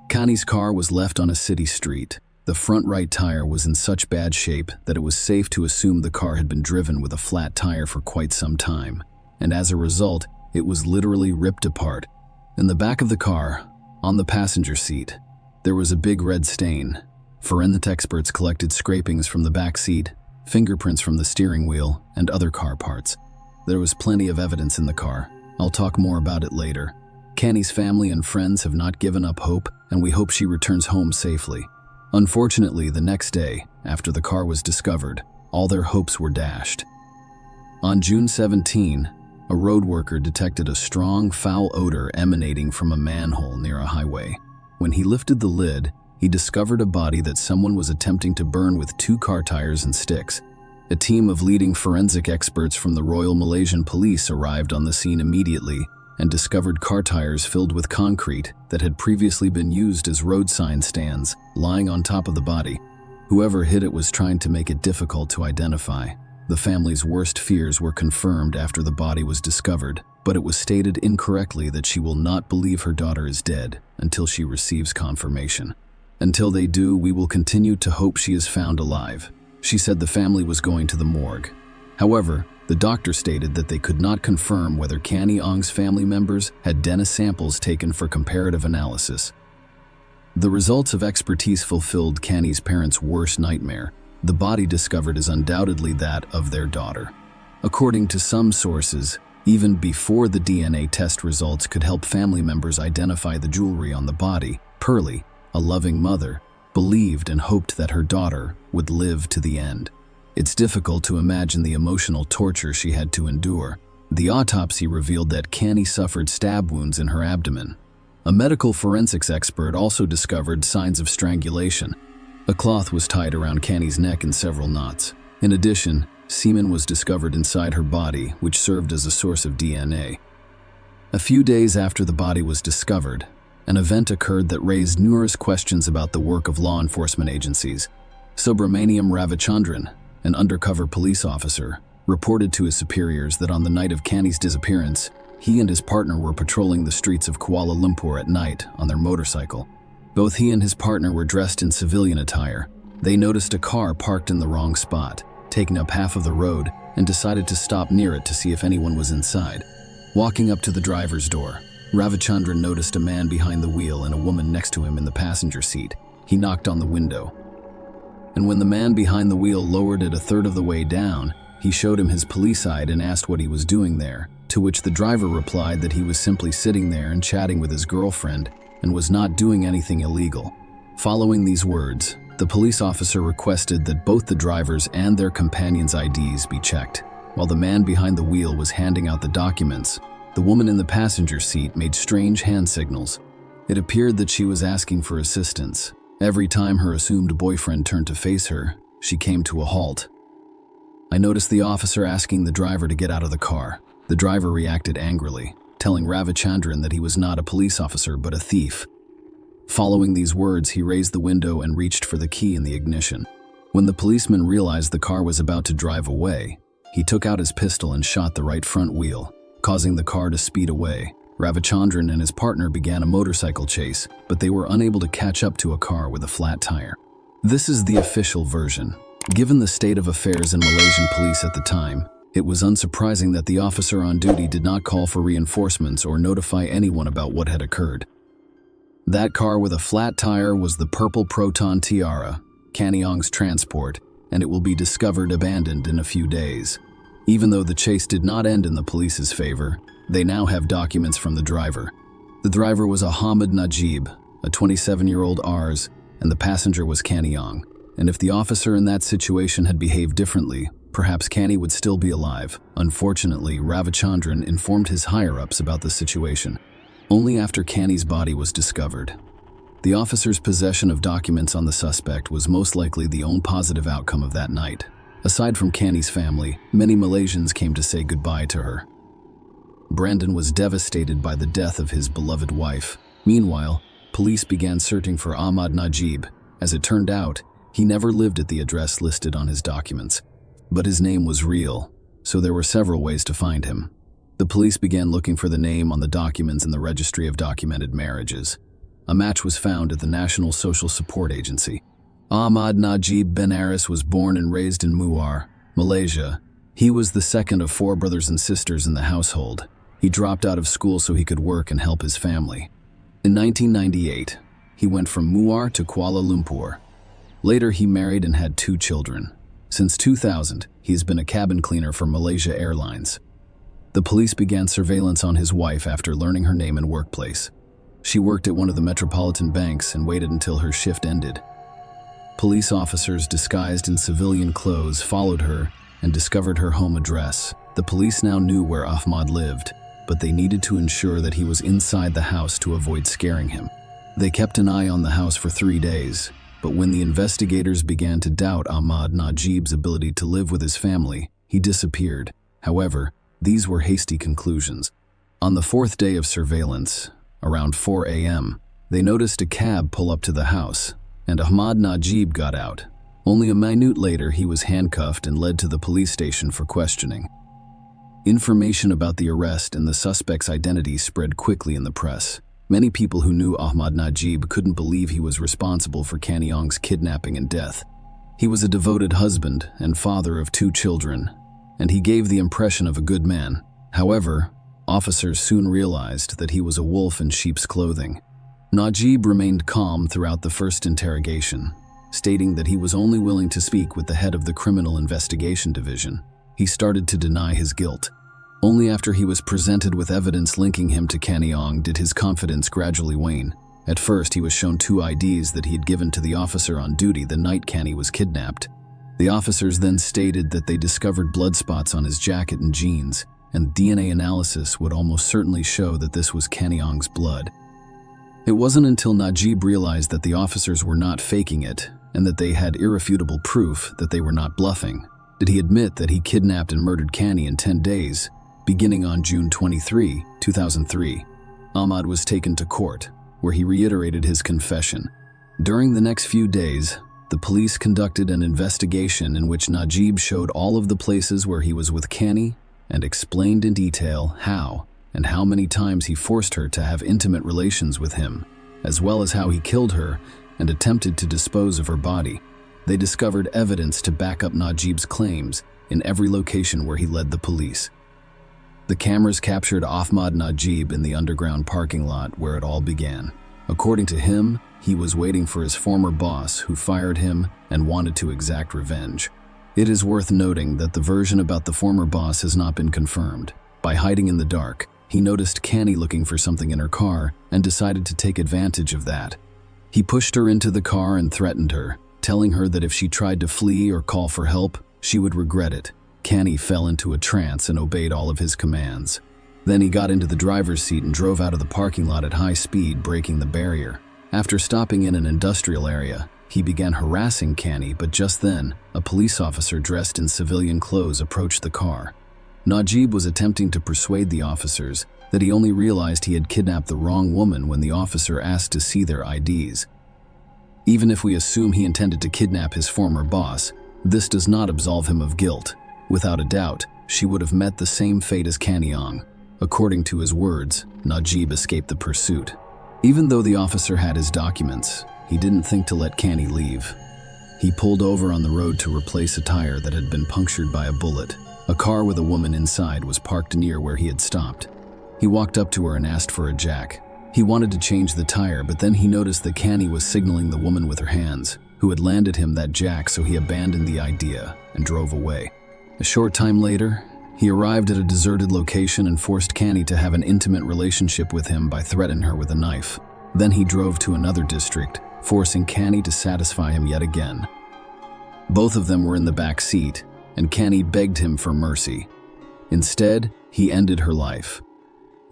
S1: Canny's car was left on a city street. The front right tire was in such bad shape that it was safe to assume the car had been driven with a flat tire for quite some time, and as a result, it was literally ripped apart. In the back of the car, on the passenger seat, there was a big red stain. Forensic experts collected scrapings from the back seat, fingerprints from the steering wheel, and other car parts. There was plenty of evidence in the car. I'll talk more about it later. Canny's family and friends have not given up hope, and we hope she returns home safely. Unfortunately, the next day, after the car was discovered, all their hopes were dashed. On June 17, a road worker detected a strong, foul odor emanating from a manhole near a highway. When he lifted the lid, he discovered a body that someone was attempting to burn with 2 car tires and sticks. A team of leading forensic experts from the Royal Malaysian Police arrived on the scene immediately and discovered car tires filled with concrete that had previously been used as road sign stands lying on top of the body. Whoever hit it was trying to make it difficult to identify. The family's worst fears were confirmed after the body was discovered, but it was stated incorrectly that she will not believe her daughter is dead until she receives confirmation. Until they do, we will continue to hope she is found alive. She said the family was going to the morgue. However, the doctor stated that they could not confirm whether Canny Ong's family members had DNA samples taken for comparative analysis. The results of expertise fulfilled Canny's parents' worst nightmare. The body discovered is undoubtedly that of their daughter. According to some sources, even before the DNA test results could help family members identify the jewelry on the body, Pearlie, a loving mother, believed and hoped that her daughter would live to the end. It's difficult to imagine the emotional torture she had to endure. The autopsy revealed that Canny suffered stab wounds in her abdomen. A medical forensics expert also discovered signs of strangulation. A cloth was tied around Canny's neck in several knots. In addition, semen was discovered inside her body, which served as a source of DNA. A few days after the body was discovered, an event occurred that raised numerous questions about the work of law enforcement agencies. Subramaniam Ravichandran, an undercover police officer, reported to his superiors that on the night of Canny's disappearance, he and his partner were patrolling the streets of Kuala Lumpur at night on their motorcycle. Both he and his partner were dressed in civilian attire. They noticed a car parked in the wrong spot, taking up half of the road, and decided to stop near it to see if anyone was inside. Walking up to the driver's door, Ravichandran noticed a man behind the wheel and a woman next to him in the passenger seat. He knocked on the window. And when the man behind the wheel lowered it a third of the way down, he showed him his police ID and asked what he was doing there, to which the driver replied that he was simply sitting there and chatting with his girlfriend and was not doing anything illegal. Following these words, the police officer requested that both the drivers and their companions' IDs be checked. While the man behind the wheel was handing out the documents, the woman in the passenger seat made strange hand signals. It appeared that she was asking for assistance. Every time her assumed boyfriend turned to face her, she came to a halt. I noticed the officer asking the driver to get out of the car. The driver reacted angrily, telling Ravichandran that he was not a police officer but a thief. Following these words, he raised the window and reached for the key in the ignition. When the policeman realized the car was about to drive away, he took out his pistol and shot the right front wheel, causing the car to speed away. Ravichandran and his partner began a motorcycle chase, but they were unable to catch up to a car with a flat tire. This is the official version. Given the state of affairs in Malaysian police at the time, it was unsurprising that the officer on duty did not call for reinforcements or notify anyone about what had occurred. That car with a flat tire was the purple Proton Tiara, Kaniong's transport, and it will be discovered abandoned in a few days. Even though the chase did not end in the police's favor, they now have documents from the driver. The driver was Ahmad Najib, a 27-year-old Rs, and the passenger was Kaniong. And if the officer in that situation had behaved differently, perhaps Kani would still be alive. Unfortunately, Ravichandran informed his higher-ups about the situation only after Kani's body was discovered. The officer's possession of documents on the suspect was most likely the only positive outcome of that night. Aside from Kani's family, many Malaysians came to say goodbye to her. Brandon was devastated by the death of his beloved wife. Meanwhile, police began searching for Ahmad Najib. As it turned out, he never lived at the address listed on his documents. But his name was real, so there were several ways to find him. The police began looking for the name on the documents in the Registry of Documented Marriages. A match was found at the National Social Support Agency. Ahmad Najib Ben Aris was born and raised in Muar, Malaysia. He was the second of 4 brothers and sisters in the household. He dropped out of school so he could work and help his family. In 1998, he went from Muar to Kuala Lumpur. Later, he married and had 2 children. Since 2000, he has been a cabin cleaner for Malaysia Airlines. The police began surveillance on his wife after learning her name and workplace. She worked at one of the metropolitan banks and waited until her shift ended. Police officers disguised in civilian clothes followed her and discovered her home address. The police now knew where Ahmad lived, but they needed to ensure that he was inside the house to avoid scaring him. They kept an eye on the house for 3 days, but when the investigators began to doubt Ahmad Najib's ability to live with his family, he disappeared. However, these were hasty conclusions. On the 4th day of surveillance, around 4 a.m., they noticed a cab pull up to the house, and Ahmad Najib got out. Only a minute later, he was handcuffed and led to the police station for questioning. Information about the arrest and the suspect's identity spread quickly in the press. Many people who knew Ahmad Najib couldn't believe he was responsible for Kaniong's kidnapping and death. He was a devoted husband and father of 2 children, and he gave the impression of a good man. However, officers soon realized that he was a wolf in sheep's clothing. Najib remained calm throughout the first interrogation, stating that he was only willing to speak with the head of the Criminal Investigation Division. He started to deny his guilt. Only after he was presented with evidence linking him to Kaniong did his confidence gradually wane. At first, he was shown 2 IDs that he had given to the officer on duty the night Kani was kidnapped. The officers then stated that they discovered blood spots on his jacket and jeans, and DNA analysis would almost certainly show that this was Kaniong's blood. It wasn't until Najib realized that the officers were not faking it and that they had irrefutable proof that they were not bluffing did he admit that he kidnapped and murdered Kani in 10 days, beginning on June 23, 2003. Ahmad was taken to court, where he reiterated his confession. During the next few days, the police conducted an investigation in which Najib showed all of the places where he was with Kani and explained in detail how and how many times he forced her to have intimate relations with him, as well as how he killed her and attempted to dispose of her body. They discovered evidence to back up Najib's claims in every location where he led the police. The cameras captured Ahmad Najib in the underground parking lot where it all began. According to him, he was waiting for his former boss who fired him and wanted to exact revenge. It is worth noting that the version about the former boss has not been confirmed. By hiding in the dark, he noticed Kani looking for something in her car and decided to take advantage of that. He pushed her into the car and threatened her, telling her that if she tried to flee or call for help, she would regret it. Kani fell into a trance and obeyed all of his commands. Then he got into the driver's seat and drove out of the parking lot at high speed, breaking the barrier. After stopping in an industrial area, he began harassing Canny, but just then, a police officer dressed in civilian clothes approached the car. Najib was attempting to persuade the officers that he only realized he had kidnapped the wrong woman when the officer asked to see their IDs. Even if we assume he intended to kidnap his former boss, this does not absolve him of guilt. Without a doubt, she would have met the same fate as Kanyong. According to his words, Najib escaped the pursuit. Even though the officer had his documents, he didn't think to let Canny leave. He pulled over on the road to replace a tire that had been punctured by a bullet. A car with a woman inside was parked near where he had stopped. He walked up to her and asked for a jack. He wanted to change the tire, but then he noticed that Canny was signaling the woman with her hands, who had landed him that jack, so he abandoned the idea and drove away. A short time later, he arrived at a deserted location and forced Canny to have an intimate relationship with him by threatening her with a knife. Then he drove to another district, forcing Canny to satisfy him yet again. Both of them were in the back seat, and Canny begged him for mercy. Instead, he ended her life.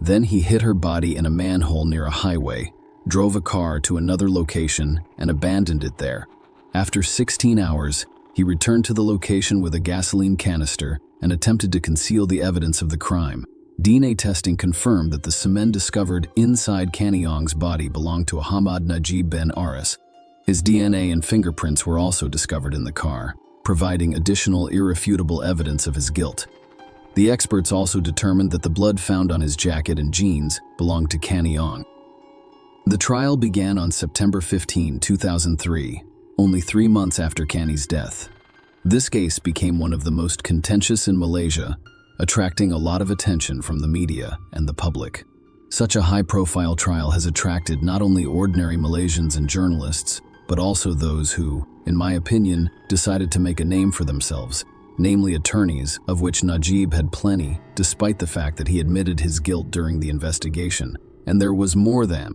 S1: Then he hid her body in a manhole near a highway, drove a car to another location, and abandoned it there. After 16 hours, he returned to the location with a gasoline canister and attempted to conceal the evidence of the crime. DNA testing confirmed that the cement discovered inside Kanyong's body belonged to Ahmad Najib Ben Aris. His DNA and fingerprints were also discovered in the car, providing additional irrefutable evidence of his guilt. The experts also determined that the blood found on his jacket and jeans belonged to Kanyong. The trial began on September 15, 2003, only 3 months after Canny's death. This case became one of the most contentious in Malaysia, attracting a lot of attention from the media and the public. Such a high-profile trial has attracted not only ordinary Malaysians and journalists, but also those who, in my opinion, decided to make a name for themselves, namely attorneys, of which Najib had plenty, despite the fact that he admitted his guilt during the investigation, and there was more than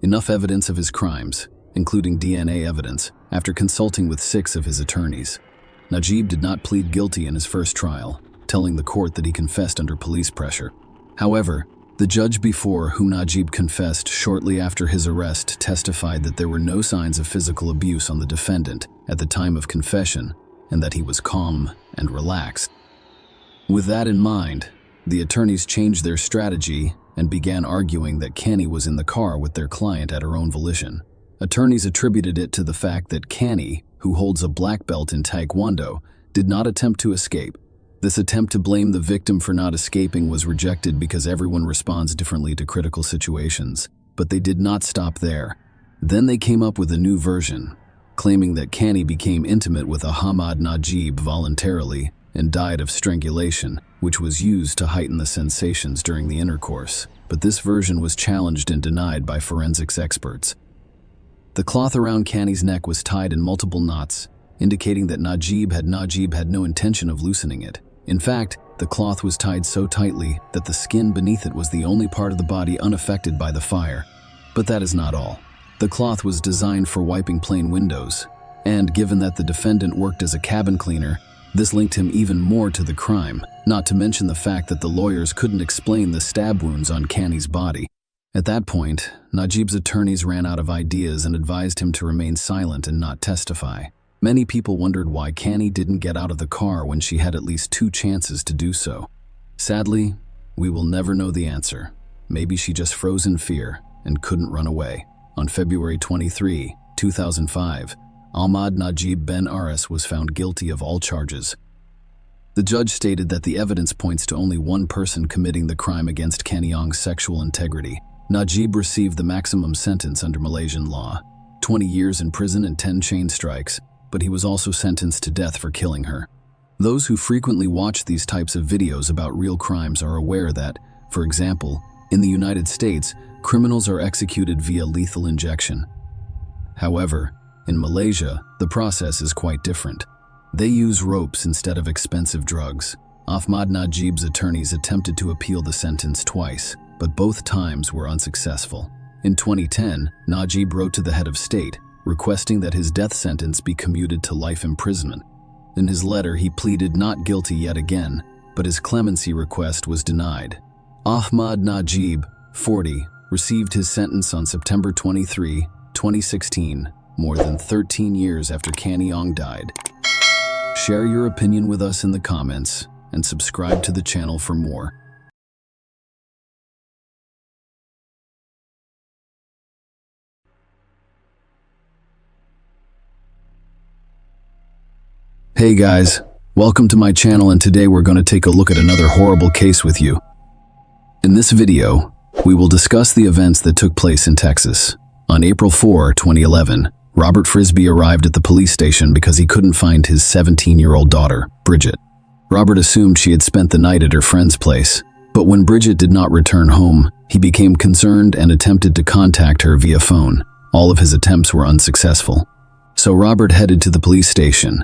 S1: enough evidence of his crimes, including DNA evidence, after consulting with 6 of his attorneys. Najib did not plead guilty in his first trial, telling the court that he confessed under police pressure. However, the judge before whom Najib confessed shortly after his arrest testified that there were no signs of physical abuse on the defendant at the time of confession, and that he was calm and relaxed. With that in mind, the attorneys changed their strategy and began arguing that Canny was in the car with their client at her own volition. Attorneys attributed it to the fact that Canny, who holds a black belt in Taekwondo, did not attempt to escape. This attempt to blame the victim for not escaping was rejected because everyone responds differently to critical situations. But they did not stop there. Then they came up with a new version, claiming that Canny became intimate with Ahmad Najib voluntarily and died of strangulation, which was used to heighten the sensations during the intercourse. But this version was challenged and denied by forensics experts. The cloth around Canny's neck was tied in multiple knots, indicating that Najib had no intention of loosening it. In fact, the cloth was tied so tightly that the skin beneath it was the only part of the body unaffected by the fire. But that is not all. The cloth was designed for wiping plane windows, and given that the defendant worked as a cabin cleaner, this linked him even more to the crime, not to mention the fact that the lawyers couldn't explain the stab wounds on Canny's body. At that point, Najib's attorneys ran out of ideas and advised him to remain silent and not testify. Many people wondered why Canny didn't get out of the car when she had at least 2 chances to do so. Sadly, we will never know the answer. Maybe she just froze in fear and couldn't run away. On February 23, 2005, Ahmad Najib Ben Aris was found guilty of all charges. The judge stated that the evidence points to only one person committing the crime against Kanyong's sexual integrity. Najib received the maximum sentence under Malaysian law, 20 years in prison and 10 chain strikes, but he was also sentenced to death for killing her. Those who frequently watch these types of videos about real crimes are aware that, for example, in the United States, criminals are executed via lethal injection. However, in Malaysia, the process is quite different. They use ropes instead of expensive drugs. Ahmad Najib's attorneys attempted to appeal the sentence twice, but both times were unsuccessful. In 2010, Najib wrote to the head of state, requesting that his death sentence be commuted to life imprisonment. In his letter, he pleaded not guilty yet again, but his clemency request was denied. Ahmad Najib, 40, received his sentence on September 23, 2016, more than 13 years after Canny Ong died. Share your opinion with us in the comments and subscribe to the channel for more. Hey guys, welcome to my channel, and today we're going to take a look at another horrible case with you. In this video, we will discuss the events that took place in Texas. On April 4, 2011, Robert Frisbee arrived at the police station because he couldn't find his 17-year-old daughter, Bridget. Robert assumed she had spent the night at her friend's place, but when Bridget did not return home, he became concerned and attempted to contact her via phone. All of his attempts were unsuccessful. So Robert headed to the police station.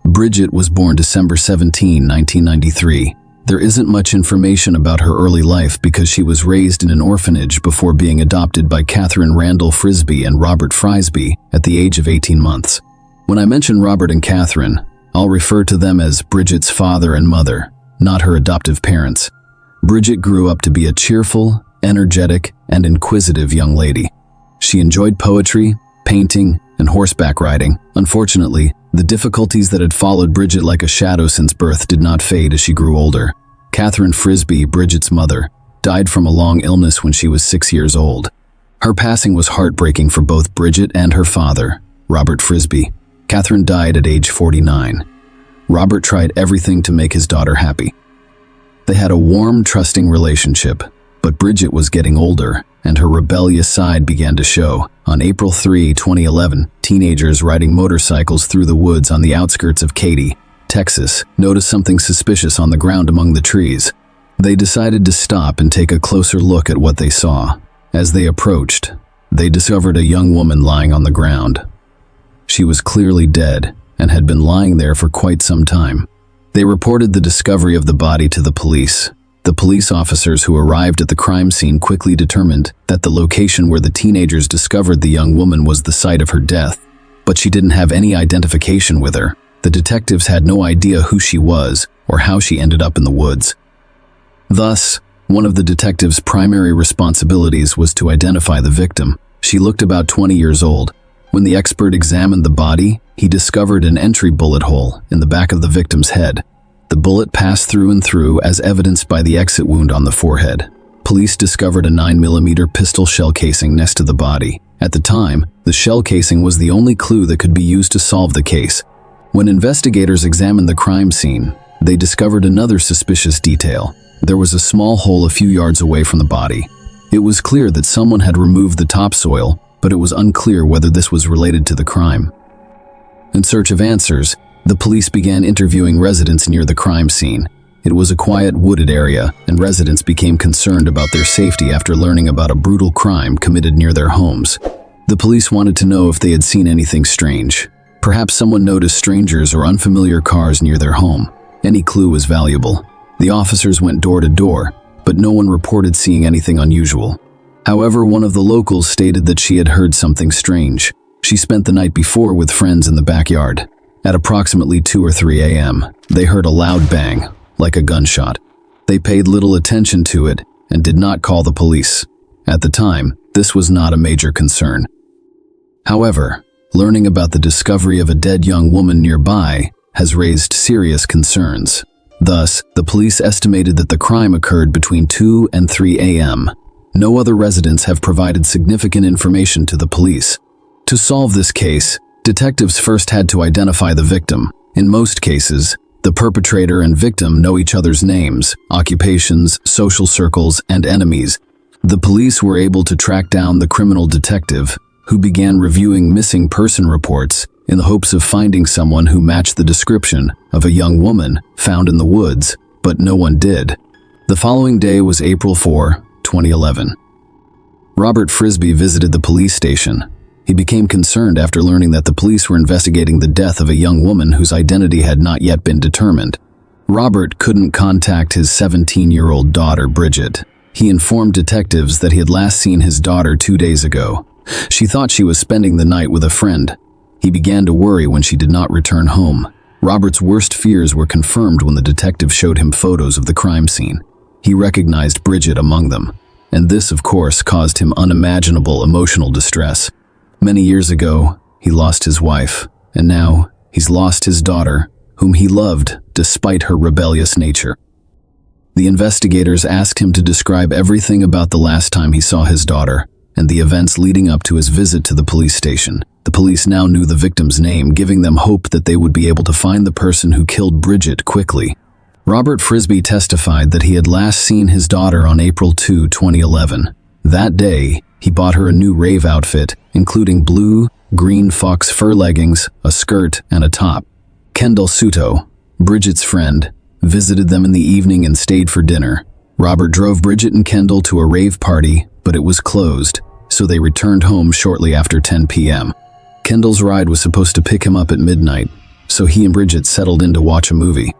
S1: Bridget was born December 17, 1993. There isn't much information about her early life because she was raised in an orphanage before being adopted by Catherine Randall Frisbee and Robert Frisbee at the age of 18 months. When I mention Robert and Catherine, I'll refer to them as Bridget's father and mother, not her adoptive parents. Bridget grew up to be a cheerful, energetic, and inquisitive young lady. She enjoyed poetry, painting, and horseback riding. Unfortunately, the difficulties that had followed Bridget like a shadow since birth did not fade as she grew older. Catherine Frisbee, Bridget's mother, died from a long illness when she was 6 years old. Her passing was heartbreaking for both Bridget and her father, Robert Frisbee. Catherine died at age 49. Robert tried everything to make his daughter happy. They had a warm, trusting relationship, but Bridget was getting older, and her rebellious side began to show. On April 3, 2011, teenagers riding motorcycles through the woods on the outskirts of Katy, Texas, noticed something suspicious on the ground among the trees. They decided to stop and take a closer look at what they saw. As they approached, they discovered a young woman lying on the ground. She was clearly dead and had been lying there for quite some time. They reported the discovery of the body to the police. The police officers who arrived at the crime scene quickly determined that the location where the teenagers discovered the young woman was the site of her death, but she didn't have any identification with her. The detectives had no idea who she was or how she ended up in the woods. Thus, one of the detectives' primary responsibilities was to identify the victim. She looked about 20 years old. When the expert examined the body, he discovered an entry bullet hole in the back of the victim's head. The bullet passed through and through, as evidenced by the exit wound on the forehead. Police discovered a 9mm pistol shell casing next to the body. At the time, the shell casing was the only clue that could be used to solve the case. When investigators examined the crime scene, they discovered another suspicious detail. There was a small hole a few yards away from the body. It was clear that someone had removed the topsoil, but it was unclear whether this was related to the crime. In search of answers, the police began interviewing residents near the crime scene. It was a quiet, wooded area, and residents became concerned about their safety after learning about a brutal crime committed near their homes. The police wanted to know if they had seen anything strange. Perhaps someone noticed strangers or unfamiliar cars near their home. Any clue was valuable. The officers went door to door, but no one reported seeing anything unusual. However, one of the locals stated that she had heard something strange. She spent the night before with friends in the backyard. At approximately 2 or 3 a.m., they heard a loud bang, like a gunshot. They paid little attention to it and did not call the police. At the time, this was not a major concern. However, learning about the discovery of a dead young woman nearby has raised serious concerns. Thus, the police estimated that the crime occurred between 2 and 3 a.m. No other residents have provided significant information to the police. To solve this case, detectives first had to identify the victim. In most cases, the perpetrator and victim know each other's names, occupations, social circles, and enemies. The police were able to track down the criminal detective, who began reviewing missing person reports in the hopes of finding someone who matched the description of a young woman found in the woods, but no one did. The following day was April 4, 2011. Robert Frisbee visited the police station. He became concerned after learning that the police were investigating the death of a young woman whose identity had not yet been determined. Robert couldn't contact his 17-year-old daughter, Bridget. He informed detectives that he had last seen his daughter 2 days ago. She thought she was spending the night with a friend. He began to worry when she did not return home. Robert's worst fears were confirmed when the detective showed him photos of the crime scene. He recognized Bridget among them, and this, of course, caused him unimaginable emotional distress. Many years ago, he lost his wife, and now he's lost his daughter, whom he loved despite her rebellious nature. The investigators asked him to describe everything about the last time he saw his daughter and the events leading up to his visit to the police station. The police now knew the victim's name, giving them hope that they would be able to find the person who killed Bridget quickly. Robert Frisby testified that he had last seen his daughter on April 2, 2011. That day, he bought her a new rave outfit, including blue, green fox fur leggings, a skirt, and a top. Kendall Suto, Bridget's friend, visited them in the evening and stayed for dinner. Robert drove Bridget and Kendall to a rave party, but it was closed, so they returned home shortly after 10 p.m. Kendall's ride was supposed to pick him up at midnight, so he and Bridget settled in to watch a movie.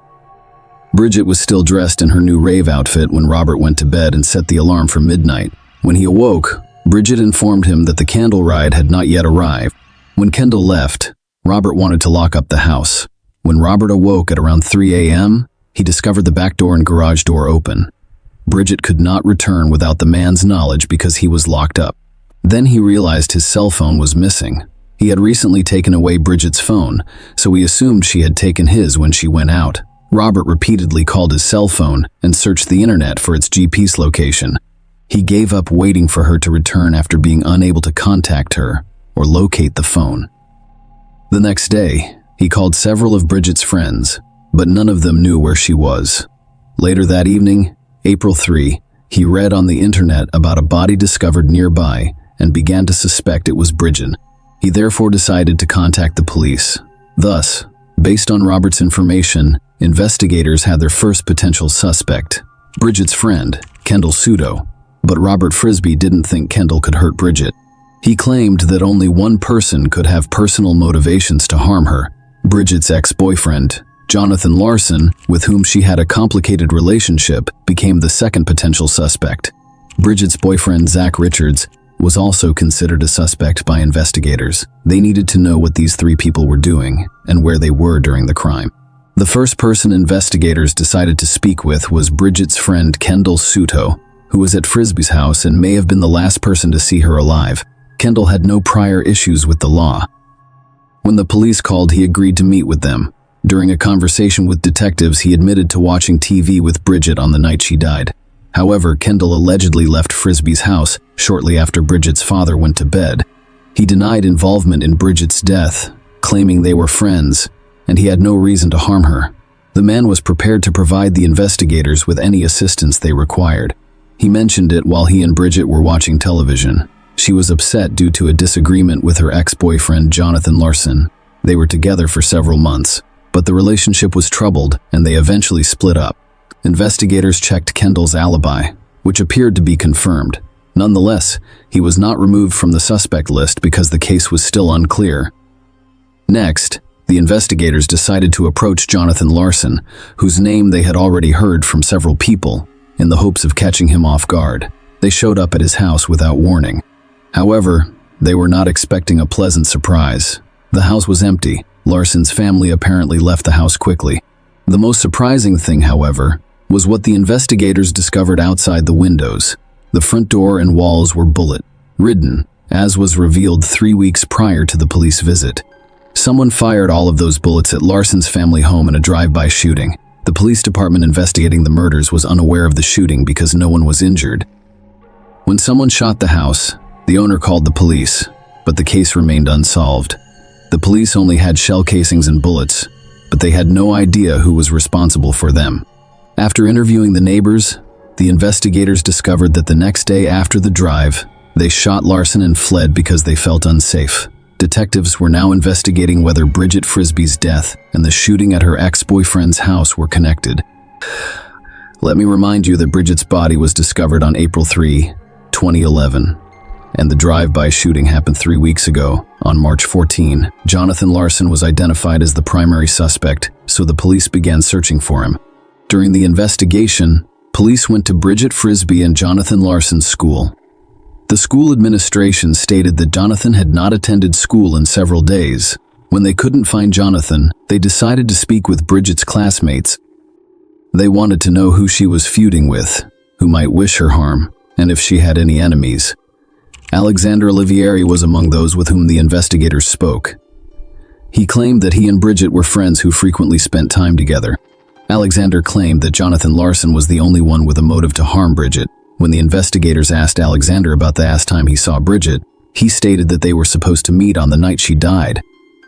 S1: Bridget was still dressed in her new rave outfit when Robert went to bed and set the alarm for midnight. When he awoke, Bridget informed him that the candle ride had not yet arrived. When Kendall left, Robert wanted to lock up the house. When Robert awoke at around 3 a.m., he discovered the back door and garage door open. Bridget could not return without the man's knowledge because he was locked up. Then he realized his cell phone was missing. He had recently taken away Bridget's phone, so he assumed she had taken his when she went out. Robert repeatedly called his cell phone and searched the internet for its GPS location. He gave up waiting for her to return after being unable to contact her or locate the phone. The next day, he called several of Bridget's friends, but none of them knew where she was. Later that evening, April 3, he read on the internet about a body discovered nearby and began to suspect it was Bridget. He therefore decided to contact the police. Thus, based on Robert's information, investigators had their first potential suspect, Bridget's friend, Kendall Suto. But Robert Frisby didn't think Kendall could hurt Bridget. He claimed that only one person could have personal motivations to harm her, Bridget's ex-boyfriend, Jonathan Larson, with whom she had a complicated relationship, became the second potential suspect. Bridget's boyfriend, Zach Richards, was also considered a suspect by investigators. They needed to know what these three people were doing and where they were during the crime. The first person investigators decided to speak with was Bridget's friend Kendall Suto, who was at Frisby's house and may have been the last person to see her alive. Kendall had no prior issues with the law. When the police called, he agreed to meet with them. During a conversation with detectives, he admitted to watching TV with Bridget on the night she died. However, Kendall allegedly left Frisby's house shortly after Bridget's father went to bed. He denied involvement in Bridget's death, claiming they were friends, and he had no reason to harm her. The man was prepared to provide the investigators with any assistance they required. He mentioned it while he and Bridget were watching television. She was upset due to a disagreement with her ex-boyfriend Jonathan Larson. They were together for several months, but the relationship was troubled and they eventually split up. Investigators checked Kendall's alibi, which appeared to be confirmed. Nonetheless, he was not removed from the suspect list because the case was still unclear. Next, the investigators decided to approach Jonathan Larson, whose name they had already heard from several people, in the hopes of catching him off guard. They showed up at his house without warning. However, they were not expecting a pleasant surprise. The house was empty. Larson's family apparently left the house quickly. The most surprising thing, however, was what the investigators discovered outside the windows. The front door and walls were bullet-ridden, as was revealed 3 weeks prior to the police visit. Someone fired all of those bullets at Larson's family home in a drive-by shooting. The police department investigating the murders was unaware of the shooting because no one was injured. When someone shot the house, the owner called the police, but the case remained unsolved. The police only had shell casings and bullets, but they had no idea who was responsible for them. After interviewing the neighbors, the investigators discovered that the next day after the drive, they shot Larson and fled because they felt unsafe. Detectives were now investigating whether Bridget Frisby's death and the shooting at her ex-boyfriend's house were connected. Let me remind you that Bridget's body was discovered on April 3, 2011, and the drive-by shooting happened 3 weeks ago. On March 14, Jonathan Larson was identified as the primary suspect, so the police began searching for him. During the investigation, police went to Bridget Frisby and Jonathan Larson's school. The school administration stated that Jonathan had not attended school in several days. When they couldn't find Jonathan, they decided to speak with Bridget's classmates. They wanted to know who she was feuding with, who might wish her harm, and if she had any enemies. Alexander Olivieri was among those with whom the investigators spoke. He claimed that he and Bridget were friends who frequently spent time together. Alexander claimed that Jonathan Larson was the only one with a motive to harm Bridget. When the investigators asked Alexander about the last time he saw Bridget, he stated that they were supposed to meet on the night she died.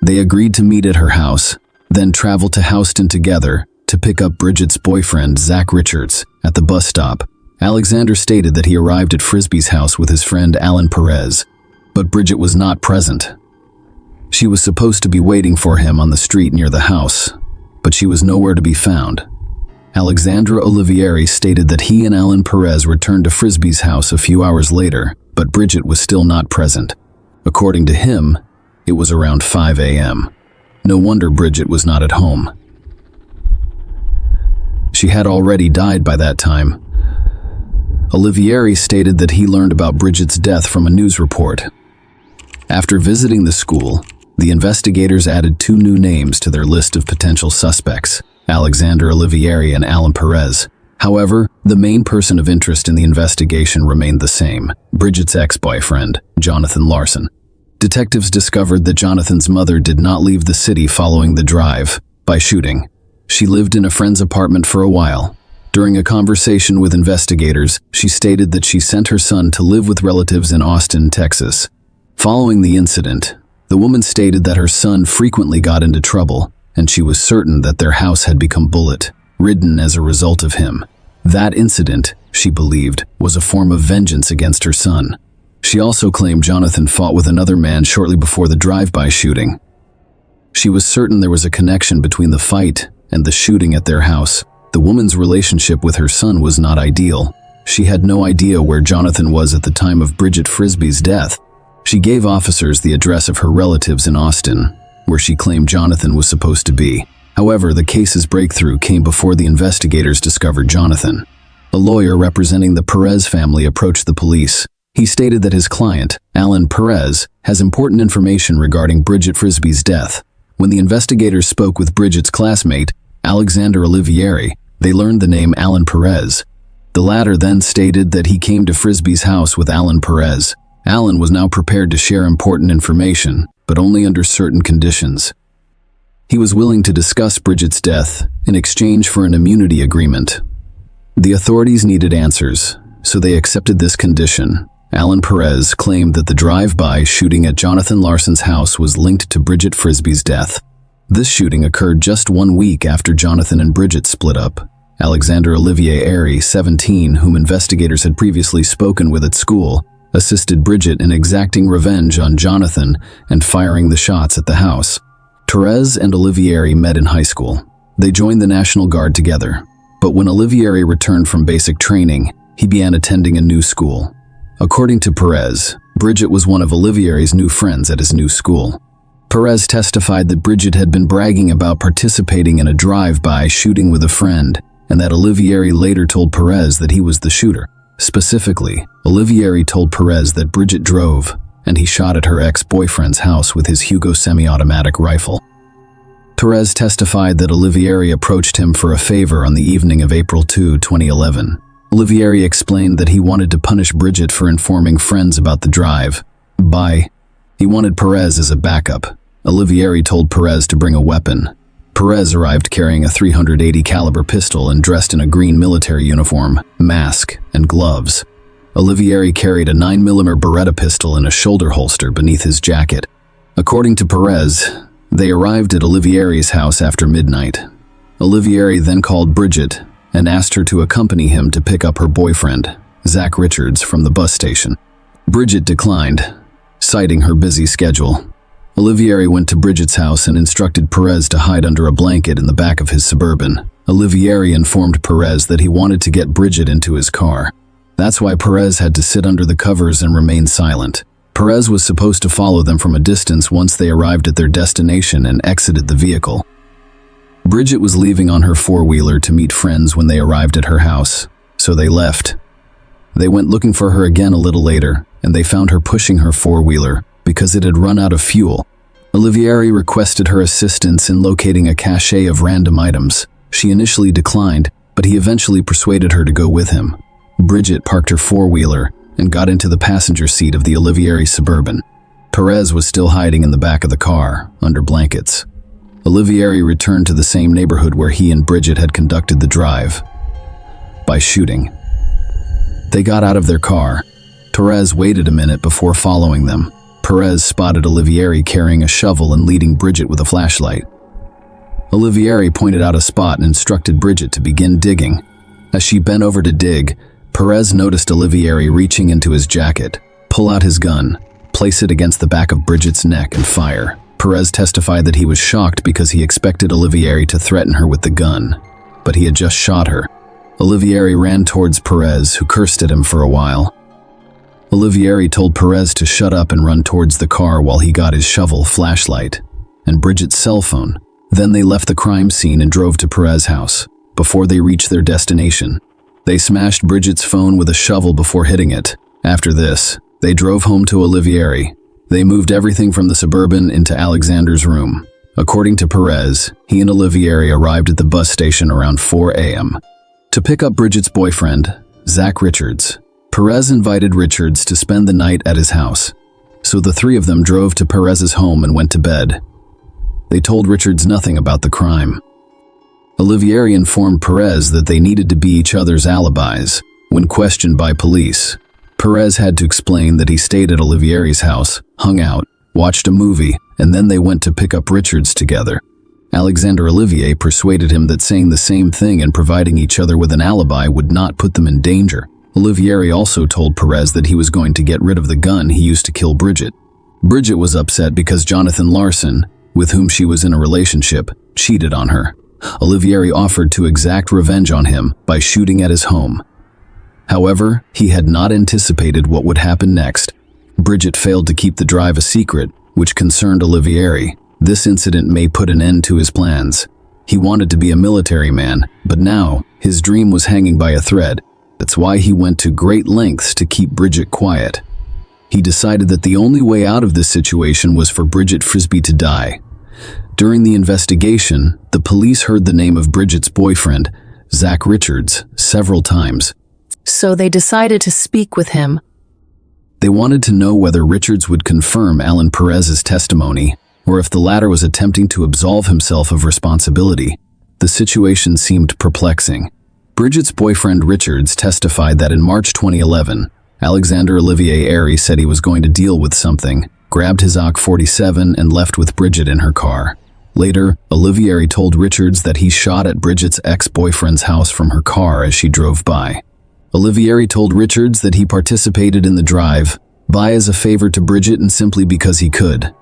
S1: They agreed to meet at her house, then travel to Houston together to pick up Bridget's boyfriend, Zach Richards, at the bus stop. Alexander stated that he arrived at Frisbee's house with his friend Alan Perez, but Bridget was not present. She was supposed to be waiting for him on the street near the house, but she was nowhere to be found. Alexandra Olivieri stated that he and Alan Perez returned to Frisbee's house a few hours later, but Bridget was still not present. According to him, it was around 5 a.m. No wonder Bridget was not at home. She had already died by that time. Olivieri stated that he learned about Bridget's death from a news report. After visiting the school, the investigators added 2 new names to their list of potential suspects, Alexander Olivieri and Alan Perez. However, the main person of interest in the investigation remained the same, Bridget's ex-boyfriend, Jonathan Larson. Detectives discovered that Jonathan's mother did not leave the city following the drive-by shooting. She lived in a friend's apartment for a while. During a conversation with investigators, she stated that she sent her son to live with relatives in Austin, Texas. Following the incident, the woman stated that her son frequently got into trouble, and she was certain that their house had become bullet-ridden as a result of him. That incident, she believed, was a form of vengeance against her son. She also claimed Jonathan fought with another man shortly before the drive-by shooting. She was certain there was a connection between the fight and the shooting at their house. The woman's relationship with her son was not ideal. She had no idea where Jonathan was at the time of Bridget Frisbee's death. She gave officers the address of her relatives in Austin, where she claimed Jonathan was supposed to be. However, the case's breakthrough came before the investigators discovered Jonathan. A lawyer representing the Perez family approached the police. He stated that his client, Alan Perez, has important information regarding Bridget Frisbee's death. When the investigators spoke with Bridget's classmate, Alexander Olivieri, they learned the name Alan Perez. The latter then stated that he came to Frisbee's house with Alan Perez. Alan was now prepared to share important information, but only under certain conditions. He was willing to discuss Bridget's death in exchange for an immunity agreement. The authorities needed answers, so they accepted this condition. Alan Perez claimed that the drive-by shooting at Jonathan Larson's house was linked to Bridget Frisbee's death. This shooting occurred just 1 week after Jonathan and Bridget split up. Alexander Olivieri, 17, whom investigators had previously spoken with at school, assisted Bridget in exacting revenge on Jonathan and firing the shots at the house. Perez and Olivieri met in high school. They joined the National Guard together, but when Olivieri returned from basic training, he began attending a new school. According to Perez, Bridget was one of Olivieri's new friends at his new school. Perez testified that Bridget had been bragging about participating in a drive-by shooting with a friend, and that Olivieri later told Perez that he was the shooter. Specifically, Olivieri told Perez that Bridget drove, and he shot at her ex-boyfriend's house with his Hugo semi-automatic rifle. Perez testified that Olivieri approached him for a favor on the evening of April 2, 2011. Olivieri explained that he wanted to punish Bridget for informing friends about the drive-by. He wanted Perez as a backup. Olivieri told Perez to bring a weapon. Perez arrived carrying a .380 caliber pistol and dressed in a green military uniform, mask, and gloves. Olivieri carried a 9mm Beretta pistol in a shoulder holster beneath his jacket. According to Perez, they arrived at Olivieri's house after midnight. Olivieri then called Bridget and asked her to accompany him to pick up her boyfriend, Zach Richards, from the bus station. Bridget declined, citing her busy schedule. Olivieri went to Bridget's house and instructed Perez to hide under a blanket in the back of his Suburban. Olivieri informed Perez that he wanted to get Bridget into his car. That's why Perez had to sit under the covers and remain silent. Perez was supposed to follow them from a distance once they arrived at their destination and exited the vehicle. Bridget was leaving on her four-wheeler to meet friends when they arrived at her house, so they left. They went looking for her again a little later, and they found her pushing her four-wheeler because it had run out of fuel. Olivieri requested her assistance in locating a cache of random items. She initially declined, but he eventually persuaded her to go with him. Bridget parked her four-wheeler and got into the passenger seat of the Olivieri Suburban. Perez was still hiding in the back of the car, under blankets. Olivieri returned to the same neighborhood where he and Bridget had conducted the drive by shooting. They got out of their car. Perez waited a minute before following them. Perez spotted Olivieri carrying a shovel and leading Bridget with a flashlight. Olivieri pointed out a spot and instructed Bridget to begin digging. As she bent over to dig, Perez noticed Olivieri reaching into his jacket, pull out his gun, place it against the back of Bridget's neck and fire. Perez testified that he was shocked because he expected Olivieri to threaten her with the gun, but he had just shot her. Olivieri ran towards Perez, who cursed at him for a while. Olivieri told Perez to shut up and run towards the car while he got his shovel, flashlight, and Bridget's cell phone. Then they left the crime scene and drove to Perez's house. Before they reached their destination, they smashed Bridget's phone with a shovel before hitting it. After this, they drove home to Olivieri. They moved everything from the Suburban into Alexander's room. According to Perez, he and Olivieri arrived at the bus station around 4 a.m. to pick up Bridget's boyfriend, Zach Richards. Perez invited Richards to spend the night at his house, so the three of them drove to Perez's home and went to bed. They told Richards nothing about the crime. Olivieri informed Perez that they needed to be each other's alibis. When questioned by police, Perez had to explain that he stayed at Olivieri's house, hung out, watched a movie, and then they went to pick up Richards together. Alexander Olivier persuaded him that saying the same thing and providing each other with an alibi would not put them in danger. Olivieri also told Perez that he was going to get rid of the gun he used to kill Bridget. Bridget was upset because Jonathan Larson, with whom she was in a relationship, cheated on her. Olivieri offered to exact revenge on him by shooting at his home. However, he had not anticipated what would happen next. Bridget failed to keep the drive a secret, which concerned Olivieri. This incident may put an end to his plans. He wanted to be a military man, but now his dream was hanging by a thread. That's why he went to great lengths to keep Bridget quiet. He decided that the only way out of this situation was for Bridget Frisbee to die. During the investigation, the police heard the name of Bridget's boyfriend, Zach Richards, several times.
S2: So they decided to speak with him.
S1: They wanted to know whether Richards would confirm Alan Perez's testimony, or if the latter was attempting to absolve himself of responsibility. The situation seemed perplexing. Bridget's boyfriend Richards testified that in March 2011, Alexander Olivier Airy said he was going to deal with something, grabbed his AK-47 and left with Bridget in her car. Later, Olivieri told Richards that he shot at Bridget's ex-boyfriend's house from her car as she drove by. Olivieri told Richards that he participated in the drive-by as a favor to Bridget and simply because he could.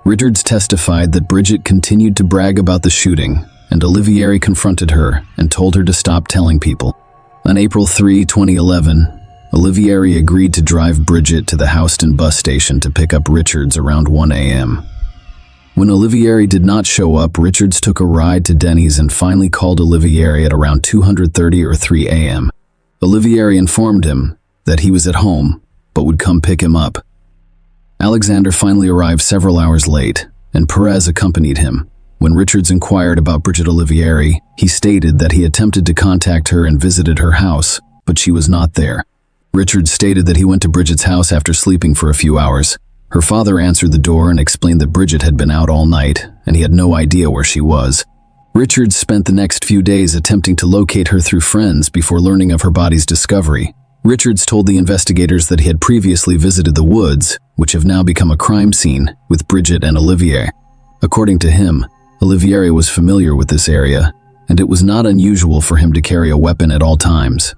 S1: Richards testified that Bridget continued to brag about the shooting, and Olivieri confronted her and told her to stop telling people. On April 3, 2011, Olivieri agreed to drive Bridget to the Houston bus station to pick up Richards around 1 a.m. When Olivieri did not show up, Richards took a ride to Denny's and finally called Olivieri at around 2:30 or 3 a.m. Olivieri informed him that he was at home, but would come pick him up. Alexander finally arrived several hours late, and Perez accompanied him. When Richards inquired about Bridget Olivieri, he stated that he attempted to contact her and visited her house, but she was not there. Richards stated that he went to Bridget's house after sleeping for a few hours. Her father answered the door and explained that Bridget had been out all night, and he had no idea where she was. Richards spent the next few days attempting to locate her through friends before learning of her body's discovery. Richards told the investigators that he had previously visited the woods, which have now become a crime scene, with Bridget and Olivier. According to him, Olivieri was familiar with this area, and it was not unusual for him to carry a weapon at all times.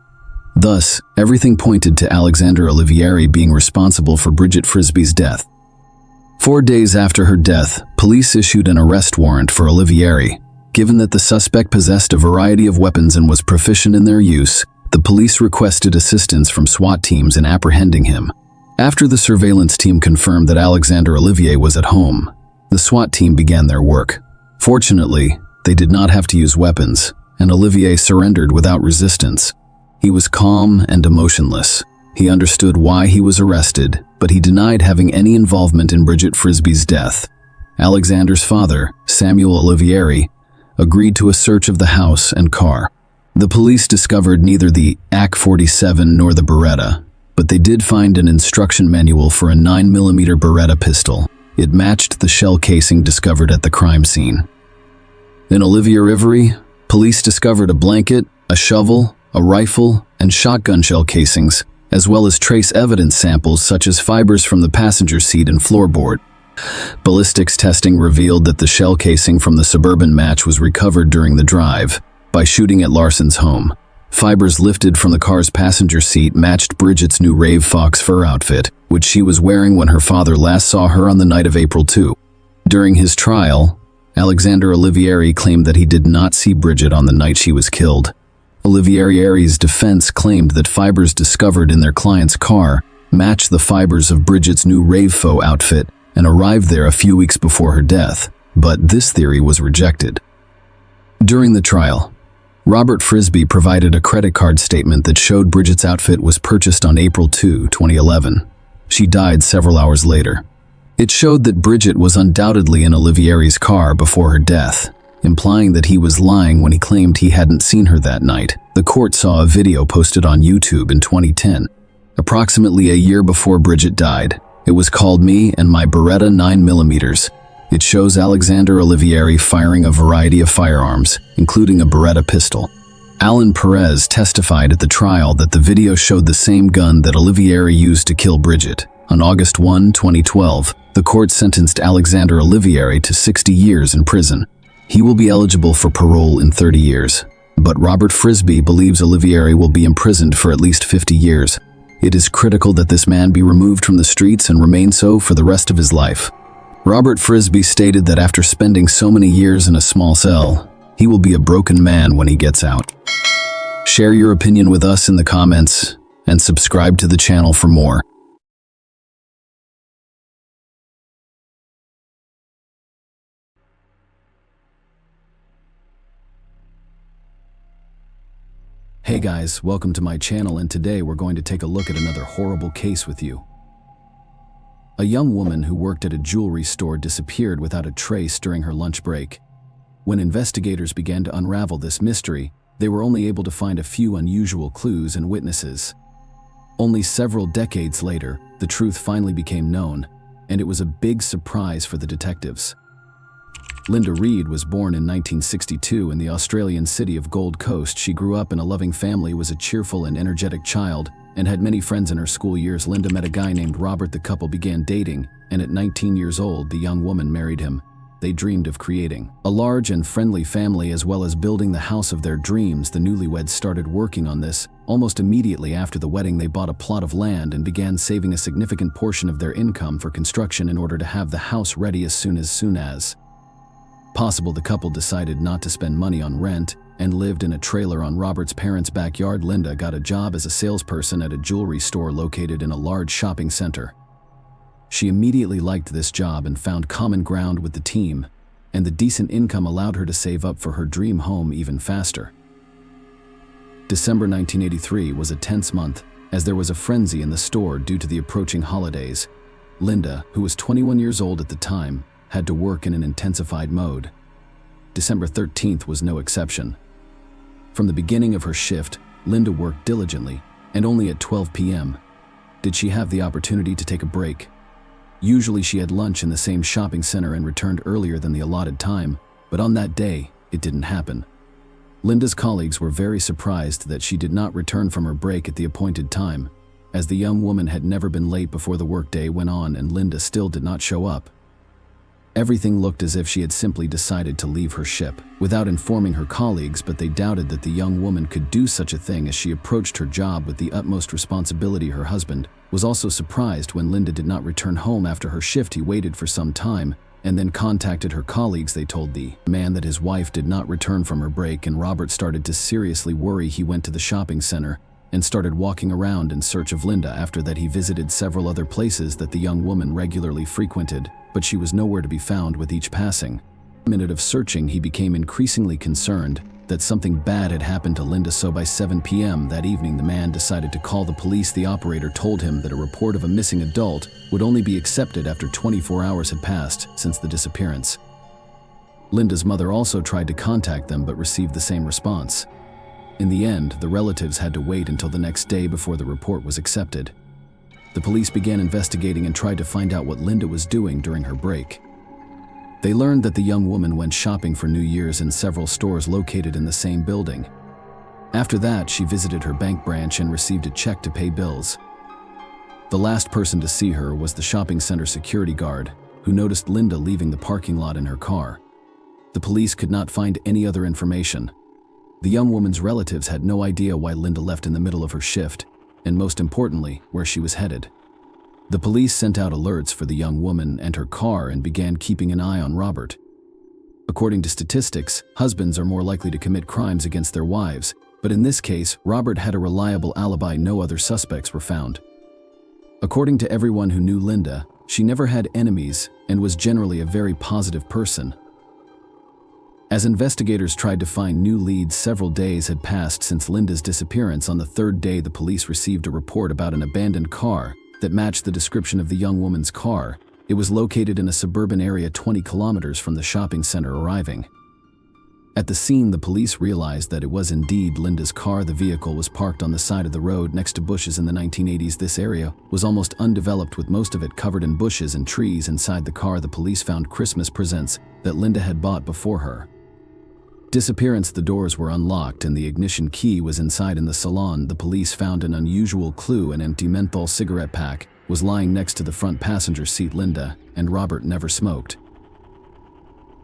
S1: Thus, everything pointed to Alexander Olivieri being responsible for Bridget Frisbee's death. 4 days after her death, police issued an arrest warrant for Olivieri. Given that the suspect possessed a variety of weapons and was proficient in their use, the police requested assistance from SWAT teams in apprehending him. After the surveillance team confirmed that Alexander Olivier was at home, the SWAT team began their work. Fortunately, they did not have to use weapons, and Olivier surrendered without resistance. He was calm and emotionless. He understood why he was arrested, but he denied having any involvement in Bridget Frisbee's death. Alexander's father, Samuel Olivieri, agreed to a search of the house and car. The police discovered neither the AK-47 nor the Beretta, but they did find an instruction manual for a 9mm Beretta pistol. It matched the shell casing discovered at the crime scene. In Olivia Rivery, police discovered a blanket, a shovel, a rifle, and shotgun shell casings, as well as trace evidence samples such as fibers from the passenger seat and floorboard. Ballistics testing revealed that the shell casing from the Suburban match was recovered during the drive by shooting at Larson's home. Fibers lifted from the car's passenger seat matched Bridget's new Rave Fox fur outfit, which she was wearing when her father last saw her on the night of April 2. During his trial, Alexander Olivieri claimed that he did not see Bridget on the night she was killed. Olivieri's defense claimed that fibers discovered in their client's car matched the fibers of Bridget's new Rave Fox outfit and arrived there a few weeks before her death, but this theory was rejected. During the trial, Robert Frisby provided a credit card statement that showed Bridget's outfit was purchased on April 2, 2011. She died several hours later. It showed that Bridget was undoubtedly in Olivieri's car before her death, implying that he was lying when he claimed he hadn't seen her that night. The court saw a video posted on YouTube in 2010. Approximately a year before Bridget died, it was called Me and My Beretta 9mm. It shows Alexander Olivieri firing a variety of firearms, including a Beretta pistol. Alan Perez testified at the trial that the video showed the same gun that Olivieri used to kill Bridget. On August 1, 2012, the court sentenced Alexander Olivieri to 60 years in prison. He will be eligible for parole in 30 years, but Robert Frisby believes Olivieri will be imprisoned for at least 50 years. It is critical that this man be removed from the streets and remain so for the rest of his life. Robert Frisby stated that after spending so many years in a small cell, he will be a broken man when he gets out. Share your opinion with us in the comments and subscribe to the channel for more. Hey guys, welcome to my channel, and today we're going to take a look at another horrible case with you. A young woman who worked at a jewelry store disappeared without a trace during her lunch break. When investigators began to unravel this mystery, they were only able to find a few unusual clues and witnesses. Only several decades later, the truth finally became known, and it was a big surprise for the detectives. Linda Reed was born in 1962 in the Australian city of Gold Coast. She grew up in a loving family, was a cheerful and energetic child, and had many friends in her school years. Linda met a guy named Robert. The couple began dating, and at 19 years old, the young woman married him. They dreamed of creating a large and friendly family as well as building the house of their dreams. The newlyweds started working on this. Almost immediately after the wedding, they bought a plot of land and began saving a significant portion of their income for construction in order to have the house ready as soon as possible. The couple decided not to spend money on rent and lived in a trailer on Robert's parents' backyard. Linda got a job as a salesperson at a jewelry store located in a large shopping center. She immediately liked this job and found common ground with the team, and the decent income allowed her to save up for her dream home even faster. December 1983 was a tense month, as there was a frenzy in the store due to the approaching holidays. Linda, who was 21 years old at the time, had to work in an intensified mode. December 13th was no exception. From the beginning of her shift, Linda worked diligently, and only at 12 p.m. did she have the opportunity to take a break. Usually she had lunch in the same shopping center and returned earlier than the allotted time, but on that day, it didn't happen. Linda's colleagues were very surprised that she did not return from her break at the appointed time, as the young woman had never been late before the workday went on and Linda still did not show up. Everything looked as if she had simply decided to leave her ship without informing her colleagues, but they doubted that the young woman could do such a thing as she approached her job with the utmost responsibility. Her husband was also surprised when Linda did not return home after her shift. He waited for some time and then contacted her colleagues. They told the man that his wife did not return from her break, and Robert started to seriously worry. He went to the shopping center and started walking around in search of Linda. After that, he visited several other places that the young woman regularly frequented, but she was nowhere to be found. With each passing minute of searching, he became increasingly concerned that something bad had happened to Linda. So by 7 p.m. that evening, the man decided to call the police. The operator told him that a report of a missing adult would only be accepted after 24 hours had passed since the disappearance. Linda's mother also tried to contact them but received the same response. In the end, the relatives had to wait until the next day before the report was accepted. The police began investigating and tried to find out what Linda was doing during her break. They learned that the young woman went shopping for New Year's in several stores located in the same building. After that, she visited her bank branch and received a check to pay bills. The last person to see her was the shopping center security guard, who noticed Linda leaving the parking lot in her car. The police could not find any other information. The young woman's relatives had no idea why Linda left in the middle of her shift, and most importantly, where she was headed. The police sent out alerts for the young woman and her car and began keeping an eye on Robert. According to statistics, husbands are more likely to commit crimes against their wives, but in this case, Robert had a reliable alibi. No other suspects were found. According to everyone who knew Linda, she never had enemies and was generally a very positive person. As investigators tried to find new leads, several days had passed since Linda's disappearance. On the third day, the police received a report about an abandoned car that matched the description of the young woman's car. It was located in a suburban area 20 kilometers from the shopping center. Arriving at the scene, the police realized that it was indeed Linda's car. The vehicle was parked on the side of the road next to bushes. In the 1980s, this area was almost undeveloped, with most of it covered in bushes and trees. Inside the car, the police found Christmas presents that Linda had bought before her disappearance. The doors were unlocked and the ignition key was inside. In the salon, the police found an unusual clue. An empty menthol cigarette pack was lying next to the front passenger seat. Linda and Robert never smoked.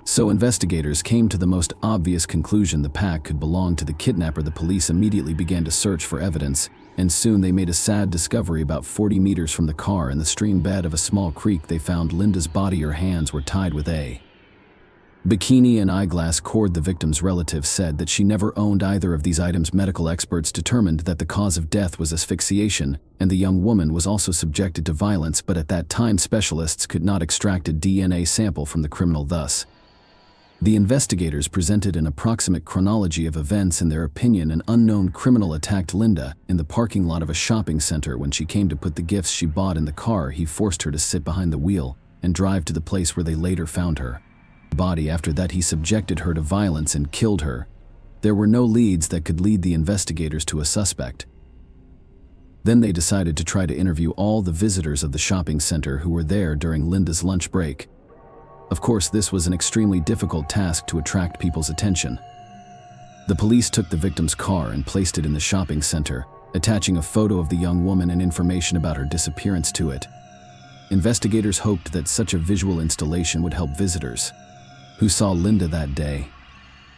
S1: So investigators came to the most obvious conclusion: the pack could belong to the kidnapper. The police immediately began to search for evidence, and soon they made a sad discovery. About 40 meters from the car, in the stream bed of a small creek, they found Linda's body. Her hands were tied with a bikini and eyeglass cord. The victim's relatives said that she never owned either of these items. Medical experts determined that the cause of death was asphyxiation, and the young woman was also subjected to violence, but at that time specialists could not extract a DNA sample from the criminal. Thus, the investigators presented an approximate chronology of events. In their opinion, an unknown criminal attacked Linda in the parking lot of a shopping center. When she came to put the gifts she bought in the car, he forced her to sit behind the wheel and drive to the place where they later found her body. After that, he subjected her to violence and killed her. There were no leads that could lead the investigators to a suspect. Then they decided to try to interview all the visitors of the shopping center who were there during Linda's lunch break. Of course, this was an extremely difficult task to attract people's attention. The police took the victim's car and placed it in the shopping center, attaching a photo of the young woman and information about her disappearance to it. Investigators hoped that such a visual installation would help visitors who saw Linda that day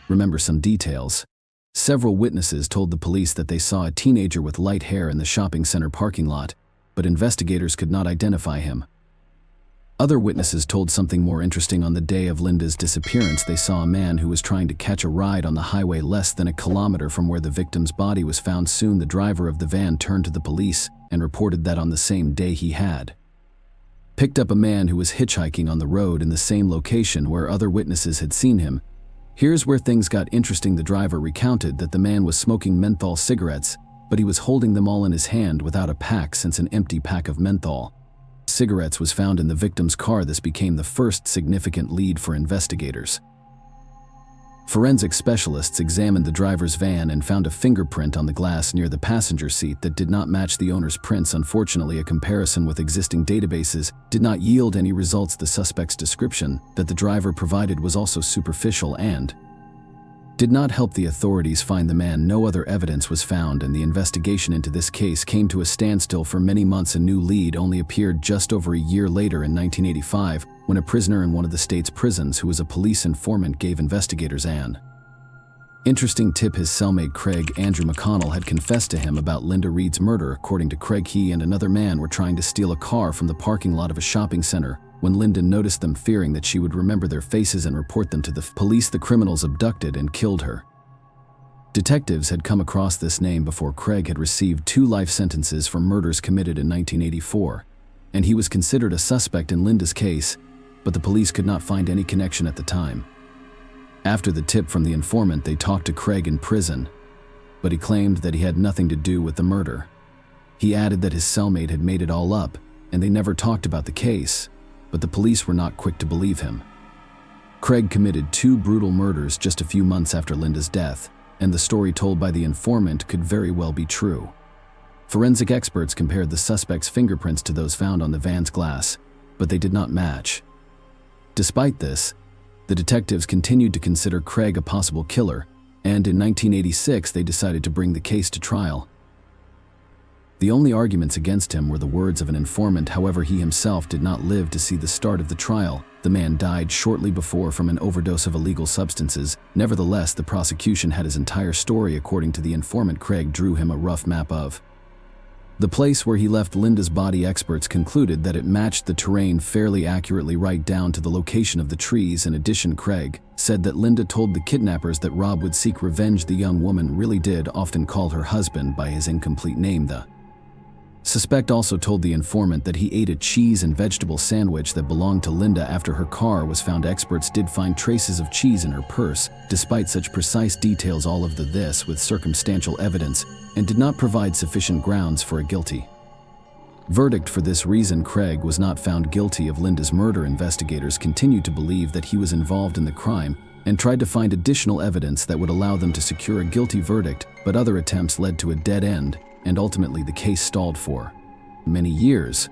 S1: remember some details. Several witnesses told the police that they saw a teenager with light hair in the shopping center parking lot, but investigators could not identify him. Other witnesses told something more interesting. On the day of Linda's disappearance, they saw a man who was trying to catch a ride on the highway less than a kilometer from where the victim's body was found. Soon, the driver of the van turned to the police and reported that on the same day he had picked up a man who was hitchhiking on the road in the same location where other witnesses had seen him. Here's where things got interesting. The driver recounted that the man was smoking menthol cigarettes, but he was holding them all in his hand without a pack, since an empty pack of menthol cigarettes was found in the victim's car. This became the first significant lead for investigators. Forensic specialists examined the driver's van and found a fingerprint on the glass near the passenger seat that did not match the owner's prints. Unfortunately, a comparison with existing databases did not yield any results. The suspect's description that the driver provided was also superficial and did not help the authorities find the man. No other evidence was found, and the investigation into this case came to a standstill for many months. A new lead only appeared just over a year later, in 1985, when a prisoner in one of the state's prisons who was a police informant gave investigators an interesting tip. His cellmate Craig Andrew McConnell had confessed to him about Linda Reed's murder. According to Craig, he and another man were trying to steal a car from the parking lot of a shopping center. When Linda noticed them, fearing that she would remember their faces and report them to the police, the criminals abducted and killed her. Detectives had come across this name before. Craig had received 2 life sentences for murders committed in 1984, and he was considered a suspect in Linda's case, but the police could not find any connection at the time. After the tip from the informant, they talked to Craig in prison, but he claimed that he had nothing to do with the murder. He added that his cellmate had made it all up, and they never talked about the case, but the police were not quick to believe him. Craig committed 2 brutal murders just a few months after Linda's death, and the story told by the informant could very well be true. Forensic experts compared the suspect's fingerprints to those found on the van's glass, but they did not match. Despite this, the detectives continued to consider Craig a possible killer, and in 1986 they decided to bring the case to trial. The only arguments against him were the words of an informant. However, he himself did not live to see the start of the trial. The man died shortly before from an overdose of illegal substances. Nevertheless, the prosecution had his entire story. According to the informant, Craig drew him a rough map of the place where he left Linda's body. Experts concluded that it matched the terrain fairly accurately, right down to the location of the trees. In addition, Craig said that Linda told the kidnappers that Rob would seek revenge. The young woman really did often call her husband by his incomplete name. The suspect also told the informant that he ate a cheese and vegetable sandwich that belonged to Linda after her car was found. Experts did find traces of cheese in her purse. Despite such precise details, all of this with circumstantial evidence, and did not provide sufficient grounds for a guilty verdict. For this reason, Craig was not found guilty of Linda's murder. Investigators continued to believe that he was involved in the crime and tried to find additional evidence that would allow them to secure a guilty verdict, but other attempts led to a dead end, and ultimately the case stalled for many years.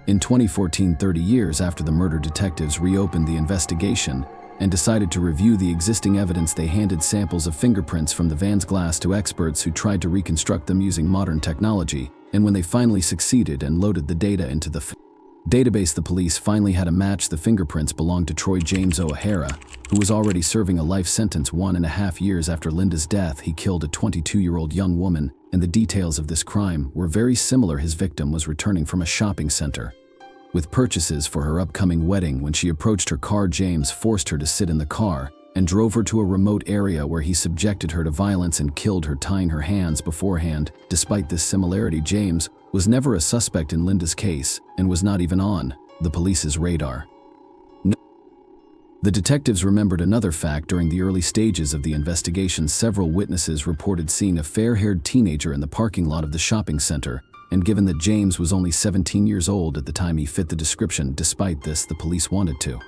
S1: In 2014, 30 years after the murder, detectives reopened the investigation and decided to review the existing evidence. They handed samples of fingerprints from the van's glass to experts who tried to reconstruct them using modern technology, and when they finally succeeded and loaded the data into the database, the police finally had a match. The fingerprints belonged to Troy James O'Hara, who was already serving a life sentence 1.5 years after Linda's death. He killed a 22-year-old young woman, and the details of this crime were very similar. His victim was returning from a shopping center with purchases for her upcoming wedding. When she approached her car, James forced her to sit in the car and drove her to a remote area where he subjected her to violence and killed her, tying her hands beforehand. Despite this similarity, James was never a suspect in Linda's case and was not even on the police's radar. The detectives remembered another fact. During the early stages of the investigation, several witnesses reported seeing a fair-haired teenager in the parking lot of the shopping center, and given that James was only 17 years old at the time, he fit the description. Despite this, the police wanted to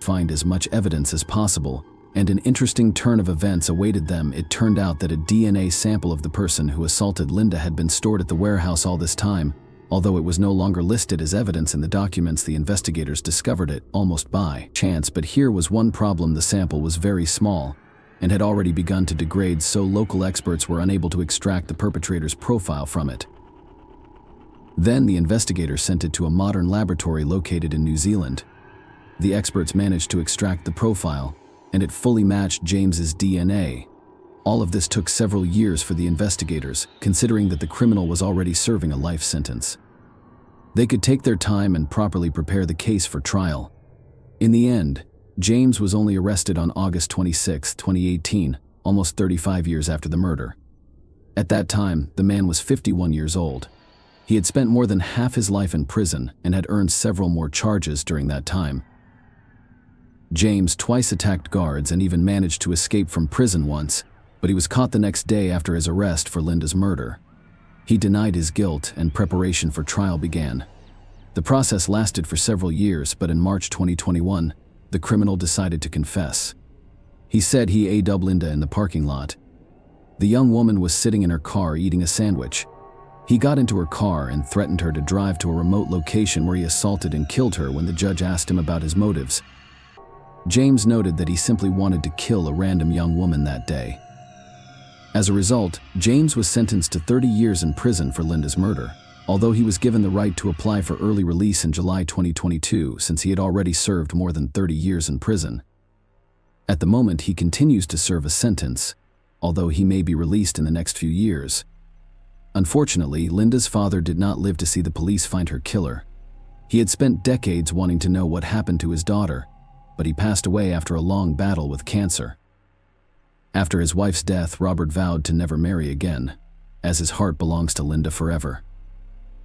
S1: find as much evidence as possible, and an interesting turn of events awaited them. It turned out that a DNA sample of the person who assaulted Linda had been stored at the warehouse all this time. Although it was no longer listed as evidence in the documents, the investigators discovered it almost by chance. But here was one problem: the sample was very small and had already begun to degrade, so local experts were unable to extract the perpetrator's profile from it. Then the investigators sent it to a modern laboratory located in New Zealand. The experts managed to extract the profile, and it fully matched James's DNA. All of this took several years for the investigators, considering that the criminal was already serving a life sentence. They could take their time and properly prepare the case for trial. In the end, James was only arrested on August 26, 2018, almost 35 years after the murder. At that time, the man was 51 years old. He had spent more than half his life in prison and had earned several more charges during that time. James twice attacked guards and even managed to escape from prison once, but he was caught the next day after his arrest for Linda's murder. He denied his guilt, and preparation for trial began. The process lasted for several years, but in March 2021, the criminal decided to confess. He said he AW'd Linda in the parking lot. The young woman was sitting in her car eating a sandwich. He got into her car and threatened her to drive to a remote location where he assaulted and killed her. When the judge asked him about his motives, James noted that he simply wanted to kill a random young woman that day. As a result, James was sentenced to 30 years in prison for Linda's murder, although he was given the right to apply for early release in July 2022 since he had already served more than 30 years in prison. At the moment, he continues to serve a sentence, although he may be released in the next few years. Unfortunately, Linda's father did not live to see the police find her killer. He had spent decades wanting to know what happened to his daughter, but he passed away after a long battle with cancer. After his wife's death, Robert vowed to never marry again, as his heart belongs to Linda forever.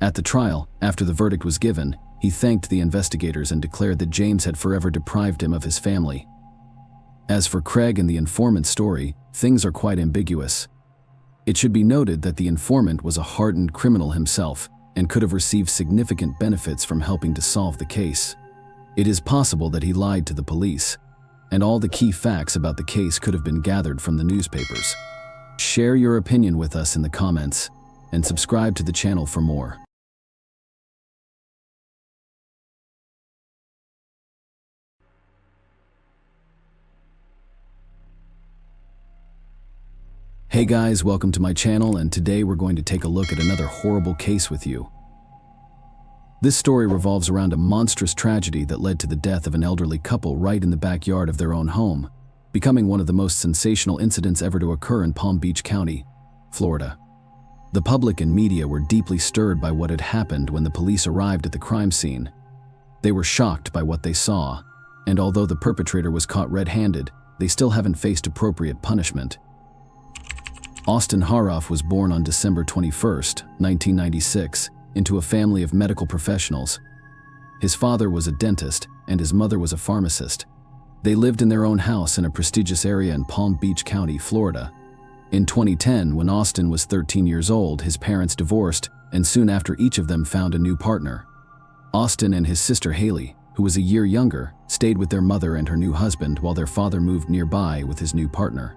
S1: At the trial, after the verdict was given, he thanked the investigators and declared that James had forever deprived him of his family. As for Craig and the informant's story, things are quite ambiguous. It should be noted that the informant was a hardened criminal himself and could have received significant benefits from helping to solve the case. It is possible that he lied to the police, and all the key facts about the case could have been gathered from the newspapers. Share your opinion with us in the comments, and subscribe to the channel for more. Hey guys, welcome to my channel, and today we're going to take a look at another horrible case with you. This story revolves around a monstrous tragedy that led to the death of an elderly couple right in the backyard of their own home, becoming one of the most sensational incidents ever to occur in Palm Beach County, Florida. The public and media were deeply stirred by what had happened when the police arrived at the crime scene. They were shocked by what they saw, and although the perpetrator was caught red-handed, they still haven't faced appropriate punishment. Austin Haroff was born on December 21, 1996, into a family of medical professionals. His father was a dentist and his mother was a pharmacist. They lived in their own house in a prestigious area in Palm Beach County, Florida. In 2010, when Austin was 13 years old, his parents divorced, and soon after each of them found a new partner. Austin and his sister Haley, who was a year younger, stayed with their mother and her new husband while their father moved nearby with his new partner.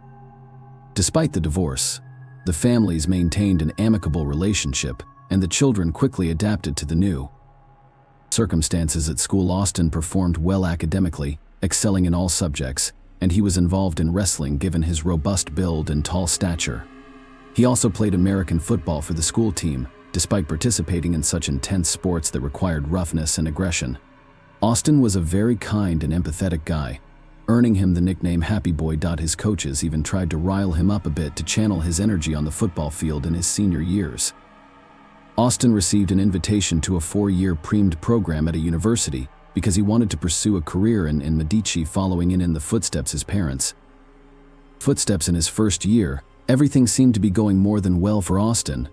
S1: Despite the divorce, the families maintained an amicable relationship, and the children quickly adapted to the new circumstances. At school, Austin performed well academically, excelling in all subjects, and he was involved in wrestling given his robust build and tall stature. He also played American football for the school team, despite participating in such intense sports that required roughness and aggression. Austin was a very kind and empathetic guy, earning him the nickname Happy Boy. His coaches even tried to rile him up a bit to channel his energy on the football field in his senior years. Austin received an invitation to a 4-year premed program at a university because he wanted to pursue a career in Medici, following in the footsteps his parents. In his first year, everything seemed to be going more than well for Austin.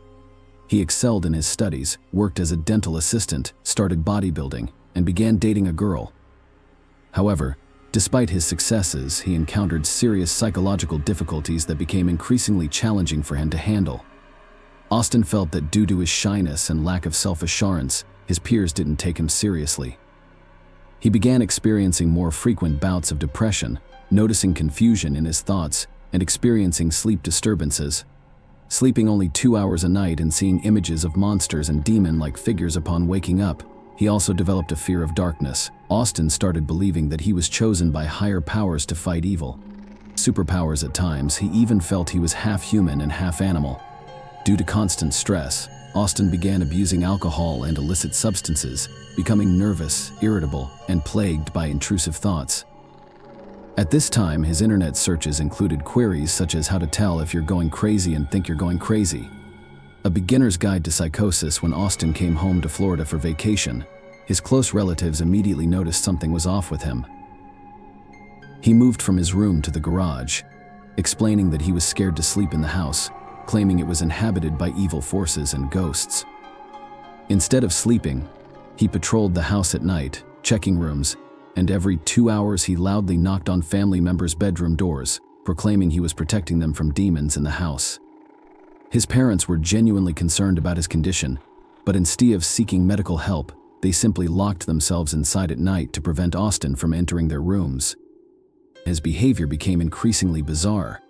S1: He excelled in his studies, worked as a dental assistant, started bodybuilding, and began dating a girl. However, despite his successes, he encountered serious psychological difficulties that became increasingly challenging for him to handle. Austin felt that due to his shyness and lack of self-assurance, his peers didn't take him seriously. He began experiencing more frequent bouts of depression, noticing confusion in his thoughts, and experiencing sleep disturbances. Sleeping only 2 hours a night and seeing images of monsters and demon-like figures upon waking up, he also developed a fear of darkness. Austin started believing that he was chosen by higher powers to fight evil. Superpowers at times. He even felt he was half human and half animal. Due to constant stress, Austin began abusing alcohol and illicit substances, becoming nervous, irritable, and plagued by intrusive thoughts. At this time, his internet searches included queries such as how to tell if you're going crazy and think you're going crazy. A beginner's guide to psychosis. When Austin came home to Florida for vacation, his close relatives immediately noticed something was off with him. He moved from his room to the garage, explaining that he was scared to sleep in the house, claiming it was inhabited by evil forces and ghosts. Instead of sleeping, he patrolled the house at night, checking rooms, and every 2 hours he loudly knocked on family members' bedroom doors, proclaiming he was protecting them from demons in the house. His parents were genuinely concerned about his condition, but instead of seeking medical help, they simply locked themselves inside at night to prevent Austin from entering their rooms. His behavior became increasingly bizarre.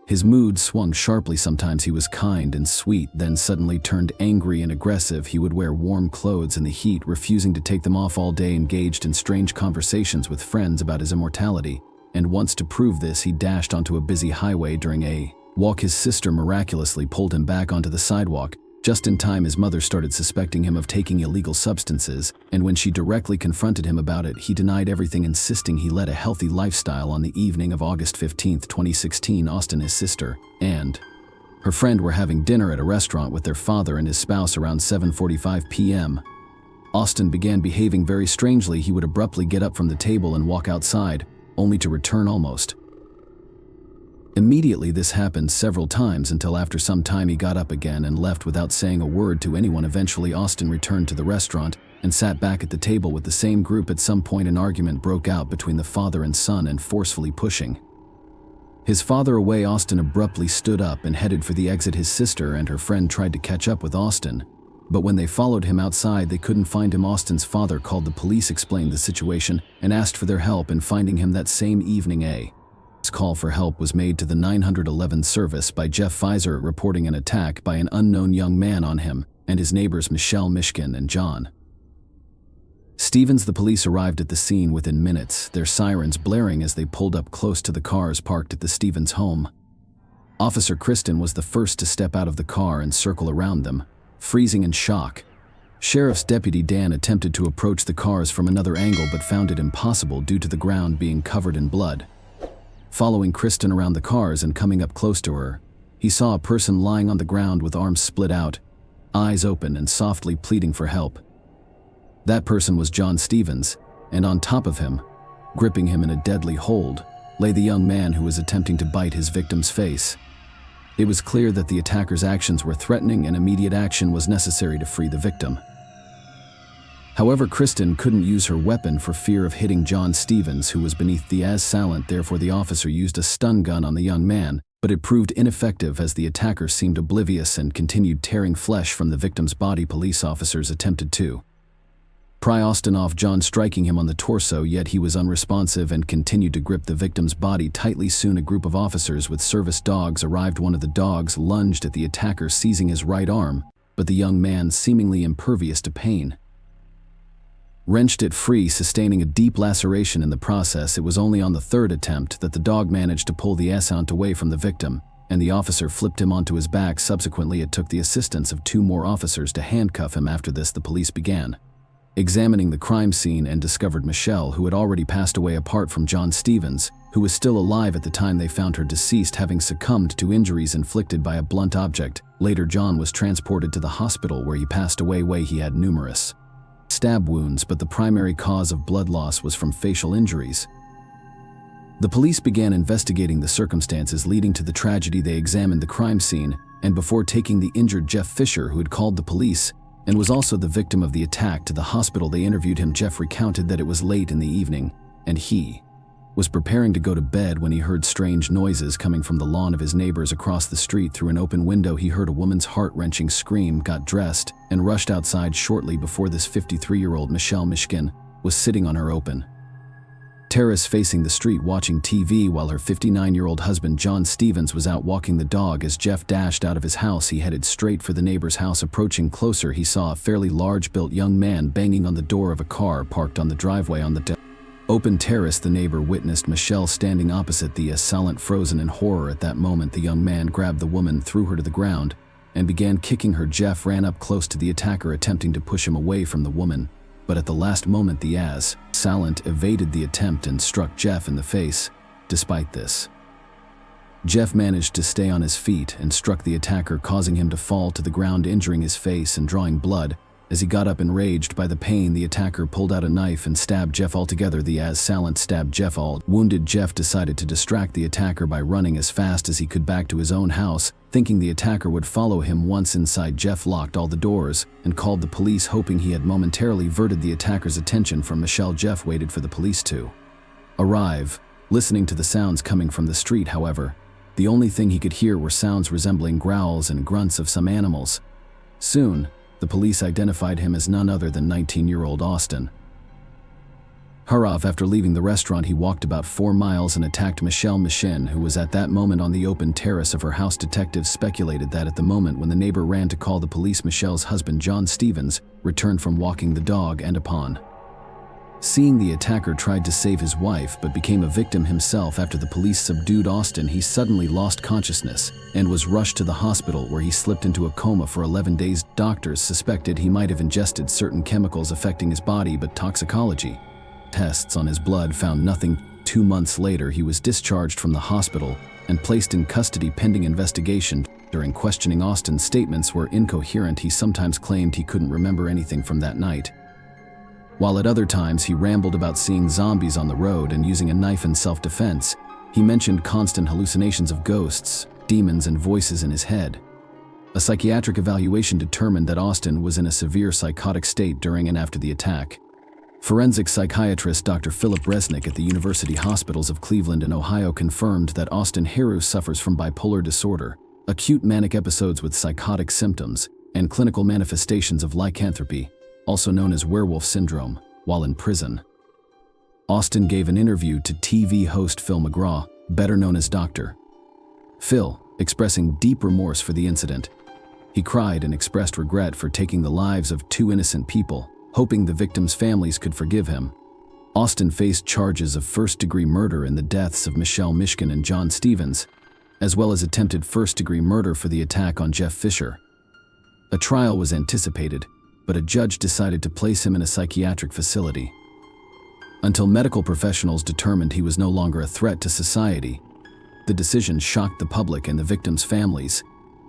S1: His mood swung sharply. Sometimes he was kind and sweet, then suddenly turned angry and aggressive. He would wear warm clothes in the heat, refusing to take them off all day, engaged in strange conversations with friends about his immortality, and once to prove this, he dashed onto a busy highway during a walk. His sister miraculously pulled him back onto the sidewalk. Just in time, his mother started suspecting him of taking illegal substances, and when she directly confronted him about it, he denied everything, insisting he led a healthy lifestyle. On the evening of August 15, 2016, Austin, his sister, and her friend were having dinner at a restaurant with their father and his spouse around 7:45 p.m. Austin began behaving very strangely. He would abruptly get up from the table and walk outside, only to return almost immediately. This happened several times until after some time he got up again and left without saying a word to anyone. Eventually, Austin returned to the restaurant and sat back at the table with the same group. At some point, an argument broke out between the father and son, and forcefully pushing his father away, Austin abruptly stood up and headed for the exit. His sister and her friend tried to catch up with Austin, But when they followed him outside, they couldn't find him. Austin's father called the police, explained the situation, and asked for their help in finding him that same evening. A call for help was made to the 911 service by Jeff Pfizer, reporting an attack by an unknown young man on him and his neighbors Michelle Mishkin and John Stevens. The police arrived at the scene within minutes, their sirens blaring as they pulled up close to the cars parked at the Stevens home. Officer Kristen was the first to step out of the car and circle around them, freezing in shock. Sheriff's Deputy Dan attempted to approach the cars from another angle but found it impossible due to the ground being covered in blood. Following Kristen around the cars and coming up close to her, he saw a person lying on the ground with arms split out, eyes open and softly pleading for help. That person was John Stevens, and on top of him, gripping him in a deadly hold, lay the young man who was attempting to bite his victim's face. It was clear that the attacker's actions were threatening and immediate action was necessary to free the victim. However, Kristen couldn't use her weapon for fear of hitting John Stevens, who was beneath the assailant. Therefore, the officer used a stun gun on the young man, but it proved ineffective as the attacker seemed oblivious and continued tearing flesh from the victim's body. Police officers attempted to pry Austin off John, striking him on the torso, yet he was unresponsive and continued to grip the victim's body tightly. Soon a group of officers with service dogs arrived. One of the dogs lunged at the attacker, seizing his right arm, but the young man, seemingly impervious to pain, wrenched it free, sustaining a deep laceration in the process. It was only on the third attempt that the dog managed to pull the assailant away from the victim, and the officer flipped him onto his back. Subsequently, it took the assistance of 2 more officers to handcuff him. After this, the police began examining the crime scene and discovered Michelle, who had already passed away, apart from John Stevens, who was still alive at the time they found her deceased, having succumbed to injuries inflicted by a blunt object. Later, John was transported to the hospital where he passed away. He had numerous stab wounds, but the primary cause of blood loss was from facial injuries. The police began investigating the circumstances leading to the tragedy. They examined the crime scene, and before taking the injured Jeff Fisher, who had called the police and was also the victim of the attack, to the hospital, they interviewed him. Jeff recounted that it was late in the evening, and he was preparing to go to bed when he heard strange noises coming from the lawn of his neighbors across the street. Through an open window, he heard a woman's heart-wrenching scream, got dressed, and rushed outside. Shortly before this, 53-year-old Michelle Mishkin was sitting on her open terrace facing the street watching TV, while her 59-year-old husband John Stevens was out walking the dog. As Jeff dashed out of his house, he headed straight for the neighbor's house. Approaching closer, he saw a fairly large-built young man banging on the door of a car parked on the driveway on the open terrace. The neighbor witnessed Michelle standing opposite the assailant, frozen in horror. At that moment, the young man grabbed the woman, threw her to the ground, and began kicking her. Jeff ran up close to the attacker, attempting to push him away from the woman, but at the last moment, the assailant evaded the attempt and struck Jeff in the face. Despite this, Jeff managed to stay on his feet and struck the attacker, causing him to fall to the ground, injuring his face and drawing blood. As he got up, enraged by the pain, the attacker pulled out a knife and stabbed Jeff. Altogether, the assailant stabbed Jeff. Wounded, Jeff decided to distract the attacker by running as fast as he could back to his own house, thinking the attacker would follow him. Once inside, Jeff locked all the doors and called the police, hoping he had momentarily diverted the attacker's attention from Michelle. Jeff waited for the police to arrive, listening to the sounds coming from the street. However, the only thing he could hear were sounds resembling growls and grunts of some animals. Soon, the police identified him as none other than 19-year-old Austin Harov. After leaving the restaurant, he walked about 4 miles and attacked Michelle Mishkin, who was at that moment on the open terrace of her house. Detectives speculated that at the moment when the neighbor ran to call the police, Michelle's husband John Stevens returned from walking the dog, and upon seeing the attacker, tried to save his wife but became a victim himself. After the police subdued Austin, he suddenly lost consciousness and was rushed to the hospital, where he slipped into a coma for 11 days. Doctors suspected he might have ingested certain chemicals affecting his body, but toxicology tests on his blood found nothing. 2 months later, he was discharged from the hospital and placed in custody pending investigation. During questioning, Austin's statements were incoherent. He sometimes claimed he couldn't remember anything from that night, while at other times he rambled about seeing zombies on the road and using a knife in self-defense. He mentioned constant hallucinations of ghosts, demons, and voices in his head. A psychiatric evaluation determined that Austin was in a severe psychotic state during and after the attack. Forensic psychiatrist Dr. Philip Resnick at the University Hospitals of Cleveland and Ohio confirmed that Austin Harus suffers from bipolar disorder, acute manic episodes with psychotic symptoms, and clinical manifestations of lycanthropy, also known as werewolf syndrome, while in prison. Austin gave an interview to TV host Phil McGraw, better known as Dr. Phil, expressing deep remorse for the incident. He cried and expressed regret for taking the lives of 2 innocent people, hoping the victims' families could forgive him. Austin faced charges of first-degree murder in the deaths of Michelle Mishkin and John Stevens, as well as attempted first-degree murder for the attack on Jeff Fisher. A trial was anticipated, but a judge decided to place him in a psychiatric facility. Until medical professionals determined he was no longer a threat to society, the decision shocked the public and the victims' families,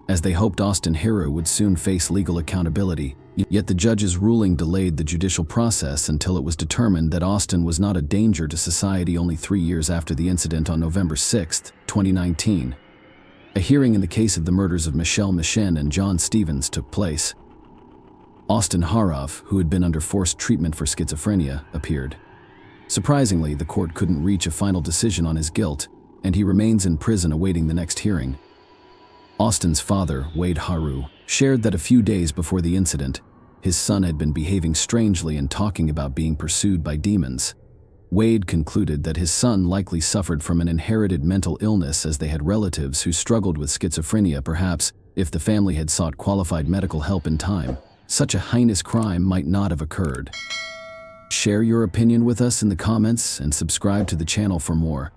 S1: as they hoped Austin Heroux would soon face legal accountability. Yet the judge's ruling delayed the judicial process until it was determined that Austin was not a danger to society only 3 years after the incident on November 6, 2019. A hearing in the case of the murders of Michelle Mishkin and John Stevens took place. Austin Heroux, who had been under forced treatment for schizophrenia, appeared. Surprisingly, the court couldn't reach a final decision on his guilt, and he remains in prison awaiting the next hearing. Austin's father, Wade Heroux, shared that a few days before the incident, his son had been behaving strangely and talking about being pursued by demons. Wade concluded that his son likely suffered from an inherited mental illness, as they had relatives who struggled with schizophrenia. Perhaps, if the family had sought qualified medical help in time, such a heinous crime might not have occurred. Share your opinion with us in the comments and subscribe to the channel for more.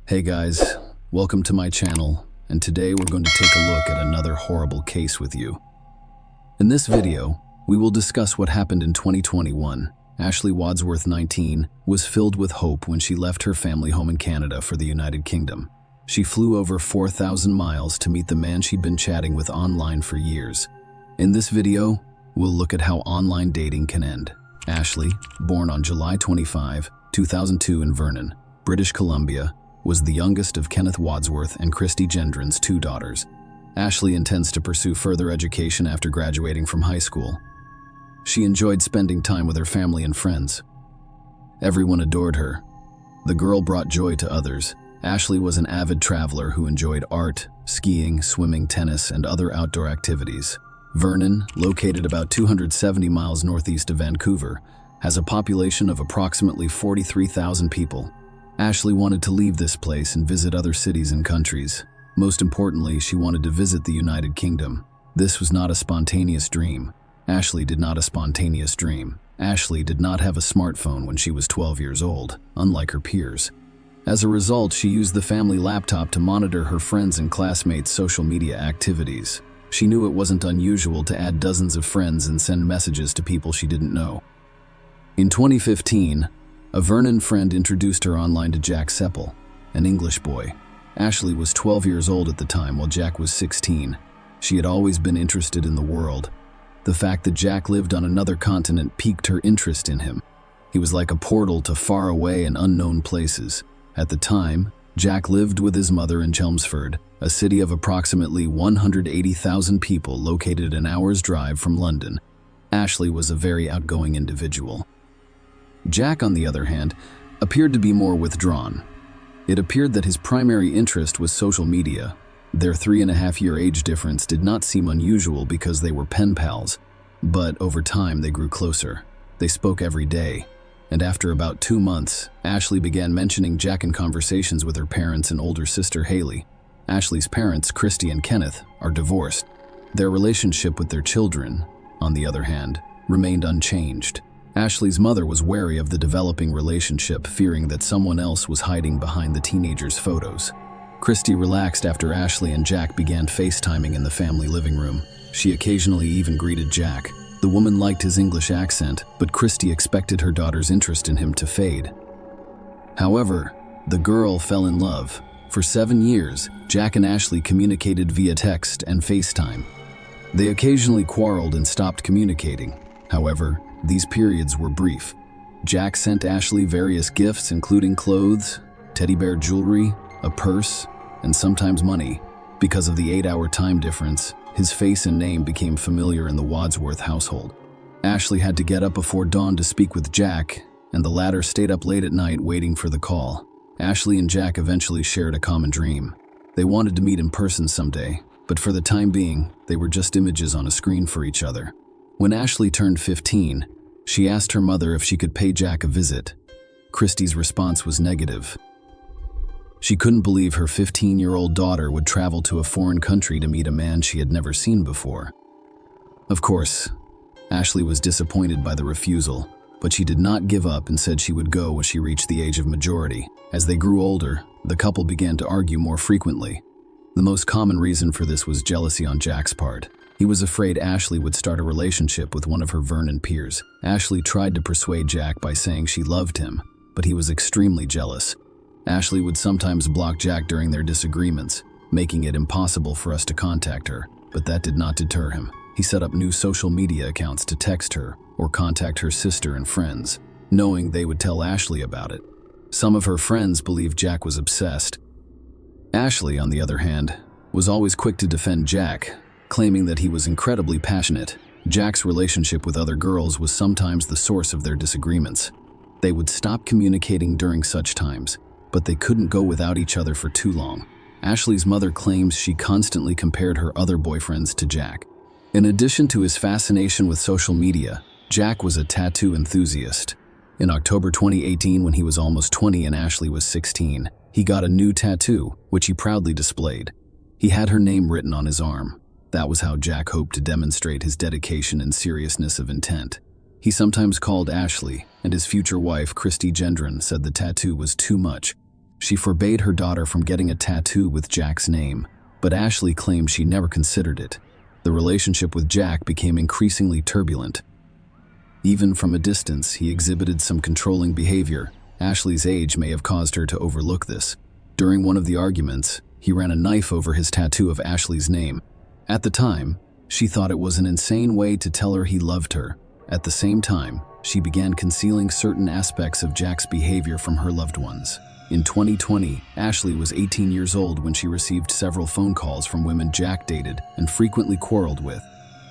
S1: Hey guys, welcome to my channel, and today we're going to take a look at another horrible case with you. In this video, we will discuss what happened in 2021. Ashley Wadsworth, 19, was filled with hope when she left her family home in Canada for the United Kingdom. She flew over 4,000 miles to meet the man she'd been chatting with online for years. In this video, we'll look at how online dating can end. Ashley, born on July 25, 2002 in Vernon, British Columbia, was the youngest of Kenneth Wadsworth and Christy Gendron's 2 daughters. Ashley intends to pursue further education after graduating from high school. She enjoyed spending time with her family and friends. Everyone adored her. The girl brought joy to others. Ashley was an avid traveler who enjoyed art, skiing, swimming, tennis, and other outdoor activities. Vernon, located about 270 miles northeast of Vancouver, has a population of approximately 43,000 people. Ashley wanted to leave this place and visit other cities and countries. Most importantly, she wanted to visit the United Kingdom. This was not a spontaneous dream. Ashley did not have a smartphone when she was 12 years old, unlike her peers. As a result, she used the family laptop to monitor her friends' and classmates' social media activities. She knew it wasn't unusual to add dozens of friends and send messages to people she didn't know. In 2015, a Vernon friend introduced her online to Jack Seppel, an English boy. Ashley was 12 years old at the time, while Jack was 16. She had always been interested in the world. The fact that Jack lived on another continent piqued her interest in him. He was like a portal to faraway and unknown places. At the time, Jack lived with his mother in Chelmsford, a city of approximately 180,000 people located an hour's drive from London. Ashley was a very outgoing individual. Jack, on the other hand, appeared to be more withdrawn. It appeared that his primary interest was social media. Their 3.5-year age difference did not seem unusual because they were pen pals, but over time they grew closer. They spoke every day, and after about 2 months, Ashley began mentioning Jack in conversations with her parents and older sister Haley. Ashley's parents, Christy and Kenneth, are divorced. Their relationship with their children, on the other hand, remained unchanged. Ashley's mother was wary of the developing relationship, fearing that someone else was hiding behind the teenagers' photos. Christy relaxed after Ashley and Jack began FaceTiming in the family living room. She occasionally even greeted Jack. The woman liked his English accent, but Christy expected her daughter's interest in him to fade. However, the girl fell in love. For 7 years, Jack and Ashley communicated via text and FaceTime. They occasionally quarreled and stopped communicating. However, these periods were brief. Jack sent Ashley various gifts, including clothes, teddy bear jewelry, a purse, and sometimes money. Because of the 8-hour time difference, his face and name became familiar in the Wadsworth household. Ashley had to get up before dawn to speak with Jack, and the latter stayed up late at night waiting for the call. Ashley and Jack eventually shared a common dream. They wanted to meet in person someday, but for the time being, they were just images on a screen for each other. When Ashley turned 15, she asked her mother if she could pay Jack a visit. Christy's response was negative. She couldn't believe her 15-year-old daughter would travel to a foreign country to meet a man she had never seen before. Of course, Ashley was disappointed by the refusal, but she did not give up and said she would go when she reached the age of majority. As they grew older, the couple began to argue more frequently. The most common reason for this was jealousy on Jack's part. He was afraid Ashley would start a relationship with one of her Vernon peers. Ashley tried to persuade Jack by saying she loved him, but he was extremely jealous. Ashley would sometimes block Jack during their disagreements, making it impossible for us to contact her, but that did not deter him. He set up new social media accounts to text her or contact her sister and friends, knowing they would tell Ashley about it. Some of her friends believed Jack was obsessed. Ashley, on the other hand, was always quick to defend Jack, claiming that he was incredibly passionate. Jack's relationship with other girls was sometimes the source of their disagreements. They would stop communicating during such times, but they couldn't go without each other for too long. Ashley's mother claims she constantly compared her other boyfriends to Jack. In addition to his fascination with social media, Jack was a tattoo enthusiast. In October 2018, when he was almost 20 and Ashley was 16, he got a new tattoo, which he proudly displayed. He had her name written on his arm. That was how Jack hoped to demonstrate his dedication and seriousness of intent. He sometimes called Ashley, and his future wife, Christy Gendron, said the tattoo was too much. She forbade her daughter from getting a tattoo with Jack's name, but Ashley claimed she never considered it. The relationship with Jack became increasingly turbulent. Even from a distance, he exhibited some controlling behavior. Ashley's age may have caused her to overlook this. During one of the arguments, he ran a knife over his tattoo of Ashley's name. At the time, she thought it was an insane way to tell her he loved her. At the same time, she began concealing certain aspects of Jack's behavior from her loved ones. In 2020, Ashley was 18 years old when she received several phone calls from women Jack dated and frequently quarreled with.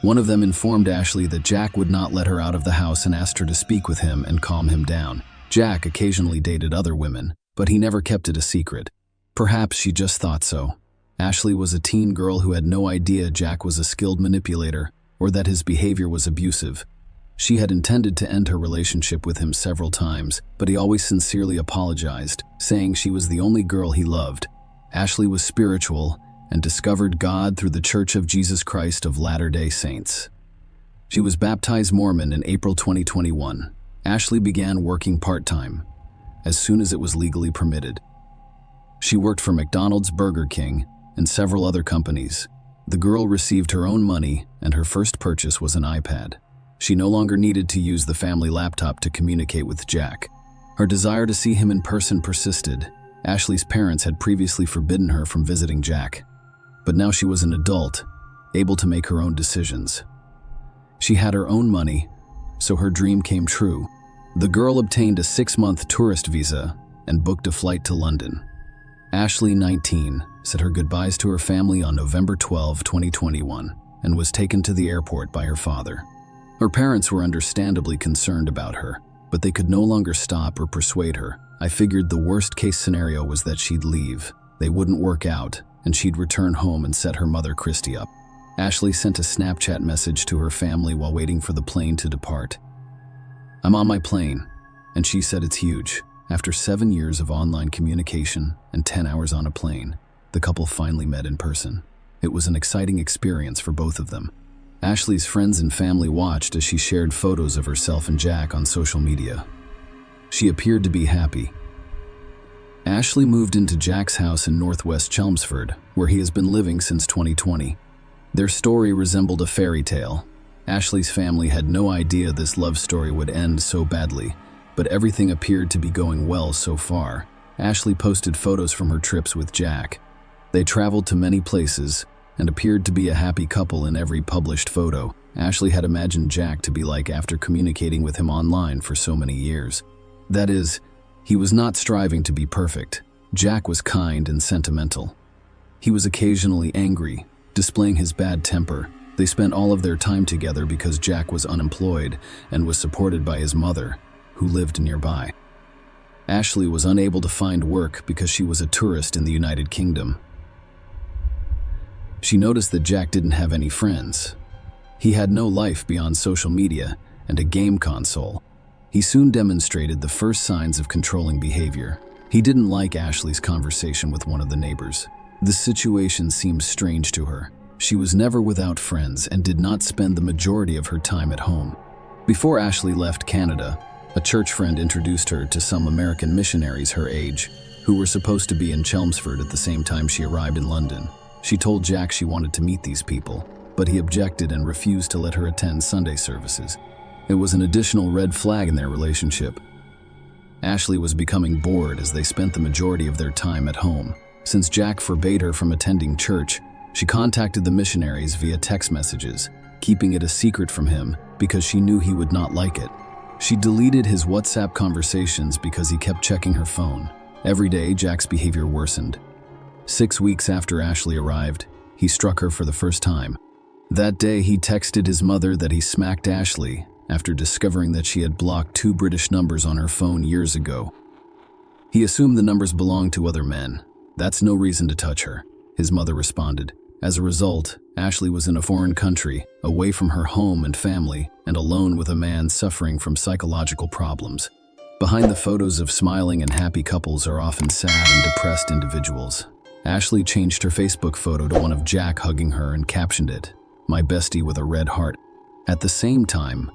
S1: One of them informed Ashley that Jack would not let her out of the house and asked her to speak with him and calm him down. Jack occasionally dated other women, but he never kept it a secret. Perhaps she just thought so. Ashley was a teen girl who had no idea Jack was a skilled manipulator or that his behavior was abusive. She had intended to end her relationship with him several times, but he always sincerely apologized, saying she was the only girl he loved. Ashley was spiritual and discovered God through the Church of Jesus Christ of Latter-day Saints. She was baptized Mormon in April 2021. Ashley began working part-time, as soon as it was legally permitted. She worked for McDonald's, Burger King, and several other companies. The girl received her own money, and her first purchase was an iPad. She no longer needed to use the family laptop to communicate with Jack. Her desire to see him in person persisted. Ashley's parents had previously forbidden her from visiting Jack, but now she was an adult, able to make her own decisions. She had her own money, so her dream came true. The girl obtained a 6-month tourist visa and booked a flight to London. Ashley, 19, said her goodbyes to her family on November 12, 2021, and was taken to the airport by her father. Her parents were understandably concerned about her, but they could no longer stop or persuade her. I figured the worst-case scenario was that she'd leave, they wouldn't work out, and she'd return home and set her mother Christy up. Ashley sent a Snapchat message to her family while waiting for the plane to depart. "I'm on my plane," and she said it's huge. After 7 years of online communication and 10 hours on a plane, the couple finally met in person. It was an exciting experience for both of them. Ashley's friends and family watched as she shared photos of herself and Jack on social media. She appeared to be happy. Ashley moved into Jack's house in northwest Chelmsford, where he has been living since 2020. Their story resembled a fairy tale. Ashley's family had no idea this love story would end so badly, but everything appeared to be going well so far. Ashley posted photos from her trips with Jack. They traveled to many places and appeared to be a happy couple in every published photo. Ashley had imagined Jack to be like after communicating with him online for so many years. That is, he was not striving to be perfect. Jack was kind and sentimental. He was occasionally angry, displaying his bad temper. They spent all of their time together because Jack was unemployed and was supported by his mother. who lived nearby. Ashley was unable to find work because she was a tourist in the United Kingdom. She noticed that Jack didn't have any friends. He had no life beyond social media and a game console. He soon demonstrated the first signs of controlling behavior. He didn't like Ashley's conversation with one of the neighbors. The situation seemed strange to her. She was never without friends and did not spend the majority of her time at home. Before Ashley left Canada, a church friend introduced her to some American missionaries her age, who were supposed to be in Chelmsford at the same time she arrived in London. She told Jack she wanted to meet these people, but he objected and refused to let her attend Sunday services. It was an additional red flag in their relationship. Ashley was becoming bored as they spent the majority of their time at home. Since Jack forbade her from attending church, she contacted the missionaries via text messages, keeping it a secret from him because she knew he would not like it. She deleted his WhatsApp conversations because he kept checking her phone. Every day, Jack's behavior worsened. 6 weeks after Ashley arrived, he struck her for the first time. That day, he texted his mother that he smacked Ashley after discovering that she had blocked 2 British numbers on her phone years ago. He assumed the numbers belonged to other men. "That's no reason to touch her," his mother responded. As a result, Ashley was in a foreign country, away from her home and family, and alone with a man suffering from psychological problems. Behind the photos of smiling and happy couples are often sad and depressed individuals. Ashley changed her Facebook photo to one of Jack hugging her and captioned it, "My bestie with a red heart." At the same time,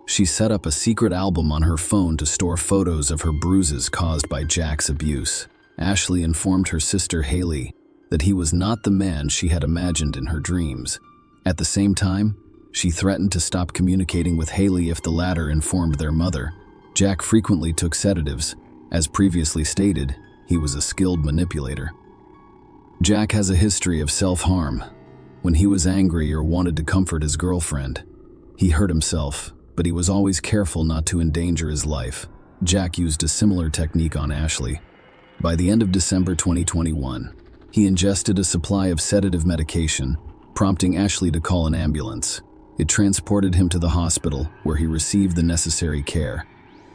S1: she set up a secret album on her phone to store photos of her bruises caused by Jack's abuse. Ashley informed her sister Haley that he was not the man she had imagined in her dreams. At the same time, she threatened to stop communicating with Haley if the latter informed their mother. Jack frequently took sedatives. As previously stated, he was a skilled manipulator. Jack has a history of self-harm. When he was angry or wanted to comfort his girlfriend, he hurt himself, but he was always careful not to endanger his life. Jack used a similar technique on Ashley. By the end of December 2021, he ingested a supply of sedative medication, prompting Ashley to call an ambulance. It transported him to the hospital, where he received the necessary care.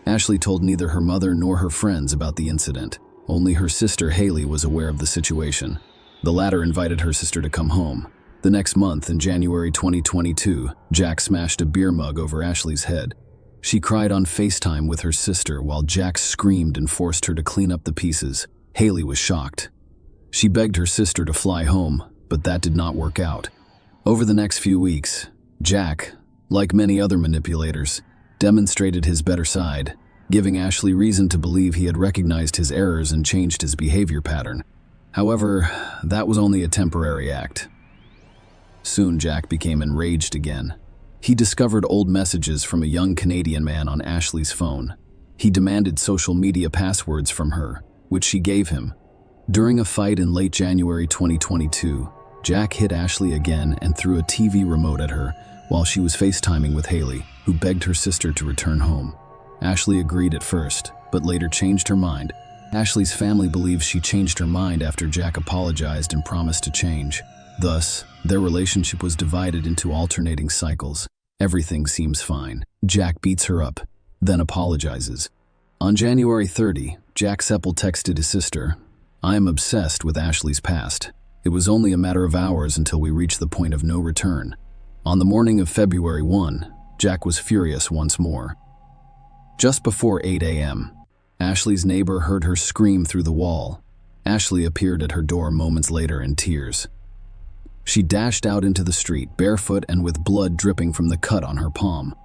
S1: Ashley told neither her mother nor her friends about the incident. Only her sister Haley was aware of the situation. The latter invited her sister to come home. The next month, in January 2022, Jack smashed a beer mug over Ashley's head. She cried on FaceTime with her sister while Jack screamed and forced her to clean up the pieces. Haley was shocked. She begged her sister to fly home, but that did not work out. Over the next few weeks, Jack, like many other manipulators, demonstrated his better side, giving Ashley reason to believe he had recognized his errors and changed his behavior pattern. However, that was only a temporary act. Soon Jack became enraged again. He discovered old messages from a young Canadian man on Ashley's phone. He demanded social media passwords from her, which she gave him. During a fight in late January 2022, Jack hit Ashley again and threw a TV remote at her while she was FaceTiming with Haley, who begged her sister to return home. Ashley agreed at first, but later changed her mind. Ashley's family believes she changed her mind after Jack apologized and promised to change. Thus, their relationship was divided into alternating cycles. Everything seems fine. Jack beats her up, then apologizes. On January 30, Jack Seppel texted his sister, "I am obsessed with Ashley's past. It was only a matter of hours until we reached the point of no return." On the morning of February 1, Jack was furious once more. Just before 8 a.m., Ashley's neighbor heard her scream through the wall. Ashley appeared at her door moments later in tears. She dashed out into the street, barefoot and with blood dripping from the cut on her palm.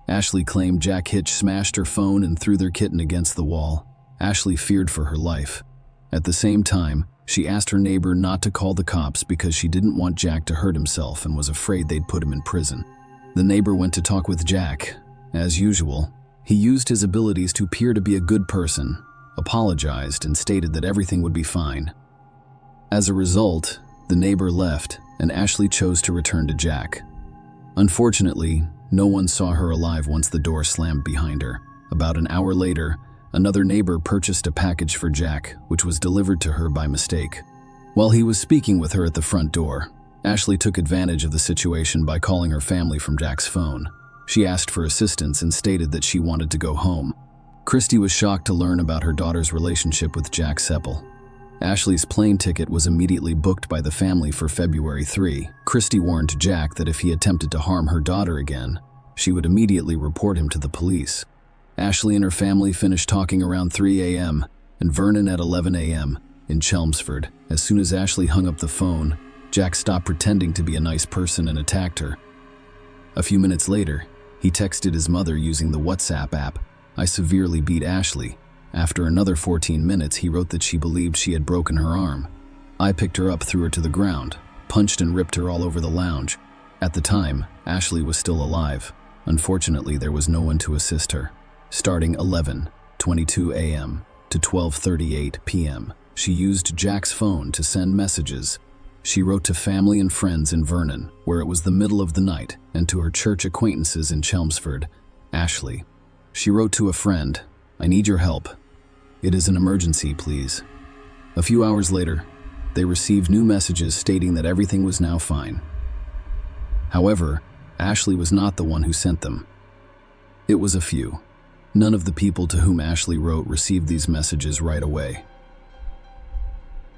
S1: Ashley claimed Jack Hitch smashed her phone and threw their kitten against the wall. Ashley feared for her life. At the same time, she asked her neighbor not to call the cops because she didn't want Jack to hurt himself and was afraid they'd put him in prison. The neighbor went to talk with Jack. As usual, he used his abilities to appear to be a good person, apologized, and stated that everything would be fine. As a result, the neighbor left, and Ashley chose to return to Jack. Unfortunately, no one saw her alive once the door slammed behind her. About an hour later, another neighbor purchased a package for Jack, which was delivered to her by mistake. While he was speaking with her at the front door, Ashley took advantage of the situation by calling her family from Jack's phone. She asked for assistance and stated that she wanted to go home. Christy was shocked to learn about her daughter's relationship with Jack Seppel. Ashley's plane ticket was immediately booked by the family for February 3. Christy warned Jack that if he attempted to harm her daughter again, she would immediately report him to the police. Ashley and her family finished talking around 3 a.m. and Vernon at 11 a.m. in Chelmsford. As soon as Ashley hung up the phone, Jack stopped pretending to be a nice person and attacked her. A few minutes later, he texted his mother using the WhatsApp app, "I severely beat Ashley." After another 14 minutes, he wrote that she believed she had broken her arm. "I picked her up, threw her to the ground, punched and ripped her all over the lounge." At the time, Ashley was still alive. Unfortunately, there was no one to assist her. Starting 11:22 a.m. to 12:38 p.m., she used Jack's phone to send messages. She wrote to family and friends in Vernon, where it was the middle of the night, and to her church acquaintances in Chelmsford. Ashley. She wrote to a friend, "I need your help. It is an emergency, please." A few hours later, they received new messages stating that everything was now fine. However, Ashley was not the one who sent them. It was a few. None of the people to whom Ashley wrote received these messages right away.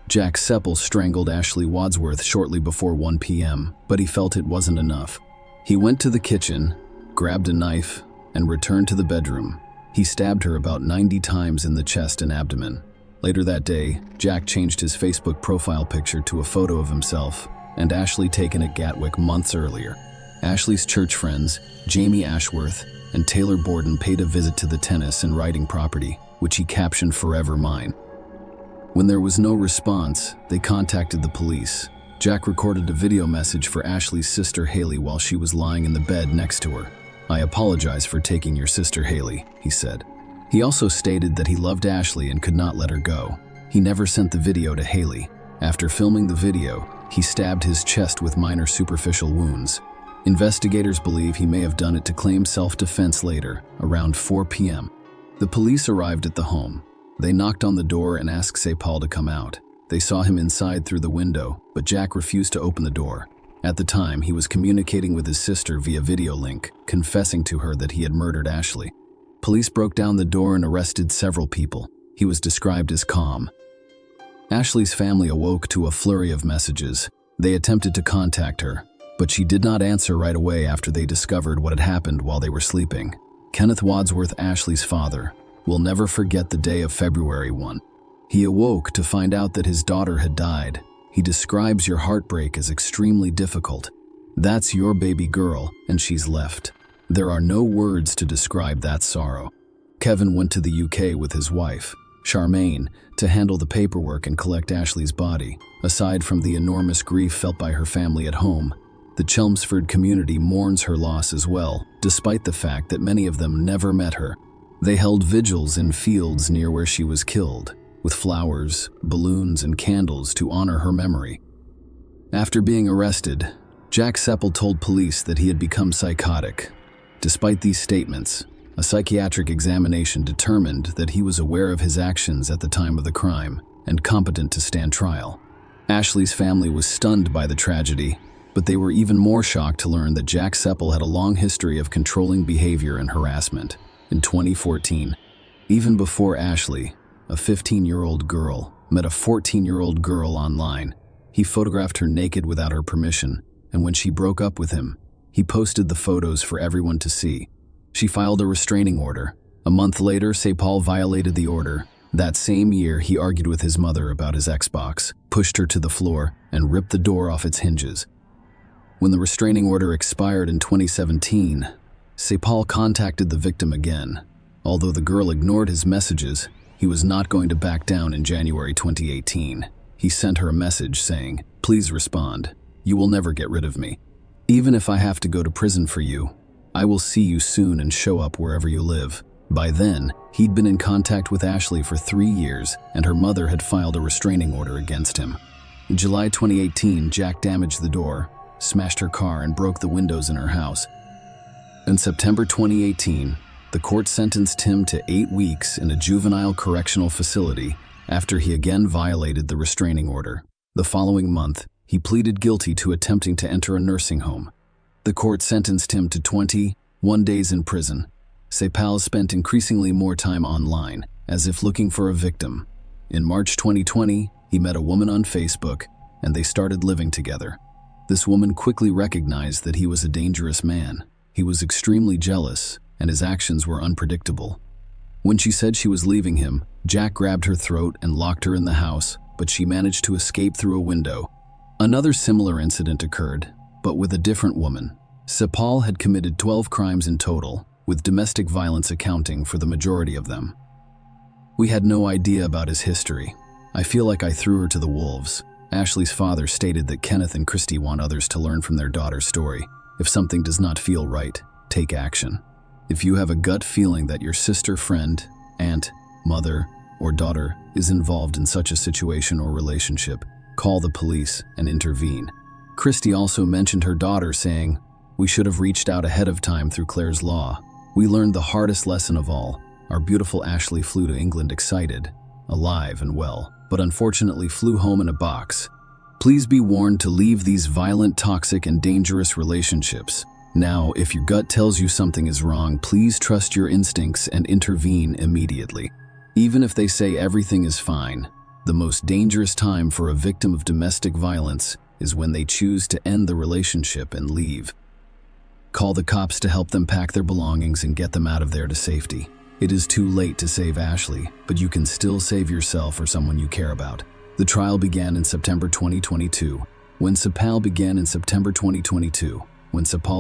S1: Jack Seppel strangled Ashley Wadsworth shortly before 1 p.m., but he felt it wasn't enough. He went to the kitchen, grabbed a knife, and returned to the bedroom. He stabbed her about 90 times in the chest and abdomen. Later that day, Jack changed his Facebook profile picture to a photo of himself and Ashley taken at Gatwick months earlier. Ashley's church friends, Jamie Ashworth and Taylor Borden, paid a visit to the tennis and riding property, which he captioned "Forever Mine." When there was no response, they contacted the police. Jack recorded a video message for Ashley's sister Haley while she was lying in the bed next to her. "I apologize for taking your sister Haley," he said. He also stated that he loved Ashley and could not let her go. He never sent the video to Haley. After filming the video, he stabbed his chest with minor superficial wounds. Investigators believe he may have done it to claim self-defense later, around 4 p.m. The police arrived at the home. They knocked on the door and asked Seppel to come out. They saw him inside through the window, but Jack refused to open the door. At the time, he was communicating with his sister via video link, confessing to her that he had murdered Ashley. Police broke down the door and arrested several people. He was described as calm. Ashley's family awoke to a flurry of messages. They attempted to contact her, but she did not answer right away after they discovered what had happened while they were sleeping. Kenneth Wadsworth, Ashley's father, will never forget the day of February 1. He awoke to find out that his daughter had died. He describes your heartbreak as extremely difficult. That's your baby girl, and she's left. There are no words to describe that sorrow. Kevin went to the UK with his wife, Charmaine, to handle the paperwork and collect Ashley's body. Aside from the enormous grief felt by her family at home, the Chelmsford community mourns her loss as well, despite the fact that many of them never met her. They held vigils in fields near where she was killed, with flowers, balloons, and candles to honor her memory. After being arrested, Jack Seppel told police that he had become psychotic. Despite these statements, a psychiatric examination determined that he was aware of his actions at the time of the crime and competent to stand trial. Ashley's family was stunned by the tragedy, but they were even more shocked to learn that Jack Seppel had a long history of controlling behavior and harassment. In 2014, even before Ashley, a 15-year-old girl, met a 14-year-old girl online, he photographed her naked without her permission, and when she broke up with him, he posted the photos for everyone to see. She filed a restraining order. A month later, Seppel violated the order. That same year, he argued with his mother about his Xbox, pushed her to the floor, and ripped the door off its hinges. When the restraining order expired in 2017, Seppel contacted the victim again. Although the girl ignored his messages, he was not going to back down. In January 2018. He sent her a message saying, "Please respond. You will never get rid of me. Even if I have to go to prison for you, I will see you soon and show up wherever you live." By then, he'd been in contact with Ashley for 3 years, and her mother had filed a restraining order against him. In July 2018, Jack damaged the door, smashed her car, and broke the windows in her house. In September 2018, the court sentenced him to 8 weeks in a juvenile correctional facility after he again violated the restraining order. The following month, he pleaded guilty to attempting to enter a nursing home. The court sentenced him to 21 days in prison. Sepal spent increasingly more time online, as if looking for a victim. In March 2020, he met a woman on Facebook, and they started living together. This woman quickly recognized that he was a dangerous man. He was extremely jealous, and his actions were unpredictable. When she said she was leaving him, Jack grabbed her throat and locked her in the house, but she managed to escape through a window. Another similar incident occurred, but with a different woman. Sepal had committed 12 crimes in total, with domestic violence accounting for the majority of them. We had no idea about his history. I feel like I threw her to the wolves. Ashley's father stated that Kenneth and Christy want others to learn from their daughter's story. If something does not feel right, take action. If you have a gut feeling that your sister, friend, aunt, mother, or daughter is involved in such a situation or relationship, call the police and intervene. Christy also mentioned her daughter, saying, "We should have reached out ahead of time through Claire's law." We learned the hardest lesson of all. Our beautiful Ashley flew to England excited, alive and well, but unfortunately flew home in a box. Please be warned to leave these violent, toxic, and dangerous relationships. Now, if your gut tells you something is wrong, please trust your instincts and intervene immediately. Even if they say everything is fine, the most dangerous time for a victim of domestic violence is when they choose to end the relationship and leave. Call the cops to help them pack their belongings and get them out of there to safety. It is too late to save Ashley, but you can still save yourself or someone you care about. The trial began in September 2022. When Sepal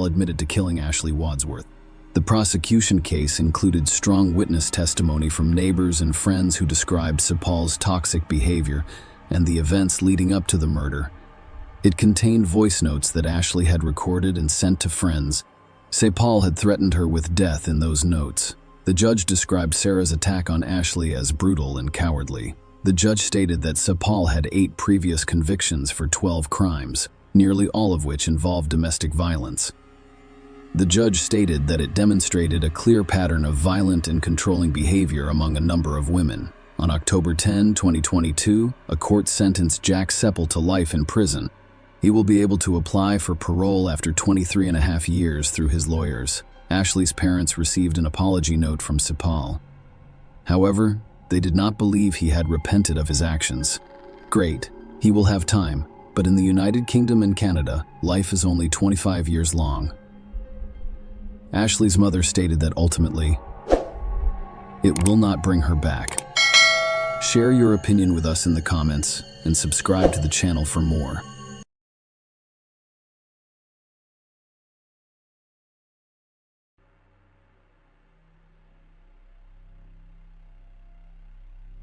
S1: admitted to killing Ashley Wadsworth. The prosecution case included strong witness testimony from neighbors and friends who described Sepal's toxic behavior and the events leading up to the murder. It contained voice notes that Ashley had recorded and sent to friends. Sepal had threatened her with death in those notes. The judge described Sarah's attack on Ashley as brutal and cowardly. The judge stated that Sepal had 8 previous convictions for 12 crimes, nearly all of which involved domestic violence. The judge stated that it demonstrated a clear pattern of violent and controlling behavior among a number of women. On October 10, 2022, a court sentenced Jack Sepal to life in prison. He will be able to apply for parole after 23.5 years through his lawyers. Ashley's parents received an apology note from Sepal. However, they did not believe he had repented of his actions. Great, he will have time, but in the United Kingdom and Canada, life is only 25 years long. Ashley's mother stated that ultimately, it will not bring her back. Share your opinion with us in the comments and subscribe to the channel for more.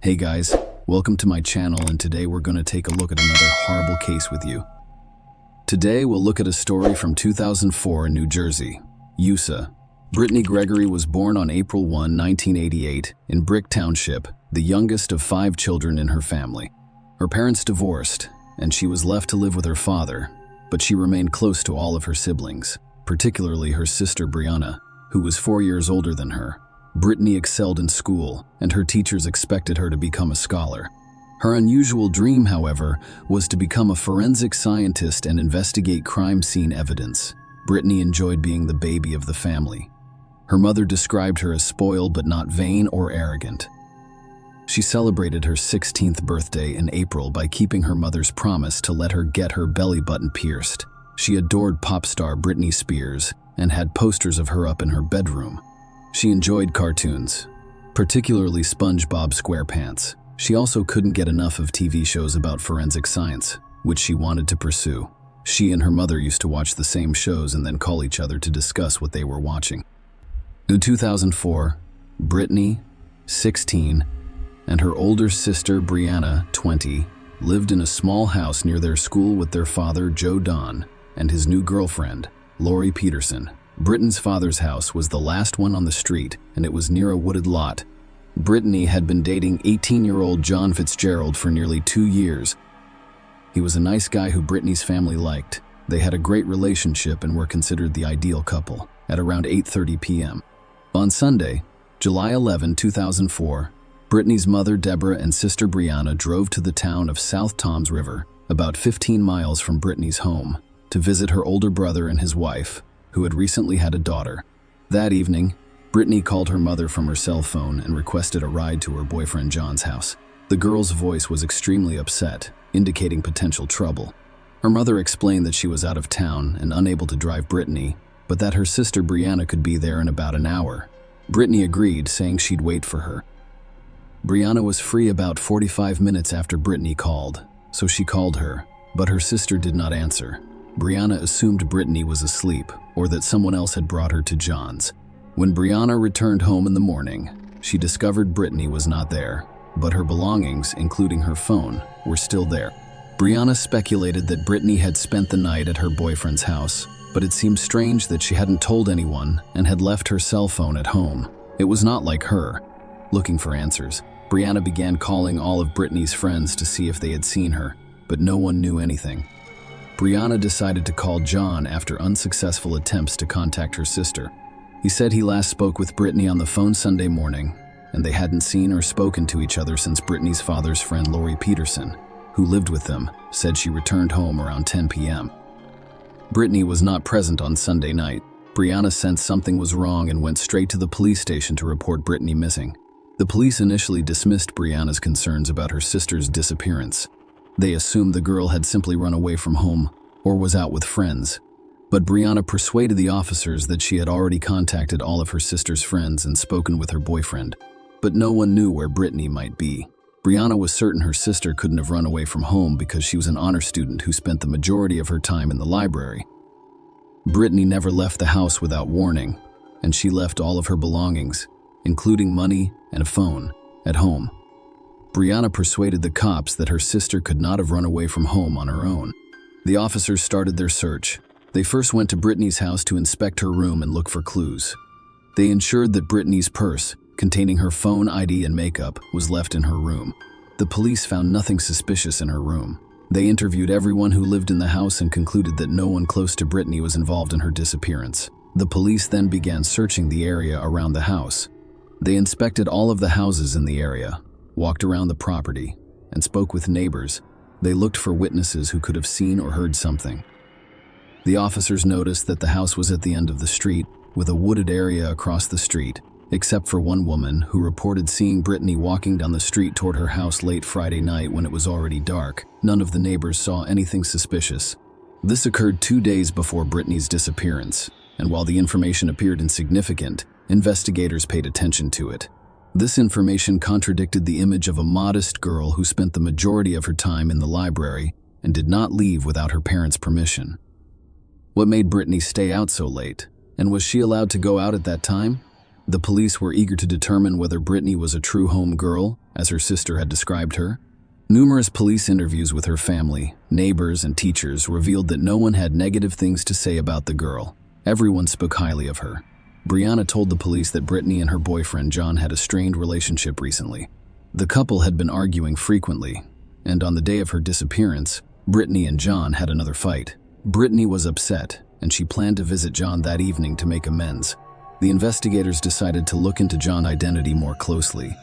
S1: Hey guys, welcome to my channel, and today we're going to take a look at another horrible case with you. Today we'll look at a story from 2004 in New Jersey. USA. Brittany Gregory was born on April 1, 1988, in Brick Township, the youngest of 5 children in her family. Her parents divorced, and she was left to live with her father, but she remained close to all of her siblings, particularly her sister Brianna, who was 4 years older than her. Brittany excelled in school, and her teachers expected her to become a scholar. Her unusual dream, however, was to become a forensic scientist and investigate crime scene evidence. Brittany enjoyed being the baby of the family. Her mother described her as spoiled but not vain or arrogant. She celebrated her 16th birthday in April by keeping her mother's promise to let her get her belly button pierced. She adored pop star Britney Spears and had posters of her up in her bedroom. She enjoyed cartoons, particularly SpongeBob SquarePants. She also couldn't get enough of TV shows about forensic science, which she wanted to pursue. She and her mother used to watch the same shows and then call each other to discuss what they were watching. In 2004, Brittany, 16, and her older sister Brianna, 20, lived in a small house near their school with their father, Joe Don, and his new girlfriend, Lori Peterson. Brittany's father's house was the last one on the street, and it was near a wooded lot. Brittany had been dating 18-year-old John Fitzgerald for nearly 2 years. He was a nice guy who Brittany's family liked. They had a great relationship and were considered the ideal couple. At around 8:30 p.m. on Sunday, July 11, 2004, Brittany's mother Deborah and sister Brianna drove to the town of South Toms River, about 15 miles from Brittany's home, to visit her older brother and his wife, who had recently had a daughter. That evening, Brittany called her mother from her cell phone and requested a ride to her boyfriend John's house. The girl's voice was extremely upset, indicating potential trouble. Her mother explained that she was out of town and unable to drive Brittany, but that her sister Brianna could be there in about an hour. Brittany agreed, saying she'd wait for her. Brianna was free about 45 minutes after Brittany called, so she called her, but her sister did not answer. Brianna assumed Brittany was asleep or that someone else had brought her to John's. When Brianna returned home in the morning, she discovered Brittany was not there, but her belongings, including her phone, were still there. Brianna speculated that Brittany had spent the night at her boyfriend's house, but it seemed strange that she hadn't told anyone and had left her cell phone at home. It was not like her. Looking for answers, Brianna began calling all of Brittany's friends to see if they had seen her, but no one knew anything. Brianna decided to call John after unsuccessful attempts to contact her sister. He said he last spoke with Brittany on the phone Sunday morning, and they hadn't seen or spoken to each other since Brittany's father's friend Lori Peterson, who lived with them, said she returned home around 10 p.m. Brittany was not present on Sunday night. Brianna sensed something was wrong and went straight to the police station to report Brittany missing. The police initially dismissed Brianna's concerns about her sister's disappearance. They assumed the girl had simply run away from home or was out with friends. But Brianna persuaded the officers that she had already contacted all of her sister's friends and spoken with her boyfriend. But no one knew where Brittany might be. Brianna was certain her sister couldn't have run away from home because she was an honor student who spent the majority of her time in the library. Brittany never left the house without warning, and she left all of her belongings, including money and a phone, at home. Brianna persuaded the cops that her sister could not have run away from home on her own. The officers started their search. They first went to Brittany's house to inspect her room and look for clues. They ensured that Brittany's purse, containing her phone, ID, and makeup, was left in her room. The police found nothing suspicious in her room. They interviewed everyone who lived in the house and concluded that no one close to Brittany was involved in her disappearance. The police then began searching the area around the house. They inspected all of the houses in the area, walked around the property, and spoke with neighbors. They looked for witnesses who could have seen or heard something. The officers noticed that the house was at the end of the street, with a wooded area across the street, except for one woman who reported seeing Brittany walking down the street toward her house late Friday night when it was already dark. None of the neighbors saw anything suspicious. This occurred 2 days before Brittany's disappearance, and while the information appeared insignificant, investigators paid attention to it. This information contradicted the image of a modest girl who spent the majority of her time in the library and did not leave without her parents' permission. What made Brittany stay out so late? And was she allowed to go out at that time? The police were eager to determine whether Brittany was a true home girl, as her sister had described her. Numerous police interviews with her family, neighbors, and teachers revealed that no one had negative things to say about the girl. Everyone spoke highly of her. Brianna told the police that Brittany and her boyfriend John had a strained relationship recently. The couple had been arguing frequently, and on the day of her disappearance, Brittany and John had another fight. Brittany was upset, and she planned to visit John that evening to make amends. The investigators decided to look into John's identity more closely.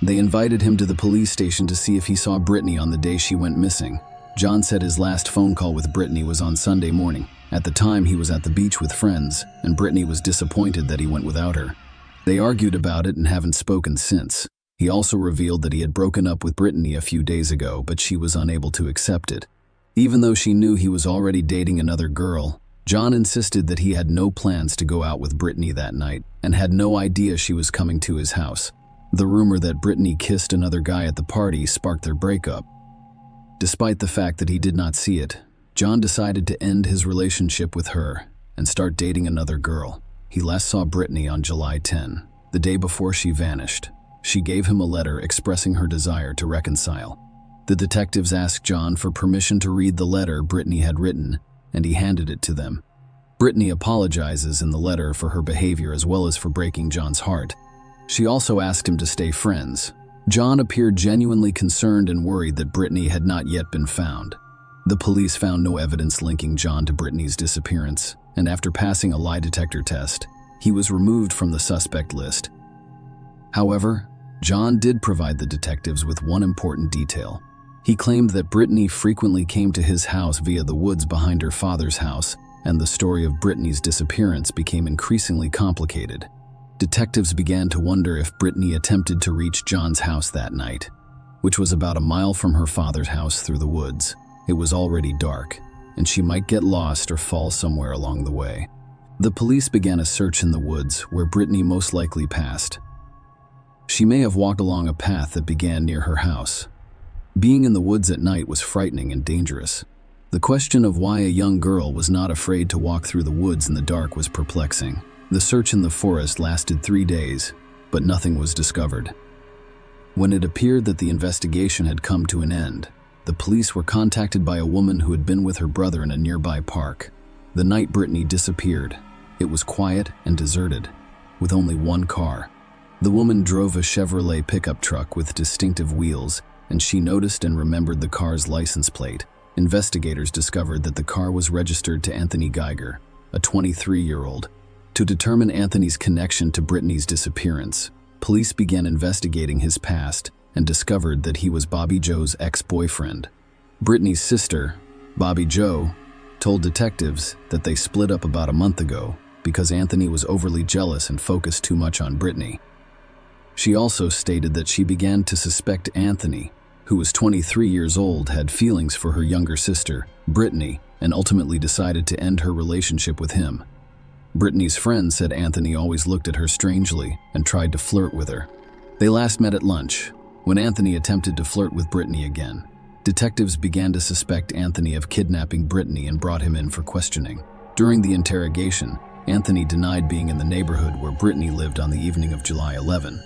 S1: They invited him to the police station to see if he saw Brittany on the day she went missing. John said his last phone call with Brittany was on Sunday morning. At the time, he was at the beach with friends, and Brittany was disappointed that he went without her. They argued about it and haven't spoken since. He also revealed that he had broken up with Brittany a few days ago, but she was unable to accept it. Even though she knew he was already dating another girl, John insisted that he had no plans to go out with Brittany that night and had no idea she was coming to his house. The rumor that Brittany kissed another guy at the party sparked their breakup. Despite the fact that he did not see it, John decided to end his relationship with her and start dating another girl. He last saw Brittany on July 10, the day before she vanished. She gave him a letter expressing her desire to reconcile. The detectives asked John for permission to read the letter Brittany had written, and he handed it to them. Brittany apologizes in the letter for her behavior as well as for breaking John's heart. She also asked him to stay friends. John appeared genuinely concerned and worried that Brittany had not yet been found. The police found no evidence linking John to Brittany's disappearance, and after passing a lie detector test, he was removed from the suspect list. However, John did provide the detectives with one important detail. He claimed that Brittany frequently came to his house via the woods behind her father's house, and the story of Brittany's disappearance became increasingly complicated. Detectives began to wonder if Brittany attempted to reach John's house that night, which was about a mile from her father's house through the woods. It was already dark, and she might get lost or fall somewhere along the way. The police began a search in the woods where Brittany most likely passed. She may have walked along a path that began near her house. Being in the woods at night was frightening and dangerous. The question of why a young girl was not afraid to walk through the woods in the dark was perplexing. The search in the forest lasted 3 days, but nothing was discovered. When it appeared that the investigation had come to an end, the police were contacted by a woman who had been with her brother in a nearby park. The night Brittany disappeared, it was quiet and deserted, with only one car. The woman drove a Chevrolet pickup truck with distinctive wheels, and she noticed and remembered the car's license plate. Investigators discovered that the car was registered to Anthony Geiger, a 23-year-old. To determine Anthony's connection to Brittany's disappearance, police began investigating his past and discovered that he was Bobby Joe's ex-boyfriend. Brittany's sister, Bobby Joe, told detectives that they split up about a month ago because Anthony was overly jealous and focused too much on Brittany. She also stated that she began to suspect Anthony, who was 23 years old, had feelings for her younger sister, Brittany, and ultimately decided to end her relationship with him. Brittany's friend said Anthony always looked at her strangely and tried to flirt with her. They last met at lunch, when Anthony attempted to flirt with Brittany again. Detectives began to suspect Anthony of kidnapping Brittany and brought him in for questioning. During the interrogation, Anthony denied being in the neighborhood where Brittany lived on the evening of July 11.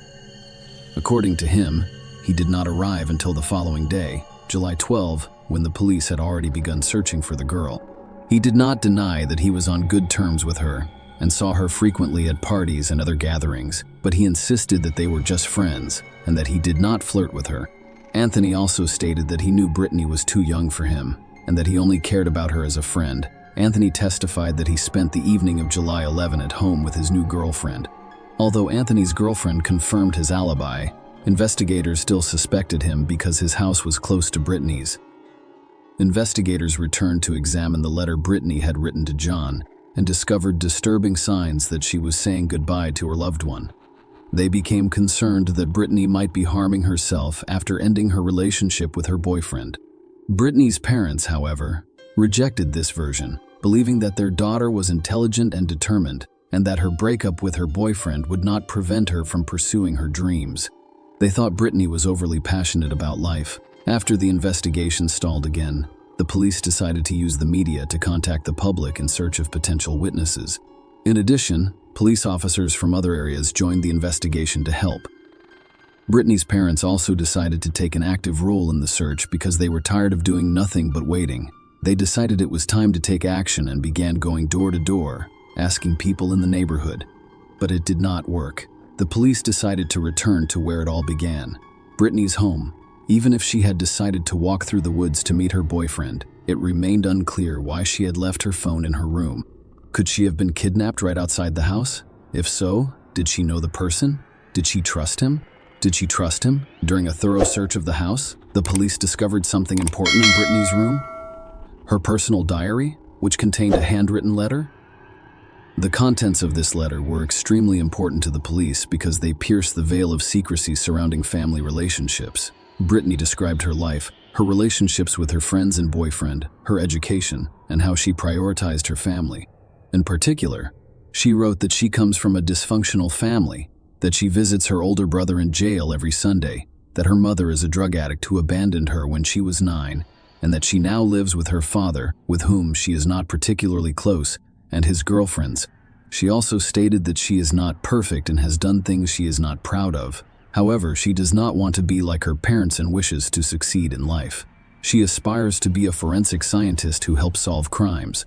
S1: According to him, he did not arrive until the following day, July 12, when the police had already begun searching for the girl. He did not deny that he was on good terms with her and saw her frequently at parties and other gatherings, but he insisted that they were just friends and that he did not flirt with her. Anthony also stated that he knew Brittany was too young for him and that he only cared about her as a friend. Anthony testified that he spent the evening of July 11 at home with his new girlfriend. Although Anthony's girlfriend confirmed his alibi, investigators still suspected him because his house was close to Brittany's. Investigators returned to examine the letter Brittany had written to John and discovered disturbing signs that she was saying goodbye to her loved one. They became concerned that Brittany might be harming herself after ending her relationship with her boyfriend. Brittany's parents, however, rejected this version, believing that their daughter was intelligent and determined, and that her breakup with her boyfriend would not prevent her from pursuing her dreams. They thought Brittany was overly passionate about life. After the investigation stalled again, the police decided to use the media to contact the public in search of potential witnesses. In addition, police officers from other areas joined the investigation to help. Brittany's parents also decided to take an active role in the search because they were tired of doing nothing but waiting. They decided it was time to take action and began going door to door, asking people in the neighborhood. But it did not work. The police decided to return to where it all began, Brittany's home. Even if she had decided to walk through the woods to meet her boyfriend, it remained unclear why she had left her phone in her room. Could she have been kidnapped right outside the house? If so, did she know the person? Did she trust him? During a thorough search of the house, the police discovered something important in Brittany's room. Her personal diary, which contained a handwritten letter. The contents of this letter were extremely important to the police because they pierced the veil of secrecy surrounding family relationships. Brittany described her life, her relationships with her friends and boyfriend, her education, and how she prioritized her family. In particular, she wrote that she comes from a dysfunctional family, that she visits her older brother in jail every Sunday, that her mother is a drug addict who abandoned her when she was 9, and that she now lives with her father, with whom she is not particularly close, and his girlfriends. She also stated that she is not perfect and has done things she is not proud of. However, she does not want to be like her parents and wishes to succeed in life. She aspires to be a forensic scientist who helps solve crimes.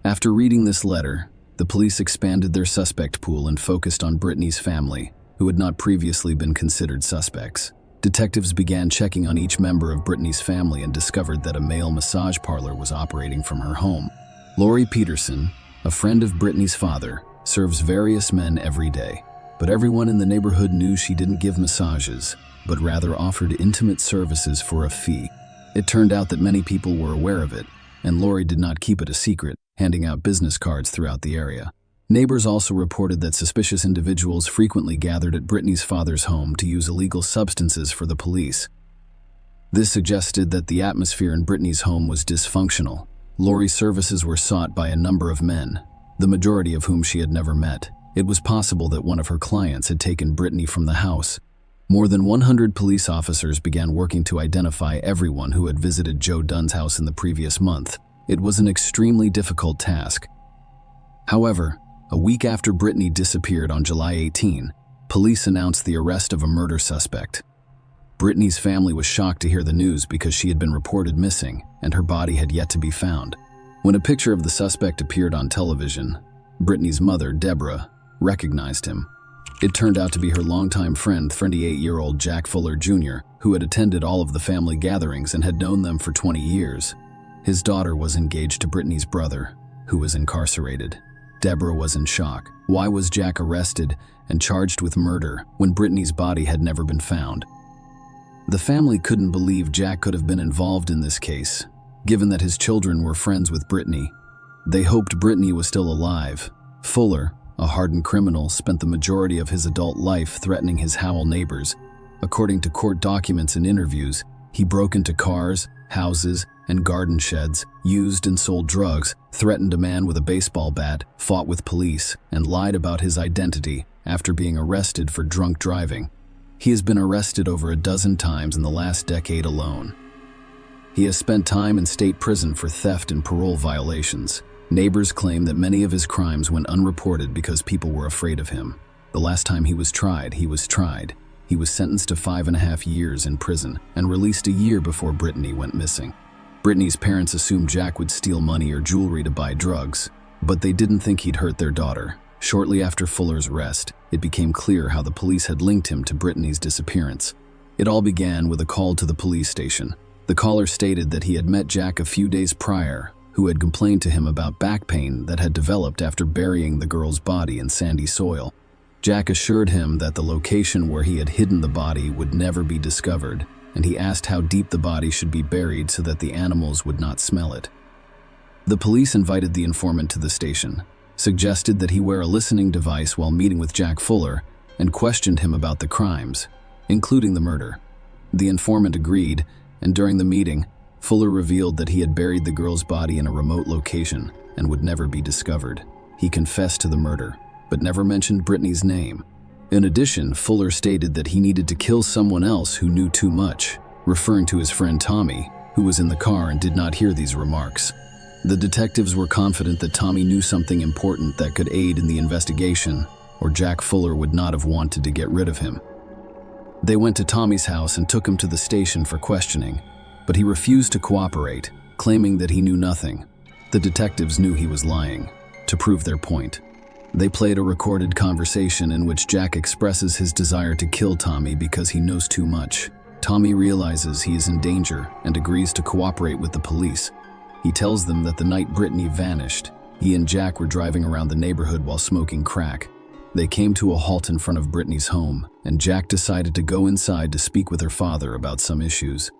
S1: After reading this letter, the police expanded their suspect pool and focused on Brittany's family, who had not previously been considered suspects. Detectives began checking on each member of Brittany's family and discovered that a male massage parlor was operating from her home. Lori Peterson, a friend of Brittany's father, serves various men every day. But everyone in the neighborhood knew she didn't give massages, but rather offered intimate services for a fee. It turned out that many people were aware of it, and Lori did not keep it a secret, handing out business cards throughout the area. Neighbors also reported that suspicious individuals frequently gathered at Brittany's father's home to use illegal substances for the police. This suggested that the atmosphere in Brittany's home was dysfunctional. Lori's services were sought by a number of men, the majority of whom she had never met. It was possible that one of her clients had taken Brittany from the house. More than 100 police officers began working to identify everyone who had visited Joe Dunn's house in the previous month. It was an extremely difficult task. However, a week after Brittany disappeared on July 18, police announced the arrest of a murder suspect. Brittany's family was shocked to hear the news because she had been reported missing and her body had yet to be found. When a picture of the suspect appeared on television, Brittany's mother, Deborah, recognized him. It turned out to be her longtime friend, 28-year-old Jack Fuller Jr., who had attended all of the family gatherings and had known them for 20 years. His daughter was engaged to Brittany's brother, who was incarcerated. Deborah was in shock. Why was Jack arrested and charged with murder when Brittany's body had never been found? The family couldn't believe Jack could have been involved in this case, given that his children were friends with Brittany. They hoped Brittany was still alive. Fuller, a hardened criminal, spent the majority of his adult life threatening his Howell neighbors. According to court documents and interviews, he broke into cars, houses, and garden sheds, used and sold drugs, threatened a man with a baseball bat, fought with police, and lied about his identity after being arrested for drunk driving. He has been arrested over a dozen times in the last decade alone. He has spent time in state prison for theft and parole violations. Neighbors claim that many of his crimes went unreported because people were afraid of him. The last time he was tried, he was sentenced to 5.5 years in prison and released a year before Brittany went missing. Brittany's parents assumed Jack would steal money or jewelry to buy drugs, but they didn't think he'd hurt their daughter. Shortly after Fuller's arrest, it became clear how the police had linked him to Brittany's disappearance. It all began with a call to the police station. The caller stated that he had met Jack a few days prior, who had complained to him about back pain that had developed after burying the girl's body in sandy soil. Jack assured him that the location where he had hidden the body would never be discovered, and he asked how deep the body should be buried so that the animals would not smell it. The police invited the informant to the station, suggested that he wear a listening device while meeting with Jack Fuller, and questioned him about the crimes, including the murder. The informant agreed, and during the meeting, Fuller revealed that he had buried the girl's body in a remote location and would never be discovered. He confessed to the murder, but never mentioned Brittany's name. In addition, Fuller stated that he needed to kill someone else who knew too much, referring to his friend Tommy, who was in the car and did not hear these remarks. The detectives were confident that Tommy knew something important that could aid in the investigation, or Jack Fuller would not have wanted to get rid of him. They went to Tommy's house and took him to the station for questioning, but he refused to cooperate, claiming that he knew nothing. The detectives knew he was lying, to prove their point. They played a recorded conversation in which Jack expresses his desire to kill Tommy because he knows too much. Tommy realizes he is in danger and agrees to cooperate with the police. He tells them that the night Brittany vanished, he and Jack were driving around the neighborhood while smoking crack. They came to a halt in front of Brittany's home, and Jack decided to go inside to speak with her father about some issues.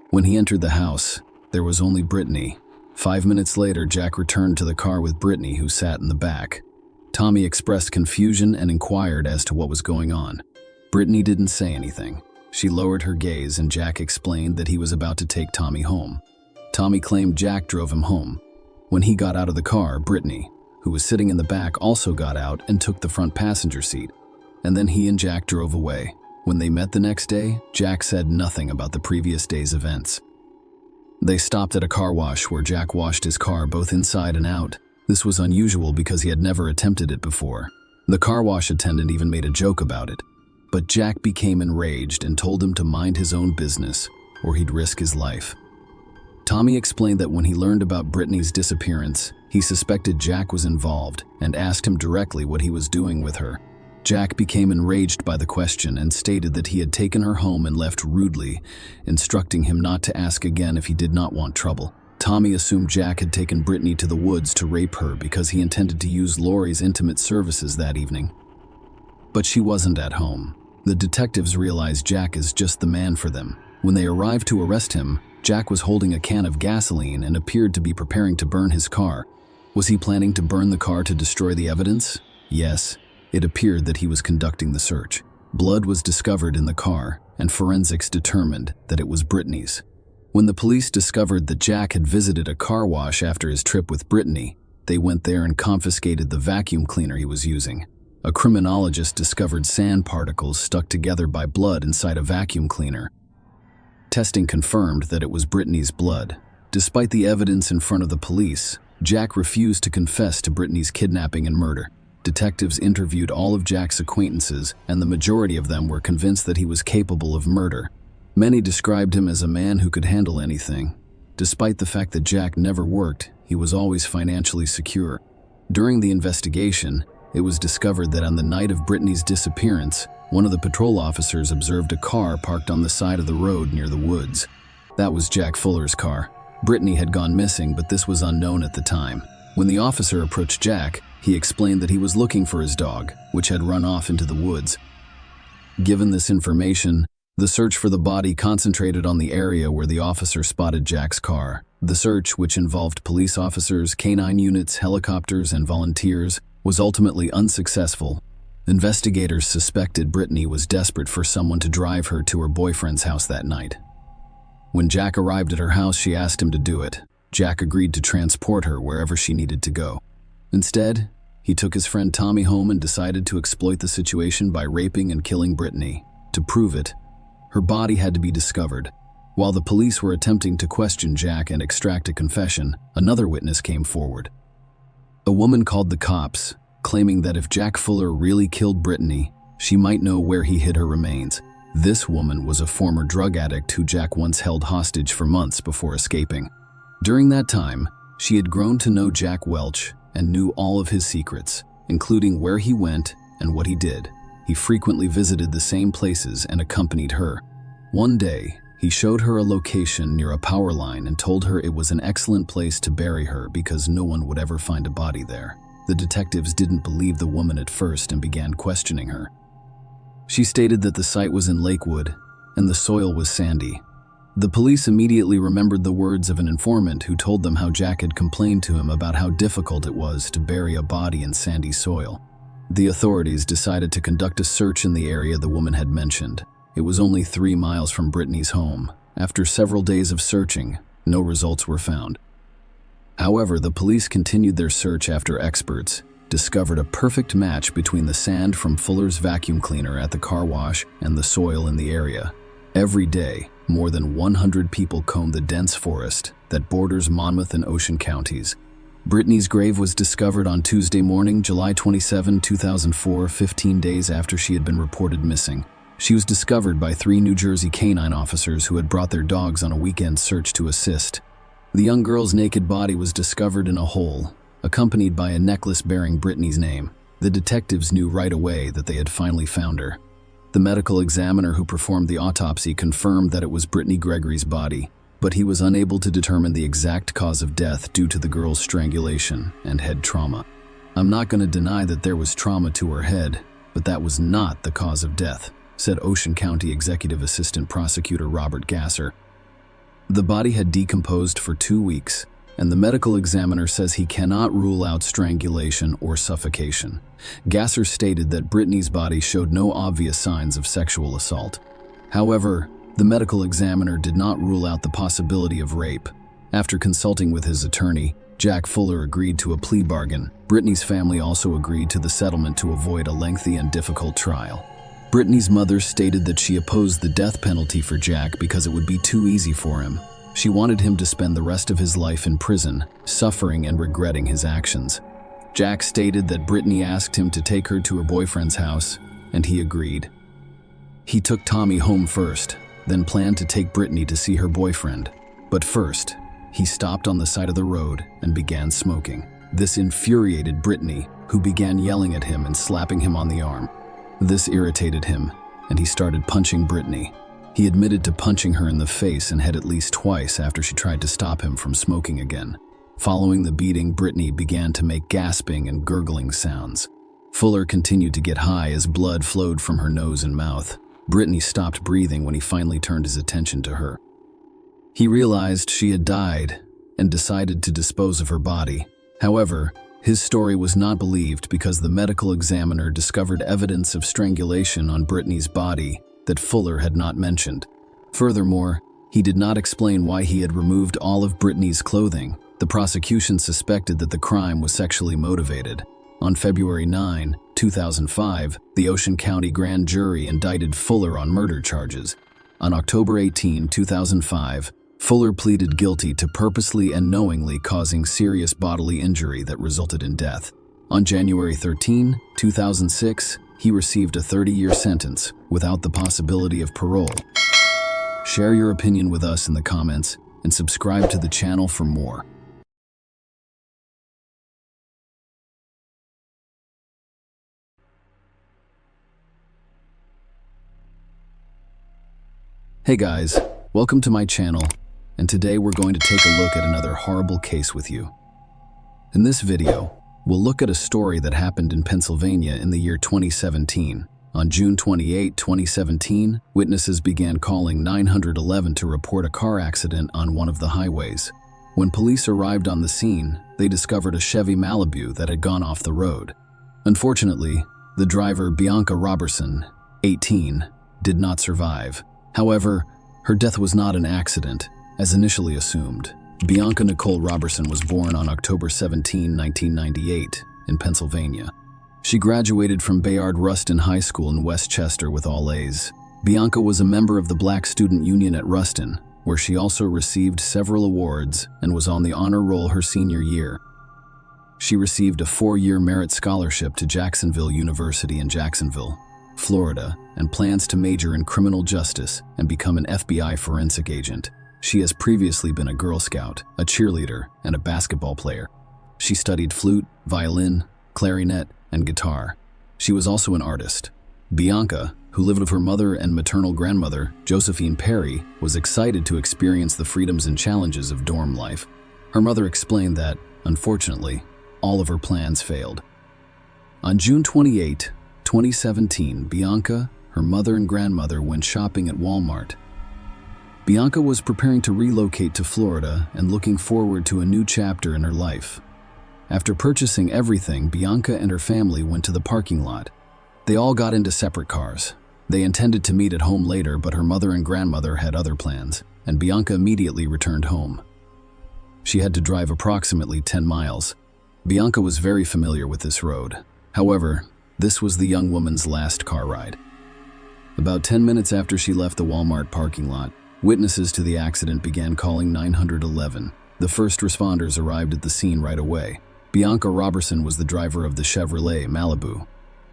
S1: When he entered the house, there was only Brittany. 5 minutes later, Jack returned to the car with Brittany, who sat in the back. Tommy expressed confusion and inquired as to what was going on. Brittany didn't say anything. She lowered her gaze, and Jack explained that he was about to take Tommy home. Tommy claimed Jack drove him home. When he got out of the car, Brittany, who was sitting in the back, also got out and took the front passenger seat. And then he and Jack drove away. When they met the next day, Jack said nothing about the previous day's events. They stopped at a car wash where Jack washed his car both inside and out. This was unusual because he had never attempted it before. The car wash attendant even made a joke about it. But Jack became enraged and told him to mind his own business, or he'd risk his life. Tommy explained that when he learned about Brittany's disappearance, he suspected Jack was involved and asked him directly what he was doing with her. Jack became enraged by the question and stated that he had taken her home and left rudely, instructing him not to ask again if he did not want trouble. Tommy assumed Jack had taken Brittany to the woods to rape her because he intended to use Lori's intimate services that evening. But she wasn't at home. The detectives realized Jack is just the man for them. When they arrived to arrest him, Jack was holding a can of gasoline and appeared to be preparing to burn his car. Was he planning to burn the car to destroy the evidence? Yes, it appeared that he was conducting the search. Blood was discovered in the car, and forensics determined that it was Brittany's. When the police discovered that Jack had visited a car wash after his trip with Brittany, they went there and confiscated the vacuum cleaner he was using. A criminologist discovered sand particles stuck together by blood inside a vacuum cleaner. Testing confirmed that it was Brittany's blood. Despite the evidence in front of the police, Jack refused to confess to Brittany's kidnapping and murder. Detectives interviewed all of Jack's acquaintances, and the majority of them were convinced that he was capable of murder. Many described him as a man who could handle anything. Despite the fact that Jack never worked, he was always financially secure. During the investigation, it was discovered that on the night of Brittany's disappearance, one of the patrol officers observed a car parked on the side of the road near the woods. That was Jack Fuller's car. Brittany had gone missing, but this was unknown at the time. When the officer approached Jack, he explained that he was looking for his dog, which had run off into the woods. Given this information, the search for the body concentrated on the area where the officer spotted Jack's car. The search, which involved police officers, canine units, helicopters, and volunteers, was ultimately unsuccessful. Investigators suspected Brittany was desperate for someone to drive her to her boyfriend's house that night. When Jack arrived at her house, she asked him to do it. Jack agreed to transport her wherever she needed to go. Instead, he took his friend Tommy home and decided to exploit the situation by raping and killing Brittany. To prove it, her body had to be discovered. While the police were attempting to question Jack and extract a confession, another witness came forward. A woman called the cops, claiming that if Jack Fuller really killed Brittany, she might know where he hid her remains. This woman was a former drug addict who Jack once held hostage for months before escaping. During that time, she had grown to know Jack Welch and knew all of his secrets, including where he went and what he did. He frequently visited the same places and accompanied her. One day, he showed her a location near a power line and told her it was an excellent place to bury her because no one would ever find a body there. The detectives didn't believe the woman at first and began questioning her. She stated that the site was in Lakewood and the soil was sandy. The police immediately remembered the words of an informant who told them how Jack had complained to him about how difficult it was to bury a body in sandy soil. The authorities decided to conduct a search in the area the woman had mentioned. It was only 3 miles from Brittany's home. After several days of searching, no results were found. However, the police continued their search after experts discovered a perfect match between the sand from Fuller's vacuum cleaner at the car wash and the soil in the area. Every day, more than 100 people combed the dense forest that borders Monmouth and Ocean counties. Brittany's grave was discovered on Tuesday morning, July 27, 2004, 15 days after she had been reported missing. She was discovered by 3 New Jersey canine officers who had brought their dogs on a weekend search to assist. The young girl's naked body was discovered in a hole, accompanied by a necklace bearing Brittany's name. The detectives knew right away that they had finally found her. The medical examiner who performed the autopsy confirmed that it was Brittany Gregory's body, but he was unable to determine the exact cause of death due to the girl's strangulation and head trauma. "I'm not going to deny that there was trauma to her head, but that was not the cause of death," said Ocean County Executive Assistant Prosecutor Robert Gasser. The body had decomposed for 2 weeks, and the medical examiner says he cannot rule out strangulation or suffocation. Gasser stated that Brittany's body showed no obvious signs of sexual assault. However, the medical examiner did not rule out the possibility of rape. After consulting with his attorney, Jack Fuller agreed to a plea bargain. Brittany's family also agreed to the settlement to avoid a lengthy and difficult trial. Brittany's mother stated that she opposed the death penalty for Jack because it would be too easy for him. She wanted him to spend the rest of his life in prison, suffering and regretting his actions. Jack stated that Brittany asked him to take her to her boyfriend's house, and he agreed. He took Tommy home first, then planned to take Brittany to see her boyfriend. But first, he stopped on the side of the road and began smoking. This infuriated Brittany, who began yelling at him and slapping him on the arm. This irritated him, and he started punching Brittany. He admitted to punching her in the face and head at least twice after she tried to stop him from smoking again. Following the beating, Brittany began to make gasping and gurgling sounds. Fuller continued to get high as blood flowed from her nose and mouth. Brittany stopped breathing when he finally turned his attention to her. He realized she had died and decided to dispose of her body. However, his story was not believed because the medical examiner discovered evidence of strangulation on Brittany's body that Fuller had not mentioned. Furthermore, he did not explain why he had removed all of Brittany's clothing. The prosecution suspected that the crime was sexually motivated. On February 9, 2005, the Ocean County Grand Jury indicted Fuller on murder charges. On October 18, 2005, Fuller pleaded guilty to purposely and knowingly causing serious bodily injury that resulted in death. On January 13, 2006, he received a 30-year sentence without the possibility of parole. Share your opinion with us in the comments and subscribe to the channel for more. Hey guys, welcome to my channel, and today we're going to take a look at another horrible case with you. In this video, we'll look at a story that happened in Pennsylvania in the year 2017. On June 28, 2017, witnesses began calling 911 to report a car accident on one of the highways. When police arrived on the scene, they discovered a Chevy Malibu that had gone off the road. Unfortunately, the driver, Bianca Robertson, 18, did not survive. However, her death was not an accident, as initially assumed. Bianca Nicole Robertson was born on October 17, 1998, in Pennsylvania. She graduated from Bayard Rustin High School in Westchester with all A's. Bianca was a member of the Black Student Union at Rustin, where she also received several awards and was on the honor roll her senior year. She received a 4-year merit scholarship to Jacksonville University in Jacksonville, Florida, and plans to major in criminal justice and become an FBI forensic agent. She has previously been a Girl Scout, a cheerleader, and a basketball player. She studied flute, violin, clarinet, and guitar. She was also an artist. Bianca, who lived with her mother and maternal grandmother, Josephine Perry, was excited to experience the freedoms and challenges of dorm life. Her mother explained that, unfortunately, all of her plans failed. On June 28, 2017, Bianca, her mother and grandmother went shopping at Walmart. Bianca was preparing to relocate to Florida and looking forward to a new chapter in her life. After purchasing everything, Bianca and her family went to the parking lot. They all got into separate cars. They intended to meet at home later, but her mother and grandmother had other plans, and Bianca immediately returned home. She had to drive approximately 10 miles. Bianca was very familiar with this road. However, this was the young woman's last car ride. About 10 minutes after she left the Walmart parking lot, witnesses to the accident began calling 911. The first responders arrived at the scene right away. Bianca Robertson was the driver of the Chevrolet Malibu.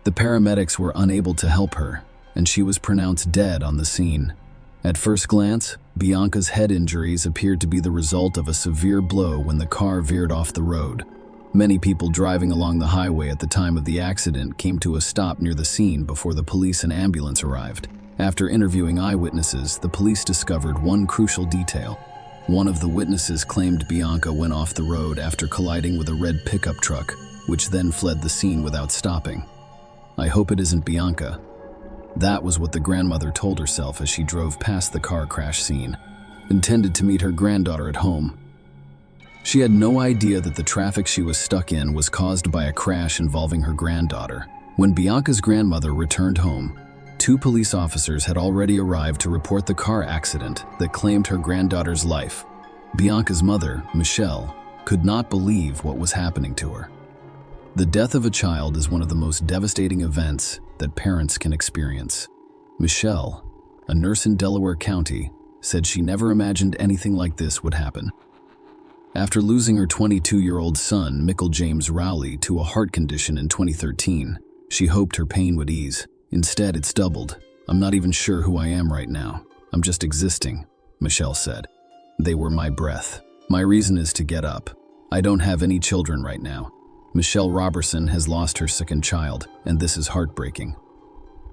S1: The paramedics were unable to help her, and she was pronounced dead on the scene. At first glance, Bianca's head injuries appeared to be the result of a severe blow when the car veered off the road. Many people driving along the highway at the time of the accident came to a stop near the scene before the police and ambulance arrived. After interviewing eyewitnesses, the police discovered one crucial detail. One of the witnesses claimed Bianca went off the road after colliding with a red pickup truck, which then fled the scene without stopping. "I hope it isn't Bianca." That was what the grandmother told herself as she drove past the car crash scene, intended to meet her granddaughter at home. She had no idea that the traffic she was stuck in was caused by a crash involving her granddaughter. When Bianca's grandmother returned home, 2 police officers had already arrived to report the car accident that claimed her granddaughter's life. Bianca's mother, Michelle, could not believe what was happening to her. The death of a child is one of the most devastating events that parents can experience. Michelle, a nurse in Delaware County, said she never imagined anything like this would happen. After losing her 22-year-old son, Michael James Rowley, to a heart condition in 2013, she hoped her pain would ease. Instead, it's doubled. "I'm not even sure who I am right now. I'm just existing," Michelle said. "They were my breath. My reason is to get up. I don't have any children right now." Michelle Robertson has lost her second child, and this is heartbreaking.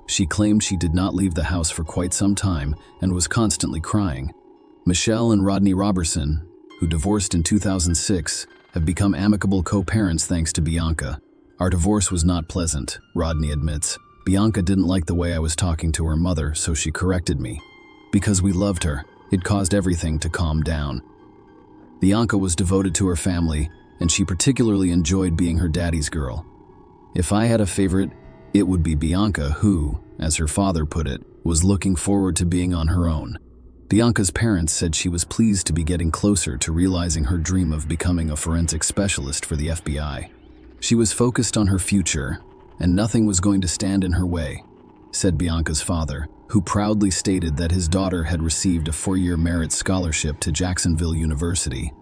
S1: She claimed she did not leave the house for quite some time and was constantly crying. Michelle and Rodney Robertson, who divorced in 2006, have become amicable co-parents thanks to Bianca. "Our divorce was not pleasant," Rodney admits. "Bianca didn't like the way I was talking to her mother, so she corrected me. Because we loved her, it caused everything to calm down." Bianca was devoted to her family, and she particularly enjoyed being her daddy's girl. If I had a favorite, it would be Bianca, who, as her father put it, was looking forward to being on her own. Bianca's parents said she was pleased to be getting closer to realizing her dream of becoming a forensic specialist for the FBI. She was focused on her future, and nothing was going to stand in her way, said Bianca's father, who proudly stated that his daughter had received a 4-year merit scholarship to Jacksonville University,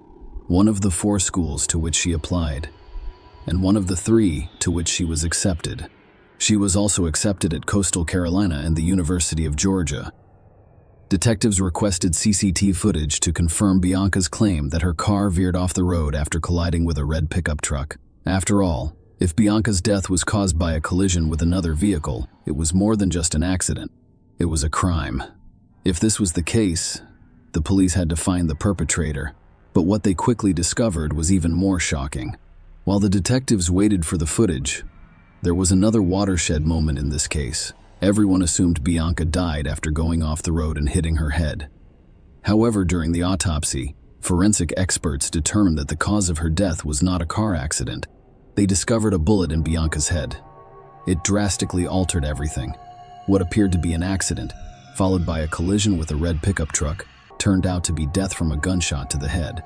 S1: one of the 4 schools to which she applied, and one of the 3 to which she was accepted. She was also accepted at Coastal Carolina and the University of Georgia. Detectives requested CCTV footage to confirm Bianca's claim that her car veered off the road after colliding with a red pickup truck. After all, if Bianca's death was caused by a collision with another vehicle, it was more than just an accident. It was a crime. If this was the case, the police had to find the perpetrator, but what they quickly discovered was even more shocking. While the detectives waited for the footage, there was another watershed moment in this case. Everyone assumed Bianca died after going off the road and hitting her head. However, during the autopsy, forensic experts determined that the cause of her death was not a car accident. They discovered a bullet in Bianca's head. It drastically altered everything. What appeared to be an accident, followed by a collision with a red pickup truck, turned out to be death from a gunshot to the head.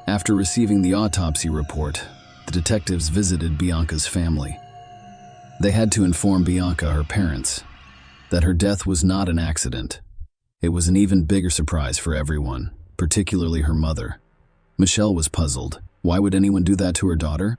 S1: After receiving the autopsy report, the detectives visited Bianca's family. They had to inform Bianca, her parents, that her death was not an accident. It was an even bigger surprise for everyone, particularly her mother. Michelle was puzzled. Why would anyone do that to her daughter?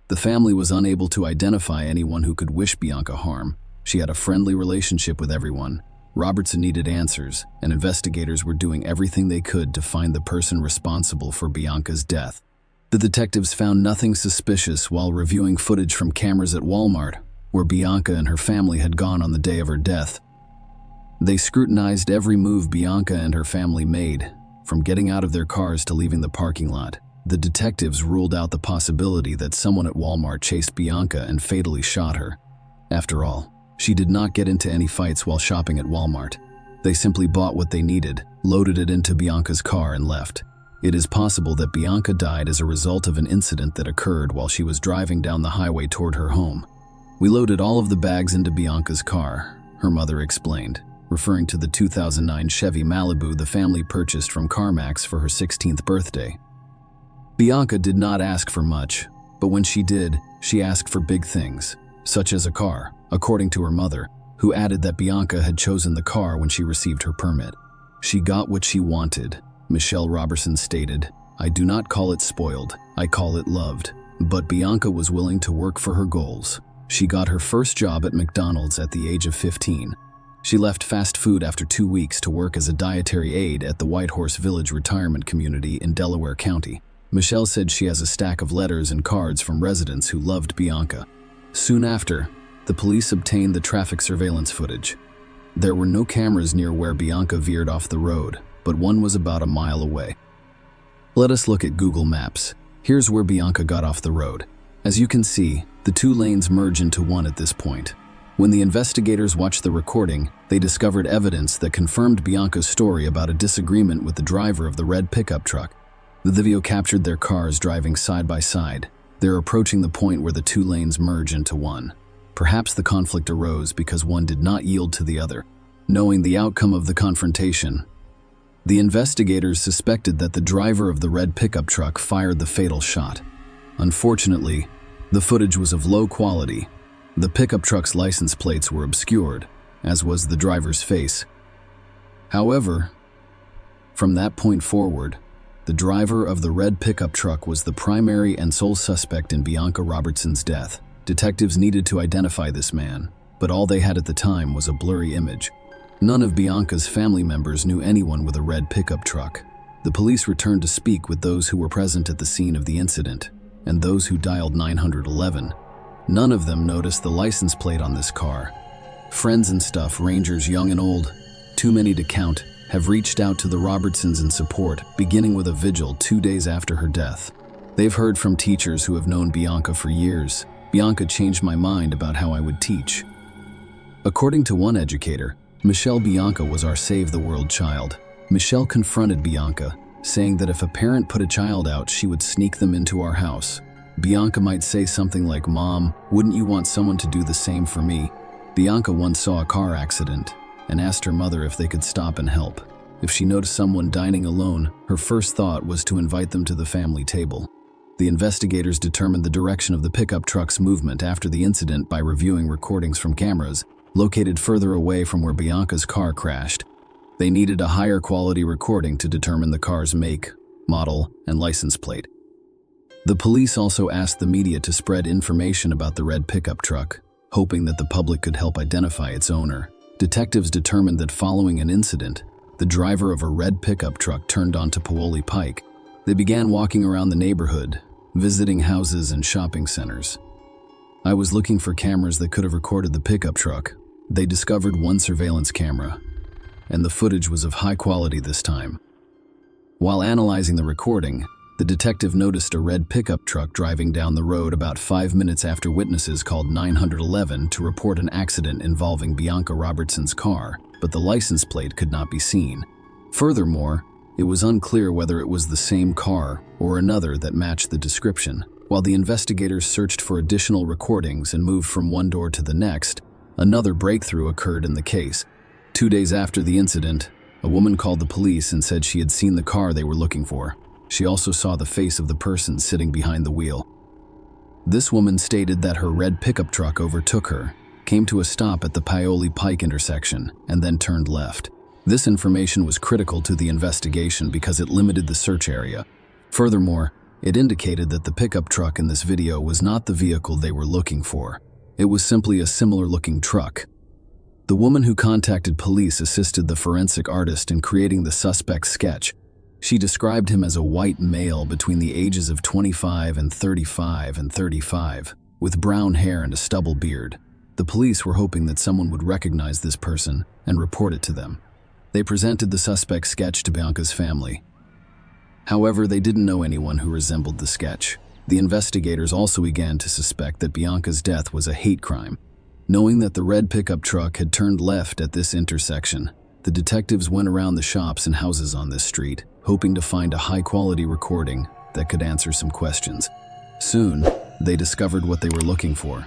S1: The family was unable to identify anyone who could wish Bianca harm. She had a friendly relationship with everyone. Robertson needed answers, and investigators were doing everything they could to find the person responsible for Bianca's death. The detectives found nothing suspicious while reviewing footage from cameras at Walmart, where Bianca and her family had gone on the day of her death. They scrutinized every move Bianca and her family made, from getting out of their cars to leaving the parking lot. The detectives ruled out the possibility that someone at Walmart chased Bianca and fatally shot her. After all, she did not get into any fights while shopping at Walmart. They simply bought what they needed, loaded it into Bianca's car, and left. It is possible that Bianca died as a result of an incident that occurred while she was driving down the highway toward her home. "We loaded all of the bags into Bianca's car," her mother explained, referring to the 2009 Chevy Malibu the family purchased from CarMax for her 16th birthday. Bianca did not ask for much, but when she did, she asked for big things, such as a car, according to her mother, who added that Bianca had chosen the car when she received her permit. "She got what she wanted," Michelle Robertson stated. "I do not call it spoiled, I call it loved." But Bianca was willing to work for her goals. She got her first job at McDonald's at the age of 15. She left fast food after 2 weeks to work as a dietary aide at the Whitehorse Village Retirement Community in Delaware County. Michelle said she has a stack of letters and cards from residents who loved Bianca. Soon after, the police obtained the traffic surveillance footage. There were no cameras near where Bianca veered off the road, but one was about a mile away. Let us look at Google Maps. Here's where Bianca got off the road. As you can see, the 2 lanes merge into one at this point. When the investigators watched the recording, they discovered evidence that confirmed Bianca's story about a disagreement with the driver of the red pickup truck. The video captured their cars driving side by side. They're approaching the point where the 2 lanes merge into one. Perhaps the conflict arose because one did not yield to the other. Knowing the outcome of the confrontation, the investigators suspected that the driver of the red pickup truck fired the fatal shot. Unfortunately, the footage was of low quality. The pickup truck's license plates were obscured, as was the driver's face. However, from that point forward, the driver of the red pickup truck was the primary and sole suspect in Bianca Robertson's death. Detectives needed to identify this man, but all they had at the time was a blurry image. None of Bianca's family members knew anyone with a red pickup truck. The police returned to speak with those who were present at the scene of the incident, and those who dialed 911. None of them noticed the license plate on this car. Friends and stuff, rangers young and old, too many to count, have reached out to the Robertsons in support, beginning with a vigil 2 days after her death. They've heard from teachers who have known Bianca for years. "Bianca changed my mind about how I would teach." According to one educator, Michelle Bianca was our Save the World child. Michelle confronted Bianca, saying that if a parent put a child out, she would sneak them into our house. Bianca might say something like, "Mom, wouldn't you want someone to do the same for me?" Bianca once saw a car accident and asked her mother if they could stop and help. If she noticed someone dining alone, her first thought was to invite them to the family table. The investigators determined the direction of the pickup truck's movement after the incident by reviewing recordings from cameras located further away from where Bianca's car crashed. They needed a higher quality recording to determine the car's make, model, and license plate. The police also asked the media to spread information about the red pickup truck, hoping that the public could help identify its owner. Detectives determined that following an incident, the driver of a red pickup truck turned onto Paoli Pike. They began walking around the neighborhood, visiting houses and shopping centers. "I was looking for cameras that could have recorded the pickup truck. They discovered one surveillance camera, and the footage was of high quality this time." While analyzing the recording, the detective noticed a red pickup truck driving down the road about 5 minutes after witnesses called 911 to report an accident involving Bianca Robertson's car, but the license plate could not be seen. Furthermore, it was unclear whether it was the same car or another that matched the description. While the investigators searched for additional recordings and moved from one door to the next, another breakthrough occurred in the case. 2 days after the incident, a woman called the police and said she had seen the car they were looking for. She also saw the face of the person sitting behind the wheel. This woman stated that her red pickup truck overtook her, came to a stop at the Paoli Pike intersection, and then turned left. This information was critical to the investigation because it limited the search area. Furthermore, it indicated that the pickup truck in this video was not the vehicle they were looking for. It was simply a similar-looking truck. The woman who contacted police assisted the forensic artist in creating the suspect's sketch. She described him as a white male between the ages of 25 and 35, with brown hair and a stubble beard. The police were hoping that someone would recognize this person and report it to them. They presented the suspect's sketch to Bianca's family. However, they didn't know anyone who resembled the sketch. The investigators also began to suspect that Bianca's death was a hate crime. Knowing that the red pickup truck had turned left at this intersection, the detectives went around the shops and houses on this street, hoping to find a high-quality recording that could answer some questions. Soon, they discovered what they were looking for.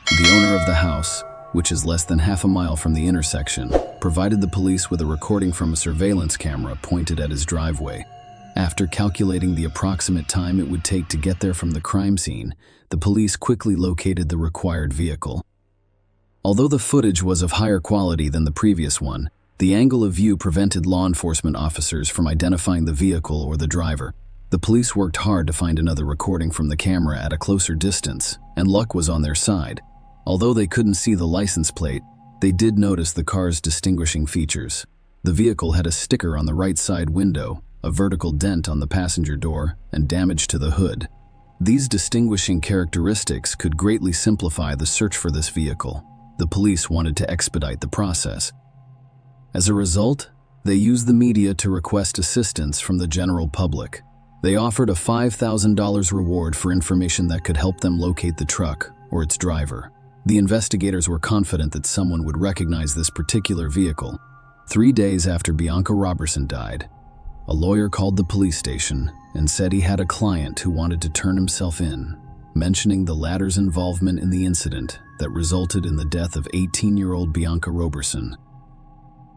S1: The owner of the house, which is less than half a mile from the intersection, provided the police with a recording from a surveillance camera pointed at his driveway. After calculating the approximate time it would take to get there from the crime scene, the police quickly located the required vehicle. Although the footage was of higher quality than the previous one, the angle of view prevented law enforcement officers from identifying the vehicle or the driver. The police worked hard to find another recording from the camera at a closer distance, and luck was on their side. Although they couldn't see the license plate, they did notice the car's distinguishing features. The vehicle had a sticker on the right side window, a vertical dent on the passenger door, and damage to the hood. These distinguishing characteristics could greatly simplify the search for this vehicle. The police wanted to expedite the process. As a result, they used the media to request assistance from the general public. They offered a $5,000 reward for information that could help them locate the truck or its driver. The investigators were confident that someone would recognize this particular vehicle. 3 days after Bianca Robertson died, a lawyer called the police station and said he had a client who wanted to turn himself in, mentioning the latter's involvement in the incident that resulted in the death of 18-year-old Bianca Robertson.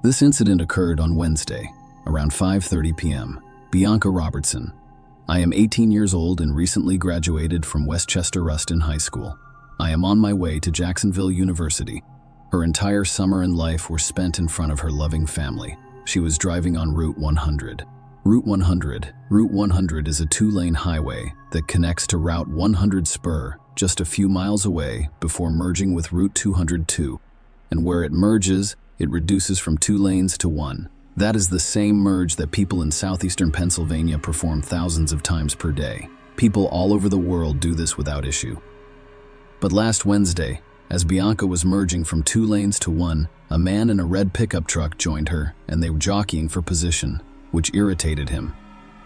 S1: This incident occurred on Wednesday, around 5:30 p.m. Bianca Robertson: "I am 18 years old and recently graduated from Westchester Ruston High School. I am on my way to Jacksonville University. Her entire summer and life were spent in front of her loving family. She was driving on Route 100. Route 100 is a 2-lane highway that connects to Route 100 Spur just a few miles away before merging with Route 202. And where it merges, it reduces from 2 lanes to 1. That is the same merge that people in southeastern Pennsylvania perform thousands of times per day. People all over the world do this without issue. But last Wednesday, as Bianca was merging from 2 lanes to 1, a man in a red pickup truck joined her, and they were jockeying for position, which irritated him.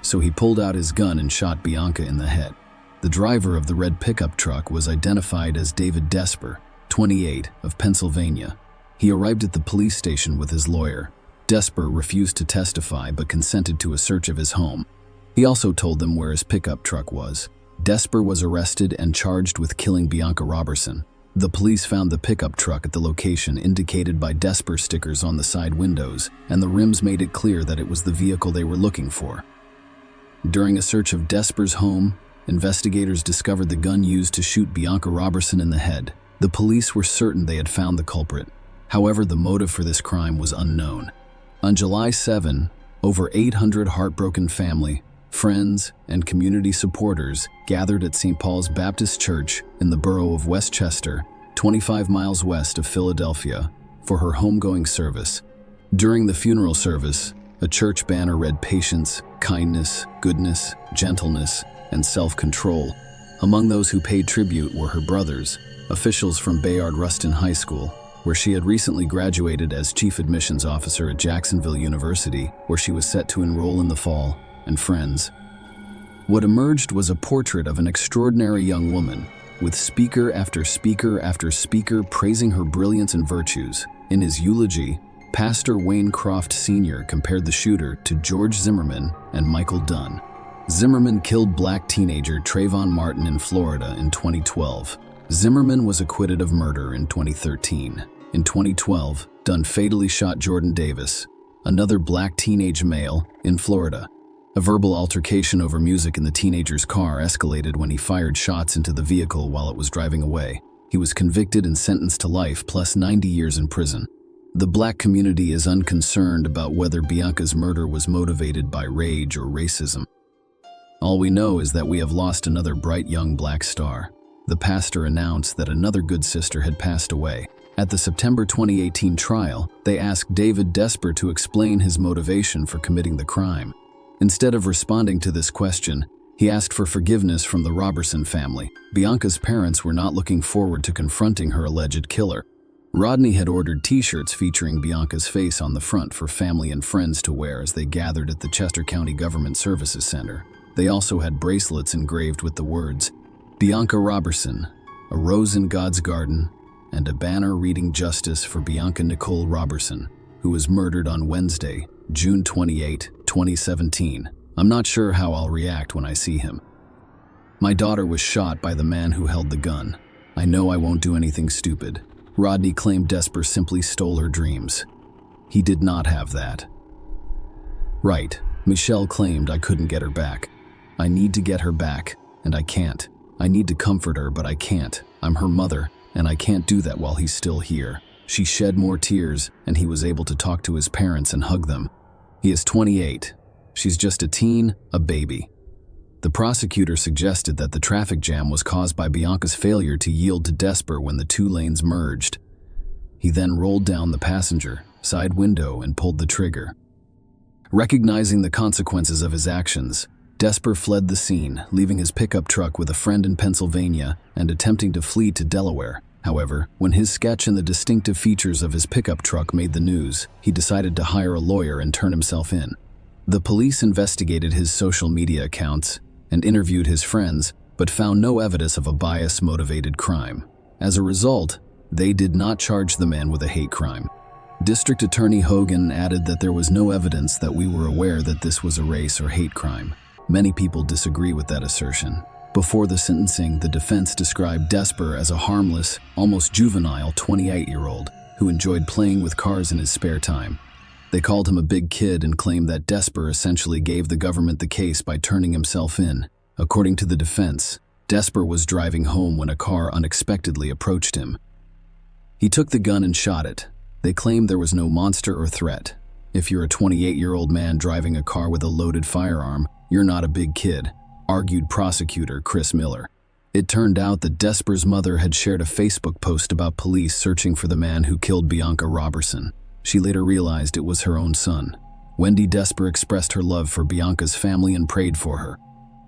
S1: So he pulled out his gun and shot Bianca in the head. The driver of the red pickup truck was identified as David Desper, 28, of Pennsylvania. He arrived at the police station with his lawyer. Desper refused to testify but consented to a search of his home. He also told them where his pickup truck was. Desper was arrested and charged with killing Bianca Robertson. The police found the pickup truck at the location indicated by Desper stickers on the side windows, and the rims made it clear that it was the vehicle they were looking for. During a search of Desper's home, investigators discovered the gun used to shoot Bianca Robertson in the head. The police were certain they had found the culprit. However, the motive for this crime was unknown. On July 7, over 800 heartbroken family, friends, and community supporters gathered at St. Paul's Baptist Church in the borough of Westchester, 25 miles west of Philadelphia, for her homegoing service. During the funeral service, a church banner read patience, kindness, goodness, gentleness, and self-control. Among those who paid tribute were her brothers, officials from Bayard Rustin High School, where she had recently graduated as chief admissions officer at Jacksonville University, where she was set to enroll in the fall, and friends. What emerged was a portrait of an extraordinary young woman, with speaker after speaker after speaker praising her brilliance and virtues. In his eulogy, Pastor Wayne Croft Sr. compared the shooter to George Zimmerman and Michael Dunn. Zimmerman killed black teenager Trayvon Martin in Florida in 2012. Zimmerman was acquitted of murder in 2013. In 2012, Dunn fatally shot Jordan Davis, another black teenage male, in Florida. A verbal altercation over music in the teenager's car escalated when he fired shots into the vehicle while it was driving away. He was convicted and sentenced to life plus 90 years in prison. The black community is unconcerned about whether Bianca's murder was motivated by rage or racism. All we know is that we have lost another bright young black star. The pastor announced that another good sister had passed away. At the September 2018 trial, they asked David Desper to explain his motivation for committing the crime. Instead of responding to this question, he asked for forgiveness from the Robertson family. Bianca's parents were not looking forward to confronting her alleged killer. Rodney had ordered t-shirts featuring Bianca's face on the front for family and friends to wear as they gathered at the Chester County Government Services Center. They also had bracelets engraved with the words, "Bianca Robertson, a rose in God's garden," and a banner reading "Justice for Bianca Nicole Robertson, who was murdered on Wednesday, June 28, 2017. I'm not sure how I'll react when I see him. My daughter was shot by the man who held the gun. I know I won't do anything stupid. Rodney claimed Desper simply stole her dreams. He did not have that. Right, Michelle claimed I couldn't get her back. I need to get her back, and I can't. I need to comfort her, but I can't. I'm her mother, and I can't do that while he's still here. She shed more tears, and he was able to talk to his parents and hug them. He is 28. She's just a teen, a baby. The prosecutor suggested that the traffic jam was caused by Bianca's failure to yield to Desper when the two lanes merged. He then rolled down the passenger side window and pulled the trigger. Recognizing the consequences of his actions, Desper fled the scene, leaving his pickup truck with a friend in Pennsylvania and attempting to flee to Delaware. However, when his sketch and the distinctive features of his pickup truck made the news, he decided to hire a lawyer and turn himself in. The police investigated his social media accounts and interviewed his friends, but found no evidence of a bias-motivated crime. As a result, they did not charge the man with a hate crime. District Attorney Hogan added that there was no evidence that we were aware that this was a race or hate crime. Many people disagree with that assertion. Before the sentencing, the defense described Desper as a harmless, almost juvenile 28-year-old who enjoyed playing with cars in his spare time. They called him a big kid and claimed that Desper essentially gave the government the case by turning himself in. According to the defense, Desper was driving home when a car unexpectedly approached him. He took the gun and shot it. They claimed there was no monster or threat. If you're a 28-year-old man driving a car with a loaded firearm, you're not a big kid, argued prosecutor Chris Miller. It turned out that Desper's mother had shared a Facebook post about police searching for the man who killed Bianca Robertson. She later realized it was her own son. Wendy Desper expressed her love for Bianca's family and prayed for her.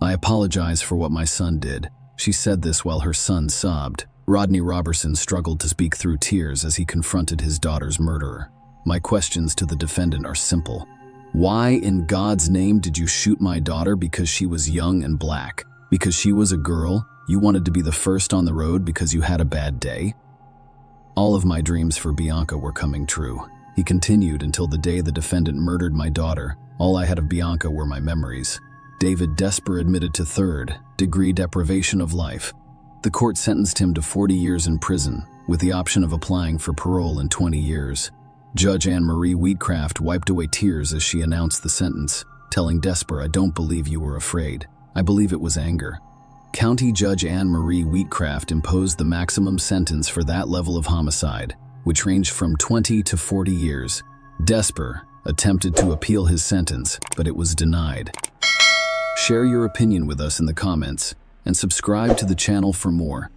S1: "I apologize for what my son did." She said this while her son sobbed. Rodney Robertson struggled to speak through tears as he confronted his daughter's murderer. "My questions to the defendant are simple. Why in God's name did you shoot my daughter because she was young and black? Because she was a girl? You wanted to be the first on the road because you had a bad day?" "All of my dreams for Bianca were coming true." He continued, "Until the day the defendant murdered my daughter, all I had of Bianca were my memories. David Desper admitted to third-degree deprivation of life. The court sentenced him to 40 years in prison, with the option of applying for parole in 20 years. Judge Anne Marie Wheatcraft wiped away tears as she announced the sentence, telling Desper, "I don't believe you were afraid. I believe it was anger." County Judge Anne Marie Wheatcraft imposed the maximum sentence for that level of homicide, which ranged from 20 to 40 years. Desper attempted to appeal his sentence, but it was denied. Share your opinion with us in the comments, and subscribe to the channel for more.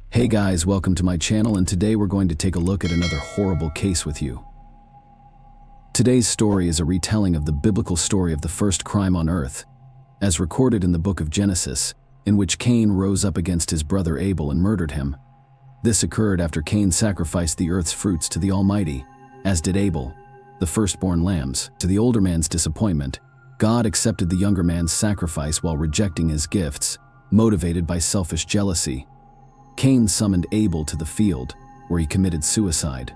S1: Hey guys, welcome to my channel, and today we're going to take a look at another horrible case with you. Today's story is a retelling of the biblical story of the first crime on earth, as recorded in the book of Genesis, in which Cain rose up against his brother Abel and murdered him. This occurred after Cain sacrificed the earth's fruits to the Almighty, as did Abel, the firstborn lambs. To the older man's disappointment, God accepted the younger man's sacrifice while rejecting his gifts, motivated by selfish jealousy. Cain summoned Abel to the field, where he committed suicide.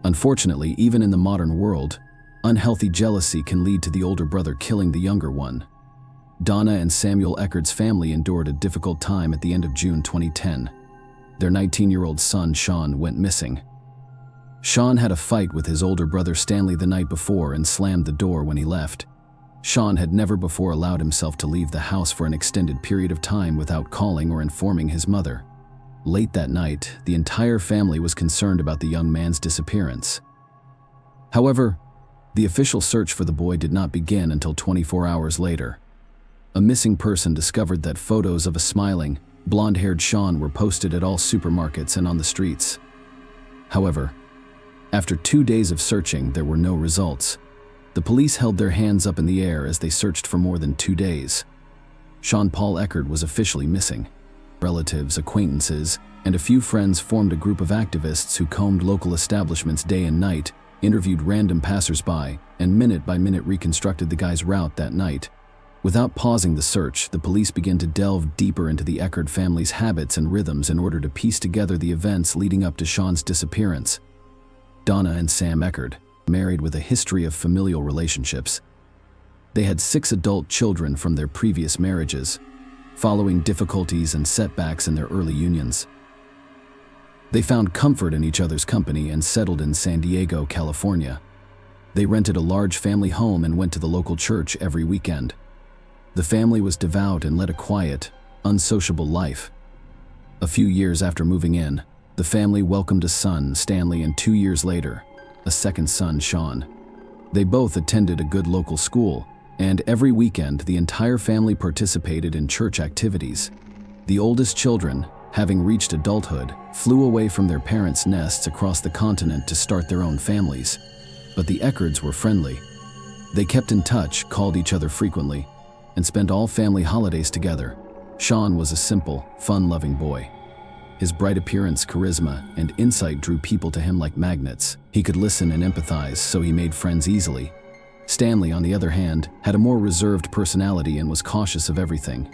S1: Unfortunately, even in the modern world, unhealthy jealousy can lead to the older brother killing the younger one. Donna and Samuel Eckerd's family endured a difficult time at the end of June 2010. Their 19-year-old son, Sean, went missing. Sean had a fight with his older brother Stanley the night before and slammed the door when he left. Sean had never before allowed himself to leave the house for an extended period of time without calling or informing his mother. Late that night, the entire family was concerned about the young man's disappearance. However, the official search for the boy did not begin until 24 hours later. A missing person discovered that photos of a smiling, blonde-haired Sean were posted at all supermarkets and on the streets. However, after 2 days of searching, there were no results. The police held their hands up in the air as they searched for more than 2 days. Sean Paul Eckerd was officially missing. Relatives, acquaintances, and a few friends formed a group of activists who combed local establishments day and night, interviewed random passersby, and minute by minute reconstructed the guy's route that night. Without pausing the search, the police began to delve deeper into the Eckerd family's habits and rhythms in order to piece together the events leading up to Sean's disappearance. Donna and Sam Eckerd, married with a history of familial relationships. They had 6 adult children from their previous marriages, following difficulties and setbacks in their early unions. They found comfort in each other's company and settled in San Diego, California. They rented a large family home and went to the local church every weekend. The family was devout and led a quiet, unsociable life. A few years after moving in, the family welcomed a son, Stanley, and 2 years later, a second son, Sean. They both attended a good local school, and every weekend the entire family participated in church activities. The oldest children, having reached adulthood, flew away from their parents' nests across the continent to start their own families. But the Eckerds were friendly. They kept in touch, called each other frequently, and spent all family holidays together. Sean was a simple, fun-loving boy. His bright appearance, charisma, and insight drew people to him like magnets. He could listen and empathize, so he made friends easily. Stanley, on the other hand, had a more reserved personality and was cautious of everything.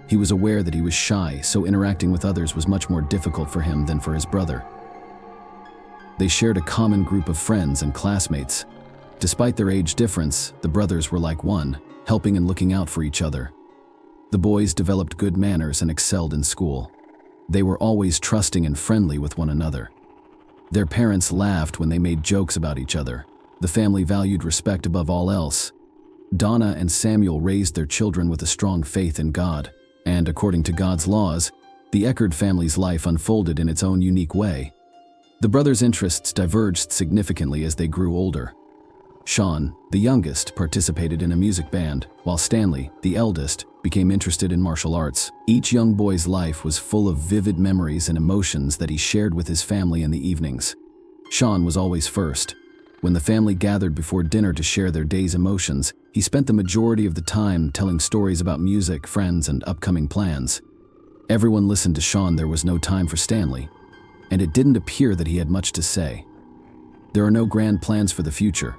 S1: He was aware that he was shy, so interacting with others was much more difficult for him than for his brother. They shared a common group of friends and classmates. Despite their age difference, the brothers were like one, helping and looking out for each other. The boys developed good manners and excelled in school. They were always trusting and friendly with one another. Their parents laughed when they made jokes about each other. The family valued respect above all else. Donna and Samuel raised their children with a strong faith in God, and according to God's laws, the Eckerd family's life unfolded in its own unique way. The brothers' interests diverged significantly as they grew older. Sean, the youngest, participated in a music band, while Stanley, the eldest, became interested in martial arts. Each young boy's life was full of vivid memories and emotions that he shared with his family in the evenings. Sean was always first. When the family gathered before dinner to share their day's emotions, he spent the majority of the time telling stories about music, friends, and upcoming plans. Everyone listened to Sean. There was no time for Stanley, and it didn't appear that he had much to say. There are no grand plans for the future.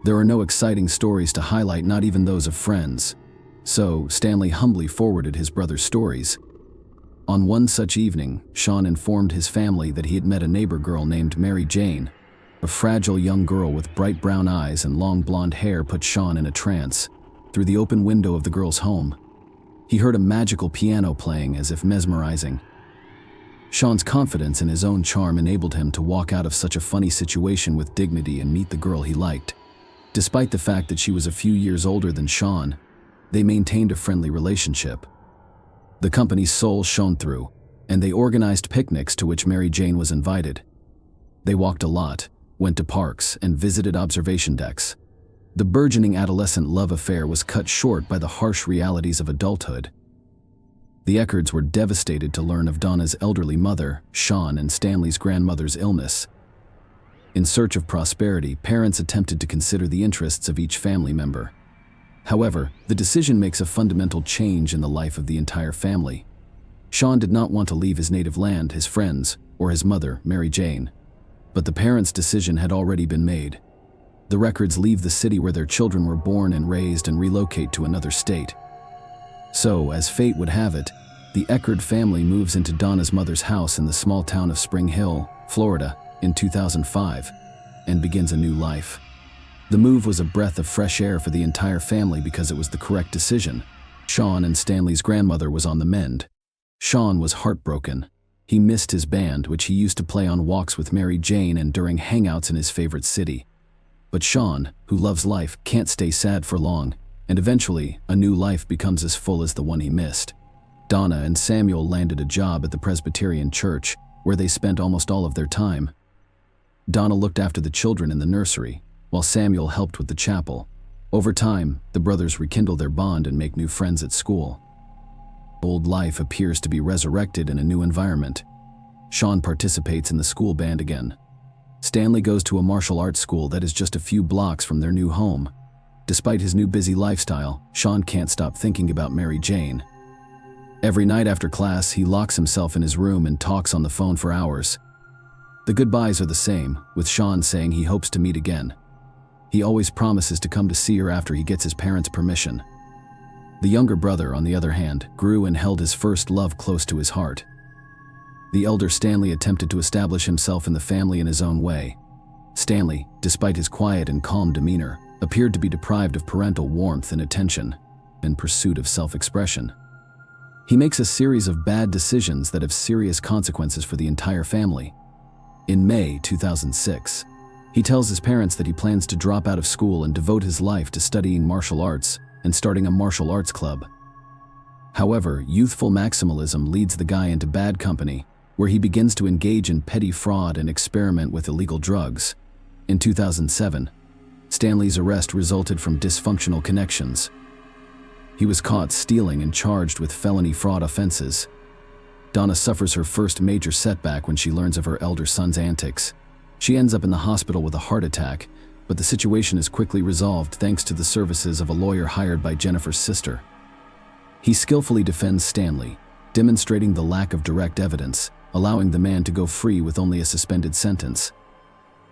S1: There are no exciting stories to highlight, not even those of friends. So Stanley humbly forwarded his brother's stories. On one such evening, Sean informed his family that he had met a neighbor girl named Mary Jane. A fragile young girl with bright brown eyes and long blonde hair put Sean in a trance. Through the open window of the girl's home, he heard a magical piano playing as if mesmerizing. Sean's confidence in his own charm enabled him to walk out of such a funny situation with dignity and meet the girl he liked. Despite the fact that she was a few years older than Sean, they maintained a friendly relationship. The company's soul shone through, and they organized picnics to which Mary Jane was invited. They walked a lot, went to parks, and visited observation decks. The burgeoning adolescent love affair was cut short by the harsh realities of adulthood. The Eckards were devastated to learn of Donna's elderly mother, Sean, and Stanley's grandmother's illness. In search of prosperity, parents attempted to consider the interests of each family member. However, the decision makes a fundamental change in the life of the entire family. Sean did not want to leave his native land, his friends, or his mother, Mary Jane. But the parents' decision had already been made. The Eckards leave the city where their children were born and raised and relocate to another state. So, as fate would have it, the Eckard family moves into Donna's mother's house in the small town of Spring Hill, Florida, in 2005, and begins a new life. The move was a breath of fresh air for the entire family because it was the correct decision. Sean and Stanley's grandmother was on the mend. Sean was heartbroken. He missed his band, which he used to play on walks with Mary Jane and during hangouts in his favorite city. But Sean, who loves life, can't stay sad for long, and eventually, a new life becomes as full as the one he missed. Donna and Samuel landed a job at the Presbyterian Church, where they spent almost all of their time. Donna looked after the children in the nursery, while Samuel helped with the chapel. Over time, the brothers rekindle their bond and make new friends at school. Old life appears to be resurrected in a new environment. Sean participates in the school band again. Stanley goes to a martial arts school that is just a few blocks from their new home. Despite his new busy lifestyle, Sean can't stop thinking about Mary Jane. Every night after class, he locks himself in his room and talks on the phone for hours. The goodbyes are the same, with Sean saying he hopes to meet again. He always promises to come to see her after he gets his parents' permission. The younger brother, on the other hand, grew and held his first love close to his heart. The elder Stanley attempted to establish himself in the family in his own way. Stanley, despite his quiet and calm demeanor, appeared to be deprived of parental warmth and attention, in pursuit of self-expression. He makes a series of bad decisions that have serious consequences for the entire family. In May 2006, he tells his parents that he plans to drop out of school and devote his life to studying martial arts and starting a martial arts club. However, youthful maximalism leads the guy into bad company, where he begins to engage in petty fraud and experiment with illegal drugs. In 2007, Stanley's arrest resulted from dysfunctional connections. He was caught stealing and charged with felony fraud offenses. Donna suffers her first major setback when she learns of her elder son's antics. She ends up in the hospital with a heart attack, but the situation is quickly resolved thanks to the services of a lawyer hired by Jennifer's sister. He skillfully defends Stanley, demonstrating the lack of direct evidence, allowing the man to go free with only a suspended sentence.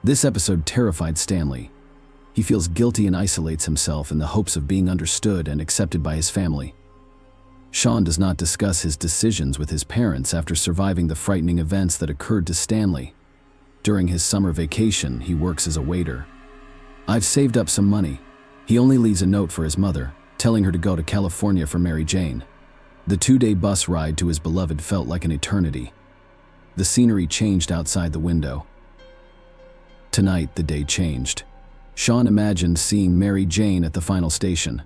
S1: This episode terrified Stanley. He feels guilty and isolates himself in the hopes of being understood and accepted by his family. Sean does not discuss his decisions with his parents after surviving the frightening events that occurred to Stanley. During his summer vacation, he works as a waiter. "I've saved up some money." He only leaves a note for his mother, telling her to go to California for Mary Jane. The 2-day bus ride to his beloved felt like an eternity. The scenery changed outside the window. Tonight, the day changed. Sean imagined seeing Mary Jane at the final station.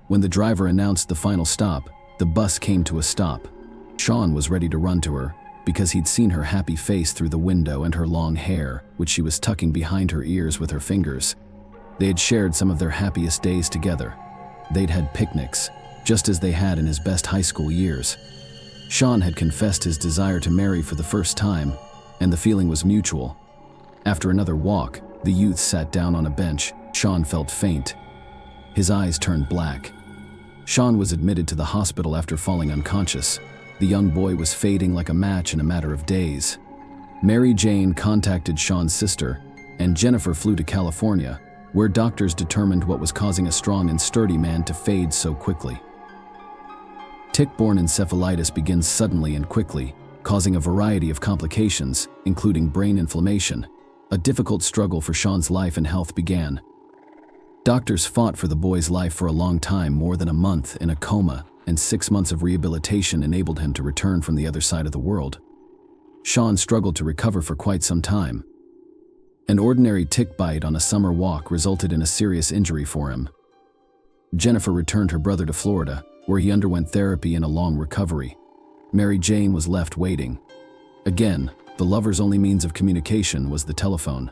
S1: When the driver announced the final stop, the bus came to a stop. Sean was ready to run to her, because he'd seen her happy face through the window and her long hair, which she was tucking behind her ears with her fingers. They had shared some of their happiest days together. They'd had picnics, just as they had in his best high school years. Sean had confessed his desire to marry for the first time, and the feeling was mutual. After another walk, the youth sat down on a bench. Sean felt faint. His eyes turned black. Sean was admitted to the hospital after falling unconscious. The young boy was fading like a match in a matter of days. Mary Jane contacted Sean's sister, and Jennifer flew to California, where doctors determined what was causing a strong and sturdy man to fade so quickly. Tick-borne encephalitis begins suddenly and quickly, causing a variety of complications, including brain inflammation. A difficult struggle for Sean's life and health began. Doctors fought for the boy's life for a long time, more than a month in a coma, and 6 months of rehabilitation enabled him to return from the other side of the world. Sean struggled to recover for quite some time. An ordinary tick bite on a summer walk resulted in a serious injury for him. Jennifer returned her brother to Florida, where he underwent therapy and a long recovery. Mary Jane was left waiting. Again, the lovers' only means of communication was the telephone.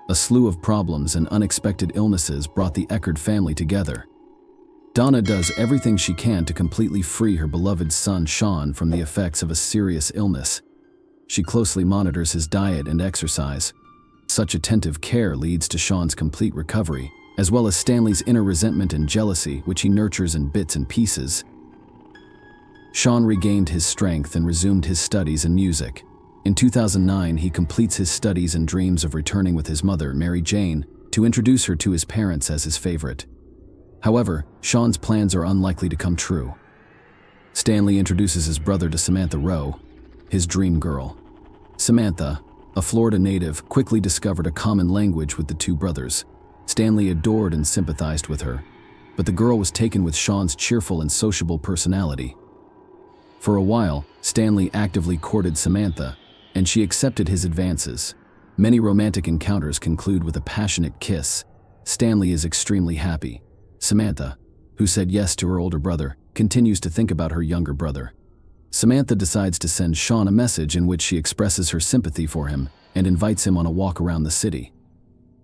S1: A slew of problems and unexpected illnesses brought the Eckerd family together. Donna does everything she can to completely free her beloved son Sean from the effects of a serious illness. She closely monitors his diet and exercise. Such attentive care leads to Sean's complete recovery, as well as Stanley's inner resentment and jealousy, which he nurtures in bits and pieces. Sean regained his strength and resumed his studies in music. In 2009, he completes his studies and dreams of returning with his mother, Mary Jane, to introduce her to his parents as his favorite. However, Sean's plans are unlikely to come true. Stanley introduces his brother to Samantha Rowe, his dream girl. Samantha, a Florida native, quickly discovered a common language with the two brothers. Stanley adored and sympathized with her, but the girl was taken with Sean's cheerful and sociable personality. For a while, Stanley actively courted Samantha, and she accepted his advances. Many romantic encounters conclude with a passionate kiss. Stanley is extremely happy. Samantha, who said yes to her older brother, continues to think about her younger brother. Samantha decides to send Sean a message in which she expresses her sympathy for him and invites him on a walk around the city.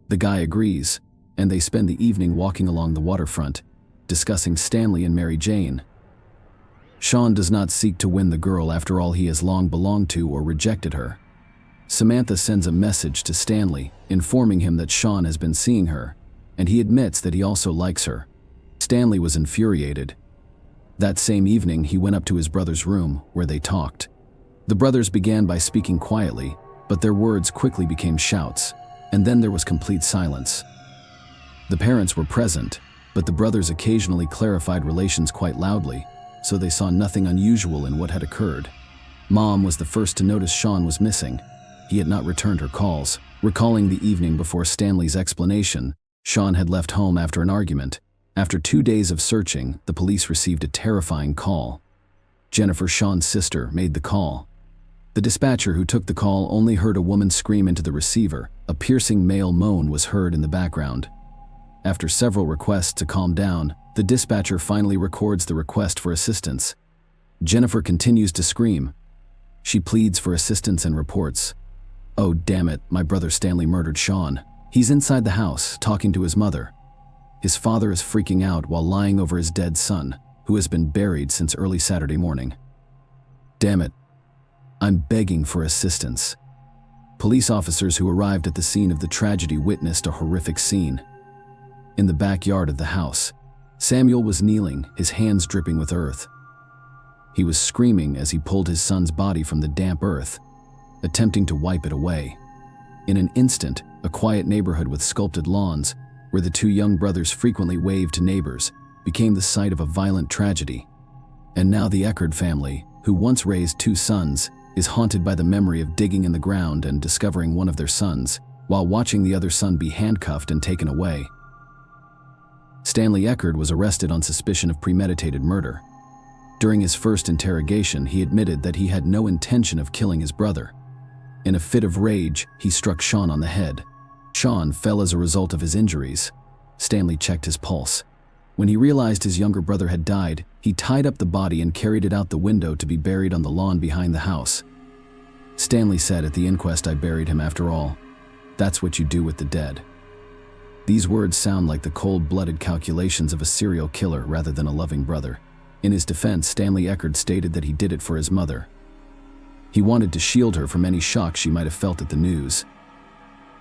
S1: The guy agrees, and they spend the evening walking along the waterfront, discussing Stanley and Mary Jane. Sean does not seek to win the girl after all he has long belonged to or rejected her. Samantha sends a message to Stanley, informing him that Sean has been seeing her, and he admits that he also likes her. Stanley was infuriated. That same evening, he went up to his brother's room, where they talked. The brothers began by speaking quietly, but their words quickly became shouts, and then there was complete silence. The parents were present, but the brothers occasionally clarified relations quite loudly, so they saw nothing unusual in what had occurred. Mom was the first to notice Sean was missing. He had not returned her calls. Recalling the evening before Stanley's explanation, Sean had left home after an argument. After 2 days of searching, the police received a terrifying call. Jennifer, Sean's sister, made the call. The dispatcher who took the call only heard a woman scream into the receiver. A piercing male moan was heard in the background. After several requests to calm down, the dispatcher finally records the request for assistance. Jennifer continues to scream. She pleads for assistance and reports, "Oh, damn it, my brother Stanley murdered Sean. He's inside the house, talking to his mother. His father is freaking out while lying over his dead son, who has been buried since early Saturday morning. Damn it, I'm begging for assistance." Police officers who arrived at the scene of the tragedy witnessed a horrific scene. In the backyard of the house, Samuel was kneeling, his hands dripping with earth. He was screaming as he pulled his son's body from the damp earth, attempting to wipe it away. In an instant, a quiet neighborhood with sculpted lawns, where the two young brothers frequently waved to neighbors, became the site of a violent tragedy. And now the Eckerd family, who once raised 2 sons, is haunted by the memory of digging in the ground and discovering one of their sons, while watching the other son be handcuffed and taken away. Stanley Eckerd was arrested on suspicion of premeditated murder. During his first interrogation, he admitted that he had no intention of killing his brother. In a fit of rage, he struck Sean on the head. Sean fell as a result of his injuries. Stanley checked his pulse. When he realized his younger brother had died, he tied up the body and carried it out the window to be buried on the lawn behind the house. Stanley said at the inquest, "I buried him after all. That's what you do with the dead." These words sound like the cold-blooded calculations of a serial killer rather than a loving brother. In his defense, Stanley Eckerd stated that he did it for his mother. He wanted to shield her from any shock she might have felt at the news.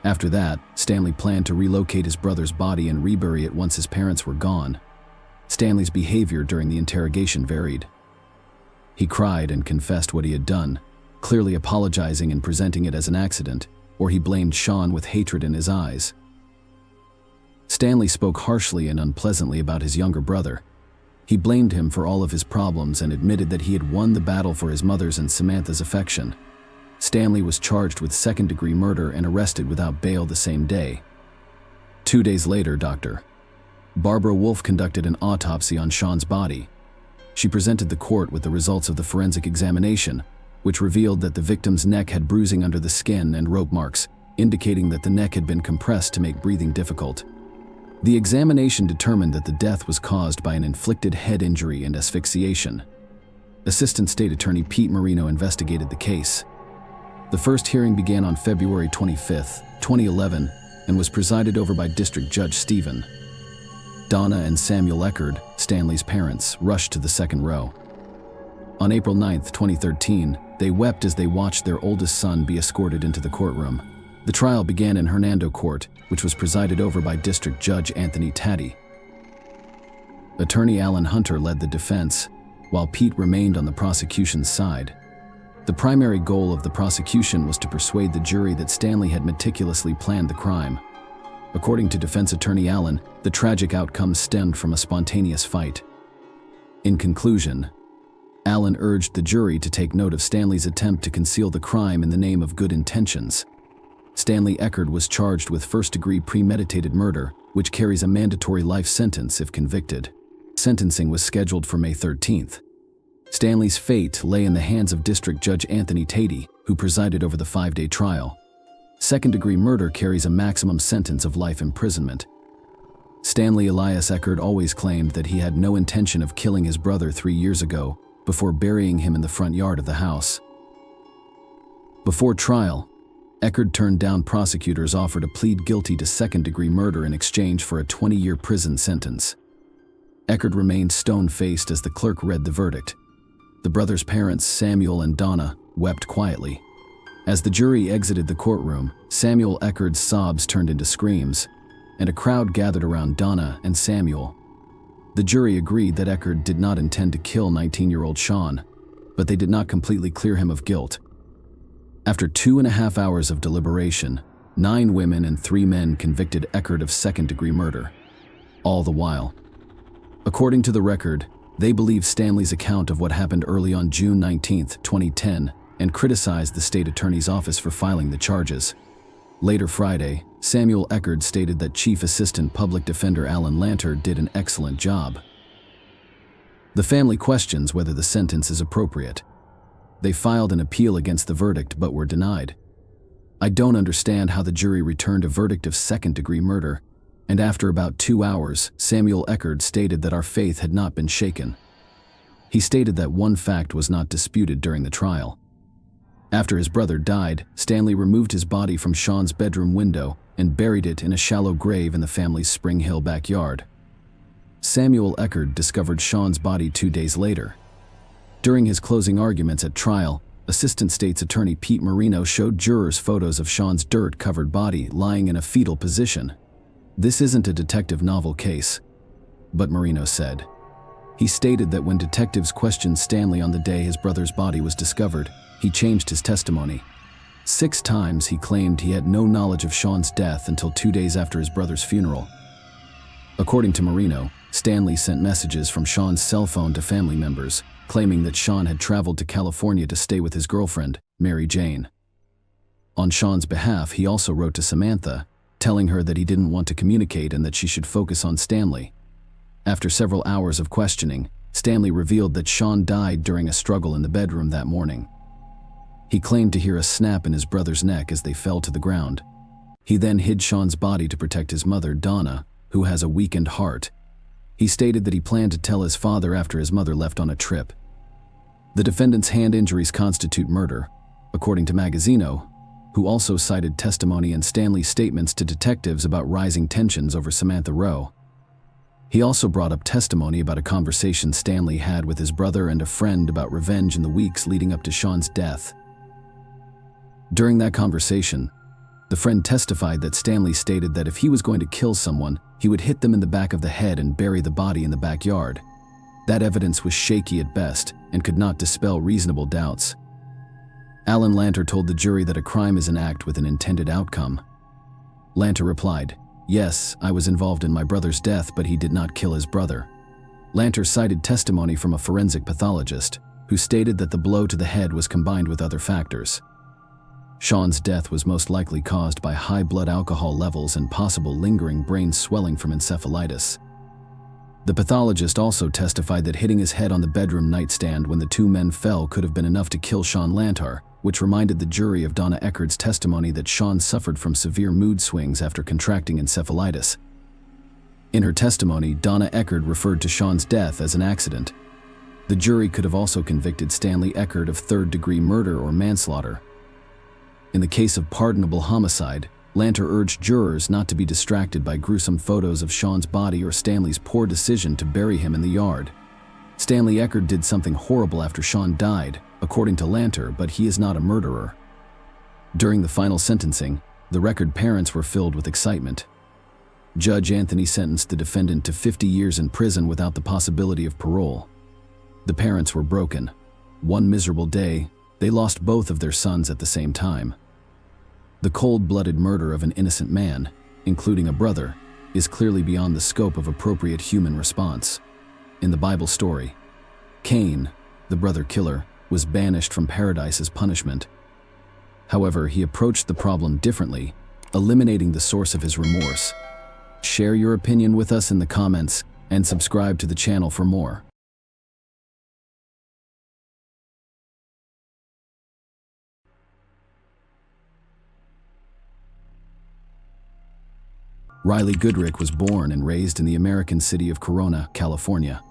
S1: After that, Stanley planned to relocate his brother's body and rebury it once his parents were gone. Stanley's behavior during the interrogation varied. He cried and confessed what he had done, clearly apologizing and presenting it as an accident, or he blamed Sean with hatred in his eyes. Stanley spoke harshly and unpleasantly about his younger brother. He blamed him for all of his problems and admitted that he had won the battle for his mother's and Samantha's affection. Stanley was charged with second-degree murder and arrested without bail the same day. 2 days later, Dr. Barbara Wolfe conducted an autopsy on Sean's body. She presented the court with the results of the forensic examination, which revealed that the victim's neck had bruising under the skin and rope marks, indicating that the neck had been compressed to make breathing difficult. The examination determined that the death was caused by an inflicted head injury and asphyxiation. Assistant State Attorney Pete Marino investigated the case. The first hearing began on February 25, 2011, and was presided over by District Judge Stephen. Donna and Samuel Eckerd, Stanley's parents, rushed to the second row. On April 9, 2013, they wept as they watched their oldest son be escorted into the courtroom. The trial began in Hernando Court, which was presided over by District Judge Anthony Taddy. Attorney Alan Hunter led the defense, while Pete remained on the prosecution's side. The primary goal of the prosecution was to persuade the jury that Stanley had meticulously planned the crime. According to defense attorney Allen, the tragic outcome stemmed from a spontaneous fight. In conclusion, Allen urged the jury to take note of Stanley's attempt to conceal the crime in the name of good intentions. Stanley Eckerd was charged with first-degree premeditated murder, which carries a mandatory life sentence if convicted. Sentencing was scheduled for May 13th. Stanley's fate lay in the hands of District Judge Anthony Taddy, who presided over the 5-day trial. Second-degree murder carries a maximum sentence of life imprisonment. Stanley Elias Eckerd always claimed that he had no intention of killing his brother 3 years ago, before burying him in the front yard of the house. Before trial, Eckerd turned down prosecutors' offer to plead guilty to second-degree murder in exchange for a 20-year prison sentence. Eckerd remained stone-faced as the clerk read the verdict. The brothers' parents, Samuel and Donna, wept quietly. As the jury exited the courtroom, Samuel Eckerd's sobs turned into screams, and a crowd gathered around Donna and Samuel. The jury agreed that Eckerd did not intend to kill 19-year-old Sean, but they did not completely clear him of guilt. After 2.5 hours of deliberation, 9 women and 3 men convicted Eckerd of second-degree murder. All the while, according to the record, they believed Stanley's account of what happened early on June 19, 2010, and criticized the state attorney's office for filing the charges. Later Friday, Samuel Eckerd stated that Chief Assistant Public Defender Alan Lanter did an excellent job. The family questions whether the sentence is appropriate. They filed an appeal against the verdict but were denied. I don't understand how the jury returned a verdict of second-degree murder, and after about 2 hours, Samuel Eckerd stated that our faith had not been shaken. He stated that one fact was not disputed during the trial. After his brother died, Stanley removed his body from Sean's bedroom window and buried it in a shallow grave in the family's Spring Hill backyard. Samuel Eckerd discovered Sean's body 2 days later. During his closing arguments at trial, Assistant State's Attorney Pete Marino showed jurors photos of Sean's dirt-covered body lying in a fetal position. This isn't a detective novel case, but Marino said. He stated that when detectives questioned Stanley on the day his brother's body was discovered, he changed his testimony. 6 times he claimed he had no knowledge of Sean's death until 2 days after his brother's funeral. According to Marino, Stanley sent messages from Sean's cell phone to family members, claiming that Sean had traveled to California to stay with his girlfriend, Mary Jane. On Sean's behalf, he also wrote to Samantha, telling her that he didn't want to communicate and that she should focus on Stanley. After several hours of questioning, Stanley revealed that Sean died during a struggle in the bedroom that morning. He claimed to hear a snap in his brother's neck as they fell to the ground. He then hid Sean's body to protect his mother, Donna, who has a weakened heart. He stated that he planned to tell his father after his mother left on a trip. The defendant's hand injuries constitute murder, according to Magazzino, who also cited testimony and Stanley's statements to detectives about rising tensions over Samantha Rowe. He also brought up testimony about a conversation Stanley had with his brother and a friend about revenge in the weeks leading up to Sean's death. During that conversation, the friend testified that Stanley stated that if he was going to kill someone, he would hit them in the back of the head and bury the body in the backyard. That evidence was shaky at best and could not dispel reasonable doubts. Alan Lanter told the jury that a crime is an act with an intended outcome. Lanter replied, "Yes, I was involved in my brother's death, but he did not kill his brother." Lanter cited testimony from a forensic pathologist who stated that the blow to the head was combined with other factors. Sean's death was most likely caused by high blood alcohol levels and possible lingering brain swelling from encephalitis. The pathologist also testified that hitting his head on the bedroom nightstand when the two men fell could have been enough to kill Sean Lanter, which reminded the jury of Donna Eckerd's testimony that Sean suffered from severe mood swings after contracting encephalitis. In her testimony, Donna Eckerd referred to Sean's death as an accident. The jury could have also convicted Stanley Eckerd of third-degree murder or manslaughter. In the case of pardonable homicide, Lanter urged jurors not to be distracted by gruesome photos of Sean's body or Stanley's poor decision to bury him in the yard. Stanley Eckerd did something horrible after Sean died, according to Lanter, but he is not a murderer. During the final sentencing, the Eckerd parents were filled with excitement. Judge Anthony sentenced the defendant to 50 years in prison without the possibility of parole. The parents were broken. One miserable day, they lost both of their sons at the same time. The cold-blooded murder of an innocent man, including a brother, is clearly beyond the scope of appropriate human response. In the Bible story, Cain, the brother killer, was banished from paradise as punishment. However, he approached the problem differently, eliminating the source of his remorse. Share your opinion with us in the comments and subscribe to the channel for more. Riley Goodrick was born and raised in the American city of Corona, California.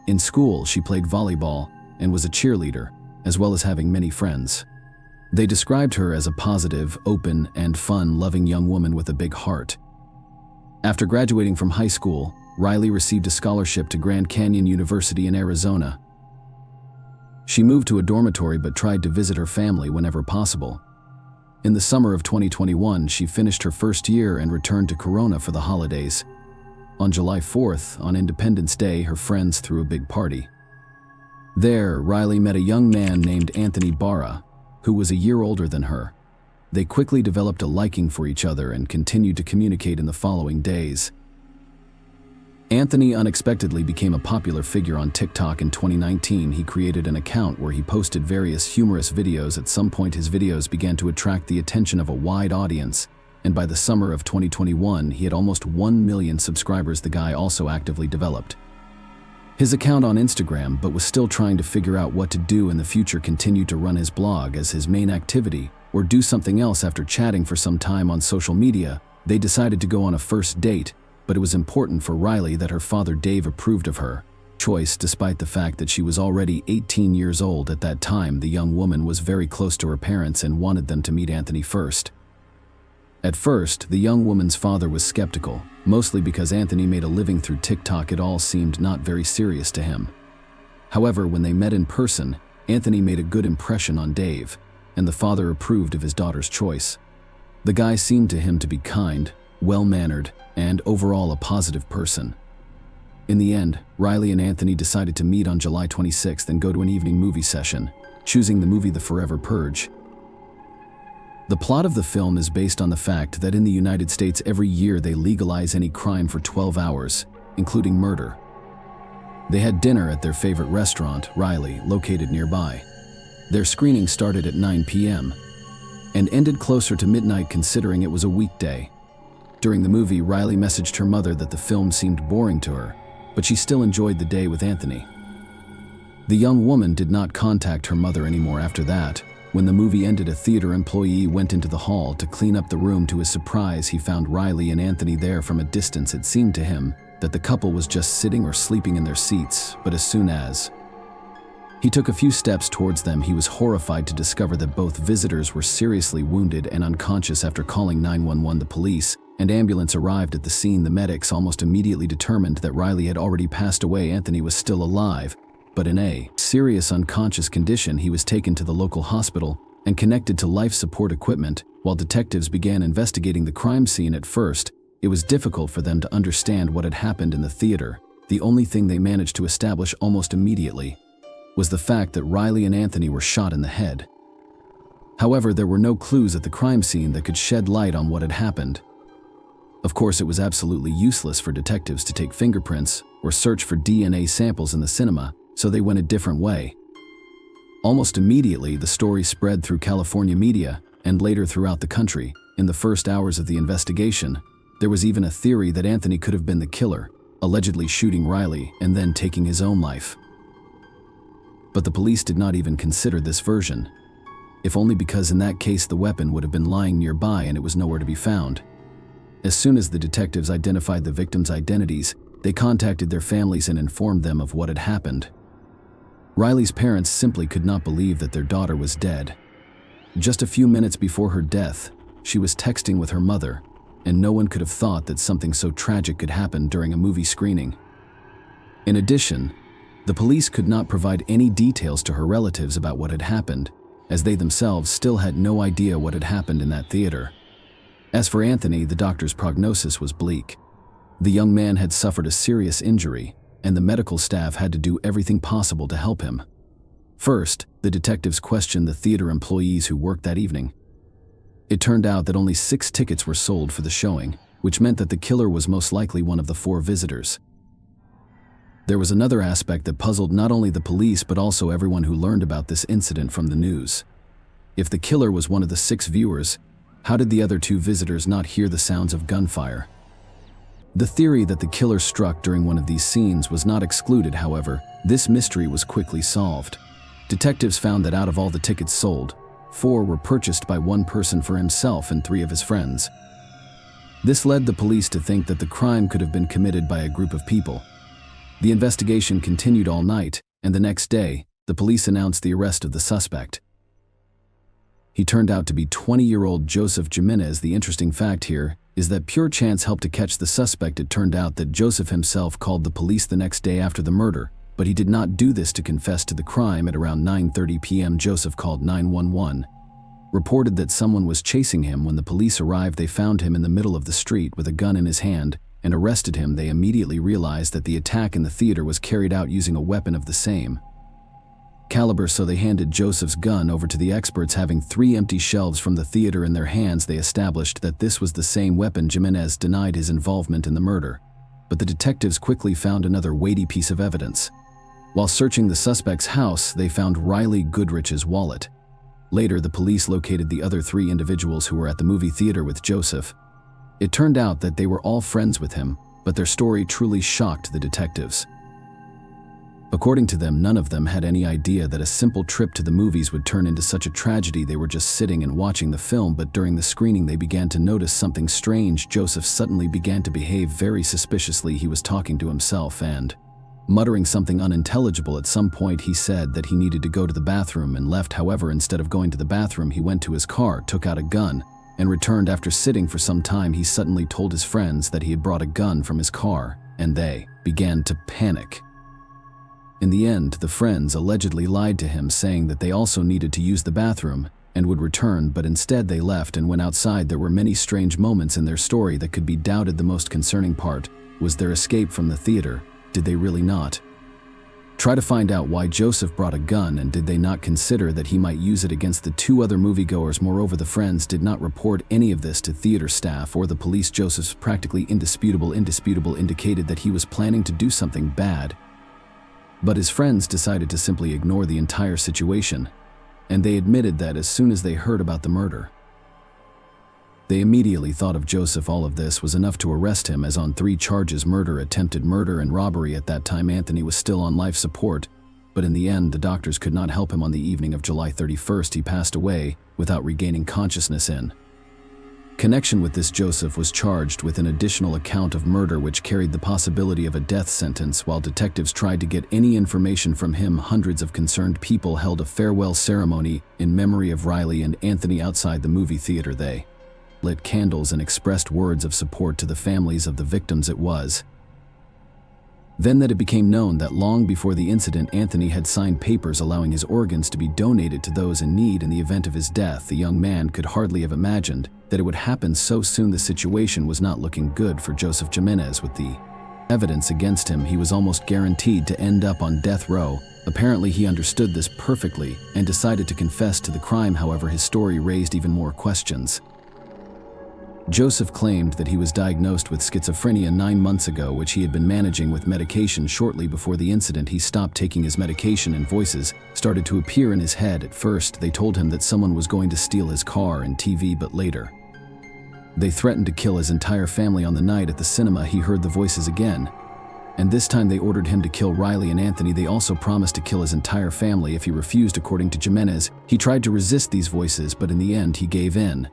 S1: In school, she played volleyball and was a cheerleader, as well as having many friends. They described her as a positive, open, and fun-loving young woman with a big heart. After graduating from high school, Riley received a scholarship to Grand Canyon University in Arizona. She moved to a dormitory but tried to visit her family whenever possible. In the summer of 2021, she finished her first year and returned to Corona for the holidays. On July 4th, on Independence Day, her friends threw a big party. There, Riley met a young man named Anthony Barra, who was a year older than her. They quickly developed a liking for each other and continued to communicate in the following days. Anthony unexpectedly became a popular figure on TikTok in 2019. He created an account where he posted various humorous videos. At some point, his videos began to attract the attention of a wide audience, and by the summer of 2021, he had almost 1 million subscribers. The guy also actively developed his account on Instagram, but was still trying to figure out what to do in the future. Continued to run his blog as his main activity, or do something else. After chatting for some time on social media, they decided to go on a first date, but it was important for Riley that her father Dave approved of her choice. Despite the fact that she was already 18 years old at that time, the young woman was very close to her parents and wanted them to meet Anthony first. At first, the young woman's father was skeptical, mostly because Anthony made a living through TikTok. It all seemed not very serious to him. However, when they met in person, Anthony made a good impression on Dave, and the father approved of his daughter's choice. The guy seemed to him to be kind, well-mannered, and overall a positive person. In the end, Riley and Anthony decided to meet on July 26th and go to an evening movie session, choosing the movie The Forever Purge. The plot of the film is based on the fact that in the United States every year they legalize any crime for 12 hours, including murder. They had dinner at their favorite restaurant, Riley, located nearby. Their screening started at 9 p.m. and ended closer to midnight considering it was a weekday. During the movie, Riley messaged her mother that the film seemed boring to her, but she still enjoyed the day with Anthony. The young woman did not contact her mother anymore after that. When the movie ended, a theater employee went into the hall to clean up the room. To his surprise, he found Riley and Anthony there. From a distance, it seemed to him that the couple was just sitting or sleeping in their seats, but as soon as he took a few steps towards them, he was horrified to discover that both visitors were seriously wounded and unconscious. After calling 911, the police and ambulance arrived at the scene. The medics almost immediately determined that Riley had already passed away. Anthony was still alive, but in a serious unconscious condition. He was taken to the local hospital and connected to life support equipment. While detectives began investigating the crime scene, at first, it was difficult for them to understand what had happened in the theater. The only thing they managed to establish almost immediately was the fact that Riley and Anthony were shot in the head. However, there were no clues at the crime scene that could shed light on what had happened. Of course, it was absolutely useless for detectives to take fingerprints or search for DNA samples in the cinema, so they went a different way. Almost immediately, the story spread through California media and later throughout the country. In the first hours of the investigation, there was even a theory that Anthony could have been the killer, allegedly shooting Riley and then taking his own life. But the police did not even consider this version, if only because in that case the weapon would have been lying nearby and it was nowhere to be found. As soon as the detectives identified the victims' identities, they contacted their families and informed them of what had happened. Riley's parents simply could not believe that their daughter was dead. Just a few minutes before her death, she was texting with her mother, and no one could have thought that something so tragic could happen during a movie screening. In addition, the police could not provide any details to her relatives about what had happened, as they themselves still had no idea what had happened in that theater. As for Anthony, the doctor's prognosis was bleak. The young man had suffered a serious injury, and the medical staff had to do everything possible to help him. First, the detectives questioned the theater employees who worked that evening. It turned out that only 6 tickets were sold for the showing, which meant that the killer was most likely one of the 4 visitors. There was another aspect that puzzled not only the police but also everyone who learned about this incident from the news. If the killer was one of the 6 viewers, how did the other 2 visitors not hear the sounds of gunfire? The theory that the killer struck during one of these scenes was not excluded, however. This mystery was quickly solved. Detectives found that out of all the tickets sold, 4 were purchased by one person for himself and 3 of his friends. This led the police to think that the crime could have been committed by a group of people. The investigation continued all night, and the next day, the police announced the arrest of the suspect. He turned out to be 20-year-old Joseph Jimenez. The interesting fact here is that pure chance helped to catch the suspect. It turned out that Joseph himself called the police the next day after the murder, but he did not do this to confess to the crime. At around 9:30 p.m., Joseph called 911, reported that someone was chasing him. When the police arrived, they found him in the middle of the street with a gun in his hand and arrested him. They immediately realized that the attack in the theater was carried out using a weapon of the same caliber, so they handed Joseph's gun over to the experts. Having 3 empty shelves from the theater in their hands, they established that this was the same weapon. Jimenez denied his involvement in the murder, but the detectives quickly found another weighty piece of evidence. While searching the suspect's house, they found Riley Goodrich's wallet. Later, the police located the other 3 individuals who were at the movie theater with Joseph. It turned out that they were all friends with him, but their story truly shocked the detectives. According to them, none of them had any idea that a simple trip to the movies would turn into such a tragedy. They were just sitting and watching the film, but during the screening they began to notice something strange. Joseph suddenly began to behave very suspiciously. He was talking to himself and muttering something unintelligible. At some point he said that he needed to go to the bathroom and left. However, instead of going to the bathroom, he went to his car, took out a gun, and returned. After sitting for some time, he suddenly told his friends that he had brought a gun from his car, and they began to panic. In the end, the friends allegedly lied to him, saying that they also needed to use the bathroom and would return, but instead they left and went outside. There were many strange moments in their story that could be doubted. The most concerning part was their escape from the theater. Did they really not try to find out why Joseph brought a gun, and did they not consider that he might use it against the 2 other moviegoers? Moreover, the friends did not report any of this to theater staff or the police. Joseph's practically indisputable indicated that he was planning to do something bad. But his friends decided to simply ignore the entire situation, and they admitted that as soon as they heard about the murder, they immediately thought of Joseph. All of this was enough to arrest him, as on 3 charges: murder, attempted murder, and robbery. At that time, Anthony was still on life support, but in the end, the doctors could not help him. On the evening of July 31st, he passed away without regaining consciousness. In connection with this, Joseph was charged with an additional account of murder, which carried the possibility of a death sentence. While detectives tried to get any information from him, hundreds of concerned people held a farewell ceremony in memory of Riley and Anthony outside the movie theater. They lit candles and expressed words of support to the families of the victims. It was then that it became known that long before the incident, Anthony had signed papers allowing his organs to be donated to those in need in the event of his death. The young man could hardly have imagined that it would happen so soon. The situation was not looking good for Joseph Jimenez. With the evidence against him, he was almost guaranteed to end up on death row. Apparently, he understood this perfectly and decided to confess to the crime. However, his story raised even more questions. Joseph claimed that he was diagnosed with schizophrenia 9 months ago, which he had been managing with medication. Shortly before the incident, he stopped taking his medication and voices started to appear in his head. At first, they told him that someone was going to steal his car and TV, but later, they threatened to kill his entire family. On the night at the cinema, he heard the voices again, and this time they ordered him to kill Riley and Anthony. They also promised to kill his entire family if he refused. According to Jimenez, he tried to resist these voices, but in the end he gave in.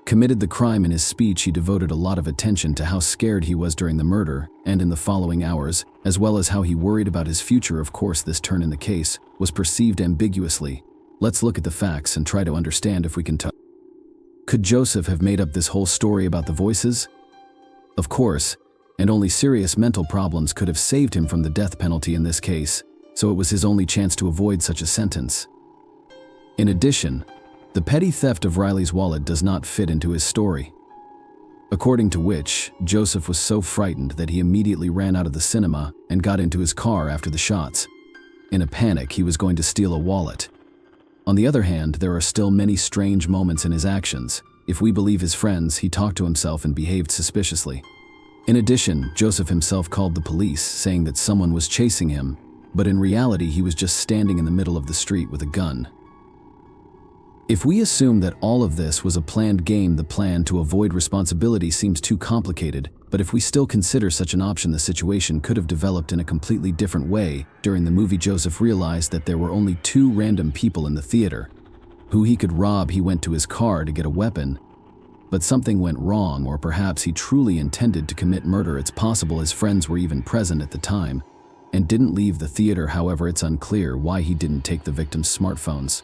S1: Committed the crime. In his speech, he devoted a lot of attention to how scared he was during the murder and in the following hours, as well as how he worried about his future. Of course, this turn in the case was perceived ambiguously. Let's look at the facts and try to understand if we can tell. Could Joseph have made up this whole story about the voices? Of course, and only serious mental problems could have saved him from the death penalty in this case, so it was his only chance to avoid such a sentence. In addition, the petty theft of Riley's wallet does not fit into his story, according to which Joseph was so frightened that he immediately ran out of the cinema and got into his car after the shots. In a panic, he was going to steal a wallet. On the other hand, there are still many strange moments in his actions. If we believe his friends, he talked to himself and behaved suspiciously. In addition, Joseph himself called the police, saying that someone was chasing him, but in reality he was just standing in the middle of the street with a gun. If we assume that all of this was a planned game, the plan to avoid responsibility seems too complicated, but if we still consider such an option, the situation could have developed in a completely different way. During the movie, Joseph realized that there were only 2 random people in the theater who he could rob. He went to his car to get a weapon, but something went wrong, or perhaps he truly intended to commit murder. It's possible his friends were even present at the time and didn't leave the theater. However, it's unclear why he didn't take the victims' smartphones.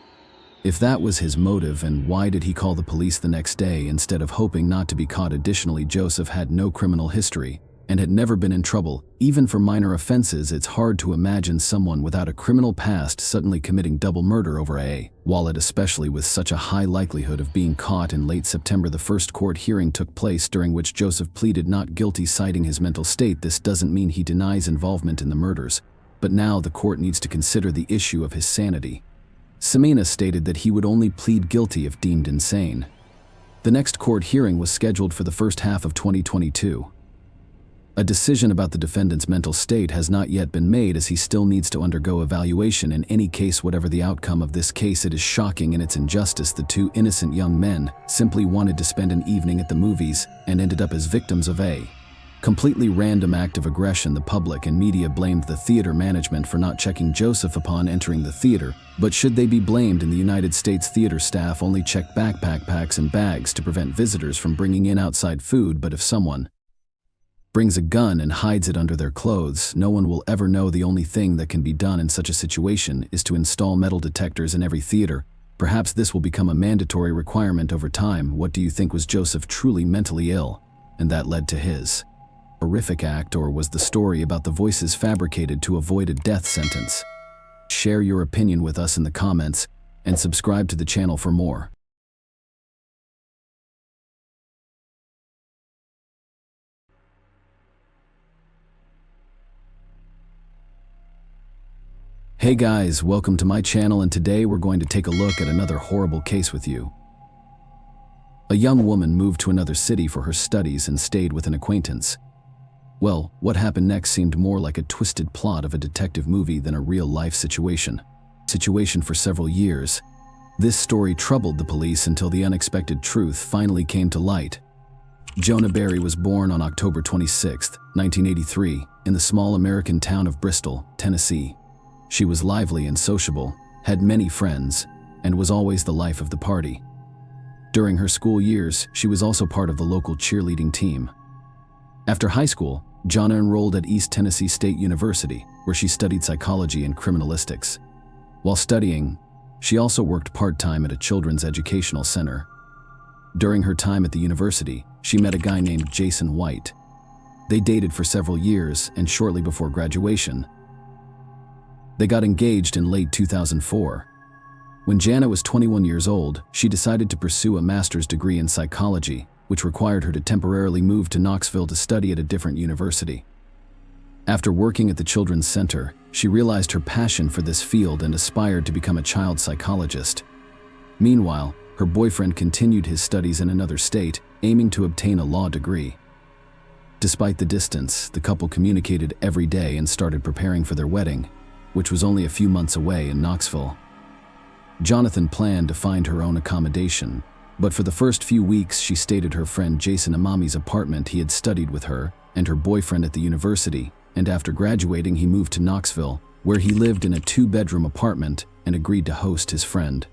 S1: If that was his motive, and why did he call the police the next day instead of hoping not to be caught? Additionally, Joseph had no criminal history and had never been in trouble, even for minor offenses. It's hard to imagine someone without a criminal past suddenly committing double murder over a wallet, especially with such a high likelihood of being caught. In late September, the first court hearing took place, during which Joseph pleaded not guilty, citing his mental state. This doesn't mean he denies involvement in the murders, but now the court needs to consider the issue of his sanity. Semena stated that he would only plead guilty if deemed insane. The next court hearing was scheduled for the first half of 2022. A decision about the defendant's mental state has not yet been made, as he still needs to undergo evaluation. In any case, whatever the outcome of this case, it is shocking in its injustice. The 2 innocent young men simply wanted to spend an evening at the movies and ended up as victims of a completely random act of aggression. The public and media blamed the theater management for not checking Joseph upon entering the theater, but should they be blamed? In the United States, theater staff only check backpacks and bags to prevent visitors from bringing in outside food, but if someone brings a gun and hides it under their clothes, no one will ever know. The only thing that can be done in such a situation is to install metal detectors in every theater. Perhaps this will become a mandatory requirement over time. What do you think? Was Joseph truly mentally ill, and that led to his horrific act, or was the story about the voices fabricated to avoid a death sentence? Share your opinion with us in the comments and subscribe to the channel for more. Hey guys, welcome to my channel, and today we're going to take a look at another horrible case with you. A young woman moved to another city for her studies and stayed with an acquaintance. Well, what happened next seemed more like a twisted plot of a detective movie than a real-life situation. For several years, this story troubled the police until the unexpected truth finally came to light. Jonah Berry was born on October 26, 1983, in the small American town of Bristol, Tennessee. She was lively and sociable, had many friends, and was always the life of the party. During her school years, she was also part of the local cheerleading team. After high school, Jonna enrolled at East Tennessee State University, where she studied psychology and criminalistics. While studying, she also worked part-time at a children's educational center. During her time at the university, she met a guy named Jason White. They dated for several years, and shortly before graduation, they got engaged in late 2004. When Jana was 21 years old, she decided to pursue a master's degree in psychology, which required her to temporarily move to Knoxville to study at a different university. After working at the Children's Center, she realized her passion for this field and aspired to become a child psychologist. Meanwhile, her boyfriend continued his studies in another state, aiming to obtain a law degree. Despite the distance, the couple communicated every day and started preparing for their wedding, which was only a few months away in Knoxville. Jonathan planned to find her own accommodation, but for the first few weeks she stayed at her friend Jason Amami's apartment. He had studied with her and her boyfriend at the university, and after graduating he moved to Knoxville, where he lived in a 2-bedroom apartment and agreed to host his friend.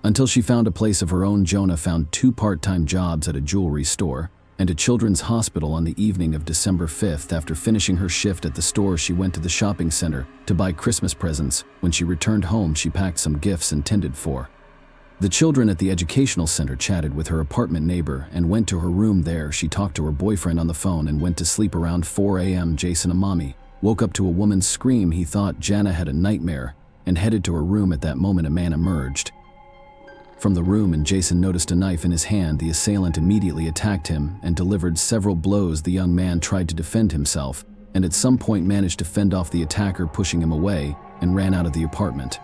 S1: Until she found a place of her own, Jonah found 2 part-time jobs at a jewelry store and a children's hospital. On the evening of December 5th, after finishing her shift at the store, she went to the shopping center to buy Christmas presents. When she returned home, she packed some gifts intended for the children at the educational center, chatted with her apartment neighbor, and went to her room. There, she talked to her boyfriend on the phone and went to sleep. Around 4 a.m., Jason Amami woke up to a woman's scream. He thought Jana had a nightmare and headed to her room. At that moment, a man emerged from the room and Jason noticed a knife in his hand. The assailant immediately attacked him and delivered several blows. The young man tried to defend himself and at some point managed to fend off the attacker, pushing him away, and ran out of the apartment.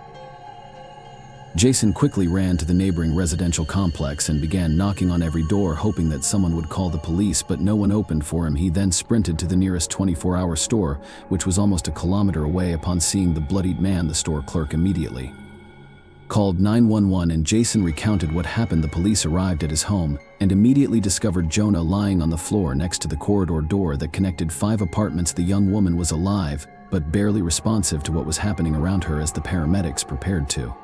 S1: Jason quickly ran to the neighboring residential complex and began knocking on every door, hoping that someone would call the police, but no one opened for him. He then sprinted to the nearest 24-hour store, which was almost a kilometer away. Upon seeing the bloodied man, the store clerk immediately called 911 and Jason recounted what happened. The police arrived at his home and immediately discovered Jonah lying on the floor next to the corridor door that connected 5 apartments. The young woman was alive, but barely responsive to what was happening around her. As the paramedics prepared to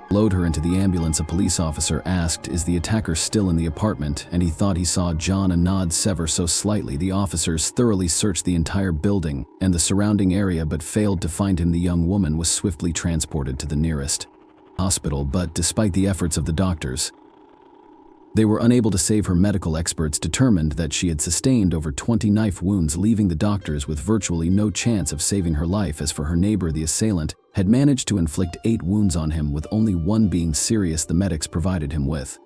S1: load her into the ambulance, a police officer asked, "Is the attacker still in the apartment?" and he thought he saw John nod ever so slightly. The officers thoroughly searched the entire building and the surrounding area but failed to find him. The young woman was swiftly transported to the nearest hospital, but despite the efforts of the doctors, they were unable to save her. Medical experts determined that she had sustained over 20 knife wounds, leaving the doctors with virtually no chance of saving her life. As for her neighbor, the assailant had managed to inflict 8 wounds on him, with only 1 being serious. The medics provided him with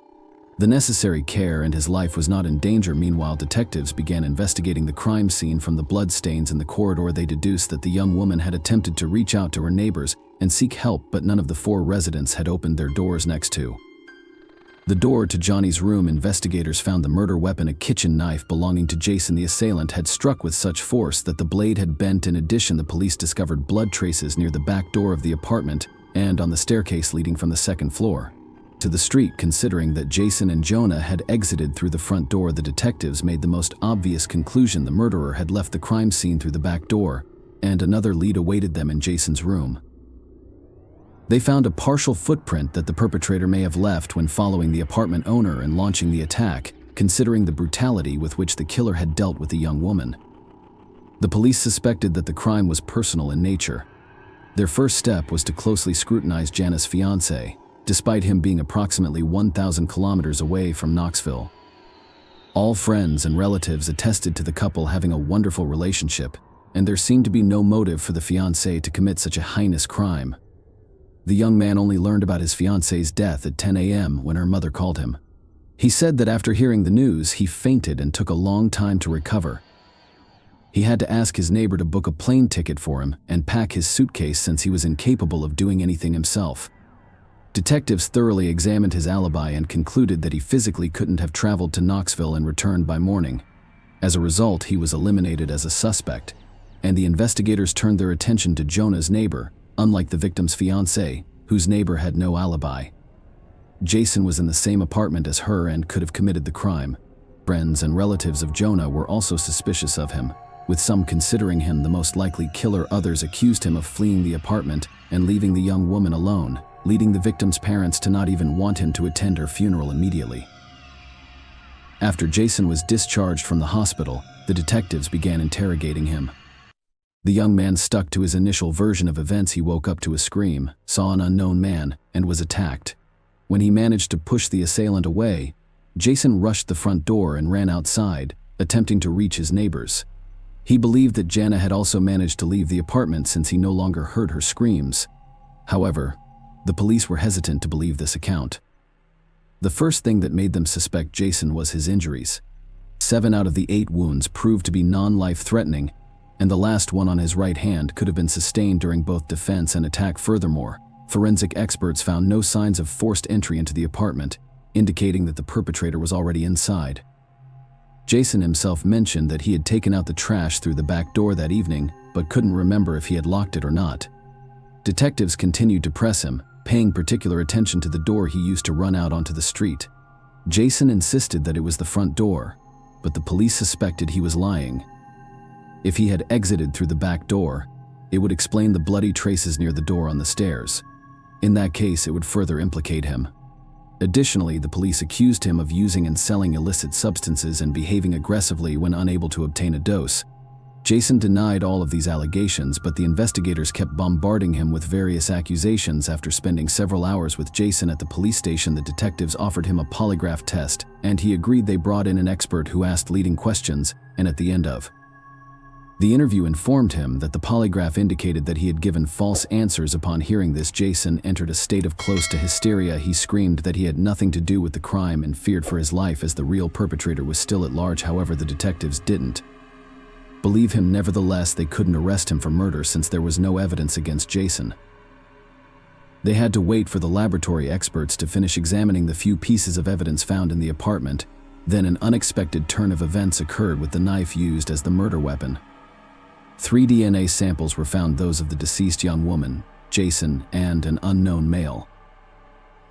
S1: the necessary care and his life was not in danger. Meanwhile, detectives began investigating the crime scene. From the bloodstains in the corridor, they deduced that the young woman had attempted to reach out to her neighbors and seek help, but none of the 4 residents had opened their doors. Next to the door to Johnny's room, investigators found the murder weapon, a kitchen knife belonging to Jason. The assailant had struck with such force that the blade had bent. In addition, the police discovered blood traces near the back door of the apartment and on the staircase leading from the 2nd floor to the street. Considering that Jason and Jonah had exited through the front door, the detectives made the most obvious conclusion: the murderer had left the crime scene through the back door, and another lead awaited them in Jason's room. They found a partial footprint that the perpetrator may have left when following the apartment owner and launching the attack, considering the brutality with which the killer had dealt with the young woman. The police suspected that the crime was personal in nature. Their first step was to closely scrutinize Jana's fiancé, despite him being approximately 1,000 kilometers away from Knoxville. All friends and relatives attested to the couple having a wonderful relationship, and there seemed to be no motive for the fiancé to commit such a heinous crime. The young man only learned about his fiancé's death at 10 a.m. when her mother called him. He said that after hearing the news, he fainted and took a long time to recover. He had to ask his neighbor to book a plane ticket for him and pack his suitcase since he was incapable of doing anything himself. Detectives thoroughly examined his alibi and concluded that he physically couldn't have traveled to Knoxville and returned by morning. As a result, he was eliminated as a suspect, and the investigators turned their attention to Jonah's neighbor, unlike the victim's fiancé, whose neighbor had no alibi. Jason was in the same apartment as her and could have committed the crime. Friends and relatives of Jonah were also suspicious of him, with some considering him the most likely killer. Others accused him of fleeing the apartment and leaving the young woman alone, leading the victim's parents to not even want him to attend her funeral immediately. After Jason was discharged from the hospital, the detectives began interrogating him. The young man stuck to his initial version of events. He woke up to a scream, saw an unknown man, and was attacked. When he managed to push the assailant away, Jason rushed the front door and ran outside, attempting to reach his neighbors. He believed that Jana had also managed to leave the apartment since he no longer heard her screams. However, the police were hesitant to believe this account. The first thing that made them suspect Jason was his injuries. 7 out of the 8 wounds proved to be non-life-threatening, and the last one on his right hand could have been sustained during both defense and attack. Furthermore, forensic experts found no signs of forced entry into the apartment, indicating that the perpetrator was already inside. Jason himself mentioned that he had taken out the trash through the back door that evening, but couldn't remember if he had locked it or not. Detectives continued to press him, paying particular attention to the door he used to run out onto the street. Jason insisted that it was the front door, but the police suspected he was lying. If he had exited through the back door, it would explain the bloody traces near the door on the stairs. In that case, it would further implicate him. Additionally, the police accused him of using and selling illicit substances and behaving aggressively when unable to obtain a dose. Jason denied all of these allegations, but the investigators kept bombarding him with various accusations. After spending several hours with Jason at the police station, the detectives offered him a polygraph test, and he agreed. They brought in an expert who asked leading questions, and at the end of the interview informed him that the polygraph indicated that he had given false answers. Upon hearing this, Jason entered a state of close to hysteria. He screamed that he had nothing to do with the crime and feared for his life as the real perpetrator was still at large. However, the detectives didn't believe him. Nevertheless, they couldn't arrest him for murder since there was no evidence against Jason. They had to wait for the laboratory experts to finish examining the few pieces of evidence found in the apartment. Then an unexpected turn of events occurred with the knife used as the murder weapon. 3 DNA samples were found, those of the deceased young woman, Jason, and an unknown male.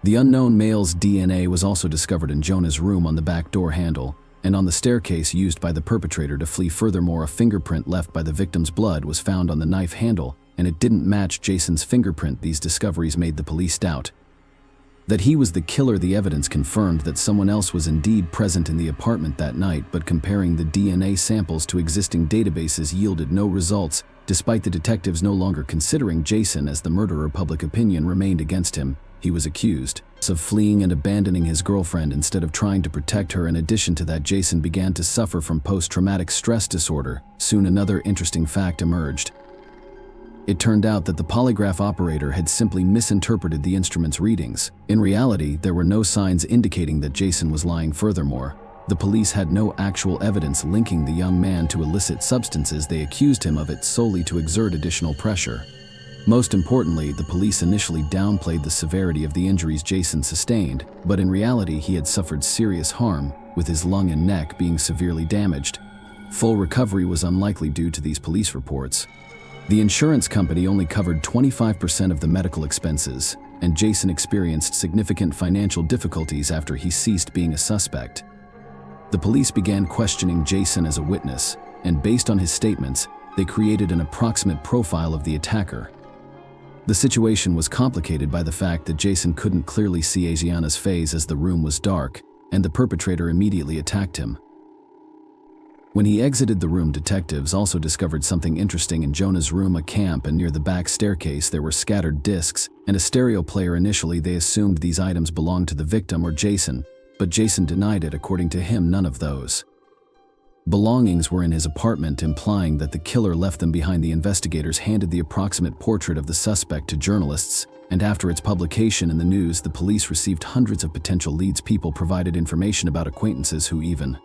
S1: The unknown male's DNA was also discovered in Jonah's room on the back door handle and on the staircase used by the perpetrator to flee. Furthermore, a fingerprint left by the victim's blood was found on the knife handle, and it didn't match Jason's fingerprint. These discoveries made the police doubt that he was the killer. The evidence confirmed that someone else was indeed present in the apartment that night, but comparing the DNA samples to existing databases yielded no results. Despite the detectives no longer considering Jason as the murderer, public opinion remained against him. He was accused of fleeing and abandoning his girlfriend instead of trying to protect her. In addition to that, Jason began to suffer from post-traumatic stress disorder. Soon another interesting fact emerged. It turned out that the polygraph operator had simply misinterpreted the instrument's readings. In reality, there were no signs indicating that Jason was lying. Furthermore, the police had no actual evidence linking the young man to illicit substances. They accused him of it solely to exert additional pressure. Most importantly, the police initially downplayed the severity of the injuries Jason sustained, but in reality he had suffered serious harm, with his lung and neck being severely damaged. Full recovery was unlikely due to these police reports. The insurance company only covered 25% of the medical expenses, and Jason experienced significant financial difficulties after he ceased being a suspect. The police began questioning Jason as a witness, and based on his statements, they created an approximate profile of the attacker. The situation was complicated by the fact that Jason couldn't clearly see Asiana's face as the room was dark, and the perpetrator immediately attacked him. When he exited the room, detectives also discovered something interesting in Jonah's room, a camp, and near the back staircase there were scattered discs and a stereo player. Initially they assumed these items belonged to the victim or Jason, but Jason denied it. According to him, none of those belongings were in his apartment, implying that the killer left them behind. The investigators handed the approximate portrait of the suspect to journalists, and after its publication in the news, the police received hundreds of potential leads. People provided information about acquaintances who even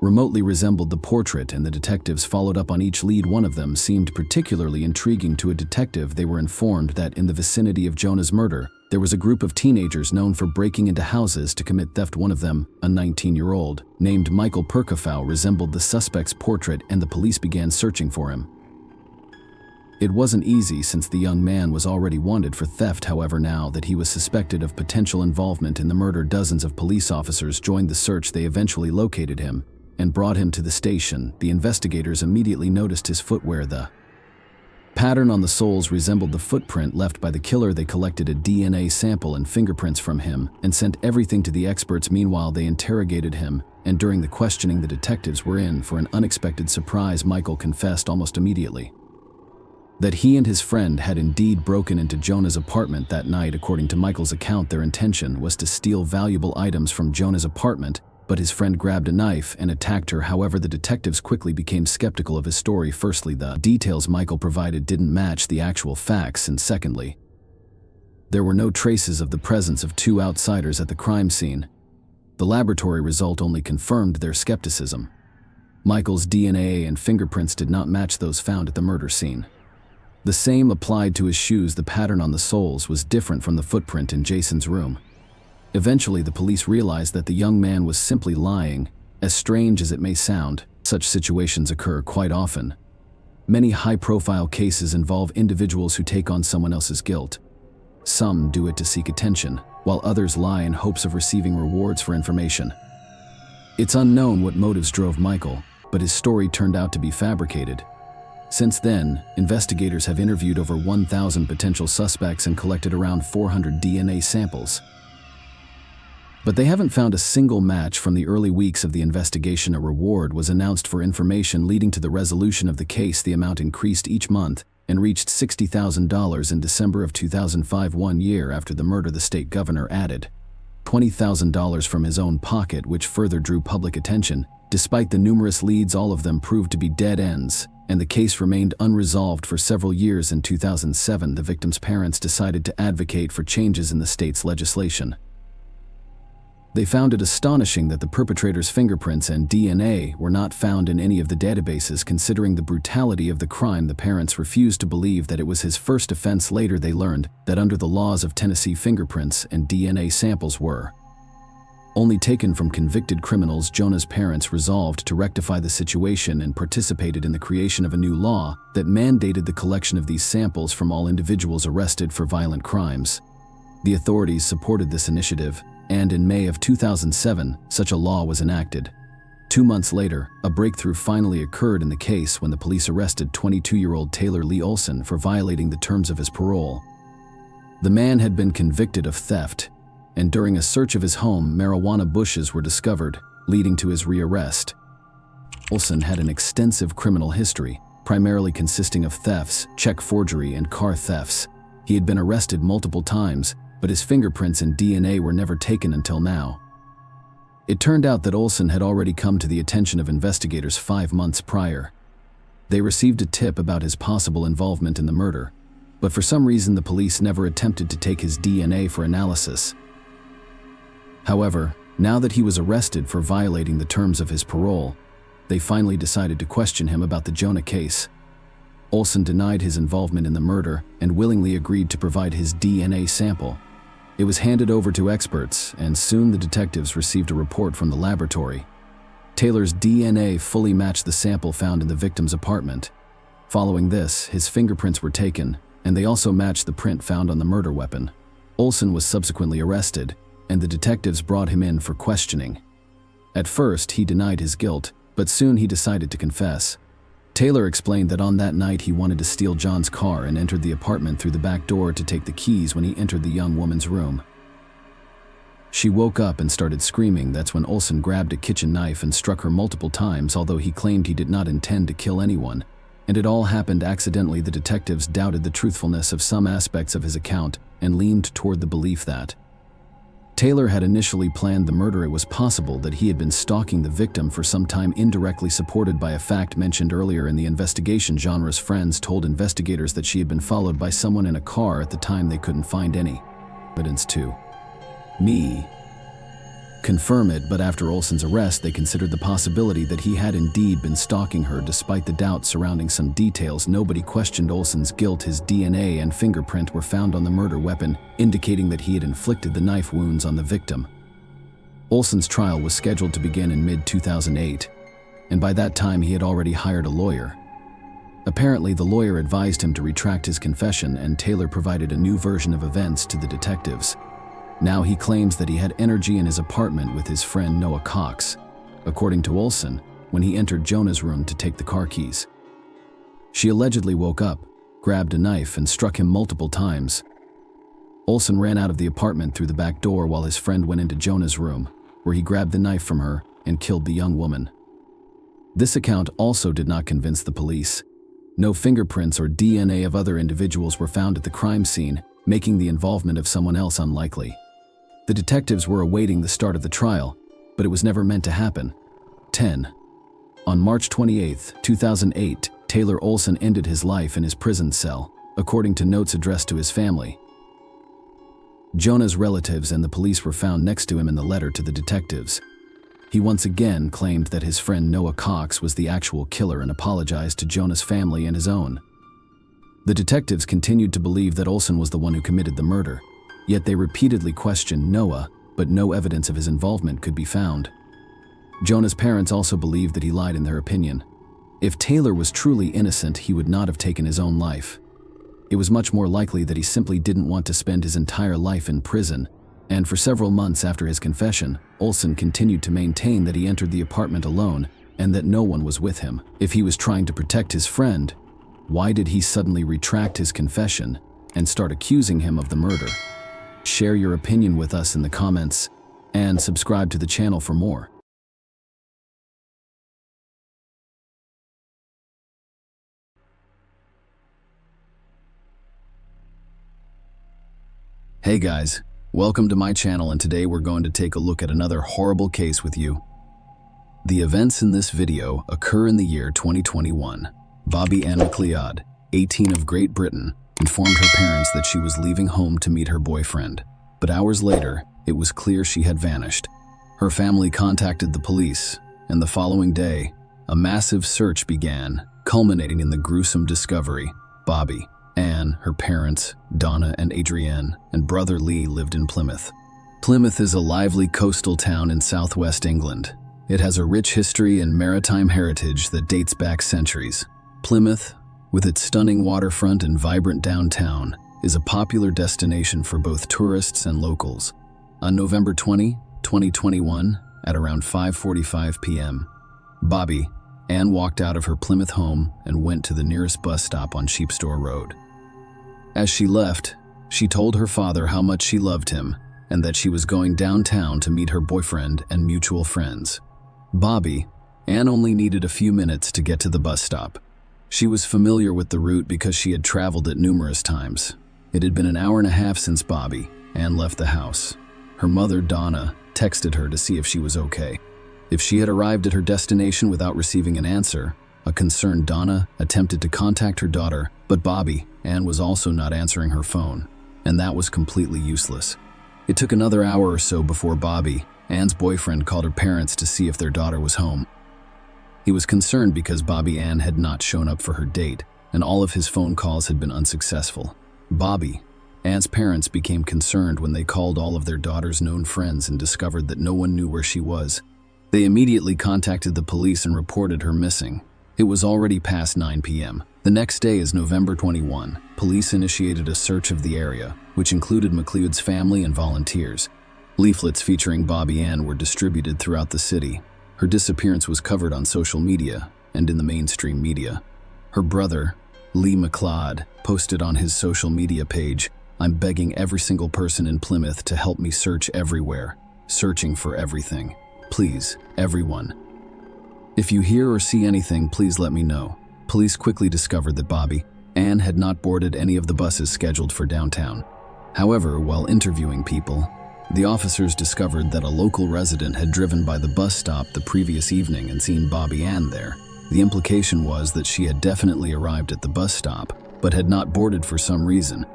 S1: remotely resembled the portrait, and the detectives followed up on each lead. One of them seemed particularly intriguing to a detective. They were informed that in the vicinity of Jonah's murder, there was a group of teenagers known for breaking into houses to commit theft. One of them, a 19-year-old named Michael Perkofow, resembled the suspect's portrait, and the police began searching for him. It wasn't easy since the young man was already wanted for theft. However, now that he was suspected of potential involvement in the murder, dozens of police officers joined the search. They eventually located him and brought him to the station. The investigators immediately noticed his footwear. The pattern on the soles resembled the footprint left by the killer. They collected a DNA sample and fingerprints from him and sent everything to the experts. Meanwhile, they interrogated him, and during the questioning, the detectives were in for an unexpected surprise. Michael confessed almost immediately that he and his friend had indeed broken into Jonah's apartment that night. According to Michael's account, their intention was to steal valuable items from Jonah's apartment, but his friend grabbed a knife and attacked her. However, the detectives quickly became skeptical of his story. Firstly, the details Michael provided didn't match the actual facts, and secondly, there were no traces of the presence of two outsiders at the crime scene. The laboratory result only confirmed their skepticism. Michael's DNA and fingerprints did not match those found at the murder scene. The same applied to his shoes. The pattern on the soles was different from the footprint in Jason's room. Eventually, the police realized that the young man was simply lying, As strange as it may sound, such situations occur quite often. Many high-profile cases involve individuals who take on someone else's guilt. Some do it to seek attention, while others lie in hopes of receiving rewards for information. It's unknown what motives drove Michael, but his story turned out to be fabricated. Since then, investigators have interviewed over 1,000 potential suspects and collected around 400 DNA samples. But they haven't found a single match. From the early weeks of the investigation, a reward was announced for information leading to the resolution of the case. The amount increased each month and reached $60,000 in December of 2005, 1 year after the murder. The state governor added $20,000 from his own pocket, which further drew public attention. Despite the numerous leads, all of them proved to be dead ends, and the case remained unresolved for several years. In 2007, the victim's parents decided to advocate for changes in the state's legislation. They found it astonishing that the perpetrator's fingerprints and DNA were not found in any of the databases. Considering the brutality of the crime, the parents refused to believe that it was his first offense. Later, they learned that under the laws of Tennessee, fingerprints and DNA samples were only taken from convicted criminals. Jonah's parents resolved to rectify the situation and participated in the creation of a new law that mandated the collection of these samples from all individuals arrested for violent crimes. The authorities supported this initiative, and in May of 2007, such a law was enacted. 2 months later, a breakthrough finally occurred in the case when the police arrested 22-year-old Taylor Lee Olson for violating the terms of his parole. The man had been convicted of theft, and during a search of his home, marijuana bushes were discovered, leading to his rearrest. Olson had an extensive criminal history, primarily consisting of thefts, check forgery, and car thefts. He had been arrested multiple times, but his fingerprints and DNA were never taken until now. It turned out that Olson had already come to the attention of investigators 5 months prior. They received a tip about his possible involvement in the murder, but for some reason the police never attempted to take his DNA for analysis. However, now that he was arrested for violating the terms of his parole, they finally decided to question him about the Jonah case. Olson denied his involvement in the murder and willingly agreed to provide his DNA sample. It was handed over to experts, and soon the detectives received a report from the laboratory. Taylor's DNA fully matched the sample found in the victim's apartment. Following this, his fingerprints were taken, and they also matched the print found on the murder weapon. Olson was subsequently arrested, and the detectives brought him in for questioning. At first, he denied his guilt, but soon he decided to confess. Taylor explained that on that night he wanted to steal John's car and entered the apartment through the back door to take the keys. When he entered the young woman's room, she woke up and started screaming. That's when Olson grabbed a kitchen knife and struck her multiple times, although he claimed he did not intend to kill anyone, and it all happened accidentally. The detectives doubted the truthfulness of some aspects of his account and leaned toward the belief that Taylor had initially planned the murder. It was possible that he had been stalking the victim for some time, indirectly supported by a fact mentioned earlier in the investigation. Genre's friends told investigators that she had been followed by someone in a car. At the time, they couldn't find any evidence to confirm it, but after Olson's arrest, they considered the possibility that he had indeed been stalking her. Despite the doubt surrounding some details, nobody questioned Olson's guilt. His DNA and fingerprint were found on the murder weapon, indicating that he had inflicted the knife wounds on the victim. Olson's trial was scheduled to begin in mid-2008, and by that time he had already hired a lawyer. Apparently, the lawyer advised him to retract his confession, and Taylor provided a new version of events to the detectives. Now he claims that he had energy in his apartment with his friend Noah Cox, according to Olson, when he entered Jonah's room to take the car keys. She allegedly woke up, grabbed a knife, and struck him multiple times. Olson ran out of the apartment through the back door while his friend went into Jonah's room, where he grabbed the knife from her and killed the young woman. This account also did not convince the police. No fingerprints or DNA of other individuals were found at the crime scene, making the involvement of someone else unlikely. The detectives were awaiting the start of the trial, but it was never meant to happen. 10. On March 28, 2008, Taylor Olson ended his life in his prison cell, according to notes addressed to his family. Jonah's relatives and the police were found next to him in the letter to the detectives. He once again claimed that his friend Noah Cox was the actual killer and apologized to Jonah's family and his own. The detectives continued to believe that Olson was the one who committed the murder, yet they repeatedly questioned Noah, but no evidence of his involvement could be found. Jonah's parents also believed that he lied in their opinion. If Taylor was truly innocent, he would not have taken his own life. It was much more likely that he simply didn't want to spend his entire life in prison, and for several months after his confession, Olson continued to maintain that he entered the apartment alone and that no one was with him. If he was trying to protect his friend, why did he suddenly retract his confession and start accusing him of the murder? Share your opinion with us in the comments and subscribe to the channel for more. Hey guys, welcome to my channel, and today we're going to take a look at another horrible case with you. The events in this video occur in the year 2021. Bobby Ann McLeod, 18 of Great Britain, informed her parents that she was leaving home to meet her boyfriend, but hours later, it was clear she had vanished. Her family contacted the police, and the following day, a massive search began, culminating in the gruesome discovery. Bobby, Anne, her parents, Donna and Adrienne, and brother Lee lived in Plymouth. Plymouth is a lively coastal town in southwest England. It has a rich history and maritime heritage that dates back centuries. Plymouth, with its stunning waterfront and vibrant downtown, is a popular destination for both tourists and locals. On November 20, 2021, at around 5:45 p.m., Bobby, Anne walked out of her Plymouth home and went to the nearest bus stop on Sheepstore Road. As she left, she told her father how much she loved him and that she was going downtown to meet her boyfriend and mutual friends. Bobby, Anne only needed a few minutes to get to the bus stop. She was familiar with the route because she had traveled it numerous times. It had been an hour and a half since Bobby, Anne, left the house. Her mother, Donna, texted her to see if she was okay. If she had arrived at her destination without receiving an answer, a concerned Donna attempted to contact her daughter, but Bobby, Anne, was also not answering her phone, and that was completely useless. It took another hour or so before Bobby, Anne's boyfriend, called her parents to see if their daughter was home. He was concerned because Bobby Ann had not shown up for her date, and all of his phone calls had been unsuccessful. Bobby, Anne's parents, became concerned when they called all of their daughter's known friends and discovered that no one knew where she was. They immediately contacted the police and reported her missing. It was already past 9 p.m. The next day is November 21. Police initiated a search of the area, which included McLeod's family and volunteers. Leaflets featuring Bobby Ann were distributed throughout the city. Her disappearance was covered on social media and in the mainstream media. Her brother, Lee McLeod, posted on his social media page, "I'm begging every single person in Plymouth to help me search everywhere, searching for everything. Please, everyone. If you hear or see anything, please let me know." Police quickly discovered that Bobby Ann had not boarded any of the buses scheduled for downtown. However, while interviewing people, the officers discovered that a local resident had driven by the bus stop the previous evening and seen Bobby Ann there. The implication was that she had definitely arrived at the bus stop, but had not boarded for some reason.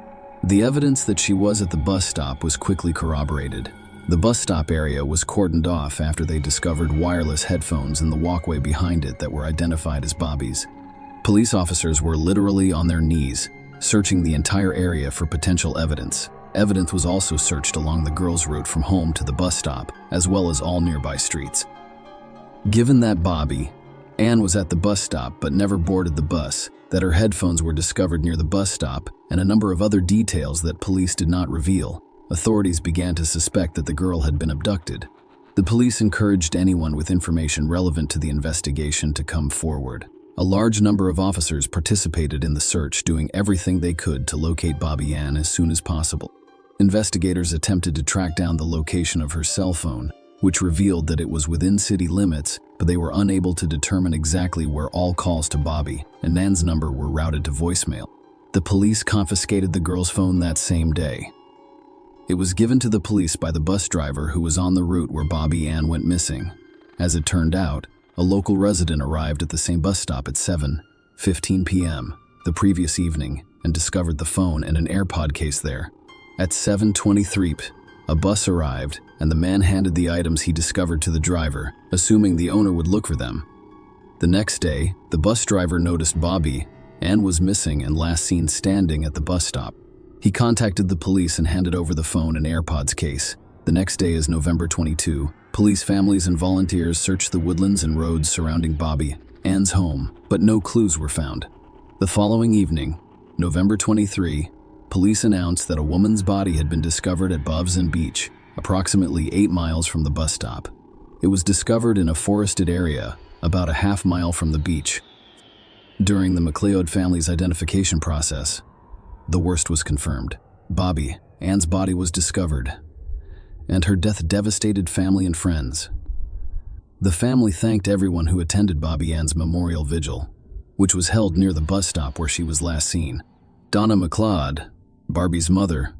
S1: The evidence that she was at the bus stop was quickly corroborated. The bus stop area was cordoned off after they discovered wireless headphones in the walkway behind it that were identified as Bobby's. Police officers were literally on their knees, searching the entire area for potential evidence. Evidence was also searched along the girls' route from home to the bus stop, as well as all nearby streets. Given that Bobby Ann was at the bus stop but never boarded the bus, that her headphones were discovered near the bus stop, and a number of other details that police did not reveal, authorities began to suspect that the girl had been abducted. The police encouraged anyone with information relevant to the investigation to come forward. A large number of officers participated in the search, doing everything they could to locate Bobby Ann as soon as possible. Investigators attempted to track down the location of her cell phone, which revealed that it was within city limits, but they were unable to determine exactly where all calls to Bobby and Ann's number were routed to voicemail. The police confiscated the girl's phone that same day. It was given to the police by the bus driver who was on the route where Bobby Ann went missing. As it turned out, a local resident arrived at the same bus stop at 7:15 p.m. the previous evening and discovered the phone and an AirPod case there. At 7:23 p.m., a bus arrived and the man handed the items he discovered to the driver, assuming the owner would look for them. The next day, the bus driver noticed Bobby Ann was missing and last seen standing at the bus stop. He contacted the police and handed over the phone and AirPods case. The next day is November 22. Police, families, and volunteers searched the woodlands and roads surrounding Bobby Ann's home, but no clues were found. The following evening, November 23, police announced that a woman's body had been discovered at Bovs'n Beach, approximately 8 miles from the bus stop. It was discovered in a forested area, about a half-mile from the beach. During the McLeod family's identification process, the worst was confirmed. Bobby Ann's body was discovered, and her death devastated family and friends. The family thanked everyone who attended Bobby Ann's memorial vigil, which was held near the bus stop where she was last seen. Donna McLeod, Barbie's mother,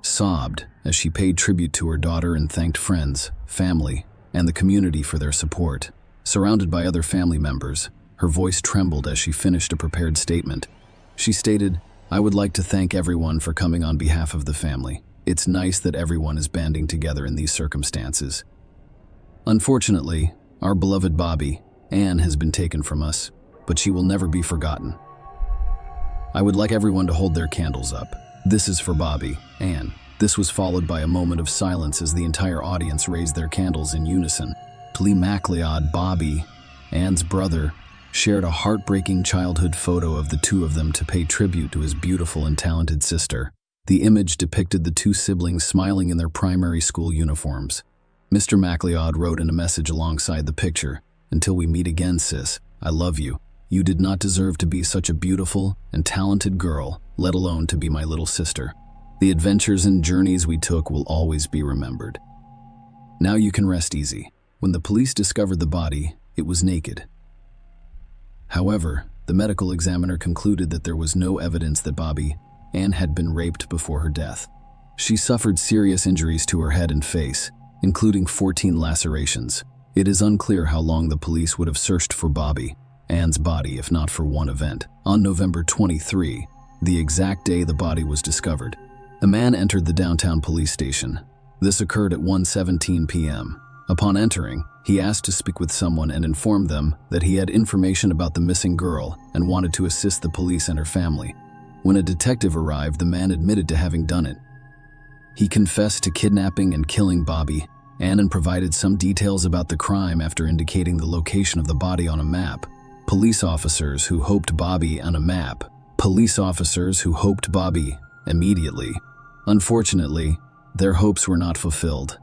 S1: sobbed as she paid tribute to her daughter and thanked friends, family, and the community for their support. Surrounded by other family members, her voice trembled as she finished a prepared statement. She stated, "I would like to thank everyone for coming on behalf of the family. It's nice that everyone is banding together in these circumstances. Unfortunately, our beloved Bobby Ann has been taken from us, but she will never be forgotten. I would like everyone to hold their candles up. This is for Bobby Ann." This was followed by a moment of silence as the entire audience raised their candles in unison. Lee MacLeod, Bobby Ann's brother, shared a heartbreaking childhood photo of the two of them to pay tribute to his beautiful and talented sister. The image depicted the two siblings smiling in their primary school uniforms. Mr. MacLeod wrote in a message alongside the picture, "Until we meet again, sis, I love you. You did not deserve to be such a beautiful and talented girl, let alone to be my little sister. The adventures and journeys we took will always be remembered." Now you can rest easy. When the police discovered the body, it was naked. However, the medical examiner concluded that there was no evidence that Bobby Ann had been raped before her death. She suffered serious injuries to her head and face, including 14 lacerations. It is unclear how long the police would have searched for Bobby Ann's body if not for one event. On November 23, the exact day the body was discovered, a man entered the downtown police station. This occurred at 1:17 p.m. Upon entering, he asked to speak with someone and informed them that he had information about the missing girl and wanted to assist the police and her family. When a detective arrived, the man admitted to having done it. He confessed to kidnapping and killing Bobby Ann and provided some details about the crime after indicating the location of the body on a map. Police officers who hoped Bobby immediately. Unfortunately, their hopes were not fulfilled.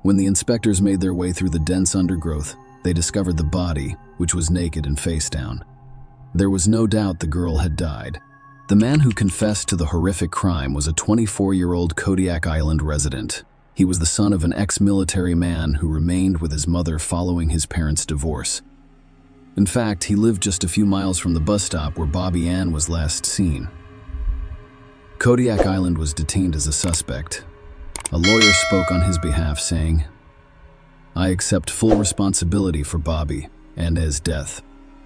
S1: When the inspectors made their way through the dense undergrowth, they discovered the body, which was naked and face down. There was no doubt the girl had died. The man who confessed to the horrific crime was a 24-year-old Kodiak Island resident. He was the son of an ex-military man who remained with his mother following his parents' divorce. In fact, he lived just a few miles from the bus stop where Bobby Ann was last seen. Kodiak Island was detained as a suspect. A lawyer spoke on his behalf, saying, "I accept full responsibility for Bobby Ann's death."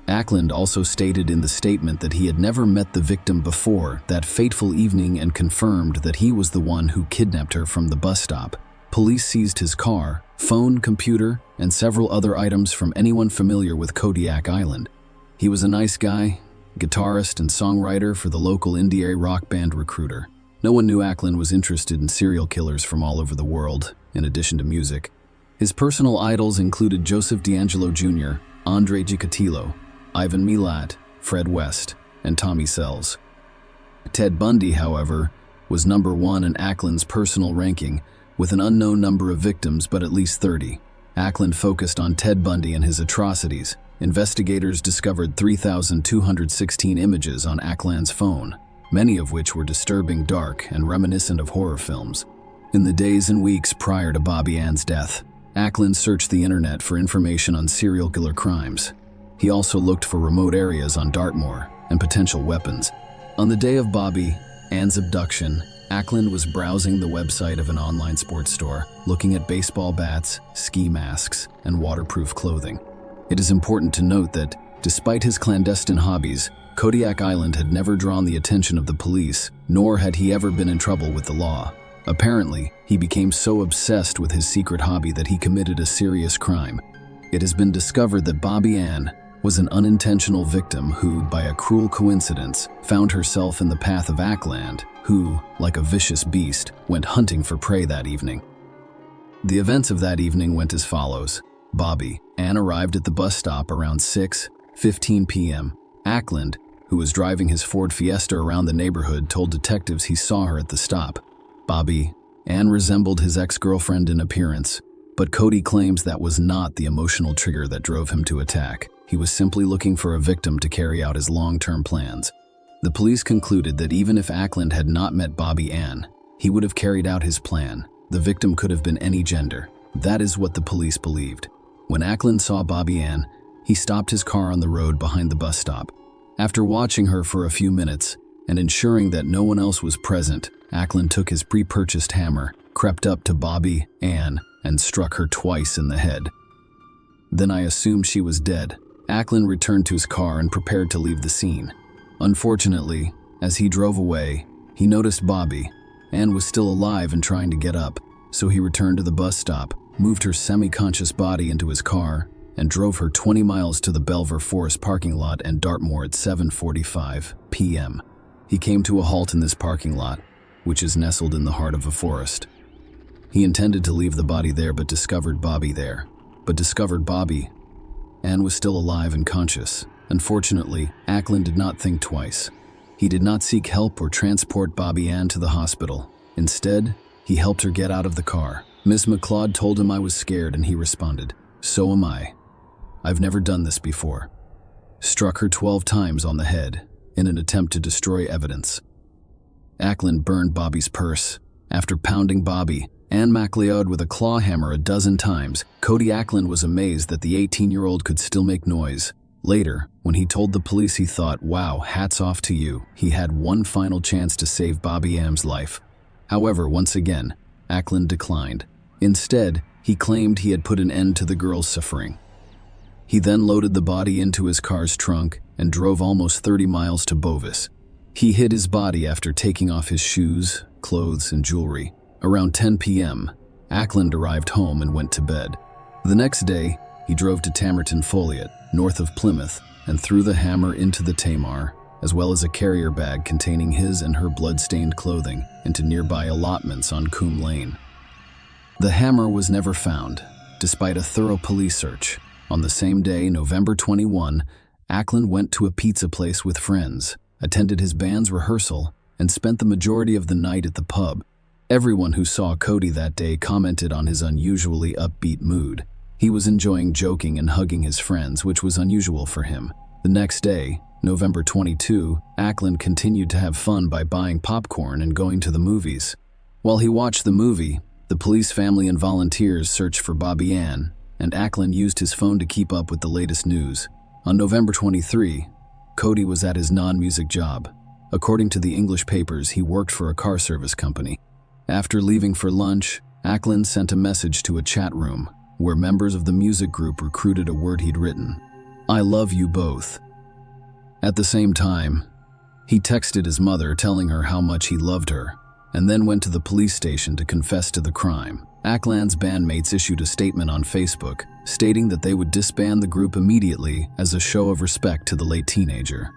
S1: Ackland also stated in the statement that he had never met the victim before that fateful evening and confirmed that he was the one who kidnapped her from the bus stop. Police seized his car, phone, computer, and several other items from anyone familiar with Kodiak Island. He was a nice guy, guitarist and songwriter for the local indie rock band Recruiter. No one knew Ackland was interested in serial killers from all over the world, in addition to music. His personal idols included Joseph D'Angelo Jr., Andre Gicatilo, Ivan Milat, Fred West, and Tommy Sells. Ted Bundy, however, was number one in Ackland's personal ranking, with an unknown number of victims but at least 30. Ackland focused on Ted Bundy and his atrocities. Investigators discovered 3,216 images on Ackland's phone, many of which were disturbing, dark, and reminiscent of horror films. In the days and weeks prior to Bobby Ann's death, Ackland searched the internet for information on serial killer crimes. He also looked for remote areas on Dartmoor and potential weapons. On the day of Bobby Ann's abduction, Ackland was browsing the website of an online sports store, looking at baseball bats, ski masks, and waterproof clothing. It is important to note that, despite his clandestine hobbies, Kodiak Island had never drawn the attention of the police, nor had he ever been in trouble with the law. Apparently, he became so obsessed with his secret hobby that he committed a serious crime. It has been discovered that Bobby Ann was an unintentional victim who, by a cruel coincidence, found herself in the path of Ackland, who, like a vicious beast, went hunting for prey that evening. The events of that evening went as follows. Bobby Ann arrived at the bus stop around 6:15 p.m. Ackland, who was driving his Ford Fiesta around the neighborhood, told detectives he saw her at the stop. Bobby Ann resembled his ex-girlfriend in appearance, but Cody claims that was not the emotional trigger that drove him to attack. He was simply looking for a victim to carry out his long-term plans. The police concluded that even if Ackland had not met Bobby Ann, he would have carried out his plan. The victim could have been any gender. That is what the police believed. When Ackland saw Bobby Ann, he stopped his car on the road behind the bus stop. After watching her for a few minutes and ensuring that no one else was present, Ackland took his pre-purchased hammer, crept up to Bobby Ann, and struck her twice in the head. Then I assumed she was dead. Ackland returned to his car and prepared to leave the scene. Unfortunately, as he drove away, he noticed Bobby Ann was still alive and trying to get up, so he returned to the bus stop, moved her semi-conscious body into his car, and drove her 20 miles to the Belver Forest parking lot and Dartmoor at 7:45 p.m. He came to a halt in this parking lot, which is nestled in the heart of a forest. He intended to leave the body there but discovered Bobby Ann was still alive and conscious. Unfortunately, Ackland did not think twice. He did not seek help or transport Bobby Ann to the hospital. Instead, he helped her get out of the car. Miss McLeod told him I was scared, and he responded, "So am I. I've never done this before." Struck her 12 times on the head in an attempt to destroy evidence. Ackland burned Bobby's purse. After pounding Bobby Ann McLeod with a claw hammer a dozen times, Cody Ackland was amazed that the 18-year-old could still make noise. Later, when he told the police, he thought, "Wow, hats off to you." He had one final chance to save Bobby Ann's life. However, once again, Ackland declined. Instead, he claimed he had put an end to the girl's suffering. He then loaded the body into his car's trunk and drove almost 30 miles to Bovis. He hid his body after taking off his shoes, clothes, and jewelry. Around 10 p.m., Ackland arrived home and went to bed. The next day, he drove to Tamerton Foliot, north of Plymouth, and threw the hammer into the Tamar, as well as a carrier bag containing his and her blood-stained clothing, into nearby allotments on Coombe Lane. The hammer was never found, despite a thorough police search. On the same day, November 21, Ackland went to a pizza place with friends, attended his band's rehearsal, and spent the majority of the night at the pub. Everyone who saw Cody that day commented on his unusually upbeat mood. He was enjoying joking and hugging his friends, which was unusual for him. The next day, November 22, Ackland continued to have fun by buying popcorn and going to the movies. While he watched the movie, the police, family, and volunteers searched for Bobby Ann, and Ackland used his phone to keep up with the latest news. On November 23, Cody was at his non-music job. According to the English papers, he worked for a car service company. After leaving for lunch, Ackland sent a message to a chat room where members of the music group recruited a word he'd written: "I love you both." At the same time, he texted his mother telling her how much he loved her, and then went to the police station to confess to the crime. Ackland's bandmates issued a statement on Facebook stating that they would disband the group immediately as a show of respect to the late teenager.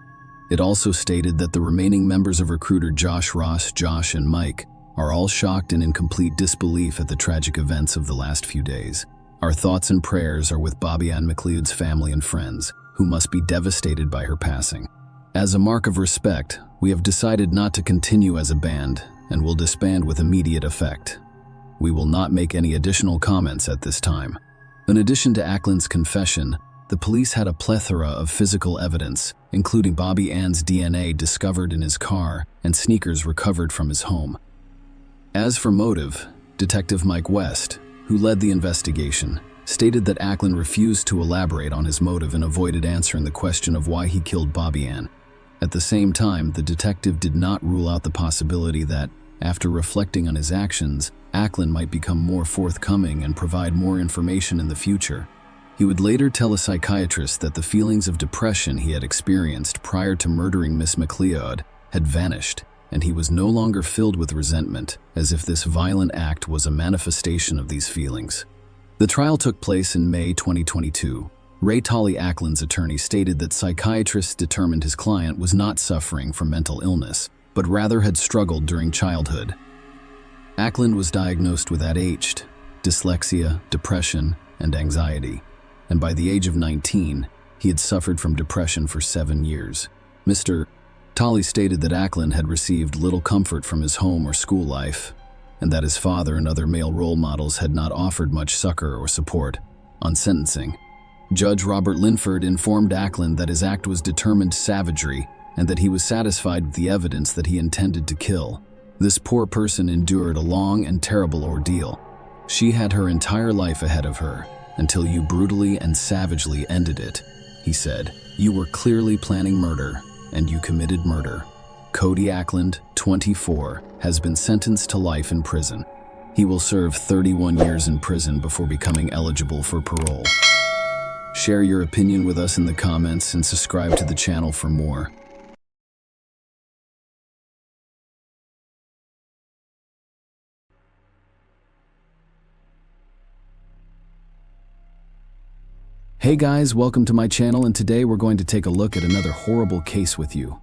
S1: It also stated that the remaining members of recruiter Josh Ross, Josh, and Mike are all shocked and in complete disbelief at the tragic events of the last few days. Our thoughts and prayers are with Bobby Ann McLeod's family and friends, who must be devastated by her passing. As a mark of respect, we have decided not to continue as a band and will disband with immediate effect. We will not make any additional comments at this time. In addition to Ackland's confession, the police had a plethora of physical evidence, including Bobby Ann's DNA discovered in his car and sneakers recovered from his home. As for motive, Detective Mike West, who led the investigation, stated that Ackland refused to elaborate on his motive and avoided answering the question of why he killed Bobby Ann. At the same time, the detective did not rule out the possibility that, after reflecting on his actions, Ackland might become more forthcoming and provide more information in the future. He would later tell a psychiatrist that the feelings of depression he had experienced prior to murdering Miss McLeod had vanished, and he was no longer filled with resentment, as if this violent act was a manifestation of these feelings. The trial took place in May 2022. Ray Tolley, Ackland's attorney, stated that psychiatrists determined his client was not suffering from mental illness, but rather had struggled during childhood. Ackland was diagnosed with ADHD, dyslexia, depression, and anxiety. And by the age of 19, he had suffered from depression for 7 years. Mr. Tolley stated that Ackland had received little comfort from his home or school life, and that his father and other male role models had not offered much succor or support. On sentencing, Judge Robert Linford informed Ackland that his act was determined savagery and that he was satisfied with the evidence that he intended to kill. This poor person endured a long and terrible ordeal. She had her entire life ahead of her until you brutally and savagely ended it, he said. You were clearly planning murder, and you committed murder. Cody Ackland, 24, has been sentenced to life in prison. He will serve 31 years in prison before becoming eligible for parole. Share your opinion with us in the comments and subscribe to the channel for more. Hey guys, welcome to my channel, and today we're going to take a look at another horrible case with you.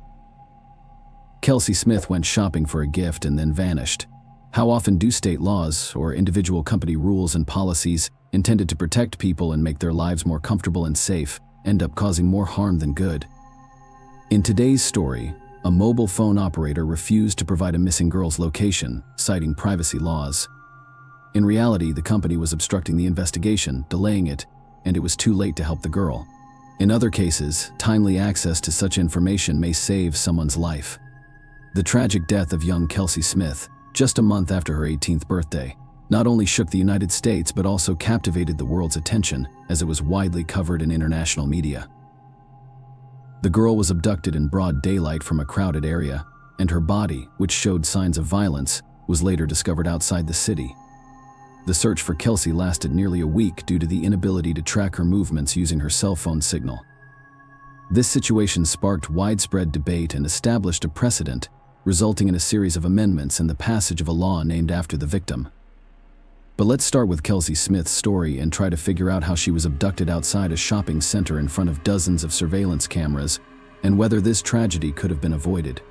S1: Kelsey Smith went shopping for a gift and then vanished. How often do state laws or individual company rules and policies intended to protect people and make their lives more comfortable and safe end up causing more harm than good? In today's story, a mobile phone operator refused to provide a missing girl's location, citing privacy laws. In reality, the company was obstructing the investigation, delaying it, and it was too late to help the girl. In other cases, timely access to such information may save someone's life. The tragic death of young Kelsey Smith, just a month after her 18th birthday, not only shook the United States but also captivated the world's attention as it was widely covered in international media. The girl was abducted in broad daylight from a crowded area, and her body, which showed signs of violence, was later discovered outside the city. The search for Kelsey lasted nearly a week due to the inability to track her movements using her cell phone signal. This situation sparked widespread debate and established a precedent, resulting in a series of amendments and the passage of a law named after the victim. But let's start with Kelsey Smith's story and try to figure out how she was abducted outside a shopping center in front of dozens of surveillance cameras and whether this tragedy could have been avoided.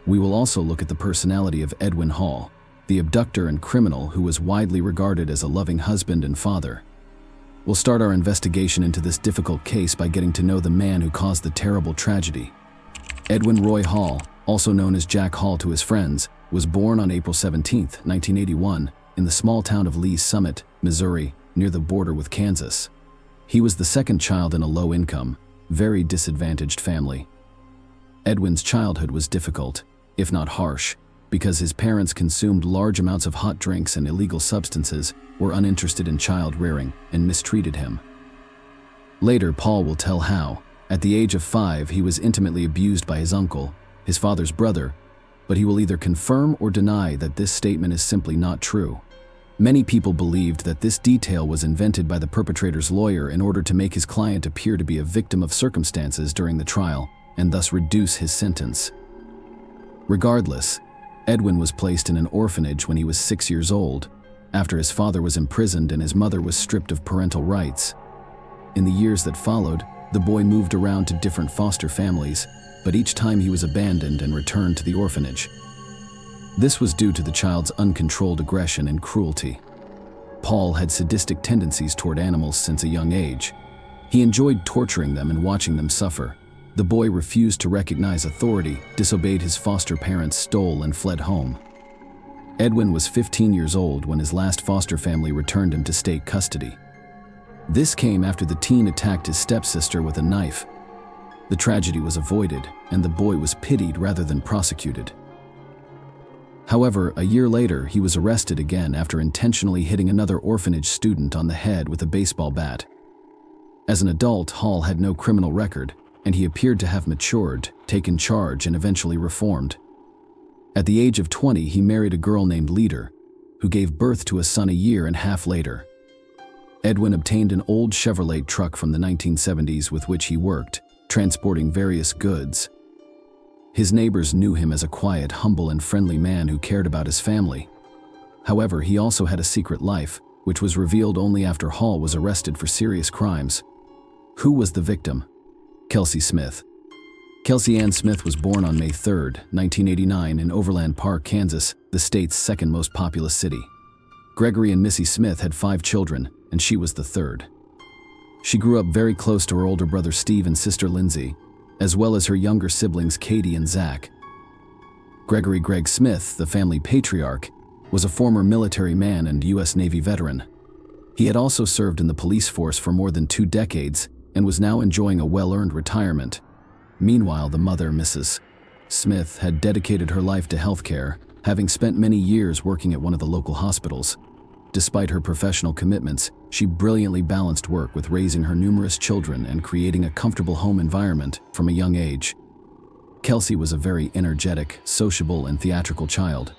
S1: We will also look at the personality of Edwin Hall, the abductor and criminal who was widely regarded as a loving husband and father. We'll start our investigation into this difficult case by getting to know the man who caused the terrible tragedy. Edwin Roy Hall, also known as Jack Hall to his friends, was born on April 17, 1981, in the small town of Lee's Summit, Missouri, near the border with Kansas. He was the second child in a low-income, very disadvantaged family. Edwin's childhood was difficult, if not harsh, because his parents consumed large amounts of hot drinks and illegal substances, were uninterested in child rearing, and mistreated him. Later, Paul will tell how, at the age of 5, he was intimately abused by his uncle, his father's brother, but he will either confirm or deny that this statement is simply not true. Many people believed that this detail was invented by the perpetrator's lawyer in order to make his client appear to be a victim of circumstances during the trial, and thus reduce his sentence. Regardless, Edwin was placed in an orphanage when he was 6 years old, after his father was imprisoned and his mother was stripped of parental rights. In the years that followed, the boy moved around to different foster families, but each time he was abandoned and returned to the orphanage. This was due to the child's uncontrolled aggression and cruelty. Paul had sadistic tendencies toward animals since a young age. He enjoyed torturing them and watching them suffer. The boy refused to recognize authority, disobeyed his foster parents, stole, and fled home. Edwin was 15 years old when his last foster family returned him to state custody. This came after the teen attacked his stepsister with a knife. The tragedy was avoided, and the boy was pitied rather than prosecuted. However, a year later, he was arrested again after intentionally hitting another orphanage student on the head with a baseball bat. As an adult, Hall had no criminal record, and he appeared to have matured, taken charge, and eventually reformed. At the age of 20, he married a girl named Leader, who gave birth to a son a year and a half later. Edwin obtained an old Chevrolet truck from the 1970s with which he worked, transporting various goods. His neighbors knew him as a quiet, humble, and friendly man who cared about his family. However, he also had a secret life, which was revealed only after Hall was arrested for serious crimes. Who was the victim? Kelsey Smith. Kelsey Ann Smith was born on May 3, 1989 in Overland Park, Kansas, the state's second most populous city. Gregory and Missy Smith had 5 children, and she was the third. She grew up very close to her older brother Steve and sister Lindsay, as well as her younger siblings Katie and Zach. Gregory Greg Smith, the family patriarch, was a former military man and U.S. Navy veteran. He had also served in the police force for more than 2 decades and was now enjoying a well-earned retirement. Meanwhile, the mother, Mrs. Smith, had dedicated her life to healthcare, having spent many years working at one of the local hospitals. Despite her professional commitments, she brilliantly balanced work with raising her numerous children and creating a comfortable home environment from a young age. Kelsey was a very energetic, sociable, and theatrical child.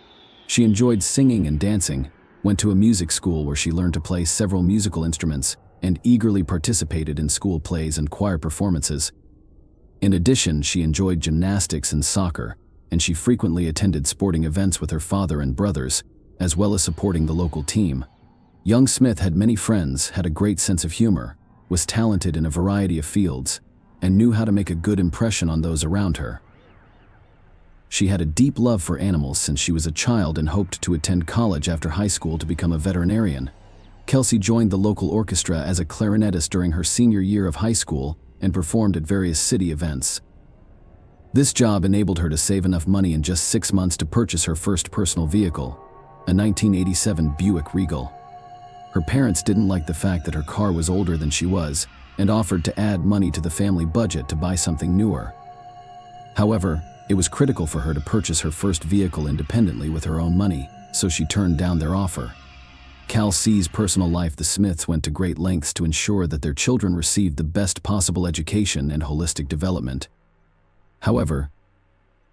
S1: She enjoyed singing and dancing, went to a music school where she learned to play several musical instruments, and eagerly participated in school plays and choir performances. In addition, she enjoyed gymnastics and soccer, and she frequently attended sporting events with her father and brothers, as well as supporting the local team. Young Smith had many friends, had a great sense of humor, was talented in a variety of fields, and knew how to make a good impression on those around her. She had a deep love for animals since she was a child and hoped to attend college after high school to become a veterinarian. Kelsey joined the local orchestra as a clarinetist during her senior year of high school and performed at various city events. This job enabled her to save enough money in just 6 months to purchase her first personal vehicle, a 1987 Buick Regal. Her parents didn't like the fact that her car was older than she was and offered to add money to the family budget to buy something newer. However, it was critical for her to purchase her first vehicle independently with her own money, so she turned down their offer. Kelsey's personal life, the Smiths went to great lengths to ensure that their children received the best possible education and holistic development. However,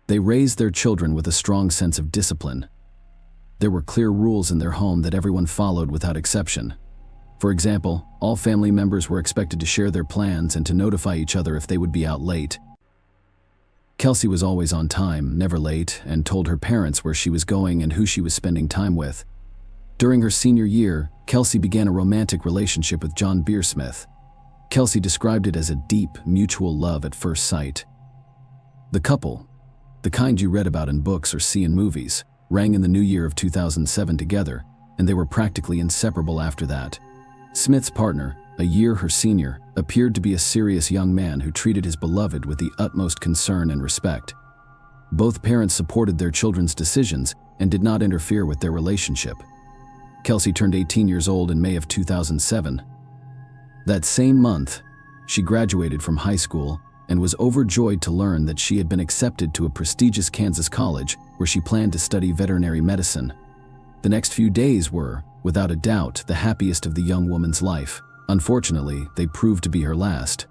S1: they raised their children with a strong sense of discipline. There were clear rules in their home that everyone followed without exception. For example, all family members were expected to share their plans and to notify each other if they would be out late. Kelsey was always on time, never late, and told her parents where she was going and who she was spending time with. During her senior year, Kelsey began a romantic relationship with John Beersmith. Kelsey described it as a deep, mutual love at first sight. The couple, the kind you read about in books or see in movies, rang in the new year of 2007 together, and they were practically inseparable after that. Smith's partner, a year her senior, appeared to be a serious young man who treated his beloved with the utmost concern and respect. Both parents supported their children's decisions and did not interfere with their relationship. Kelsey turned 18 years old in May of 2007. That same month, she graduated from high school and was overjoyed to learn that she had been accepted to a prestigious Kansas college where she planned to study veterinary medicine. The next few days were, without a doubt, the happiest of the young woman's life. Unfortunately, they proved to be her last.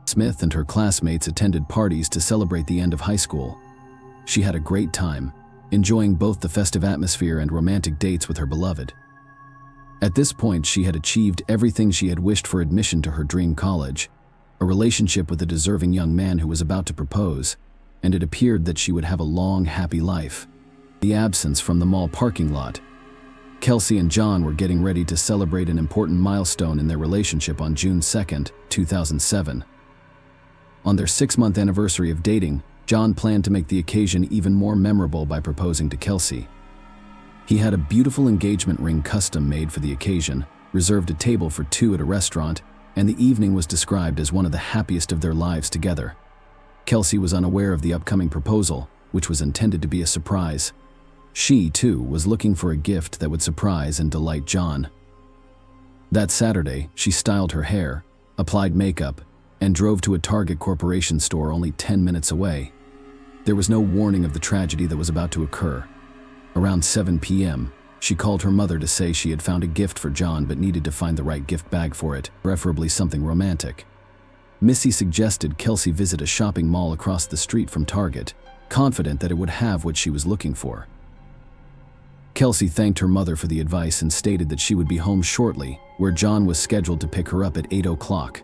S1: Smith and her classmates attended parties to celebrate the end of high school. She had a great time, enjoying both the festive atmosphere and romantic dates with her beloved. At this point, she had achieved everything she had wished for: admission to her dream college, a relationship with a deserving young man who was about to propose, and it appeared that she would have a long, happy life. The absence from the mall parking lot. Kelsey and John were getting ready to celebrate an important milestone in their relationship on June 2, 2007. On their 6-month anniversary of dating, John planned to make the occasion even more memorable by proposing to Kelsey. He had a beautiful engagement ring custom made for the occasion, reserved a table for 2 at a restaurant, and the evening was described as one of the happiest of their lives together. Kelsey was unaware of the upcoming proposal, which was intended to be a surprise. She, too, was looking for a gift that would surprise and delight John. That Saturday, she styled her hair, applied makeup, and drove to a Target Corporation store only 10 minutes away. There was no warning of the tragedy that was about to occur. Around 7 p.m., she called her mother to say she had found a gift for John but needed to find the right gift bag for it, preferably something romantic. Missy suggested Kelsey visit a shopping mall across the street from Target, confident that it would have what she was looking for. Kelsey thanked her mother for the advice and stated that she would be home shortly, where John was scheduled to pick her up at 8 o'clock.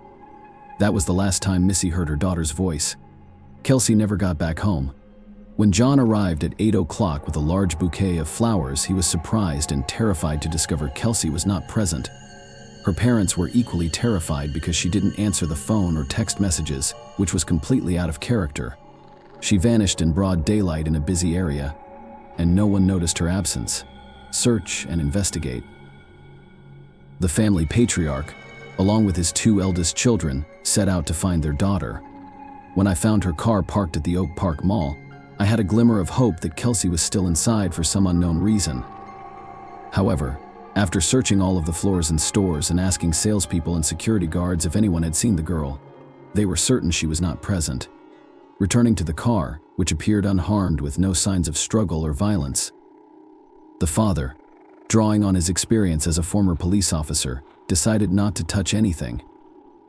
S1: That was the last time Missy heard her daughter's voice. Kelsey never got back home. When John arrived at 8 o'clock with a large bouquet of flowers, he was surprised and terrified to discover Kelsey was not present. Her parents were equally terrified because she didn't answer the phone or text messages, which was completely out of character. She vanished in broad daylight in a busy area, and no one noticed her absence. Search and investigate. The family patriarch, along with his two eldest children, set out to find their daughter. When I found her car parked at the Oak Park Mall, I had a glimmer of hope that Kelsey was still inside for some unknown reason. However, after searching all of the floors and stores and asking salespeople and security guards if anyone had seen the girl, they were certain she was not present. Returning to the car, which appeared unharmed with no signs of struggle or violence, the father, drawing on his experience as a former police officer, decided not to touch anything.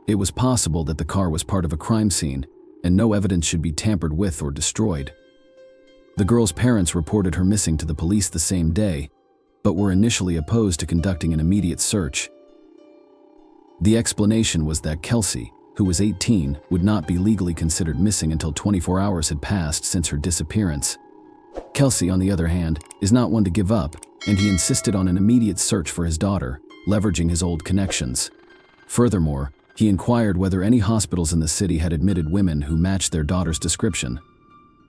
S1: It was possible that the car was part of a crime scene, and no evidence should be tampered with or destroyed. The girl's parents reported her missing to the police the same day, but were initially opposed to conducting an immediate search. The explanation was that Kelsey, who was 18, would not be legally considered missing until 24 hours had passed since her disappearance. Kelsey, on the other hand, is not one to give up, and he insisted on an immediate search for his daughter, leveraging his old connections. Furthermore, he inquired whether any hospitals in the city had admitted women who matched their daughter's description.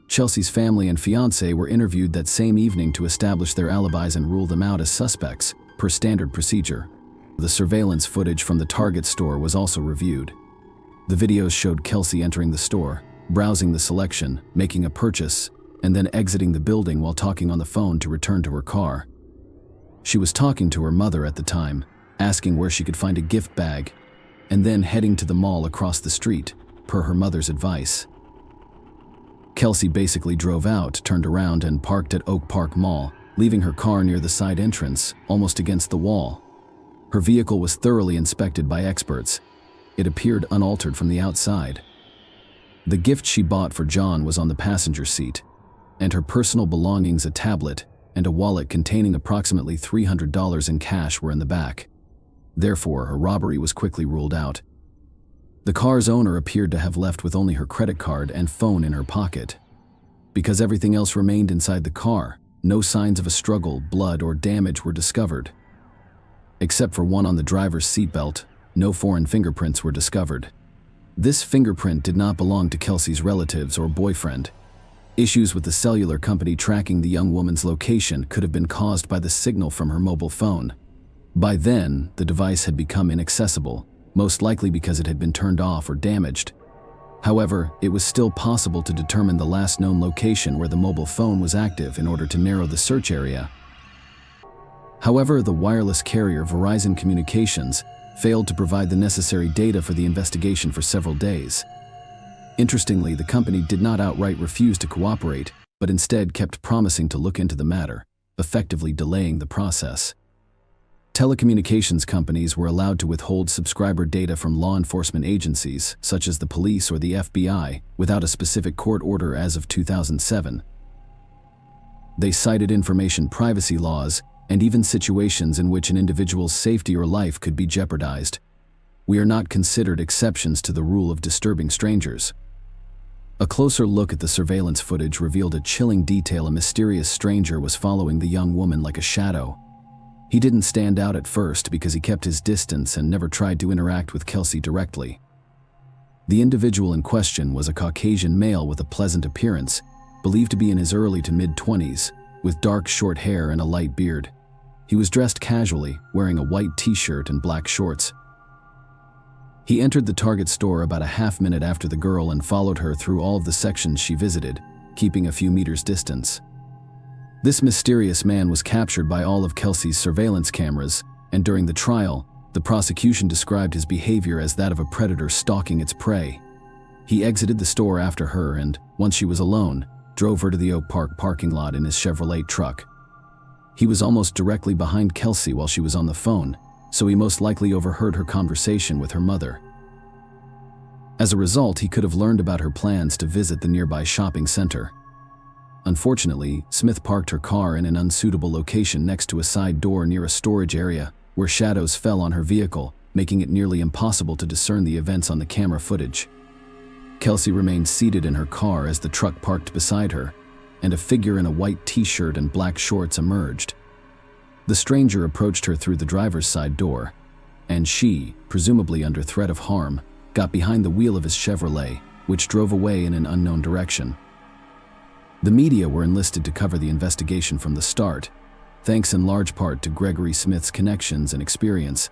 S1: Chelsea's family and fiancé were interviewed that same evening to establish their alibis and rule them out as suspects, per standard procedure. The surveillance footage from the Target store was also reviewed. The videos showed Kelsey entering the store, browsing the selection, making a purchase, and then exiting the building while talking on the phone to return to her car. She was talking to her mother at the time, asking where she could find a gift bag, and then heading to the mall across the street, per her mother's advice. Kelsey basically drove out, turned around, and parked at Oak Park Mall, leaving her car near the side entrance, almost against the wall. Her vehicle was thoroughly inspected by experts. It appeared unaltered from the outside. The gift she bought for John was on the passenger seat, and her personal belongings, a tablet, and a wallet containing approximately $300 in cash, were in the back. Therefore, a robbery was quickly ruled out. The car's owner appeared to have left with only her credit card and phone in her pocket. Because everything else remained inside the car, no signs of a struggle, blood, or damage were discovered. Except for one on the driver's seatbelt, no foreign fingerprints were discovered. This fingerprint did not belong to Kelsey's relatives or boyfriend. Issues with the cellular company tracking the young woman's location could have been caused by the signal from her mobile phone. By then, the device had become inaccessible, most likely because it had been turned off or damaged. However, it was still possible to determine the last known location where the mobile phone was active in order to narrow the search area. However, the wireless carrier Verizon Communications failed to provide the necessary data for the investigation for several days. Interestingly, the company did not outright refuse to cooperate, but instead kept promising to look into the matter, effectively delaying the process. Telecommunications companies were allowed to withhold subscriber data from law enforcement agencies, such as the police or the FBI, without a specific court order as of 2007. They cited information privacy laws and even situations in which an individual's safety or life could be jeopardized. We are not considered exceptions to the rule of disturbing strangers. A closer look at the surveillance footage revealed a chilling detail: a mysterious stranger was following the young woman like a shadow. He didn't stand out at first because he kept his distance and never tried to interact with Kelsey directly. The individual in question was a Caucasian male with a pleasant appearance, believed to be in his early to mid-20s, with dark short hair and a light beard. He was dressed casually, wearing a white t-shirt and black shorts. He entered the Target store about a half-minute after the girl and followed her through all of the sections she visited, keeping a few meters distance. This mysterious man was captured by all of Kelsey's surveillance cameras, and during the trial, the prosecution described his behavior as that of a predator stalking its prey. He exited the store after her and, once she was alone, drove her to the Oak Park parking lot in his Chevrolet truck. He was almost directly behind Kelsey while she was on the phone, so he most likely overheard her conversation with her mother. As a result, he could have learned about her plans to visit the nearby shopping center. Unfortunately, Smith parked her car in an unsuitable location next to a side door near a storage area, where shadows fell on her vehicle, making it nearly impossible to discern the events on the camera footage. Kelsey remained seated in her car as the truck parked beside her, and a figure in a white t-shirt and black shorts emerged. The stranger approached her through the driver's side door, and she, presumably under threat of harm, got behind the wheel of his Chevrolet, which drove away in an unknown direction. The media were enlisted to cover the investigation from the start, thanks in large part to Gregory Smith's connections and experience,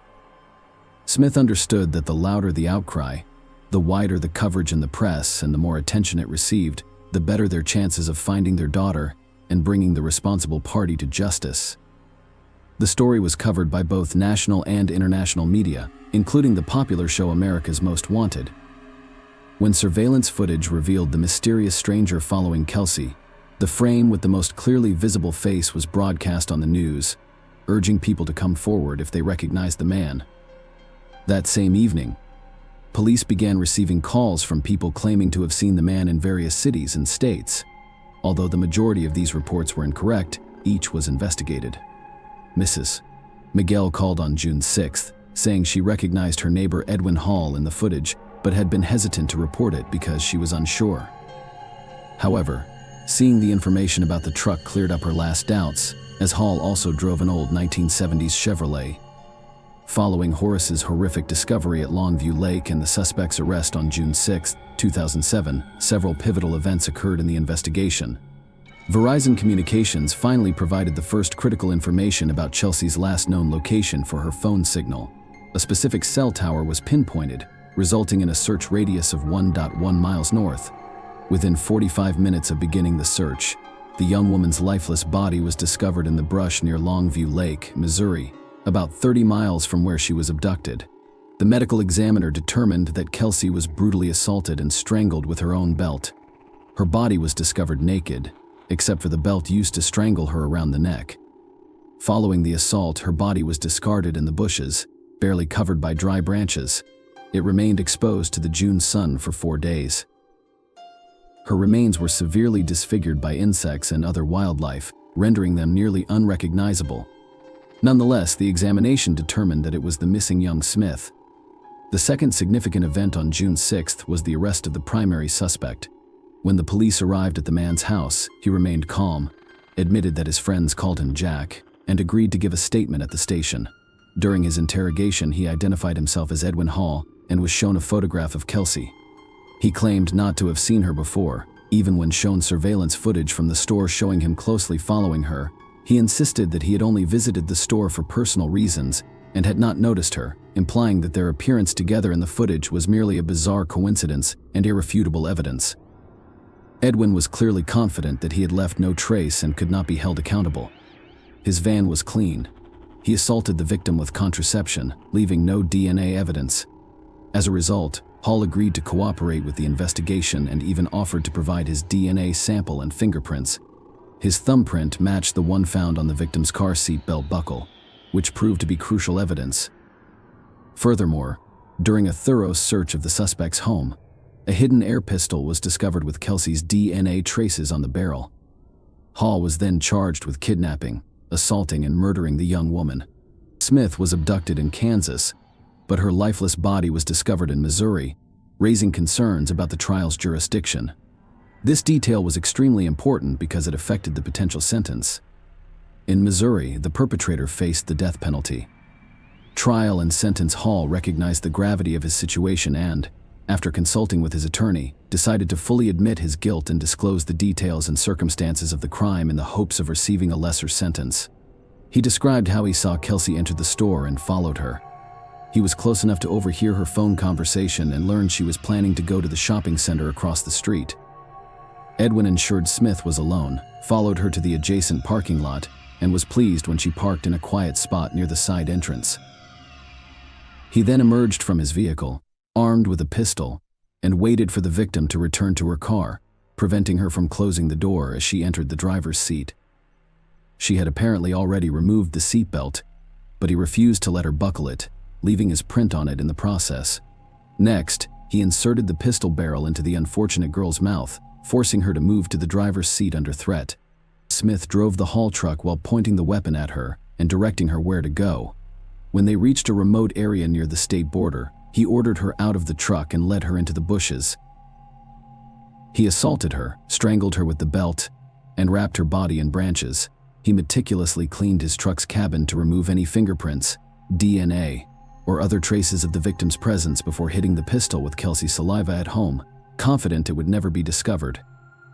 S1: Smith understood that the louder the outcry, the wider the coverage in the press, and the more attention it received, the better their chances of finding their daughter and bringing the responsible party to justice. The story was covered by both national and international media, including the popular show America's Most Wanted. When surveillance footage revealed the mysterious stranger following Kelsey, the frame with the most clearly visible face was broadcast on the news, urging people to come forward if they recognized the man. That same evening, police began receiving calls from people claiming to have seen the man in various cities and states. Although the majority of these reports were incorrect, each was investigated. Mrs. Miguel called on June 6th, saying she recognized her neighbor Edwin Hall in the footage, but had been hesitant to report it because she was unsure. However, seeing the information about the truck cleared up her last doubts, as Hall also drove an old 1970s Chevrolet. Following Horace's horrific discovery at Longview Lake and the suspect's arrest on June 6, 2007, several pivotal events occurred in the investigation. Verizon Communications finally provided the first critical information about Chelsea's last known location for her phone signal. A specific cell tower was pinpointed, resulting in a search radius of 1.1 miles north. Within 45 minutes of beginning the search, the young woman's lifeless body was discovered in the brush near Longview Lake, Missouri, about 30 miles from where she was abducted. The medical examiner determined that Kelsey was brutally assaulted and strangled with her own belt. Her body was discovered naked, except for the belt used to strangle her around the neck. Following the assault, her body was discarded in the bushes, barely covered by dry branches. It remained exposed to the June sun for 4 days. Her remains were severely disfigured by insects and other wildlife, rendering them nearly unrecognizable. Nonetheless, the examination determined that it was the missing young Smith. The second significant event on June 6th was the arrest of the primary suspect. When the police arrived at the man's house, he remained calm, admitted that his friends called him Jack, and agreed to give a statement at the station. During his interrogation, he identified himself as Edwin Hall and was shown a photograph of Kelsey. He claimed not to have seen her before, even when shown surveillance footage from the store showing him closely following her. He insisted that he had only visited the store for personal reasons and had not noticed her, implying that their appearance together in the footage was merely a bizarre coincidence and irrefutable evidence. Edwin was clearly confident that he had left no trace and could not be held accountable. His van was clean. He assaulted the victim with contraception, leaving no DNA evidence. As a result, Hall agreed to cooperate with the investigation and even offered to provide his DNA sample and fingerprints. His thumbprint matched the one found on the victim's car seat belt buckle, which proved to be crucial evidence. Furthermore, during a thorough search of the suspect's home, a hidden air pistol was discovered with Kelsey's DNA traces on the barrel. Hall was then charged with kidnapping, assaulting, and murdering the young woman. Smith was abducted in Kansas, but her lifeless body was discovered in Missouri, raising concerns about the trial's jurisdiction. This detail was extremely important because it affected the potential sentence. In Missouri, the perpetrator faced the death penalty. Trial and sentence Hall recognized the gravity of his situation and, after consulting with his attorney, decided to fully admit his guilt and disclose the details and circumstances of the crime in the hopes of receiving a lesser sentence. He described how he saw Kelsey enter the store and followed her. He was close enough to overhear her phone conversation and learned she was planning to go to the shopping center across the street. Edwin ensured Smith was alone, followed her to the adjacent parking lot, and was pleased when she parked in a quiet spot near the side entrance. He then emerged from his vehicle, armed with a pistol, and waited for the victim to return to her car, preventing her from closing the door as she entered the driver's seat. She had apparently already removed the seatbelt, but he refused to let her buckle it, leaving his print on it in the process. Next, he inserted the pistol barrel into the unfortunate girl's mouth, forcing her to move to the driver's seat under threat. Smith drove the haul truck while pointing the weapon at her and directing her where to go. When they reached a remote area near the state border, he ordered her out of the truck and led her into the bushes. He assaulted her, strangled her with the belt, and wrapped her body in branches. He meticulously cleaned his truck's cabin to remove any fingerprints, DNA, or other traces of the victim's presence before hitting the pistol with Kelsey's saliva at home, confident it would never be discovered.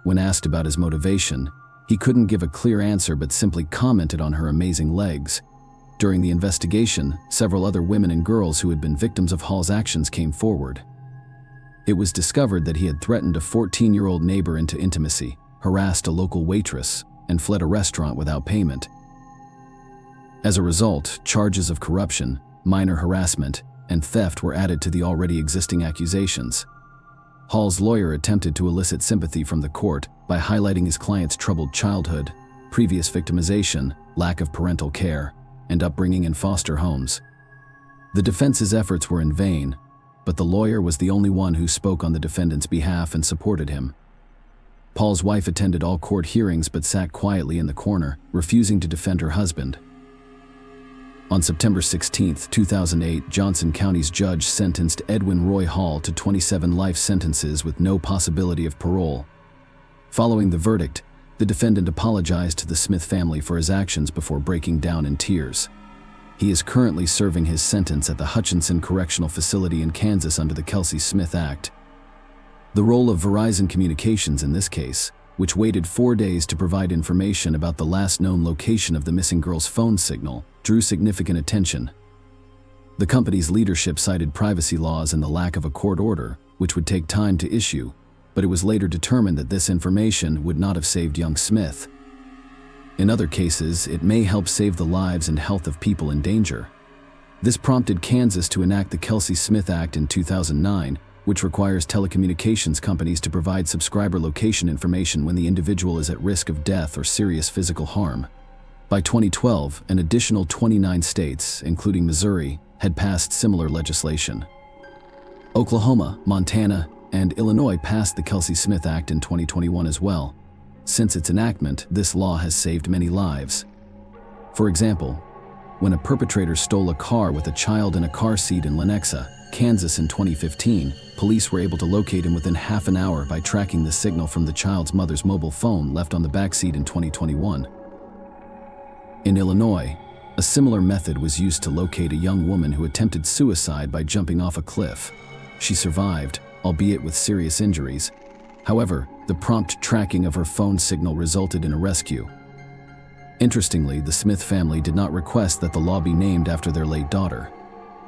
S1: When asked about his motivation, he couldn't give a clear answer but simply commented on her amazing legs. During the investigation, several other women and girls who had been victims of Hall's actions came forward. It was discovered that he had threatened a 14-year-old neighbor into intimacy, harassed a local waitress, and fled a restaurant without payment. As a result, charges of corruption, minor harassment, and theft were added to the already existing accusations. Hall's lawyer attempted to elicit sympathy from the court by highlighting his client's troubled childhood, previous victimization, lack of parental care, and upbringing in foster homes. The defense's efforts were in vain, but the lawyer was the only one who spoke on the defendant's behalf and supported him. Paul's wife attended all court hearings but sat quietly in the corner, refusing to defend her husband. On September 16, 2008, Johnson County's judge sentenced Edwin Roy Hall to 27 life sentences with no possibility of parole. Following the verdict, the defendant apologized to the Smith family for his actions before breaking down in tears. He is currently serving his sentence at the Hutchinson Correctional Facility in Kansas under the Kelsey Smith Act. The role of Verizon Communications in this case, which waited 4 days to provide information about the last known location of the missing girl's phone signal, drew significant attention. The company's leadership cited privacy laws and the lack of a court order, which would take time to issue, but it was later determined that this information would not have saved young Smith. In other cases, it may help save the lives and health of people in danger. This prompted Kansas to enact the Kelsey Smith Act in 2009, which requires telecommunications companies to provide subscriber location information when the individual is at risk of death or serious physical harm. By 2012, an additional 29 states, including Missouri, had passed similar legislation. Oklahoma, Montana, and Illinois passed the Kelsey Smith Act in 2021 as well. Since its enactment, this law has saved many lives. For example, when a perpetrator stole a car with a child in a car seat in Lenexa, Kansas in 2015, police were able to locate him within half an hour by tracking the signal from the child's mother's mobile phone left on the backseat in 2021. In Illinois, a similar method was used to locate a young woman who attempted suicide by jumping off a cliff. She survived, albeit with serious injuries. However, the prompt tracking of her phone signal resulted in a rescue. Interestingly, the Smith family did not request that the law be named after their late daughter.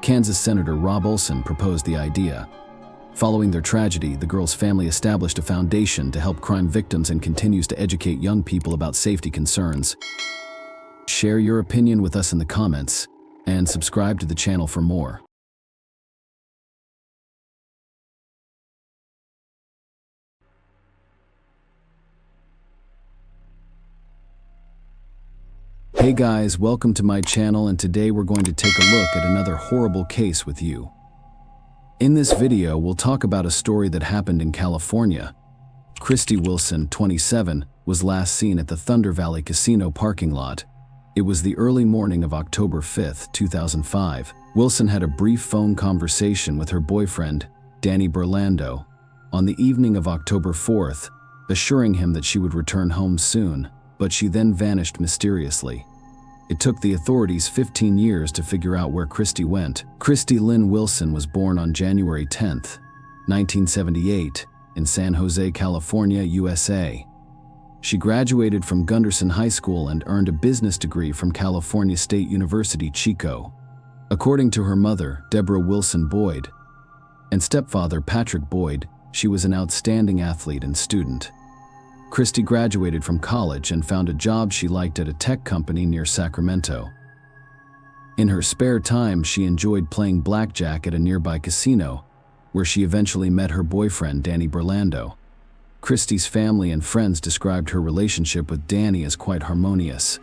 S1: Kansas Senator Rob Olson proposed the idea. Following their tragedy, the girl's family established a foundation to help crime victims and continues to educate young people about safety concerns. Share your opinion with us in the comments, and subscribe to the channel for more. Hey guys, welcome to my channel, and today we're going to take a look at another horrible case with you. In this video, we'll talk about a story that happened in California. Christy Wilson, 27, was last seen at the Thunder Valley Casino parking lot. It was the early morning of October 5, 2005. Wilson had a brief phone conversation with her boyfriend, Danny Burlando, on the evening of October 4th, assuring him that she would return home soon, but she then vanished mysteriously. It took the authorities 15 years to figure out where Christy went. Christy Lynn Wilson was born on January 10, 1978, in San Jose, California, USA. She graduated from Gunderson High School and earned a business degree from California State University, Chico. According to her mother, Deborah Wilson Boyd, and stepfather, Patrick Boyd, she was an outstanding athlete and student. Christy graduated from college and found a job she liked at a tech company near Sacramento. In her spare time, she enjoyed playing blackjack at a nearby casino, where she eventually met her boyfriend, Danny Burlando. Christy's family and friends described her relationship with Danny as quite harmonious.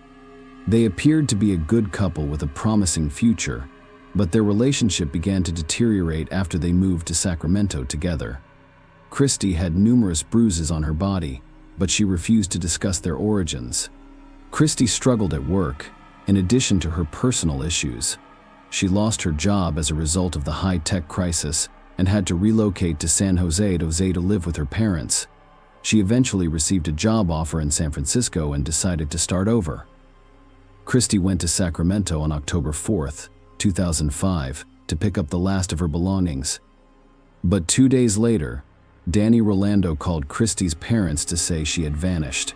S1: They appeared to be a good couple with a promising future, but their relationship began to deteriorate after they moved to Sacramento together. Christy had numerous bruises on her body, but she refused to discuss their origins. Christy struggled at work, in addition to her personal issues. She lost her job as a result of the high-tech crisis and had to relocate to San Jose to live with her parents. She eventually received a job offer in San Francisco and decided to start over. Christy went to Sacramento on October 4th, 2005, to pick up the last of her belongings. But 2 days later, Danny Rolando called Christy's parents to say she had vanished.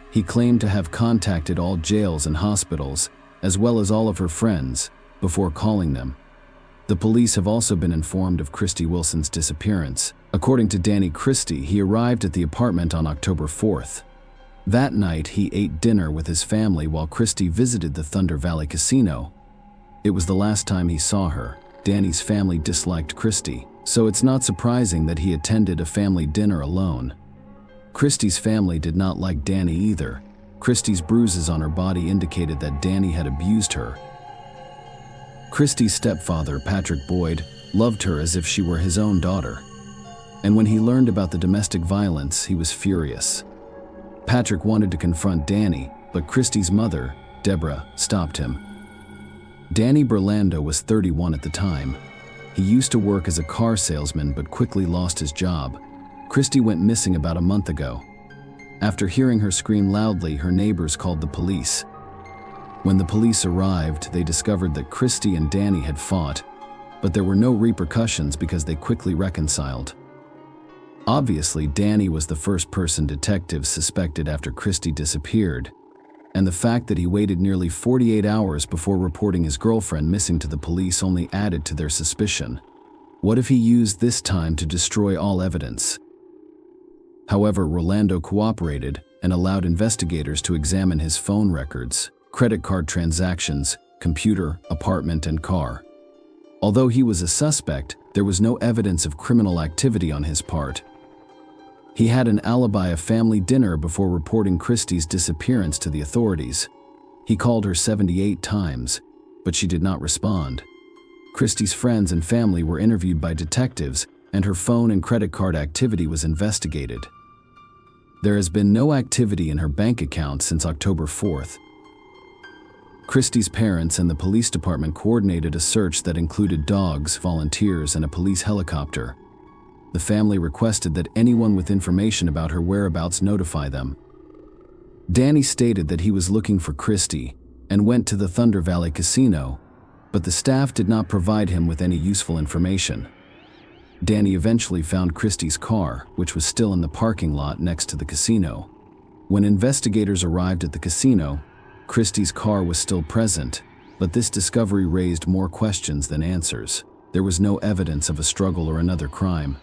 S1: He claimed to have contacted all jails and hospitals, as well as all of her friends, before calling them. The police have also been informed of Christy Wilson's disappearance. According to Danny Christie, he arrived at the apartment on October 4th. That night, he ate dinner with his family while Christy visited the Thunder Valley Casino. It was the last time he saw her. Danny's family disliked Christy, so it's not surprising that he attended a family dinner alone. Christy's family did not like Danny either. Christy's bruises on her body indicated that Danny had abused her. Christy's stepfather, Patrick Boyd, loved her as if she were his own daughter. And when he learned about the domestic violence, he was furious. Patrick wanted to confront Danny, but Christy's mother, Deborah, stopped him. Danny Burlando was 31 at the time. He used to work as a car salesman but quickly lost his job. Christy went missing about a month ago. After hearing her scream loudly, her neighbors called the police. When the police arrived, they discovered that Christy and Danny had fought, but there were no repercussions because they quickly reconciled. Obviously, Danny was the first person detectives suspected after Christy disappeared, and the fact that he waited nearly 48 hours before reporting his girlfriend missing to the police only added to their suspicion. What if he used this time to destroy all evidence? However, Rolando cooperated and allowed investigators to examine his phone records, credit card transactions, computer, apartment, and car. Although he was a suspect, there was no evidence of criminal activity on his part. He had an alibi of family dinner before reporting Christy's disappearance to the authorities. He called her 78 times, but she did not respond. Christy's friends and family were interviewed by detectives, and her phone and credit card activity was investigated. There has been no activity in her bank account since October 4th. Christy's parents and the police department coordinated a search that included dogs, volunteers, and a police helicopter. The family requested that anyone with information about her whereabouts notify them. Danny stated that he was looking for Christy and went to the Thunder Valley Casino, but the staff did not provide him with any useful information. Danny eventually found Christy's car, which was still in the parking lot next to the casino. When investigators arrived at the casino, Christy's car was still present, but this discovery raised more questions than answers. There was no evidence of a struggle or another crime.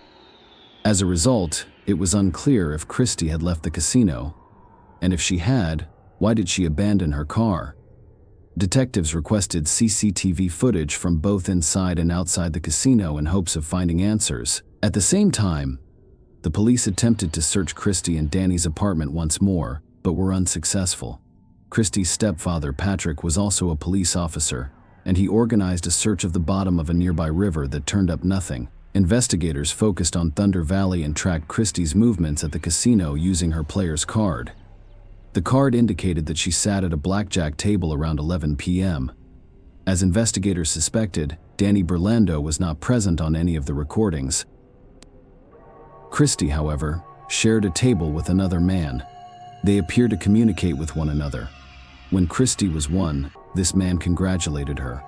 S1: As a result, it was unclear if Christy had left the casino, and if she had, why did she abandon her car? Detectives requested CCTV footage from both inside and outside the casino in hopes of finding answers. At the same time, the police attempted to search Christy and Danny's apartment once more, but were unsuccessful. Christy's stepfather, Patrick, was also a police officer, and he organized a search of the bottom of a nearby river that turned up nothing. Investigators focused on Thunder Valley and tracked Christy's movements at the casino using her player's card. The card indicated that she sat at a blackjack table around 11 p.m. As investigators suspected, Danny Burlando was not present on any of the recordings. Christy, however, shared a table with another man. They appeared to communicate with one another. When Christy was won, this man congratulated her.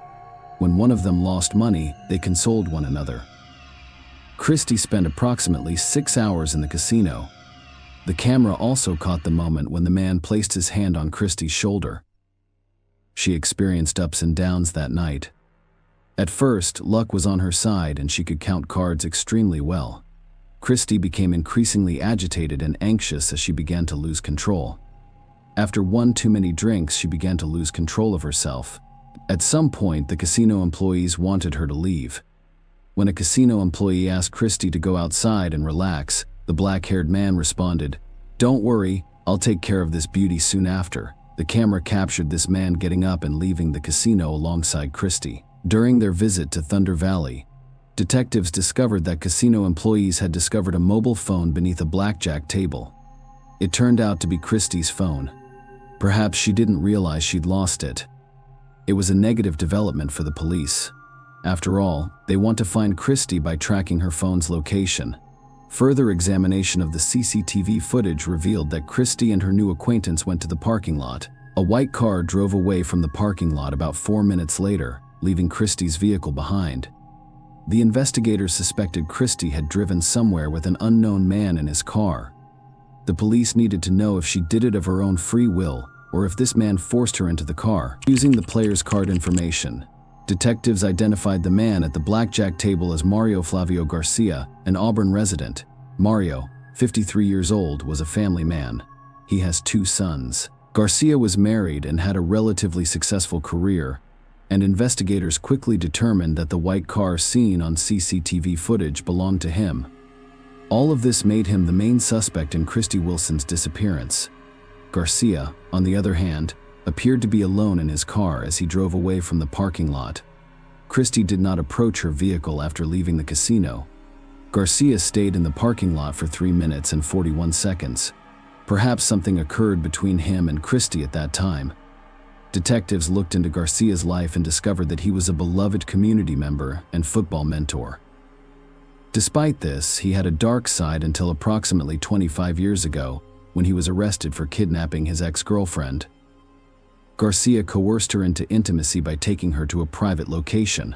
S1: When one of them lost money, they consoled one another. Christy spent approximately 6 hours in the casino. The camera also caught the moment when the man placed his hand on Christy's shoulder. She experienced ups and downs that night. At first, luck was on her side and she could count cards extremely well. Christy became increasingly agitated and anxious as she began to lose control. After one too many drinks, she began to lose control of herself. At some point, the casino employees wanted her to leave. When a casino employee asked Christy to go outside and relax, the black-haired man responded, "Don't worry, I'll take care of this beauty soon after." The camera captured this man getting up and leaving the casino alongside Christy. During their visit to Thunder Valley, detectives discovered that casino employees had discovered a mobile phone beneath a blackjack table. It turned out to be Christy's phone. Perhaps she didn't realize she'd lost it. It was a negative development for the police. After all, they want to find Christy by tracking her phone's location. Further examination of the CCTV footage revealed that Christy and her new acquaintance went to the parking lot. A white car drove away from the parking lot about 4 minutes later, leaving Christy's vehicle behind. The investigators suspected Christy had driven somewhere with an unknown man in his car. The police needed to know if she did it of her own free will or if this man forced her into the car. Using the player's card information, detectives identified the man at the blackjack table as Mario Flavio Garcia, an Auburn resident. Mario, 53 years old, was a family man. He has 2 sons. Garcia was married and had a relatively successful career, and investigators quickly determined that the white car seen on CCTV footage belonged to him. All of this made him the main suspect in Christy Wilson's disappearance. Garcia, on the other hand, appeared to be alone in his car as he drove away from the parking lot. Christy did not approach her vehicle after leaving the casino. Garcia stayed in the parking lot for 3 minutes and 41 seconds. Perhaps something occurred between him and Christy at that time. Detectives looked into Garcia's life and discovered that he was a beloved community member and football mentor. Despite this, he had a dark side until approximately 25 years ago, when he was arrested for kidnapping his ex-girlfriend. Garcia coerced her into intimacy by taking her to a private location.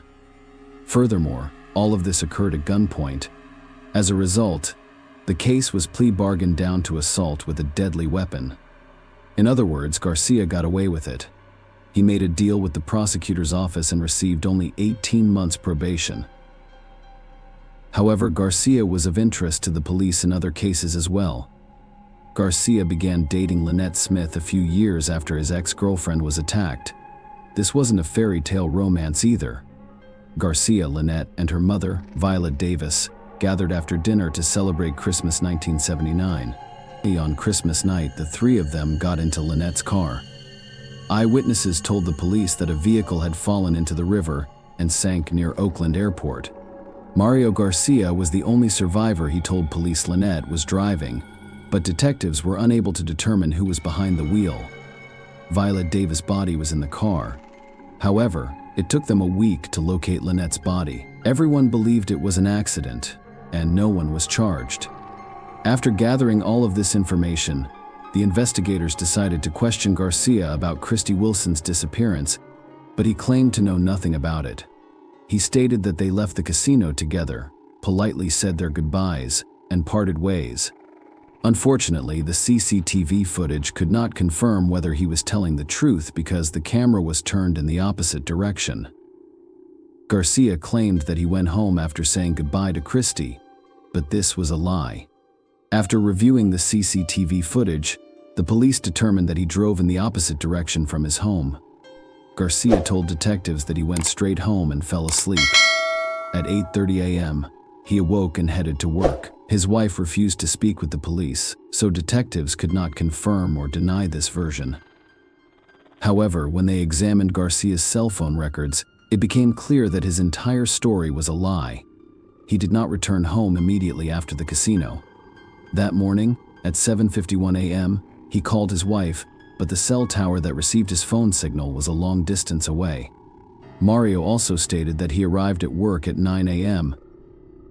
S1: Furthermore, all of this occurred at gunpoint. As a result, the case was plea bargained down to assault with a deadly weapon. In other words, Garcia got away with it. He made a deal with the prosecutor's office and received only 18 months probation. However, Garcia was of interest to the police in other cases as well. Garcia began dating Lynette Smith a few years after his ex-girlfriend was attacked. This wasn't a fairy tale romance either. Garcia, Lynette, and her mother, Violet Davis, gathered after dinner to celebrate Christmas 1979. On Christmas night, the 3 of them got into Lynette's car. Eyewitnesses told the police that a vehicle had fallen into the river and sank near Oakland Airport. Mario Garcia was the only survivor. He told police Lynette was driving, but detectives were unable to determine who was behind the wheel. Violet Davis' body was in the car. However, it took them a week to locate Lynette's body. Everyone believed it was an accident, and no one was charged. After gathering all of this information, the investigators decided to question Garcia about Christy Wilson's disappearance, but he claimed to know nothing about it. He stated that they left the casino together, politely said their goodbyes, and parted ways. Unfortunately, the CCTV footage could not confirm whether he was telling the truth because the camera was turned in the opposite direction. Garcia claimed that he went home after saying goodbye to Christy, but this was a lie. After reviewing the CCTV footage, the police determined that he drove in the opposite direction from his home. Garcia told detectives that he went straight home and fell asleep. At 8:30 a.m., he awoke and headed to work. His wife refused to speak with the police, so detectives could not confirm or deny this version. However, when they examined Garcia's cell phone records, it became clear that his entire story was a lie. He did not return home immediately after the casino. That morning, at 7:51 a.m., he called his wife, but the cell tower that received his phone signal was a long distance away. Mario also stated that he arrived at work at 9 a.m.,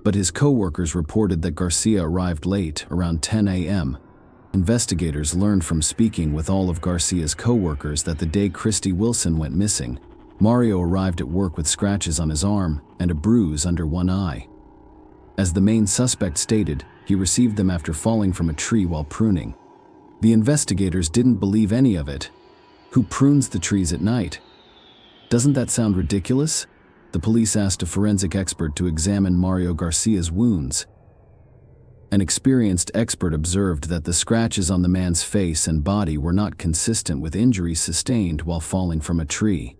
S1: but his co-workers reported that Garcia arrived late, around 10 a.m. Investigators learned from speaking with all of Garcia's co-workers that the day Christy Wilson went missing, Mario arrived at work with scratches on his arm and a bruise under one eye. As the main suspect stated, he received them after falling from a tree while pruning. The investigators didn't believe any of it. Who prunes the trees at night? Doesn't that sound ridiculous? The police asked a forensic expert to examine Mario Garcia's wounds. An experienced expert observed that the scratches on the man's face and body were not consistent with injuries sustained while falling from a tree.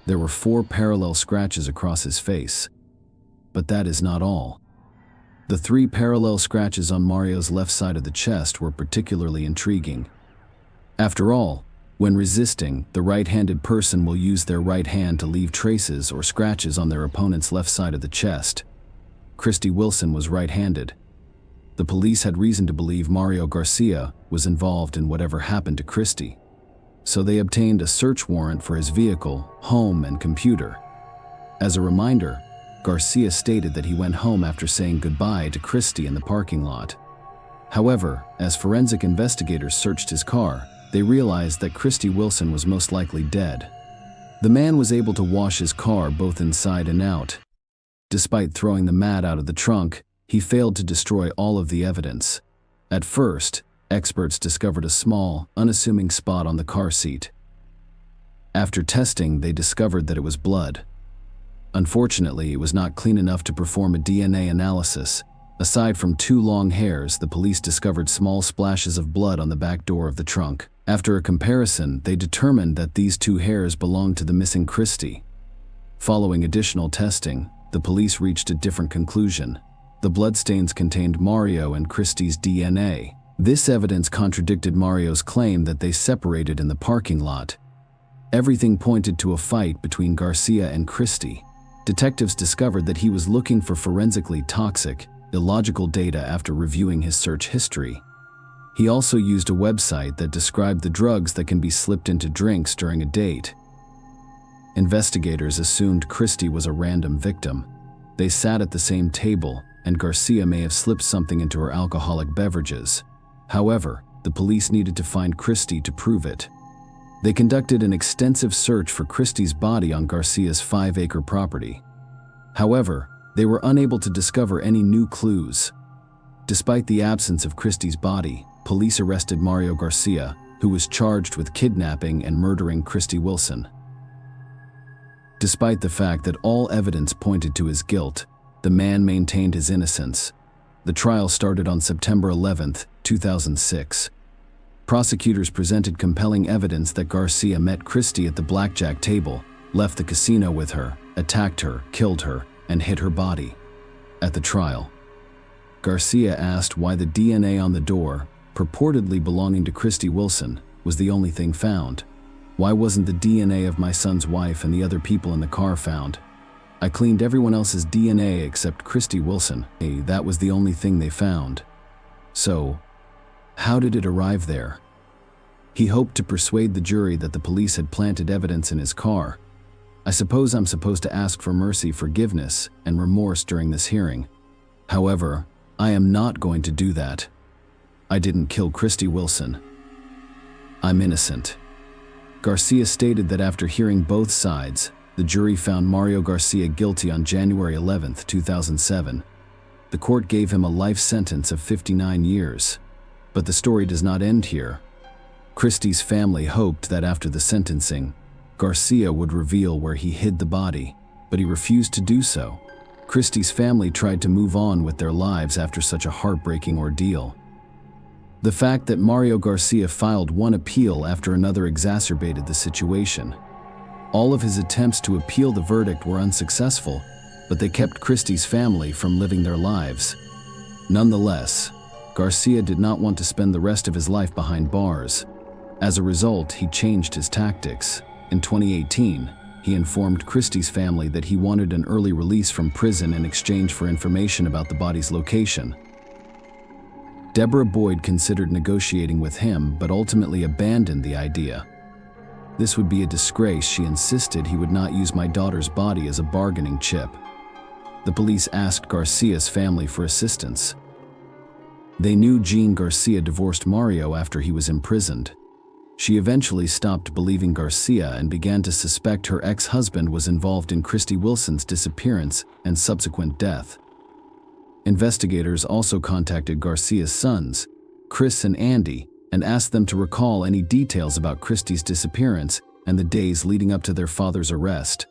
S1: There were 4 parallel scratches across his face. But that is not all. The 3 parallel scratches on Mario's left side of the chest were particularly intriguing. After all, when resisting, the right-handed person will use their right hand to leave traces or scratches on their opponent's left side of the chest. Christy Wilson was right-handed. The police had reason to believe Mario Garcia was involved in whatever happened to Christy, so they obtained a search warrant for his vehicle, home, and computer. As a reminder, Garcia stated that he went home after saying goodbye to Christy in the parking lot. However, as forensic investigators searched his car, they realized that Christy Wilson was most likely dead. The man was able to wash his car both inside and out. Despite throwing the mat out of the trunk, he failed to destroy all of the evidence. At first, Experts discovered a small, unassuming spot on the car seat. After testing, they discovered that it was blood. Unfortunately, it was not clean enough to perform a DNA analysis. Aside from 2 long hairs, the police discovered small splashes of blood on the back door of the trunk. After a comparison, they determined that these 2 hairs belonged to the missing Christy. Following additional testing, the police reached a different conclusion. The bloodstains contained Mario and Christy's DNA. This evidence contradicted Mario's claim that they separated in the parking lot. Everything pointed to a fight between Garcia and Christy. Detectives discovered that he was looking for forensically toxic, illogical data after reviewing his search history. He also used a website that described the drugs that can be slipped into drinks during a date. Investigators assumed Christy was a random victim. They sat at the same table, and Garcia may have slipped something into her alcoholic beverages. However, the police needed to find Christy to prove it. They conducted an extensive search for Christy's body on Garcia's 5-acre property. However, they were unable to discover any new clues. Despite the absence of Christy's body, police arrested Mario Garcia, who was charged with kidnapping and murdering Christy Wilson. Despite the fact that all evidence pointed to his guilt, the man maintained his innocence. The trial started on September 11, 2006. Prosecutors presented compelling evidence that Garcia met Christy at the blackjack table, left the casino with her, attacked her, killed her, and hid her body. At the trial, Garcia asked why the DNA on the door, purportedly belonging to Christy Wilson, was the only thing found. Why wasn't the DNA of my son's wife and the other people in the car found? I cleaned everyone else's DNA except Christy Wilson. Hey, that was the only thing they found. So, how did it arrive there? He hoped to persuade the jury that the police had planted evidence in his car. I suppose I'm supposed to ask for mercy, forgiveness, and remorse during this hearing. However, I am not going to do that. I didn't kill Christy Wilson. I'm innocent. Garcia stated that after hearing both sides, the jury found Mario Garcia guilty on January 11, 2007. The court gave him a life sentence of 59 years. But the story does not end here. Christy's family hoped that after the sentencing, Garcia would reveal where he hid the body, but he refused to do so. Christy's family tried to move on with their lives after such a heartbreaking ordeal. The fact that Mario Garcia filed one appeal after another exacerbated the situation. All of his attempts to appeal the verdict were unsuccessful, but they kept Christy's family from living their lives. Nonetheless, Garcia did not want to spend the rest of his life behind bars. As a result, he changed his tactics. In 2018, he informed Christy's family that he wanted an early release from prison in exchange for information about the body's location. Deborah Boyd considered negotiating with him, but ultimately abandoned the idea. This would be a disgrace. She insisted he would not use my daughter's body as a bargaining chip. The police asked Garcia's family for assistance. They knew Jean Garcia divorced Mario after he was imprisoned. She eventually stopped believing Garcia and began to suspect her ex-husband was involved in Christy Wilson's disappearance and subsequent death. Investigators also contacted Garcia's sons, Chris and Andy, and asked them to recall any details about Christy's disappearance and the days leading up to their father's arrest.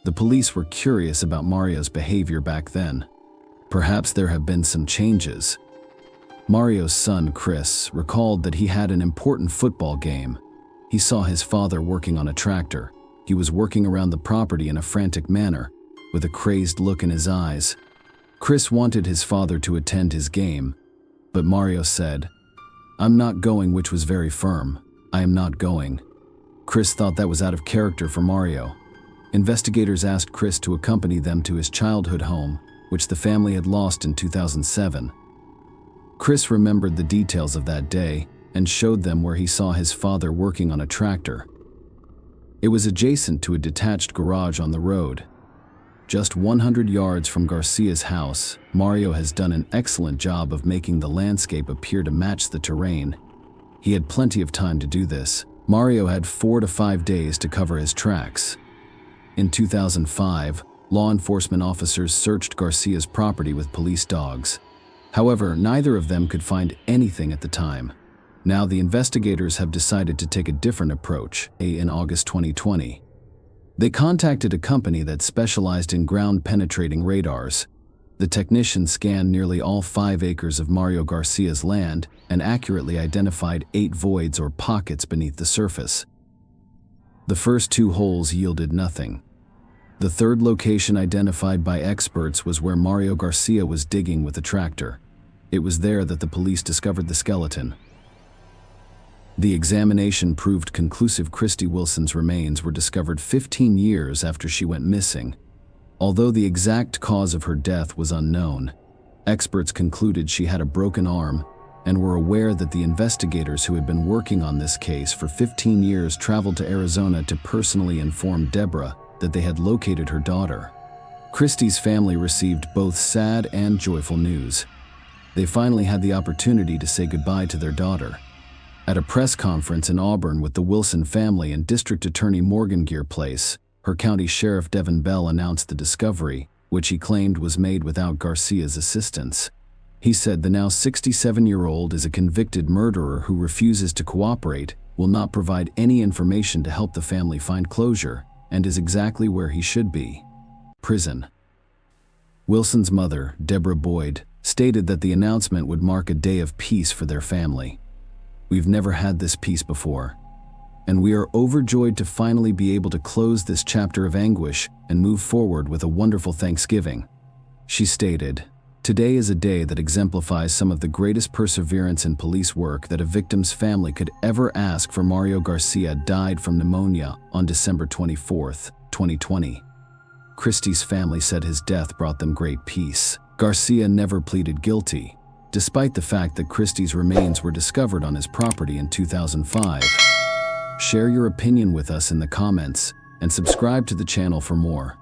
S1: The police were curious about Mario's behavior back then. Perhaps there have been some changes. Mario's son, Chris, recalled that he had an important football game. He saw his father working on a tractor. He was working around the property in a frantic manner, with a crazed look in his eyes. Chris wanted his father to attend his game, but Mario said, "I'm not going," which was very firm. "I am not going." Chris thought that was out of character for Mario. Investigators asked Chris to accompany them to his childhood home, which the family had lost in 2007. Chris remembered the details of that day and showed them where he saw his father working on a tractor. It was adjacent to a detached garage on the road. Just 100 yards from Garcia's house, Mario has done an excellent job of making the landscape appear to match the terrain. He had plenty of time to do this. Mario had 4 to 5 days to cover his tracks. In 2005, law enforcement officers searched Garcia's property with police dogs. However, neither of them could find anything at the time. Now the investigators have decided to take a different approach. In August 2020, they contacted a company that specialized in ground-penetrating radars. The technicians scanned nearly all 5 acres of Mario Garcia's land and accurately identified 8 voids or pockets beneath the surface. The first 2 holes yielded nothing. The third location identified by experts was where Mario Garcia was digging with a tractor. It was there that the police discovered the skeleton. The examination proved conclusive. Christy Wilson's remains were discovered 15 years after she went missing. Although the exact cause of her death was unknown, experts concluded she had a broken arm and were aware that the investigators who had been working on this case for 15 years traveled to Arizona to personally inform Deborah that they had located her daughter. Christy's family received both sad and joyful news. They finally had the opportunity to say goodbye to their daughter. At a press conference in Auburn with the Wilson family and District Attorney Morgan Gear Place, her County Sheriff Devin Bell announced the discovery, which he claimed was made without Garcia's assistance. He said the now 67-year-old is a convicted murderer who refuses to cooperate, will not provide any information to help the family find closure, and is exactly where he should be: prison. Wilson's mother, Deborah Boyd, stated that the announcement would mark a day of peace for their family. "We've never had this peace before, and we are overjoyed to finally be able to close this chapter of anguish and move forward with a wonderful Thanksgiving," she stated. "Today is a day that exemplifies some of the greatest perseverance in police work that a victim's family could ever ask for. Mario Garcia died from pneumonia on December 24, 2020. Christy's family said his death brought them great peace. Garcia never pleaded guilty, despite the fact that Christy's remains were discovered on his property in 2005. Share your opinion with us in the comments and subscribe to the channel for more.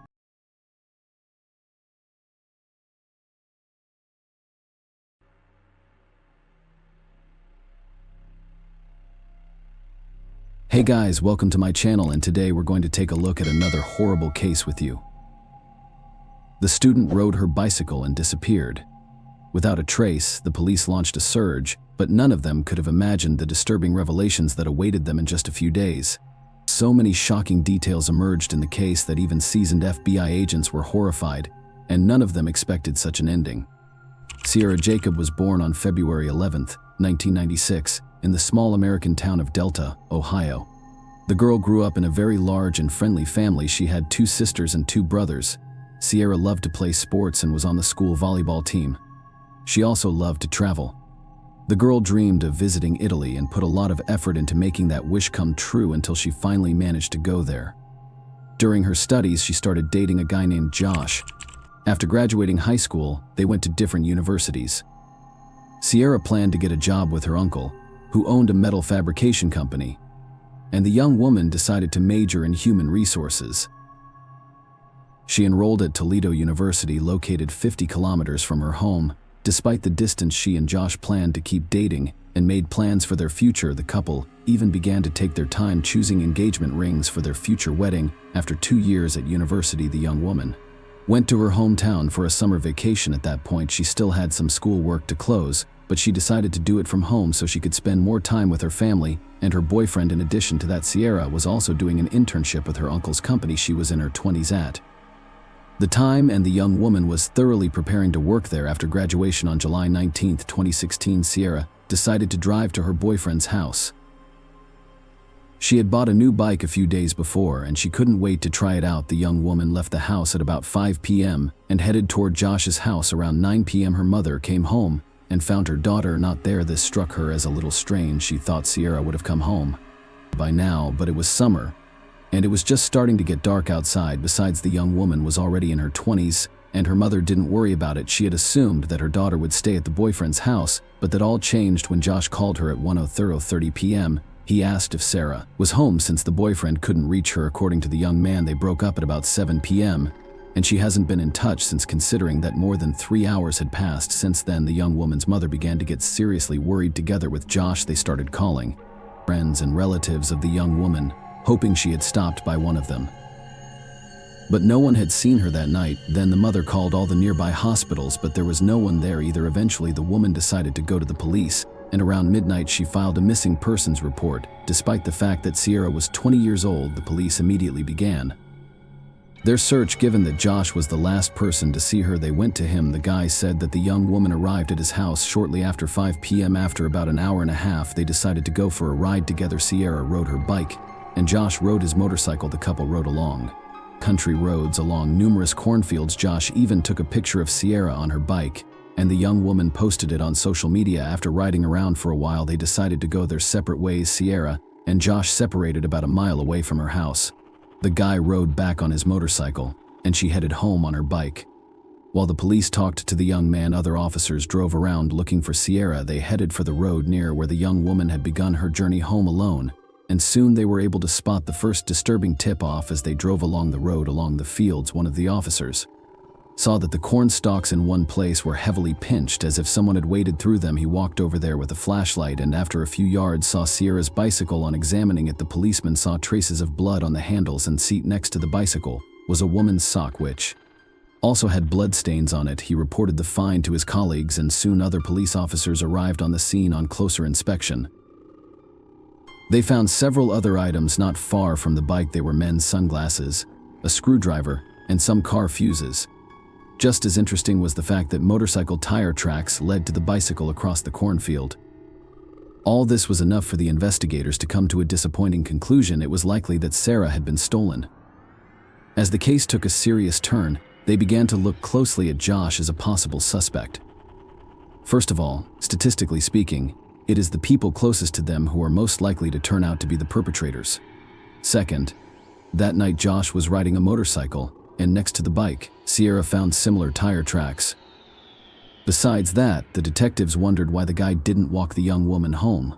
S1: Hey guys, welcome to my channel, and today we're going to take a look at another horrible case with you. The student rode her bicycle and disappeared. Without a trace, the police launched a search, but none of them could have imagined the disturbing revelations that awaited them in just a few days. So many shocking details emerged in the case that even seasoned FBI agents were horrified, and none of them expected such an ending. Sierra Jacob was born on February 11, 1996, in the small American town of Delta, Ohio. The girl grew up in a very large and friendly family. She had 2 sisters and 2 brothers. Sierra loved to play sports and was on the school volleyball team. She also loved to travel. The girl dreamed of visiting Italy and put a lot of effort into making that wish come true until she finally managed to go there. During her studies, she started dating a guy named Josh. After graduating high school, they went to different universities. Sierra planned to get a job with her uncle, who owned a metal fabrication company, and the young woman decided to major in human resources. She enrolled at Toledo University, located 50 kilometers from her home. Despite the distance, she and Josh planned to keep dating and made plans for their future. The couple even began to take their time choosing engagement rings for their future wedding. After 2 years at university, the young woman went to her hometown for a summer vacation. At that point, she still had some school work to close, but she decided to do it from home so she could spend more time with her family and her boyfriend. In addition to that, Sierra was also doing an internship with her uncle's company she was in her 20s at the time, and the young woman was thoroughly preparing to work there. After graduation on July 19, 2016, Sierra decided to drive to her boyfriend's house. She had bought a new bike a few days before, and she couldn't wait to try it out. The young woman left the house at about 5 p.m. and headed toward Josh's house. Around 9 p.m. her mother came home and found her daughter not there. This struck her as a little strange. She thought Sierra would have come home by now, but it was summer, and it was just starting to get dark outside. Besides, the young woman was already in her 20s, and her mother didn't worry about it. She had assumed that her daughter would stay at the boyfriend's house, but that all changed when Josh called her at 1:30 p.m. He asked if Sarah was home since the boyfriend couldn't reach her. According to the young man, they broke up at about 7 p.m., and she hasn't been in touch since. Considering that more than 3 hours had passed since then, the young woman's mother began to get seriously worried. Together with Josh, they started calling friends and relatives of the young woman, hoping she had stopped by one of them. But no one had seen her that night. Then the mother called all the nearby hospitals, but there was no one there either. Eventually, the woman decided to go to the police and around midnight she filed a missing persons report. Despite the fact that Sierra was 20 years old, the police immediately began their search. Given that Josh was the last person to see her, they went to him. The guy said that the young woman arrived at his house shortly after 5 p.m. After about an hour and a half, they decided to go for a ride together. Sierra rode her bike, and Josh rode his motorcycle. The couple rode along country roads along numerous cornfields. Josh even took a picture of Sierra on her bike, and the young woman posted it on social media. After riding around for a while, they decided to go their separate ways. Sierra and Josh separated about a mile away from her house. The guy rode back on his motorcycle, and she headed home on her bike. While the police talked to the young man, other officers drove around looking for Sierra. They headed for the road near where the young woman had begun her journey home alone, and soon they were able to spot the first disturbing tip-off. As they drove along the road along the fields, one of the officers saw that the corn stalks in one place were heavily pinched, as if someone had waded through them. He walked over there with a flashlight, and after a few yards saw Sierra's bicycle. On examining it, the policeman saw traces of blood on the handles and seat. Next to the bicycle was a woman's sock, which also had blood stains on it. He reported the find to his colleagues, and soon other police officers arrived on the scene. On closer inspection, they found several other items not far from the bike. They were men's sunglasses, a screwdriver, and some car fuses. Just as interesting was the fact that motorcycle tire tracks led to the bicycle across the cornfield. All this was enough for the investigators to come to a disappointing conclusion. It was likely that Sarah had been stolen. As the case took a serious turn, they began to look closely at Josh as a possible suspect. First of all, statistically speaking, it is the people closest to them who are most likely to turn out to be the perpetrators. Second, that night Josh was riding a motorcycle, and next to the bike, Sierra found similar tire tracks. Besides that, the detectives wondered why the guy didn't walk the young woman home.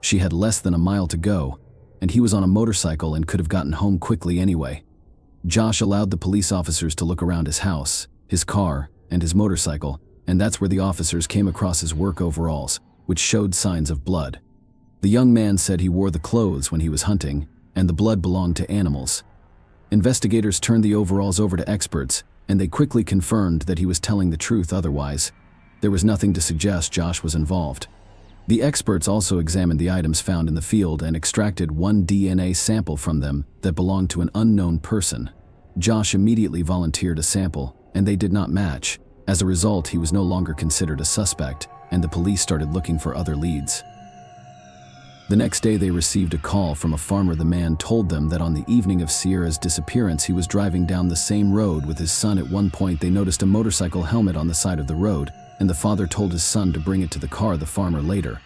S1: She had less than a mile to go, and he was on a motorcycle and could have gotten home quickly anyway. Josh allowed the police officers to look around his house, his car, and his motorcycle, and that's where the officers came across his work overalls, which showed signs of blood. The young man said he wore the clothes when he was hunting, and the blood belonged to animals. Investigators turned the overalls over to experts, and they quickly confirmed that he was telling the truth. Otherwise, there was nothing to suggest Josh was involved. The experts also examined the items found in the field and extracted one DNA sample from them that belonged to an unknown person. Josh immediately volunteered a sample, and they did not match. As a result, he was no longer considered a suspect, and the police started looking for other leads. The next day, they received a call from a farmer. The man told them that on the evening of Sierra's disappearance, he was driving down the same road with his son. At one point, they noticed a motorcycle helmet on the side of the road, and the father told his son to bring it to the car. The farmer later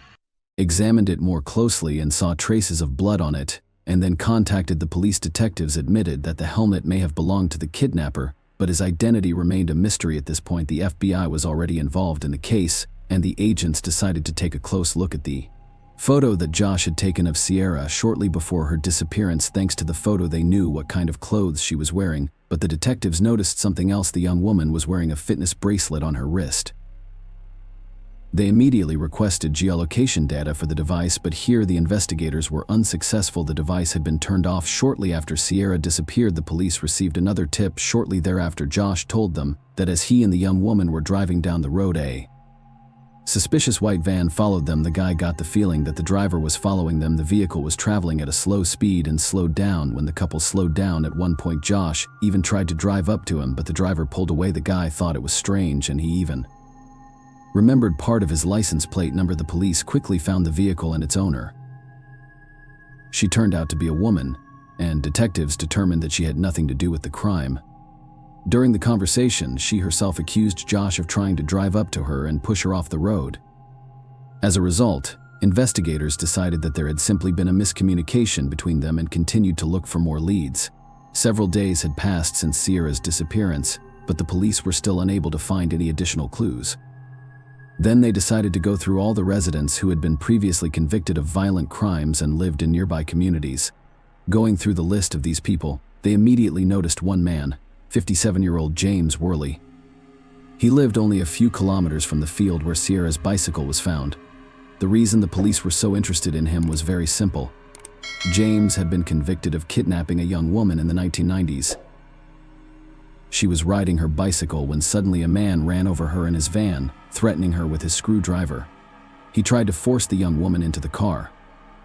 S1: examined it more closely and saw traces of blood on it, and then contacted the police. Detectives admitted that the helmet may have belonged to the kidnapper, but his identity remained a mystery at this point. The FBI was already involved in the case, and the agents decided to take a close look at the photo that Josh had taken of Sierra shortly before her disappearance. Thanks to the photo, they knew what kind of clothes she was wearing, but the detectives noticed something else. The young woman was wearing a fitness bracelet on her wrist. They immediately requested geolocation data for the device, but here the investigators were unsuccessful. The device had been turned off shortly after Sierra disappeared. The police received another tip shortly thereafter. Josh told them that as he and the young woman were driving down the road, a suspicious white van followed them. The guy got the feeling that the driver was following them. The vehicle was traveling at a slow speed and slowed down. When the couple slowed down at one point, Josh even tried to drive up to him, but the driver pulled away. The guy thought it was strange, and he even remembered part of his license plate number. The police quickly found the vehicle and its owner. She turned out to be a woman, and detectives determined that she had nothing to do with the crime. During the conversation, she herself accused Josh of trying to drive up to her and push her off the road. As a result, investigators decided that there had simply been a miscommunication between them and continued to look for more leads. Several days had passed since Sierra's disappearance, but the police were still unable to find any additional clues. Then they decided to go through all the residents who had been previously convicted of violent crimes and lived in nearby communities. Going through the list of these people, they immediately noticed one man, 57-year-old James Worley. He lived only a few kilometers from the field where Sierra's bicycle was found. The reason the police were so interested in him was very simple. James had been convicted of kidnapping a young woman in the 1990s. She was riding her bicycle when suddenly a man ran over her in his van, threatening her with his screwdriver. He tried to force the young woman into the car,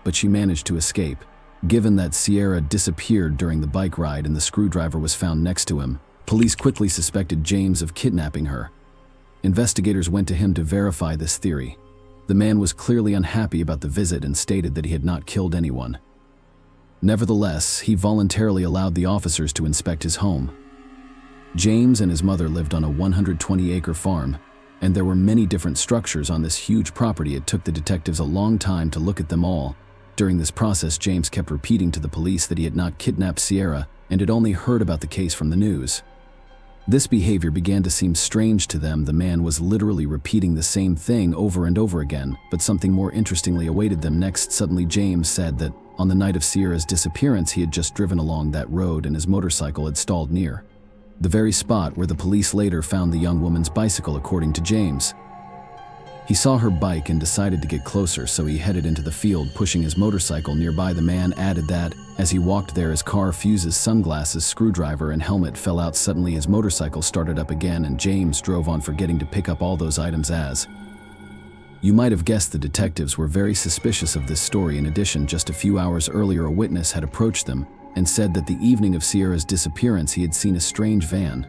S1: but she managed to escape. Given that Sierra disappeared during the bike ride and the screwdriver was found next to him, police quickly suspected James of kidnapping her. Investigators went to him to verify this theory. The man was clearly unhappy about the visit and stated that he had not killed anyone. Nevertheless, he voluntarily allowed the officers to inspect his home. James and his mother lived on a 120-acre farm, and there were many different structures on this huge property. It took the detectives a long time to look at them all. During this process, James kept repeating to the police that he had not kidnapped Sierra and had only heard about the case from the news. This behavior began to seem strange to them. The man was literally repeating the same thing over and over again, but something more interestingly awaited them next. Suddenly, James said that on the night of Sierra's disappearance, he had just driven along that road and his motorcycle had stalled near the very spot where the police later found the young woman's bicycle, according to James. He saw her bike and decided to get closer, so he headed into the field, pushing his motorcycle nearby. The man added that, as he walked there, his car fuses, sunglasses, screwdriver, and helmet fell out. Suddenly, his motorcycle started up again, and James drove on, forgetting to pick up all those items. As you might have guessed, the detectives were very suspicious of this story. In addition, just a few hours earlier, a witness had approached them and said that the evening of Sierra's disappearance, he had seen a strange van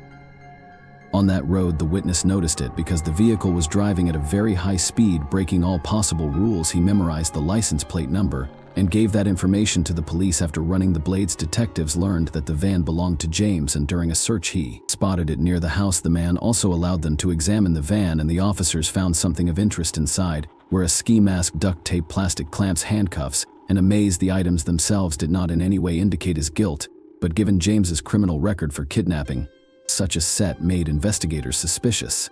S1: on that road. The witness noticed it because the vehicle was driving at a very high speed, breaking all possible rules. He memorized the license plate number and gave that information to the police. After running the blades, detectives learned that the van belonged to James, and during a search he spotted it near the house. The man also allowed them to examine the van, and the officers found something of interest inside, where a ski mask, duct tape, plastic clamps, handcuffs, and amazed, the items themselves did not in any way indicate his guilt, but given James's criminal record for kidnapping, such a set made investigators suspicious.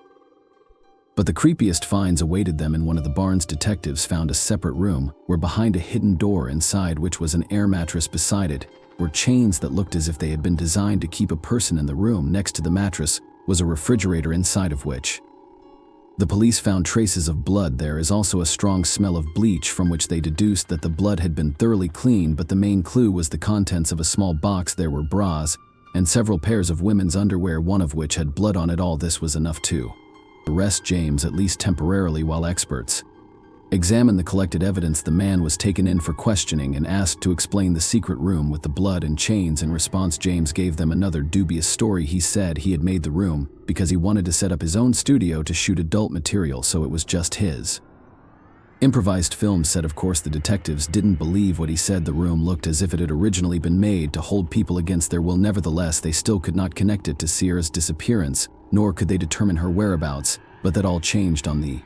S1: But the creepiest finds awaited them in one of the barns. Detectives found a separate room where, behind a hidden door inside which was an air mattress, beside it were chains that looked as if they had been designed to keep a person in the room. Next to the mattress was a refrigerator, inside of which the police found traces of blood. There is also a strong smell of bleach, from which they deduced that the blood had been thoroughly cleaned, but the main clue was the contents of a small box. There were bras and several pairs of women's underwear, one of which had blood on it. All this was enough to arrest James, at least temporarily, while experts examined the collected evidence. The man was taken in for questioning and asked to explain the secret room with the blood and chains. In response, James gave them another dubious story. He said he had made the room because he wanted to set up his own studio to shoot adult material, so it was just his improvised film set. Of course, the detectives didn't believe what he said. The room looked as if it had originally been made to hold people against their will. Nevertheless, they still could not connect it to Sierra's disappearance, nor could they determine her whereabouts. But that all changed on the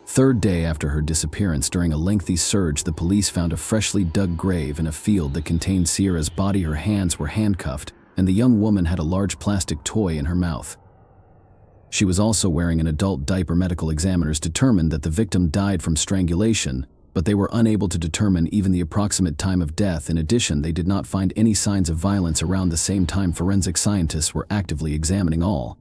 S1: third day after her disappearance. During a lengthy search, the police found a freshly dug grave in a field that contained Sierra's body. Her hands were handcuffed, and the young woman had a large plastic toy in her mouth. She was also wearing an adult diaper. Medical examiners determined that the victim died from strangulation, but they were unable to determine even the approximate time of death. In addition, they did not find any signs of violence. Around the same time, forensic scientists were actively examining all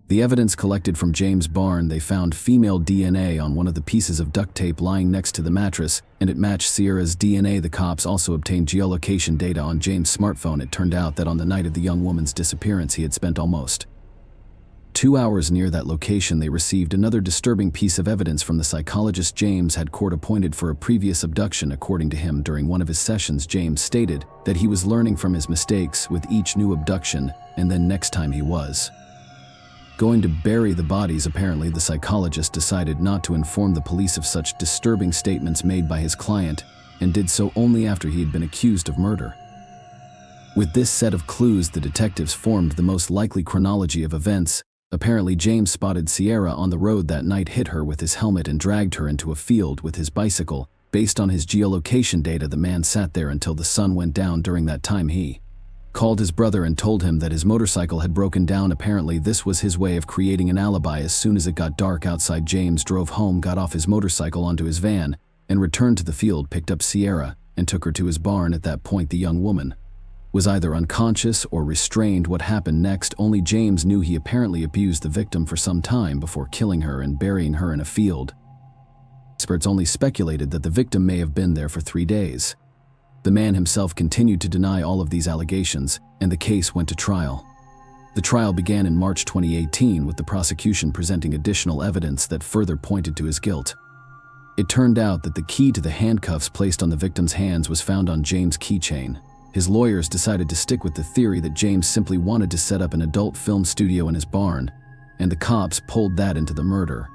S1: the evidence collected from James' barn. They found female DNA on one of the pieces of duct tape lying next to the mattress, and it matched Sierra's DNA. The cops also obtained geolocation data on James' smartphone. It turned out that on the night of the young woman's disappearance, he had spent almost 2 hours near that location. They received another disturbing piece of evidence from the psychologist James had court appointed for a previous abduction. According to him, during one of his sessions, James stated that he was learning from his mistakes with each new abduction, and then next time he was going to bury the bodies. Apparently, the psychologist decided not to inform the police of such disturbing statements made by his client, and did so only after he had been accused of murder. With this set of clues, the detectives formed the most likely chronology of events. Apparently, James spotted Sierra on the road that night, hit her with his helmet, and dragged her into a field with his bicycle. Based on his geolocation data, the man sat there until the sun went down. During that time, he called his brother and told him that his motorcycle had broken down. Apparently, this was his way of creating an alibi. As soon as it got dark outside, James drove home, got off his motorcycle onto his van, and returned to the field, picked up Sierra, and took her to his barn. At that point, the young woman was either unconscious or restrained. What happened next, only James knew. He apparently abused the victim for some time before killing her and burying her in a field. Experts only speculated that the victim may have been there for 3 days. The man himself continued to deny all of these allegations, and the case went to trial. The trial began in March 2018, with the prosecution presenting additional evidence that further pointed to his guilt. It turned out that the key to the handcuffs placed on the victim's hands was found on James' keychain. His lawyers decided to stick with the theory that James simply wanted to set up an adult film studio in his barn, and the cops pulled that into the murder.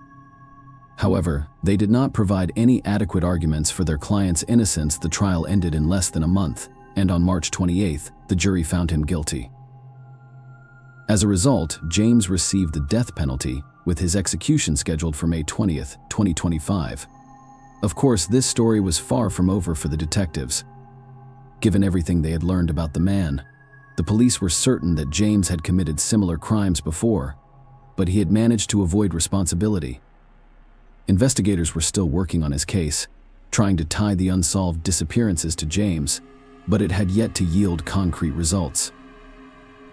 S1: However, they did not provide any adequate arguments for their client's innocence. The trial ended in less than a month, and on March 28th, the jury found him guilty. As a result, James received the death penalty, with his execution scheduled for May 20th, 2025. Of course, this story was far from over for the detectives. Given everything they had learned about the man, the police were certain that James had committed similar crimes before, but he had managed to avoid responsibility. Investigators were still working on his case, trying to tie the unsolved disappearances to James, but it had yet to yield concrete results.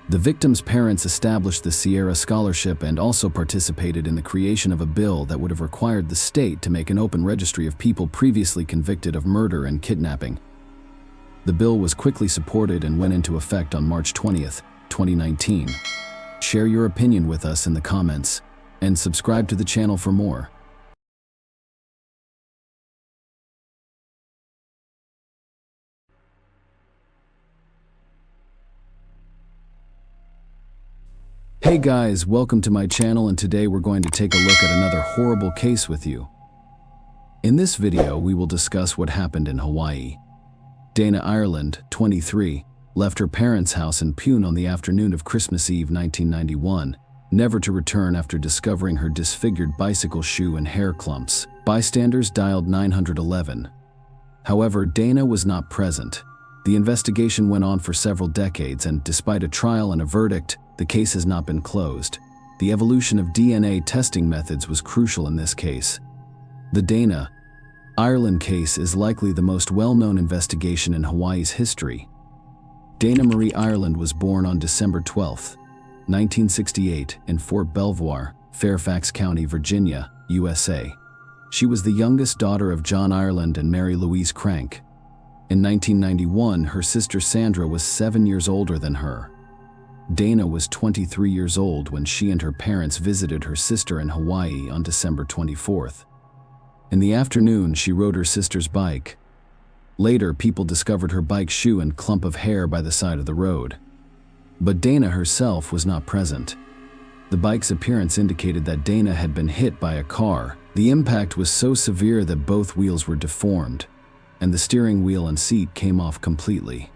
S1: The victim's parents established the Sierra Scholarship and also participated in the creation of a bill that would have required the state to make an open registry of people previously convicted of murder and kidnapping. The bill was quickly supported and went into effect on March 20th, 2019. Share your opinion with us in the comments, and subscribe to the channel for more. Hey guys, welcome to my channel, and today we're going to take a look at another horrible case with you. In this video, we will discuss what happened in Hawaii. Dana Ireland, 23, left her parents' house in Pune on the afternoon of Christmas Eve 1991, never to return after discovering her disfigured bicycle shoe and hair clumps. Bystanders dialed 911. However, Dana was not present. The investigation went on for several decades, and despite a trial and a verdict, the case has not been closed. The evolution of DNA testing methods was crucial in this case. The Dana Ireland case is likely the most well-known investigation in Hawaii's history. Dana Marie Ireland was born on December 12, 1968, in Fort Belvoir, Fairfax County, Virginia, USA. She was the youngest daughter of John Ireland and Mary Louise Crank. In 1991, her sister Sandra was 7 years older than her. Dana was 23 years old when she and her parents visited her sister in Hawaii on December 24th. In the afternoon, she rode her sister's bike. Later, people discovered her bike shoe and clump of hair by the side of the road. But Dana herself was not present. The bike's appearance indicated that Dana had been hit by a car. The impact was so severe that both wheels were deformed, and the steering wheel and seat came off completely.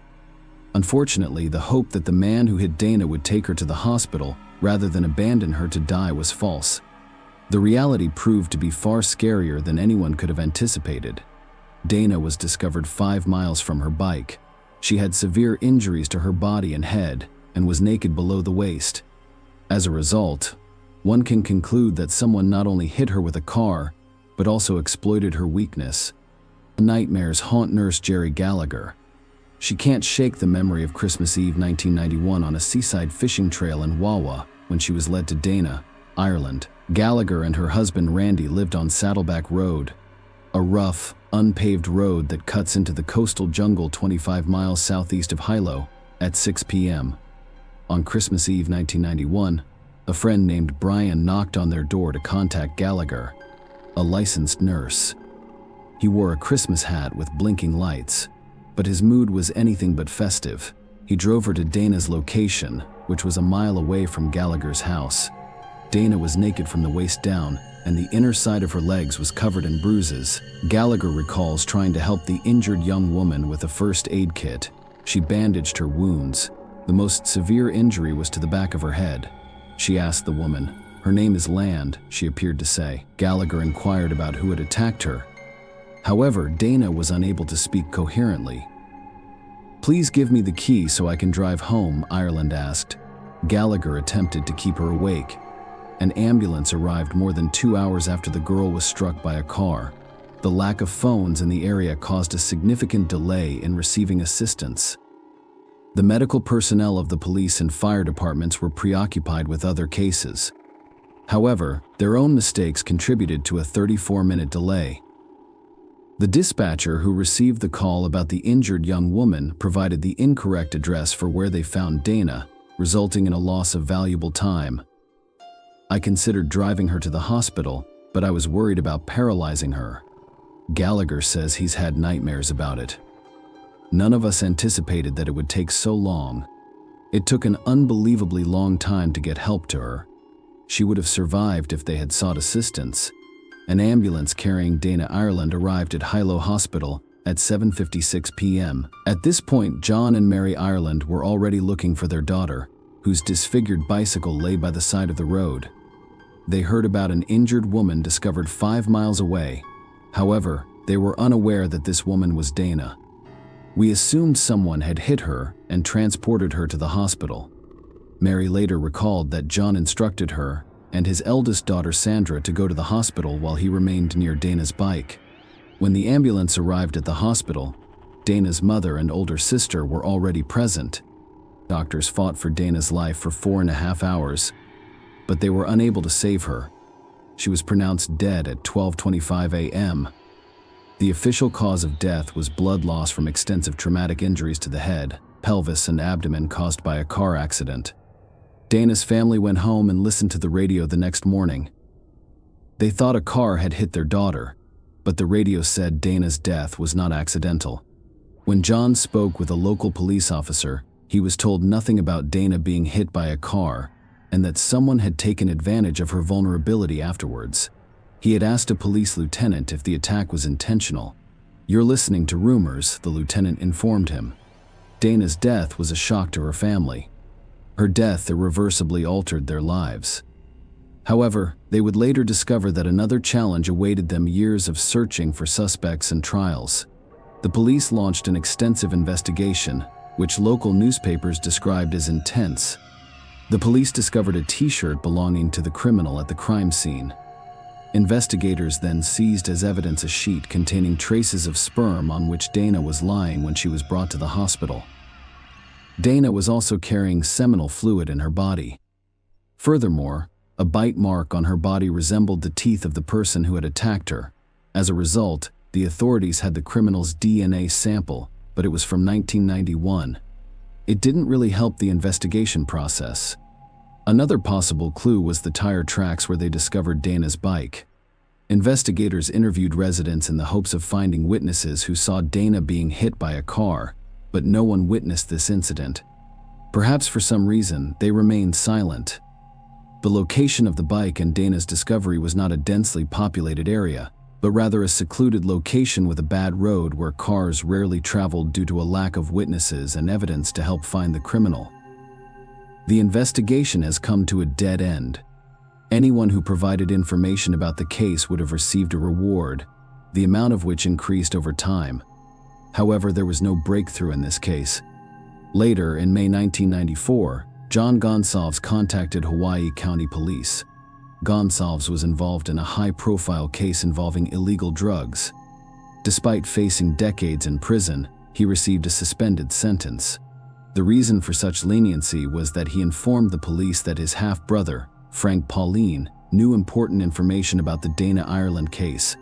S1: Unfortunately, the hope that the man who hit Dana would take her to the hospital rather than abandon her to die was false. The reality proved to be far scarier than anyone could have anticipated. Dana was discovered 5 miles from her bike. She had severe injuries to her body and head and was naked below the waist. As a result, one can conclude that someone not only hit her with a car, but also exploited her weakness. Nightmares haunt nurse Jerry Gallagher. She can't shake the memory of Christmas Eve 1991 on a seaside fishing trail in Wawa when she was led to Dana, Ireland. Gallagher and her husband Randy lived on Saddleback Road, a rough, unpaved road that cuts into the coastal jungle 25 miles southeast of Hilo at 6 p.m. On Christmas Eve 1991, a friend named Brian knocked on their door to contact Gallagher, a licensed nurse. He wore a Christmas hat with blinking lights, but his mood was anything but festive. He drove her to Dana's location, which was a mile away from Gallagher's house. Dana was naked from the waist down, and the inner side of her legs was covered in bruises. Gallagher recalls trying to help the injured young woman with a first aid kit. She bandaged her wounds. The most severe injury was to the back of her head. She asked the woman. "Her name is Land," she appeared to say. Gallagher inquired about who had attacked her. However, Dana was unable to speak coherently. "Please give me the key so I can drive home," Ireland asked. Gallagher attempted to keep her awake. An ambulance arrived more than 2 hours after the girl was struck by a car. The lack of phones in the area caused a significant delay in receiving assistance. The medical personnel of the police and fire departments were preoccupied with other cases. However, their own mistakes contributed to a 34-minute delay. The dispatcher who received the call about the injured young woman provided the incorrect address for where they found Dana, resulting in a loss of valuable time. "I considered driving her to the hospital, but I was worried about paralyzing her." Gallagher says he's had nightmares about it. None of us anticipated that it would take so long. It took an unbelievably long time to get help to her. She would have survived if they had sought assistance. An ambulance carrying Dana Ireland arrived at Hilo Hospital at 7:56 p.m. At this point, John and Mary Ireland were already looking for their daughter, whose disfigured bicycle lay by the side of the road. They heard about an injured woman discovered 5 miles away. However, they were unaware that this woman was Dana. We assumed someone had hit her and transported her to the hospital. Mary later recalled that John instructed her and his eldest daughter Sandra to go to the hospital while he remained near Dana's bike. When the ambulance arrived at the hospital, Dana's mother and older sister were already present. Doctors fought for Dana's life for 4.5 hours, but they were unable to save her. She was pronounced dead at 12:25 a.m. The official cause of death was blood loss from extensive traumatic injuries to the head, pelvis, and abdomen caused by a car accident. Dana's family went home and listened to the radio the next morning. They thought a car had hit their daughter, but the radio said Dana's death was not accidental. When John spoke with a local police officer, he was told nothing about Dana being hit by a car and that someone had taken advantage of her vulnerability afterwards. He had asked a police lieutenant if the attack was intentional. "You're listening to rumors," the lieutenant informed him. Dana's death was a shock to her family. Her death irreversibly altered their lives. However, they would later discover that another challenge awaited them: years of searching for suspects and trials. The police launched an extensive investigation, which local newspapers described as intense. The police discovered a T-shirt belonging to the criminal at the crime scene. Investigators then seized as evidence a sheet containing traces of sperm on which Dana was lying when she was brought to the hospital. Dana was also carrying seminal fluid in her body. Furthermore, a bite mark on her body resembled the teeth of the person who had attacked her. As a result, the authorities had the criminal's DNA sample, but it was from 1991. It didn't really help the investigation process. Another possible clue was the tire tracks where they discovered Dana's bike. Investigators interviewed residents in the hopes of finding witnesses who saw Dana being hit by a car, but no one witnessed this incident. Perhaps for some reason, they remained silent. The location of the bike and Dana's discovery was not a densely populated area, but rather a secluded location with a bad road where cars rarely traveled due to a lack of witnesses and evidence to help find the criminal. The investigation has come to a dead end. Anyone who provided information about the case would have received a reward, the amount of which increased over time. However, there was no breakthrough in this case. Later, in May 1994, John Gonsalves contacted Hawaii County Police. Gonsalves was involved in a high-profile case involving illegal drugs. Despite facing decades in prison, he received a suspended sentence. The reason for such leniency was that he informed the police that his half-brother, Frank Pauline, knew important information about the Dana Ireland case.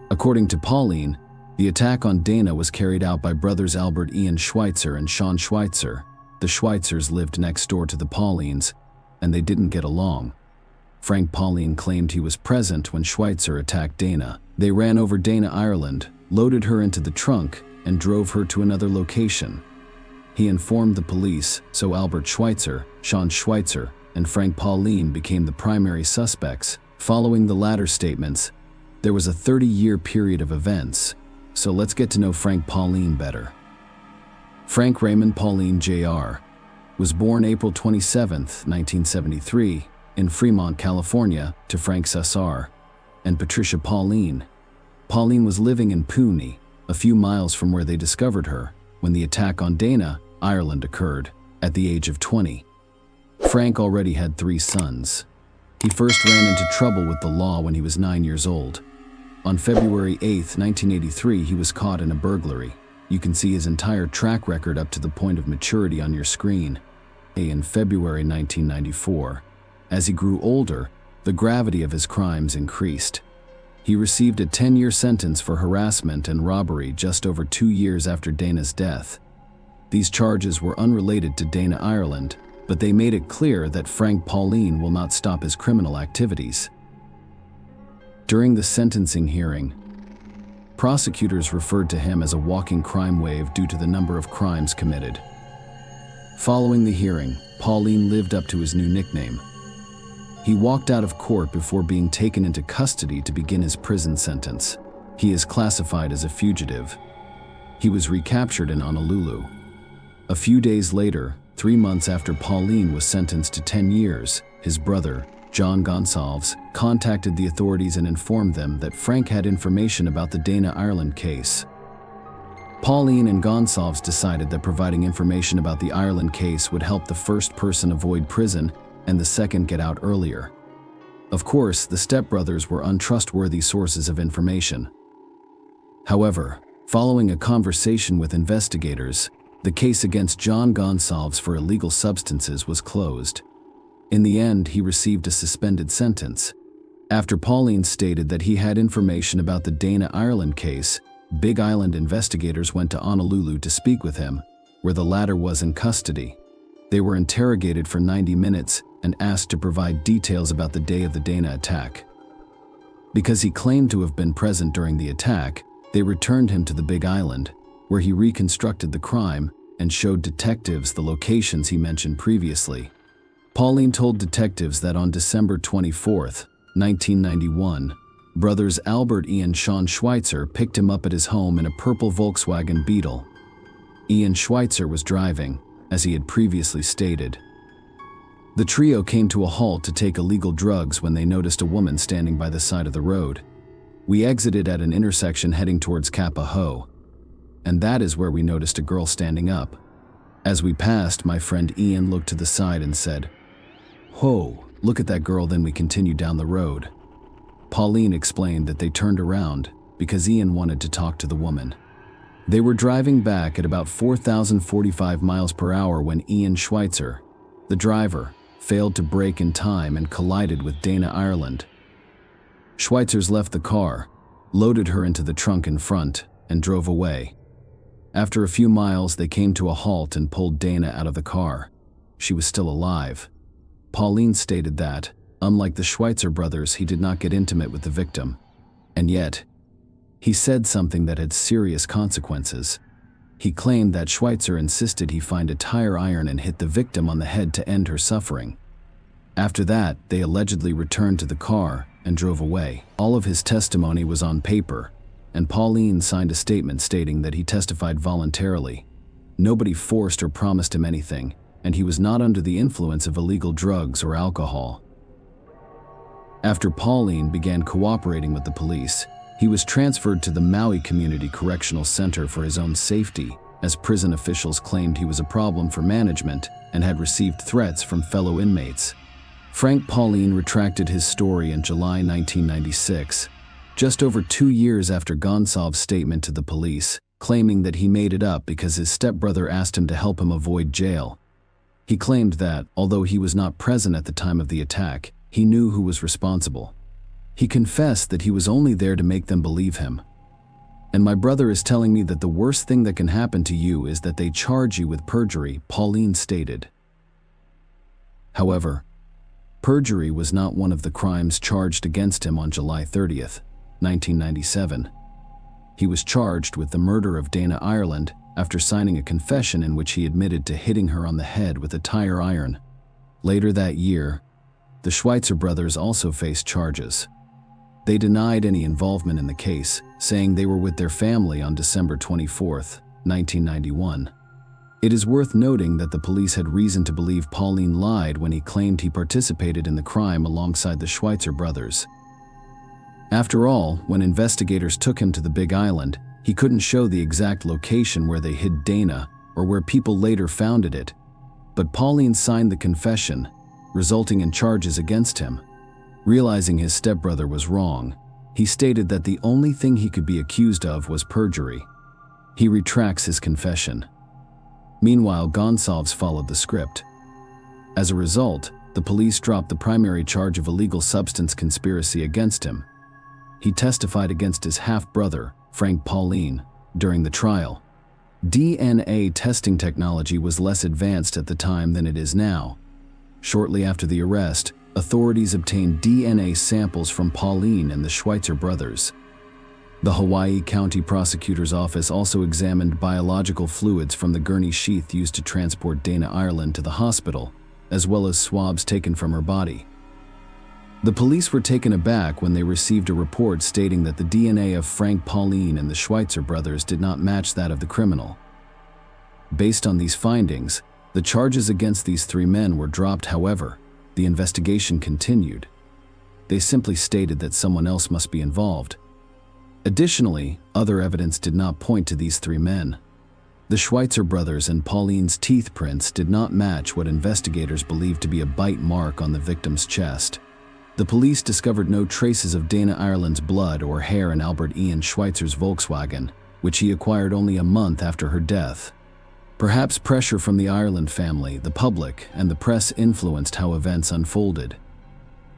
S1: According to Pauline, the attack on Dana was carried out by brothers Albert Ian Schweitzer and Sean Schweitzer. The Schweitzers lived next door to the Paulines, and they didn't get along. Frank Pauline claimed he was present when Schweitzer attacked Dana. They ran over Dana Ireland, loaded her into the trunk, and drove her to another location. He informed the police, so Albert Schweitzer, Sean Schweitzer, and Frank Pauline became the primary suspects. Following the latter statements, there was a 30-year period of events, so let's get to know Frank Pauline better. Frank Raymond Pauline Jr. was born April 27, 1973, in Fremont, California, to Frank Cesar and Patricia Pauline. Pauline was living in Pune, a few miles from where they discovered her, when the attack on Dana Ireland occurred, at the age of 20. Frank already had 3 sons. He first ran into trouble with the law when he was 9 years old. On February 8, 1983, he was caught in a burglary. You can see his entire track record up to the point of maturity on your screen. In February 1994, as he grew older, the gravity of his crimes increased. He received a 10-year sentence for harassment and robbery just over 2 years after Dana's death. These charges were unrelated to Dana Ireland, but they made it clear that Frank Pauline will not stop his criminal activities. During the sentencing hearing, Prosecutors referred to him as a walking crime wave due to the number of crimes committed. Following the hearing, Pauline lived up to his new nickname. He walked out of court before being taken into custody to begin his prison sentence. He is classified as a fugitive. He was recaptured in Honolulu. A few days later, 3 months after Pauline was sentenced to 10 years, his brother, John Gonsalves, contacted the authorities and informed them that Frank had information about the Dana Ireland case. Pauline and Gonsalves decided that providing information about the Ireland case would help the first person avoid prison and the second get out earlier. Of course, the stepbrothers were untrustworthy sources of information. However, following a conversation with investigators, the case against John Gonsalves for illegal substances was closed. In the end, he received a suspended sentence. After Pauline stated that he had information about the Dana Ireland case, Big Island investigators went to Honolulu to speak with him, where the latter was in custody. They were interrogated for 90 minutes and asked to provide details about the day of the Dana attack. Because he claimed to have been present during the attack, they returned him to the Big Island, where he reconstructed the crime and showed detectives the locations he mentioned previously. Pauline told detectives that on December 24, 1991, brothers Albert E. and Sean Schweitzer picked him up at his home in a purple Volkswagen Beetle. Ian Schweitzer was driving, as he had previously stated. The trio came to a halt to take illegal drugs when they noticed a woman standing by the side of the road. We exited at an intersection heading towards Kappa Ho, and that is where we noticed a girl standing up. As we passed, my friend Ian looked to the side and said, "Whoa, look at that girl," then we continued down the road. Pauline explained that they turned around because Ian wanted to talk to the woman. They were driving back at about 4,045 miles per hour when Ian Schweitzer, the driver, failed to brake in time and collided with Dana Ireland. Schweitzer's left the car, loaded her into the trunk in front, and drove away. After a few miles, they came to a halt and pulled Dana out of the car. She was still alive. Pauline stated that, unlike the Schweitzer brothers, he did not get intimate with the victim. And yet, he said something that had serious consequences. He claimed that Schweitzer insisted he find a tire iron and hit the victim on the head to end her suffering. After that, they allegedly returned to the car and drove away. All of his testimony was on paper, and Pauline signed a statement stating that he testified voluntarily. Nobody forced or promised him anything, and he was not under the influence of illegal drugs or alcohol. After Pauline began cooperating with the police, he was transferred to the Maui Community Correctional Center for his own safety, as prison officials claimed he was a problem for management and had received threats from fellow inmates. Frank Pauline retracted his story in July 1996, just over 2 years after Gonsalves' statement to the police, claiming that he made it up because his stepbrother asked him to help him avoid jail. He claimed that, although he was not present at the time of the attack, he knew who was responsible. He confessed that he was only there to make them believe him. "And my brother is telling me that the worst thing that can happen to you is that they charge you with perjury," Pauline stated. However, perjury was not one of the crimes charged against him on July 30, 1997. He was charged with the murder of Dana Ireland after signing a confession in which he admitted to hitting her on the head with a tire iron. Later that year, the Schweitzer brothers also faced charges. They denied any involvement in the case, saying they were with their family on December 24, 1991. It is worth noting that the police had reason to believe Pauline lied when he claimed he participated in the crime alongside the Schweitzer brothers. After all, when investigators took him to the Big Island, he couldn't show the exact location where they hid Dana or where people later found it. But Pauline signed the confession, resulting in charges against him. Realizing his stepbrother was wrong, he stated that the only thing he could be accused of was perjury. He retracts his confession. Meanwhile, Gonsalves followed the script. As a result, the police dropped the primary charge of illegal substance conspiracy against him. He testified against his half-brother, Frank Pauline, during the trial. DNA testing technology was less advanced at the time than it is now. Shortly after the arrest, authorities obtained DNA samples from Pauline and the Schweitzer brothers. The Hawaii County Prosecutor's Office also examined biological fluids from the gurney sheath used to transport Dana Ireland to the hospital, as well as swabs taken from her body. The police were taken aback when they received a report stating that the DNA of Frank Pauline and the Schweitzer brothers did not match that of the criminal. Based on these findings, the charges against these three men were dropped. However, the investigation continued. They simply stated that someone else must be involved. Additionally, other evidence did not point to these three men. The Schweitzer brothers and Pauline's teeth prints did not match what investigators believed to be a bite mark on the victim's chest. The police discovered no traces of Dana Ireland's blood or hair in Albert Ian Schweitzer's Volkswagen, which he acquired only a month after her death. Perhaps pressure from the Ireland family, the public, and the press influenced how events unfolded.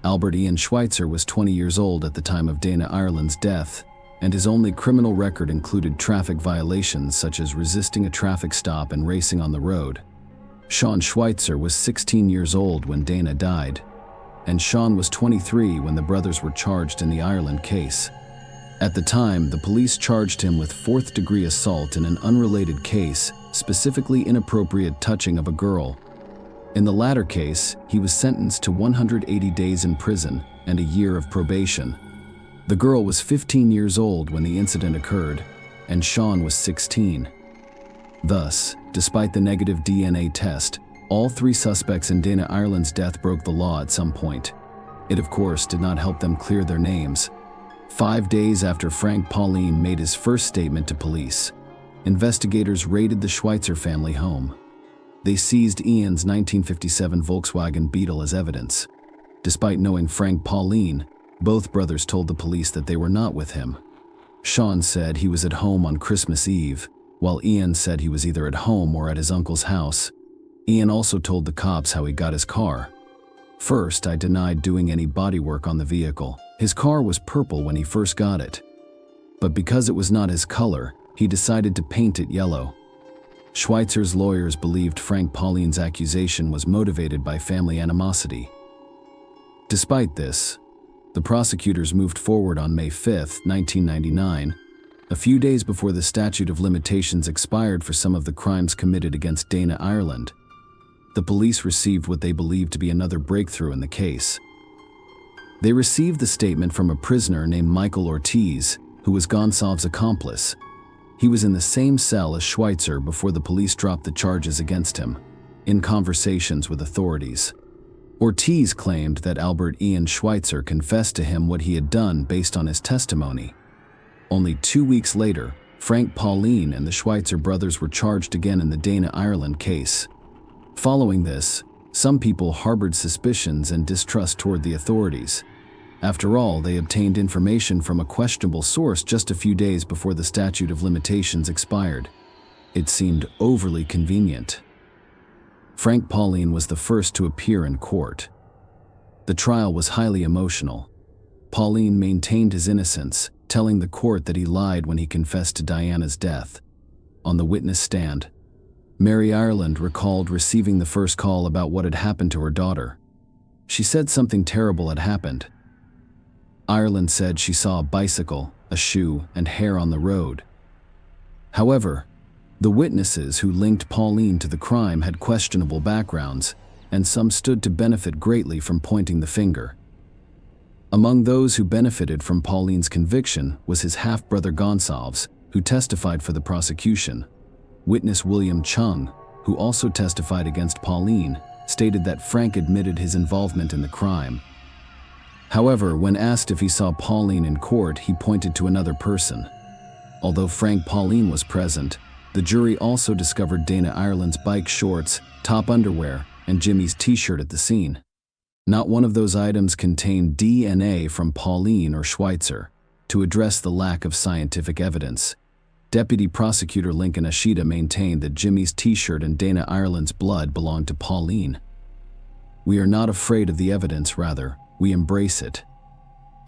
S1: Albert Ian Schweitzer was 20 years old at the time of Dana Ireland's death, and his only criminal record included traffic violations such as resisting a traffic stop and racing on the road. Sean Schweitzer was 16 years old when Dana died, and Sean was 23 when the brothers were charged in the Ireland case. At the time, the police charged him with fourth-degree assault in an unrelated case, specifically inappropriate touching of a girl. In the latter case, he was sentenced to 180 days in prison and a year of probation. The girl was 15 years old when the incident occurred, and Sean was 16. Thus, despite the negative DNA test, all three suspects in Dana Ireland's death broke the law at some point. It, of course, did not help them clear their names. 5 days after Frank Pauline made his first statement to police, investigators raided the Schweitzer family home. They seized Ian's 1957 Volkswagen Beetle as evidence. Despite knowing Frank Pauline, both brothers told the police that they were not with him. Sean said he was at home on Christmas Eve, while Ian said he was either at home or at his uncle's house. Ian also told the cops how he got his car. First, I denied doing any bodywork on the vehicle. His car was purple when he first got it. But because it was not his color, he decided to paint it yellow. Schweitzer's lawyers believed Frank Pauline's accusation was motivated by family animosity. Despite this, the prosecutors moved forward on May 5, 1999, a few days before the statute of limitations expired for some of the crimes committed against Dana Ireland. The police received what they believed to be another breakthrough in the case. They received the statement from a prisoner named Michael Ortiz, who was Gonsalves' accomplice. He was in the same cell as Schweitzer before the police dropped the charges against him, in conversations with authorities. Ortiz claimed that Albert Ian Schweitzer confessed to him what he had done based on his testimony. Only 2 weeks later, Frank Pauline and the Schweitzer brothers were charged again in the Dana Ireland case. Following this, some people harbored suspicions and distrust toward the authorities. After all, they obtained information from a questionable source just a few days before the statute of limitations expired. It seemed overly convenient. Frank Pauline was the first to appear in court. The trial was highly emotional. Pauline maintained his innocence, telling the court that he lied when he confessed to Diana's death. On the witness stand, Mary Ireland recalled receiving the first call about what had happened to her daughter. She said something terrible had happened. Ireland said she saw a bicycle, a shoe, and hair on the road. However, the witnesses who linked Pauline to the crime had questionable backgrounds, and some stood to benefit greatly from pointing the finger. Among those who benefited from Pauline's conviction was his half-brother Gonsalves, who testified for the prosecution. Witness William Chung, who also testified against Pauline, stated that Frank admitted his involvement in the crime. However, when asked if he saw Pauline in court, he pointed to another person. Although Frank Pauline was present, the jury also discovered Dana Ireland's bike shorts, top underwear, and Jimmy's t-shirt at the scene. Not one of those items contained DNA from Pauline or Schweitzer. To address the lack of scientific evidence, Deputy Prosecutor Lincoln Ashita maintained that Jimmy's t-shirt and Dana Ireland's blood belonged to Pauline. "We are not afraid of the evidence, rather, we embrace it."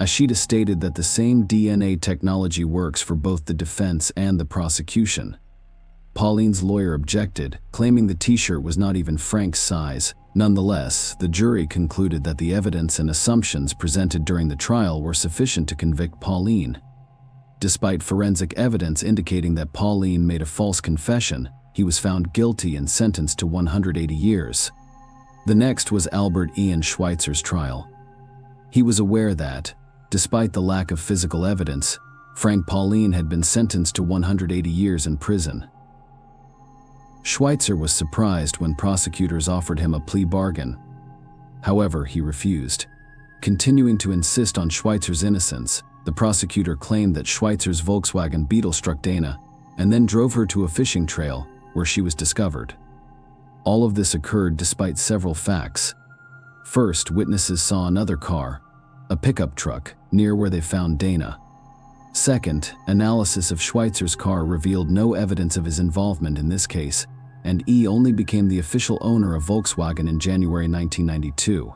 S1: Ashita stated that the same DNA technology works for both the defense and the prosecution. Pauline's lawyer objected, claiming the t-shirt was not even Frank's size. Nonetheless, the jury concluded that the evidence and assumptions presented during the trial were sufficient to convict Pauline. Despite forensic evidence indicating that Pauline made a false confession, he was found guilty and sentenced to 180 years. The next was Albert Ian Schweitzer's trial. He was aware that, despite the lack of physical evidence, Frank Pauline had been sentenced to 180 years in prison. Schweitzer was surprised when prosecutors offered him a plea bargain. However, he refused. Continuing to insist on Schweitzer's innocence, the prosecutor claimed that Schweitzer's Volkswagen Beetle struck Dana and then drove her to a fishing trail where she was discovered. All of this occurred despite several facts. First, witnesses saw another car, a pickup truck, near where they found Dana. Second, analysis of Schweitzer's car revealed no evidence of his involvement in this case, and E only became the official owner of Volkswagen in January 1992.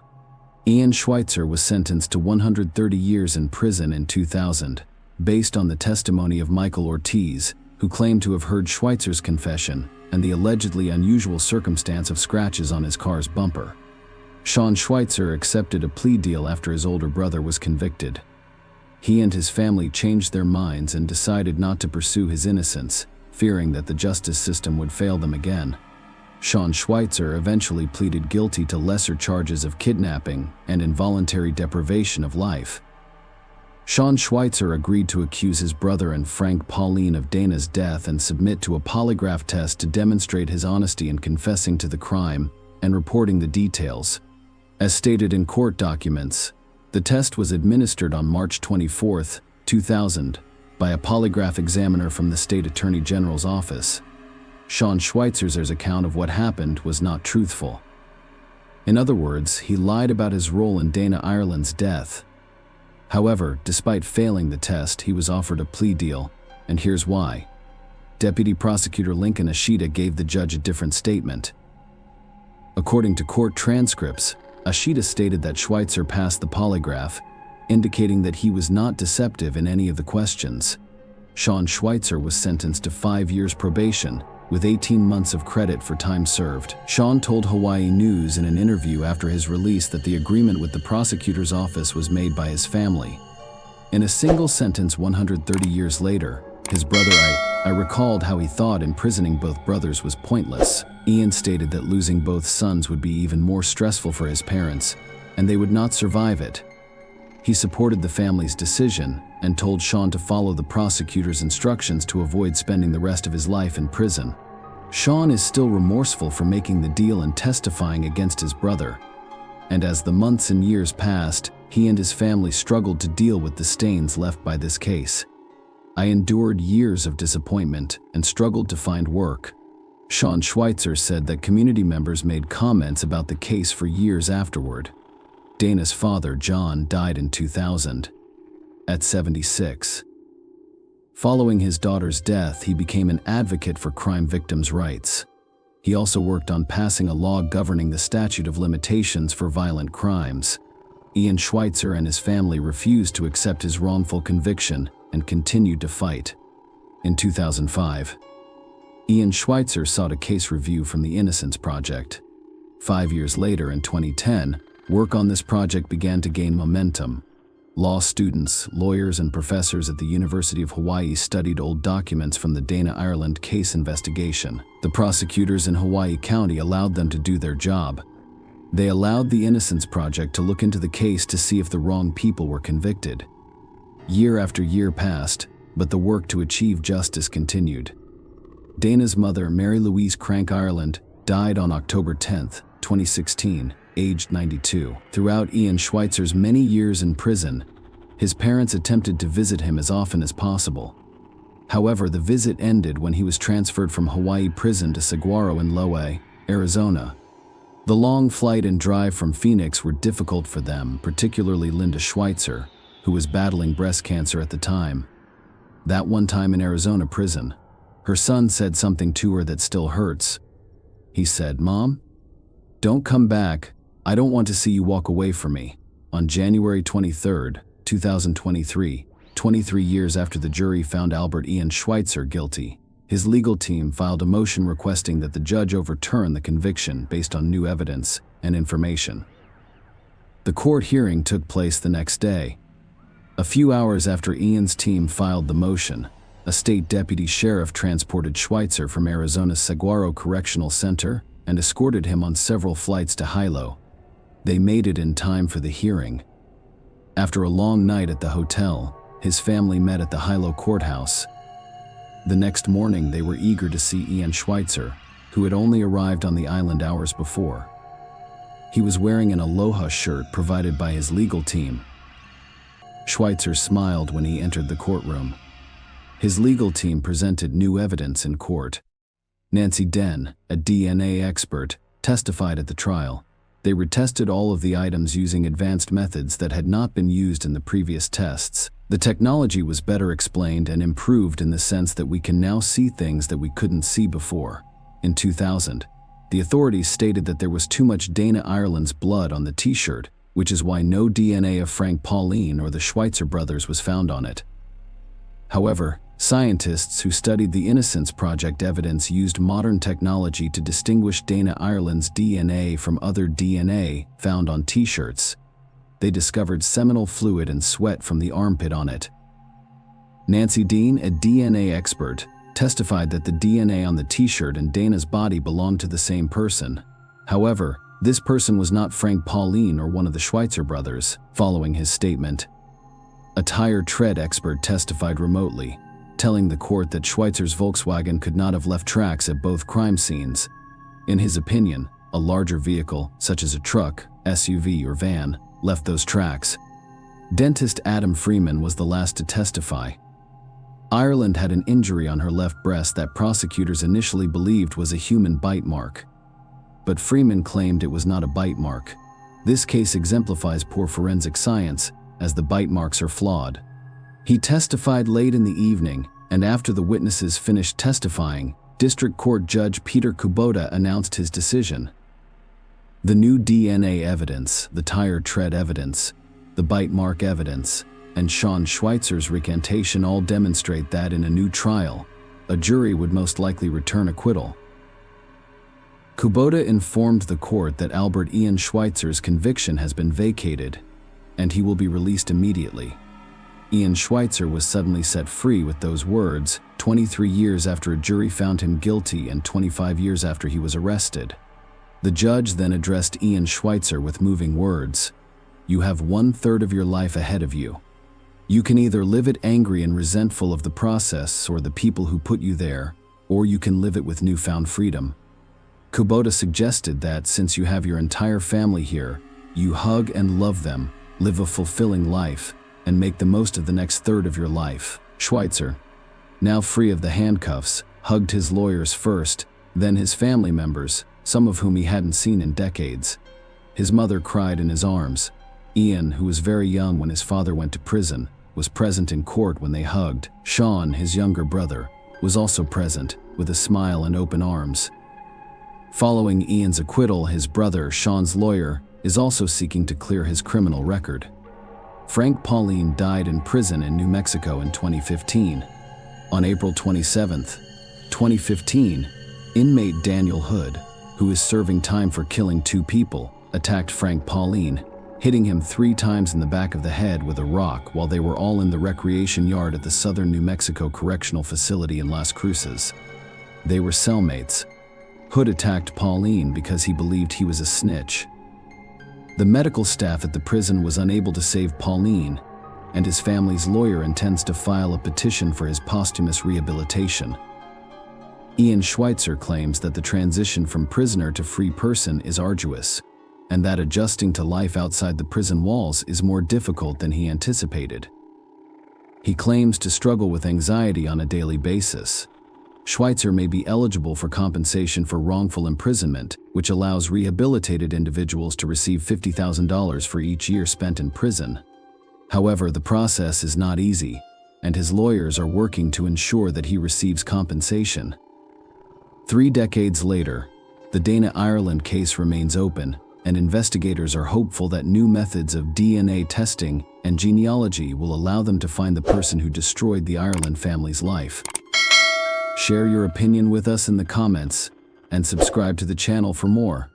S1: Ian Schweitzer was sentenced to 130 years in prison in 2000, based on the testimony of Michael Ortiz, who claimed to have heard Schweitzer's confession and the allegedly unusual circumstance of scratches on his car's bumper. Sean Schweitzer accepted a plea deal after his older brother was convicted. He and his family changed their minds and decided not to pursue his innocence, fearing that the justice system would fail them again. Sean Schweitzer eventually pleaded guilty to lesser charges of kidnapping and involuntary deprivation of life. Sean Schweitzer agreed to accuse his brother and Frank Pauline of Dana's death and submit to a polygraph test to demonstrate his honesty in confessing to the crime and reporting the details. As stated in court documents, the test was administered on March 24, 2000, by a polygraph examiner from the State Attorney General's office. Sean Schweitzer's account of what happened was not truthful. In other words, he lied about his role in Dana Ireland's death. However, despite failing the test, he was offered a plea deal, and here's why. Deputy Prosecutor Lincoln Ashita gave the judge a different statement. According to court transcripts, Ashita stated that Schweitzer passed the polygraph, indicating that he was not deceptive in any of the questions. Sean Schweitzer was sentenced to 5 years probation, with 18 months of credit for time served. Sean told Hawaii News in an interview after his release that the agreement with the prosecutor's office was made by his family. In a single sentence 130 years later, his brother I recalled how he thought imprisoning both brothers was pointless. Ian stated that losing both sons would be even more stressful for his parents, and they would not survive it. He supported the family's decision and told Sean to follow the prosecutor's instructions to avoid spending the rest of his life in prison. Sean is still remorseful for making the deal and testifying against his brother. And as the months and years passed, he and his family struggled to deal with the stains left by this case. I endured years of disappointment and struggled to find work. Sean Schweitzer said that community members made comments about the case for years afterward. Dana's father, John, died in 2000, at 76. Following his daughter's death, he became an advocate for crime victims' rights. He also worked on passing a law governing the statute of limitations for violent crimes. Ian Schweitzer and his family refused to accept his wrongful conviction and continued to fight. In 2005, Ian Schweitzer sought a case review from the Innocence Project. 5 years later, in 2010, work on this project began to gain momentum. Law students, lawyers, and professors at the University of Hawaii studied old documents from the Dana Ireland case investigation. The prosecutors in Hawaii County allowed them to do their job. They allowed the Innocence Project to look into the case to see if the wrong people were convicted. Year after year passed, but the work to achieve justice continued. Dana's mother, Mary Louise Crank Ireland, died on October 10, 2016, aged 92. Throughout Ian Schweitzer's many years in prison, his parents attempted to visit him as often as possible. However, the visit ended when he was transferred from Hawaii prison to Saguaro in Loe, Arizona. The long flight and drive from Phoenix were difficult for them, particularly Linda Schweitzer, who was battling breast cancer at the time. That one time in Arizona prison, her son said something to her that still hurts. He said, "Mom, don't come back. I don't want to see you walk away from me." On January 23, 2023, 23 years after the jury found Albert Ian Schweitzer guilty, his legal team filed a motion requesting that the judge overturn the conviction based on new evidence and information. The court hearing took place the next day. A few hours after Ian's team filed the motion, a state deputy sheriff transported Schweitzer from Arizona's Saguaro Correctional Center and escorted him on several flights to Hilo. They made it in time for the hearing. After a long night at the hotel, his family met at the Hilo courthouse. The next morning, they were eager to see Ian Schweitzer, who had only arrived on the island hours before. He was wearing an Aloha shirt provided by his legal team. Schweitzer smiled when he entered the courtroom. His legal team presented new evidence in court. Nancy Den, a DNA expert, testified at the trial. They retested all of the items using advanced methods that had not been used in the previous tests. The technology was better explained and improved in the sense that we can now see things that we couldn't see before. In 2000, the authorities stated that there was too much Dana Ireland's blood on the t-shirt, which is why no DNA of Frank Pauline or the Schweitzer brothers was found on it. However, scientists who studied the Innocence Project evidence used modern technology to distinguish Dana Ireland's DNA from other DNA found on t-shirts. They discovered seminal fluid and sweat from the armpit on it. Nancy Dean, a DNA expert, testified that the DNA on the t-shirt and Dana's body belonged to the same person. However, this person was not Frank Pauline or one of the Schweitzer brothers, following his statement. A tire tread expert testified remotely, telling the court that Schweitzer's Volkswagen could not have left tracks at both crime scenes. In his opinion, a larger vehicle, such as a truck, SUV, or van, left those tracks. Dentist Adam Freeman was the last to testify. Ireland had an injury on her left breast that prosecutors initially believed was a human bite mark. But Freeman claimed it was not a bite mark. This case exemplifies poor forensic science, as the bite marks are flawed. He testified late in the evening, and after the witnesses finished testifying, District Court Judge Peter Kubota announced his decision. The new DNA evidence, the tire tread evidence, the bite mark evidence, and Sean Schweitzer's recantation all demonstrate that in a new trial, a jury would most likely return acquittal. Kubota informed the court that Albert Ian Schweitzer's conviction has been vacated, and he will be released immediately. Ian Schweitzer was suddenly set free with those words, 23 years after a jury found him guilty and 25 years after he was arrested. The judge then addressed Ian Schweitzer with moving words. You have 1/3 of your life ahead of you. You can either live it angry and resentful of the process or the people who put you there, or you can live it with newfound freedom. Kubota suggested that since you have your entire family here, you hug and love them, live a fulfilling life, and make the most of the next third of your life. Schweitzer, now free of the handcuffs, hugged his lawyers first, then his family members, some of whom he hadn't seen in decades. His mother cried in his arms. Ian, who was very young when his father went to prison, was present in court when they hugged. Sean, his younger brother, was also present, with a smile and open arms. Following Ian's acquittal, his brother, Sean's lawyer, is also seeking to clear his criminal record. Frank Pauline died in prison in New Mexico in 2015. On April 27, 2015, inmate Daniel Hood, who is serving time for killing 2 people, attacked Frank Pauline, hitting him 3 times in the back of the head with a rock while they were all in the recreation yard at the Southern New Mexico Correctional Facility in Las Cruces. They were cellmates. Hood attacked Pauline because he believed he was a snitch. The medical staff at the prison was unable to save Pauline, and his family's lawyer intends to file a petition for his posthumous rehabilitation. Ian Schweitzer claims that the transition from prisoner to free person is arduous, and that adjusting to life outside the prison walls is more difficult than he anticipated. He claims to struggle with anxiety on a daily basis. Schweitzer may be eligible for compensation for wrongful imprisonment, which allows rehabilitated individuals to receive $50,000 for each year spent in prison. However, the process is not easy, and his lawyers are working to ensure that he receives compensation. 3 decades later, the Dana Ireland case remains open, and investigators are hopeful that new methods of DNA testing and genealogy will allow them to find the person who destroyed the Ireland family's life. Share your opinion with us in the comments, and subscribe to the channel for more.